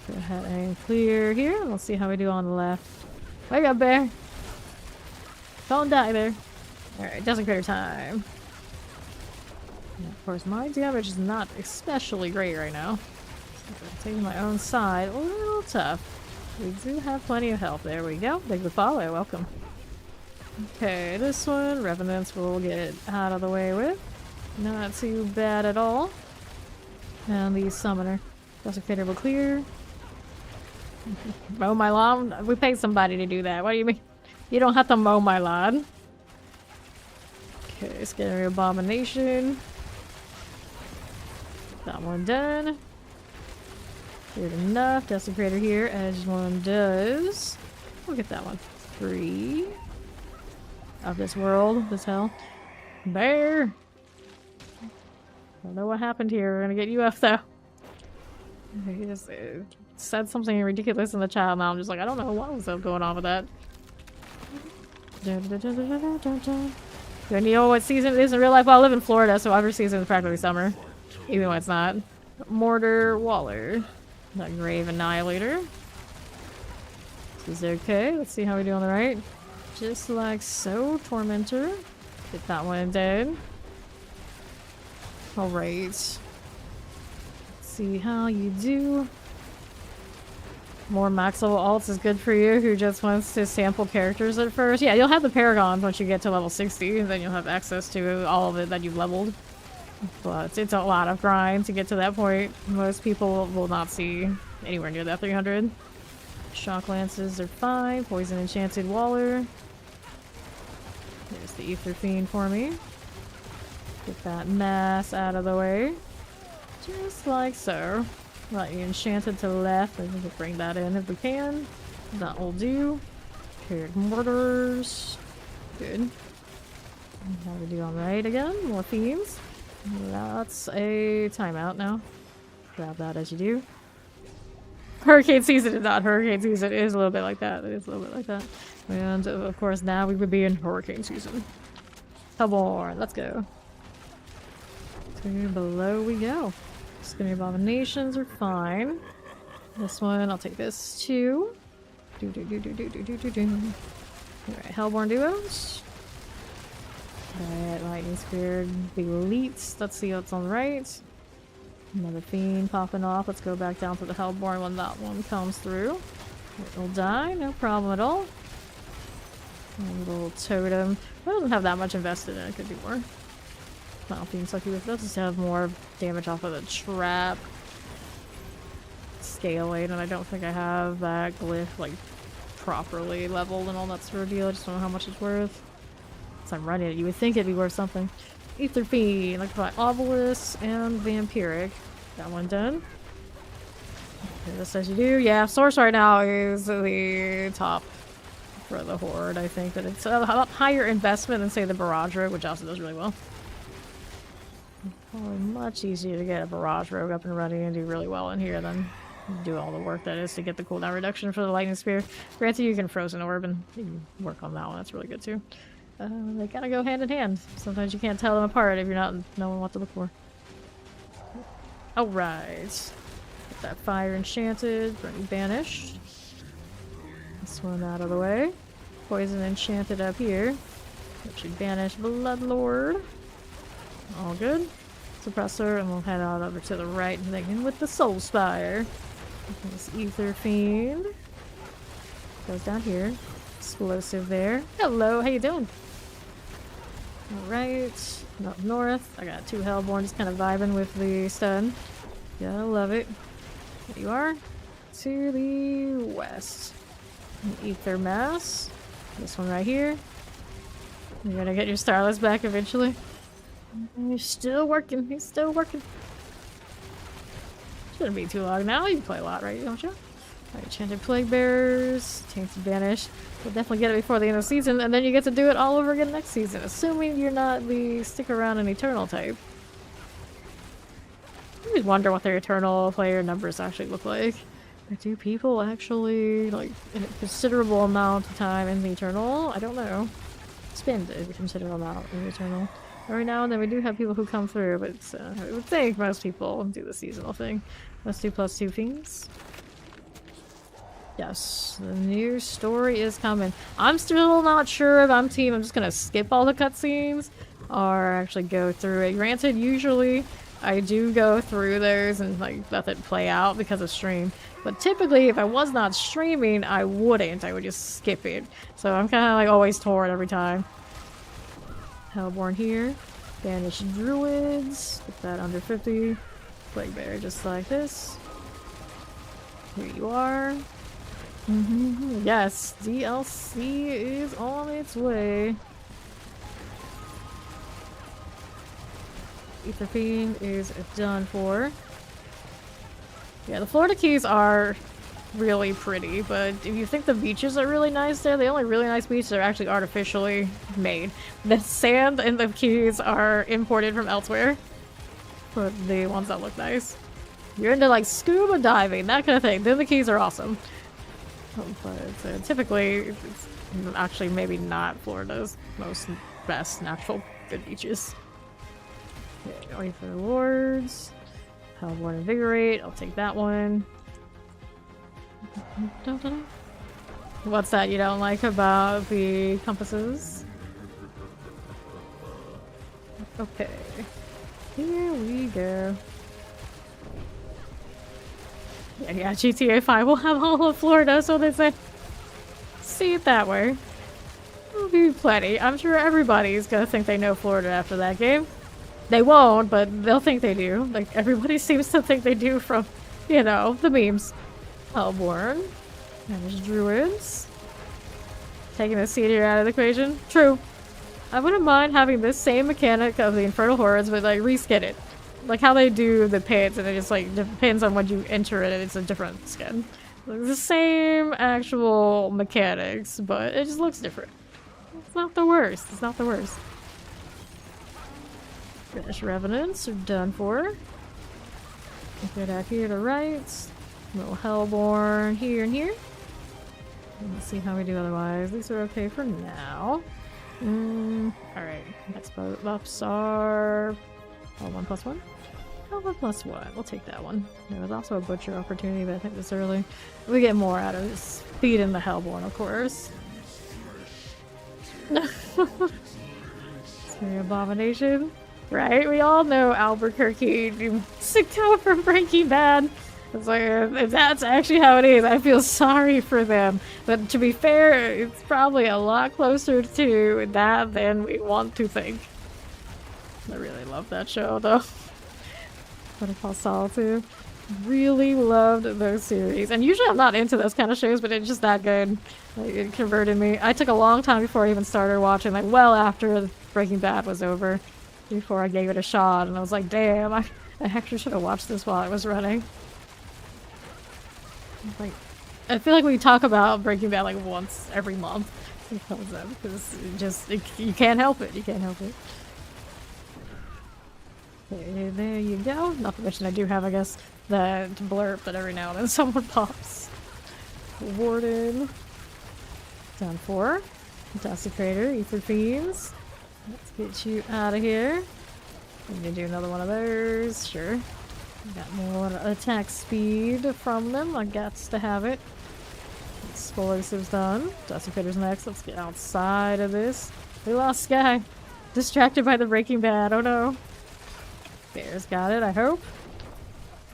S1: Go ahead and clear here. We'll see how we do on the left. Wake up, Bear. Don't die there. Alright, desecrator time. And of course, my damage is not especially great right now. I'm taking my own side. A little tough. We do have plenty of health. There we go. Big the follow. Welcome. Okay, this one, Revenants will get out of the way with. Not too bad at all. And the Summoner. Desecrator will clear. Mow my lawn? We paid somebody to do that. What do you mean? You don't have to mow my lawn. Okay, Scary Abomination. That one done. Good enough. Desecrator here, as one does. We'll get that one. 3. Of this world, this hell. Bear! I don't know what happened here. We're gonna get you up though. He just said something ridiculous in the chat, and I'm just like, I don't know what was up going on with that. Do I know what season it is in real life? Well, I live in Florida, so every season is practically summer. Even when it's not. Mortar Waller. That Grave Annihilator. This is okay. Let's see how we do on the right. Just like so. Tormentor. Get that one dead. Alright. Let's see how you do. More max level alts is good for you who just wants to sample characters at first. Yeah, you'll have the paragons once you get to level 60, and then you'll have access to all of it that you've leveled. But it's a lot of grind to get to that point. Most people will not see anywhere near that 300. Shock lances are fine. Poison enchanted waller. There's the ether fiend for me. Get that mass out of the way. Just like so. Right, enchanted to the left, and we can bring that in if we can. That will do. Pyrrhic mortars. Good. How we do alright again? More fiends. That's a timeout now. Grab that as you do. Hurricane season is not hurricane season. It is a little bit like that. It is a little bit like that. And of course now we would be in hurricane season. Come on, let's go. To below we go. Skinny abominations are fine. This one, I'll take this too. Alright, Hellborn duos. Alright, lightning spear, the elites. Let's see what's on the right. Another fiend popping off. Let's go back down to the Hellborn when that one comes through. It'll die, no problem at all. A little totem. It doesn't have that much invested in it, could do more. Not being sucky with that, just have more damage off of the trap scaling, and I don't think I have that glyph like properly leveled and all that sort of deal. I just don't know how much it's worth. So I'm running it. You would think it'd be worth something. Ether Fiend, like by Obelisk and Vampiric. That one done. Okay, this as you do. Yeah, Source right now is the top for the Horde. I think that it's a lot higher investment than say the Barrage Rogue, which also does really well. Probably much easier to get a Barrage Rogue up and running and do really well in here than do all the work that is to get the cooldown reduction for the Lightning Spear. Granted, you can Frozen Orb and you can work on that one. That's really good too. They kind of go hand in hand. Sometimes you can't tell them apart if you're not knowing what to look for. Alright. Get that Fire Enchanted, Burning Banished. This one out of the way. Poison Enchanted up here. Actually banish Bloodlord. All good. Suppressor, and we'll head on over to the right and then with the Soul Spire. This Ether Fiend. Goes down here. Explosive there. Hello, how you doing? Alright. Up north. I got two Hellborn just kind of vibing with the stun. Gotta love it. There you are. To the west. An Ether Mass. This one right here. You're gonna get your Starless back eventually. He's still working. He's still working. Shouldn't be too long now. You play a lot, right? Don't you? Alright, Enchanted Plague Bearers. Tainted Banish. We'll definitely get it before the end of the season, and then you get to do it all over again next season, assuming you're not the stick around and Eternal type. I always wonder what their Eternal player numbers actually look like. Do people actually, like, a considerable amount of time in the Eternal? I don't know. Spend a considerable amount in the Eternal. Every now and then we do have people who come through, but I would think most people do the seasonal thing. Let's do +2 things. Yes, the new story is coming. I'm still not sure if I'm just gonna skip all the cutscenes or actually go through it. Granted, usually I do go through those and like let it play out because of stream. But typically, if I was not streaming, I wouldn't. I would just skip it. So I'm kind of like always torn every time. Hellborn here. Banish Druids. Get that under 50. Plague Bear just like this. Here you are. Yes, DLC is on its way. Ether Fiend is done for. Yeah, the Florida Keys are really pretty, but if you think the beaches are really nice there, the only really nice beaches are actually artificially made. The sand and the Keys are imported from elsewhere. For the ones that look nice. You're into like scuba diving, that kind of thing, then the Keys are awesome. But typically, it's actually maybe not Florida's best natural good beaches. Okay, wait for the Lords. Hellborn Invigorate, I'll take that one. What's that you don't like about the compasses? Okay. Here we go. Yeah, GTA 5 will have all of Florida, so they say. See it that way. There'll be plenty. I'm sure everybody's gonna think they know Florida after that game. They won't, but they'll think they do. Like, everybody seems to think they do from, you know, the memes. Hellborn. And there's druids. Taking the senior out of the equation. True. I wouldn't mind having this same mechanic of the Infernal Hordes, but like reskin it. Like how they do the pits, and it just like depends on when you enter it, it's a different skin. Like, the same actual mechanics, but it just looks different. It's not the worst. It's not the worst. Finish Revenants are done for. Get out here to right. Little Hellborn here and here. Let's see how we do otherwise. These are okay for now. Alright. Next buffs are... Oh, 1+1? Oh, 1+1. We'll take that one. There was also a Butcher opportunity, but I think this early. We get more out of speed in the Hellborn, of course. Scary Abomination. Right? We all know Albuquerque. Sicko from Breaking Bad. It's like, if that's actually how it is, I feel sorry for them. But to be fair, it's probably a lot closer to that than we want to think. I really love that show, though. Better Call Saul, too. Really loved those series. And usually I'm not into those kind of shows, but it's just that good. Like, it converted me. I took a long time before I even started watching, like, well after Breaking Bad was over. Before I gave it a shot, and I was like, damn, I actually should have watched this while it was running. Like, I feel like we talk about Breaking Bad like once every month. Because you can't help it. You can't help it. Okay, there you go. Not to mention I do have, I guess, that blurb that every now and then someone pops. Warden. Down 4. Desecrator, Ether Fiends. Let's get you out of here. I'm gonna do another one of those. Sure. Got more attack speed from them. I guts to have it. Explosives done. Desecrator's next. Let's get outside of this. We lost Sky. Distracted by the Breaking Bad. Oh no. Bear's got it, I hope.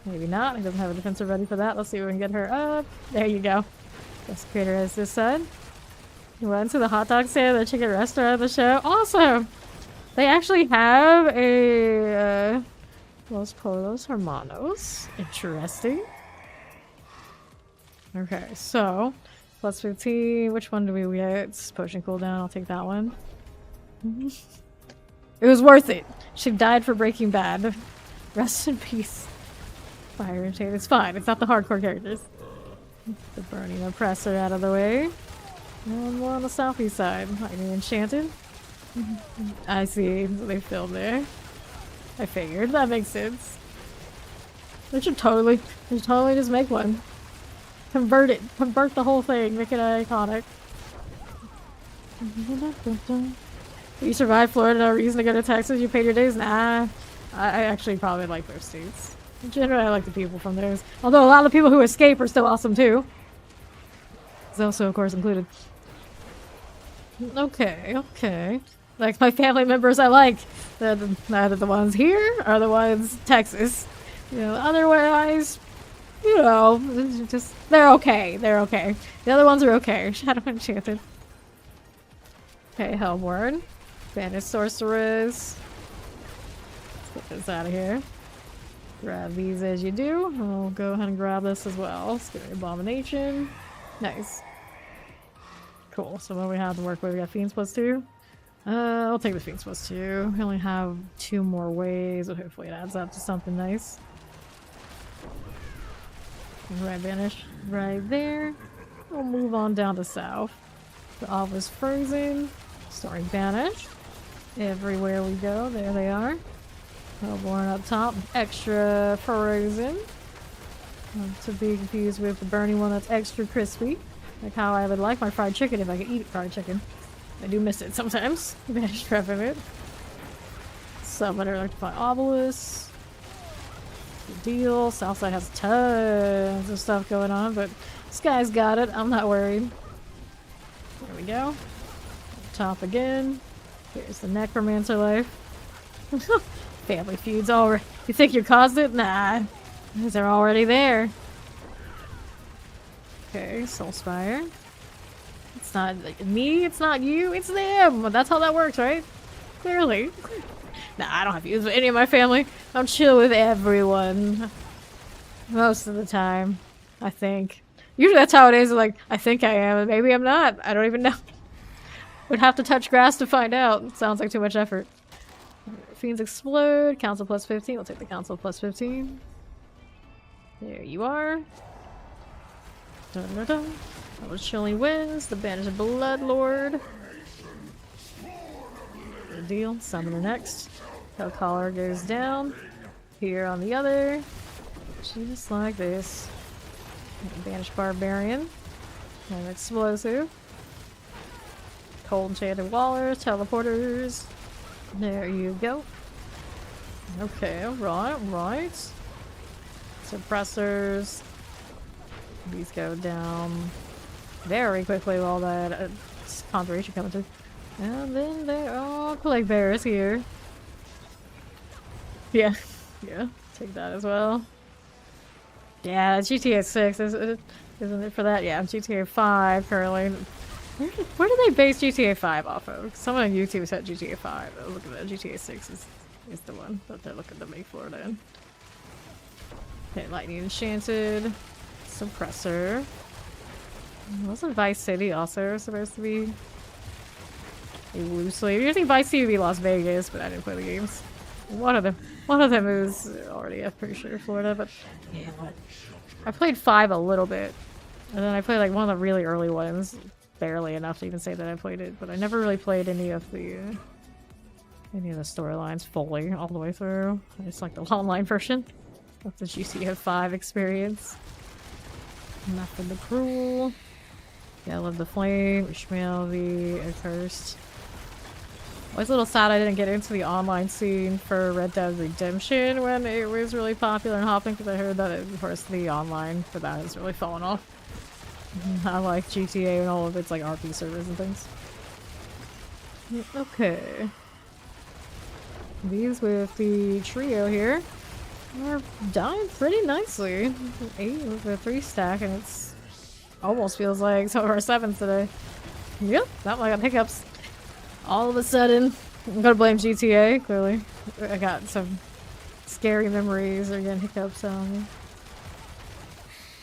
S1: Maybe not. He doesn't have a defensive ready for that. Let's see if we can get her up. There you go. Desecrator has this side. We went to the hot dog stand, the chicken restaurant of the show. Awesome! They actually have a Los Polos Hermanos. Interesting. Okay, so plus 15. Which one do we get? It's potion cooldown. I'll take that one. It was worth it. She died for Breaking Bad. Rest in peace. Fire and Shade. It's fine. It's not the hardcore characters. The Burning Oppressor out of the way. And one on the southeast side. Lightning Enchanted. I see. They filled there. I figured. That makes sense. They should totally just make one. Convert it. Convert the whole thing. Make it iconic. You survived Florida, no reason to go to Texas. You paid your days? Nah. I actually probably like those states. In general, I like the people from those. Although a lot of the people who escape are still awesome too. It's also, of course, included. Okay, okay. Like my family members I like. Neither the ones here or the ones Texas. You know, otherwise, you know, just they're okay. They're okay. The other ones are okay. Shadow Enchanted. Okay, Hellborn. Banished Sorceress. Let's get this out of here. Grab these as you do. I'll go ahead and grab this as well. Scary Abomination. Nice. Cool. So what we have to work with, we got Fiends +2. I'll take the Fiends +2. We only have 2 more ways, but hopefully it adds up to something nice. Right, Banish right there. We'll move on down to south. The office frozen. Starting Banish. Everywhere we go, there they are. Hellborn up top. Extra frozen. Not to be confused with the burning one that's extra crispy. Like how I would like my fried chicken if I could eat fried chicken. I do miss it sometimes. Banish Revenant. Summoner Electrify Obelisk. Good deal. Southside has tons of stuff going on, but this guy's got it. I'm not worried. There we go. Top again. Here's the Necromancer life. Family feuds already. You think you caused it? Nah. They're already there. Okay, Soulspire. It's not me, it's not you, it's them! That's how that works, right? Clearly. Nah, I don't have feuds with any of my family. I'm chill with everyone. Most of the time. I think. Usually that's how it is, like, I think I am, and maybe I'm not. I don't even know. Would have to touch grass to find out. Sounds like too much effort. Fiends explode. Council plus 15. We'll take the council plus 15. There you are. Dun, dun, dun. That was Chilling Winds. The Banished Bloodlord. Good deal. Summoner next. Hellcaller goes down. Here on the other. Just like this. Banished Barbarian. And Explosive. Cold Enchanted Wallers. Teleporters. There you go. Okay, right. Suppressors. These go down very quickly with all that conjuration coming through. And then there are plague bearers here. Yeah, yeah, take that as well. Yeah, GTA 6, isn't it for that? Yeah, GTA 5 currently. Where do they base GTA 5 off of? Someone on YouTube said GTA 5. Look at that, GTA 6 is the one that they're looking to make Florida in. Okay, Lightning Enchanted. Suppressor. Wasn't Vice City also supposed to be loosely? Usually Vice City would be Las Vegas, but I didn't play the games. One of them is already, I'm pretty sure, Florida, but yeah. I played 5 a little bit. And then I played like one of the really early ones. Barely enough to even say that I played it, but I never really played any of the storylines fully all the way through. I just like the online version of the GTA 5 experience. Enough of the Cruel. Yeah, I love the Flame, Ishmael the Accursed. I was a little sad I didn't get into the online scene for Red Dead Redemption when it was really popular and hopping, because I heard that, of course, the online for that has really fallen off. I like GTA and all of its like RP servers and things. Okay. These with the trio here are dying pretty nicely. 8 with a 3 stack, and it's almost feels like some of our 7s today. Yep, not like I got hiccups. All of a sudden, I'm gonna blame GTA, clearly. I got some scary memories or getting hiccups on me.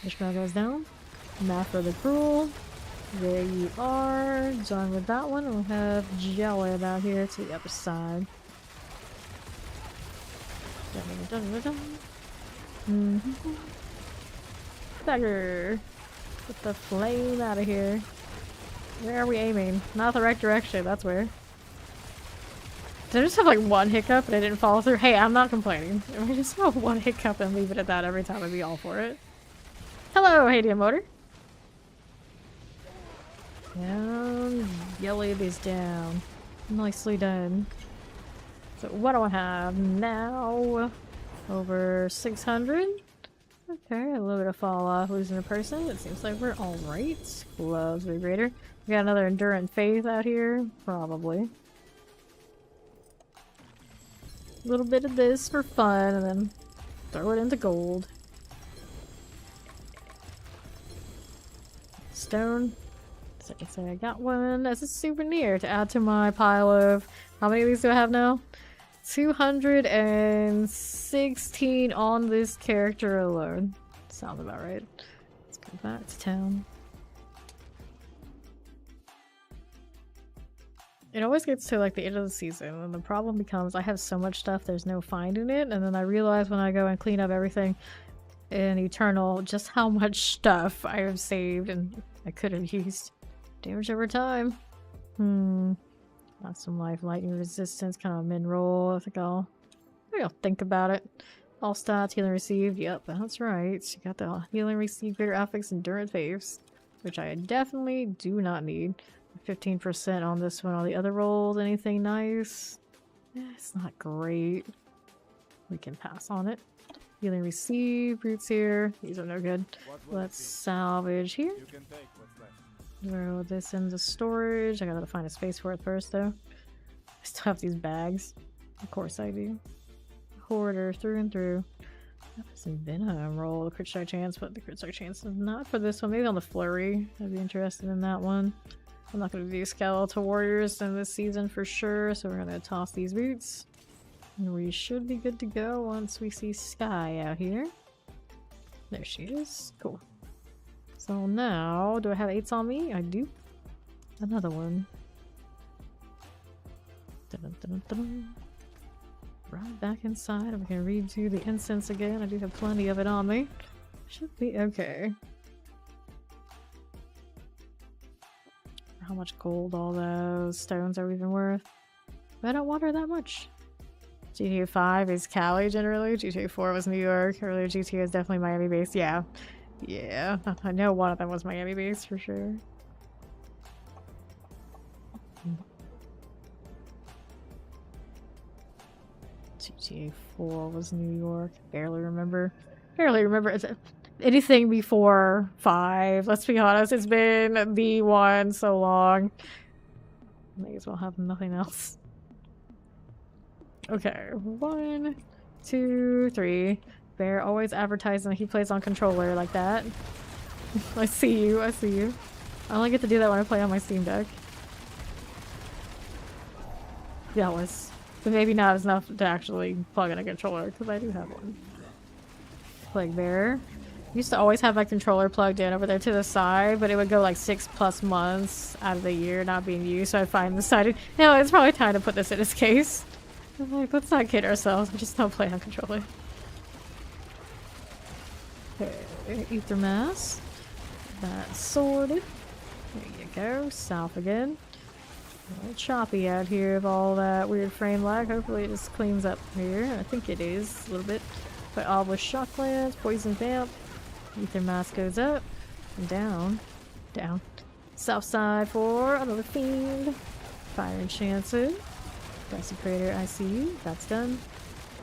S1: Ishmael goes down. Map of the Cruel. There you are. Done with that one. We'll have Jelly out here to the other side. Dagger. Get the flame out of here. Where are we aiming? Not the right direction, that's where. Did I just have like one hiccup and I didn't follow through? Hey, I'm not complaining. If I just have one hiccup and leave it at that every time, I'd be all for it. Hello, Hadian Motor. And Yelly is down. Nicely done. So what do I have now? Over 600? Okay, a little bit of fall off, losing a person. It seems like we're alright. Gloves Rebreather. We got another Endurant Faith out here? Probably. A little bit of this for fun, and then throw it into gold. Stone. So I can say I got one as a souvenir to add to my pile of... How many of these do I have now? 216 on this character alone. Sounds about right. Let's go back to town. It always gets to like the end of the season and the problem becomes I have so much stuff there's no finding it, and then I realize when I go and clean up everything in Eternal just how much stuff I have saved and I could have used. Damage over time. Got some life, lightning resistance, kind of a min-roll. I think I'll think about it. All stats, healing received. Yep, that's right. You got the healing received, greater affix, endurance waves, which I definitely do not need. 15% on this one. All the other rolls, anything nice? It's not great. We can pass on it. Healing received, roots here. These are no good. Let's salvage here.
S4: You can take what's left.
S1: Throw this into storage. I gotta find a space for it first, though. I still have these bags. Of course I do. Hoarder through and through. Some venom roll, the crit strike chance, but the crit strike chance is not for this one. Maybe on the flurry. I'd be interested in that one. I'm not going to do skeletal warriors in this season for sure, so we're going to toss these boots. And we should be good to go once we see Sky out here. There she is. Cool. So now, do I have 8s on me? I do. Another one. Dun -dun -dun -dun -dun. Right back inside. I'm gonna redo the incense again. I do have plenty of it on me. Should be okay. How much gold all those stones are even worth? I don't water that much. GTA 5 is Cali generally. GTA 4 was New York. Earlier GTA is definitely Miami based. Yeah. Yeah. I know one of them was Miami based for sure. GTA 4 was New York. Barely remember. Barely remember. Anything before 5. Let's be honest. It's been the one so long. May as well have nothing else. Okay. 1, 2, 3. Bear always advertising he plays on controller like that. I see you. I see you. I only get to do that when I play on my Steam Deck. Jealous. But maybe not enough to actually plug in a controller, because I do have one. Plague Bear. Used to always have my controller plugged in over there to the side, but it would go like 6+ months out of the year not being used, so I finally decided, no, it's probably time to put this in its case. I'm like, let's not kid ourselves, we just don't play on controller. Okay, Ether Mass. That's sorted. There you go, south again. A little choppy out here of all that weird frame lag. Hopefully it just cleans up here. I think it is a little bit. But Obelisk Shocklands, Poison Vamp. Ether Mask goes up. And down. Down. South side for another Fiend. Fire Enchanted. Desecrator, I see you. That's done.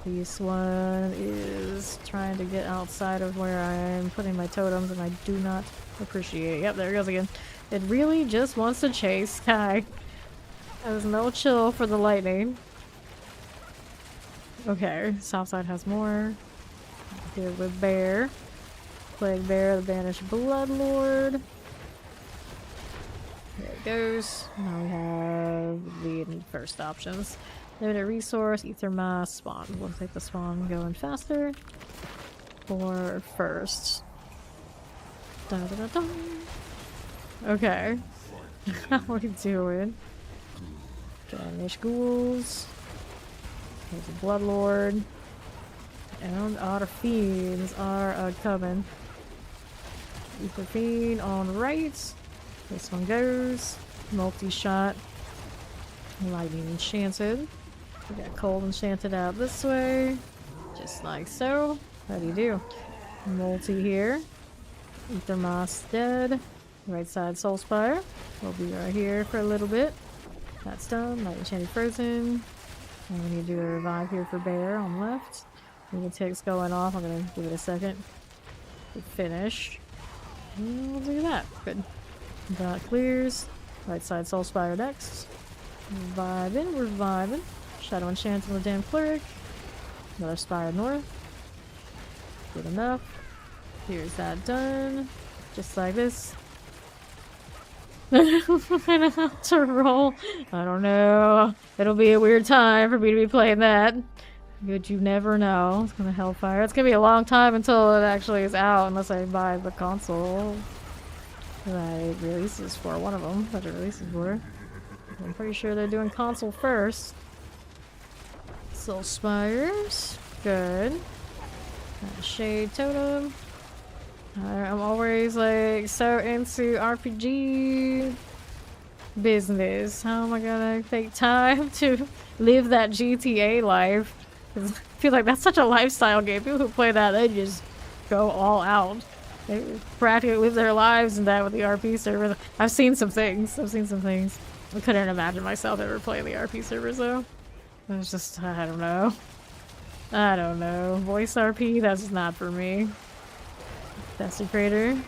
S1: This one is trying to get outside of where I'm putting my totems, and I do not appreciate it. Yep, there it goes again. It really just wants to chase Sky. There's no chill for the lightning. Okay, Southside has more. Here with Bear. Plague Bear, the Banished Bloodlord. There it goes. Now we have the first options. Limited resource, Ether Mass, Spawn. We'll take the Spawn going faster. For first. Da -da -da -da. Okay. How are we doing? Banish Ghouls. There's a Bloodlord. And our Fiends are coming. Ether Fiend on right. This one goes. Multi-shot. Lightning Enchanted. We got Cold Enchanted out this way. Just like so. How do you do? Multi here. Ether Moss dead. Right side Soulspire. We'll be right here for a little bit. That's done. Light Enchanted Frozen. And we need to do a revive here for Bear on left. The tick's going off. I'm gonna give it a second to finish. And we'll do that. Good. That clears. Right side Soulspire next. Reviving, reviving. Shadow Enchanted with the damn cleric. Another Spire north. Good enough. Here's that done. Just like this. I don't know how to roll. I don't know. It'll be a weird time for me to be playing that. But you never know. It's gonna Hellfire. It's gonna be a long time until it actually is out, unless I buy the console that it releases for. One of them that it releases for. I'm pretty sure they're doing console first. Soul Spires. Good. Shade Totem. I'm always like so into RPG business. How am I gonna take time to live that GTA life? 'Cause I feel like that's such a lifestyle game. People who play that, they just go all out. They practically live their lives in that with the RP server. I've seen some things. I couldn't imagine myself ever playing the RP servers though. It was just, I don't know. I don't know. Voice RP, that's not for me. Desecrator.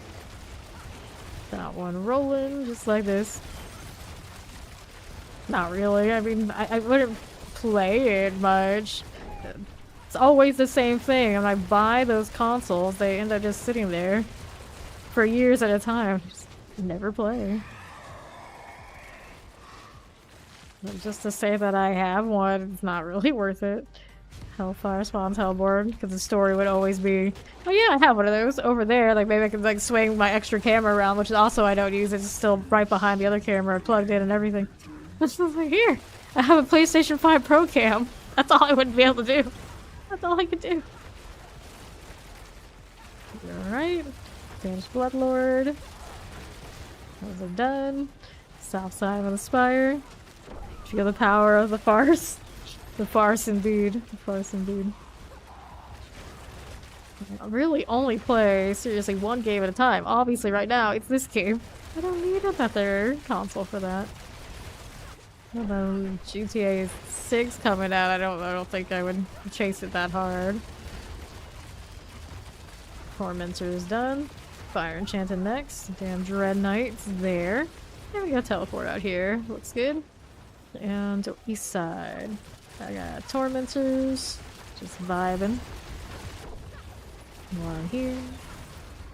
S1: That one rolling, just like this. Not really. I mean, I wouldn't play it much. It's always the same thing. When I buy those consoles, they end up just sitting there for years at a time. Just never play. But just to say that I have one, it's not really worth it. Hellfire spawns Hellborn, because the story would always be, oh yeah, I have one of those over there. Like maybe I could like swing my extra camera around, which also I don't use. It's still right behind the other camera, plugged in and everything. It's like, here, I have a PlayStation 5 Pro Cam. That's all I would be able to do. That's all I could do. Alright. Banished Bloodlord. Those are done. South side of the spire. Feel the power of the farce. The farce indeed. The farce indeed. I really only play, seriously, one game at a time. Obviously right now, it's this game. I don't need another console for that. Although GTA 6 coming out, I don't think I would chase it that hard. Tormentor is done. Fire Enchanted next. Damn Dread Knight's there. And we got teleport out here. Looks good. And east side. I got Tormentors. Just vibing. One here.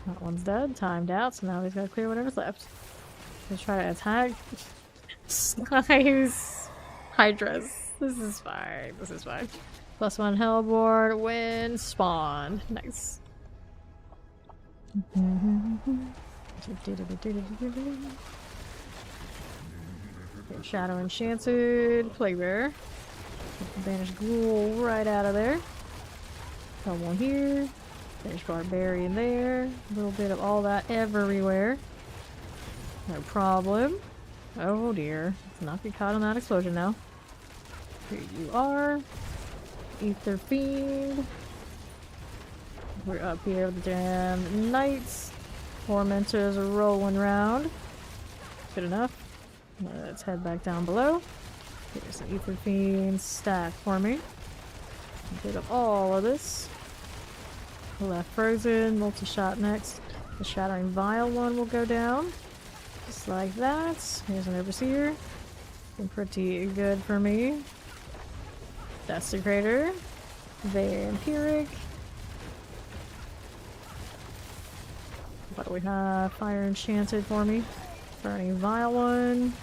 S1: That one's dead. Timed out, so now he's gotta clear whatever's left. Let's try to attack. Nice. Hydras. This is fine. This is fine. +1 Hellborn. Win. Spawn. Nice. Shadow Enchanted. Plague Bearer. Banished Ghoul right out of there. Got one here. Banished Barbarian there. A little bit of all that everywhere. No problem. Oh dear. Let's not get caught in that explosion now. Here you are. Ether Fiend. We're up here with the damn Knights. Tormentors are rolling around. Good enough. Let's head back down below. Here's some Ether Fiends stack for me. Get up all of this. Left Frozen, multi-shot next. The Shattering Vial one will go down. Just like that. Here's an Overseer. Been pretty good for me. Desecrator. Vampiric. What do we have? Fire Enchanted for me. Burning Vial one.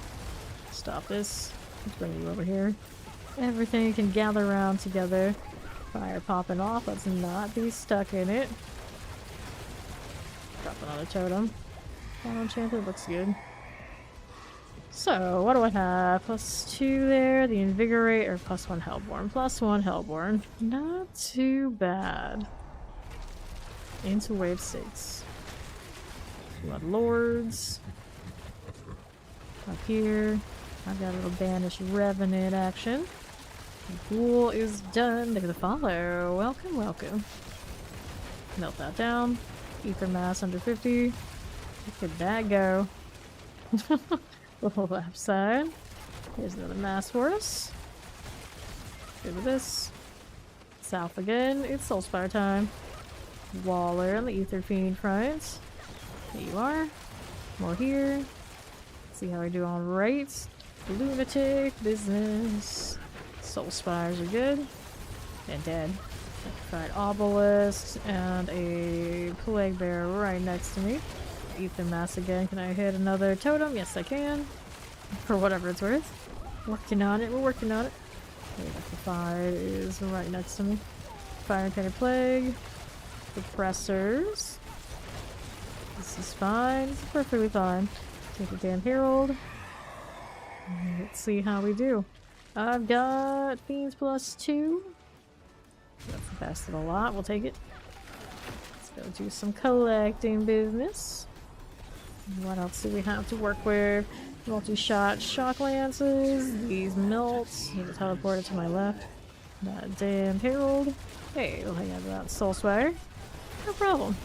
S1: Stop this. Let's bring you over here. Everything can gather around together. Fire popping off. Let's not be stuck in it. Drop another totem. Fire Enchanted looks good. So, what do I have? +2 there. The Invigorate, or +1 Hellborn. +1 Hellborn. Not too bad. Into wave 6. Blood Lords. Up here. I've got a little Banished Revenant action. The Ghoul is done. There's a follow. Welcome, welcome. Melt that down. Ether Mass under 50. Look at that go. Little left side. Here's another Mass for us. Good with this. South again. It's Soulspire time. Waller on the Ether Fiend front. There you are. More here. See how I do on rates. Lunatic business. Soulspires are good. And dead. Sacrified Obelisk and a Plague Bear right next to me. Ether Mass again. Can I hit another totem? Yes, I can. For whatever it's worth. Working on it. We're working on it. Electrified is right next to me. Fire Enchanted Plague. Suppressors. This is fine. This is perfectly fine. Take the damn Herald. Let's see how we do. I've got Fiends +2. That's the best of the lot. We'll take it. Let's go do some collecting business. What else do we have to work with? Multi-shot shock lances. These melts. Need to teleport it to my left. That damn Herald. Hey, we'll hang out that Soulspire. No problem.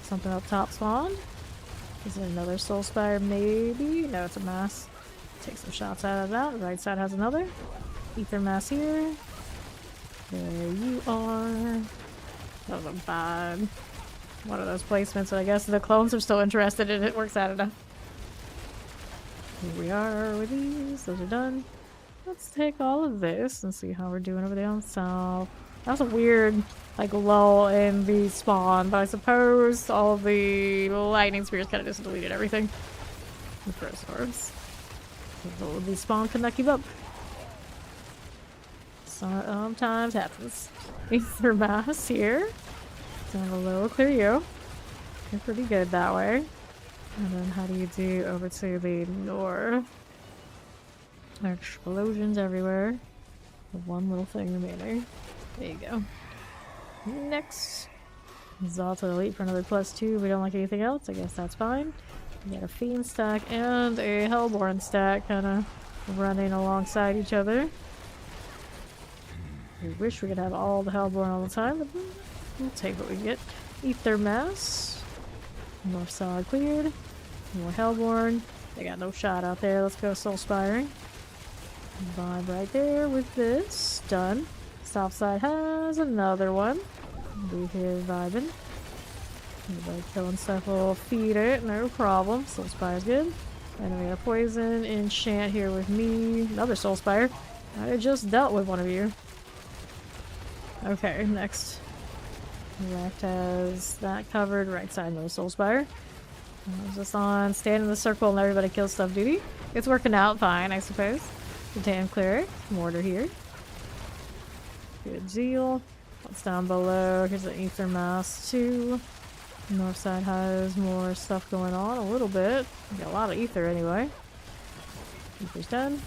S1: Something up top spawned. Is it another Soulspire? Maybe? No, it's a Mass. Take some shots out of that. Right side has another. Ether Mass here. There you are. That was a bad one of those placements, but I guess the clones are still interested and it works out enough. Here we are with these. Those are done. let's take all of this and see how we're doing over there on south. That's a weird, like, lull in the spawn, but I suppose all of the lightning spears kind of just deleted everything. The frozen orbs. The spawn could not keep up. Sometimes happens. Ether mass here. Down a little clear you. You're pretty good that way. And then how do you do over to the north? There are explosions everywhere. With one little thing remaining. There you go. Next. Zalta Elite for another +2. We don't like anything else. I guess that's fine. We got a Fiend stack and a Hellborn stack kind of running alongside each other. We wish we could have all the Hellborn all the time, but we'll take what we get. Ether Mass. North side cleared. More Hellborn. They got no shot out there. Let's go Soul Spiring. Vibe right there with this. Done. South side has another one. Be here vibing. Anybody killing stuff will feed it, no problem. Soul Spire's good. And then we got a poison enchant here with me. Another Soul Spire. I just dealt with one of you. Okay, next. Left has that covered. Right side, no Soul Spire. Just on stand in the circle and everybody kills stuff duty. It's working out fine, I suppose. Damn Cleric. Mortar here. Good deal. What's down below? Here's the Ether Mass too. North side has more stuff going on a little bit. We got a lot of ether anyway. Ether's done.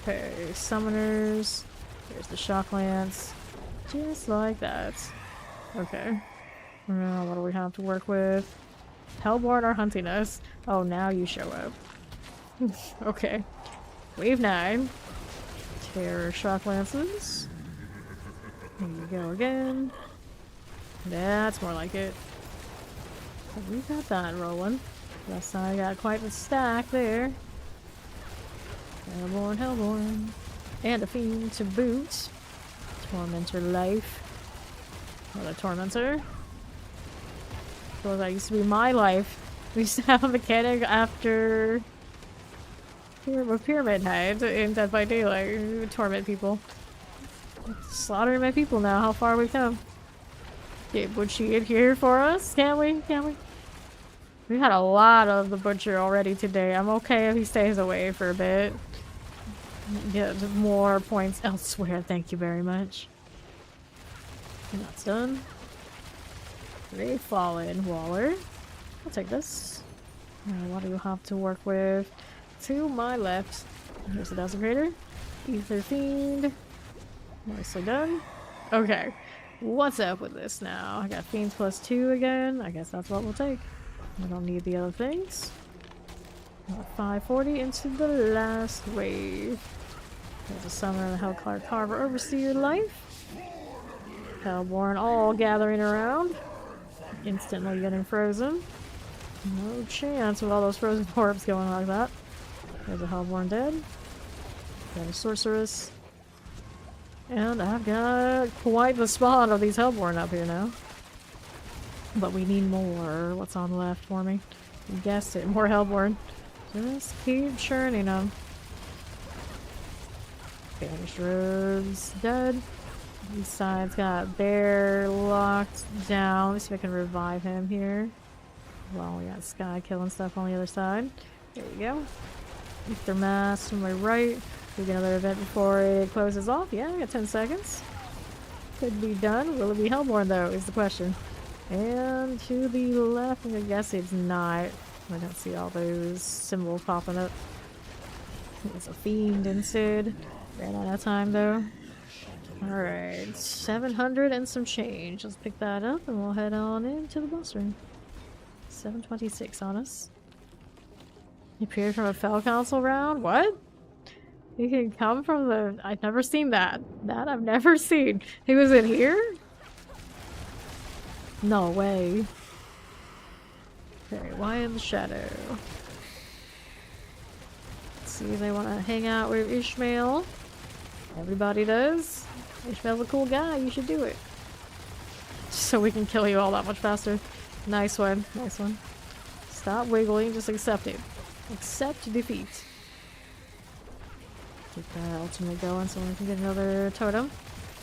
S1: Okay, summoners. There's the shock lance. Just like that. Okay. Now what do we have to work with? Hellborn are hunting us. Oh, now you show up. Okay. Wave 9. Terror shock lances. Here you go again. That's more like it. So we got that rolling. Left side got quite a stack there. Hellborn, Hellborn. And a Fiend to boot. Tormentor life. Another Tormentor. So that used to be my life. We used to have a mechanic after Pyramid Head in Dead by Daylight. We would torment people. Slaughtering my people now, how far we've come. Okay, Butchie in here for us? Can we? Can we? We had a lot of the Butcher already today. I'm okay if he stays away for a bit. Get more points elsewhere, thank you very much. And that's done. Great Fallen Waller. I'll take this. What do you have to work with? To my left. Here's the Desecrator. Ether Fiend. Nicely done. Okay. What's up with this now? I got Fiends +2 again. I guess that's what we'll take. We don't need the other things. 540 into the last wave. There's a Summoner and a Hellclar Carver Overseer life. Hellborn all gathering around. Instantly getting frozen. No chance with all those frozen orbs going like that. There's a Hellborn dead. Got a Sorceress. And I've got quite the spawn of these Hellborn up here now. But we need more. What's on the left for me? You guessed it. More Hellborn. Just keep churning them. Banished Rogues dead. These sides got Bear locked down. Let's see if I can revive him here. Well, we got Sky killing stuff on the other side. There we go. Ether Mass to my right. We get another event before it closes off. Yeah, I got 10 seconds. Could be done. Will it be Hellborn though, is the question. And to the left, I guess it's not. I don't see all those symbols popping up. There's a Fiend instead. Ran out of time though. Alright, 700 and some change. Let's pick that up and we'll head on into the boss room. 726 on us. He appeared from a Fell Council round? What? He can come from the... I've never seen that. That I've never seen. He was in here? No way. Okay, why in the shadow? Let's see if they want to hang out with Ishmael. Everybody does. Ishmael's a cool guy. You should do it. So we can kill you all that much faster. Nice one. Nice one. Stop wiggling. Just accept it. Accept defeat. Get that ultimate going so we can get another totem.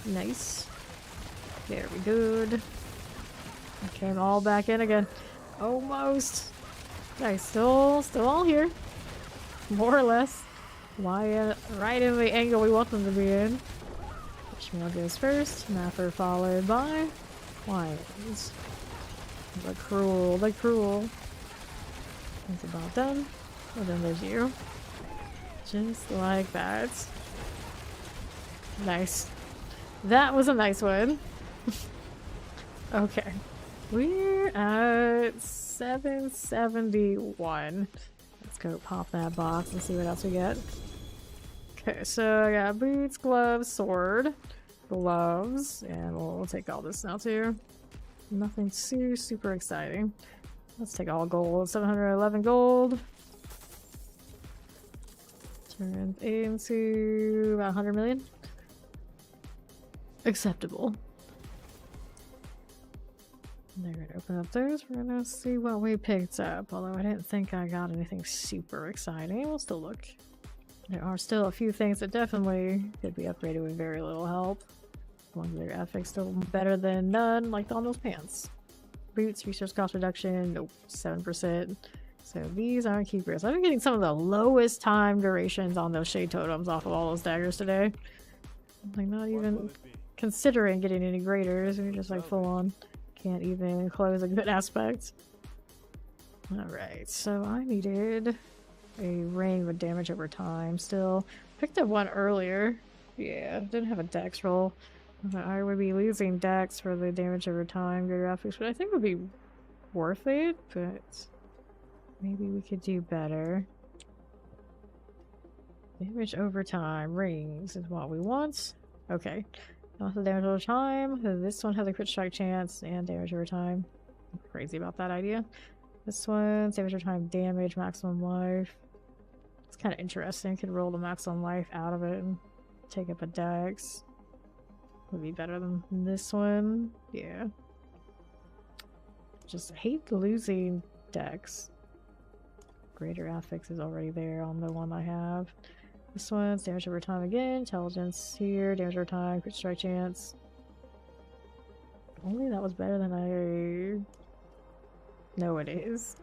S1: Nice. Very good. I came all back in again. Almost. Nice. Still all here. More or less. Right in the angle we want them to be in. Ishmael goes first. Mapper followed by Lions. The cruel. That's about done. And then there's you. Just like that. Nice. That was a nice one. Okay. We're at 771. Let's go pop that box and see what else we get. Okay, so I got boots, gloves, sword, gloves, and we'll take all this now too. Nothing too super exciting. Let's take all gold. 711 gold. Turn into about 100 million. Acceptable. They're gonna open up those. We're gonna see what we picked up. Although I didn't think I got anything super exciting. We'll still look. There are still a few things that definitely could be upgraded with very little help. Ones that are ethics still better than none, like on those pants. Boots, resource cost reduction, nope, 7%. So these aren't keepers. I've been getting some of the lowest time durations on those shade totems off of all those daggers today. Like not even considering getting any graders. We're just like full on. Can't even close a good aspect. Alright, so I needed a ring with damage over time still. Picked up one earlier. Yeah, didn't have a dex roll. I would be losing dex for the damage over time greater affix, but I think it would be worth it, but maybe we could do better. Damage over time rings is what we want. Okay. Also damage over time. This one has a crit strike chance and damage over time. I'm crazy about that idea. This one's damage over time, damage, maximum life. It's kind of interesting. Could roll the maximum life out of it and take up a dex. Would be better than this one. Yeah. Just hate losing dex. Greater affix is already there on the one I have. This one's damage over time again. Intelligence here. Damage over time. Crit strike chance. Only that was better than I know it is.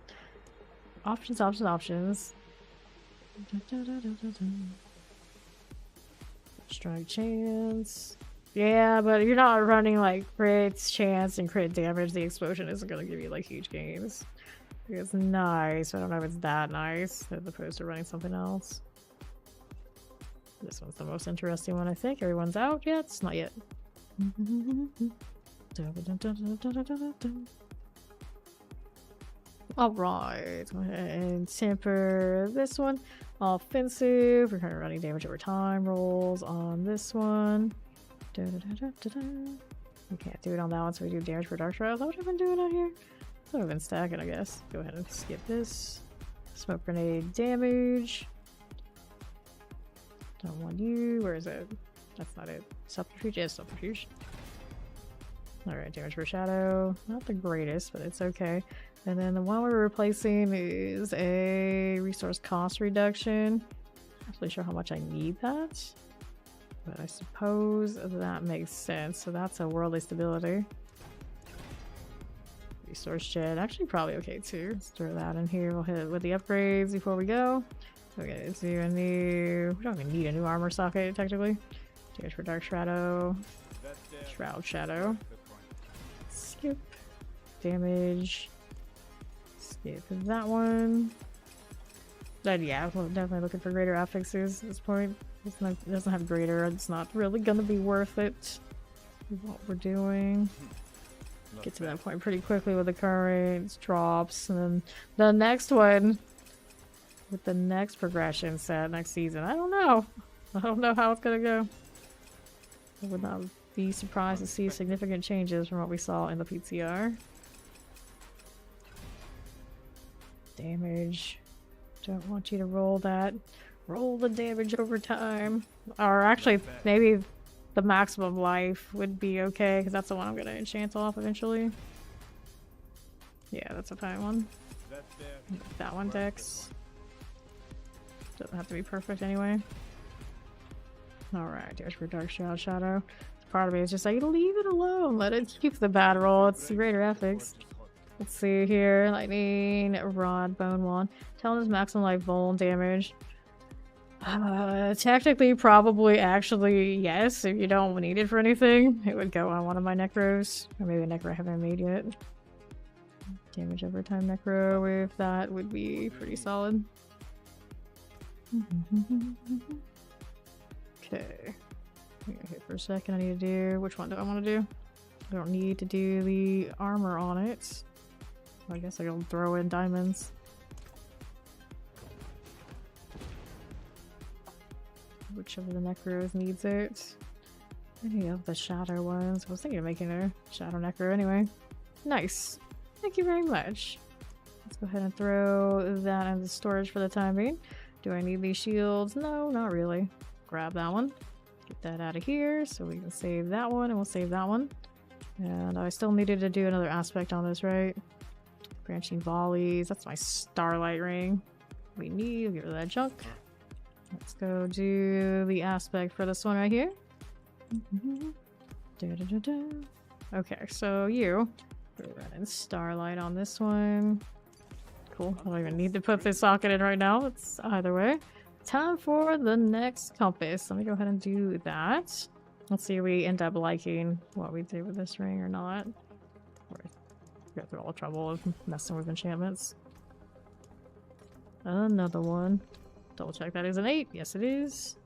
S1: Options, options, options. Strike chance. Yeah, but you're not running like crits, chance, and crit damage. The explosion isn't going to give you like huge gains. It's nice. I don't know if it's that nice as opposed to running something else. This one's the most interesting one, I think. Everyone's out yet? It's not yet. Alright, go ahead and temper this one. Offensive. We're kind of running damage over time rolls on this one. We can't do it on that one, so we do damage for dark trials. Is that what I've been doing out here? So I've been stacking, I guess. Go ahead and skip this. Smoke grenade damage. Don't want you. Where is it? That's not it. Subterfuge? Yes, subterfuge. Alright, damage for shadow. Not the greatest, but it's okay. And then the one we're replacing is a resource cost reduction. Not actually sure how much I need that. But I suppose that makes sense. So that's a worldly stability. Resource shed. Actually, probably okay too. Let's throw that in here. We'll hit it with the upgrades before we go. Okay, let's do a new. We don't even need a new armor socket, technically. Damage for Dark Shadow. Shroud Shadow. Skip. Damage. Skip that one. But yeah, we're definitely looking for greater affixes at this point. It doesn't have greater. It's not really gonna be worth it. What we're doing. Get to that point pretty quickly with the current drops, and then the next one with the next progression set next season. I don't know how it's gonna go. I would not be surprised to see significant changes from what we saw in the PTR. Damage. Don't want you to roll that. Roll the damage over time. Or actually, maybe the maximum life would be okay, because that's the one I'm going to enchant off eventually. Yeah, that's a fine one. That one dex. Doesn't have to be perfect anyway. Alright, there's your Dark Shadow. Part of me is just like, leave it alone. Let it keep the bad roll. It's greater ethics. Let's see here. Lightning, Rod, Bone Wand. Telling us maximum life vuln damage. Technically, probably, actually, yes. If you don't need it for anything, it would go on one of my Necros. Or maybe a Necro I haven't made yet. Damage over time Necro with that would be pretty solid. Okay. Here for a second, I need to do... Which one do I want to do? I don't need to do the armor on it. I guess I'll throw in diamonds. Whichever the Necros needs it. Any of the Shadow ones. I was thinking of making a Shadow Necro anyway. Nice. Thank you very much. Let's go ahead and throw that into storage for the time being. Do I need these shields? No, not really. Grab that one. Get that out of here so we can save that one, and we'll save that one. And I still needed to do another aspect on this, right? Branching volleys. That's my starlight ring. We need to get rid of that junk. Let's go do the aspect for this one right here. Okay, so you running starlight on this one. Cool. I don't even need to put this socket in right now. It's either way. Time for the next compass. Let me go ahead and do that. Let's see if we end up liking what we do with this ring or not. Or go through all the trouble of messing with enchantments. Another one. Double check that is an 8. Yes, it is.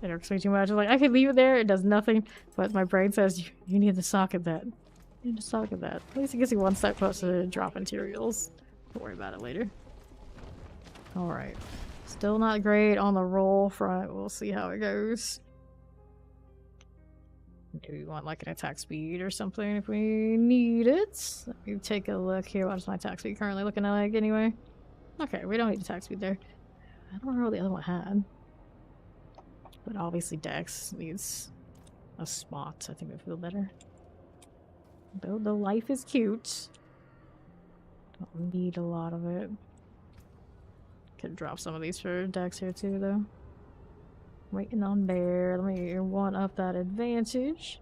S1: It irks me too much. I'm like, I could leave it there. It does nothing. But my brain says, you need to socket that. You need to socket that. At least it gets you one step closer to drop materials. Don't worry about it later. Alright. Still not great on the roll front. We'll see how it goes. Do we want like an attack speed or something if we need it? Let me take a look here. What's my attack speed currently looking like anyway? Okay, we don't need attack speed there. I don't remember what the other one had. But obviously Dex needs a spot. I think it would feel better. Though the life is cute. Don't need a lot of it. Could drop some of these for Dex here too though. Waiting on Bear. Let me one up that advantage.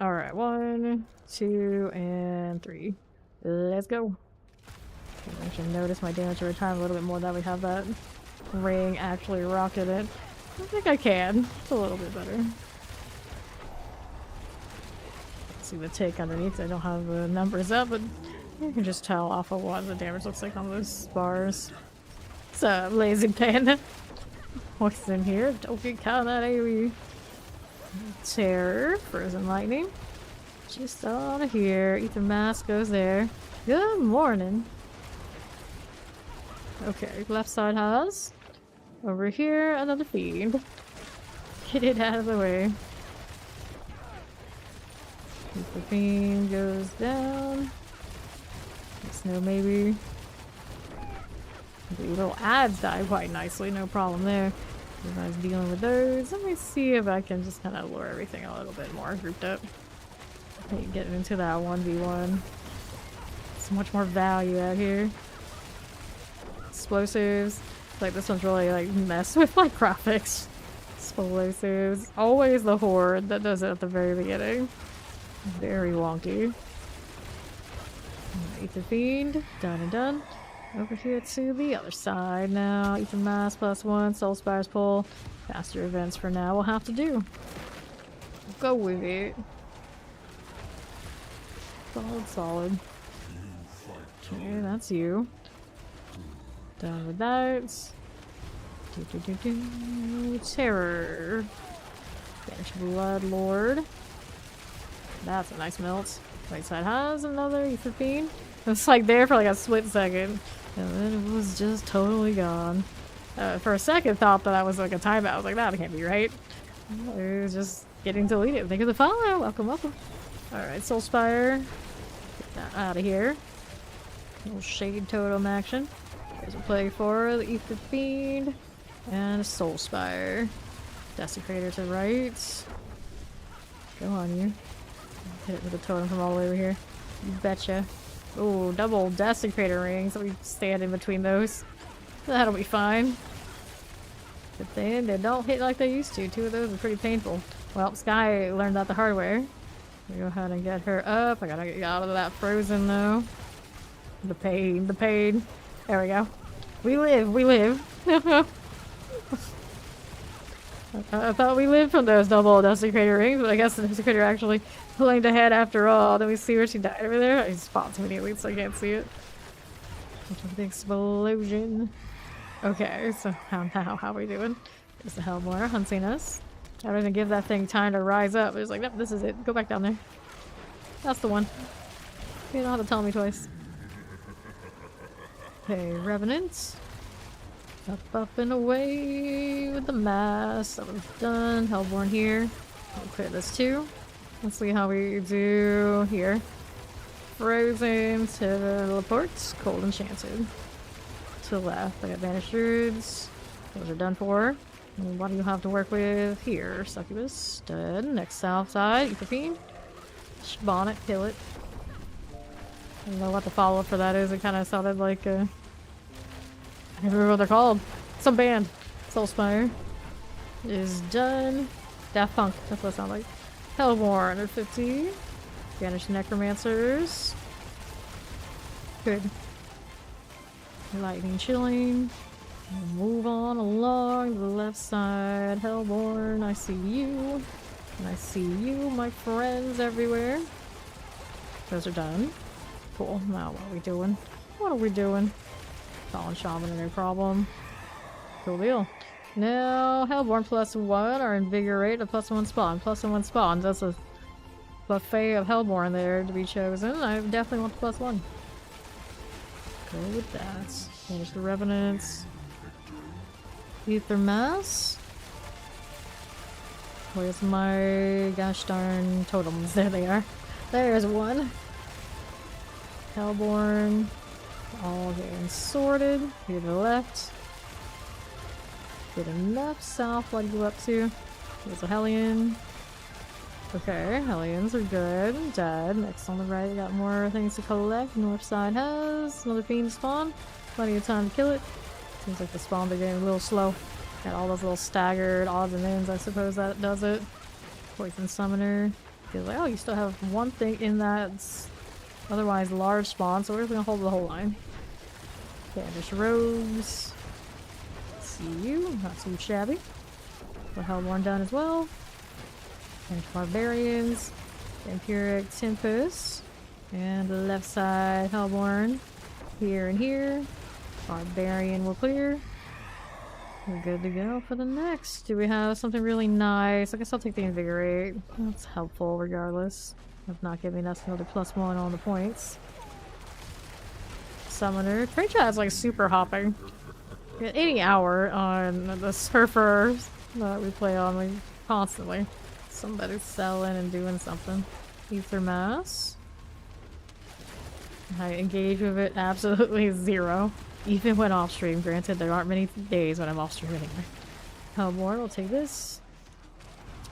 S1: Alright, 1, 2, and 3. Let's go. I should notice my damage over time a little bit more that we have that ring actually rocketed it. I think I can. It's a little bit better. See the take underneath. I don't have the numbers up, but you can just tell off of what the damage looks like on those bars. It's a lazy panda. What's in here? Don't get caught in that AoE. Terror, frozen lightning. Just out of here. Ether mask goes there. Good morning. Okay, left side has. Over here, another fiend. Get it out of the way. The fiend goes down. Snow maybe. The little ads die quite nicely, no problem there. You guys dealing with those. Let me see if I can just kind of lure everything a little bit more grouped up. Getting into that 1v1. So much more value out here. Explosives. Like this one's really like messed with my graphics. Explosives. Always the horde that does it at the very beginning. Very wonky. Ether Fiend. Done and done. Over here to the other side now. Ether Mass +1. Soul Spire's pull. Faster events for now we'll have to do. Go with it. Solid, solid. Okay, that's you. Done with that. Terror. Bench Blood Lord. That's a nice melt. Right side has another Ether Fiend. It's like there for like a split second. And then it was just totally gone. For a second thought that I was like a timeout. I was like, that can't be right. It was just getting deleted. Thank you for the follow. Welcome, welcome. Alright, Soul Spire. Get that out of here. Little Shade Totem action. There's a play for the Ether Fiend. And a Soul Spire. Desecrator to the right. Go on, you. Hit it with a totem from all the way over here. You betcha. Oh, double Desecrator rings. Let me stand in between those. That'll be fine. Good thing they don't hit like they used to. 2 of those are pretty painful. Well, Sky learned that the hard way. We go ahead and get her up. I gotta get out of that frozen though. The pain, the pain. There we go. We live, we live. I thought we lived from those double desecrator rings, but I guess the desecrator actually flamed ahead after all. Then we see where she died over there. I spot too many elites, so I can't see it. The explosion. Okay, so how are we doing? Is the Hellboy hunting us? I don't even give that thing time to rise up. It's like, nope, this is it. Go back down there. That's the one. You don't have to tell me twice. Okay, Revenants. Up and away with the mass. That was done. Hellborn here. I'll clear this too. Let's see how we do here. Frozen teleports. Cold enchanted. To the left. I got banished druids. Those are done for. And what do you have to work with here? Succubus. Dead. Next south side. Euphorine. Spawn it. Kill it. I don't know what the follow-up for that is. It kind of sounded like I can't remember what they're called. Some band. Soulspire is done. Daft Punk. That's what it sounds like. Hellborn at 50. Banished Necromancers. Good. Lightning Chilling. Move on along the left side. Hellborn, I see you. And I see you, my friends everywhere. Those are done. Cool. Now what are we doing? What are we doing? Fallen Shaman, no problem. Cool deal. Now, Hellborn +1 or Invigorate, a +1 spawn. +1 spawns. That's a buffet of Hellborn there to be chosen. I definitely want the +1. Go with that. Finish the Revenants. Ether Mass. Where's my gosh darn totems? There they are. There's one. Hellborn. All getting sorted. Here to the left. Good enough. South, what are you up to? There's a Hellion. Okay, Hellions are good. Dead. Next on the right, we got more things to collect. North side has another fiend spawn. Plenty of time to kill it. Seems like the spawns are getting a little slow. Got all those little staggered odds and ends, I suppose that does it. Poison Summoner. Feels like, oh, you still have one thing in that otherwise large spawn, so we're just gonna hold the whole line. Banish Rogues. See you. Not too shabby. The Hellborn done as well. Banish Barbarians. Vampiric Tempest. And the left side Hellborn. Here and here. Barbarian will clear. We're good to go for the next. Do we have something really nice? I guess I'll take the Invigorate. That's helpful regardless of not giving us another +1 on the points. Summoner. Trade chat's like super hopping. Any hour on the surfers that we play on, like constantly. Somebody's selling and doing something. Ether Mass. I engage with it absolutely 0. Even when off stream. Granted, there aren't many days when I'm off stream anyway. Hellborn, we'll take this.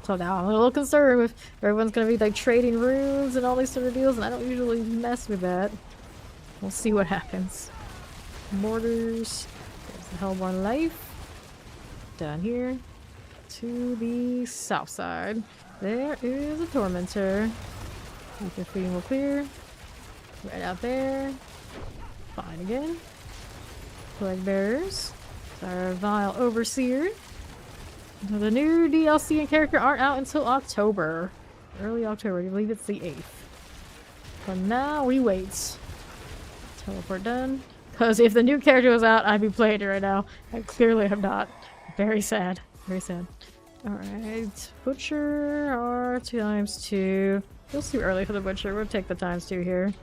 S1: So now I'm a little concerned with everyone's gonna be like trading runes and all these sort of deals, and I don't usually mess with that. We'll see what happens. Mortars. There's the Hellborn Life. Down here. To the south side. There is a Tormentor. Euphorine will clear. Right out there. Fine again. Plague Bearers. Our Vile Overseer. The new DLC and character aren't out until October. Early October. I believe it's the 8th. For now, we wait. Teleport done. Because if the new character was out, I'd be playing it right now. I clearly am not. Very sad. Very sad. Alright. Butcher or 2x2. Feels too early for the Butcher. We'll take the ×2 here.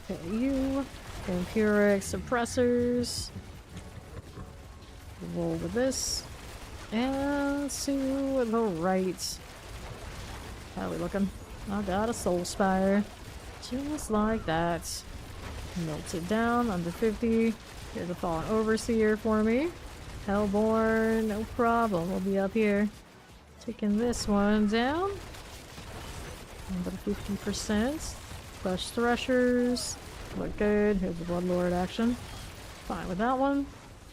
S1: Okay, you. Vampiric Suppressors. Roll with this. And to the right. How are we looking? I got a Soulspire. Just like that. Melt it down, under 50. Here's a Fallen Overseer for me. Hellborn, no problem. We'll be up here. Taking this one down. Under 50%. Flesh Threshers. Look good. Here's the Bloodlord action. Fine with that one.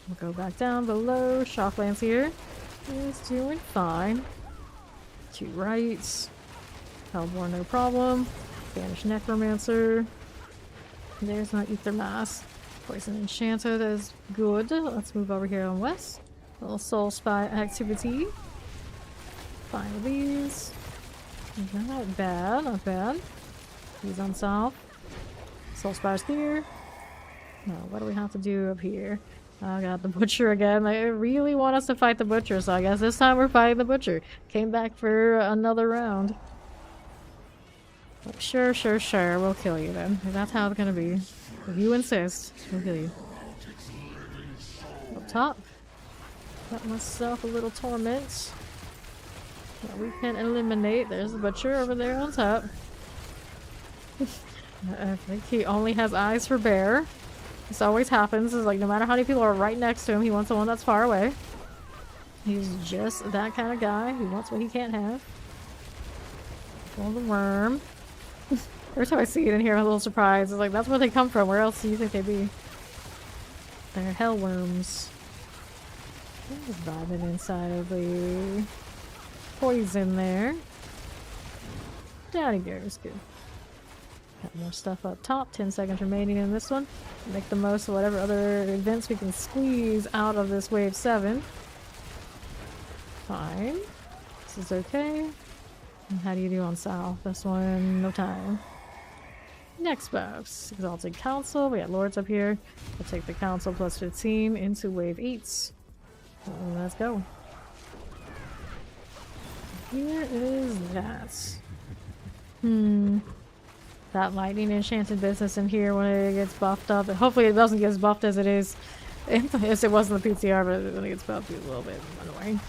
S1: We'll go back down below. Shocklands here is doing fine. 2 rights. Hellborn, no problem. Banish Necromancer. There's my Ether Mass. Poison Enchanted is good. Let's move over here on west. Little Soul Spy activity. Fine with these. Not bad, not bad. These on south. Soul Spies here. Now, what do we have to do up here? Oh god, the Butcher again. They really want us to fight the Butcher, so I guess this time we're fighting the Butcher. Came back for another round. Like, sure, we'll kill you then. If that's how it's gonna be. If you insist, we'll kill you. Up top. Got myself a little torment. That we can eliminate. There's the Butcher over there on top. I think he only has eyes for bear. This always happens. It's like no matter how many people are right next to him, he wants the one that's far away. He's just that kind of guy. He wants what he can't have. Kill the worm. Every time I see it in here, I'm a little surprised. It's like, that's where they come from. Where else do you think they'd be? They're hellworms. Just vibing inside of the poison there. Down he goes. Good. Got more stuff up top. 10 seconds remaining in this one. Make the most of whatever other events we can squeeze out of this wave 7. Fine. This is okay. And how do you do on south? This one, no time. Next buffs. Exalted Council. We got Lords up here. We'll take the Council plus 15 into wave 8. Let's go. Here is that. That lightning enchanted business in here when it gets buffed up. And hopefully it doesn't get as buffed as it is. Yes, it was in the PTR, but when it gets buffed, it's a little bit annoying.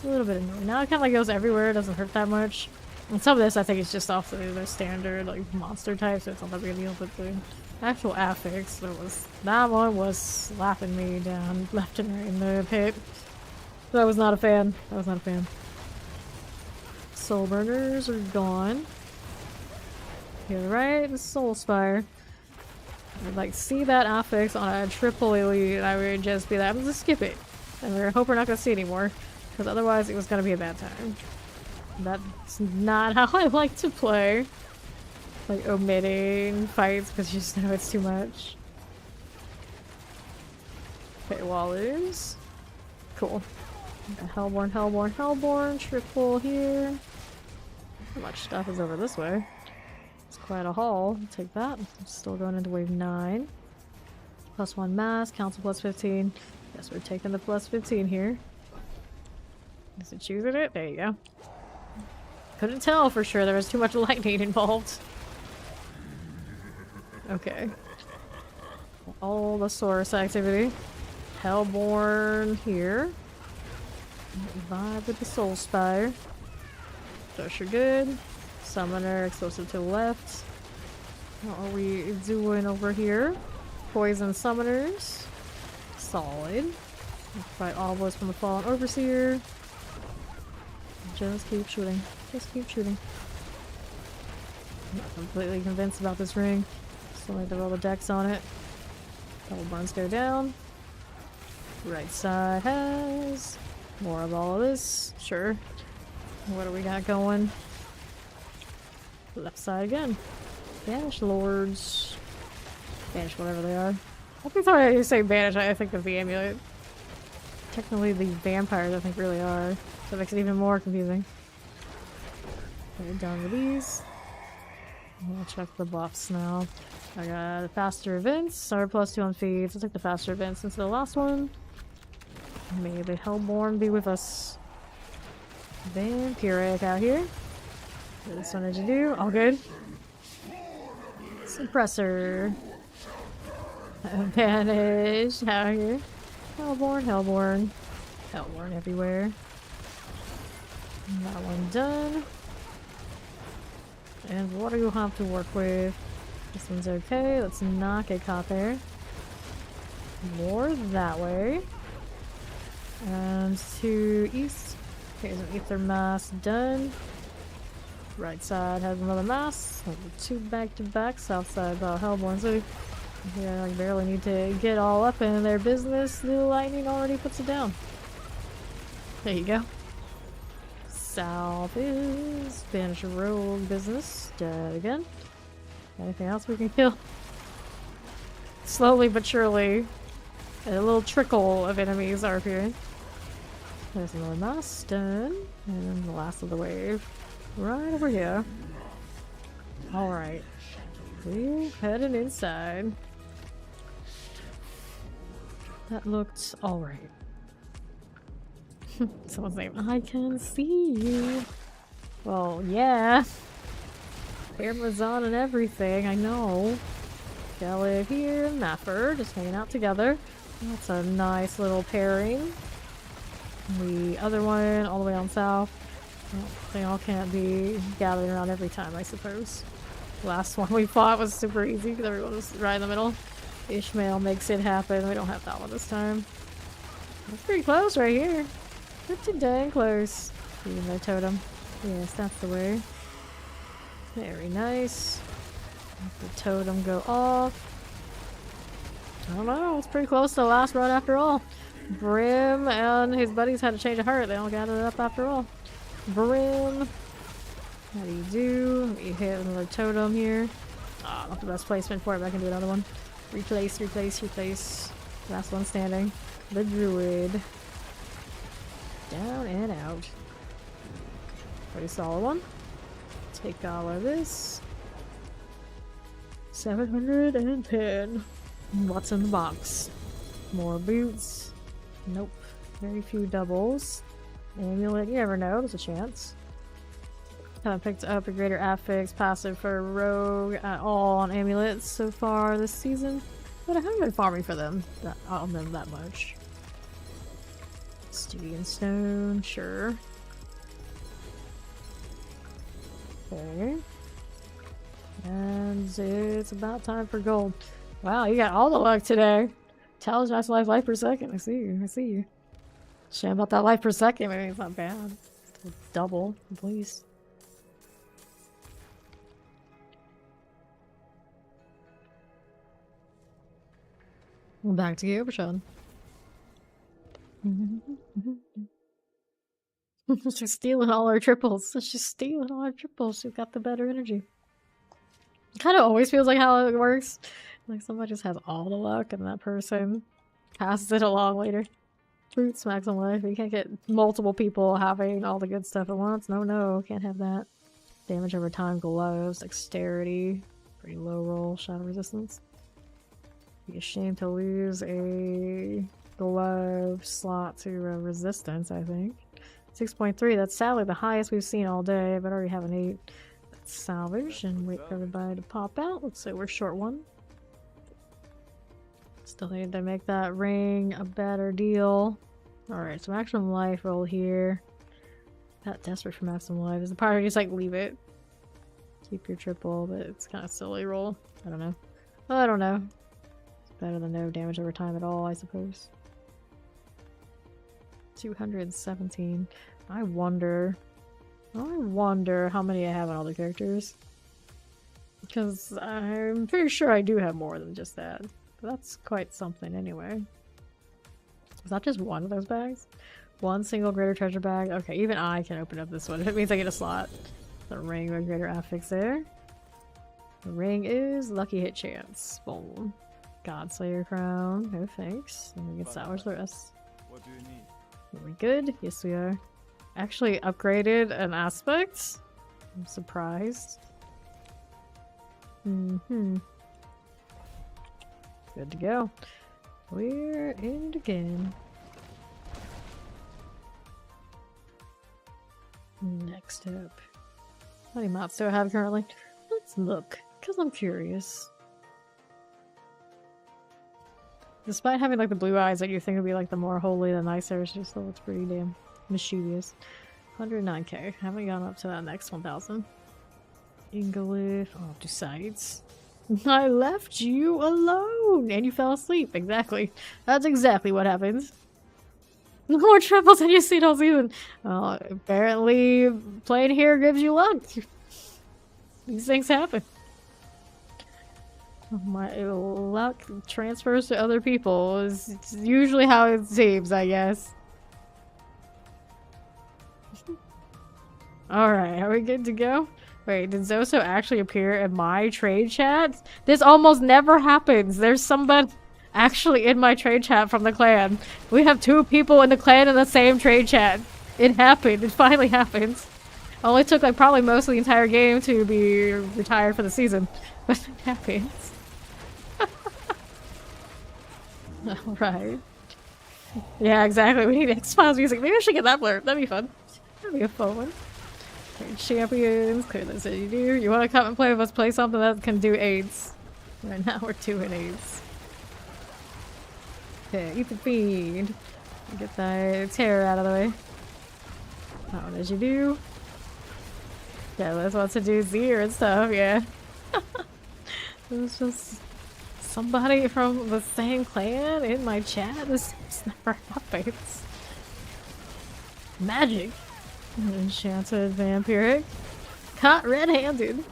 S1: A little bit annoying. Now it kind of like goes everywhere. It doesn't hurt that much. And some of this I think is just off the standard like monster type, so it's not that big a deal. But the actual affix, that one was slapping me down left and right in the pit. So I was not a fan. I was not a fan. Soul burners are gone. You're right, the Soul Spire. I'd like see that affix on a triple elite, and I would just be like, I'm gonna skip it. And I hope we're not gonna see anymore. Because otherwise it was gonna be a bad time. That's not how I like to play. Like omitting fights because you just know it's too much. Okay, Wallers. Cool. Hellborn, triple here. How much stuff is over this way? It's quite a haul. I'll take that. Still going into wave 9. +1 mass, council plus 15. Guess we're taking the plus 15 here. Is it choosing it? There you go. Couldn't tell for sure. There was too much lightning involved. Okay. All the source activity. Hellborn here. Vibe with the Soul Spire. Those are good. Summoner explosive to the left. What are we doing over here? Poison summoners. Solid. Fight all boys from the Fallen Overseer. Just keep shooting. Just keep shooting. I'm not completely convinced about this ring. Still need to roll the dex on it. Double burns go down. Right side has more of all of this. Sure. What do we got going? Left side again. Banish Lords. Banish whatever they are. Every time I say banish, I think of the amulet. Technically the vampires I think really are. So it makes it even more confusing. Okay, done with these. I'll check the buffs now. I got faster events, sorry +2 on feeds. I'll take the faster events instead of the last one. May the Hellborn be with us. Vampiric out here. What this one did you do? All good. Suppressor. Banish out here. Hellborn. Hellborn everywhere. That one done. And what do you have to work with? This one's okay. Let's not get caught there. More that way. And to east. Here's an ether mass done. Right side has another mass. 2 back to back. South side about Hellborn. So Yeah, I barely need to get all up in their business. The lightning already puts it down. There you go. South is Spanish rogue business. Dead again. Anything else we can kill? Slowly but surely, a little trickle of enemies are appearing. There's another mouse done, and the last of the wave right over here. Alright, we're heading inside. That looked alright. Someone's saying, I can see you. Well, yeah. Camera's on and everything, I know. Kelly here and Mapper just hanging out together. That's a nice little pairing. The other one all the way on south. Well, they all can't be gathering around every time, I suppose. The last one we fought was super easy because everyone was right in the middle. Ishmael makes it happen. We don't have that one this time. That's pretty close right here. Pretty dang close. Even their totem. Yes, that's the way. Very nice. Let the totem go off. I don't know, it's pretty close to the last run after all. Brim and his buddies had to change a heart. They all gathered up after all. Brim. How do you do? You hit another totem here. Ah, not the best placement for it, but I can do another one. Replace, replace, replace. Last one standing. The druid. Down and out. Pretty solid one. Take all of this. 710. What's in the box? More boots. Nope. Very few doubles. Amulet, you never know, there's a chance. Haven't picked up a greater affix passive for rogue at all on amulets so far this season, but I haven't been farming for them on them that much. Stygian stone, sure. Okay. And it's about time for gold. Wow, you got all the luck today. Tells us life per second. I see you. I see you. Shame about that life per second. Maybe it's not bad. Double, please. Well, back to you, Sean. She's stealing all our triples. She's stealing all our triples. She's got the better energy. It kind of always feels like how it works. Like somebody just has all the luck and that person passes it along later. Fruit smacks on life. You can't get multiple people having all the good stuff at once. No, no, can't have that. Damage over time, gloves, dexterity, pretty low roll, shadow resistance. Be a shame to lose a glove slot to resistance, I think. 6.3, that's sadly the highest we've seen all day, but I already have an 8. Let's salvage and wait for everybody to pop out. Looks like we're short one. Still need to make that ring a better deal. Alright, so maximum life roll here. Not desperate for maximum life. Is the part where you just like leave it? Keep your triple, but it's kind of silly roll. I don't know. I don't know. It's better than no damage over time at all, I suppose. 217. I wonder how many I have on all the characters. Because I'm pretty sure I do have more than just that. But that's quite something anyway. Is that just one of those bags? One single greater treasure bag? Okay, even I can open up this one. If it means I get a slot. The ring with greater affix there. The ring is lucky hit chance. Boom. Godslayer crown. No thanks. And we can salvage the rest.
S4: What do you need?
S1: Are we good? Yes, we are. Actually upgraded an aspect. I'm surprised. Good to go. We're in it again. Next up. How many mods do I have currently? Let's look, because I'm curious. Despite having like the blue eyes that you think would be like the more holy, the nicer, she still looks pretty damn mischievous. 109k. Haven't gone up to that next 1000. Ingolith. Oh, two sides. I left you alone! And you fell asleep. Exactly. That's exactly what happens. More troubles than you see all season. Well, apparently playing here gives you luck. These things happen. My luck transfers to other people. It's usually how it seems, I guess. Alright, are we good to go? Wait, did Zoso actually appear in my trade chat? This almost never happens. There's somebody actually in my trade chat from the clan. We have 2 people in the clan in the same trade chat. It happened. It finally happened. Only took like probably most of the entire game to be retired for the season. But it happens. Alright. Yeah, exactly. We need X-Files music. Maybe I should get that blurb. That'd be fun. That'd be a fun one. Okay, champions. Clear this as you do. You want to come and play with us? Play something that can do AIDS. Right now we're doing AIDS. Okay, eat the feed. Get that terror out of the way. That one as you do. Yeah, let's want to do Zir and stuff, yeah. It was just somebody from the same clan in my chat. This never happens. Magic. Enchanted vampiric. Caught red-handed.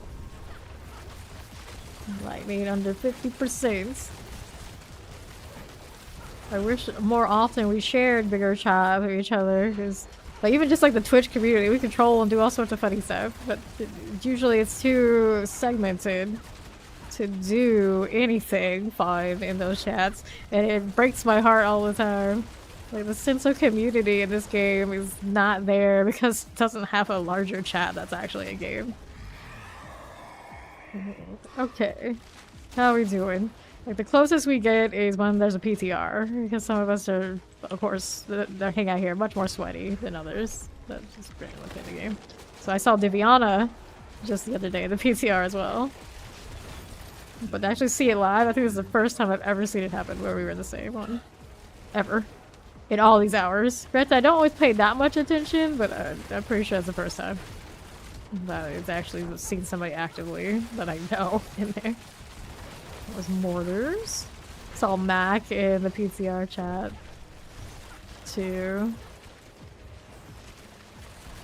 S1: Lightning under 50%. I wish more often we shared bigger chat with each other, because like even just like the Twitch community, we control and do all sorts of funny stuff, but usually it's too segmented to do anything fine in those chats, and it breaks my heart all the time. Like the sense of community in this game is not there because it doesn't have a larger chat that's actually a game. Okay, how are we doing? Like the closest we get is when there's a PTR, because some of us are, of course, they hang out here much more sweaty than others. That's just great within the game. So I saw Diviana just the other day, the PTR as well. But to actually see it live, I think this is the first time I've ever seen it happen where we were the same one. Ever. In all these hours. Granted, I don't always pay that much attention, but I'm pretty sure it's the first time that it's actually seen somebody actively that I know in there. It was Mortars. Saw Mac in the PTR chat too.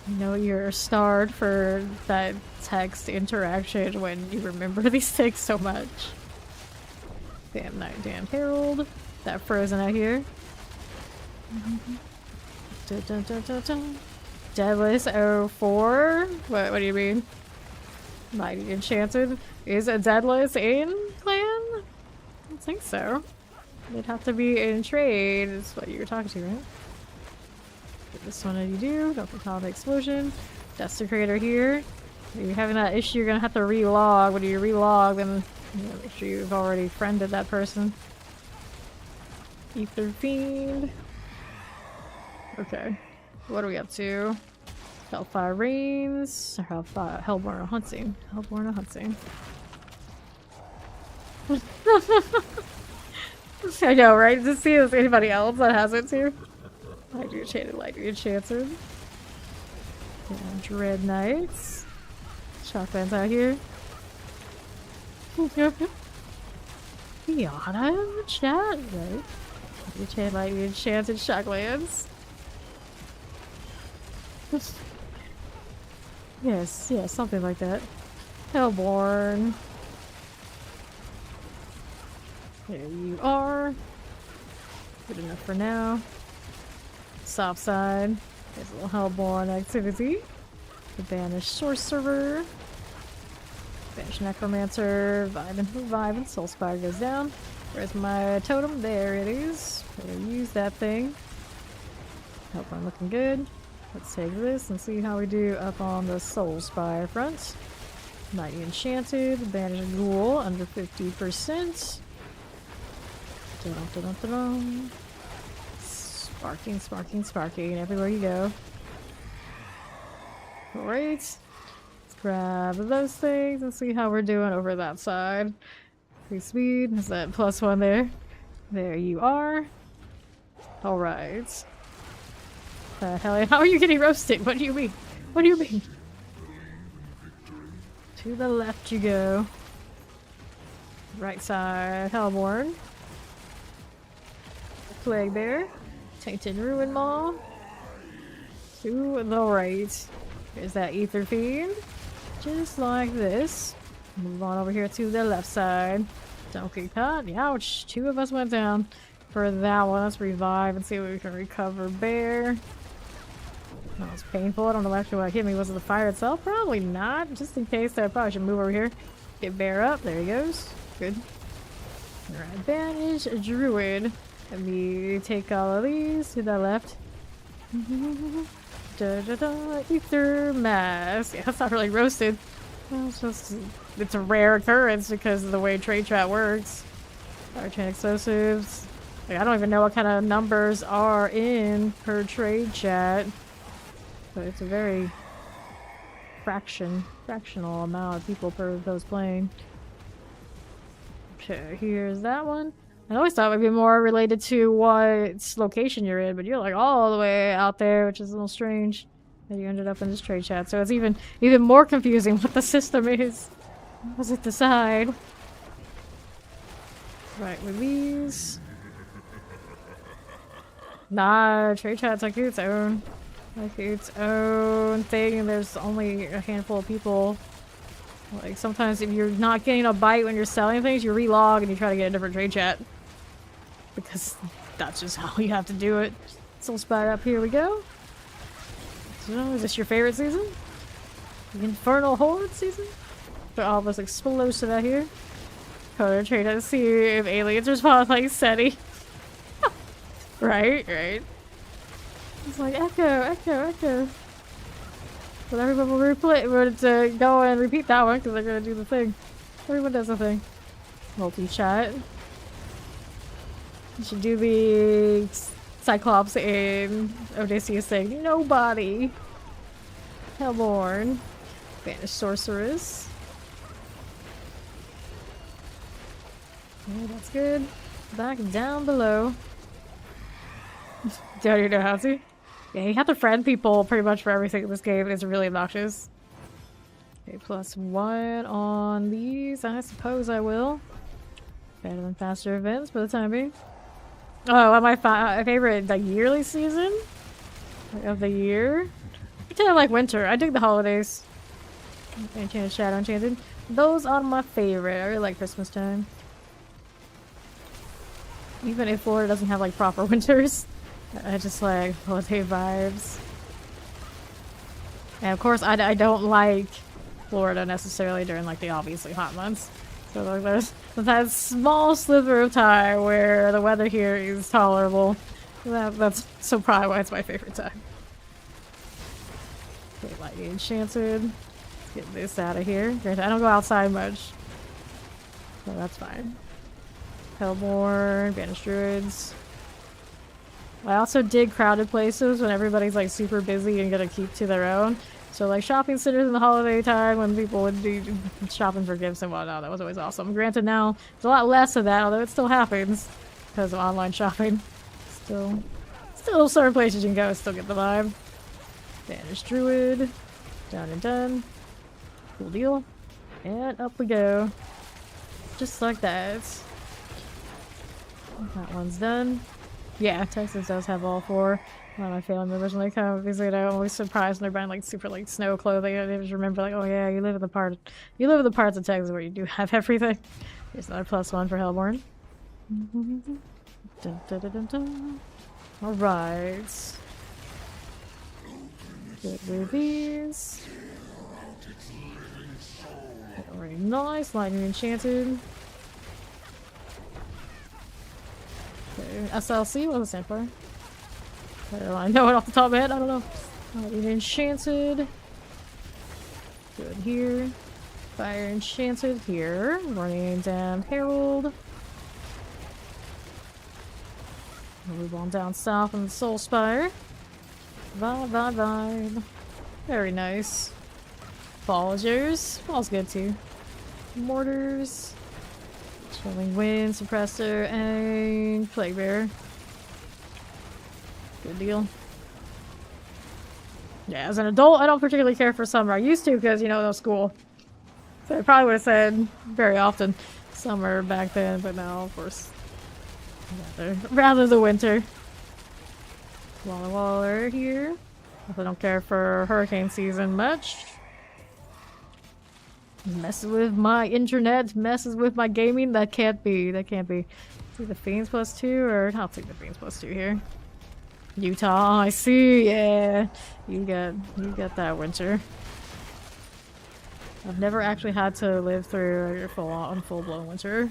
S1: You know you're starred for that text interaction when you remember these things so much. Damn Night, damn Herald. That frozen out here. Dun, dun, dun, dun, dun. Deadless 04? What do you mean? Mighty Enchanted. Is a Deadless in clan? I don't think so. They'd have to be in trade, is what you were talking to, right? Get this one as you do. Don't forget the explosion. Desecrator here. If you're having that issue, you're gonna have to relog. When you relog, then make sure you've already friended that person. Ether Fiend. Okay. What are we up to? Hellfire Reigns. Hellborn Hunting. Hellborn Hunting. I know, right? To see if there's anybody else that has it too. Lightning Enchanted, Lightning Enchanted. Yeah, Dread Knights. Shotguns out here. Fiona in the chat, right? Lightning Enchanted Shocklands. Yes, something like that. Hellborn. There you are. Good enough for now. Soft side. There's a little Hellborn activity. The Banished Sorcerer. Banished Necromancer. Vivant. Soulspire goes down. Where's my totem? There it is. Gonna use that thing. Hellborn looking good. Let's take this and see how we do up on the Soulspire front. Mighty Enchanted. Banished Ghoul under 50%. Dun-dun-dun-dun-dun. Sparking everywhere you go. Alright. Let's grab those things and see how we're doing over that side. Free speed. Is that +1 there? There you are. Alright. Hell, how are you getting roasted? What do you mean? What do you mean? To the left you go. Right side, Hellborn. Plague Bear. Tainted Ruin Maw. To the right. There's that Ether Fiend. Just like this. Move on over here to the left side. Don't get caught. Ouch. 2 of us went down for that one. Let's revive and see what we can recover. Bear. That was painful. I don't know actually what hit me. Was it the fire itself? Probably not. Just in case, I probably should move over here. Get Bear up. There he goes. Good. Alright, banish a druid. Let me take all of these to the left. Ether mass. Yeah, that's not really roasted. It's just, it's a rare occurrence because of the way trade chat works. Fire chain explosives. Like, I don't even know what kind of numbers are in per trade chat. But it's a very fractional amount of people per those playing. Okay, here's that one. I always thought it would be more related to what location you're in, but you're like all the way out there, which is a little strange that you ended up in this trade chat. So it's even more confusing what the system is. What does it decide? Right, with these. Nah, trade chat's like its own thing, and there's only a handful of people. Like sometimes if you're not getting a bite when you're selling things, you relog and you try to get a different trade chat. Because that's just how you have to do it. Soul Spire up, here we go. So, is this your favorite season? The Infernal Horde season? So all of us explosive out here. Color trade to see if aliens respond like SETI. Right. It's like echo. But everyone will replay. We're go and repeat that one because they're gonna do the thing. Everyone does the thing. Multi-chat. You should do the Cyclops in Odysseus saying, nobody! Hellborn. Banished Sorceress. Okay, that's good. Back down below. Don't you know how to? Yeah, you have to friend people pretty much for everything in this game. It's really obnoxious. Okay, +1 on these. I suppose I will. Better than faster events for the time being. Oh, my favorite like yearly season of the year. I tend to like winter. I dig the holidays. Enchanted Shadow, Enchanted. Those are my favorite. I really like Christmas time. Even if Florida doesn't have like proper winters, I just like holiday vibes. And of course, I don't like Florida necessarily during like the obviously hot months. So like, there's that small sliver of time where the weather here is tolerable. That's so probably why it's my favorite time. Okay, Lightning Enchanted. Let's get this out of here. Granted, I don't go outside much, so that's fine. Hellborn, Banished Druids. I also dig crowded places when everybody's like super busy and gonna keep to their own. So like shopping centers in the holiday time when people would be shopping for gifts and whatnot, that was always awesome. Granted now, there's a lot less of that, although it still happens because of online shopping. Still certain places you can go and still get the vibe. Banished Druid. Done and done. Cool deal. And up we go. Just like that. That one's done. Yeah, Texas does have all 4. One of my family members when they come visit, I'm always surprised when they're buying like super like snow clothing. I just remember like, oh yeah, you live in the parts of Texas where you do have everything. Here's another +1 for Hellborn. Dun, dun, dun, dun, dun. All right. Get rid of these. Very nice. Lightning Enchanted. Okay. SLC, what does it stand for? I know it off the top of my head, I don't know. Lightning Enchanted. Good here. Fire Enchanted here. Running down Herald. Move on down south on the Soul Spire. Vibe. Very nice. Bolgers. Fall's good too. Mortars. Chilling Wind, Suppressor, and Plague Bearer. Good deal. Yeah, as an adult, I don't particularly care for summer. I used to because, you know, no school. So I probably would have said very often summer back then, but now, of course, rather the winter. Waller here. I don't care for hurricane season much. Messes with my internet, messes with my gaming. That can't be. That can't be. See the Fiends +2, or I'll take the Fiends +2 here. Utah, I see. Yeah, you got that winter. I've never actually had to live through a full-blown winter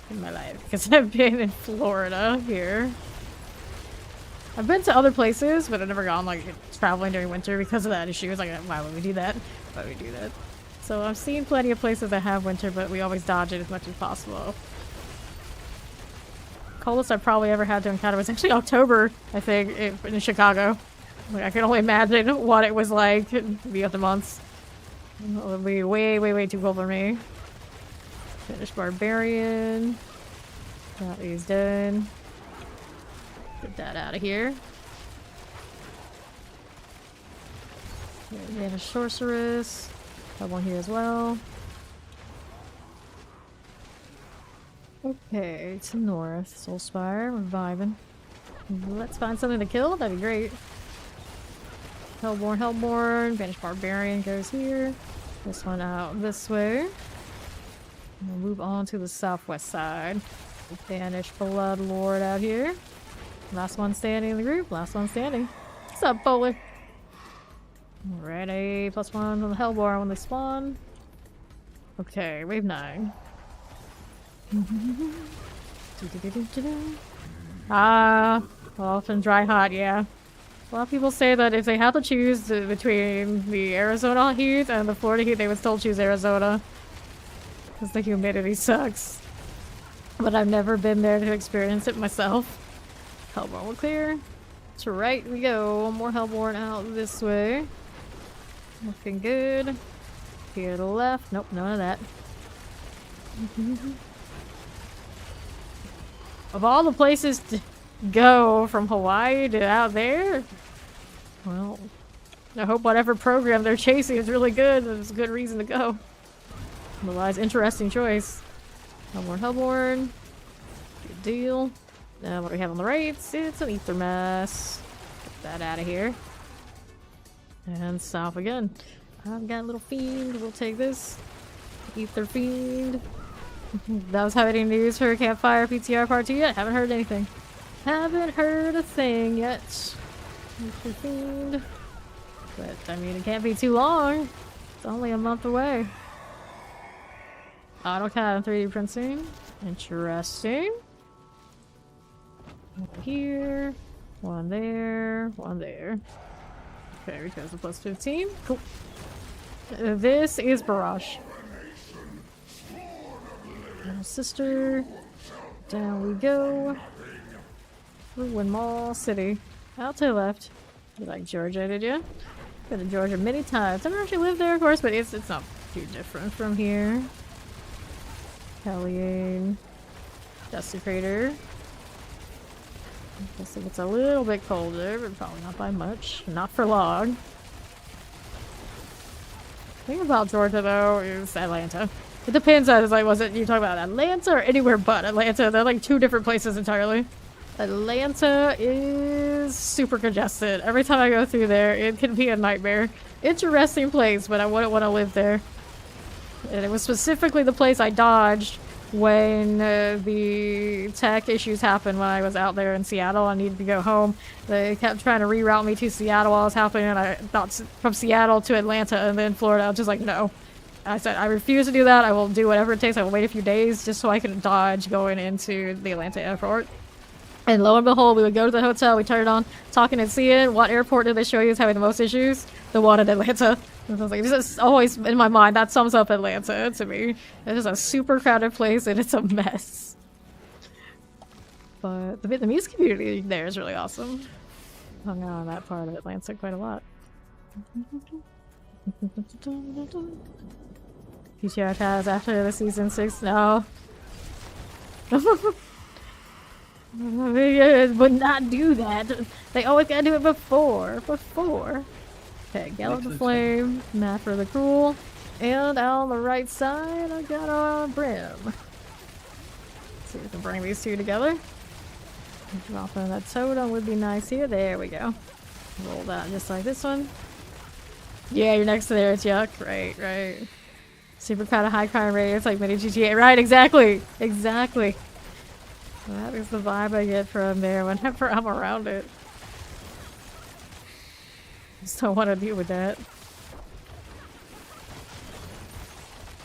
S1: in my life because I've been in Florida here. I've been to other places, but I've never gone like traveling during winter because of that issue. It's like, why would we do that? Why would we do that? So I've seen plenty of places that have winter, but we always dodge it as much as possible. Coldest I've probably ever had to encounter was actually October, I think, in Chicago. Like, I can only imagine what it was like the other months. It would be way, way, way too cold for me. Finish Barbarian. That is done. Get that out of here. Vanish Sorceress. Have one here as well. Okay, to north. Soulspire, we're vibing. Let's find something to kill, that'd be great. Hellborn, Hellborn. Vanish Barbarian goes here. This one out this way. We'll move on to the southwest side. Vanish Bloodlord out here. Last one standing in the group. Last one standing. What's up, Bowler? Alrighty. +1 on the Hellborn when they spawn. Okay, wave 9. Ah, often dry hot, yeah. A lot of people say that if they have to choose between the Arizona heat and the Florida heat, they would still choose Arizona. Because the humidity sucks. But I've never been there to experience it myself. Hellborn will clear. To right we go. One more Hellborn out this way. Looking good. Here to the left. Nope, none of that. Of all the places to go from Hawaii to out there, well, I hope whatever program they're chasing is really good. There's a good reason to go. Otherwise, interesting choice. Hellborn, Hellborn. Good deal. Now what do we have on the right? It's an Ether Mass. Get that out of here. And south again. I've got a little Fiend. We'll take this. Ether Fiend. That was how any news for Campfire PTR Part 2 yet? Haven't heard anything. Haven't heard a thing yet. Ether Fiend. But, I mean, it can't be too long. It's only a month away. AutoCAD and 3D printing. Interesting. One here. One there. One there. Okay, because the +15. Cool. This is Barrage. Sister. Down we go. Ruin Mall City. Out to the left. You like Georgia, did you? Been to Georgia many times. I've never actually lived there, of course, but it's not too different from here. Hellion. Dusty Crater. I guess it's a little bit colder, but probably not by much. Not for long. The thing about Georgia, though, is Atlanta. It depends on, like, was it you talking about Atlanta or anywhere but Atlanta? They're like two different places entirely. Atlanta is super congested. Every time I go through there, it can be a nightmare. Interesting place, but I wouldn't want to live there. And it was specifically the place I dodged when the tech issues happened when I was out there in Seattle. I needed to go home. They kept trying to reroute me to Seattle while it was happening, and I thought from Seattle to Atlanta and then Florida. I was just like, no. I said, I refuse to do that. I will do whatever it takes. I will wait a few days just so I can dodge going into the Atlanta airport. And lo and behold, we would go to the hotel, we turn it on, talking and seeing what airport did they show you is having the most issues? The one in Atlanta. And I was like, this is always in my mind, that sums up Atlanta to me. It is a super crowded place and it's a mess. But the Vietnamese community there is really awesome. Hung out on that part of Atlanta quite a lot. PTR has after the season 6 now. Would not do that. They always gotta do it before. Okay, Gallop the Flame, Map for the Cruel, and on the right side I got a Brim. Let's see if we can bring these two together. Dropping that totem would be nice here. There we go. Roll that just like this one. Yeah, you're next to there, it's Yuck. Right. Super kind of high crime rate. It's like mini GTA. Right, exactly. Exactly. That is the vibe I get from there whenever I'm around it. Just don't want to deal with that.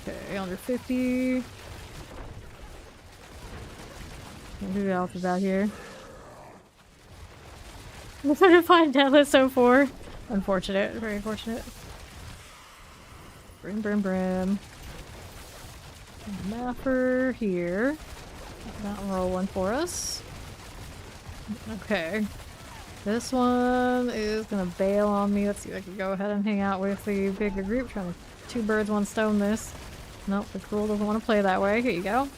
S1: Okay, under 50. Who else is out here? I'm trying to find Deadlift 04. Unfortunate. Very unfortunate. Brim, brim, brim. Mapper here. That'll roll one for us. Okay. This one is gonna bail on me. Let's see if I can go ahead and hang out with the bigger group. Trying to two birds, one stone this. Nope, the cruel doesn't want to play that way. Here you go.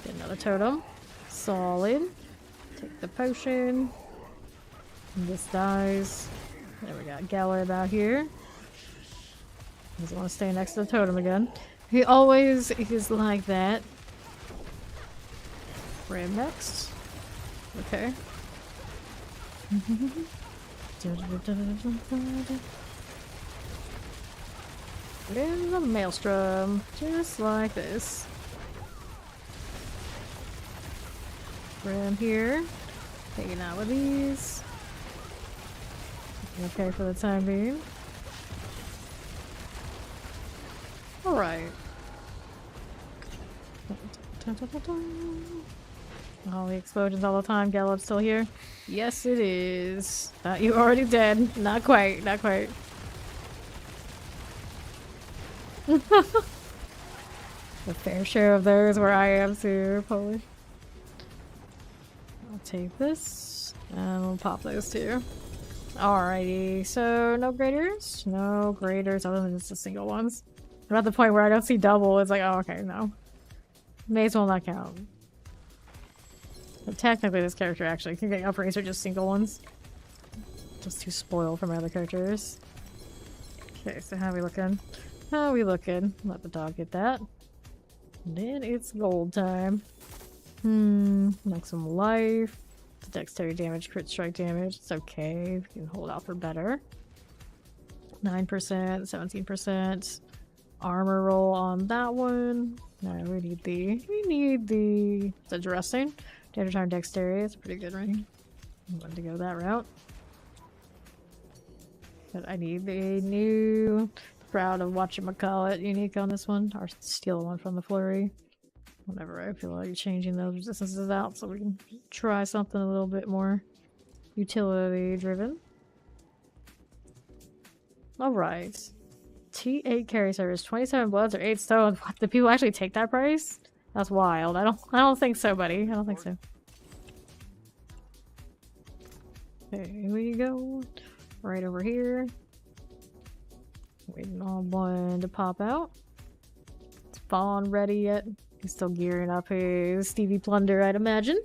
S1: Get another totem. Solid. Take the potion. And this dies. There we got Galeb out here. Doesn't want to stay next to the totem again. He always is like that. Ram next. Okay. In the maelstrom. Just like this. Ram here. Hanging out with these. Okay for the time being. Alright. All the explosions all the time. Galeb's still here? Yes, it is. Thought you already dead. Not quite. Not quite. The fair share of those where I am too, Polish. I'll take this. And we'll pop those too. Alrighty. So, no graders? No graders other than just the single ones. I'm at the point where I don't see double. It's like, oh, okay, no. May as well not count. But technically, this character actually can get upgrades or just single ones. Just too spoiled for my other characters. Okay, so how are we looking? How are we looking? Let the dog get that. And then it's gold time. Maximum life. Dexterity damage, crit strike damage. It's okay. We can hold out for better. 9%, 17%. Armor roll on that one. No, we need the it's addressing. Damage time dexterity. It's pretty good, right? I'm going to go that route. But I need the new Proud of whatchamacallit unique on this one. Or steal one from the flurry. Whenever I feel like changing those resistances out so we can try something a little bit more utility driven. Alright. T8 carry service, 27 bloods or 8 stones. What? Do people actually take that price? That's wild. I don't think so, buddy. I don't think so. There we go. Right over here. Waiting on one to pop out. Is Vaughn ready yet? He's still gearing up his Stevie Plunder, I'd imagine.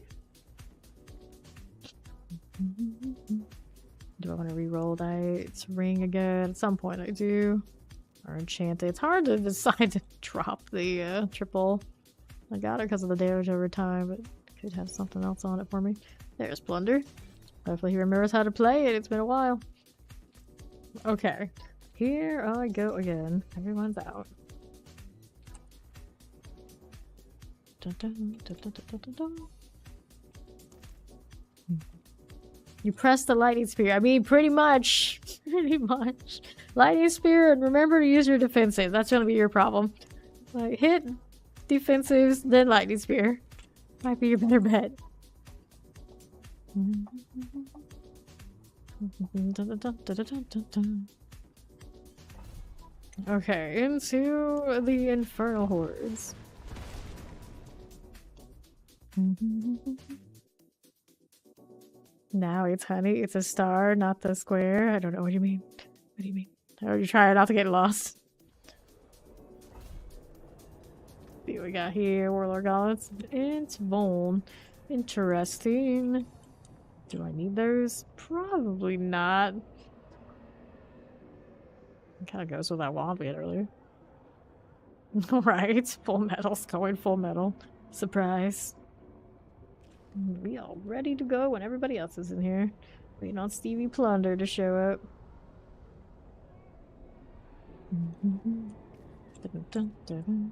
S1: Do I want to re-roll Knight's Ring again? At some point I do. Or enchant it. It's hard to decide to drop the triple. I got it because of the damage over time, but it could have something else on it for me. There's Plunder. Hopefully he remembers how to play it. It's been a while. Okay. Here I go again. Everyone's out. Dun, dun, dun, dun, dun, dun, dun. You press the lightning spear. I mean, pretty much. Pretty much. Lightning spear, and remember to use your defensive. That's gonna be your problem. Like, hit defensives, then lightning spear. Might be your better bet. Okay, into the Infernal hordes. Now it's honey. It's a star, not the square. I don't know what you mean. What do you mean? Or you try not to get lost. See what we got here. Warlord Gauntlets. It's bone. Interesting. Do I need those? Probably not. It kind of goes with that wand we had earlier. Alright, full metal's going full metal. Surprise. We all ready to go when everybody else is in here. Waiting on Stevie Plunder to show up. Dun, dun, dun, dun.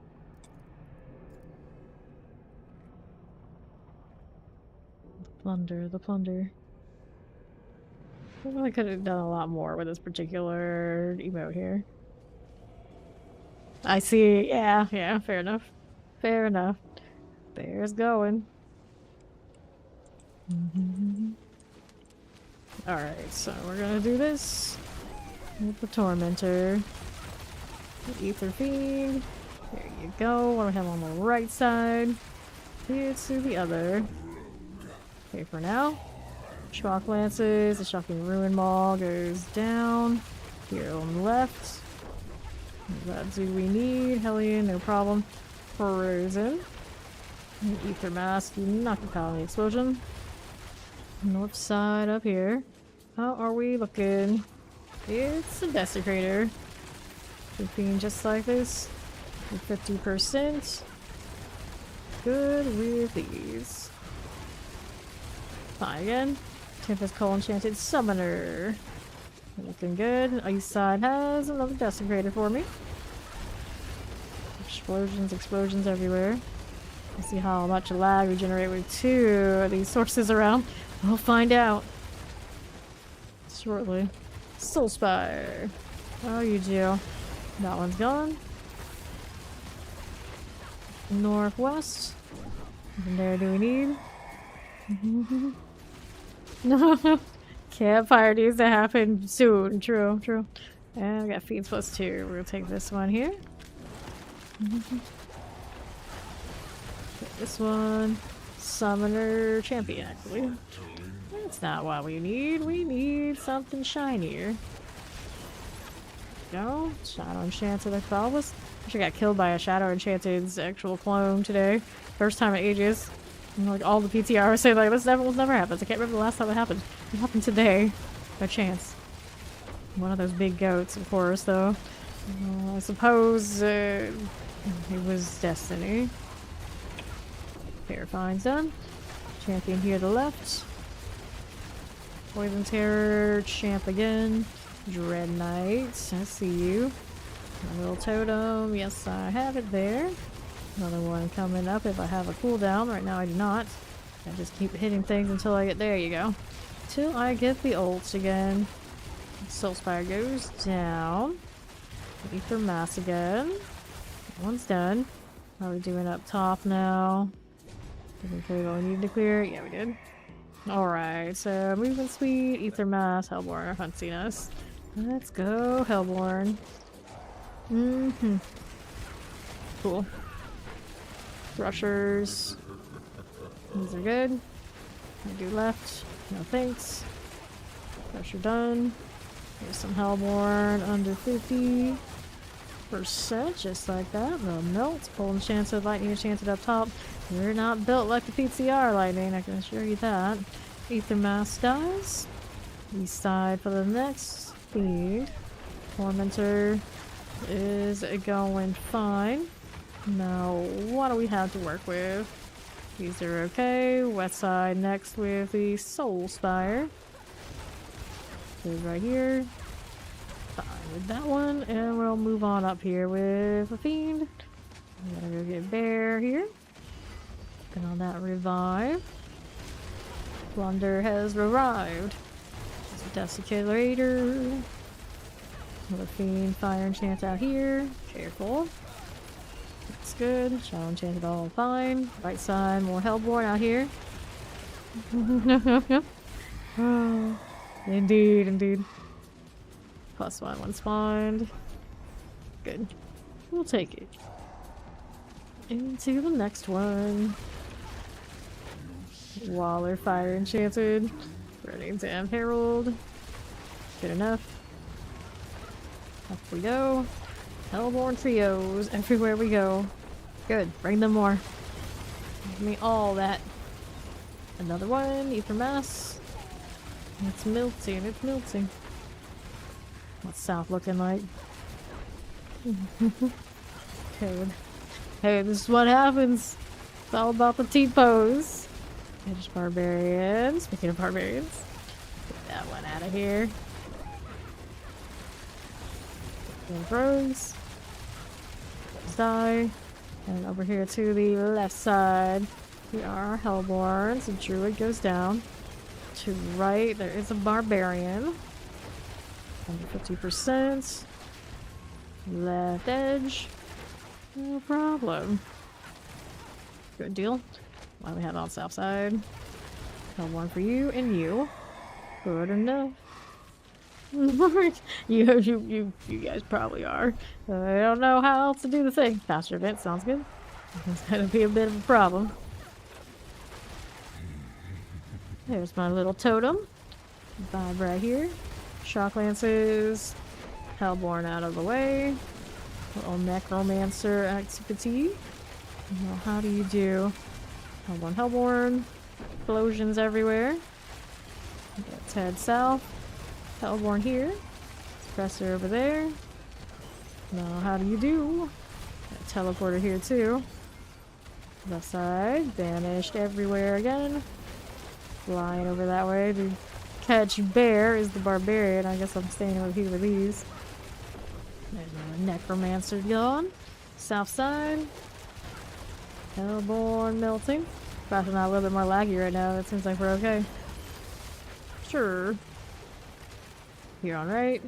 S1: Plunder, the plunder. I could have done a lot more with this particular emote here. I see. Yeah, yeah, fair enough. Fair enough. There's going. Alright, so we're gonna do this with the Tormentor. The Ether Fiend. There you go. What do we have on the right side? Here's to the other. Okay, for now. Shock Lances. The Shocking Ruin Maul goes down. Here on the left. That's who we need. Hellion, no problem. Frozen. Ether Mask, you knock it out on the explosion. North side up here. How are we looking? It's a Desecrator. Looking just like this. With 50%. Good with these. Fine again. Tempest Call Enchanted Summoner. Looking good. East side has another Desecrator for me. Explosions, explosions everywhere. Let's see how much lag we generate with two of these sources around. We'll find out shortly. Soulspire. How you do? That one's gone. Northwest. And there do we need? No. Campfire needs to happen soon. True, true. And we got Fiends +2. We're gonna take this one here. This one. Summoner Champion, actually. That's not what we need. We need something shinier. No? Shadow Enchanted Echolus. Actually got killed by a Shadow Enchanted's actual clone today. First time in ages. And like all the PTR were saying like this never happens. I can't remember the last time it happened. It happened today. By chance. One of those big goats, of course, though. I suppose it was Destiny. Terrifying's done. Champion here to the left. Poison Terror, Champ again. Dread Knight, I see you. A little totem, yes I have it there. Another one coming up if I have a cooldown. Right now I do not. I just keep hitting things until I get there you go. Till I get the ults again. Soulspire goes down. Ether Mass again. That one's done. How are we doing up top now? Did we clear what we needed to clear? Yeah, we did. Alright, so movement speed, Ether Mass, Hellborn, haven't seen us. Let's go, Hellborn. Cool. Rushers. These are good. I do left. No thanks. Rusher done. Here's some Hellborn under 50%, just like that. No melts. Pull Enchanted, Lightning Enchanted up top. You're not built like the PCR Lightning, I can assure you that. Ether Mass dies. East side for the next feed. Tormentor is going fine. Now, what do we have to work with? These are okay. West side next with the Soulspire. Goes right here. Fine with that one. And we'll move on up here with a Fiend. I'm gonna go get Bear here. And on that revive. Plunder has arrived. There's a Desecrator. Another Fiend, Fire Enchant out here. Careful. That's good. Shadow Enchanted all fine. Right side, more Hellborn out here. Oh, indeed, indeed. +1, one spawned. Good. We'll take it. Into the next one. Waller Fire Enchanted. Burning Dam Herald. Good enough. Up we go. Hellborn trios everywhere we go. Good. Bring them more. Give me all that. Another one. Ether Mass. It's melting. It's melting. What's south looking like? Okay. Hey, this is what happens. It's all about the T-pose. Edge Barbarians. Speaking of barbarians. Get that one out of here. And Rose. Die. And over here to the left side, we are Hellborns. The druid goes down. To right, there is a barbarian. Under 50%. Left edge. No problem. Good deal. Why do we have on south side? Hellborn for you and you. Good enough. you guys probably are. I don't know how else to do the thing. Faster event sounds good. It's gonna be a bit of a problem. There's my little totem. Vibe right here. Shock lances. Hellborn out of the way. Little necromancer activity. Now, how do you do? Hellborn, Hellborn. Explosions everywhere. Let's head south. Hellborn here. Suppressor over there. Now, how do you do? Got teleporter here too. Left side. Banished everywhere again. Flying over that way. The catch bear is the barbarian. I guess I'm staying over here with these. There's another necromancer gone. South side. Hellborn melting. Perhaps not a little bit more laggy right now. It seems like we're okay. Sure. Here on right.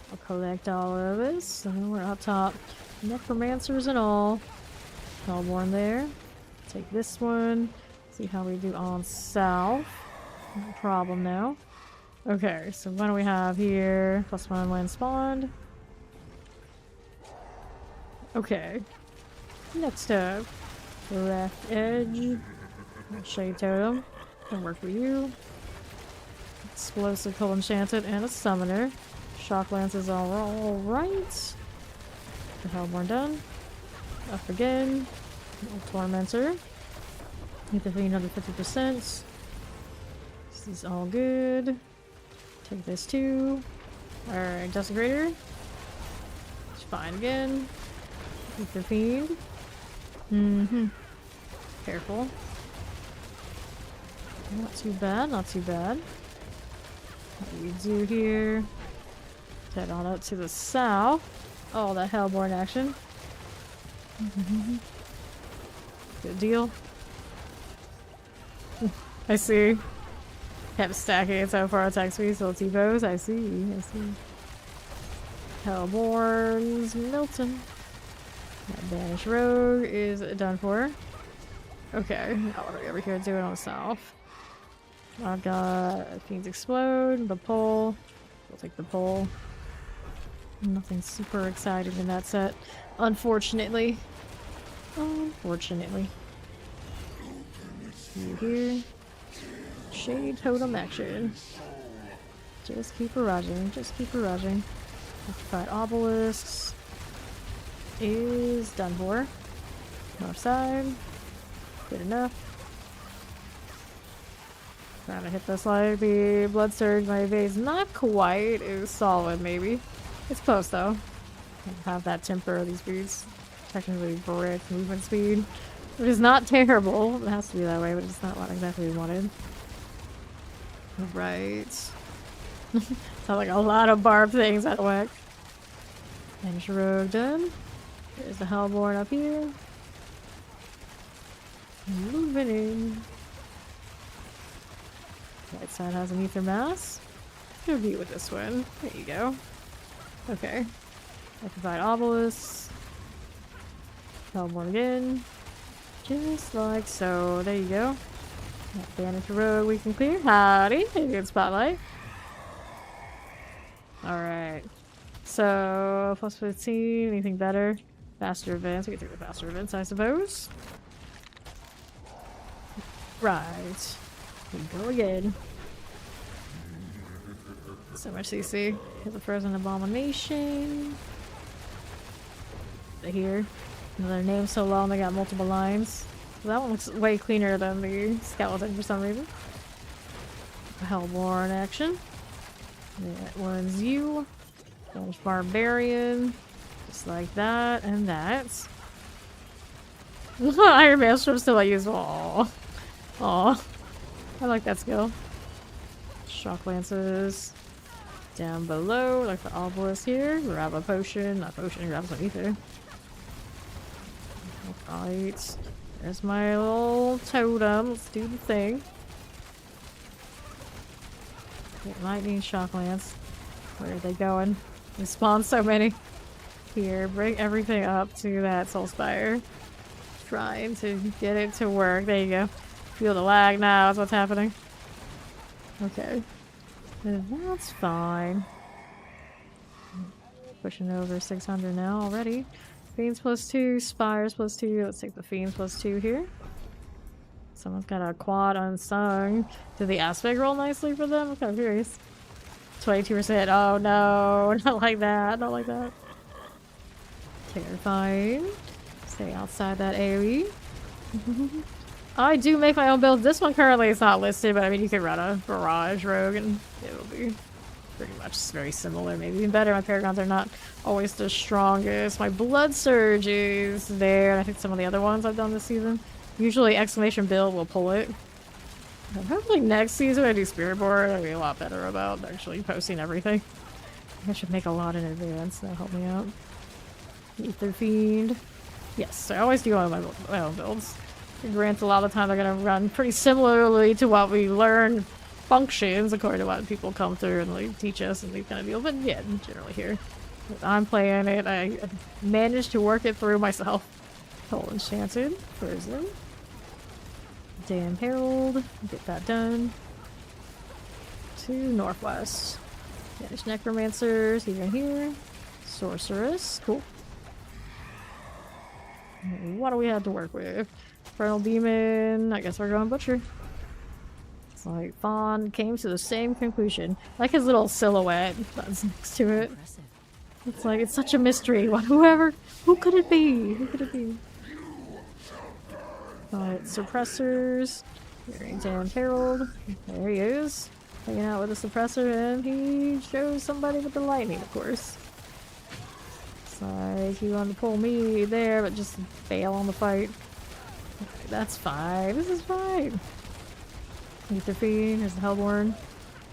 S1: I'll collect all of this. And then we're up top. Necromancers and all. Hellborn there. Take this one. See how we do on south. No problem now. Okay, so what do we have here? +1 when spawned. Okay. Next up. Left edge. Shade totem. Can work for you. Explosive Pull Enchanted and a Summoner. Shock Lances are alright. The Hellborn done. Up again. Tormentor. Need to feed another 50%. This is all good. Take this too. Alright, Desecrator. It's fine again. Keep the Fiend. Careful. Not too bad, not too bad. What do we do here? Head on up to the south. Oh, that Hellborn action. Good deal. I see. Kept stacking it so far attack speed, so T-bows. I see. Hellborn's Milton. That Banish Rogue is done for. Okay, now what are we over here doing on the south? I've got Fiends Explode, the pole. We'll take the pole. Nothing super exciting in that set, unfortunately. Unfortunately. See you here. Shade Totem action. Just keep barraging, just keep barraging. Electrified Obelisks is done for. North side. Good enough. Trying to hit this like the Blood Surge. My evade is not quite. It's solid, maybe. It's close though. I have that temper of these beads. Technically brick movement speed. Which is not terrible. It has to be that way, but it's not what exactly we wanted. Right. Sounds like a lot of barb things out of whack. Banish Rogue done. There's the Hellborn up here. Moving in. Right side has an Ether Mass. Good view with this one. There you go. Okay. Electrified Obelisk. Hellborn again. Just like so. There you go. That Banish Rogue we can clear. Howdy. Good spotlight. Alright. So, plus 15. Anything better? Faster events. We can take the faster events, I suppose. Right. We go again. So much CC. Hit the Frozen Abomination. Here. Their name's so long they got multiple lines. That one looks way cleaner than the skeleton for some reason. Hellborn action. That one's you. There's Barbarian. Just like that and that. Iron Maelstrom still I use. Aww. Aww. I like that skill. Shock Lances. Down below, like the obelisk here. Grab a potion. Not potion, grab some ether. Right. There's my little totem. Let's do the thing. Get lightning shock lance. Where are they going? They spawn so many. Here, bring everything up to that soul spire. Trying to get it to work. There you go. Feel the lag now is what's happening. Okay. That's fine. Pushing over 600 now already. Fiends +2, Spires +2. Let's take the Fiends +2 here. Someone's got a quad unsung. Did the aspect roll nicely for them? I'm kind of curious. 22%. Oh no, not like that. Not like that. Terrifying. Stay outside that AoE. I do make my own build. This one currently is not listed, but I mean, you could run a barrage rogue and it'll be pretty much very similar, maybe even better. My paragons are not always the strongest. My blood surge is there, and I think some of the other ones I've done this season. Usually exclamation build will pull it. And hopefully next season I do spirit board, I'll be a lot better about actually posting everything. I should make a lot in advance. That'll help me out. Ether Fiend. Yes, I always do all my own builds. Grant, a lot of the time they're going to run pretty similarly to what we learn functions according to what people come through and like, teach us and these kind of deals. But yeah, generally here. I'm playing it. I managed to work it through myself. Soul Enchanted. Prison. Damn Herald. Get that done. To Northwest. Vanish Necromancers. Here and here. Sorceress. Cool. What do we have to work with? Infernal Demon. I guess we're going Butcher. It's like Fawn came to the same conclusion. I like his little silhouette that's next to it.
S5: Impressive.
S1: It's like, it's such a mystery. Who could it be? Who could it be? Alright, Suppressors. Damn Herald. There he is. Hanging out with a suppressor, and he shows somebody with the lightning, of course. It's like he wanted to pull me there, but just fail on the fight. Okay, that's fine. This is fine. Ether Fiend. Here's the Hellborn.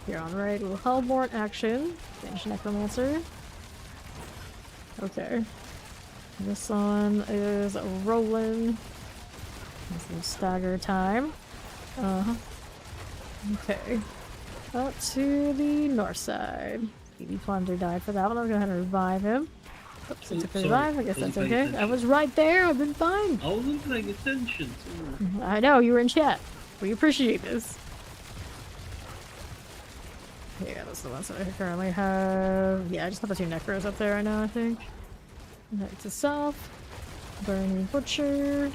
S1: Here on right, a little Hellborn action. Vanish Necromancer. Okay. This one is rolling. There's some stagger time. Okay. Up to the north side. BB Plunder died for that one. I'll go ahead and revive him. Oops, I took the revive. I guess that's okay. I was right there. I've been fine.
S3: I wasn't paying attention.
S1: I know, you were in chat. We appreciate this. Yeah, that's the ones that I currently have. Yeah, I just have the two Necros up there right now, I think. Right to south. Burning Butcher.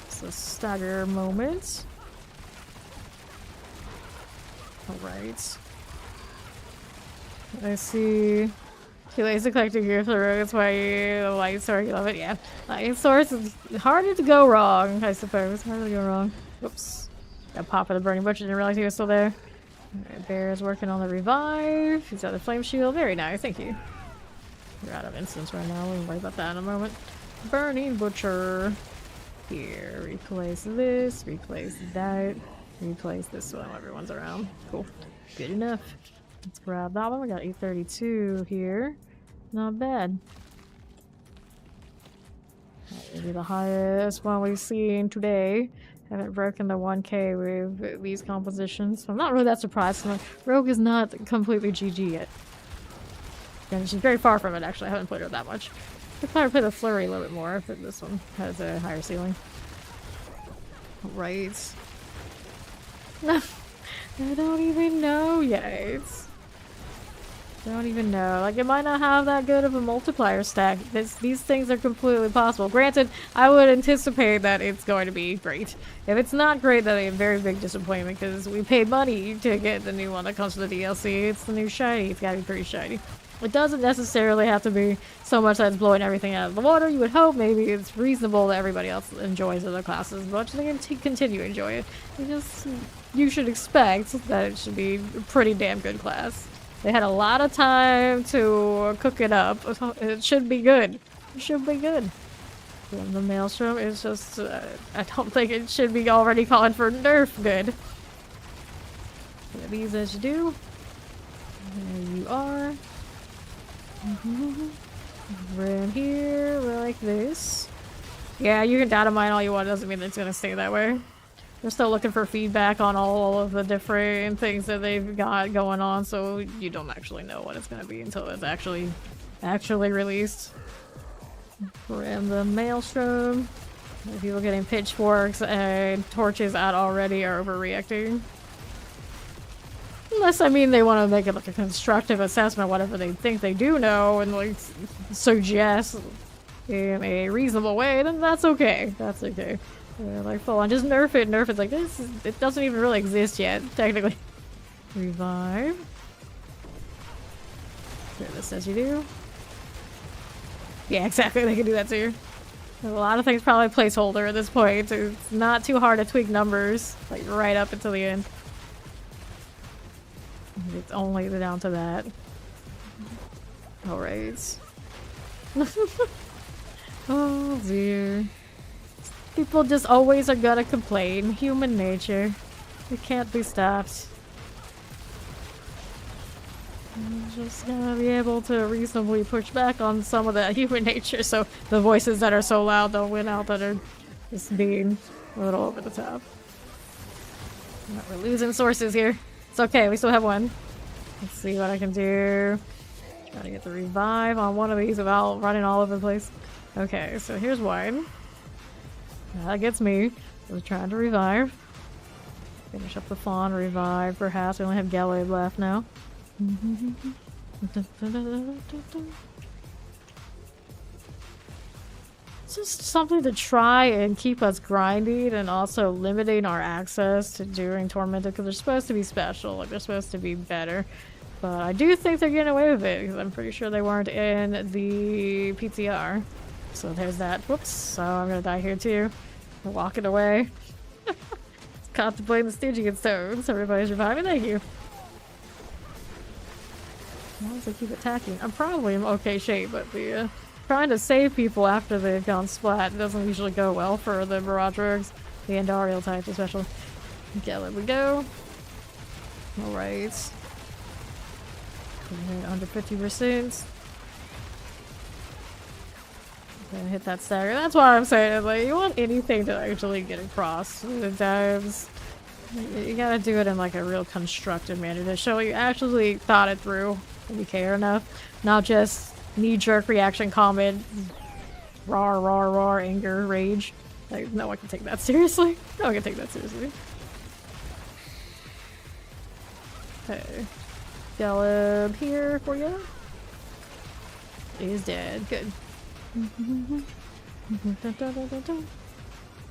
S1: It's a stagger moment. Alright. I see. He likes to collect a gear for the rogue, that's why the light sword, you love it, yeah. Light swords is harder to go wrong, I suppose. Harder to go wrong. Whoops. Got pop of the Burning Butcher, didn't realize he was still there. Alright, Bear is working on the revive. He's got the flame shield, very nice, thank you. We're out of instance right now, we'll worry about that in a moment. Burning Butcher. Here, replace this, replace that, replace this one, everyone's around. Cool. Good enough. Let's grab that one. We got 832 here. Not bad. Maybe the highest one we've seen today. Haven't broken the 1K with these compositions. So I'm not really that surprised. Rogue is not completely GG yet. And she's very far from it, actually. I haven't played her that much. I'd probably play the Flurry a little bit more, but this one has a higher ceiling. Right. I don't even know yet. Don't even know. Like, it might not have that good of a multiplier stack. These things are completely possible. Granted, I would anticipate that it's going to be great. If it's not great, that'd be a very big disappointment because we paid money to get the new one that comes with the DLC. It's the new shiny. It's gotta be pretty shiny. It doesn't necessarily have to be so much that it's blowing everything out of the water. You would hope maybe it's reasonable that everybody else enjoys other classes as much as they can continue to enjoy it. You should expect that it should be a pretty damn good class. They had a lot of time to cook it up. It should be good. It should be good. And the Maelstrom is just... I don't think it should be already calling for nerf good. Get these as you do. There you are. We're in here. We're like this. Yeah, you can dynamite all you want, doesn't mean it's gonna stay that way. They're still looking for feedback on all of the different things that they've got going on, so you don't actually know what it's gonna be until it's actually released. We're in the Maelstrom. People getting pitchforks and torches out already are overreacting. Unless, I mean, they want to make it like a constructive assessment, whatever they think they do know, and like suggest in a reasonable way, then that's okay. That's okay. They're like, full on, just nerf it, nerf it. Like, it doesn't even really exist yet, technically. Revive. There, this says you do. Yeah, exactly, they can do that too. A lot of things probably placeholder at this point. It's not too hard to tweak numbers, like right up until the end. It's only down to that. Alright. Oh dear. People just always are gonna complain. Human nature. It can't be stopped. I'm just gonna be able to reasonably push back on some of that human nature so the voices that are so loud don't win out, that are just being a little over the top. We're losing sources here. It's okay, we still have one. Let's see what I can do. Try to get the revive on one of these without running all over the place. Okay, so here's one. That gets me. I was trying to revive. Finish up the fawn, revive, perhaps. We only have Gallade left now. It's just something to try and keep us grinding and also limiting our access to doing Tormented, because they're supposed to be special, like they're supposed to be better. But I do think they're getting away with it, because I'm pretty sure they weren't in the PTR. So there's that. Whoops. So I'm gonna die here too. I'm walking away. Contemplating the Stygian stones. Everybody's reviving. Thank you. Why does it keep attacking? I'm probably in okay shape, but the trying to save people after they've gone splat doesn't usually go well for the Barrage Rogues. The Andariel type especially. Okay, there we go. Alright. Under 50%. Gonna hit that stagger. That's why I'm saying, like, you want anything to actually get across the dives. You gotta do it in like a real constructive manner to show you actually thought it through and you care enough. Not just knee-jerk reaction comment, roar, roar, roar, anger, rage. Like, no one can take that seriously. No one can take that seriously. Okay. Gallup here for you. He's dead. Good.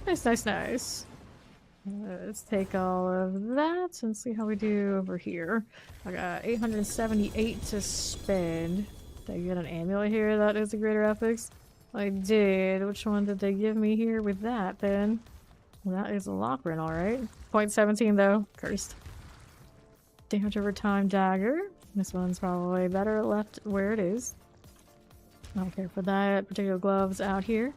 S1: Nice, nice, nice. Let's take all of that and see how we do over here. I got 878 to spend. Did I get an amulet here that is a greater ethics? I did. Which one did they give me here with that then? Well, that is a Lochran, alright. 0.17 though. Cursed. Damage over time dagger. This one's probably better left where it is. I don't care for that. Particular gloves out here.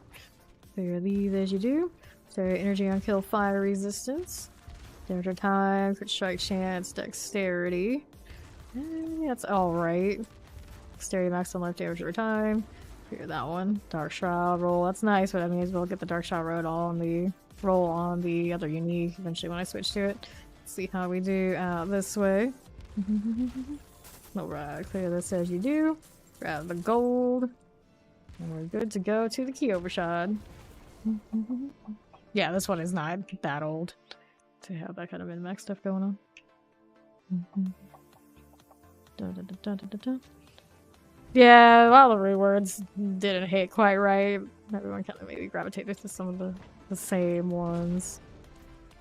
S1: Figure these as you do. So energy on kill, fire resistance. Damage over time, crit strike chance, dexterity. That's alright. Dexterity max on life damage over time. Figure that one. Dark Shroud roll. That's nice, but I may as well get the Dark Shroud roll on the other unique eventually when I switch to it. Let's see how we do out this way. Alright, clear this as you do. Grab the gold. And we're good to go to the key overshot. Yeah, this one is not that old to have that kind of min-max stuff going on. Yeah, a lot of the rewards didn't hit quite right. Everyone kind of maybe gravitated to some of the same ones.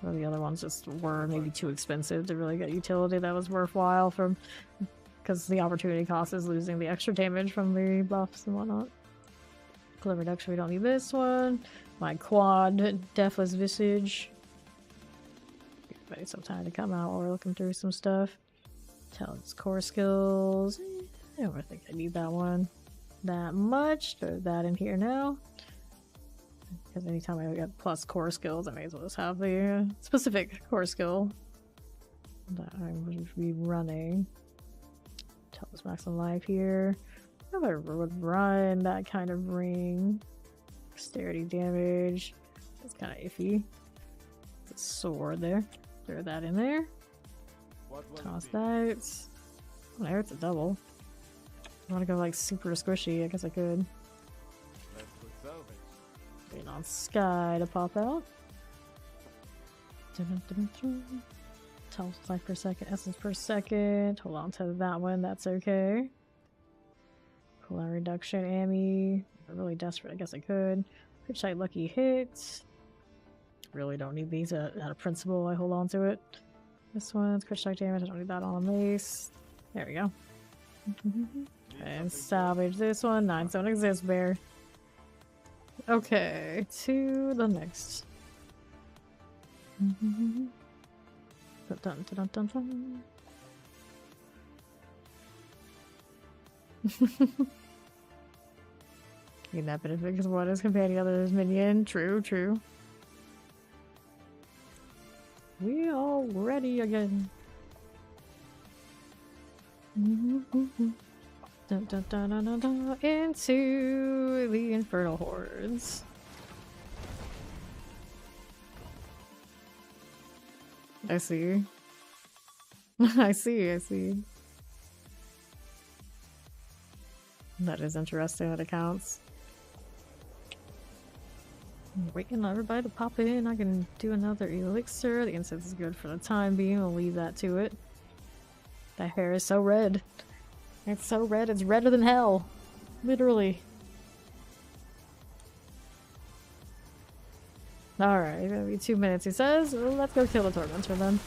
S1: Or the other ones just were maybe too expensive to really get utility that was worthwhile from, because the opportunity cost is losing the extra damage from the buffs and whatnot. Clever reduction, we don't need this one. My quad, Deathless Visage. Give everybody some time to come out while we're looking through some stuff. Talents, core skills. I don't think I need that one that much. Throw that in here now. Because anytime I get plus core skills, I may as well just have the specific core skill that I would be running. Talents, maximum life here. I would run that kind of ring. Dexterity damage. That's kind of iffy. It's a sword there. Throw that in there.
S4: What will
S1: Toss
S4: it be?
S1: that. Oh, there it's a double. I want to go like super squishy. I guess I could.
S4: Let's put salvage.
S1: Wait on Sky to pop out. 12 life per second, essence per second. Hold on to that one. That's okay. Cooldown reduction, Amy. I'm really desperate. I guess I could. Crit shot lucky hits. Really don't need these out of principle. I hold on to it. This one's crit shot damage. I don't need that on a mace. There we go. And salvage this one. 9 don't exist, bear. Okay, to the next. Dun, dun, dun, dun, dun. Need that benefit because one is companion, the other is minion. True, true. We all ready again. Dun, dun, dun, dun, dun, dun, into the Infernal hordes. I see. I see. That is interesting that it counts. I'm waiting on everybody to pop in. I can do another elixir. The incense is good for the time being. I'll leave that to it. That hair is so red. It's so red. It's redder than hell. Literally. Alright, gonna be 2 minutes, he says. Well, let's go kill the Tormentor then.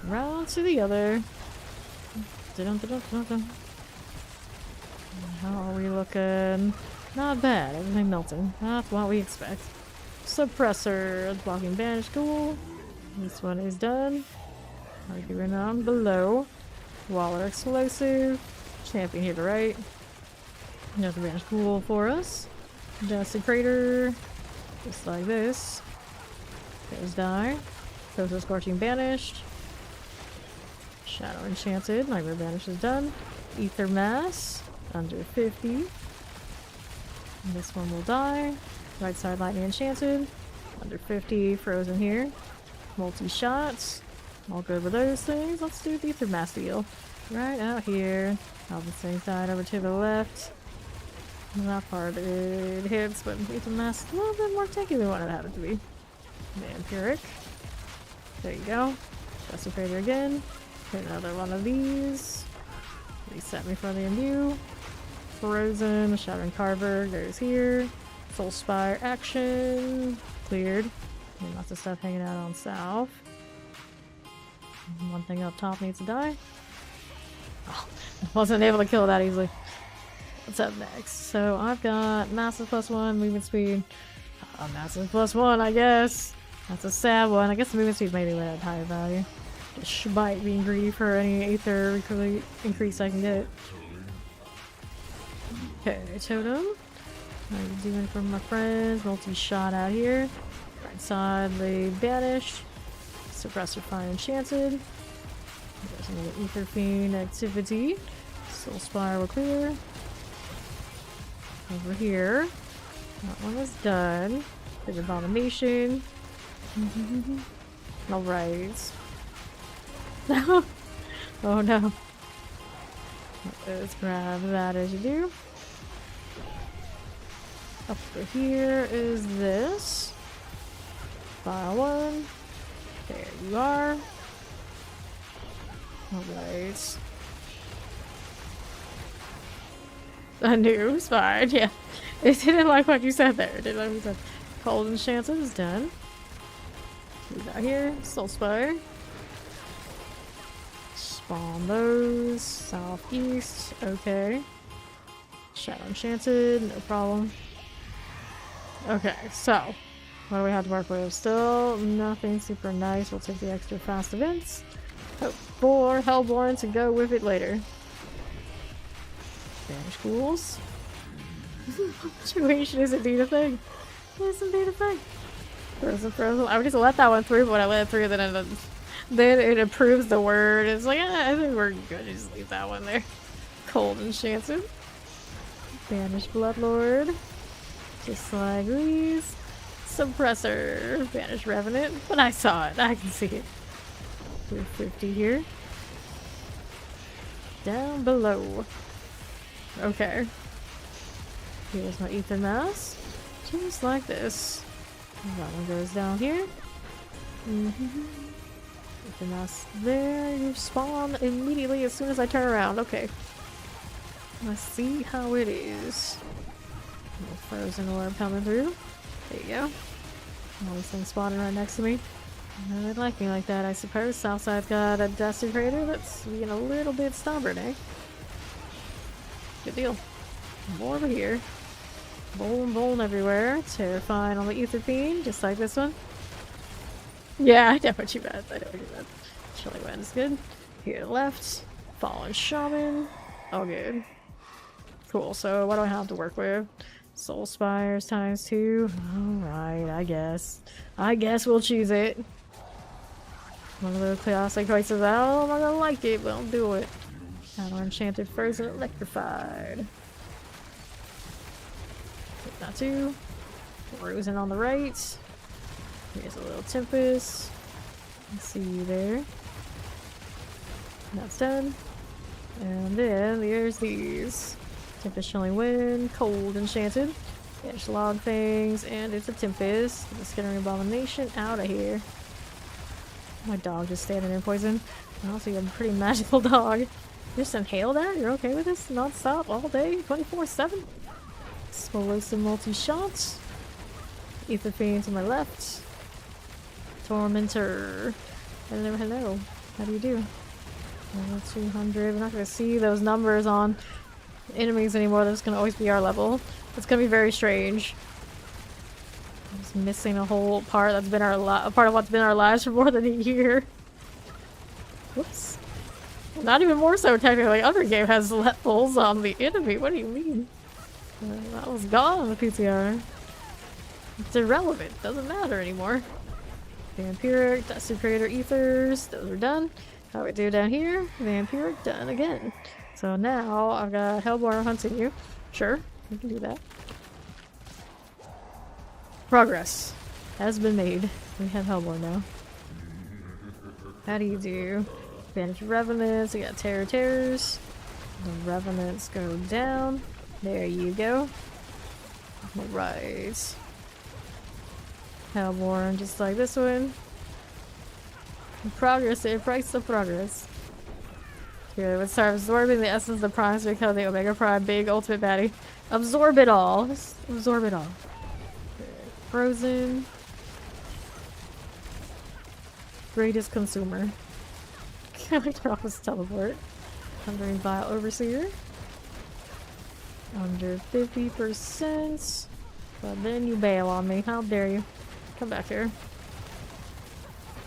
S1: Round to the other. Dun-dun-dun-dun-dun. How are we looking? Not bad. Everything melting. That's what we expect. Suppressor. Blocking banish. Cool. This one is done. Arguing on below. Waller explosive. Champion here to right. Another banish. Cool for us. Desecrator. Just like this. There's die. Coastal Scorching banished. Shadow enchanted. Nightmare banish is done. Ether mass. Under 50. And this one will die. Right side lightning enchanted. Under 50. Frozen here. Multi shots. All good with those things. Let's do the Ether mass deal. Right out here. On the same side over to the left. That part it hits, but Ether mass is a little bit more tanky than what it happened to be. Vampiric. There you go. Desecrator again. Hit another one of these. Reset me for the imbue. Frozen. Shattering Carver goes here. Soul Spire action. Cleared. And lots of stuff hanging out on south. One thing up top needs to die. Oh, wasn't able to kill that easily. What's up next? So I've got massive +1, movement speed. Massive +1, I guess. That's a sad one. I guess the movement speed maybe went at higher value. Despite being greedy for any Aether increase I can get. Okay, Totem. What are you doing for my friends? Multi-shot out here. Right side, they banished. Suppressor Fire enchanted. There's another Ether Fiend activity. Soul Spire will clear. Over here. That one is done. Big Abomination. Alright. No! Oh no. Let's grab that as you do. Up here is this. File 1. There you are. Alright. I knew it was fine, yeah. It didn't like what you said there. It didn't like what you said. Cold Enchanted is done. We got here. Soul Spire. Spawn those. Southeast. Okay. Shadow Enchanted. No problem. Okay, so. What do we have to work with? Still nothing super nice. We'll take the extra fast events. Hope for Hellborn to go with it later. Banish ghouls. Situation is indeed a thing. It's indeed a thing. Frozen. I would just let that one through, but when I let it through, then it approves the word. It's like, I think we're good. Just leave that one there. Cold Enchanted. Banish Bloodlord. Just like these. Suppressor. Vanish Revenant. But I saw it. I can see it. 250 here. Down below. Okay. Here's my ether mass. Just like this. That one goes down here. Ether mass there. You spawn immediately as soon as I turn around. Okay. Let's see how it is. Little frozen orb coming through. There you go. All these things spawning right next to me. They like me like that, I suppose. Southside's got a desecrator that's being a little bit stubborn, eh? Good deal. More over here. Bone everywhere. Terrifying on the ether fiend, just like this one. Yeah, I know what you meant. I know what you meant. Chilly Wind's good. Here to the left. Fallen Shaman. All good. Cool, so what do I have to work with? Soul Spires ×2. Alright, I guess. I guess we'll choose it. One of those classic choices. I'm not gonna like it, but I'll do it. Battle Enchanted Frozen Electrified. Take that too. Frozen on the right. Here's a little Tempest. See you there. That's done. And then there's these. Tempest Chilling Wind, Cold Enchanted, Banish Log Things, and it's a Tempest. The Skittering Abomination out of here. My dog just standing in poison. I also have a pretty magical dog. Just inhale that? You're okay with this? Non-stop, all day, 24/7? Explosive multi-shots. Ether Fiend to my left. Tormentor. Hello, hello. How do you do? Level 200. We're not going to see those numbers on enemies anymore. That's gonna always be our level. It's gonna be very strange. I'm just missing a whole part that's been a part of what's been our lives for more than a year. Whoops. Not even more so technically. Other game has levels on the enemy. What do you mean? That was gone on the PTR. It's irrelevant. Doesn't matter anymore. Vampiric, Desecrator, Ethers. Those are done. How we do down here? Vampiric, done again. So now I've got Hellborn hunting you. Sure, we can do that. Progress has been made. We have Hellborn now. How do you do? Vanish Revenants, we got Terrors. The Revenants go down. There you go. Alright. Hellborn, just like this one. Progress, price of progress. Here, let's start absorbing the essence of the primes to become the Omega Prime big ultimate baddie. Absorb it all. Just absorb it all. Frozen. Greatest consumer. Can I turn off this teleport? Thundering Vile Overseer. Under 50%. But then you bail on me. How dare you? Come back here.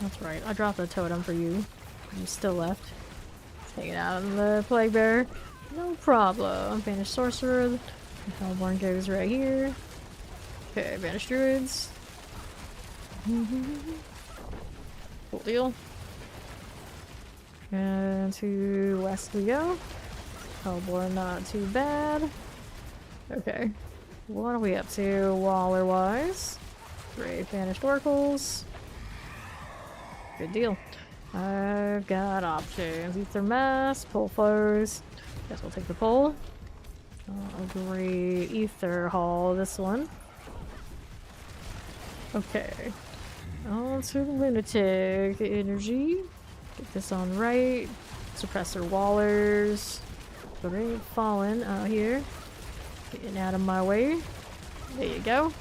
S1: That's right. I dropped a totem for you. You still left. Hanging out on the Plague Bearer. No problem. Banished Sorcerer. Hellborn goes right here. Okay, Banished Druids. Cool deal. And to west we go. Hellborn not too bad. Okay. What are we up to Waller-wise? Great. Banished Oracles. Good deal. I've got options. Ether Mass, Pull Foes. Guess we'll take the pull. Great. Ether Hall, this one. Okay. On to the Lunatic Energy. Get this on right. Suppressor Wallers. Great. Fallen out here. Getting out of my way. There you go.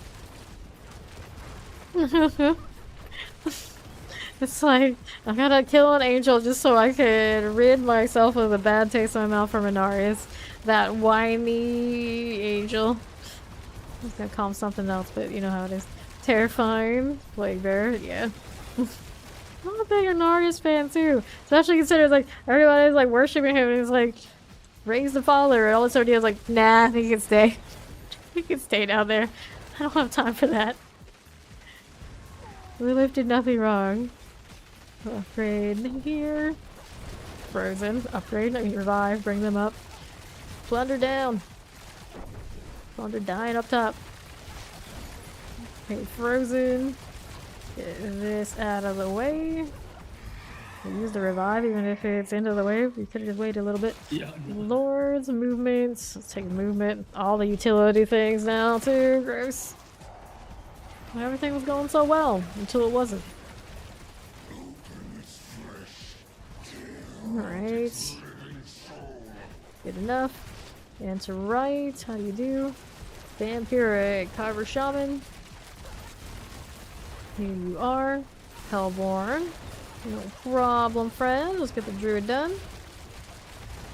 S1: It's like, I gotta kill an angel just so I can rid myself of the bad taste in my mouth from Inarius. That whiny angel. I was gonna call him something else, but you know how it is. Terrifying. Plague Bearer, yeah. I'm a big Inarius fan too. Especially considering like everybody's like worshipping him and he's like, raise the father, and all this idea is like, nah, he can stay. He can stay down there. I don't have time for that. Lilith did nothing wrong. Upgrade here. Frozen. Upgrade. I mean revive. Bring them up. Plunder down. Plunder dying up top. Okay, frozen. Get this out of the way. Use the revive even if it's into the wave. We could have just waited a little bit.
S3: Yeah, I know.
S1: Lords, movements. Let's take movement. All the utility things now too. Gross. Everything was going so well until it wasn't. Alright. Good enough. Answer right. How do you do? Vampiric. Carver Shaman. Here you are. Hellborn. No problem, friend. Let's get the druid done.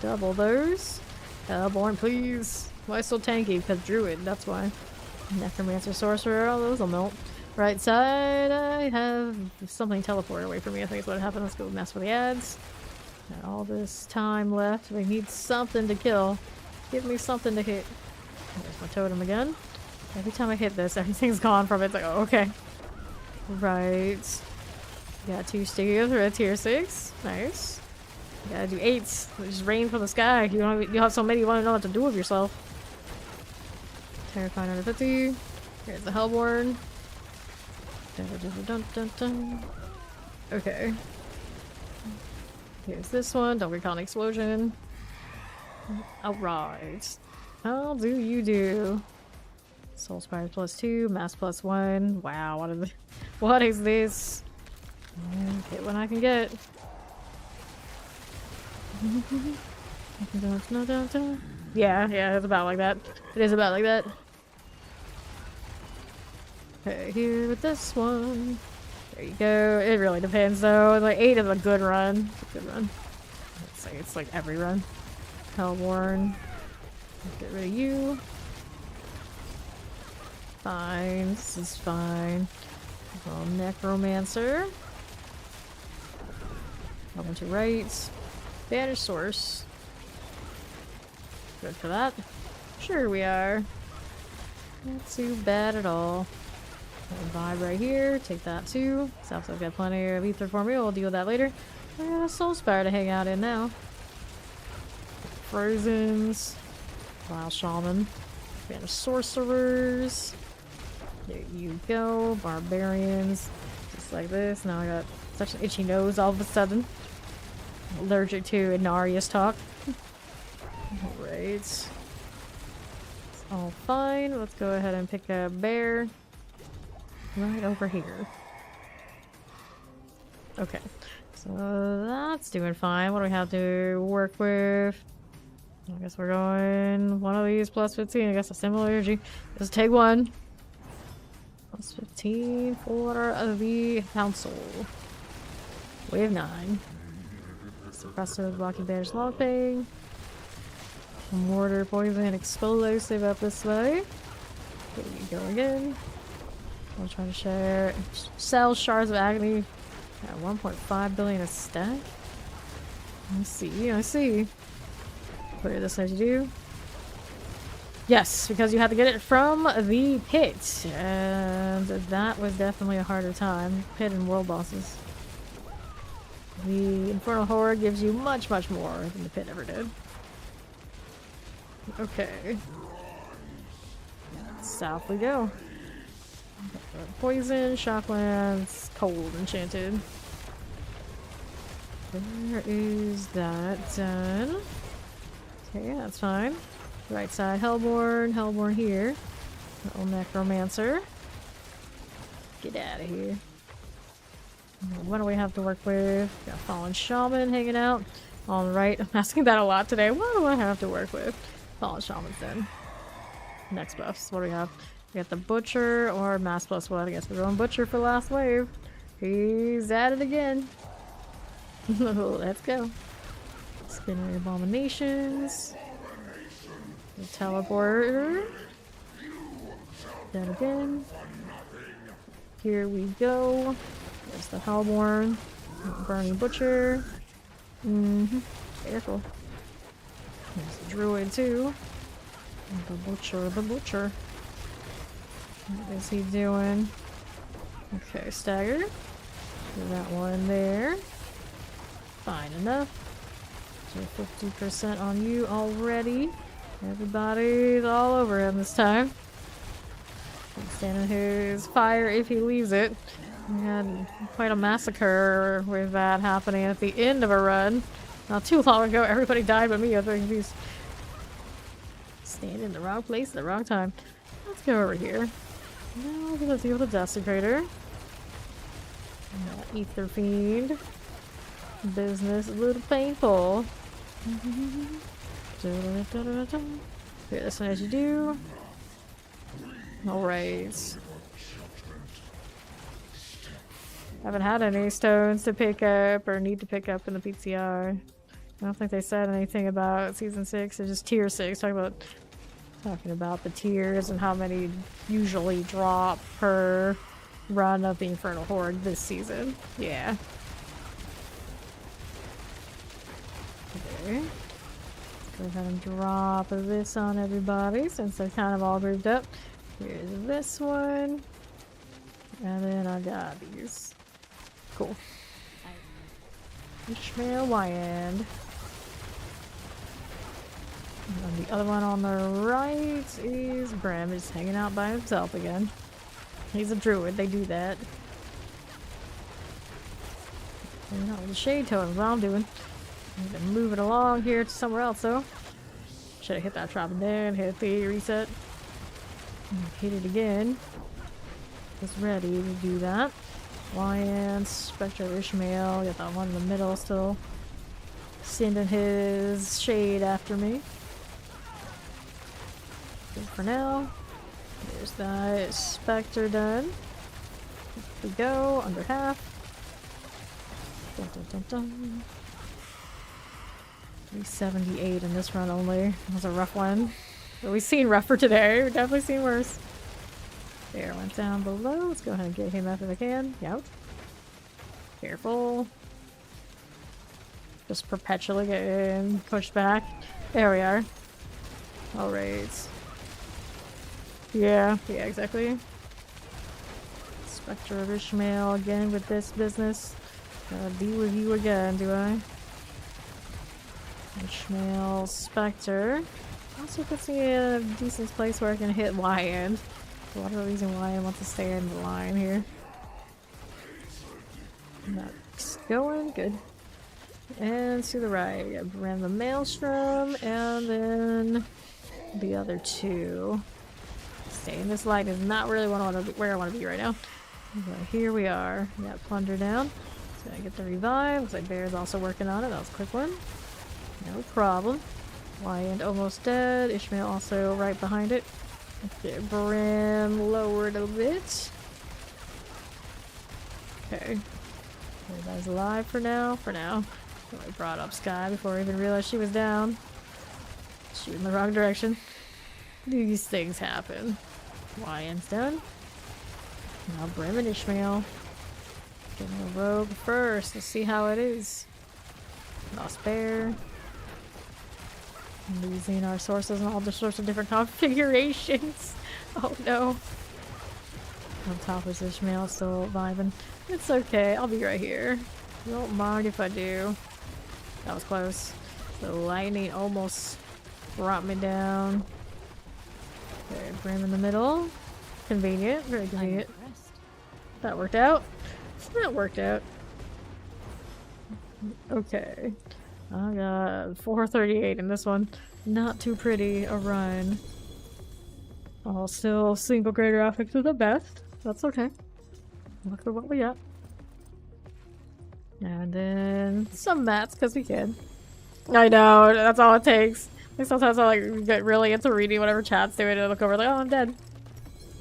S1: Double those. Hellborn, please. Why so tanky? Because druid, that's why. Necromancer, sorcerer, all those will melt. Right side, I have something teleport away from me. I think is what happened. Let's go mess with the ads. Got all this time left. We need something to kill. Give me something to hit. There's my totem again. Every time I hit this, everything's gone from it. It's like, oh, okay. Right. Got 2 stickers for a tier 6. Nice. You gotta do 8s. Just rain from the sky. You have so many, you want to know what to do with yourself. Terrifying under 50. Here's the Hellborn. Dun, dun, dun, dun, dun. Okay. Here's this one. Don't recall an explosion. Alright. How do you do? Soul Spire +2, Mass +1. Wow, what is this? Get what I can get. Yeah, it's about like that. It is about like that. Okay, here with this one. There you go. It really depends though. Like 8 is a good run. It's a good run. Let's say it's like every run. Hellborn. Get rid of you. Fine. This is fine. Necromancer. Open to right. Banish source. Good for that. Sure we are. Not too bad at all. Vibe right here. Take that too. Sounds like I've got plenty of ether for me. We'll deal with that later. I got a soul spire to hang out in now. Frozens. Wow, shaman. Banish sorcerers. There you go. Barbarians. Just like this. Now I got such an itchy nose all of a sudden. Allergic to Inarius talk. Alright. It's all fine. Let's go ahead and pick a bear. Right over here. Okay. So that's doing fine. What do we have to work with? I guess we're going one of these +15. I guess a similar energy. Just take one. +15 for the council. Wave 9. Suppressor, blocking banish log ping. Mortar, poison, explosive up this way. Here we go again. I'm trying to share. Sell shards of agony at 1.5 billion a stack. I see. Clear this as you do. Yes, because you had to get it from the pit. And that was definitely a harder time. Pit and world bosses. The Infernal Horde gives you much, much more than the pit ever did. Okay. South we go. Poison, shocklands, cold, enchanted. Where is that done? Okay, that's fine. Right side, Hellborn here. Little Necromancer. Get out of here. What do we have to work with? Got Fallen Shaman hanging out. Alright, I'm asking that a lot today. What do I have to work with? Fallen Shaman's then. Next buffs. What do we have? We got the Butcher or Mass +1. I guess we're going Butcher for last wave. He's at it again. Let's go. Spinning Abominations. The Teleporter. Then again. Here we go. There's the Hellborn. Burning Butcher. Careful. There's the Druid too. The Butcher. What is he doing? Okay, stagger. Do that one there. Fine enough. So 50% on you already. Everybody's all over him this time. Stand in his fire if he leaves it. We had quite a massacre with that happening at the end of a run. Not too long ago, everybody died but me. I was very confused. Stand in the wrong place at the wrong time. Let's go over here. Now we're gonna deal with the Desecrator. Ether Fiend. Business a little painful. Here, this one as you do. Alright. Haven't had any stones to pick up or need to pick up in the PTR. I don't think they said anything about season 6. It's just tier 6. Talking about the tiers and how many usually drop per run of the Infernal Horde this season. Yeah. Okay. Go ahead and drop this on everybody since they're kind of all grouped up. Here's this one. And then I got these. Cool. Ishmael Wyand. And the other one on the right is Bram, just hanging out by himself again. He's a druid, they do that. Hanging out with the shade totem, what I'm doing. I'm gonna move it along here to somewhere else though. Should have hit that trap and then hit the reset. Hit it again. Just ready to do that. Lion, Spectre of Ishmael, got that one in the middle still. Sending his shade after me. Good for now. There's that Spectre done. Here we go, under half. Dun, dun, dun, dun. 378 in this run only. That was a rough one. But we've seen rougher today. We've definitely seen worse. There, went down below. Let's go ahead and get him up if I can. Yep. Careful. Just perpetually getting pushed back. There we are. Alright. Yeah, exactly. Spectre of Ishmael again with this business. Gotta deal with you again, do I? Ishmael, Spectre. Also puts me in a decent place where I can hit Wyand. A lot of the reason why I want to stay in the line here. That's going good. And to the right, I ran the Maelstrom, and then the other two. Staying this light is not really where I want to be right now. But here we are. We got Plunder down. So I get the revive. Looks like Bear's also working on it. That was a quick one. No problem. Wyand almost dead. Ishmael also right behind it. Get Brim lowered a bit. Okay. Everybody's alive for now. I brought up Sky before I even realized she was down. She was in the wrong direction. These things happen. Wyand's done. Now Brim and Ishmael. Getting the rogue first. Let's see how it is. Lost Bear. Losing our sources and all the sorts of different configurations. Oh no. On top is Ishmael still vibing. It's okay, I'll be right here. You don't mind if I do. That was close. The lightning almost brought me down. Okay, Brim in the middle. Convenient, very convenient. That worked out. That worked out. Okay. I got 438 in this one. Not too pretty a run. All still single grade graphics are the best. That's okay. Look at what we got. And then some mats because we can. I know, that's all it takes. Like sometimes I like get really into reading whatever chat's doing and I look over like, oh, I'm dead.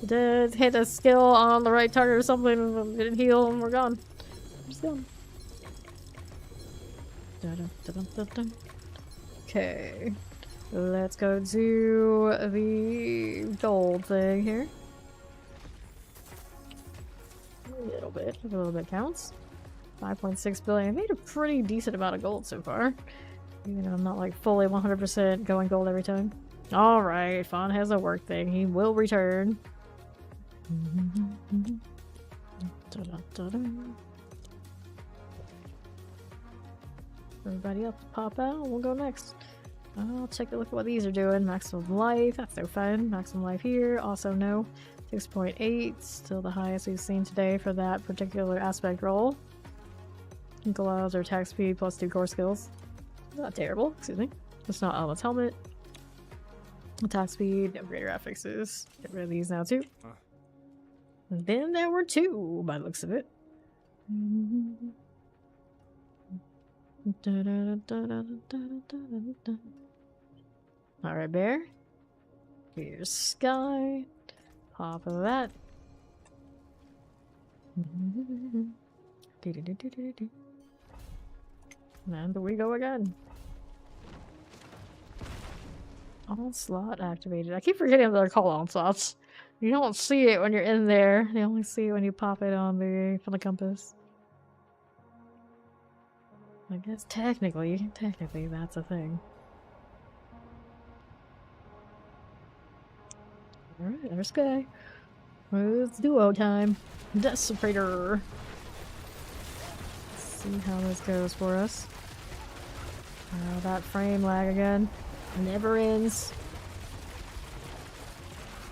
S1: Dead. Hit a skill on the right target or something, didn't heal, and we're gone. We're just gone. Okay, let's go do the gold thing here. A little bit counts. 5.6 billion. I made a pretty decent amount of gold so far. Even though I'm not like fully 100% going gold every time. Alright, Fawn has a work thing. He will return. Everybody else pop out, we'll go next. I'll take a look at what these are doing. Maximum life, that's so fun. Maximum life here, also no. 6.8, still the highest we've seen today for that particular aspect roll. Gloves or attack speed plus 2 core skills. Not terrible, excuse me. It's not Alma's helmet. Attack speed, no greater affixes. Get rid of these now too. And then there were 2 by the looks of it. Alright, bear. Here's Sky. Pop of that. And we go again. Onslaught activated. I keep forgetting that they're called onslaughts. You don't see it when you're in there. You only see it when you pop it on the compass. I guess technically that's a thing. Alright, there's Sky. It's duo time. Desecrator. Let's see how this goes for us. Oh, that frame lag again. Never ends.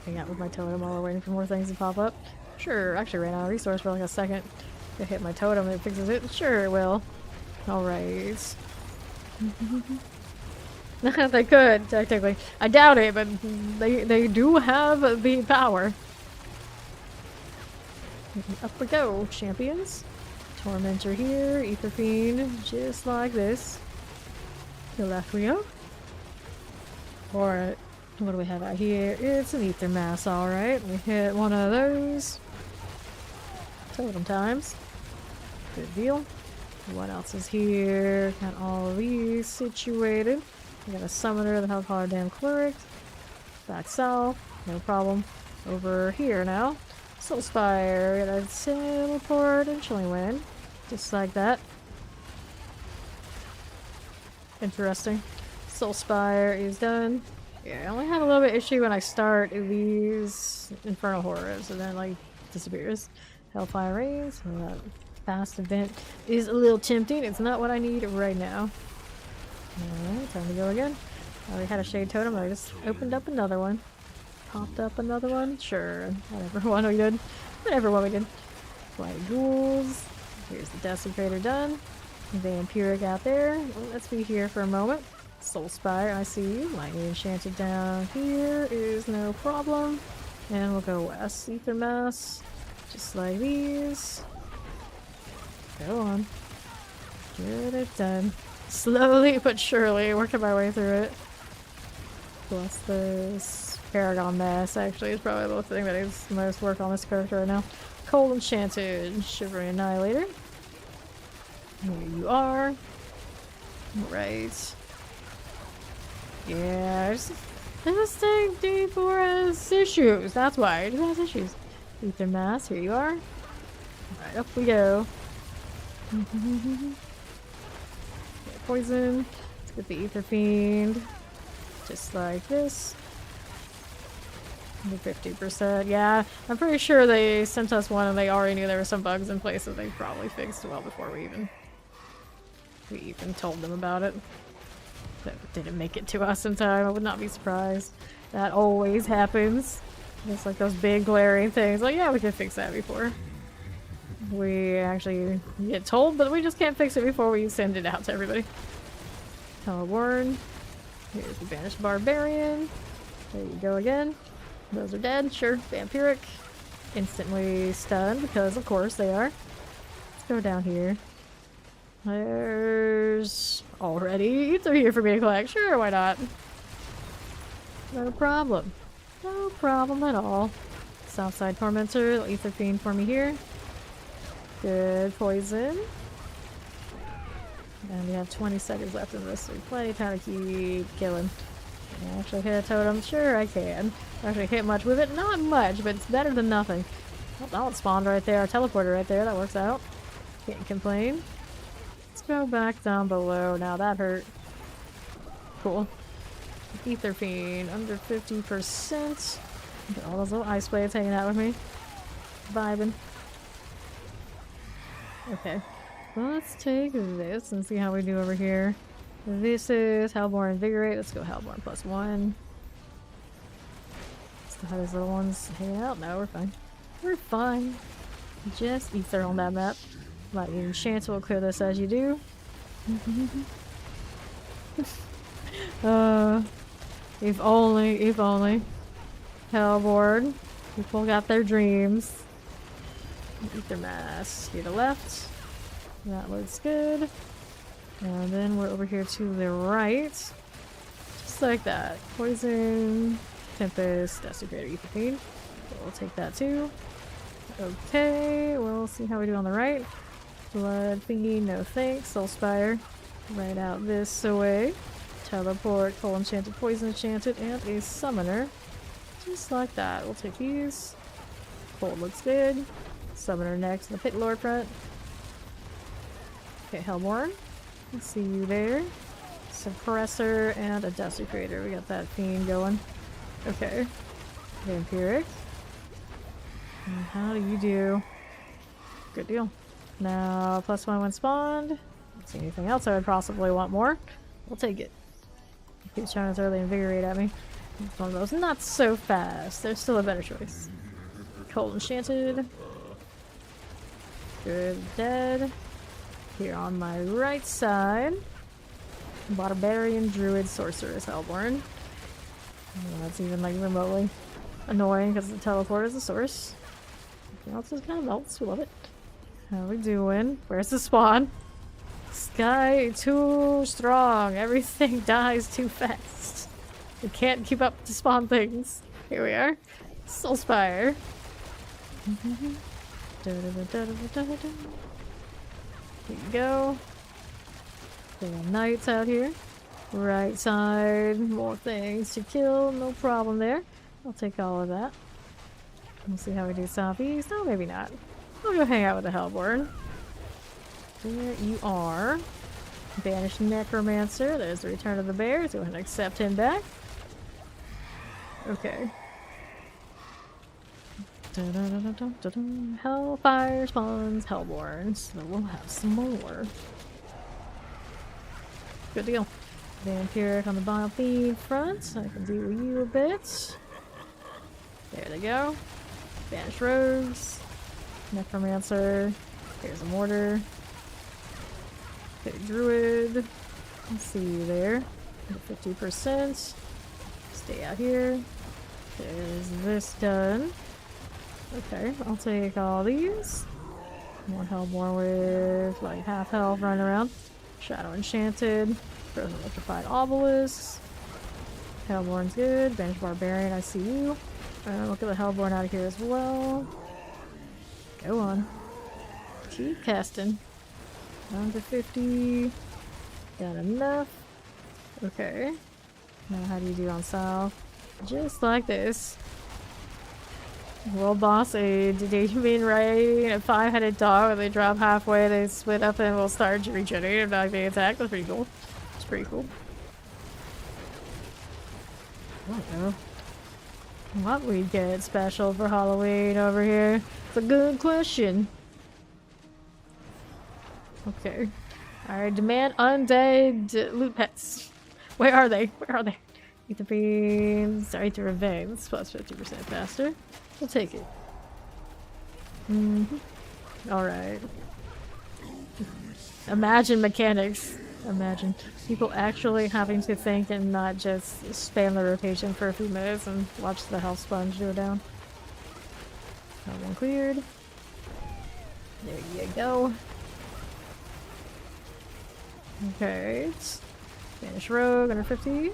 S1: Hang out with my totem while we're waiting for more things to pop up. Sure, actually ran out of resource for like a second. I hit my totem and it fixes it. Sure it will. Alright. They could, technically. I doubt it, but they do have the power. Up we go, champions. Tormentor here, Ether Fiend, just like this. To the left we go. Alright, what do we have out here? It's an Ether Mass, alright. We hit one of those. Totem times. Good deal. What else is here? Got all of these situated. We got a summoner, the Hellcaller Damn Cleric. Back south, no problem. Over here now. Soulspire, got a teleport and Chilling Wind. Just like that. Interesting. Soulspire is done. Yeah, I only have a little bit of issue when I start these Infernal horrors and then like disappears. Hellfire Rays, so that fast event is a little tempting. It's not what I need right now. Alright, time to go again. I already had a Shade Totem, I just opened up another one. Popped up another one? Sure, whatever one we did. Whatever one we did. White Ghouls. Here's the Desecrator done. Vampiric out there. Well, let's be here for a moment. Soulspire, I see you. Lightning Enchanted down here is no problem. And we'll go west. Ether Mass. Just like these. Go on. Get it done. Slowly but surely, working my way through it. Plus this Paragon Mass actually is probably the thing that needs the most work on this character right now. Cold Enchanted, Shivering Annihilator. Here you are. Right. Yeah, this thing D4 has issues. That's why it has issues. Ether Mass, here you are. Alright, up we go. Poison. Let's get the Ether Fiend. Just like this. 50%. Yeah, I'm pretty sure they sent us one and they already knew there were some bugs in place that they probably fixed well before we even told them about it. That didn't make it to us in time. I would not be surprised. That always happens. It's like those big glaring things. Like, yeah, we could fix that before we actually get told, but we just can't fix it before we send it out to everybody. Warren. Here's the Banished Barbarian. There you go again. Those are dead. Sure. Vampiric. Instantly stunned, because of course they are. Let's go down here. There's already Ether here for me to collect. Sure, why not? No problem. No problem at all. Southside Tormentor, Ether Fiend for me here. Good poison. And we have 20 seconds left in this, so plenty of time to keep killing. Can I actually hit a totem? Sure, I can. I actually hit much with it. Not much, but it's better than nothing. Oh, that one spawned right there. Our teleporter right there. That works out. Can't complain. Let's go back down below. Now that hurt. Cool. Ether Fiend, under 50%. Got all those little ice blades hanging out with me. Vibing. Okay. Well, let's take this and see how we do over here. This is Hellborn Invigorate. Let's go Hellborn +1. Still have these little ones hanging out. No, we're fine. We're fine. Just ether on that map. Lightning chance will clear this as you do. If only. Hellboard. People got their dreams. Ether mass here to left. That looks good. And then we're over here to the right. Just like that. Poison, Tempest, Desecrator, Ether Fiend. We'll take that too. Okay, we'll see how we do on the right. Blood thingy, no thanks. Soulspire. Right out this way. Teleport, Coal Enchanted, Poison Enchanted, and a Summoner. Just like that. We'll take these. Cold looks good. Summoner next, the Pit Lord front. Okay, Hellborn. Let's see you there. Suppressor and a Desecrator. We got that Fiend going. Okay. Vampiric. And how do you do? Good deal. Now, +1 when spawned. Don't see anything else I would possibly want more. We'll take it. He keeps trying to throw the Invigorate at me. It's one of those. Not so fast. There's still a better choice. Cold Enchanted. Good. Dead. Here on my right side. Barbarian, Druid, Sorceress, Hellborn. Oh, that's even like remotely annoying because the teleport is the source. Everything else just kind of melts. We love it. How we doing? Where's the spawn? Sky too strong. Everything dies too fast. We can't keep up to spawn things. Here we are. Soulspire. Here you go. There are knights out here. Right side. More things to kill. No problem there. I'll take all of that. We'll see how we do southeast. No, maybe not. I'll go hang out with the Hellborn. There you are. Banished Necromancer. There's the Return of the Bear. So go ahead and accept him back. Okay. Hellfire spawns Hellborn. So we'll have some more. Good deal. Vampiric on the Bile Fiend front. I can deal with you a bit. There they go. Banished Rogues. Necromancer. Here's a Mortar. Okay, Druid. Let's see you there. 50%. Stay out here. There's this done. Okay, I'll take all these. More Hellborn with like half health running around. Shadow Enchanted. Frozen Electrified Obelisk. Hellborn's good. Banished Barbarian, I see you. Look at the Hellborn out of here as well. Go on. Keep casting. Down to 50. Got enough. Okay. Now how do you do on south? Just like this. World boss aid. Did you mean riding a 5-headed dog when they drop halfway, they split up and will start to regenerate and not being attacked? That's pretty cool. It's pretty cool. I don't know what we get special for Halloween over here. It's a good question. Okay. Alright, demand undead loot pets. Where are they? Where are they? Ether beams. Sorry to revenge. It's plus 50% faster. We'll take it. Alright. Imagine mechanics. Imagine people actually having to think and not just spam the rotation for a few minutes and watch the health sponge go down. That one cleared. There you go. Okay. Spanish Rogue under 50.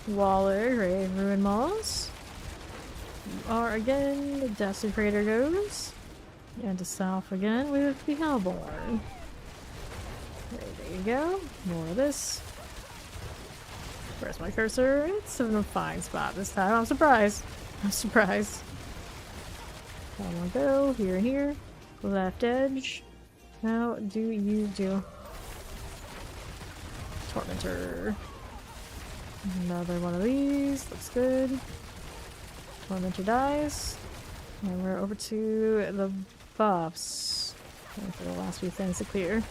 S1: Waller, Grave Ruin Moss. You are again. The Desecrator goes. And to south again with the Hellborn. There you go. More of this. Where's my cursor? It's in a fine spot this time. I'm surprised. I'm surprised. One more go. Here and here. Left edge. How do you do? Tormentor. Another one of these. Looks good. Tormentor dies. And we're over to the buffs. Waiting for the last few things to clear.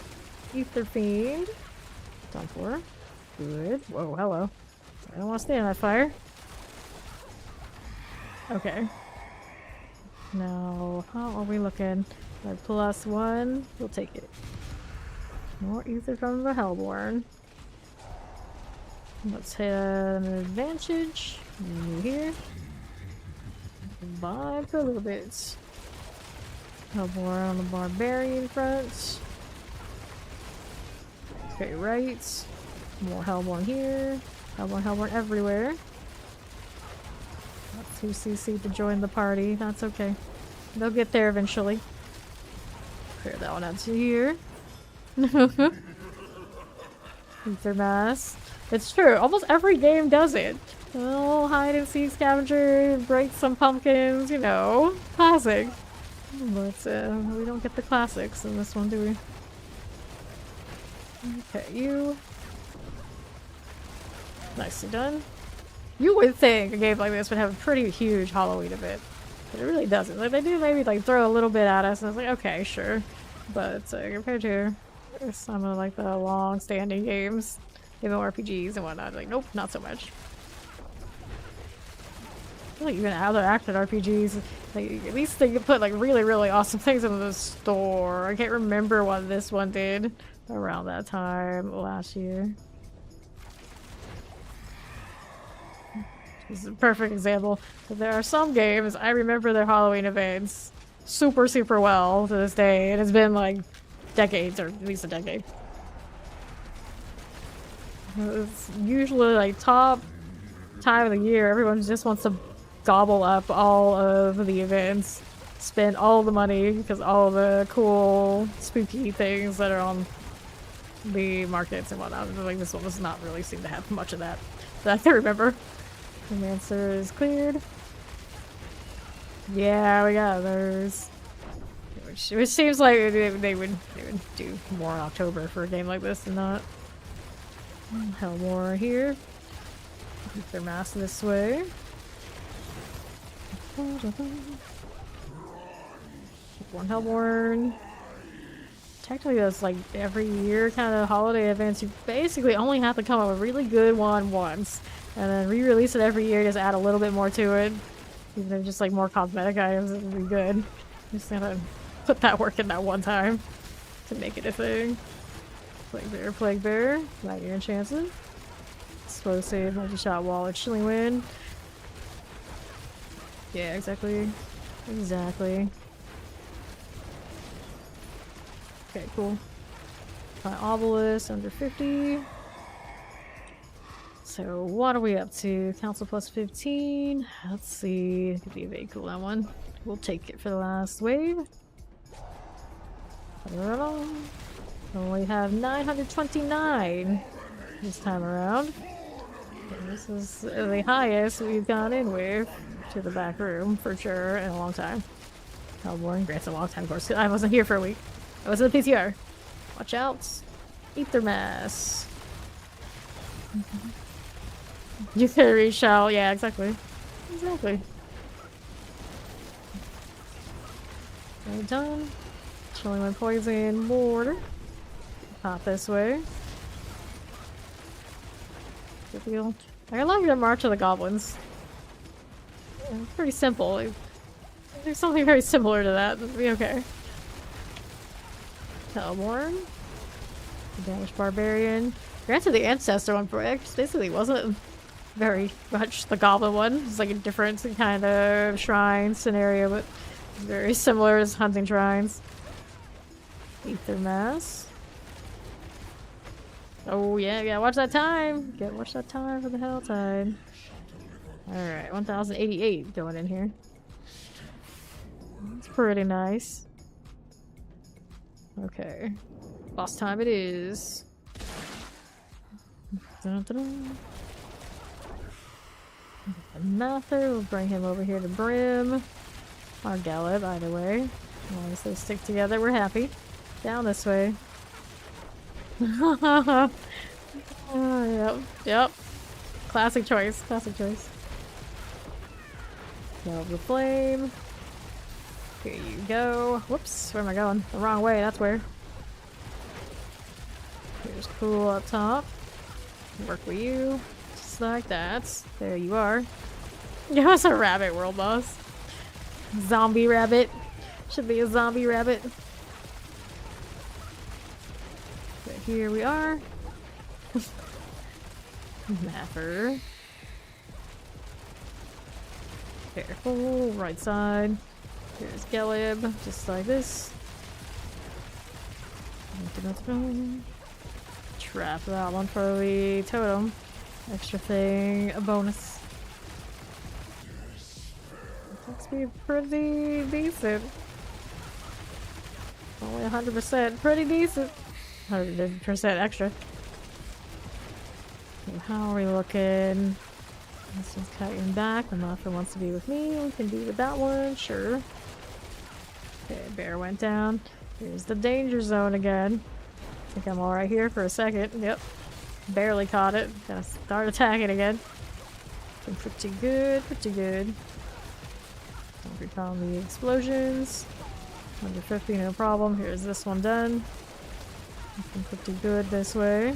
S1: Ether Fiend. Done for. Good. Whoa, hello. I don't want to stay in that fire. Okay. Now, how are we looking? Like +1, we'll take it. More ether from the Hellborn. Let's hit an advantage. New here. Vibe for a little bit. Hellborn on the barbarian front. Okay, right. More Hellborn here. Hellborn everywhere. Not 2cc to join the party. That's okay. They'll get there eventually. Clear that one out to here. Ether mass. It's true. Almost every game does it. Oh, hide and seek scavenger, break some pumpkins, you know, classic. But we don't get the classics in this one, do we? Okay, you. Nicely done. You would think a game like this would have a pretty huge Halloween event, but it really doesn't. Like they do maybe like throw a little bit at us, and it's like okay, sure, but compared to some of like the long-standing games, MMORPGs and whatnot, like nope, not so much. I feel like even other action RPGs, like at least they could put like really, really awesome things in the store. I can't remember what this one did around that time last year. This is a perfect example. But there are some games, I remember their Halloween events super, super well to this day. And it's been like decades, or at least a decade. It's usually like top time of the year. Everyone just wants to gobble up all of the events, spend all the money because all the cool, spooky things that are on the markets and whatnot. Like this one does not really seem to have much of that I can remember. The answer is cleared. Yeah, we got those. Which seems like they would do more in October for a game like this than not. Hellmore here. Keep their mass this way. One Hellborn. Technically, that's like every year kind of holiday events. You basically only have to come up with a really good one once, and then re-release it every year. Just add a little bit more to it. Even if just like more cosmetic items, it would be good. Just gotta put that work in that one time to make it a thing. Plague bear, not your chances. Explosive, multi-shot wall, or chilling wind. Yeah, exactly. Exactly. Okay, cool. My obelisk under 50. So what are we up to? Council plus 15. Let's see. It could be a very cool that one. We'll take it for the last wave. We have 929 this time around. And this is the highest we've gone in with to the back room for sure in a long time. Hellborn grants a long time, of course. I wasn't here for a week. I was in the PTR. Watch out. Ether mass. You can reach out. Yeah, exactly. Exactly. Very done. Chilling with poison border. Pop this way. Good deal. I like the March of the Goblins. Yeah, it's pretty simple. There's something very similar to that. It'll be okay. Hellborn. Damaged Barbarian. Granted, the Ancestor one basically wasn't very much the Goblin one. It's like a different kind of shrine scenario, but very similar as hunting shrines. Ether Mass. Oh yeah, watch that time! Watch that time for the Helltide. Alright, 1088 going in here. It's pretty nice. Okay. Boss time it is. Dun, dun, dun. Mather, we'll bring him over here to Brim. Or Galeb, either way. As long as they stick together, we're happy. Down this way. Yep. Classic choice. Classic choice. Love the flame. Here you go. Whoops, where am I going? The wrong way, that's where. Here's cool up top. Work with you. Just like that. There you are. It was a rabbit world boss. Zombie rabbit. Should be a zombie rabbit. But here we are. Mapper. Careful, right side. Here's Gelib, just like this. Trap that one for the totem. Extra thing, a bonus. Attack speed pretty decent. Only 100%, pretty decent. 100% extra. Okay, how are we looking? This one's cutting back. The Muffin wants to be with me. We can be with that one, sure. Okay, bear went down. Here's the danger zone again. I think I'm alright here for a second. Yep. Barely caught it. Gotta start attacking again. Looking pretty good, pretty good. Don't recall the explosions. 150, no problem. Here's this one done. Looking pretty good this way.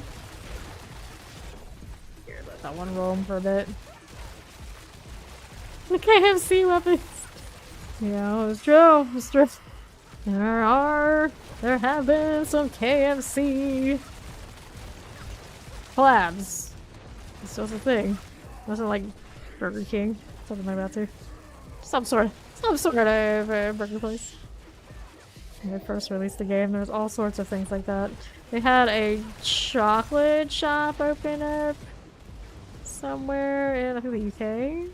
S1: Here, let that one roam for a bit. The KFC weapons! Yeah, it's true. It's true. There have been some KFC collabs. It's still a thing. Wasn't like Burger King. Something like that too. Some sort of burger place. When they first released the game, there was all sorts of things like that. They had a chocolate shop open up somewhere in, I think, the UK.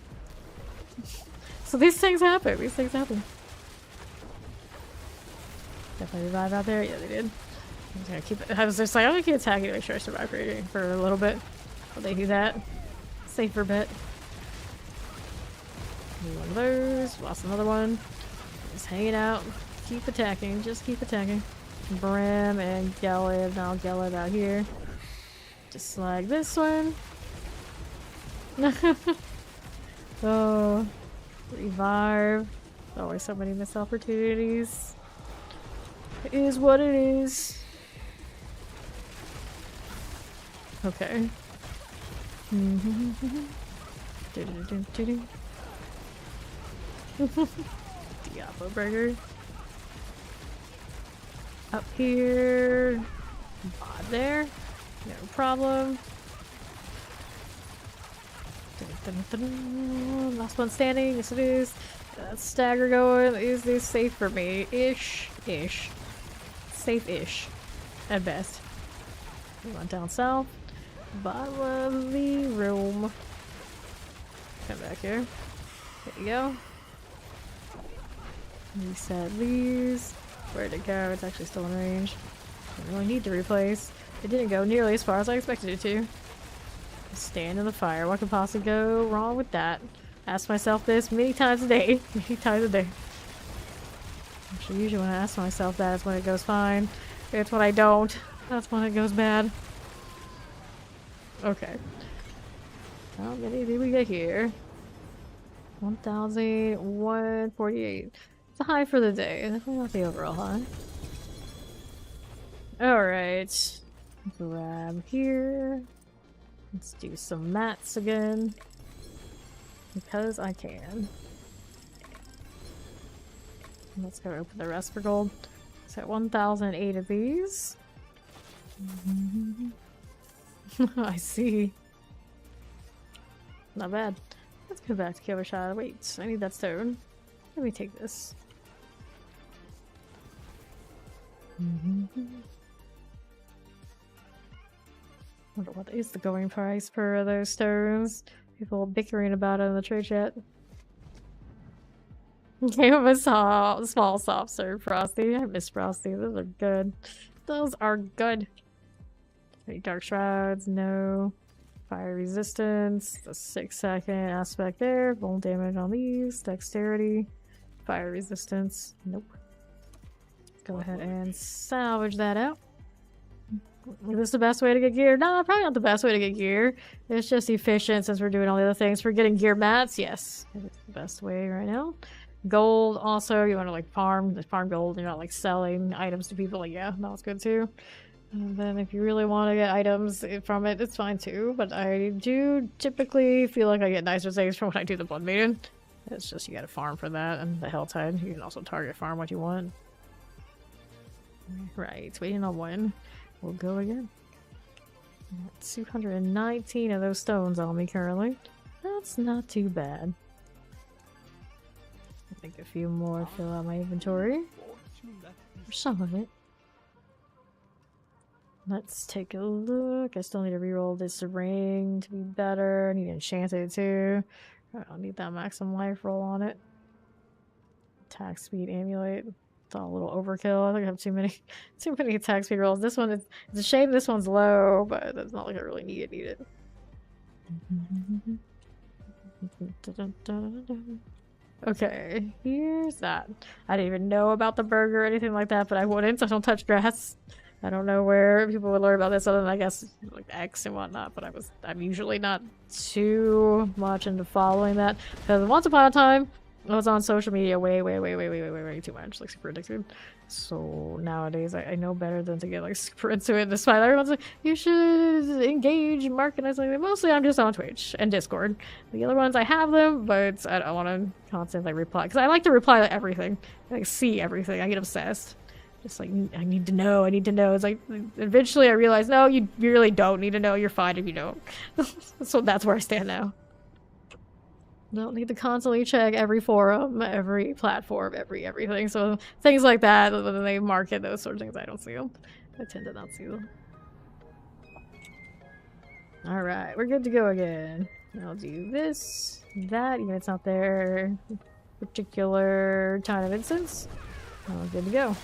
S1: So these things happen. These things happen. Definitely revive out there. Yeah, they did. I'm gonna keep it. I was just like, I'm gonna keep attacking to make sure I survive for a little bit. While they do that. Safer bet. One of those. Lost another one. Just hanging out. Keep attacking. Just keep attacking. Brim and Gelib. Now Gelib out here. Just like this one. Oh. Revive. Always so many missed opportunities. It is what it is. Okay. Diablo burger. Up here. Bod there. No problem. Last one standing. Yes, it is. That's stagger going. Is this safe for me? Ish. Safe-ish. At best. We went down south. Bottom of the room. Come back here. There you go. Reset these. Where'd it go? It's actually still in range. I really need to replace. It didn't go nearly as far as I expected it to. Stand in the fire. What could possibly go wrong with that? Ask myself this many times a day. Many times a day. Actually, usually when I ask myself that is when it goes fine. It's when I don't. That's when it goes bad. Okay. How many did we get here? 1,148. It's a high for the day. Definitely not the overall high. Alright. Grab here. Let's do some mats again. Because I can. Let's go open the rest for gold. So 1,008 of these. I see. Not bad. Let's go back to Killer Shot. Wait, I need that stone. Let me take this. Wonder what is the going price for those stones? People bickering about it in the trade chat. Game of a small soft serve Frosty. I miss Frosty. Those are good. Those are good. Any dark shrouds? No. Fire resistance. The 6-second aspect there. Full damage on these. Dexterity. Fire resistance. Nope. Go ahead and salvage that out. Is this the best way to get gear? No, probably not the best way to get gear. It's just efficient since we're doing all the other things. For getting gear mats, yes. It's the best way right now. Gold, also, you want to like farm gold. You're not like selling items to people. Like, yeah, that's good too. And then if you really want to get items from it, it's fine too. But I do typically feel like I get nicer things from when I do the Blood Maiden. It's just you gotta farm for that, and the Helltide. You can also target farm what you want. Right, waiting on one. We'll go again. 219 of those stones on me currently. That's not too bad. I think a few more fill out my inventory. For some of it. Let's take a look. I still need to reroll this ring to be better. I need to enchant it too. I don't need that maximum life roll on it. Attack speed amulet. It's all a little overkill. I think I have too many attack speed rolls. This one, it's a shame this one's low, but it's not like I really need it. Okay, here's that. I didn't even know about the burger or anything like that, but I wouldn't, so I don't touch grass. I don't know where people would learn about this other than I guess like X and whatnot, but I'm usually not too much into following that. Because once upon a time, I was on social media way too much, like super addicted. So nowadays I know better than to get like super into it. Despite everyone's like, you should engage in market. I was like, mostly I'm just on Twitch and Discord. The other ones I have them, but I don't want to constantly reply because I like to reply to everything, like see everything. I get obsessed. Just like, I need to know. It's like, eventually I realized, no, you really don't need to know. You're fine if you don't. So that's where I stand now. Don't need to constantly check every forum, every platform, everything. So things like that, when they market those sort of things, I don't see them. I tend to not see them. Alright, we're good to go again. I'll do this, that, even if it's not their particular time of instance. Oh, good to go.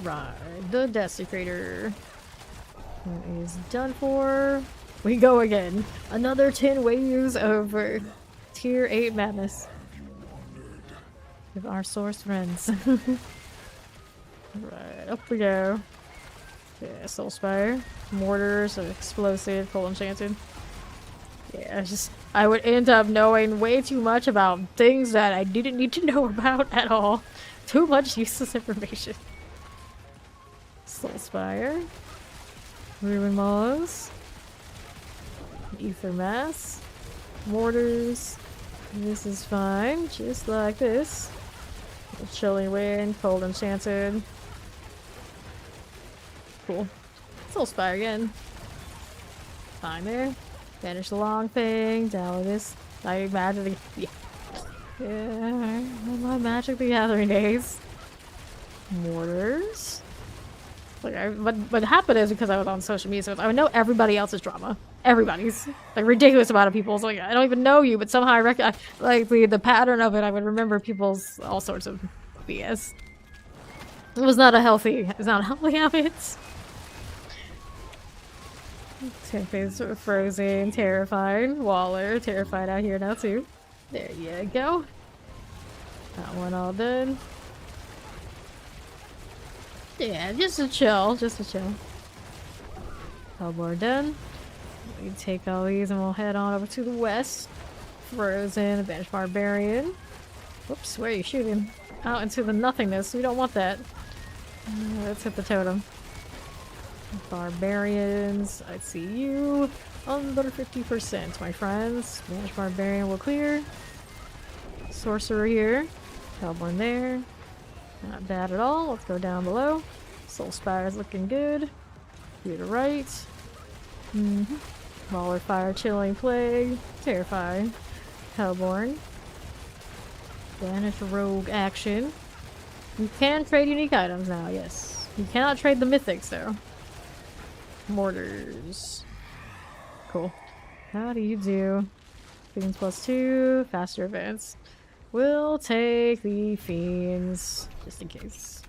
S1: Alright, the Desecrator is done for. We go again. Another 10 waves of tier 8 madness. With our source friends. Right, up we go. Yeah, Soul Spire. Mortars, explosive, full enchanted. Yeah, I would end up knowing way too much about things that I didn't need to know about at all. Too much useless information. Soul Spire. Ruin Maws. Ether Mass. Mortars. This is fine, just like this. Chilling Wind, Cold Enchanted. Cool. Soul Spire again. Fine there. Banish the long thing. Down with this. I Magic the... Yeah, my Magic the Gathering days. Mortars. Like, what happened is because I was on social media, so I would know everybody else's drama. Everybody's. Like, ridiculous amount of people's. Like, I don't even know you, but somehow I recognize, like, the pattern of it, I would remember people's all sorts of BS. It's not a healthy habit. Tempest, Frozen, Terrified, Waller, Terrified out here now too. There you go. That one all done. Yeah, just a chill, Hellboard done. We take all these and we'll head on over to the west. Frozen, Banished Barbarian. Whoops, where are you shooting? Out into the nothingness. We don't want that. Let's hit the totem. Barbarians, I see you. Under 50%, my friends. Banished Barbarian will clear. Sorcerer here. Hellborn there. Not bad at all. Let's go down below. Soul Spire is looking good. Here to right. Mauler Fire, Chilling Plague. Terrified. Hellborn. Banish Rogue action. You can trade unique items now, yes. You cannot trade the mythics though. Mortars. Cool. How do you do? Fiends +2, faster advance. We'll take the Fiends, just in case.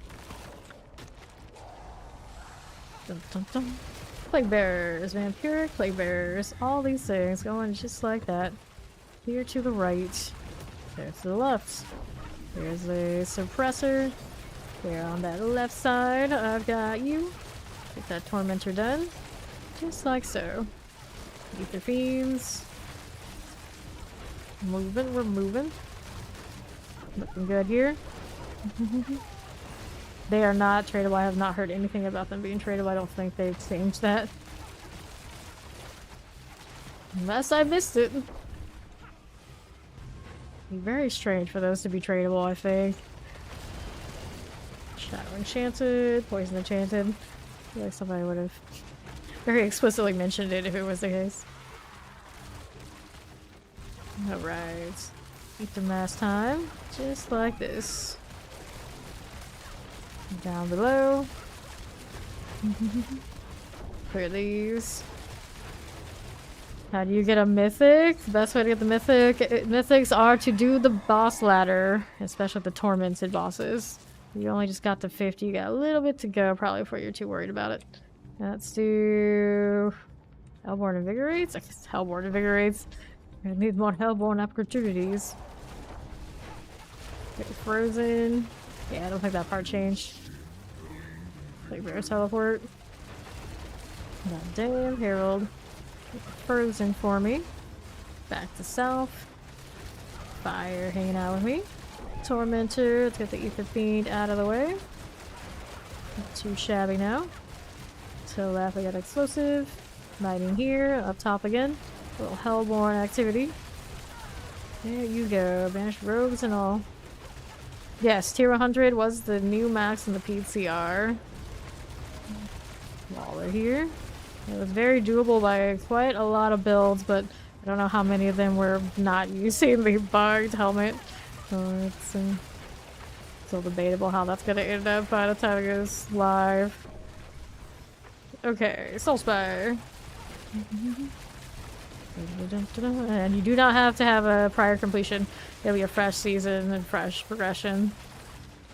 S1: Dun, dun, dun. Plague Bearers, Vampiric Plague Bearers, all these things going just like that. Here to the right, there to the left. There's a Suppressor. There on that left side, I've got you. Get that Tormentor done, just like so. Ether Fiends. Moving, we're moving. Looking good here. They are not tradable. I have not heard anything about them being tradable. I don't think they've changed that. Unless I missed it. Be very strange for those to be tradable, I think. Shadow enchanted, poison enchanted. I feel like somebody would have very explicitly mentioned it if it was the case. Alright. Eat the mass time. Just like this. Down below. Clear these. How do you get a mythic? The best way to get the mythic mythics are to do the boss ladder, especially the tormented bosses. You only just got to 50, you got a little bit to go probably before you're too worried about it. Let's do Hellborn Invigorates. I guess Hellborn Invigorates. I need more Hellborn opportunities. Get frozen. Yeah, I don't think that part changed. Like bear teleport. God damn, Herald. Frozen for me. Back to south. Fire hanging out with me. Tormentor. Let's get the Ether Fiend out of the way. Not too shabby now. To left, we got Explosive. Knighting here. Up top again. A little Hellborn activity. There you go. Banished rogues and all. Yes, tier 100 was the new max in the PCR. Waller here. It was very doable by quite a lot of builds, but I don't know how many of them were not using the bugged helmet. So it's still debatable how that's gonna end up by the time it goes live. Okay, Soulspire. And you do not have to have a prior completion. It'll be a fresh season and fresh progression.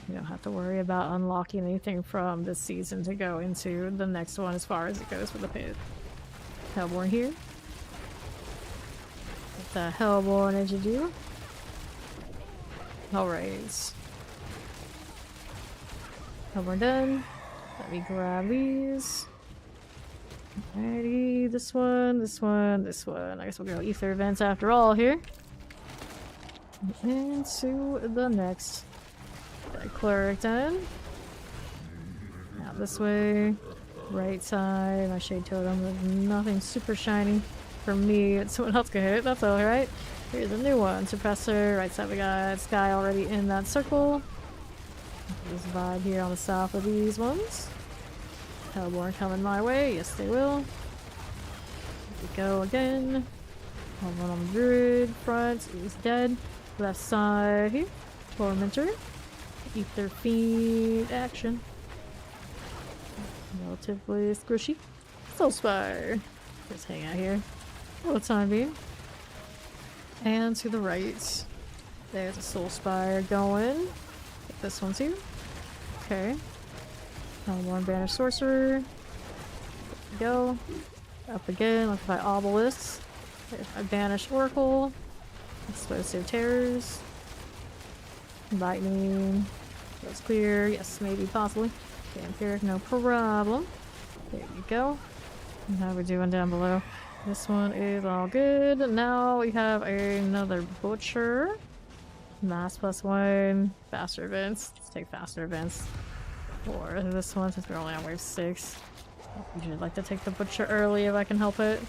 S1: You don't have to worry about unlocking anything from this season to go into the next one as far as it goes for the pit. Hellborn here. What the Hellborn did you do? Alright. Hellborn done. Let me grab these. Alrighty, this one, this one, this one. I guess we'll go Ether events after all here. And to the next. That cleric done. Now this way. Right side. My shade totem. There's nothing super shiny for me. But someone else can hit it. That's alright. Here's a new one. Suppressor. Right side we got Sky already in that circle. This vibe here on the south of these ones. Hellborn coming my way. Yes, they will. Here we go again. Hellborn on the druid. Front is dead. Left side here. Tormentor. Ether Fiend action. Relatively squishy. Soulspire. Just hang out here for the time being. And to the right. There's a Soulspire going. Get this one too. Okay. One Banished Sorcerer. There we go. Up again. Let's buy Obelisks. There's my Banished Oracle. Explosive Terrors. Lightning. That's clear. Yes, maybe, possibly. Vampire, no problem. There you go. And how we doing down below? This one is all good. Now we have another Butcher. Mass +1. Faster events. Let's take faster events. Or this one, since we're only on wave 6. I usually like to take the Butcher early if I can help it.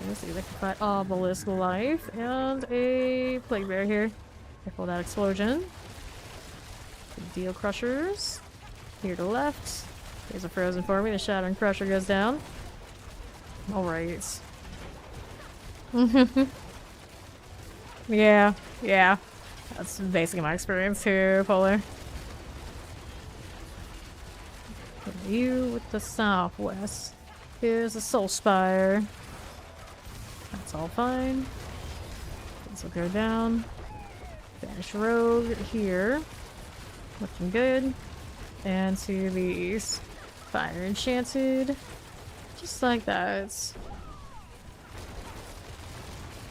S1: Let's see if I can find Obelisk Life and a Plague Bear here. Careful of that explosion. Deal Crushers. Here to the left. There's a frozen for me. The Shattering Crusher goes down. Alright. Yeah. That's basically my experience too, Polar. You with the southwest. Here's a Soulspire. That's all fine. This will go down. Banish Rogue here. Looking good. And to the east. Fire Enchanted. Just like that.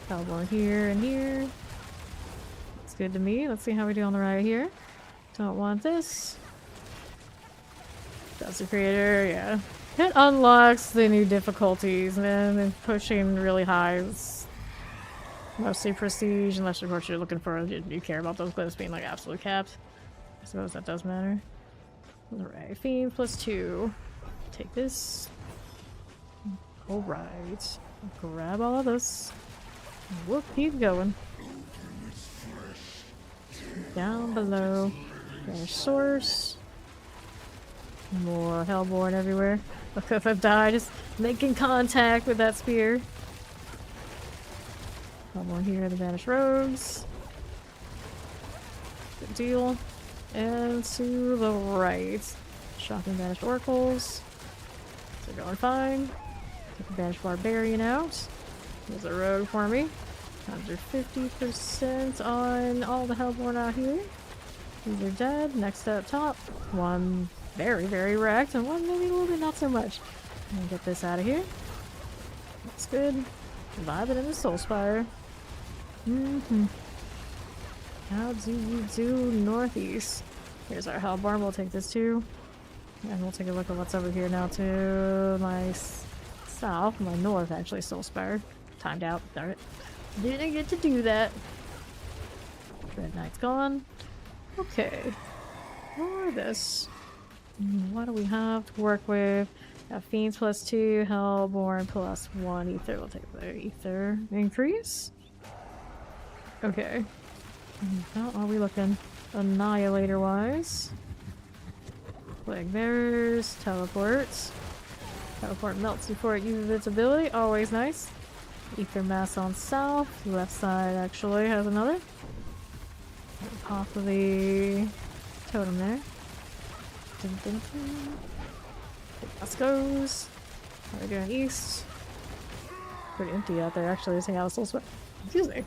S1: Hellborn here and here. It's good to me. Let's see how we do on the right here. Don't want this. That's the creator, yeah. It unlocks the new difficulties, man, and pushing really high. It's mostly prestige, unless of course you're looking for, you care about those clips being like absolute capped. I suppose that does matter. Alright, Fiend +2. Take this. Alright. Grab all of this. We'll keep going. Down below. There's source. More Hellborn everywhere. Look, if I've died, just making contact with that spear. Hellborn here, the Banished Rogues. Good deal. And to the right. Shocking Banished Oracles. They're going fine. Get the Banished Barbarian out. There's a rogue for me. Under 50% on all the Hellborn out here. These are dead. Next up top. One very, very wrecked, and one maybe a little bit not so much. I'm gonna get this out of here. That's good. Vibing in the Soul Spire. How do you do northeast? Here's our Hellborn. We'll take this too. And we'll take a look at what's over here now to my south. My north, actually. Soul Spire. Timed out. Darn it. Didn't get to do that. Dread Knight's gone. Okay. For this. What do we have to work with? Got Fiends +2, Hellborn +1, Ether. We'll take the Ether increase. Okay. How are we looking? Annihilator wise. Plague Bearers, Teleports. Teleport melts before it uses its ability. Always nice. Ether Mass on south. Left side actually has another. Pop of the totem there. Dun, dun, dun. Let's goes. How are we doing east? Pretty empty out there actually. This house also. Excuse me.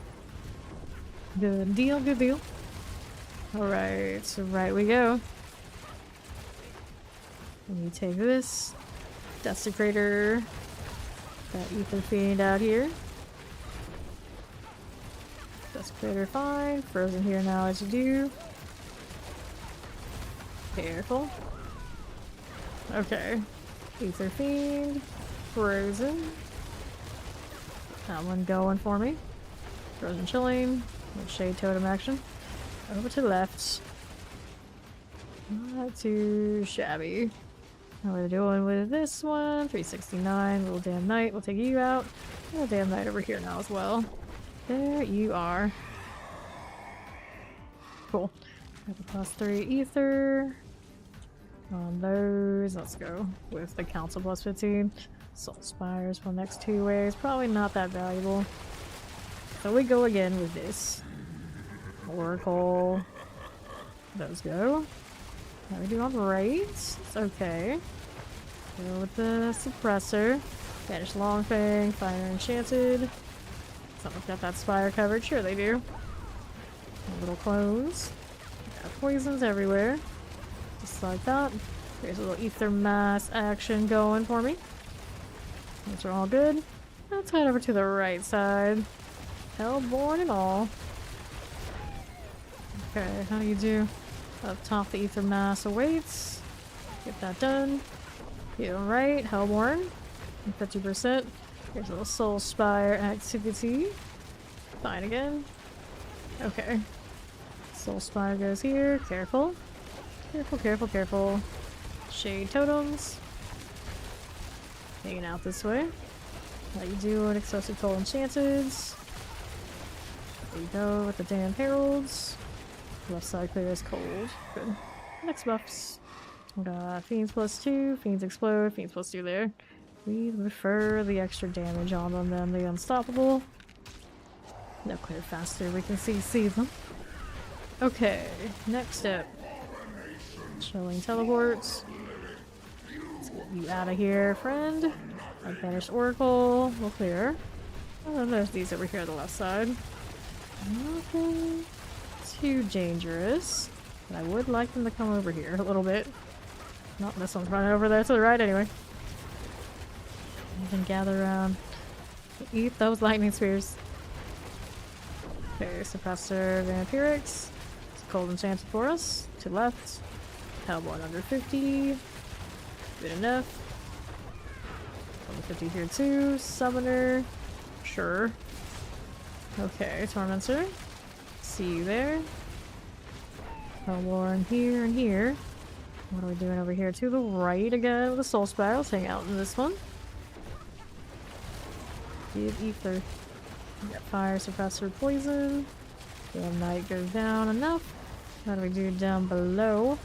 S1: Good deal, good deal. Alright, so right we go. Let me take this. Desecrator. That Ether Fiend out here. Desecrator fine. Frozen here now as you do. Careful. Okay. Ether Fiend. Frozen. That one going for me. Frozen Chilling. With Shade Totem action. Over to the left. Not too shabby. How are we doing with this one? 369. Little Damn Knight. We'll take you out. Little Damn Knight over here now as well. There you are. Cool. Got the +3 Ether. On those, let's go with the Council +15. Soul Spires for the next 2 ways. Probably not that valuable. So we go again with this. Oracle. Those go. How we do on right? It's okay. Go with the Suppressor. Banish Longfang. Fire Enchanted. Someone's got that Spire covered. Sure they do. Little clones. Got poisons everywhere. Just like that. Here's a little Ether Mass action going for me. Those are all good. Let's head over to the right side. Hellborn and all. Okay, how do you do? Up top, the Ether Mass awaits. Get that done. Heal right, Hellborn. 50%. Here's a little Soul Spire activity. Fine again. Okay. Soul Spire goes here. Careful. Careful, careful, careful. Shade Totems. Hanging out this way. How you doing? Excessive Toll Enchanted. There you go with the damn Heralds. Left side clear is cold. Good. Next buffs. We got Fiends +2, Fiends Explode, Fiends +2 there. We prefer the extra damage on them than the Unstoppable. They'll clear faster, we can see them. Okay, next up. Chilling Teleports. Let's get you out of here, friend. Our Banished Oracle will clear. Oh, there's these over here on the left side. Nothing too dangerous. But I would like them to come over here a little bit. Not this one's running over there to the right anyway. You can gather around. Eat those lightning spears. Okay, Suppressor Vampirics. It's cold enchanted for us. To left. Hellborn under 50. Good enough. Under 50 here too. Summoner. Sure. Okay, Tormentor. See you there. Hellborn here and here. What are we doing over here? To the right again with the soul spiral. Let's hang out in this one. Give ether. We got fire suppressor poison. Damn night goes down enough. What do we do down below?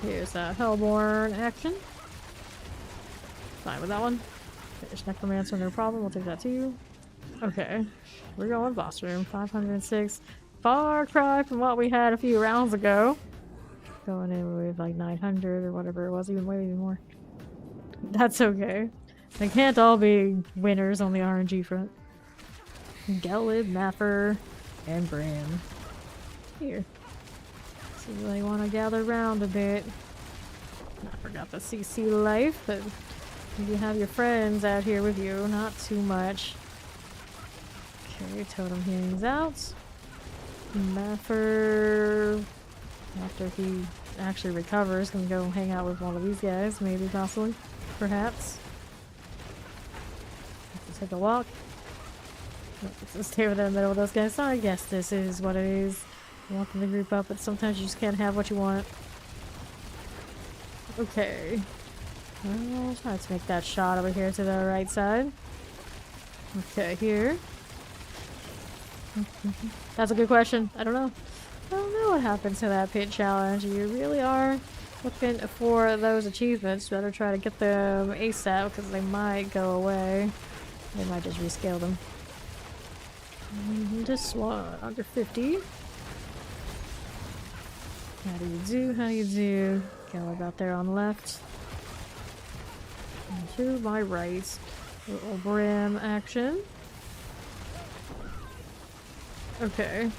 S1: Here's that Hellborn action. Fine with that one. There's Necromancer, no problem. We'll take that too. Okay. We're going boss room. 506. Far cry from what we had a few rounds ago. Going in with like 900 or whatever it was, even way more. That's okay. They can't all be winners on the RNG front. Gelid, Mapper, and Bram. Here. So you really want to gather around a bit. I forgot the CC life, but you have your friends out here with you, not too much. Okay, Totem Healing's out. Mapper, after he actually recovers, can go hang out with one of these guys, maybe, possibly, perhaps. Let's take a walk. Let's stay over there in the middle of those guys. So I guess this is what it is. You want them to group up, but sometimes you just can't have what you want. Okay. Well, let's make that shot over here to the right side. Okay, here. That's a good question. I don't know. I don't know what happens to that pit challenge. You really are looking for those achievements. Better try to get them ASAP because they might go away. They might just rescale them. This one, under 50. How do you do? How do you do? Go about there on the left. And to my right. Little Brim action. Okay.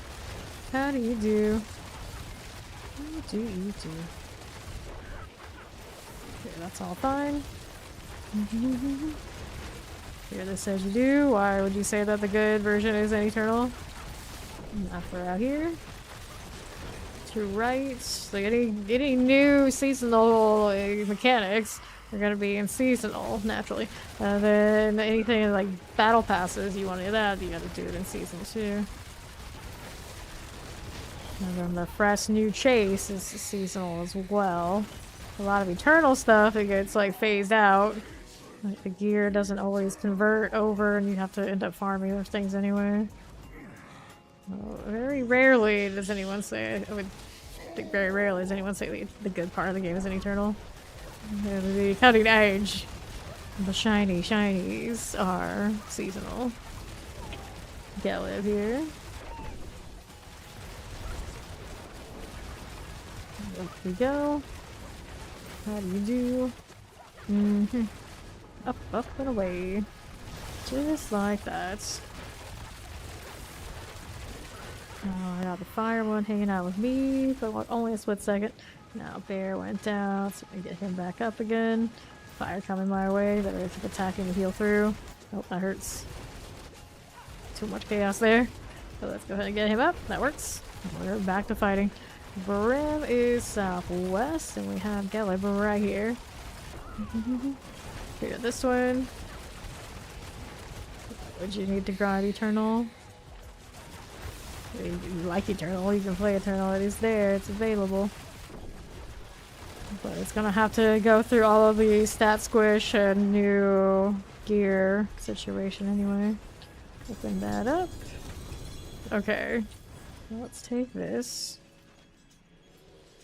S1: How do you do? How do you do? Okay, that's all fine. Here this says you do. Why would you say that the good version is an eternal? Not for out here. To right. Like any new seasonal mechanics are gonna be in seasonal, naturally. And then anything like battle passes, you want to do that, you gotta do it in season 2. And then the fresh new chase is seasonal as well. A lot of eternal stuff, it gets like phased out. Like the gear doesn't always convert over and you have to end up farming those things anyway. Well, very rarely does anyone say, I would think very rarely does anyone say the good part of the game is an eternal. The cutting edge, the shinies are seasonal. Gelid here. Up we go. How do you do? Up and away. Just like that. Oh, I got the fire one hanging out with me for only a split second. Now Bear went down, so we get him back up again. Fire coming my way, better keep attacking to heal through. Oh, that hurts. Too much chaos there. So let's go ahead and get him up. That works. We're back to fighting. Brim is southwest, and we have Gelib right here. Here, this one. Would you need to grind Eternal? You like Eternal, you can play Eternal. It is there, it's available. But it's gonna have to go through all of the stat squish and new gear situation anyway. Open that up. Okay. Let's take this.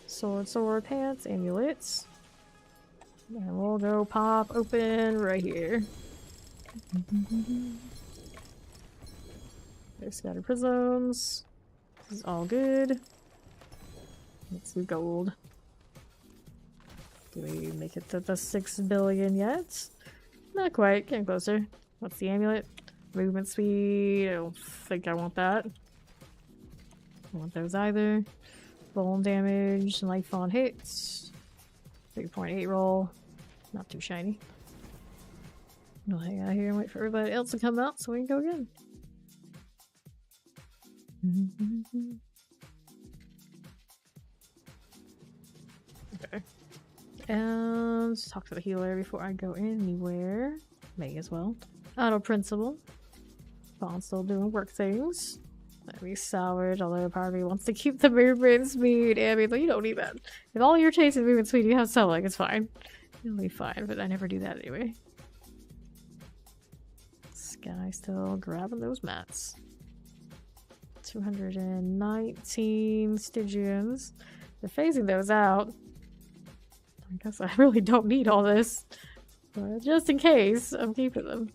S1: Sword, pants, amulets. And we'll go pop open right here. There's scattered prisms. This is all good. Let's do gold. Do we make it to the 6 billion yet? Not quite, getting closer. What's the amulet? Movement speed. I don't think I want that. I don't want those either. Bone damage, life on hits. 3.8 roll. Not too shiny. We'll hang out here and wait for everybody else to come out so we can go again. Okay. And talk to the healer before I go anywhere. May as well. Auto principle. Bond's still doing work things. Let me salvage, although part of me wants to keep the movement speed. And I mean, like, you don't need that. If all you're chasing movement speed, you have solo, it's fine. It'll be fine, but I never do that anyway. This guy still grabbing those mats. 219 Stygians. They're phasing those out. I guess I really don't need all this. But just in case, I'm keeping them.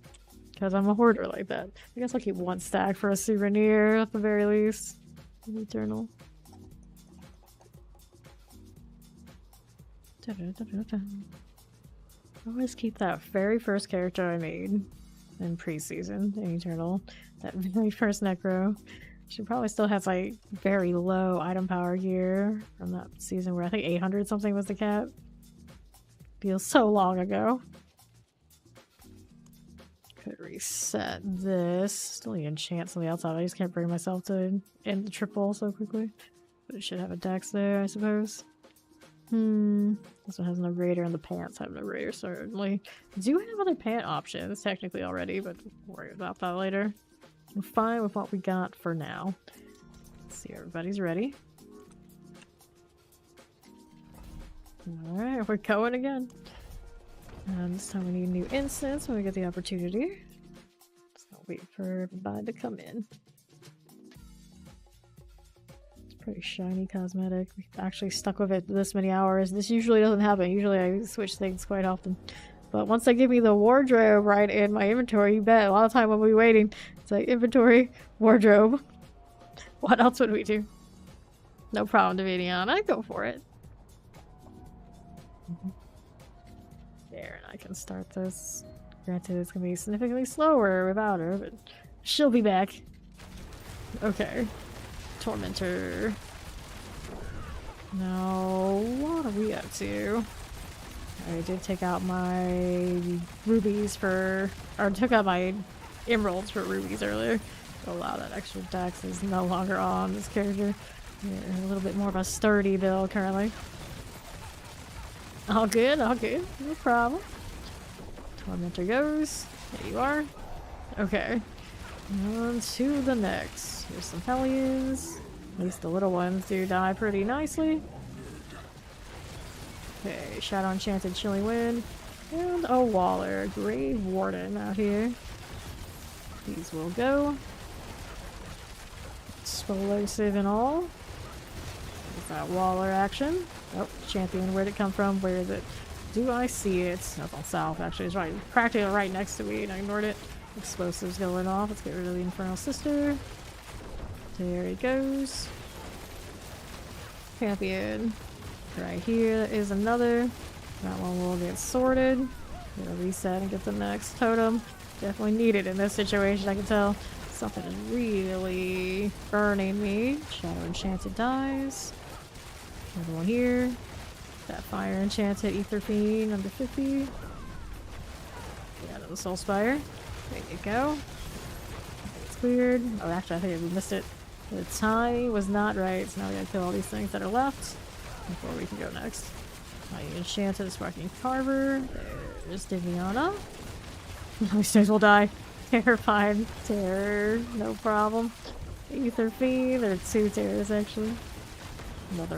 S1: Because I'm a hoarder like that. I guess I'll keep one stack for a souvenir at the very least. Eternal. Always keep that very first character I made in preseason in Eternal. That very first Necro. She probably still has like very low item power gear from that season where I think 800 something was the cap. Feels so long ago. Could reset this. Still need enchants on the outside. I just can't bring myself to end the triple so quickly. But it should have a dex there, I suppose. This one has no raider, and the pants have no raider, certainly. I do have other pant options, technically already, but we'll worry about that later. I'm fine with what we got for now. Let's see, everybody's ready. Alright, we're going again. And this time we need new incense when we get the opportunity. So I'll wait for everybody to come in. Pretty shiny cosmetic. We actually stuck with it this many hours. This usually doesn't happen. Usually I switch things quite often. But once they give me the wardrobe right in my inventory, you bet a lot of time we'll be waiting. It's like inventory, wardrobe. What else would we do? No problem debating on it. Go for it. There, and I can start this. Granted, it's gonna be significantly slower without her, but she'll be back. Okay. Tormentor. Now, what are we up to? I did take out my rubies for, or took out my emeralds for rubies earlier. Allow that extra dex is no longer on this character. Yeah, a little bit more of a sturdy build currently. All good, no problem. Tormentor goes. There you are. Okay. On to the next. Here's some Hellions. At least the little ones do die pretty nicely. Okay, Shadow Enchanted Chilling Wind. And a Waller. Grave Warden out here. These will go. Explosive and all. There's that Waller action. Oh, champion. Where'd it come from? Where is it? Do I see it? That's on south, actually. It's right, practically right next to me, and I ignored it. Explosives going off. Let's get rid of the Infernal Sister. There he goes. Champion. Right here is another. That one will get sorted. Gonna reset and get the next totem. Definitely needed in this situation, I can tell. Something is really burning me. Shadow Enchanted dies. Another one here. That Fire Enchanted Ether Fiend under 50. Yeah, another Soul Spire. There you go. It's cleared. Oh, actually, I think we missed it. The time was not right, so now we gotta kill all these things that are left before we can go next. I enchanted the Sparking Carver. There's Diviana. These things will die. Terrified. Terror. No problem. Ether Fiend. There are two terrors, actually. Another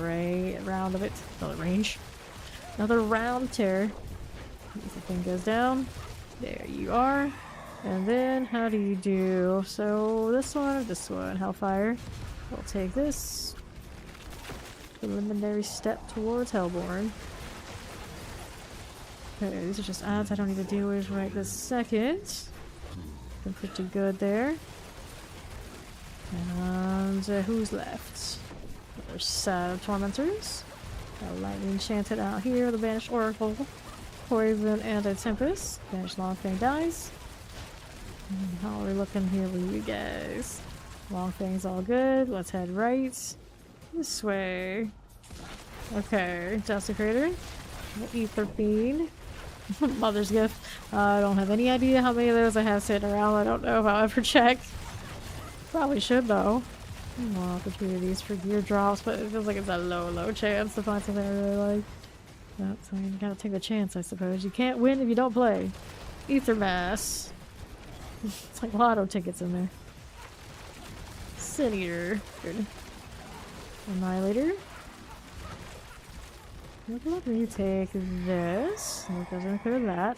S1: round of it. Another range. Another round of terror. Ether Fiend goes down. There you are. And then, how do you do? So, this one or this one? Hellfire. We'll take this. Preliminary step towards Hellborn. Okay, these are just odds I don't need to deal with right this second. Been pretty good there. And who's left? Another set of Tormentors. Got Lightning Enchanted out here. The Banished Oracle. Poison and a Tempest. Banished Longfang dies. How are we looking here with you guys? Longfang's all good. Let's head right. This way. Okay, Desecrator. Ether Fiend. Mother's Gift. I don't have any idea how many of those I have sitting around. I don't know if I'll ever check. Probably should though. More opportunities for gear drops, but it feels like it's a low chance to find something I really like. That's, I mean, you gotta take the chance, I suppose. You can't win if you don't play. Ether Mass. It's like lotto tickets in there. Sin Eater. Good. Annihilator. Let me take this. It doesn't clear that.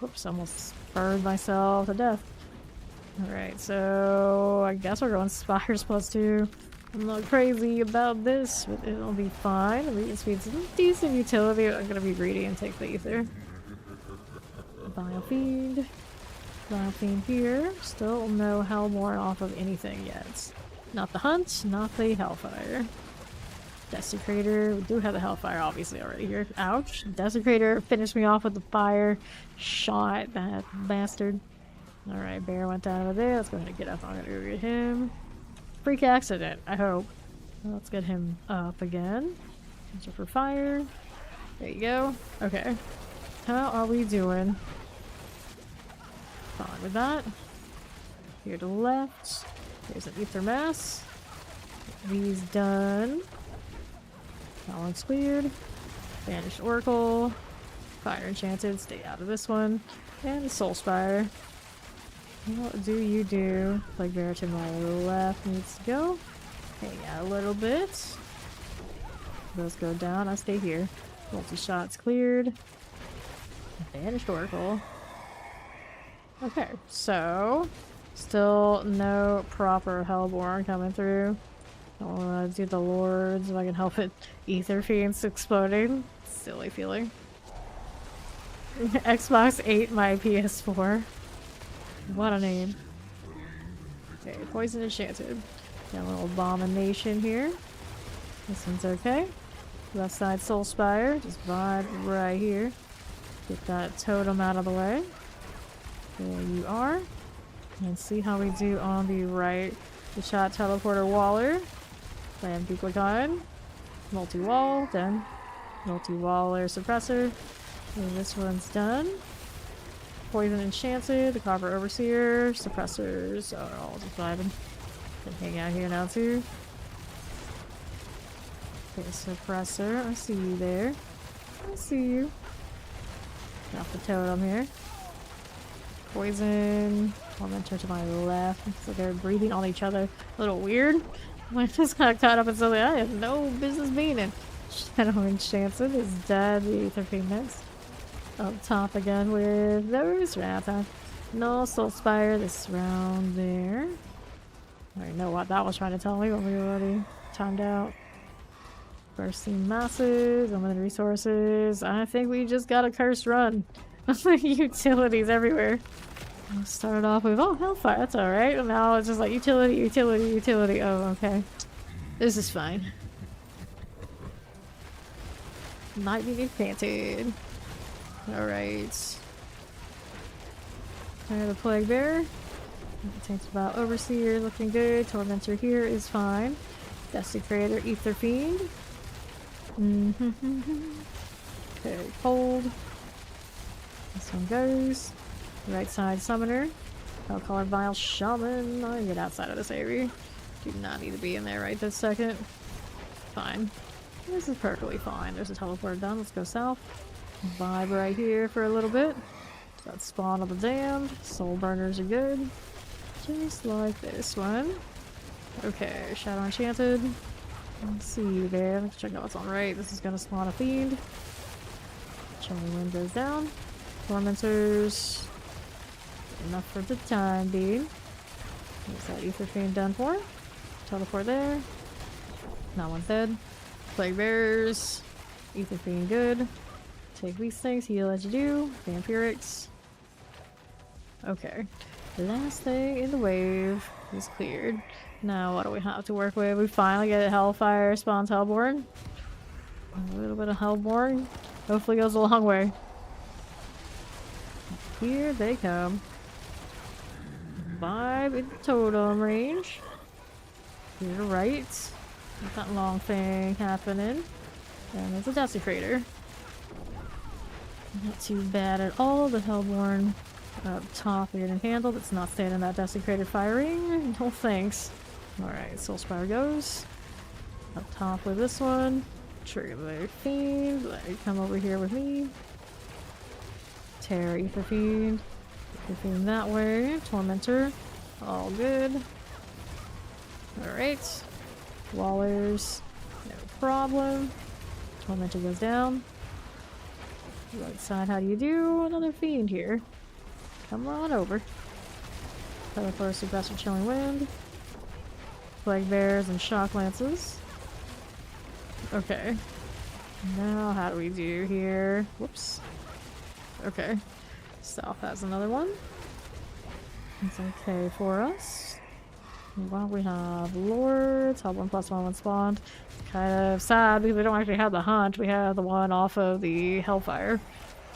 S1: Whoops, almost burned myself to death. Alright, so I guess we're going Spires +2. I'm not crazy about this, but it'll be fine. Radiant Speed's some decent utility. I'm gonna be greedy and take the Ether. Biofiend. Biofiend here. Still no Hellborn off of anything yet. Not the Hunt, not the Hellfire. Desecrator. We do have the Hellfire obviously already here. Ouch. Desecrator finished me off with the fire. Shot that bastard. Alright, Bear went down over there. Let's go ahead and get up. I'm gonna go get him. Freak accident, I hope. Let's get him up again. So for fire. There you go. Okay. How are we doing? Fine with that. Here to the left. Here's an Ether Mass. These done. That one's cleared. Banished Oracle. Fire Enchanted. Stay out of this one. And the Soul Spire. What do you do? Plague Bear to my left needs to go. Hang out a little bit. Those go down. I stay here. Multi-shots cleared. Banished Oracle. Okay, so still no proper Hellborn coming through. I want to do the Lords if I can help it. Ether Fiends exploding. Silly feeling. Xbox 8 my PS4. What a name. Okay, Poison Enchanted. Got a little Abomination here. This one's okay. Left side Soul Spire. Just vibe right here. Get that totem out of the way. There you are. And see how we do on the right. The shot teleporter Waller. Land Duplicon. Multi-wall. Done. Multi-waller suppressor. And this one's done. Poison Enchanted, the Copper Overseer, suppressors are all just vibing. Can hang out here now too. Okay, suppressor, I see you there. I see you. Got the totem here. Poison, Tormentor to my left. So they're breathing on each other. A little weird. I just got caught up in something I had no business being in. Shadow Enchanted is dead. The Ether Fiend next. Up top again with those Ratha. No Soul Spire this round there. I already know what that was trying to tell me, but we already timed out. Bursting Masses, Unlimited Resources. I think we just got a cursed run. Utilities everywhere. I started off with, oh, Hellfire, that's alright. And now it's just like utility, utility, utility. Oh, okay. This is fine. Lightning Enchanted. Alright. The Plague Bear. Tanks about Overseer looking good. Tormentor here is fine. Desecrator, Ether Fiend. Okay, Cold. This one goes. Right side Summoner. Hellcaller Vile Shaman. I'll get outside of this area. Do not need to be in there right this second. Fine. This is perfectly fine. There's a teleport done. Let's go south. Vibe right here for a little bit. Got Spawn of the Damned. Soul Burners are good. Just like this one. Okay, Shadow Enchanted. Let's see you there. Let's check out what's on right. This is gonna spawn a Fiend. Chilling Wind goes down. Tormentors. Enough for the time being. There's that Ether Fiend done for. Teleport there. That one's dead. Plague Bearers. Ether Fiend good. Take these things, heal as you do. Vampirics. Okay. The last thing in the wave is cleared. Now what do we have to work with? We finally get a Hellfire spawns Hellborn. A little bit of Hellborn. Hopefully goes a long way. Here they come. Vibe in totem range. Here to right. Not that long thing happening. And there's a Desecrator. Not too bad at all. The Hellborn up top we can handle. That's not standing that Desecrator firing. No thanks. Alright, Soul Spire goes. Up top with this one. Trigger the Fiend. Let it come over here with me. Terror Ether Fiend. Ether Fiend that way. Tormentor. All good. Alright. Wallers. No problem. Tormentor goes down. Right side, how do you do? Another fiend here. Come on over. Teleport, suppressor, chilling wind. Plague bears and shock lances. Okay. Now how do we do here? Whoops. Okay. South has another one. It's okay for us. Well, we have Lords, have 1+1 when spawned. Kind of sad because we don't actually have the hunt. We have the one off of the Hellfire.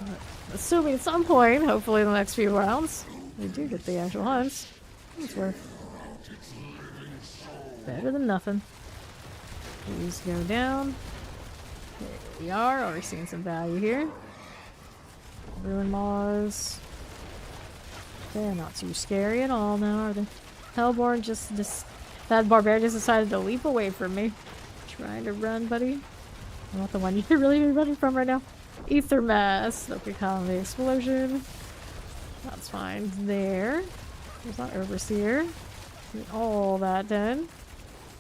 S1: But assuming at some point, hopefully in the next few rounds, we do get the actual hunts. It's worth better than nothing. Please go down. There we are. Already seeing some value here. Ruin Maws. They're not too scary at all now, are they? Hellborn just that barbarian just decided to leap away from me. Trying to run, buddy. I'm not the one you really be running from right now. Ether Mass. That'll become the explosion. That's fine. There. There's not Overseer. Get all that done.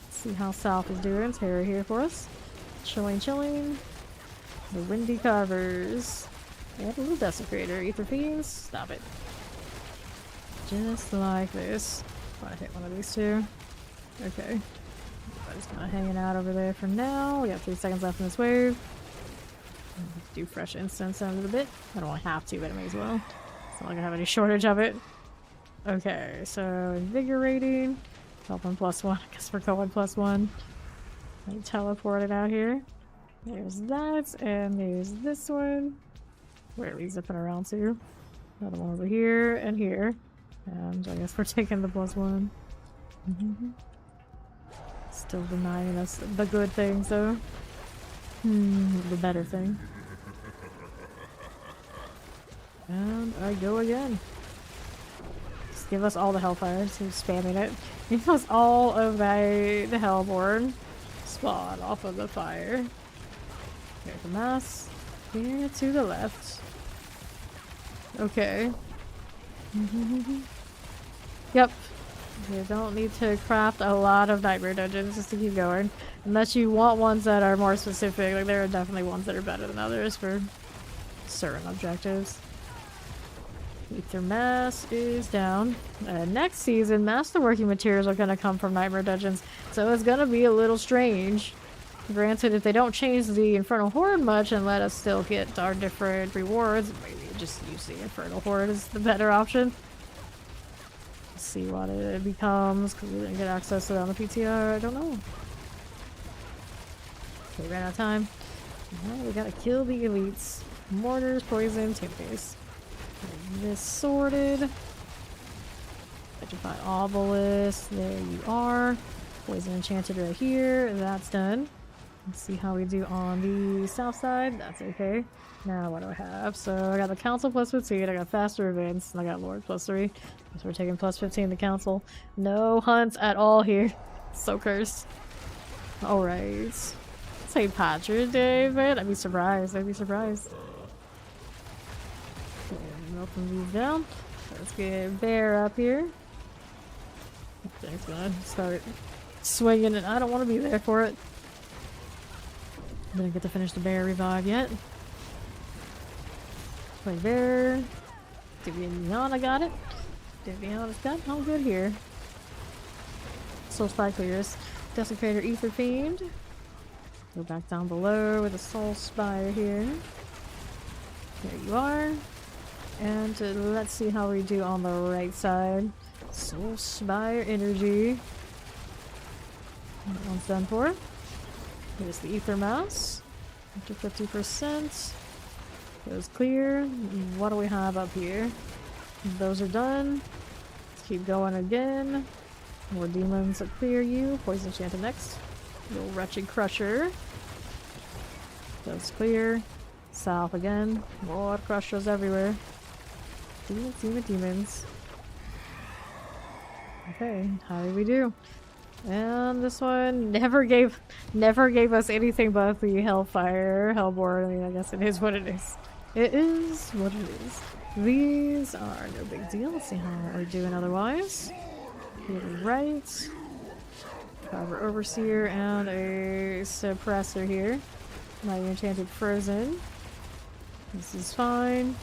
S1: Let's see how South is doing. Terror here for us. Chilling, chilling. The Windy Carvers. And a little Desecrator. Ether Fiends. Stop it. Just like this. I hit one of these two. Okay. Everybody's kind of hanging out over there for now. We got 3 seconds left in this wave. Do fresh instance under the bit. I don't want to have to, but I may as well. It's not like I have any shortage of it. Okay, so invigorating. Help 1+1. I guess we're going +1. I teleported out here. There's that, and there's this one. Where are we zipping around to? Another one over here and here. And I guess we're taking the +1. Still denying us the good things, though. The better thing. And I go again. Just give us all the Hellfire, so spamming it. Give us all of the Hellborn. Spawn off of the fire. Here's the mass. Here to the left. Okay. Yep. You don't need to craft a lot of nightmare dungeons just to keep going. Unless you want ones that are more specific. Like, there are definitely ones that are better than others for certain objectives. Ether Mass is down. Next season, masterworking materials are going to come from nightmare dungeons. So it's going to be a little strange. Granted, if they don't change the Infernal Horde much and let us still get our different rewards, maybe just use the Infernal Horde is the better option. Let's see what it becomes, because we didn't get access to it on the PTR, I don't know. Okay, ran out of time. Now we gotta kill the elites. Mortars, poison, Tempest. This sorted. Petrified Obelisk, there you are. Poison enchanted right here, that's done. Let's see how we do on the south side. That's okay. Now what do I have? So I got the council +15, I got faster events, and I got Lord +3. So we're taking +15 the council. No hunts at all here. So cursed. Alright. St. Patrick's Day, man. I'd be surprised. I'd be surprised. Okay, open these down. Let's get Bear up here. Thanks, man. Start swinging, and I don't want to be there for it. Didn't get to finish the Bear revive yet. Play Bear. Diviana got it. Diviana's got it. All good here. Soul Spy clears. Desecrator Ether Fiend. Go back down below with a Soul Spire here. There you are. And let's see how we do on the right side. Soul Spire Energy. That one's done for. Here's the Ether Mouse. After 50%. Goes clear. What do we have up here? Those are done. Let's keep going again. More demons that clear you. Poison Enchanted next. Little Wretched Crusher. Goes clear. South again. More crushers everywhere. Demons, demons, demons. Okay, how did we do? And this one never gave us anything but the Hellfire, Hellborn. I mean, I guess it is what it is. It is what it is. These are no big deal. Let's see how we're doing otherwise. Here, right. Carver Overseer and a Suppressor here. Mighty Enchanted Frozen. This is fine.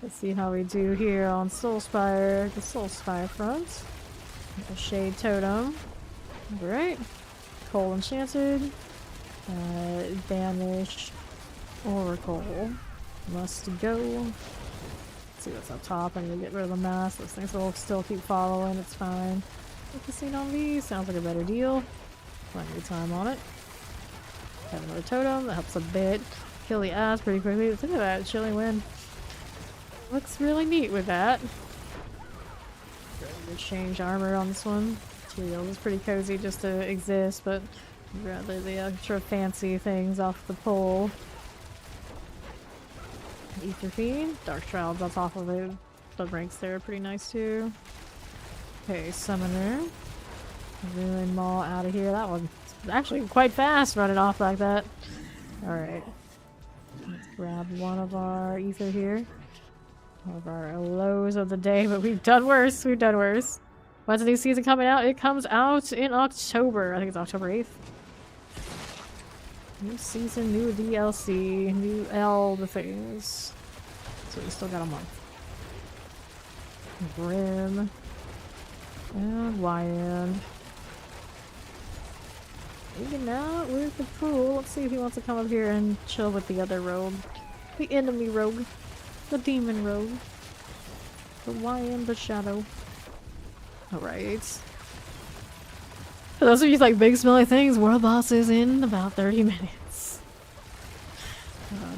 S1: Let's see how we do here on Soulspire, the Soulspire front. A Shade Totem. Alright. Coal Enchanted. Banish. Oracle. Must go. Let's see what's up top. I need to get rid of the mask. Those things will still keep following. It's fine. Focusing on these sounds like a better deal. Plenty of time on it. Have another totem. That helps a bit. Kill the ass pretty quickly. Look at that. Chilling wind. Looks really neat with that. Change armor on this one. Material is pretty cozy just to exist, but rather the extra fancy things off the pole. Ether Fiend, Dark Shrouds on top of it. The ranks there are pretty nice too. Okay, Summoner. Ruin Maw out of here. That one's actually quite fast running off like that. Alright. Let's grab one of our Ether here. One of our lows of the day, but we've done worse. We've done worse. When's the new season coming out? It comes out in October. I think it's October 8th. New season, new DLC, new L the things. So we still got a month. Grim. And Wyand. Hanging out with the pool. Let's see if he wants to come up here and chill with the other rogue. The enemy rogue. The demon rogue. The Wyand, the shadow. Alright. For those of you like big smelly things, world boss is in about 30 minutes.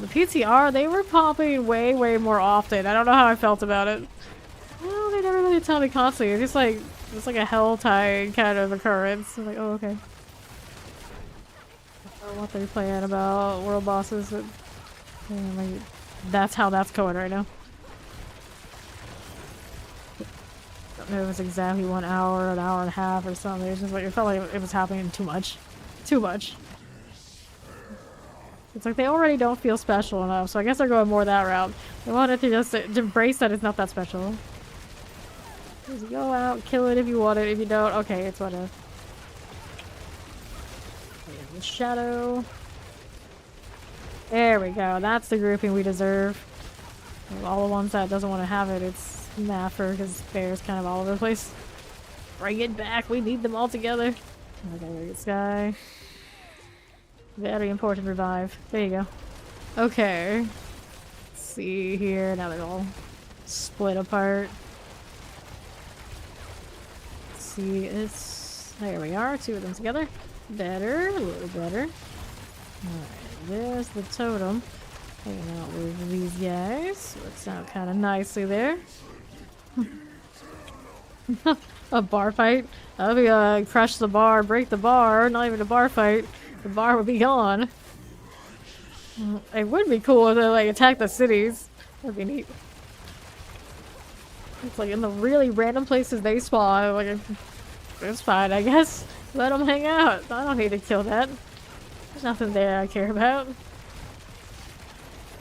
S1: The PTR, they were popping way more often. I don't know how I felt about it. Well, they never really tell me constantly. It's like a hell tide kind of occurrence. I'm like, oh, okay. I don't know what they're playing about world bosses, but like, that's how that's going right now. I don't know if it's exactly 1 hour, an hour and a half or something. It's just like, it felt like it was happening too much. Too much. It's like they already don't feel special enough, so I guess they're going more that route. They wanted to just embrace that it's not that special. Just go out, kill it if you want it. If you don't, okay, it's whatever. The shadow. There we go. That's the grouping we deserve. All the ones that doesn't want to have it, it's Maffer, because Bear's kind of all over the place. Bring it back. We need them all together. Okay, this guy. Very important revive. There you go. Okay. Let's see here. Now they're all split apart. Let's see, it's... There we are. 2 of them together. Better. A little better. Alright, there's the totem. Hanging out with these guys. Works out kind of nicely there. A bar fight? That would be crush the bar, break the bar, not even a bar fight. The bar would be gone. It would be cool if they like attack the cities. That'd be neat. It's like in the really random places they spawn. Like it's fine, I guess. Let them hang out. I don't need to kill that. There's nothing there I care about.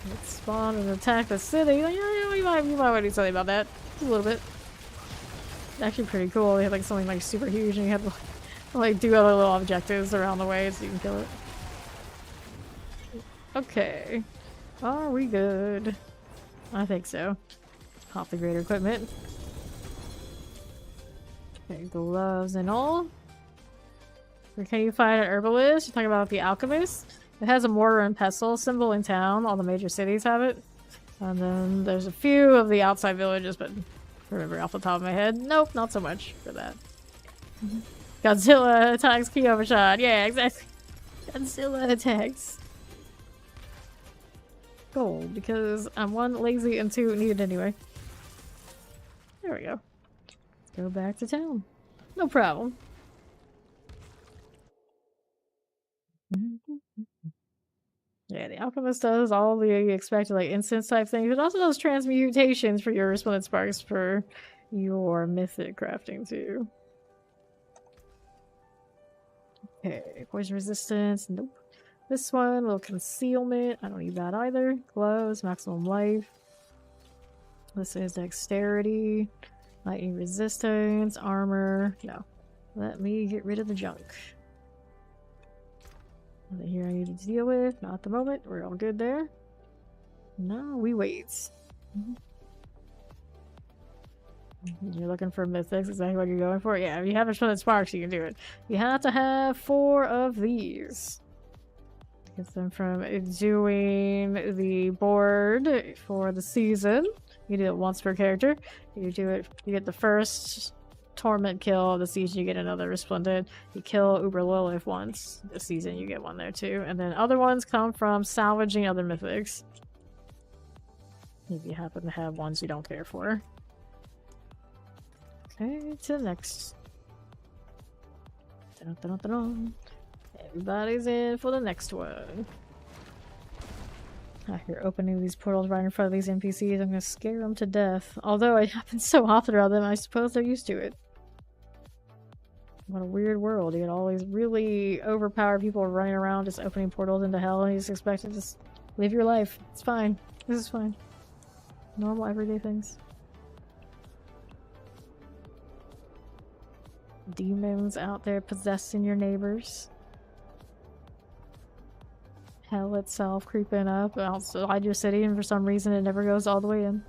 S1: Let's spawn and attack the city. Like, yeah, you might want to do something about that. Just a little bit. It's actually pretty cool. They have like something like super huge, and you have to like do other little objectives around the way so you can kill it. Okay. Are we good? I think so. Let's pop the greater equipment. Okay, gloves and all. Where can you find an herbalist? You're talking about the alchemist? It has a mortar and pestle symbol in town. All the major cities have it. And then there's a few of the outside villages, but remember off the top of my head, nope, not so much for that. Godzilla attacks key overshot. Yeah, exactly. Godzilla attacks. Gold, because I'm 1, lazy, and 2, needed anyway. There we go. Let's go back to town. No problem. Yeah, the alchemist does all the expected like incense type things, but also does transmutations for your resplendent sparks for your mythic crafting too. Okay, poison resistance, nope. This one, little concealment, I don't need that either. Gloves, maximum life. This is dexterity, lightning resistance, armor, no. Let me get rid of the junk. Nothing here I need to deal with. Not at the moment. We're all good there. No, we wait. You're looking for mythics, exactly what you're going for? Yeah, if you have a ton of sparks, you can do it. You have to have 4 of these. Get them from doing the board for the season. You do it once per character. You do it, you get the first Torment kill of the season, you get another Resplendent. You kill Uber Lilith once this season, you get one there too. And then other ones come from salvaging other mythics. If you happen to have ones you don't care for. Okay, to the next. Dun, dun, dun, dun. Everybody's in for the next one. I hear opening these portals right in front of these NPCs. I'm gonna scare them to death. Although it happens so often around them, I suppose they're used to it. What a weird world. You get all these really overpowered people running around just opening portals into hell, and you just expect to just live your life. It's fine. This is fine. Normal everyday things. Demons out there possessing your neighbors. Hell itself creeping up outside your city, and for some reason it never goes all the way in.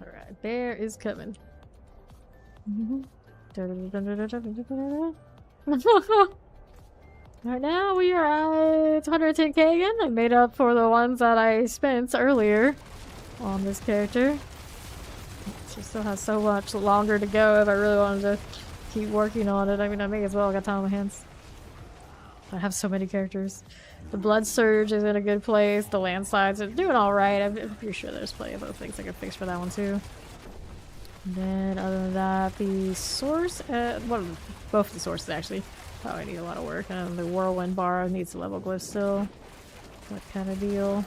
S1: Alright, bear is coming. Right now we are at 110k again. I made up for the ones that I spent earlier on this character. She still has so much longer to go if I really wanted to keep working on it. I mean, I may as well. I got time on my hands. I have so many characters. The Blood Surge is in a good place. The Landslides are doing alright. I'm pretty sure there's plenty of other things I can fix for that one too. And then other than that, the source, both the sources actually probably need a lot of work. The Whirlwind Bar needs a level glyph still. That kind of deal.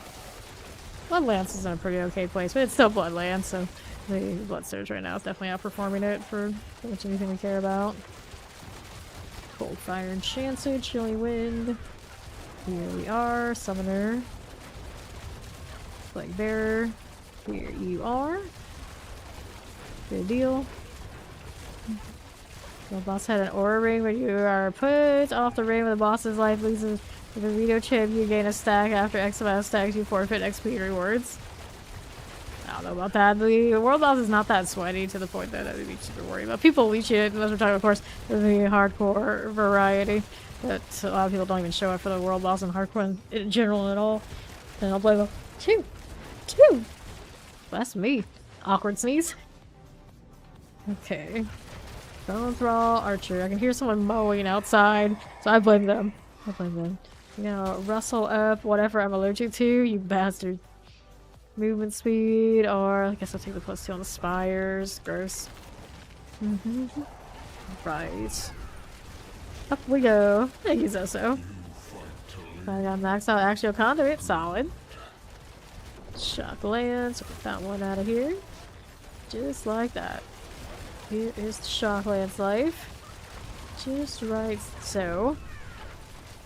S1: Bloodlance is in a pretty okay place, but it's still Bloodlands, so the Blood Surge right now is definitely outperforming it for pretty much anything we care about. Cold Fire and Chancer, Chilly Wind. Here we are, Summoner. Plague Bearer. Here you are. Good deal. The boss had an aura ring when you are put off the ring when the boss's life loses with a veto chip. You gain a stack. After X amount of stacks, you forfeit XP rewards. I don't know about that. The world boss is not that sweaty to the point that I'd be super worried about. People leech it, unless we're talking, of course, the hardcore variety. But a lot of people don't even show up for the world boss in hardcore in general at all. And I'll play them. Two! That's me. Awkward sneeze. Okay. Bone Thrall, Archer. I can hear someone mowing outside, so I blame them. You know, rustle up whatever I'm allergic to, you bastard. Movement speed, or I guess I'll take the +2 on the spires. Gross. Right. Up we go. I use that so. I got maxed out Axial Conduit. Solid. Shock Lance. Get that one out of here. Just like that. Here is the Shock Lance life. Just right so.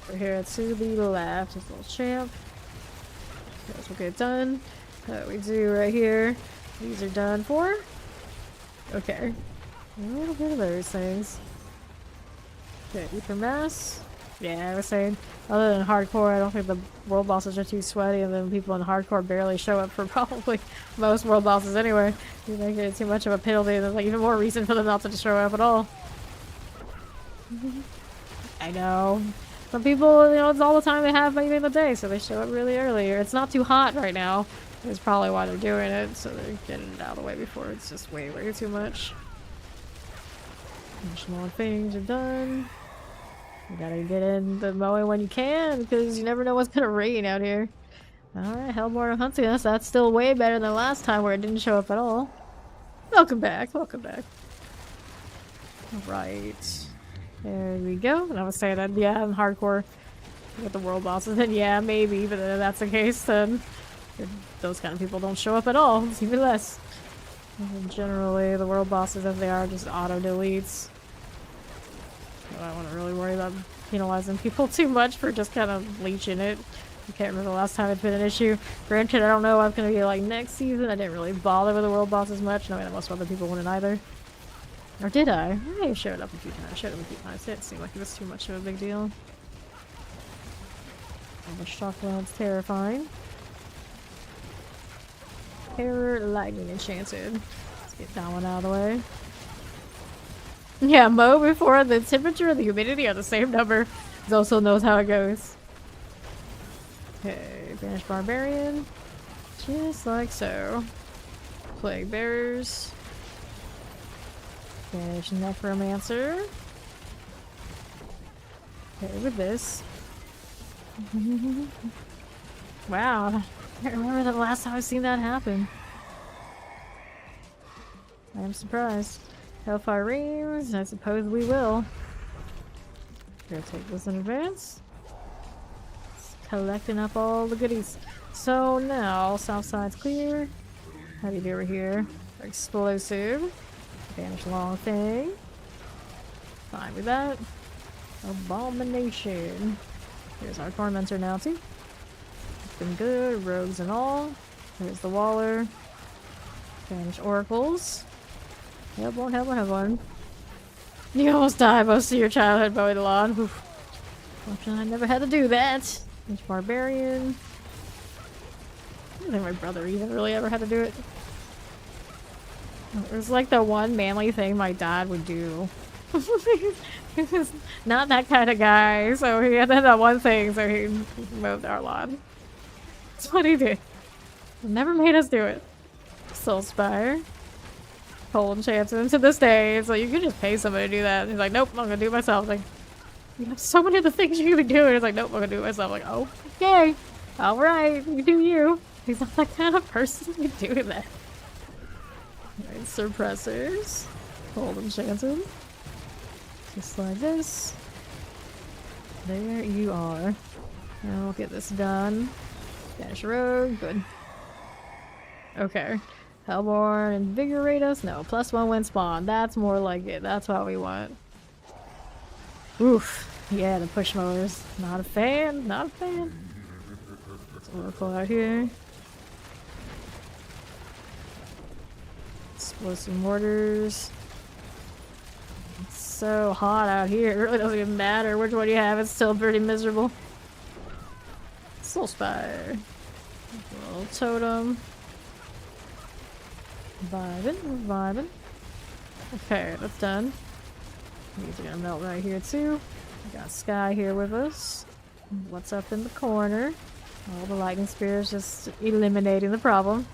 S1: We're here to the left. This little champ. This will get done. What we do right here. These are done for. Okay. A little bit of those things. Okay, Ether Mass. Yeah, I was saying, other than hardcore, I don't think the world bosses are too sweaty, and then people in hardcore barely show up for probably most world bosses anyway. You make it too much of a penalty, there's like even more reason for them not to show up at all. I know. Some people, you know, it's all the time they have maybe in the day, so they show up really early. Or it's not too hot right now. That's probably why they're doing it, so they're getting it out of the way before it's just way too much. Additional things are done. You gotta get in the mowing when you can, because you never know what's gonna rain out here. Alright, Hellborn hunting us. That's still way better than last time where it didn't show up at all. Welcome back, welcome back. Alright. There we go. And I was saying that, yeah, in hardcore with the world bosses, then yeah, maybe, but if that's the case, then those kind of people don't show up at all. It's even less. And generally, the world bosses, as they are, just auto-deletes. So I wouldn't really worry about penalizing people too much for just kind of leeching it. I can't remember the last time it's been an issue. Granted, I don't know what's going to be like next season. I didn't really bother with the world bosses much, knowing that most other people wouldn't either. Or did I? I showed up a few times. It didn't seem like it was too much of a big deal. The shotgun's terrifying. Terror, lightning, enchanted. Let's get that one out of the way. Yeah, mow before the temperature and the humidity are the same number. He also knows how it goes. Okay, banish barbarian. Just like so. Plague bearers. Banish necromancer. Okay, with this. Wow, I can't remember the last time I've seen that happen. I am surprised. Hellfire Reams, I suppose we will. Gonna take this in advance. Just collecting up all the goodies. So now, south side's clear. How do you do over here? Explosive. Banish long thing. Fine with that. Abomination. Here's our tormentor now too. It's been good, rogues and all. There's the Waller. Banish oracles. Have one. You almost died most of your childhood mowing the lawn. Oof. Fortunately, I never had to do that. There's barbarian. I don't think my brother even really ever had to do it. It was like the one manly thing my dad would do. He was not that kind of guy, so he had that one thing, so he mowed our lawn. That's what he did. Never made us do it. Soulspire. Cold enchanted to this day. It's like you can just pay somebody to do that. He's like, nope, I'm gonna do it myself. Like, you have so many of the things you can be doing. It's like, nope, I'm gonna do it myself. Like, oh, okay, all right, you do you. He's not that kind of person to be doing that. Right, suppressors. Cold enchanted. Just like this. There you are. Now we'll get this done. Dash rogue, good. Okay. Hellborn, invigorate us? No, +1 win spawn. That's more like it. That's what we want. Oof. Yeah, the push mowers. Not a fan. Not a fan. So we'll pull out here. Explosive mortars. It's so hot out here. It really doesn't even matter which one you have. It's still pretty miserable. Soulspire. Little totem. Vibing. Okay, that's done. These are gonna melt right here too. We got Sky here with us. What's up in the corner? All the lightning spears just eliminating the problem.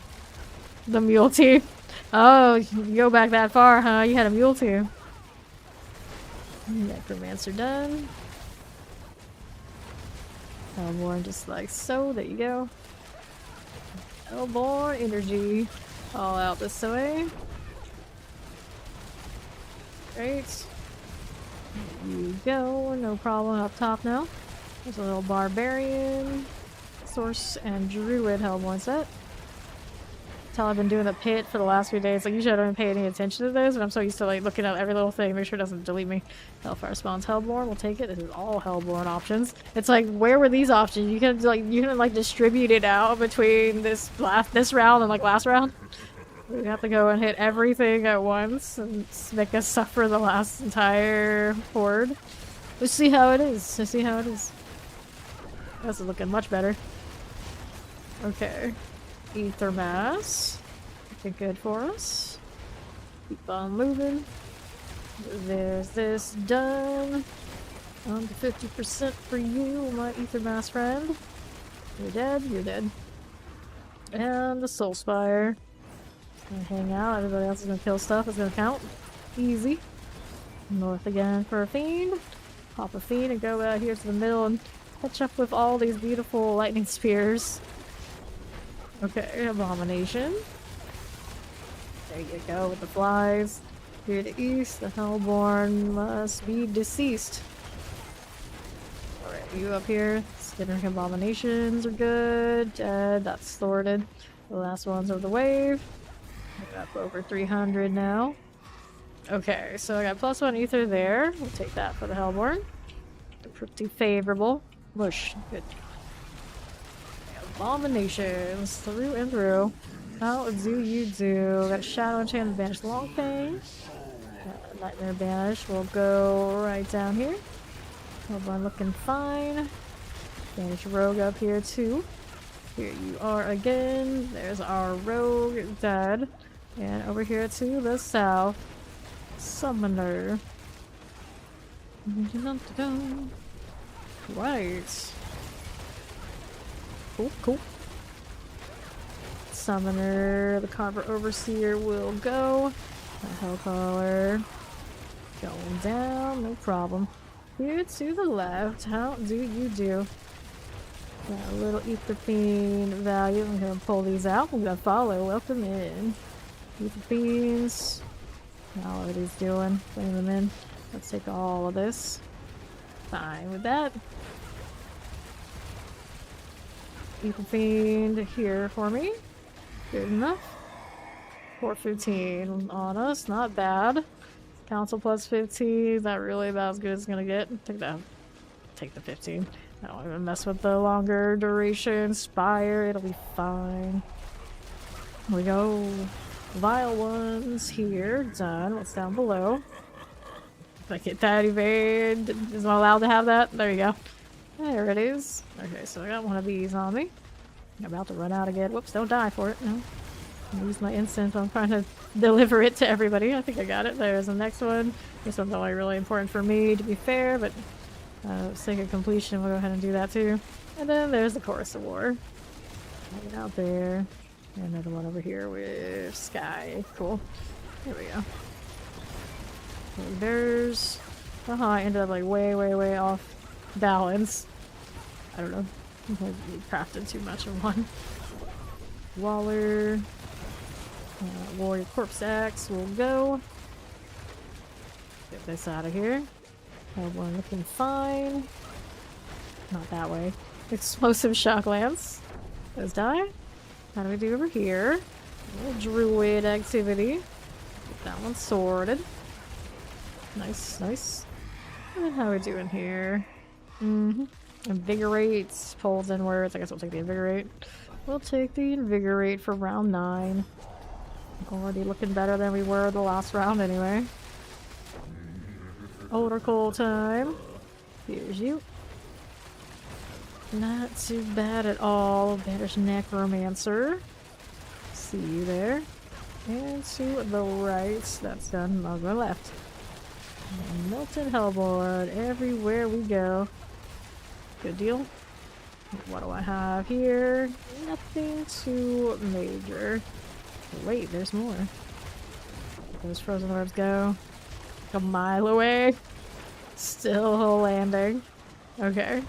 S1: The mule team. Oh, you go back that far, huh? You had a mule team. Necromancer done. Hellborn just like so. There you go. Hellborn energy. All out this way. Great. There you go. No problem up top now. There's a little barbarian, source, and druid Hellborn set. That's how I've been doing the pit for the last few days. Like, usually I don't even pay any attention to this, but I'm so used to like looking at every little thing, make sure it doesn't delete me. Hellfire spawns Hellborn. We'll take it. This is all Hellborn options. It's like, where were these options? You can distribute it out between this round and like last round. We have to go and hit everything at once and make us suffer the last entire horde. Let's see how it is. This is looking much better. Okay. Ether mass. Looking good for us. Keep on moving. There's this done. On to 50% for you, my ether mass friend. You're dead. And the Soulspire. Gonna hang out, everybody else is gonna kill stuff, it's gonna count. Easy. North again for a fiend. Pop a fiend and go out here to the middle and catch up with all these beautiful lightning spears. Okay, abomination. There you go with the flies. Here to the east, the Hellborn must be deceased. Alright, you up here. Skittering abominations are good. That's sorted. The last ones of the wave. We're up over 300 now. Okay, so I got +1 ether there. We'll take that for the Hellborn. Pretty favorable. Mush. Good. Abominations. Through and through. How do you do? Got a Shadow Enchantment Banish Long Thing. Nightmare Banish will go right down here. Hellborn looking fine. Finish rogue up here too. Here you are again. There's our rogue dead. And over here to the south, summoner. Right. Cool, cool. Summoner, the Carver Overseer will go. The Hellcaller going down, no problem. Here to the left, how do you do? Got a little Ether Fiend value. I'm gonna pull these out. I'm gonna follow. Welcome in. Ether Fiends. Now what he's doing. Bring them in. Let's take all of this. Fine with that. Ether Fiend here for me. Good enough. 415 on us. Not bad. Council plus 15. Is that really about as good as it's gonna get? Take that. Take the 15. I don't even mess with the longer duration. Spire. It'll be fine. Here we go. Vile ones here. Done. What's down below? If I get that evade, is I allowed to have that? There you go. There it is. Okay, so I got one of these on me. I'm about to run out again. Whoops, don't die for it. No. Use my instant. I'm trying to deliver it to everybody. I think I got it. There's the next one. This one's only really important for me, to be fair, but sake of completion, we'll go ahead and do that too. And then there's the Chorus of War. Hanging out there. And another one over here with Sky. Cool. There we go. There's... I ended up like way off balance. I don't know. I crafted too much in one. Waller. Warrior Corpse Axe will go. Get this out of here. Have one looking fine. Not that way. Explosive Shock Lance. Those die. How do we do over here? A little druid activity. Get that one sorted. Nice, nice. And then how are we doing here? Invigorate. Pulls inwards. I guess we'll take the Invigorate. We'll take the Invigorate for round 9. Already looking better than we were the last round anyway. Oracle time. Here's you. Not too bad at all. There's Necromancer. See you there. And to the right. That's done. I'll go left. And Melted Hellboard. Everywhere we go. Good deal. What do I have here? Nothing too major. Wait, there's more. Those frozen orbs go. A mile away. Still landing. Okay.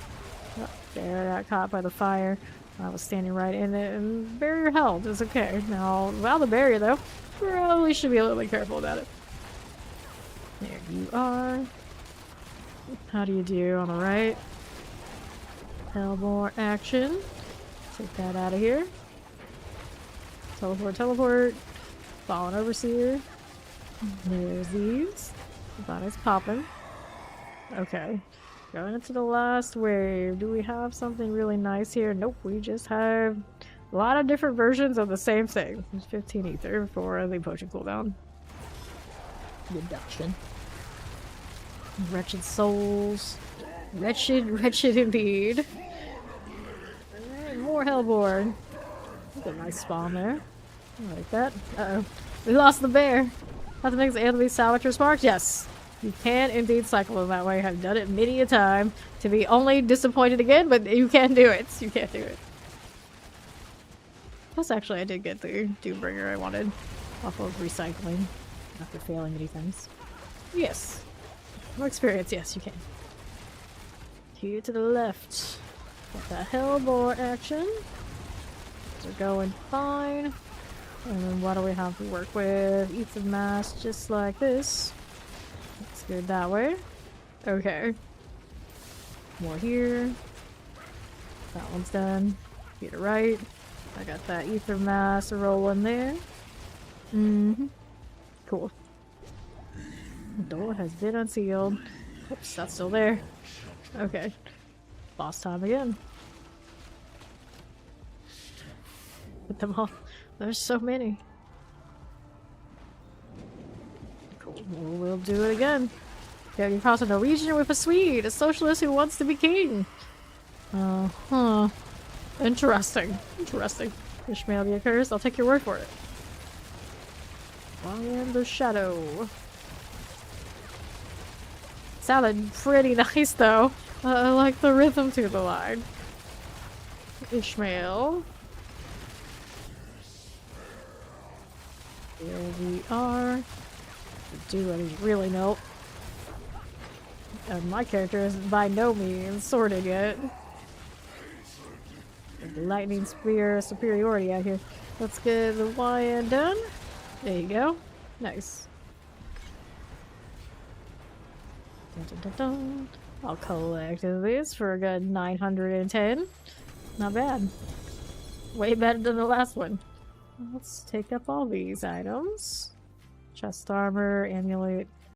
S1: Oh, there, got caught by the fire. I was standing right in it, and barrier held. It's okay. Now, without the barrier, though, probably should be a little bit careful about it. There you are. How do you do on the right? Hellbore action. Take that out of here. Teleport, teleport. Fallen Overseer. There's these. Body's popping. Okay. Going into the last wave. Do we have something really nice here? Nope, we just have a lot of different versions of the same thing. There's 15 ether for the potion cooldown. Reduction. Wretched souls. Wretched, wretched indeed. And more Hellborn. That's a nice spawn there. I like that. Uh-oh. We lost the bear. Have to make Anthony Salvatore Sparks? Yes. You can indeed cycle them that way. I've done it many a time to be only disappointed again, but you can do it. You can do it. Plus, actually, I did get the Doombringer I wanted off of recycling after failing many times. Yes. More experience. Yes, you can. Here to the left. Got that Hellbore action. Those are going fine. And then what do we have to work with? Ether Mass just like this. Looks good that way. Okay. More here. That one's done. Here to right. I got that Ether Mass rolling there. Cool. The door has been unsealed. Oops, that's still there. Okay. Boss time again. Put them all. There's so many. Cool. We'll do it again. Getting across a Norwegian with a Swede, a socialist who wants to be king. Huh. Interesting. Interesting. Ishmael be accursed. I'll take your word for it. Lion the Shadow. Sounded pretty nice though. I like the rhythm to the line. Ishmael. Here we are. Do I really know? And my character is by no means sorted yet. Lightning spear superiority out here. Let's get the lion done. There you go. Nice. Dun, dun, dun, dun. I'll collect this for a good 910. Not bad. Way better than the last one. Let's take up all these items. Chest armor, amulet,